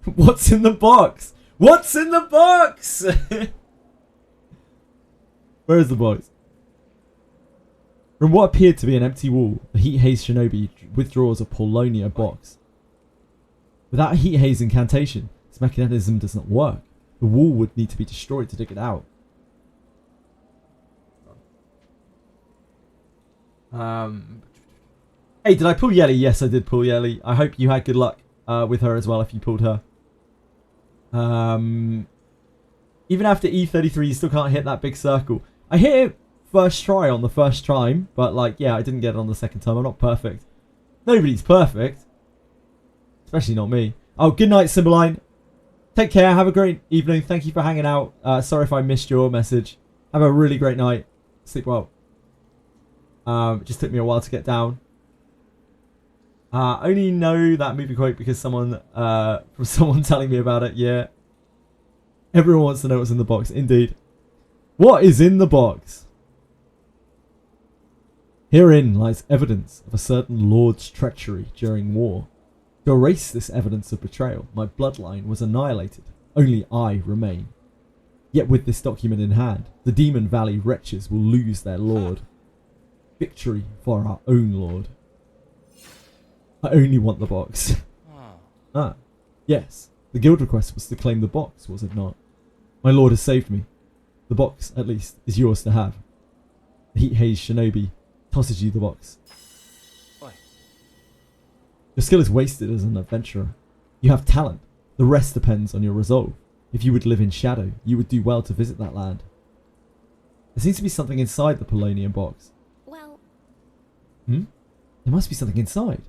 What's in the box? What's in the box? Where is the box? From what appeared to be an empty wall, the Heat Haze Shinobi withdraws a Polonia box. Without a Heat Haze incantation, this mechanism does not work. The wall would need to be destroyed to dig it out. Hey, did I pull YELI? Yes, I did pull YELI. I hope you had good luck with her as well if you pulled her. Even after E33, you still can't hit that big circle. I hit it first try on the first time, but like, yeah, I didn't get it on the second time. I'm not perfect. Nobody's perfect. Especially not me. Oh, good night, Cymbeline. Take care. Have a great evening. Thank you for hanging out. Sorry if I missed your message. Have a really great night. Sleep well. It just took me a while to get down. Only know that movie quote because someone from someone telling me about it. Yeah. Everyone wants to know what's in the box. Indeed. What is in the box? Herein lies evidence of a certain lord's treachery during war. To erase this evidence of betrayal, my bloodline was annihilated. Only I remain. Yet with this document in hand, the Demon Valley wretches will lose their lord. Victory for our own lord. I only want the box. Ah, yes. The guild request was to claim the box, was it not? My lord has saved me. The box, at least, is yours to have. The Heat Haze Shinobi tosses you the box. Oi. Your skill is wasted as an adventurer. You have talent. The rest depends on your resolve. If you would live in shadow, you would do well to visit that land. There seems to be something inside the Polonian box. Well... There must be something inside.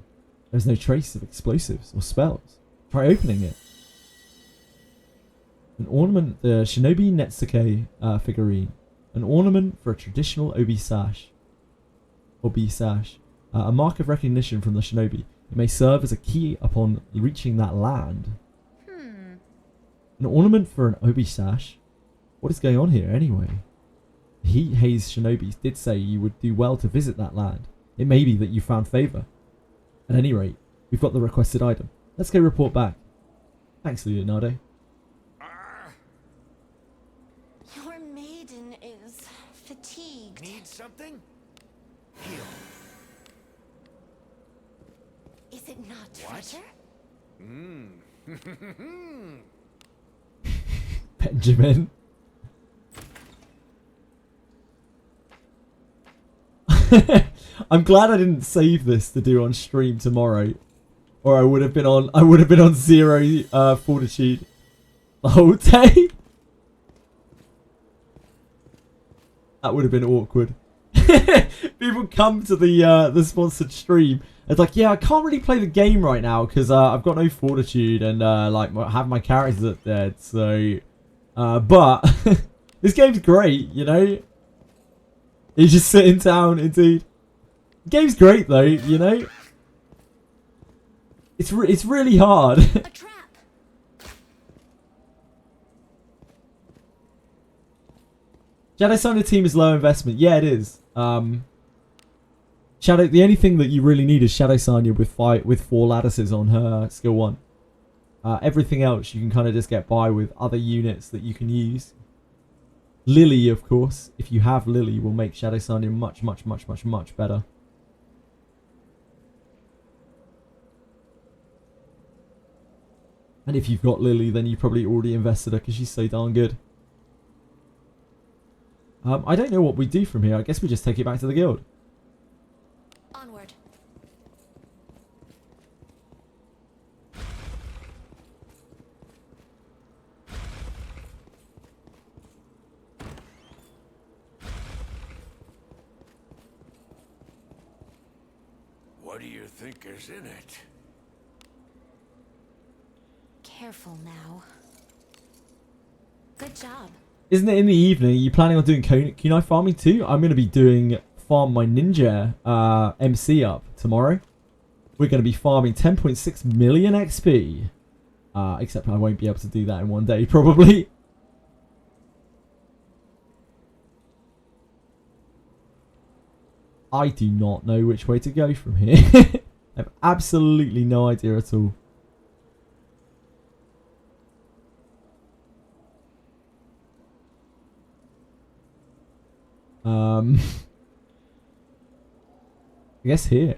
There's no trace of explosives or spells. Try opening it. An ornament, the Shinobi Netsuke figurine. An ornament for a traditional obi sash. Obi sash. A mark of recognition from the Shinobi. It may serve as a key upon reaching that land. An ornament for an obi sash? What is going on here anyway? The Heat Haze Shinobi did say you would do well to visit that land. It may be that you found favour. At any rate, we've got the requested item. Let's go report back. Thanks, Leonardo. Your maiden is fatigued. Need something? Heal. Is it not treasure? Benjamin. I'm glad I didn't save this to do on stream tomorrow, or I would have been on 0 fortitude the whole day. That would have been awkward. People come to the sponsored stream. It's like, yeah, I can't really play the game right now because I've got no fortitude and like have my characters up dead. So, but this game's great, you know. You just sit in town, indeed. The game's great though, you know. It's really hard. A trap. Shadow Signer team is low investment. Yeah, it is. Shadow. The only thing that you really need is Shadow Signer with 4 lattices on her skill 1. Everything else you can kind of just get by with other units that you can use. Lily, of course, if you have Lily, will make Shadow Signer much better. And if you've got Lily, then you probably already invested her because she's so darn good. I don't know what we do from here. I guess we just take it back to the guild. Onward. What do you think is in it? Careful now. Good job. Isn't it in the evening? Are you planning on doing kunai farming too? I'm going to be doing farm my ninja MC up tomorrow. We're going to be farming 10.6 million XP. Except I won't be able to do that in one day, probably. I do not know which way to go from here. I have absolutely no idea at all. I guess here.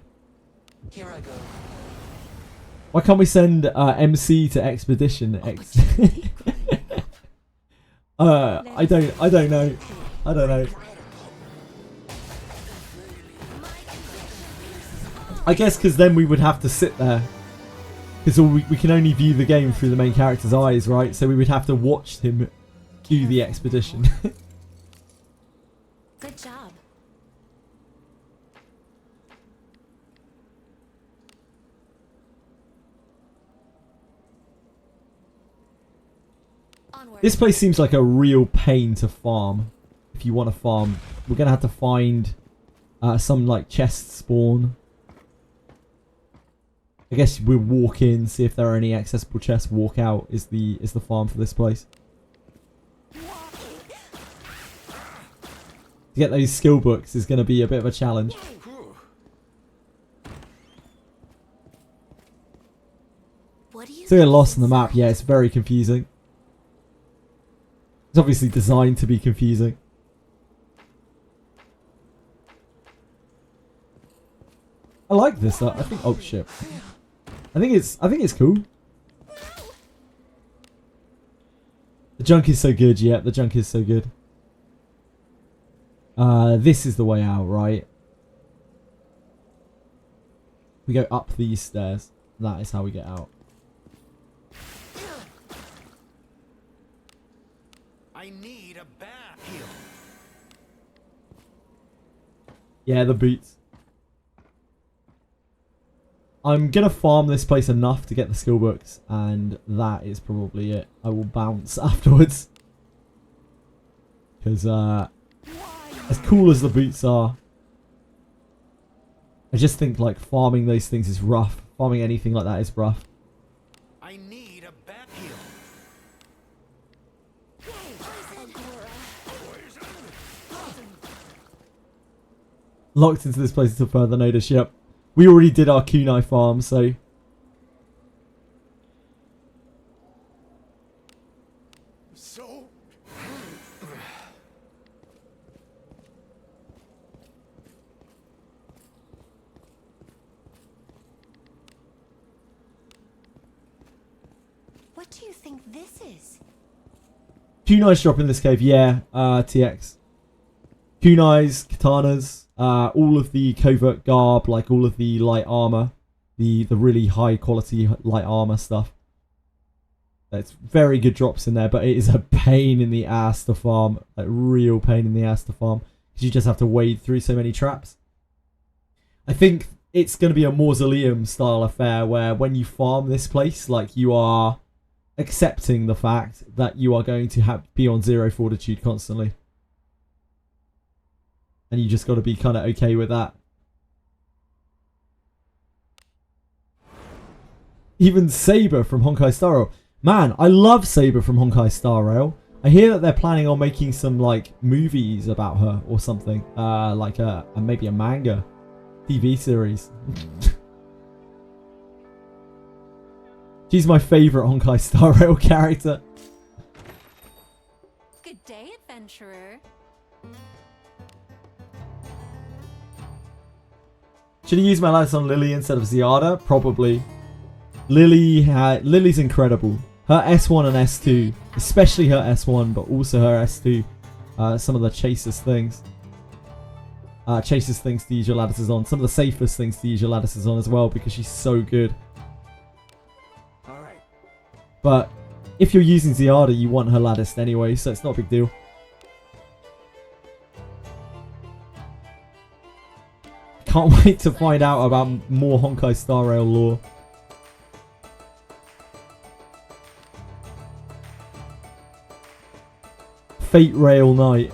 Here I go. Why can't we send MC to Expedition X? I don't know. I don't know. I guess because then we would have to sit there. Because we can only view the game through the main character's eyes, right? So we would have to watch him do the expedition. Good job. Onward. This place seems like a real pain to farm. If you want to farm, we're going to have to find some like chest spawn. I guess we'll walk in, see if there are any accessible chests. Walk out is the farm for this place. To get those skill books is going to be a bit of a challenge. What do you So get lost on the map. Yeah, it's very confusing. It's obviously designed to be confusing. I like this though. I think. Oh shit. I think it's cool. The junk is so good. Yeah, the junk is so good. This is the way out, right? We go up these stairs. That is how we get out. I need a bath heal. Yeah, the boots. I'm going to farm this place enough to get the skill books, and that is probably it. I will bounce afterwards. Because, as cool as the boots are, I just think, like, farming those things is rough. Farming anything like that is rough. I need a bath heal. Locked into this place until further notice, yep. We already did our kunai farm, so... So... What do you think this is? Kunais drop in this cave, yeah, TX. Kunais, katanas, all of the covert garb, like all of the light armor, the really high quality light armor stuff. It's very good drops in there, but it is a pain in the ass to farm, like real pain in the ass to farm, because you just have to wade through so many traps. I think it's going to be a mausoleum style affair where when you farm this place, like you are accepting the fact that you are going to be on 0 fortitude constantly. And you just got to be kind of okay with that. Even Saber from Honkai Star Rail. Man, I love Saber from Honkai Star Rail. I hear that they're planning on making some like movies about her or something. Like maybe a manga TV series. She's my favourite Honkai Star Rail character. Good day, adventurer. Should have used my lights on Lily instead of Ziada? Probably. Lily's incredible. Her S1 and S2, especially her S1, but also her S2, some of the chasest things. Chasest things to use your lattices on. Some of the safest things to use your lattices on as well, because she's so good. But if you're using Ziada, you want her latticed anyway, so it's not a big deal. Can't wait to find out about more Honkai Star Rail lore. Fate Rail Knight.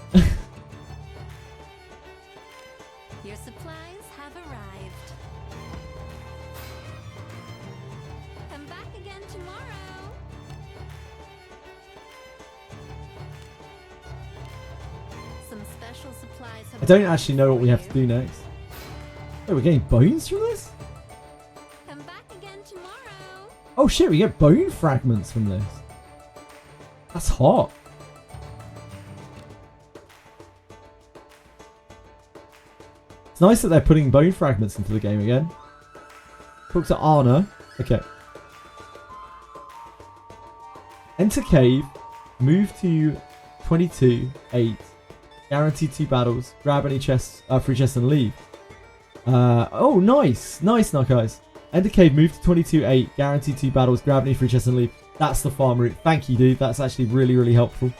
Your supplies have arrived. Come back again tomorrow. Some special supplies have I don't actually know what we have to do next. Oh, we're getting bones from this? Come back again tomorrow. Oh shit, we get bone fragments from this. That's hot. It's nice that they're putting bone fragments into the game again. Talk to Arna. Okay. Enter cave. Move to 22-8. Guaranteed 2 battles. Grab any chests, free chests and leave. Oh, nice. Nice, guys. Enter cave. Move to 22-8. Guaranteed 2 battles. Grab any free chests and leave. That's the farm route. Thank you, dude. That's actually really, really helpful.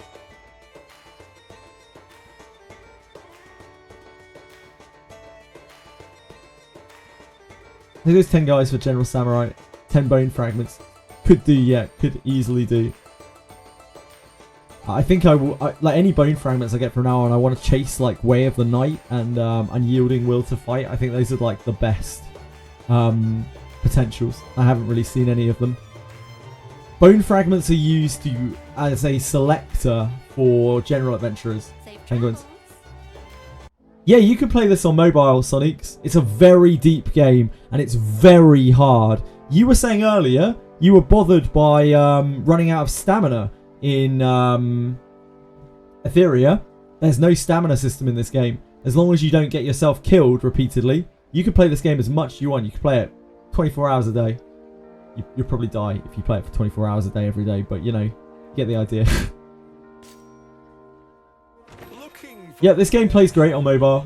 I think there's 10 guys for General Samurai. 10 bone fragments. Could do, yeah. Could easily do. I think I will... like, any bone fragments I get from now on, I want to chase, like, Way of the Night and Unyielding Will to Fight. I think those are, like, the best potentials. I haven't really seen any of them. Bone fragments are used as a selector for General Adventurers. Penguins. Yeah, you can play this on mobile, Sonics. It's a very deep game, and it's very hard. You were saying earlier you were bothered by running out of stamina in Etheria. There's no stamina system in this game. As long as you don't get yourself killed repeatedly, you can play this game as much as you want. You can play it 24 hours a day. You'll probably die if you play it for 24 hours a day every day, but you know, you get the idea. Yeah, this game plays great on mobile.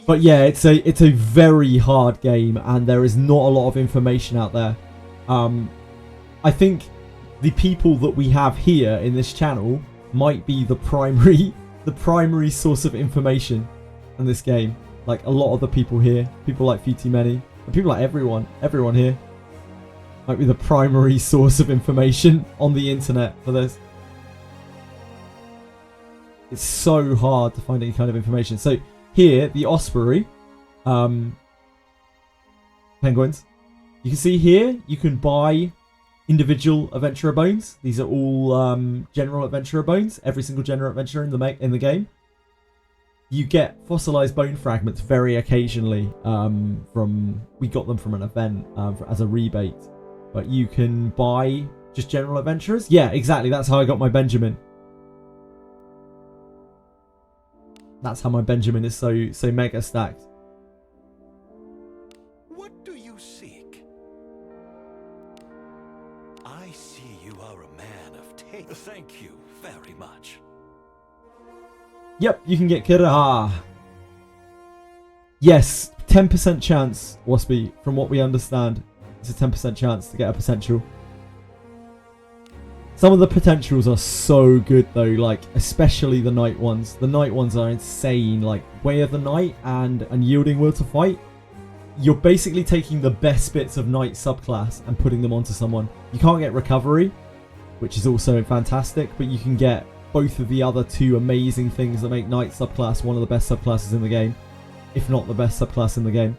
But yeah, it's a very hard game, and there is not a lot of information out there. I think the people that we have here in this channel might be the primary source of information in this game. Like a lot of the people here, people like Futi Many, and people like everyone here might be the primary source of information on the internet for this. It's so hard to find any kind of information. So here, the Osprey penguins. You can see here, you can buy individual adventurer bones. These are all general adventurer bones. Every single general adventurer in the game. You get fossilized bone fragments very occasionally. We got them from an event as a rebate. But you can buy just general adventurers. Yeah, exactly. That's how I got my Benjamin. That's how my Benjamin is so mega stacked. What do you seek? I see you are a man of taste. Thank you very much. Yep, you can get Kiraha. Yes, 10% chance, Waspy, from what we understand. It's a 10% chance to get a potential. Some of the potentials are so good though, like especially the night ones. The night ones are insane, like Way of the Night and Unyielding Will to Fight. You're basically taking the best bits of Night subclass and putting them onto someone. You can't get Recovery, which is also fantastic, but you can get both of the other two amazing things that make Night subclass one of the best subclasses in the game, if not the best subclass in the game.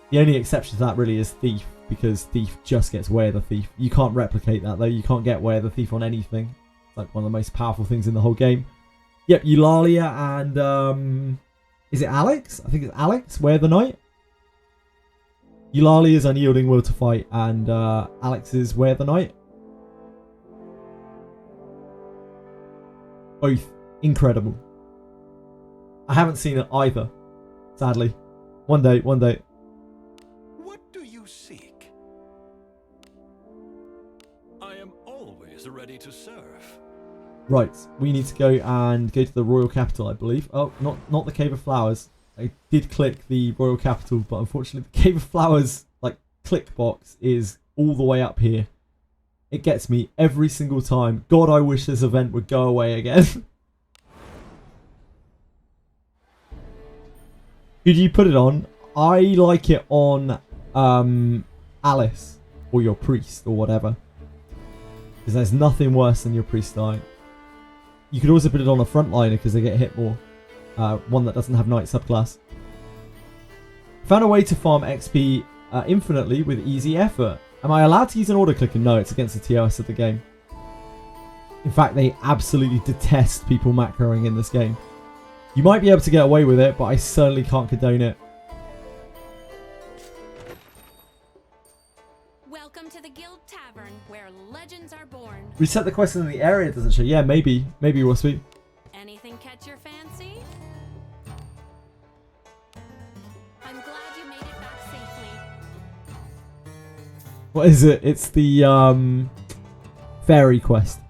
The only exception to that really is Thief, because Thief just gets Way of the Thief. You can't replicate that though. You can't get Way of the Thief on anything. It's like one of the most powerful things in the whole game. Yep, Eulalia and is it Alex? I think it's Alex, Way of the Night. Eulalia's Unyielding Will to Fight, and Alex's Way of the Night. Both incredible. I haven't seen it either, sadly. One day. What do you seek? always ready to serve. Right, we need to go to the Royal Capital, I believe. Oh, not the Cave of Flowers. I did click the Royal Capital, but unfortunately the Cave of Flowers, like, click box is all the way up here. It gets me every single time. God, I wish this event would go away again. Who do you put it on? I like it on Alice or your priest or whatever. Because there's nothing worse than your priest dying. You could also put it on a frontliner because they get hit more. One that doesn't have knight subclass. Found a way to farm XP infinitely with easy effort. Am I allowed to use an order clicker? No, it's against the TOS of the game. In fact, they absolutely detest people macroing in this game. You might be able to get away with it, but I certainly can't condone it. Welcome to the Guild Tavern, where legends are born. Reset the quest in the area doesn't show. Yeah, maybe we'll speak. Anything catch your fancy? I'm glad you made it back safely. What is it? It's the fairy quest.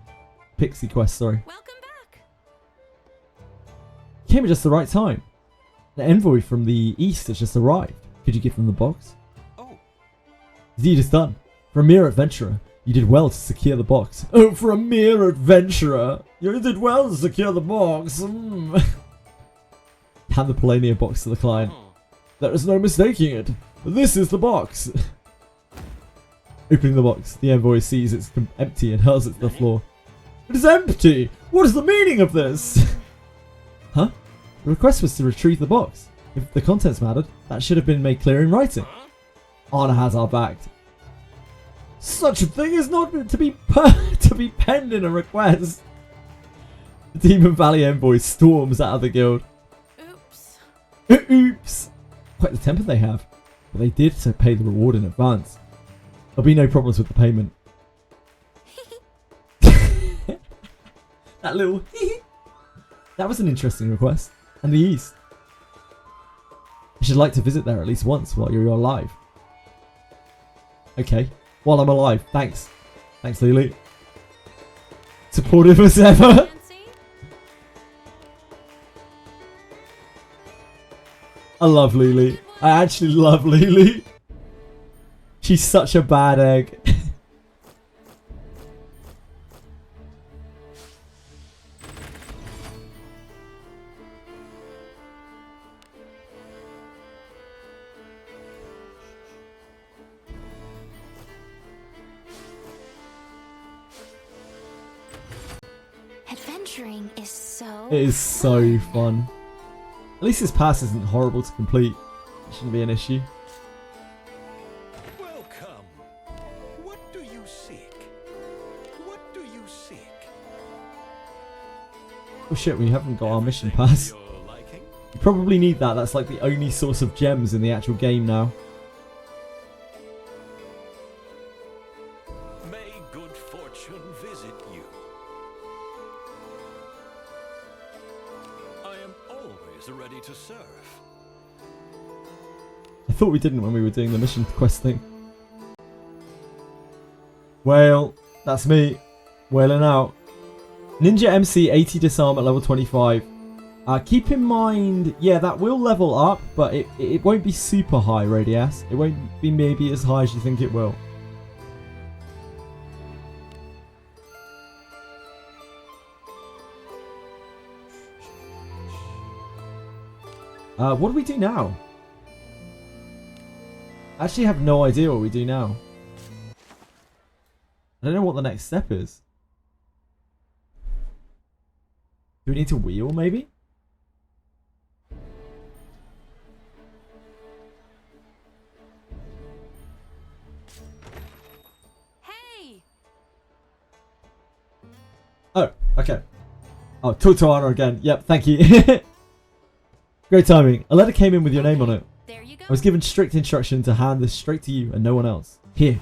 Pixie quest, sorry. Welcome back. Came at just the right time. An envoy from the east has just arrived. Could you give them the box? Oh. The deed is done. For a mere adventurer, you did well to secure the box. Oh, for a mere adventurer, you did well to secure the box. Hand the Polania box to the client. There is no mistaking it. This is the box. Opening the box, the envoy sees it's empty and hurls it to the floor. It is empty! What is the meaning of this? Huh? The request was to retrieve the box. If the contents mattered, that should have been made clear in writing. Honor has our back. Such a thing is not to be penned in a request. The Demon Valley envoy storms out of the guild. Oops. Oops! Quite the temper they have. But they did so pay the reward in advance. There'll be no problems with the payment. That little that was an interesting request. And the East. I should like to visit there at least once while you're alive. Okay. While I'm alive. Thanks. Thanks, Lily. Supportive as ever. I love Lily. I actually love Lily. She's such a bad egg. Adventuring is so It is so fun. At least this pass isn't horrible to complete. It shouldn't be an issue. Welcome. What do you seek? What do you seek? Oh shit, we haven't got our mission pass. You probably need that. That's like the only source of gems in the actual game now. May good fortune visit you. I am always ready to serve. I thought we didn't when we were doing the mission quest thing. Well, that's me. Wailing out. Ninja MC 80 disarm at level 25. Keep in mind, yeah, that will level up, but it won't be super high, Radias. It won't be maybe as high as you think it will. What do we do now? I actually have no idea what we do now. I don't know what the next step is. Do we need to wheel, maybe? Hey! Oh, okay. Oh, talk to Anna again. Yep, thank you. Great timing. A letter came in with your name on it. There you go. I was given strict instruction to hand this straight to you and no one else. Here.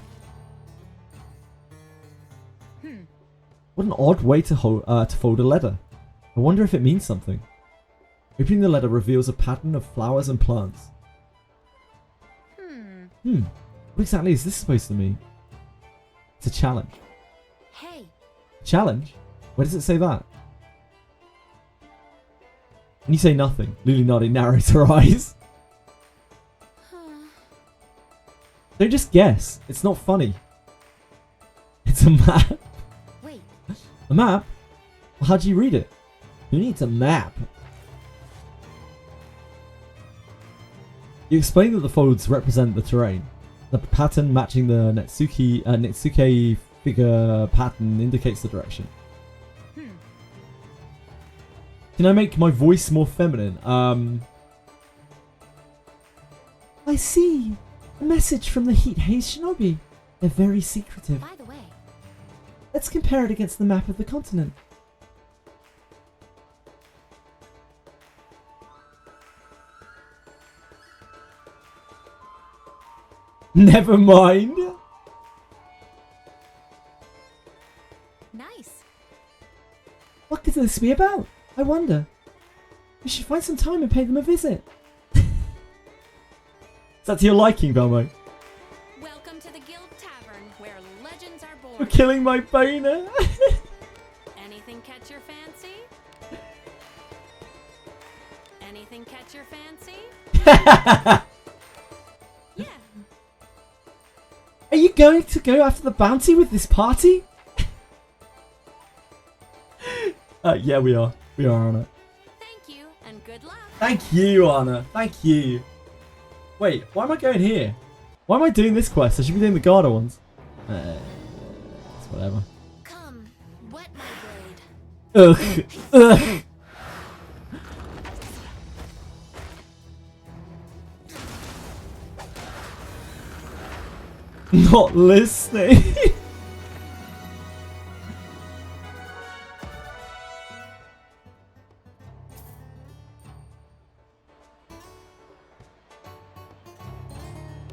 What an odd way to fold a letter. I wonder if it means something. Opening the letter reveals a pattern of flowers and plants. What exactly is this supposed to mean? It's a challenge. Hey. Challenge? Where does it say that? And you say nothing. Lulinardi narrows her eyes. Don't just guess. It's not funny. It's a map. Wait. A map? Well, how do you read it? Who needs a map? You explain that the folds represent the terrain. The pattern matching the Netsuke figure pattern indicates the direction. Can I make my voice more feminine? I see. A message from the Heat Haze Shinobi. They're very secretive. By the way. Let's compare it against the map of the continent. Never mind. Nice. What could this be about? I wonder. We should find some time and pay them a visit. Is that to your liking, Belmo? Welcome to the Guild Tavern, where legends are born. You're killing my boner. Anything catch your fancy? Anything catch your fancy? Yeah. Are you going to go after the bounty with this party? Yeah, we are. We are, Anna. Thank you, and good luck. Thank you, Anna. Thank you. Wait, why am I going here? Why am I doing this quest? I should be doing the Garda ones. It's whatever. Come, wet my blade. Ugh. Ugh. Not listening.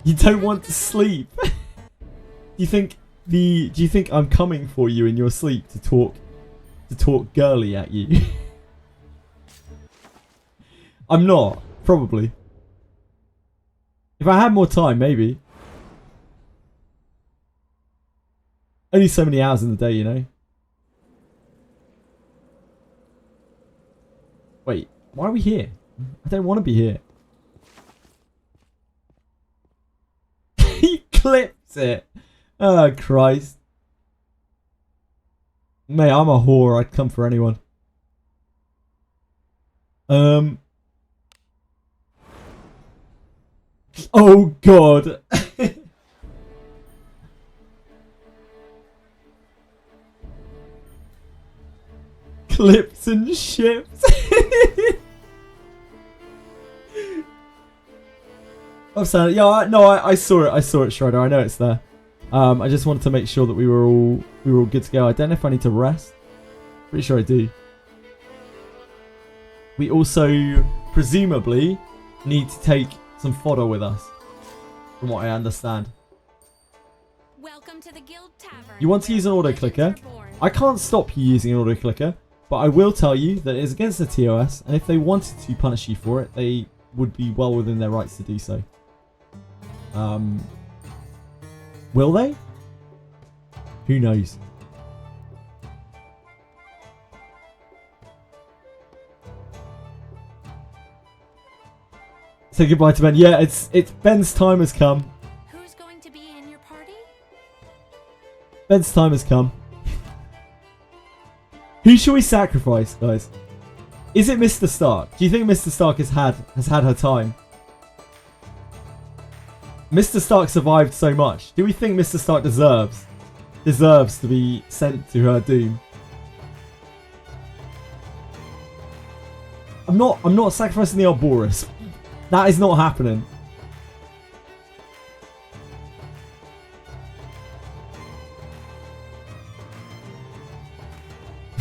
You don't want to sleep. Do you think I'm coming for you in your sleep to talk girly at you? I'm not, probably. If I had more time, maybe. Only so many hours in the day, you know. Wait, why are we here? I don't want to be here. He clips it. Oh, Christ. Mate, I'm a whore. I'd come for anyone. Oh, God. Clips and ships. I'm sorry. Yeah, no, I saw it. I saw it, Shredder. I know it's there. I just wanted to make sure that we were all good to go. I don't know if I need to rest. Pretty sure I do. We also presumably need to take some fodder with us, from what I understand. Welcome to the Guild Tavern. You want to use an auto clicker? I can't stop you using an auto clicker, but I will tell you that it is against the TOS, and if they wanted to punish you for it, they would be well within their rights to do so. Will they? Who knows? Say goodbye to Ben. Yeah, it's Ben's time has come. Who's going to be in your party? Ben's time has come. Who shall we sacrifice, guys? Is it Mr. Stark? Do you think Mr. Stark has had her time? Mr. Stark survived so much. Do we think Mr. Stark deserves to be sent to her doom? I'm not sacrificing the Ouroboros. That is not happening.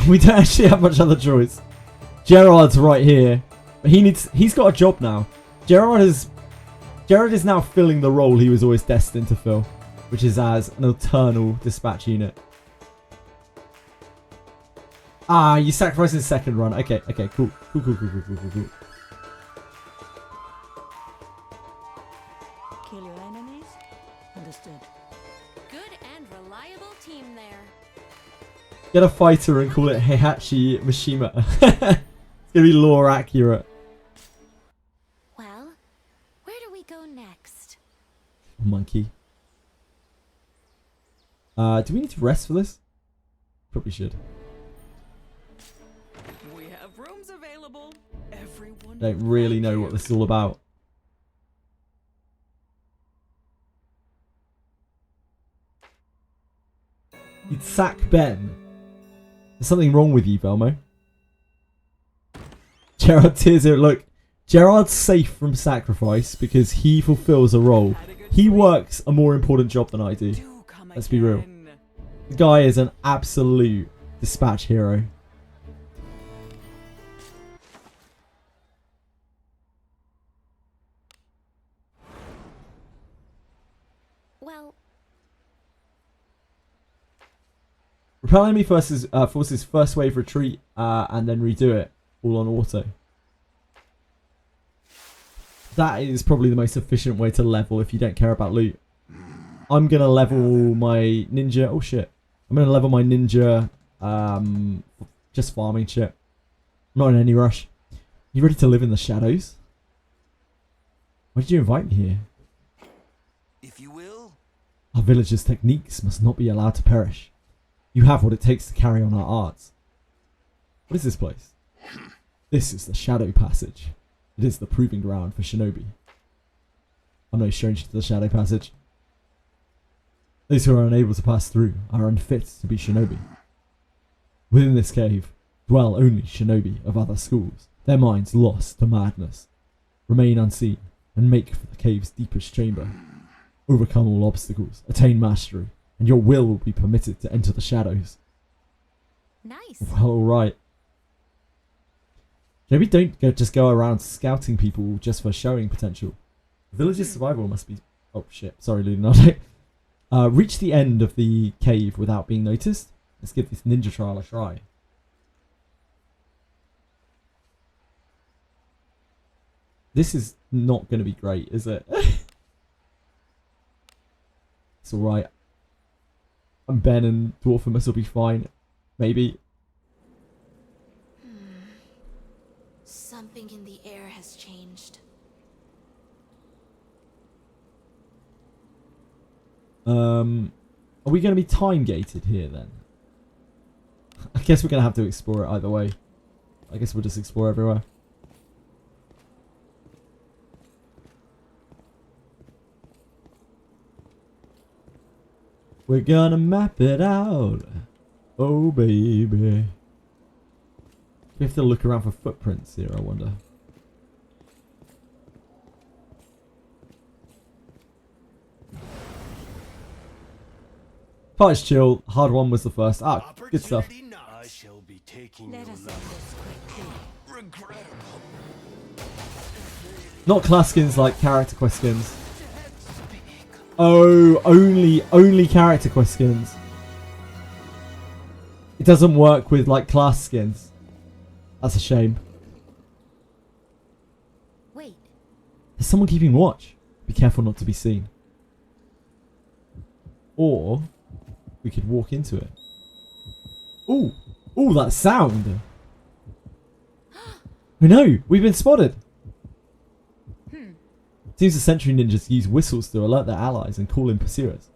We don't actually have much other choice. Gerard's right here. But he's got a job now. Gerard is now filling the role he was always destined to fill, which is as an eternal dispatch unit. Ah, you sacrificed his second run. Okay, cool. Cool. Kill your enemies? Understood. Good and reliable team there. Get a fighter and call it Heihachi Mishima. It's gonna be lore accurate. Well, where do we go next? Monkey. Do we need to rest for this? Probably should. We have rooms available. Everyone. Don't really know what this is all about. You'd sack Ben. There's something wrong with you, Velmo. Gerard tears here. Look, Gerard's safe from sacrifice because he fulfills a role. He works a more important job than I do. Let's be real. The guy is an absolute dispatch hero. Well, Repel enemy forces first wave retreat and then redo it all on auto. That is probably the most efficient way to level if you don't care about loot. I'm gonna level my ninja. Oh shit! I'm gonna level my ninja. Just farming shit. I'm not in any rush. You ready to live in the shadows? Why did you invite me here? If you will. Our villagers' techniques must not be allowed to perish. You have what it takes to carry on our arts. What is this place? This is the Shadow Passage. It is the proving ground for shinobi. I'm no stranger to the Shadow Passage. Those who are unable to pass through are unfit to be shinobi. Within this cave dwell only shinobi of other schools, their minds lost to madness. Remain unseen and make for the cave's deepest chamber. Overcome all obstacles, attain mastery, and your will be permitted to enter the shadows. nice. Well, alright. Maybe don't just go around scouting people just for showing potential. Village's survival must be... Oh shit, sorry Leonardo. Reach the end of the cave without being noticed. Let's give this ninja trial a try. This is not going to be great, is it? It's alright. I'm Ben and Dwarfimus will be fine. Maybe. Something in the air has changed. Are we going to be time gated here then? I guess we're going to have to explore it either way. I guess we'll just explore everywhere. We're gonna map it out. Oh baby. We have to look around for footprints here, I wonder. Party's chill. Hard one was the first. Ah, good stuff. I shall be taking Let your us end life. this quickly. Regrettable. Not class skins like character quest skins. Oh, only character quest skins. It doesn't work with like class skins. That's a shame. Wait, There's someone keeping watch. Be careful not to be seen. Or we could walk into it. Ooh, ooh, that sound. I know, we've been spotted. Seems the sentry ninjas use whistles to alert their allies and call in pursuers.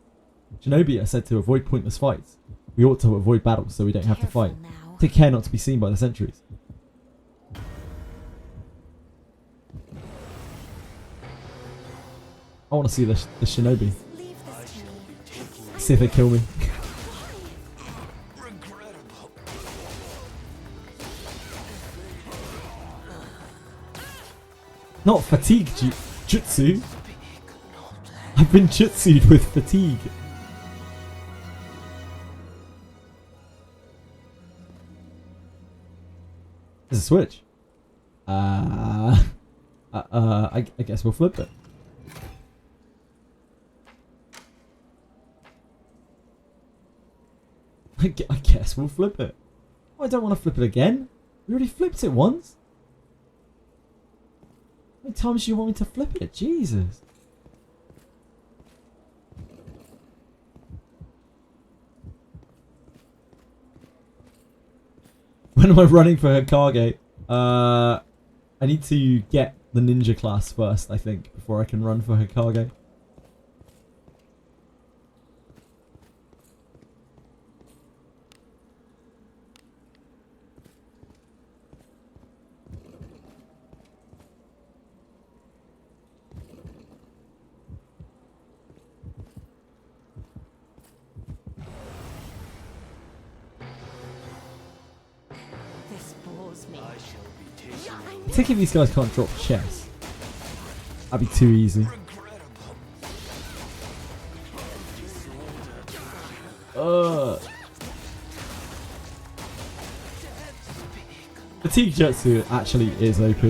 Shinobi are said to avoid pointless fights. We ought to avoid battles so we don't have to fight. careful now. Take care not to be seen by the sentries. I want to see the shinobi. Leave this to me. See if they kill me. Regrettable. Not fatigue jutsu. I've been jutsued with fatigue. There's a switch. I guess we'll flip it. I guess we'll flip it. Oh, I don't want to flip it again. We already flipped it once. How many times do you want me to flip it? Jesus. When am I running for Hokage? I need to get the ninja class first, I think, before I can run for Hokage. This bores me. I think if these guys can't drop chess, that'd be too easy. Fatigue Jutsu actually is OP.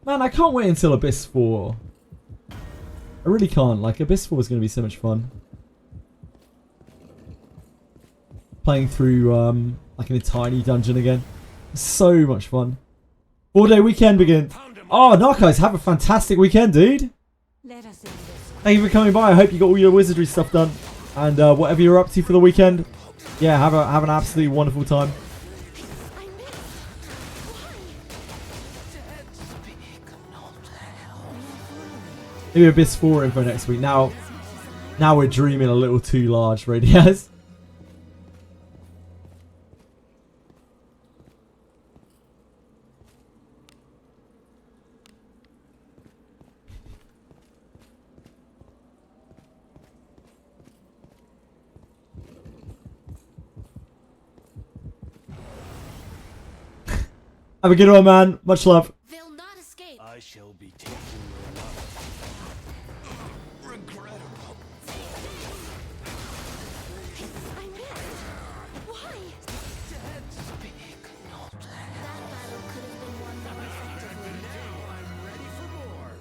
Man, I can't wait until Abyss 4. I really can't. Like, Abyss 4 is going to be so much fun. Playing through, like, a tiny dungeon again. So much fun. 4-day weekend begin. Oh, Narcos, have a fantastic weekend, dude. Let us in this. Thank you for coming by. I hope you got all your wizardry stuff done. And whatever you're up to for the weekend, yeah, have an absolutely wonderful time. Maybe Abyss 4 info next week. Now we're dreaming a little too large, Radiaz. Have a good one, man. Much love. They'll not escape. I shall be taking your life. Regrettable. I missed. Why? Speak not. That battle could have been won more effectively. Now I'm ready for more.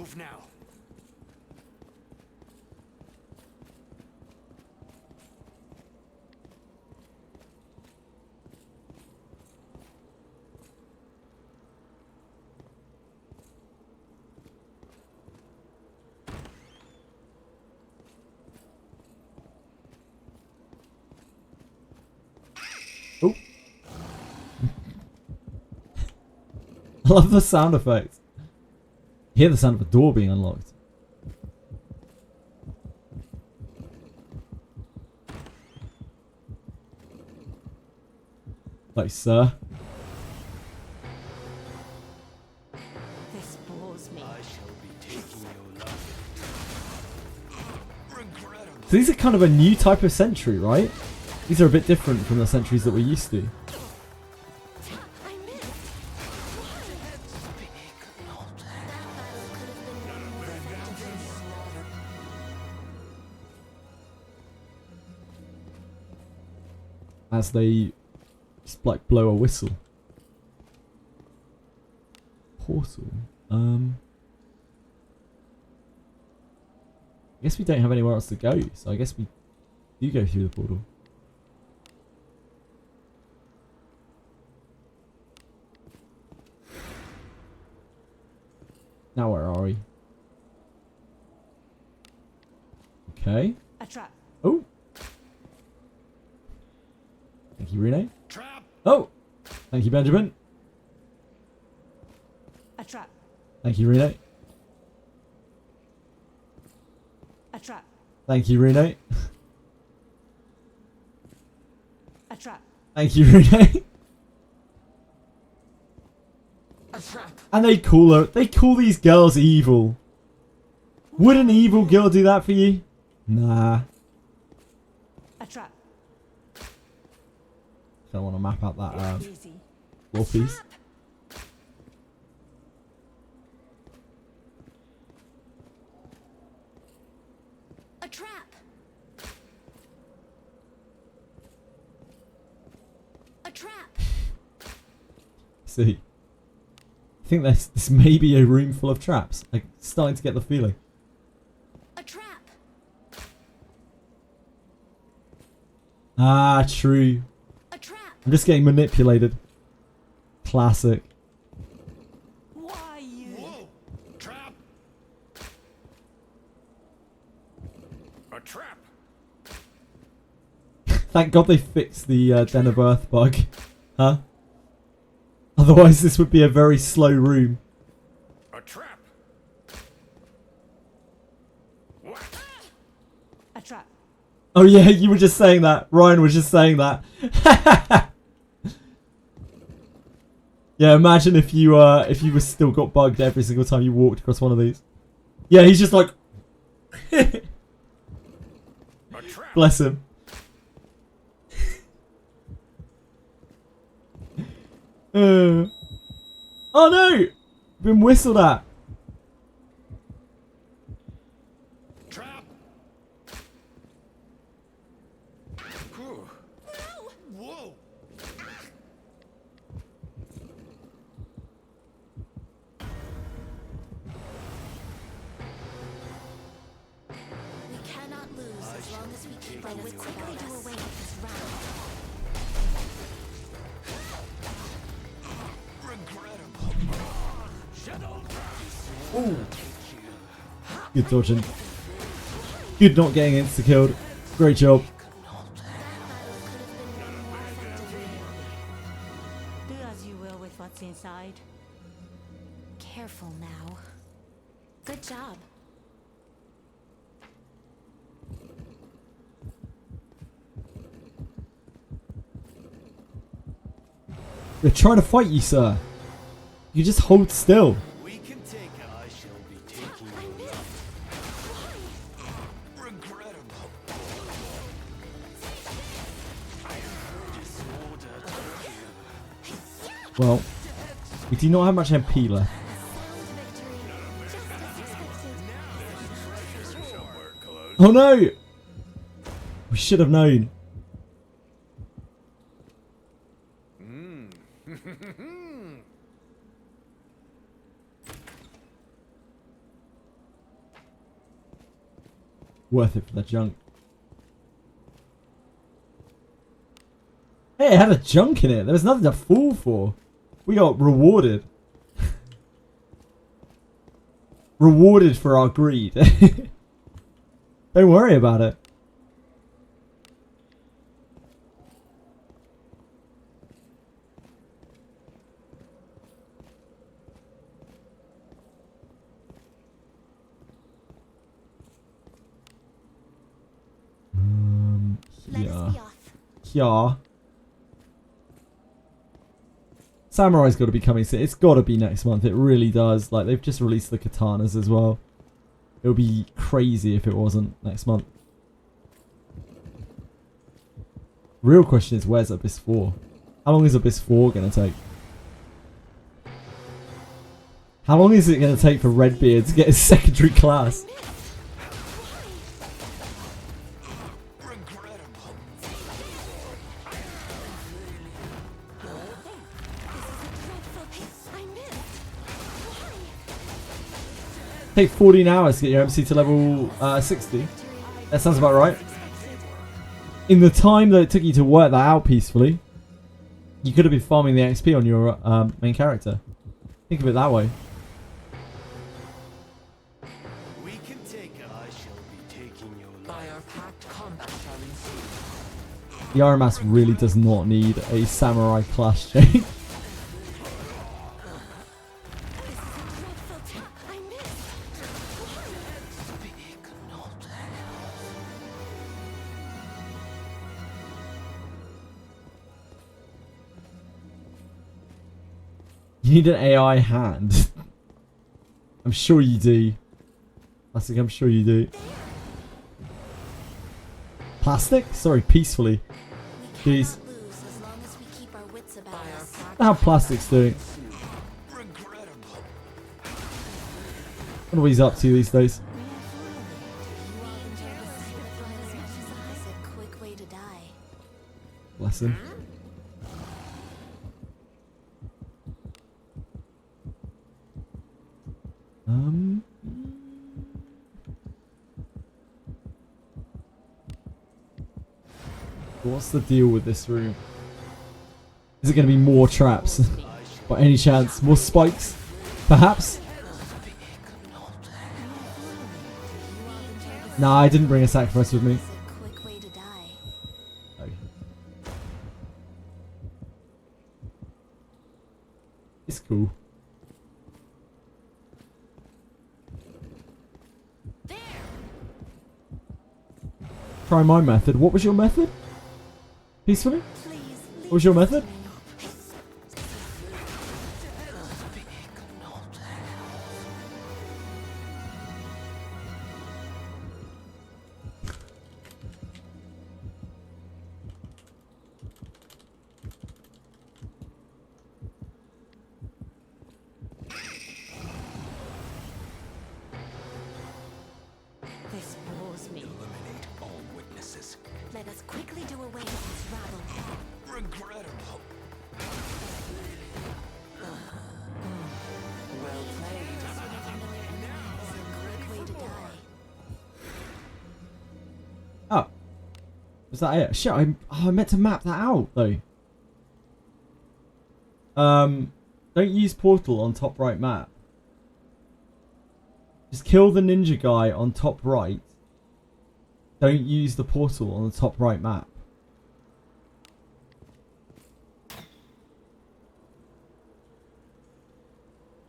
Move now. Oh. I love the sound effect. Hear the sound of a door being unlocked. Like, sir. This bores me. I shall be taking your life. Regrettable. So these are kind of a new type of sentry, right? These are a bit different from the sentries that we're used to. I missed. Speak not. That battle could have been won more effectively. As they just like blow a whistle. Portal. I guess we don't have anywhere else to go, so I guess we do go through the portal. Now where are we? Okay. A trap. Oh. Thank you, Renee. Trap. Oh. Thank you, Benjamin. A trap. Thank you, Renee. A trap. Thank you, Renee. A trap. Thank you, Renee. A trap. And they call these girls evil. Would an evil girl do that for you? Nah. A trap. Don't want to map out that Easy. floor piece. A trap. A trap. See. I think this may be a room full of traps. Like, starting to get the feeling. A trap. Ah, true. I'm just getting manipulated. Classic. Why you? Whoa! Trap! A trap! Thank God they fixed the Den of Earth bug. Huh? Otherwise this would be a very slow room. A trap! A trap. Oh yeah, you were just saying that. Ryan was just saying that. Yeah, imagine if you were still got bugged every single time you walked across one of these. Yeah, he's just like bless him. Oh no! Been whistled at. Trap! Whoa! We cannot lose as long as we keep our wits about us. Away with this round. Ooh. Good dodging. Good not getting insta-killed. Great job. Do as you will with what's inside. Careful now. Good job. They're trying to fight you, sir. You just hold still. We can take it. I shall be taking you. Regrettable. Well, we do not have much MP left. Oh no! We should have known. Worth it for the junk. Hey, it had a junk in it. There was nothing to fall for. We got rewarded. Rewarded for our greed. Don't worry about it. Yeah. Yeah. Samurai's got to be coming soon. It's got to be next month. It really does. Like, they've just released the katanas as well. It would be crazy if it wasn't next month. Real question is, where's Abyss 4? How long is Abyss 4 going to take? How long is it going to take for Redbeard to get his secondary class? Take 14 hours to get your MC to level 60. That sounds about right. In the time that it took you to work that out peacefully, you could have been farming the XP on your main character. Think of it that way. We can take it. I shall be taking your life. By our pact, combat shall ensue. The RMS really does not need a samurai class change. You need an AI hand. I'm sure you do. Classic, I'm sure you do. Plastic? Sorry, peacefully. Jeez. How plastic's doing. What are he's up to these days? Bless him. What's the deal with this room? Is it going to be more traps? By any chance? More spikes? Perhaps? Nah, I didn't bring a sacrifice with me. Okay. It's cool. Try my method. What was your method? Peacefully? What was your method? This bores me. Eliminate all witnesses. Let us quickly do away with this rabble. Regrettable. Well played. Quick way to die. Oh. Was that it? Shit, I meant to map that out, though. Don't use portal on top right map. Just kill the ninja guy on top right. Don't use the portal on the top right map.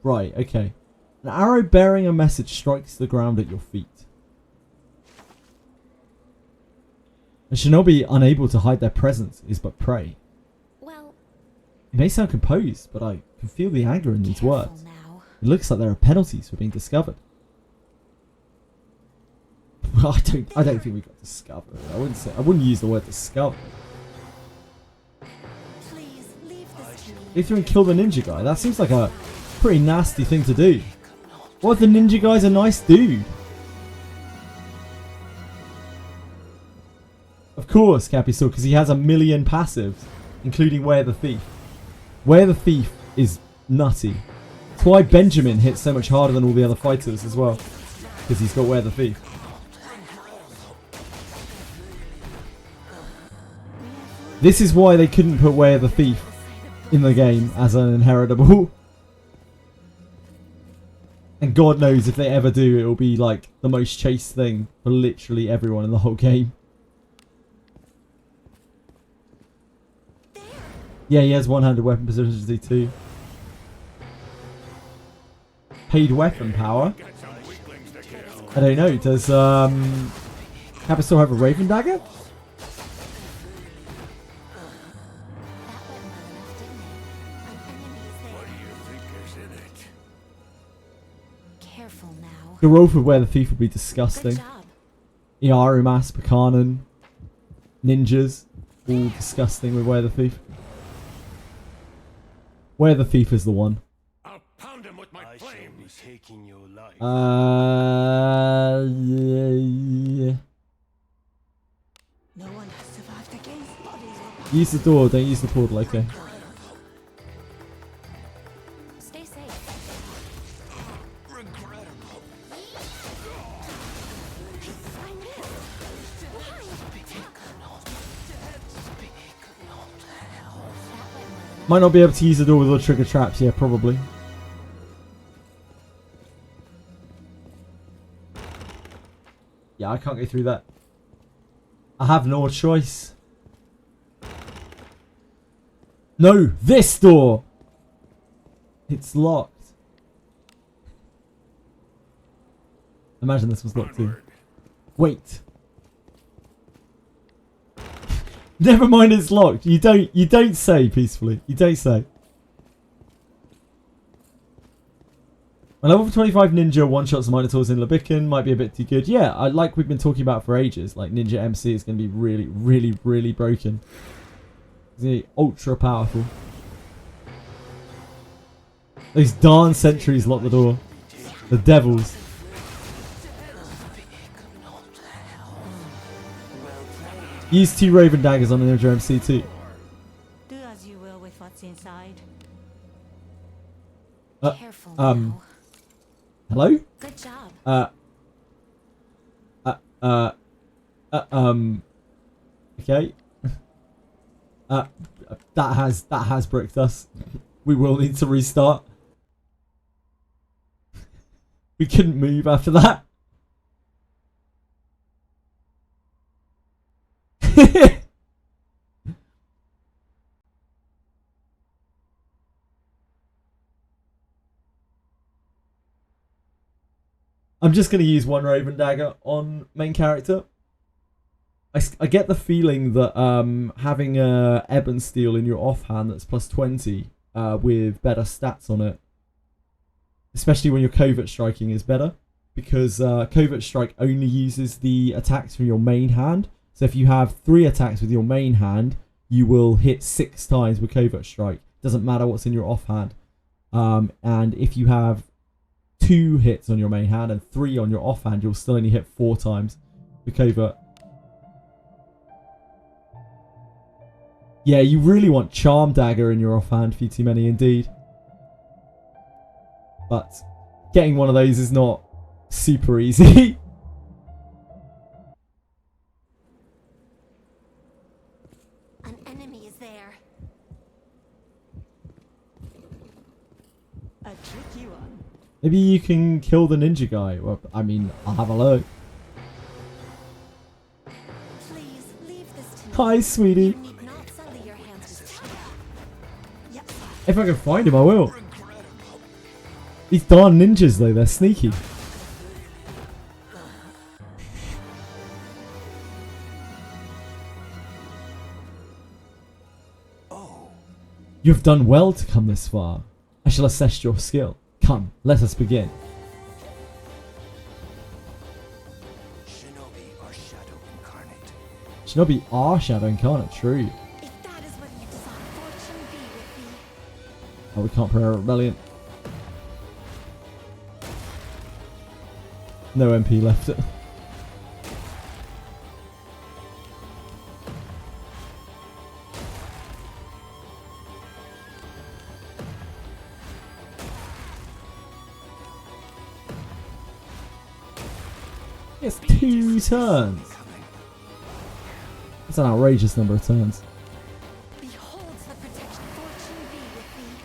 Right, okay. An arrow bearing a message strikes the ground at your feet. A shinobi unable to hide their presence is but prey. Well, it may sound composed, but I can feel the anger in these words. It looks like there are penalties for being discovered. I don't think we got discovered. I wouldn't use the word discovered. please leave this to me. Go through and kill the ninja guy. That seems like a pretty nasty thing to do. What if the ninja guy's a nice dude? Of course, Capital, because he has a million passives, including Where the Thief. Where the Thief is nutty. That's why Benjamin hits so much harder than all the other fighters as well, because he's got Where the Thief. This is why they couldn't put Where the Thief in the game as an inheritable. And God knows if they ever do, it will be like the most chased thing for literally everyone in the whole game. Yeah, he has one-handed weapon position too. Paid weapon power? I don't know. Does Capital have a Raven Dagger? Careful now. The role for Where the Thief would be disgusting. Iaru Mass, Pekanen, ninjas, all disgusting with Where the Thief. Where the Thief is the one. I'll pound him with my flames. Taking your life. Yeah. No one has survived the game's bodies will Use the door, don't use the portal, okay. Stay safe. Might not be able to use the door with all trigger traps, yeah, probably. Yeah, I can't go through that. I have no choice. No, this door! It's locked. Imagine this was locked too. Wait. Never mind, it's locked. You don't say peacefully. You don't say. A level 25 ninja one-shots Minotaurs in Labikin might be a bit too good. Yeah, like we've been talking about for ages. Like Ninja MC is going to be really, really, really broken. It's ultra powerful. Those darn sentries lock the door. The devils. Use 2 Raven Daggers on the Ninja MC too. do as you will with what's inside. Careful now. Hello? Good job. Okay. that has bricked us. We will need to restart. We couldn't move after that. I'm just going to use one Raven Dagger on main character. I get the feeling that having a Ebon Steel in your offhand that's plus 20 with better stats on it, especially when you're covert striking, is better, because covert strike only uses the attacks from your main hand. So if you have 3 attacks with your main hand, you will hit 6 times with covert strike. Doesn't matter what's in your offhand. And if you have 2 hits on your main hand and 3 on your offhand, you'll still only hit 4 times with covert. Yeah, you really want Charm Dagger in your offhand, few too many indeed. But getting one of those is not super easy. An enemy is there. A tricky one. Maybe you can kill the ninja guy. Well, I mean, I'll have a look. Please leave this to me. Hi, sweetie. You need not sully your hands with trouble. Yep. If I can find him, I will. These darn ninjas, though, they're sneaky. You have done well to come this far. I shall assess your skill. Come, let us begin. Shinobi are shadow incarnate. Shinobi are Shadow Incarnate, true. If that is what you desire, fortune be with thee. Oh, we can't prepare a rebellion. No MP left it. It's 2 turns. That's an outrageous number of turns. Beholds the protection, fortune be with thee.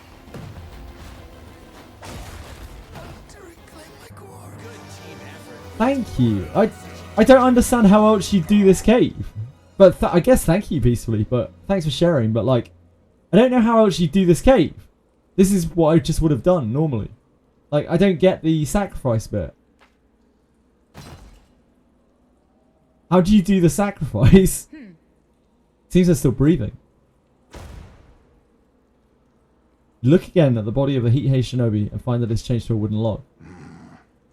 Thank you. I don't understand how else you do this cave. But I guess thank you peacefully. But thanks for sharing. But like, I don't know how else you do this cave. This is what I just would have done normally. Like, I don't get the sacrifice bit. How do you do the sacrifice? Seems they're still breathing. Look again at the body of the Heat Haze Shinobi and find that it's changed to a wooden log.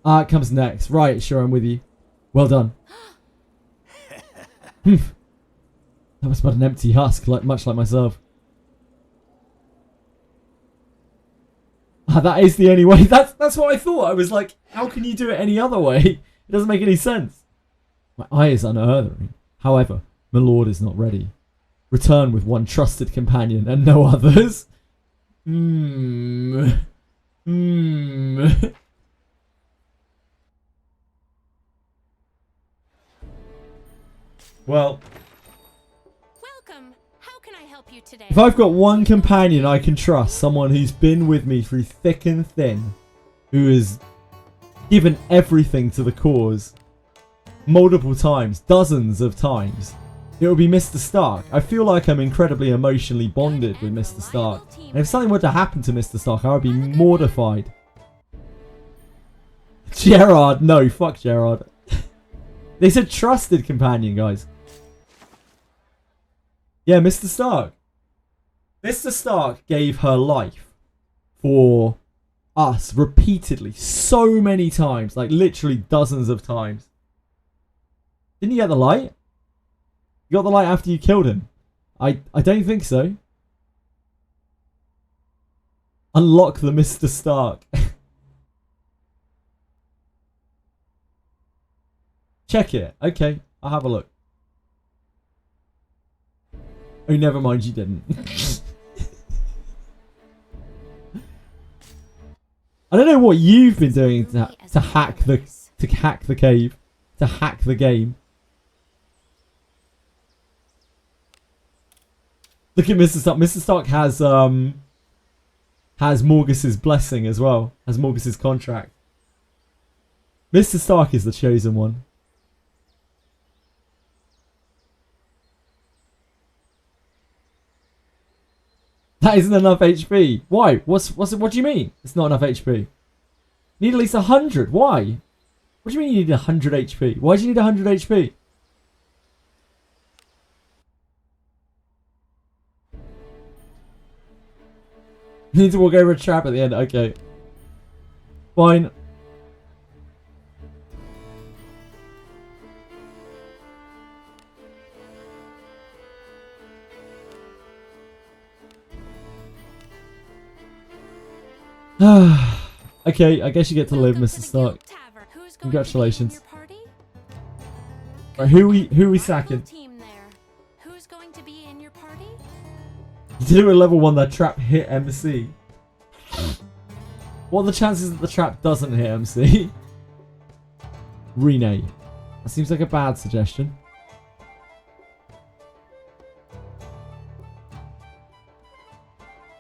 Ah, it comes next. Right, sure, I'm with you. Well done. That was but an empty husk, much like myself. Ah, that is the only way. That's what I thought. I was like, how can you do it any other way? It doesn't make any sense. My eye is unearthing. However, my lord is not ready. Return with one trusted companion and no others. Well, Welcome. How can I help you today? if I've got one companion I can trust, someone who's been with me through thick and thin, who has given everything to the cause, multiple times, dozens of times, it will be Mr. Stark. I feel like I'm incredibly emotionally bonded with Mr. Stark. And if something were to happen to Mr. Stark, I would be mortified. Gerard, no, fuck Gerard. They said trusted companion, guys. Yeah, Mr. Stark. Mr. Stark gave her life for us repeatedly, so many times, like literally dozens of times. Didn't you get the light? You got the light after you killed him? I don't think so. Unlock the Mr. Stark. Check it. Okay, I'll have a look. Oh, never mind, you didn't. I don't know what you've been doing to hack the cave, to hack the game. Look at Mr. Stark. Mr. Stark has Morgus's blessing as well. Has Morgus's contract. Mr. Stark is the chosen one. That isn't enough HP. Why? What's it? What do you mean? It's not enough HP. Need at least 100. Why? What do you mean you need 100 HP? Why do you need 100 HP? Need to walk over a trap at the end. Okay. Fine. Okay, I guess you get to live, Mr. Stark. Congratulations. Right, who we sacking? Who's going to be in your party? You did it with level 1, that trap hit MC. What are the chances that the trap doesn't hit MC? RINNE. That seems like a bad suggestion.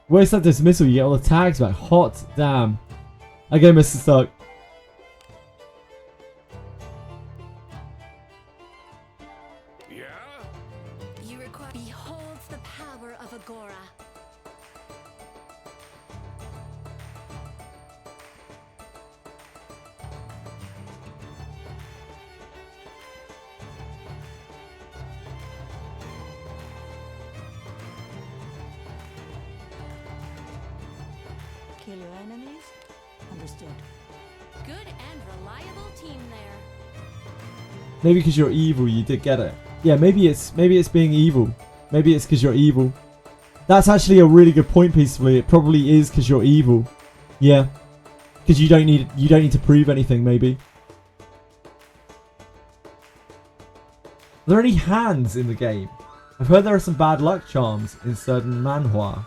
Waste that dismissal, you get all the tags back. Hot damn. Okay, Mr. Stark. Yeah? You require beholds the power of Agora. Kill your enemies? Understood. Good and reliable team there. Maybe because you're evil, you did get it. Yeah, maybe it's being evil. Maybe it's because you're evil. That's actually a really good point, Peacefully. It probably is because you're evil. Yeah, because you don't need to prove anything. Maybe. Are there any hands in the game? I've heard there are some bad luck charms in certain manhwa.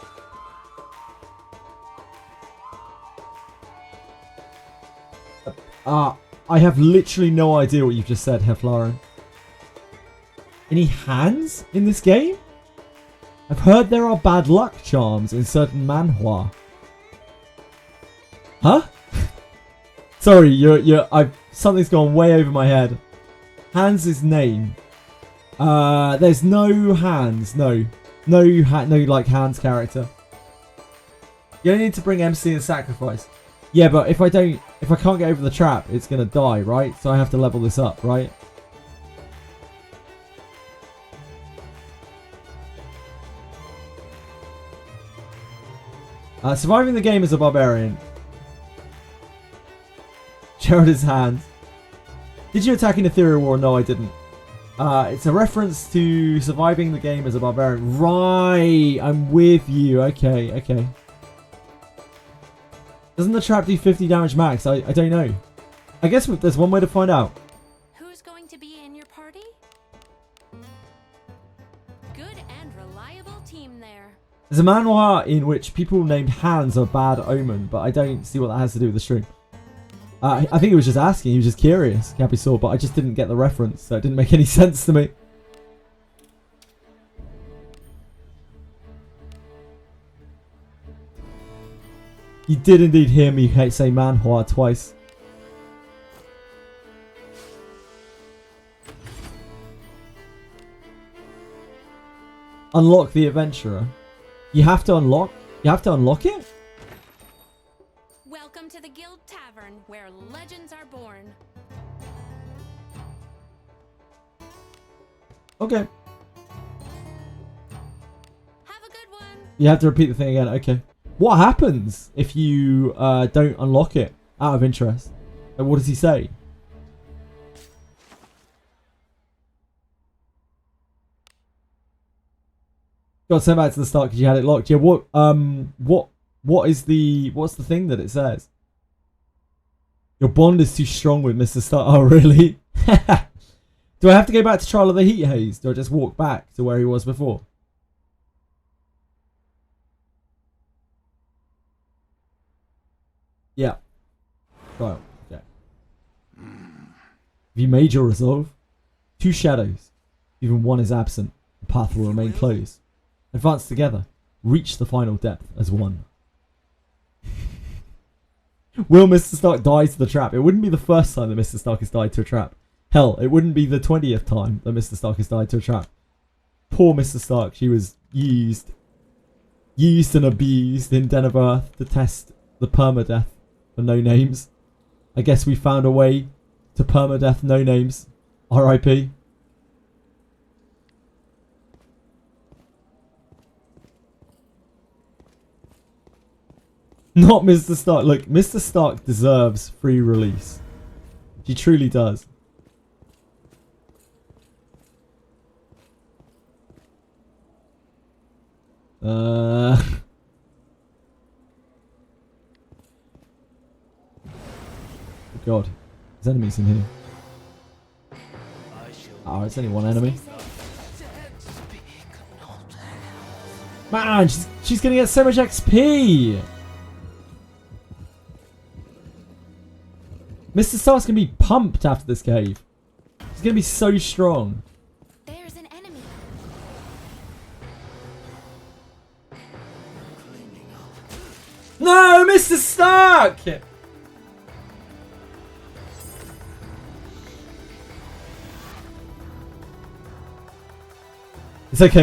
I have literally no idea what you've just said, Heflaren. Any hands in this game? I've heard there are bad luck charms in certain manhwa. Huh? Sorry, something's gone way over my head. Hans' name. There's no hands. No like Hans character. You only need to bring MC and sacrifice. Yeah, but if I can't get over the trap, it's gonna die, right? So I have to level this up, right? Surviving the game as a barbarian. Gerald's hands. Did you attack in Etheria War? No, I didn't. It's a reference to surviving the game as a barbarian. Right, I'm with you. Okay. Doesn't the trap do 50 damage max? I don't know. I guess there's one way to find out. Who's going to be in your party? Good and reliable team there. There's a manhwa in which people named Hans are bad omen, but I don't see what that has to do with the stream. I think he was just asking. He was just curious, Cappy saw, but I just didn't get the reference, so it didn't make any sense to me. You did indeed hear me say manhwa twice. Unlock the adventurer. You have to unlock it? Welcome to the Guild Tavern, where legends are born. Okay. Have a good one. You have to repeat the thing again. Okay. What happens if you don't unlock it? Out of interest. Like, what does he say? God, send back to the start because you had it locked. Yeah. What's the thing that it says? Your bond is too strong with Mr. Stark. Oh, really? Do I have to go back to Trial of the Heat Haze? Do I just walk back to where he was before? Yeah. Right. Okay. Have you made your resolve? Two shadows. Even one is absent. The path will remain closed. Advance together. Reach the final depth as one. Will Mr. Stark die to the trap? It wouldn't be the first time that Mr. Stark has died to a trap. Hell, it wouldn't be the 20th time that Mr. Stark has died to a trap. Poor Mr. Stark. She was used and abused in Den of Earth to test the permadeath for no names. I guess we found a way to permadeath no names. R.I.P. Not Mr. Stark. Look, Mr. Stark deserves free release. She truly does. God. There's enemies in here. Oh, it's only one enemy. Man, she's gonna get so much XP! Mr. Stark's gonna be pumped after this cave. He's gonna be so strong. There's an enemy. No, Mr. Stark! It's okay,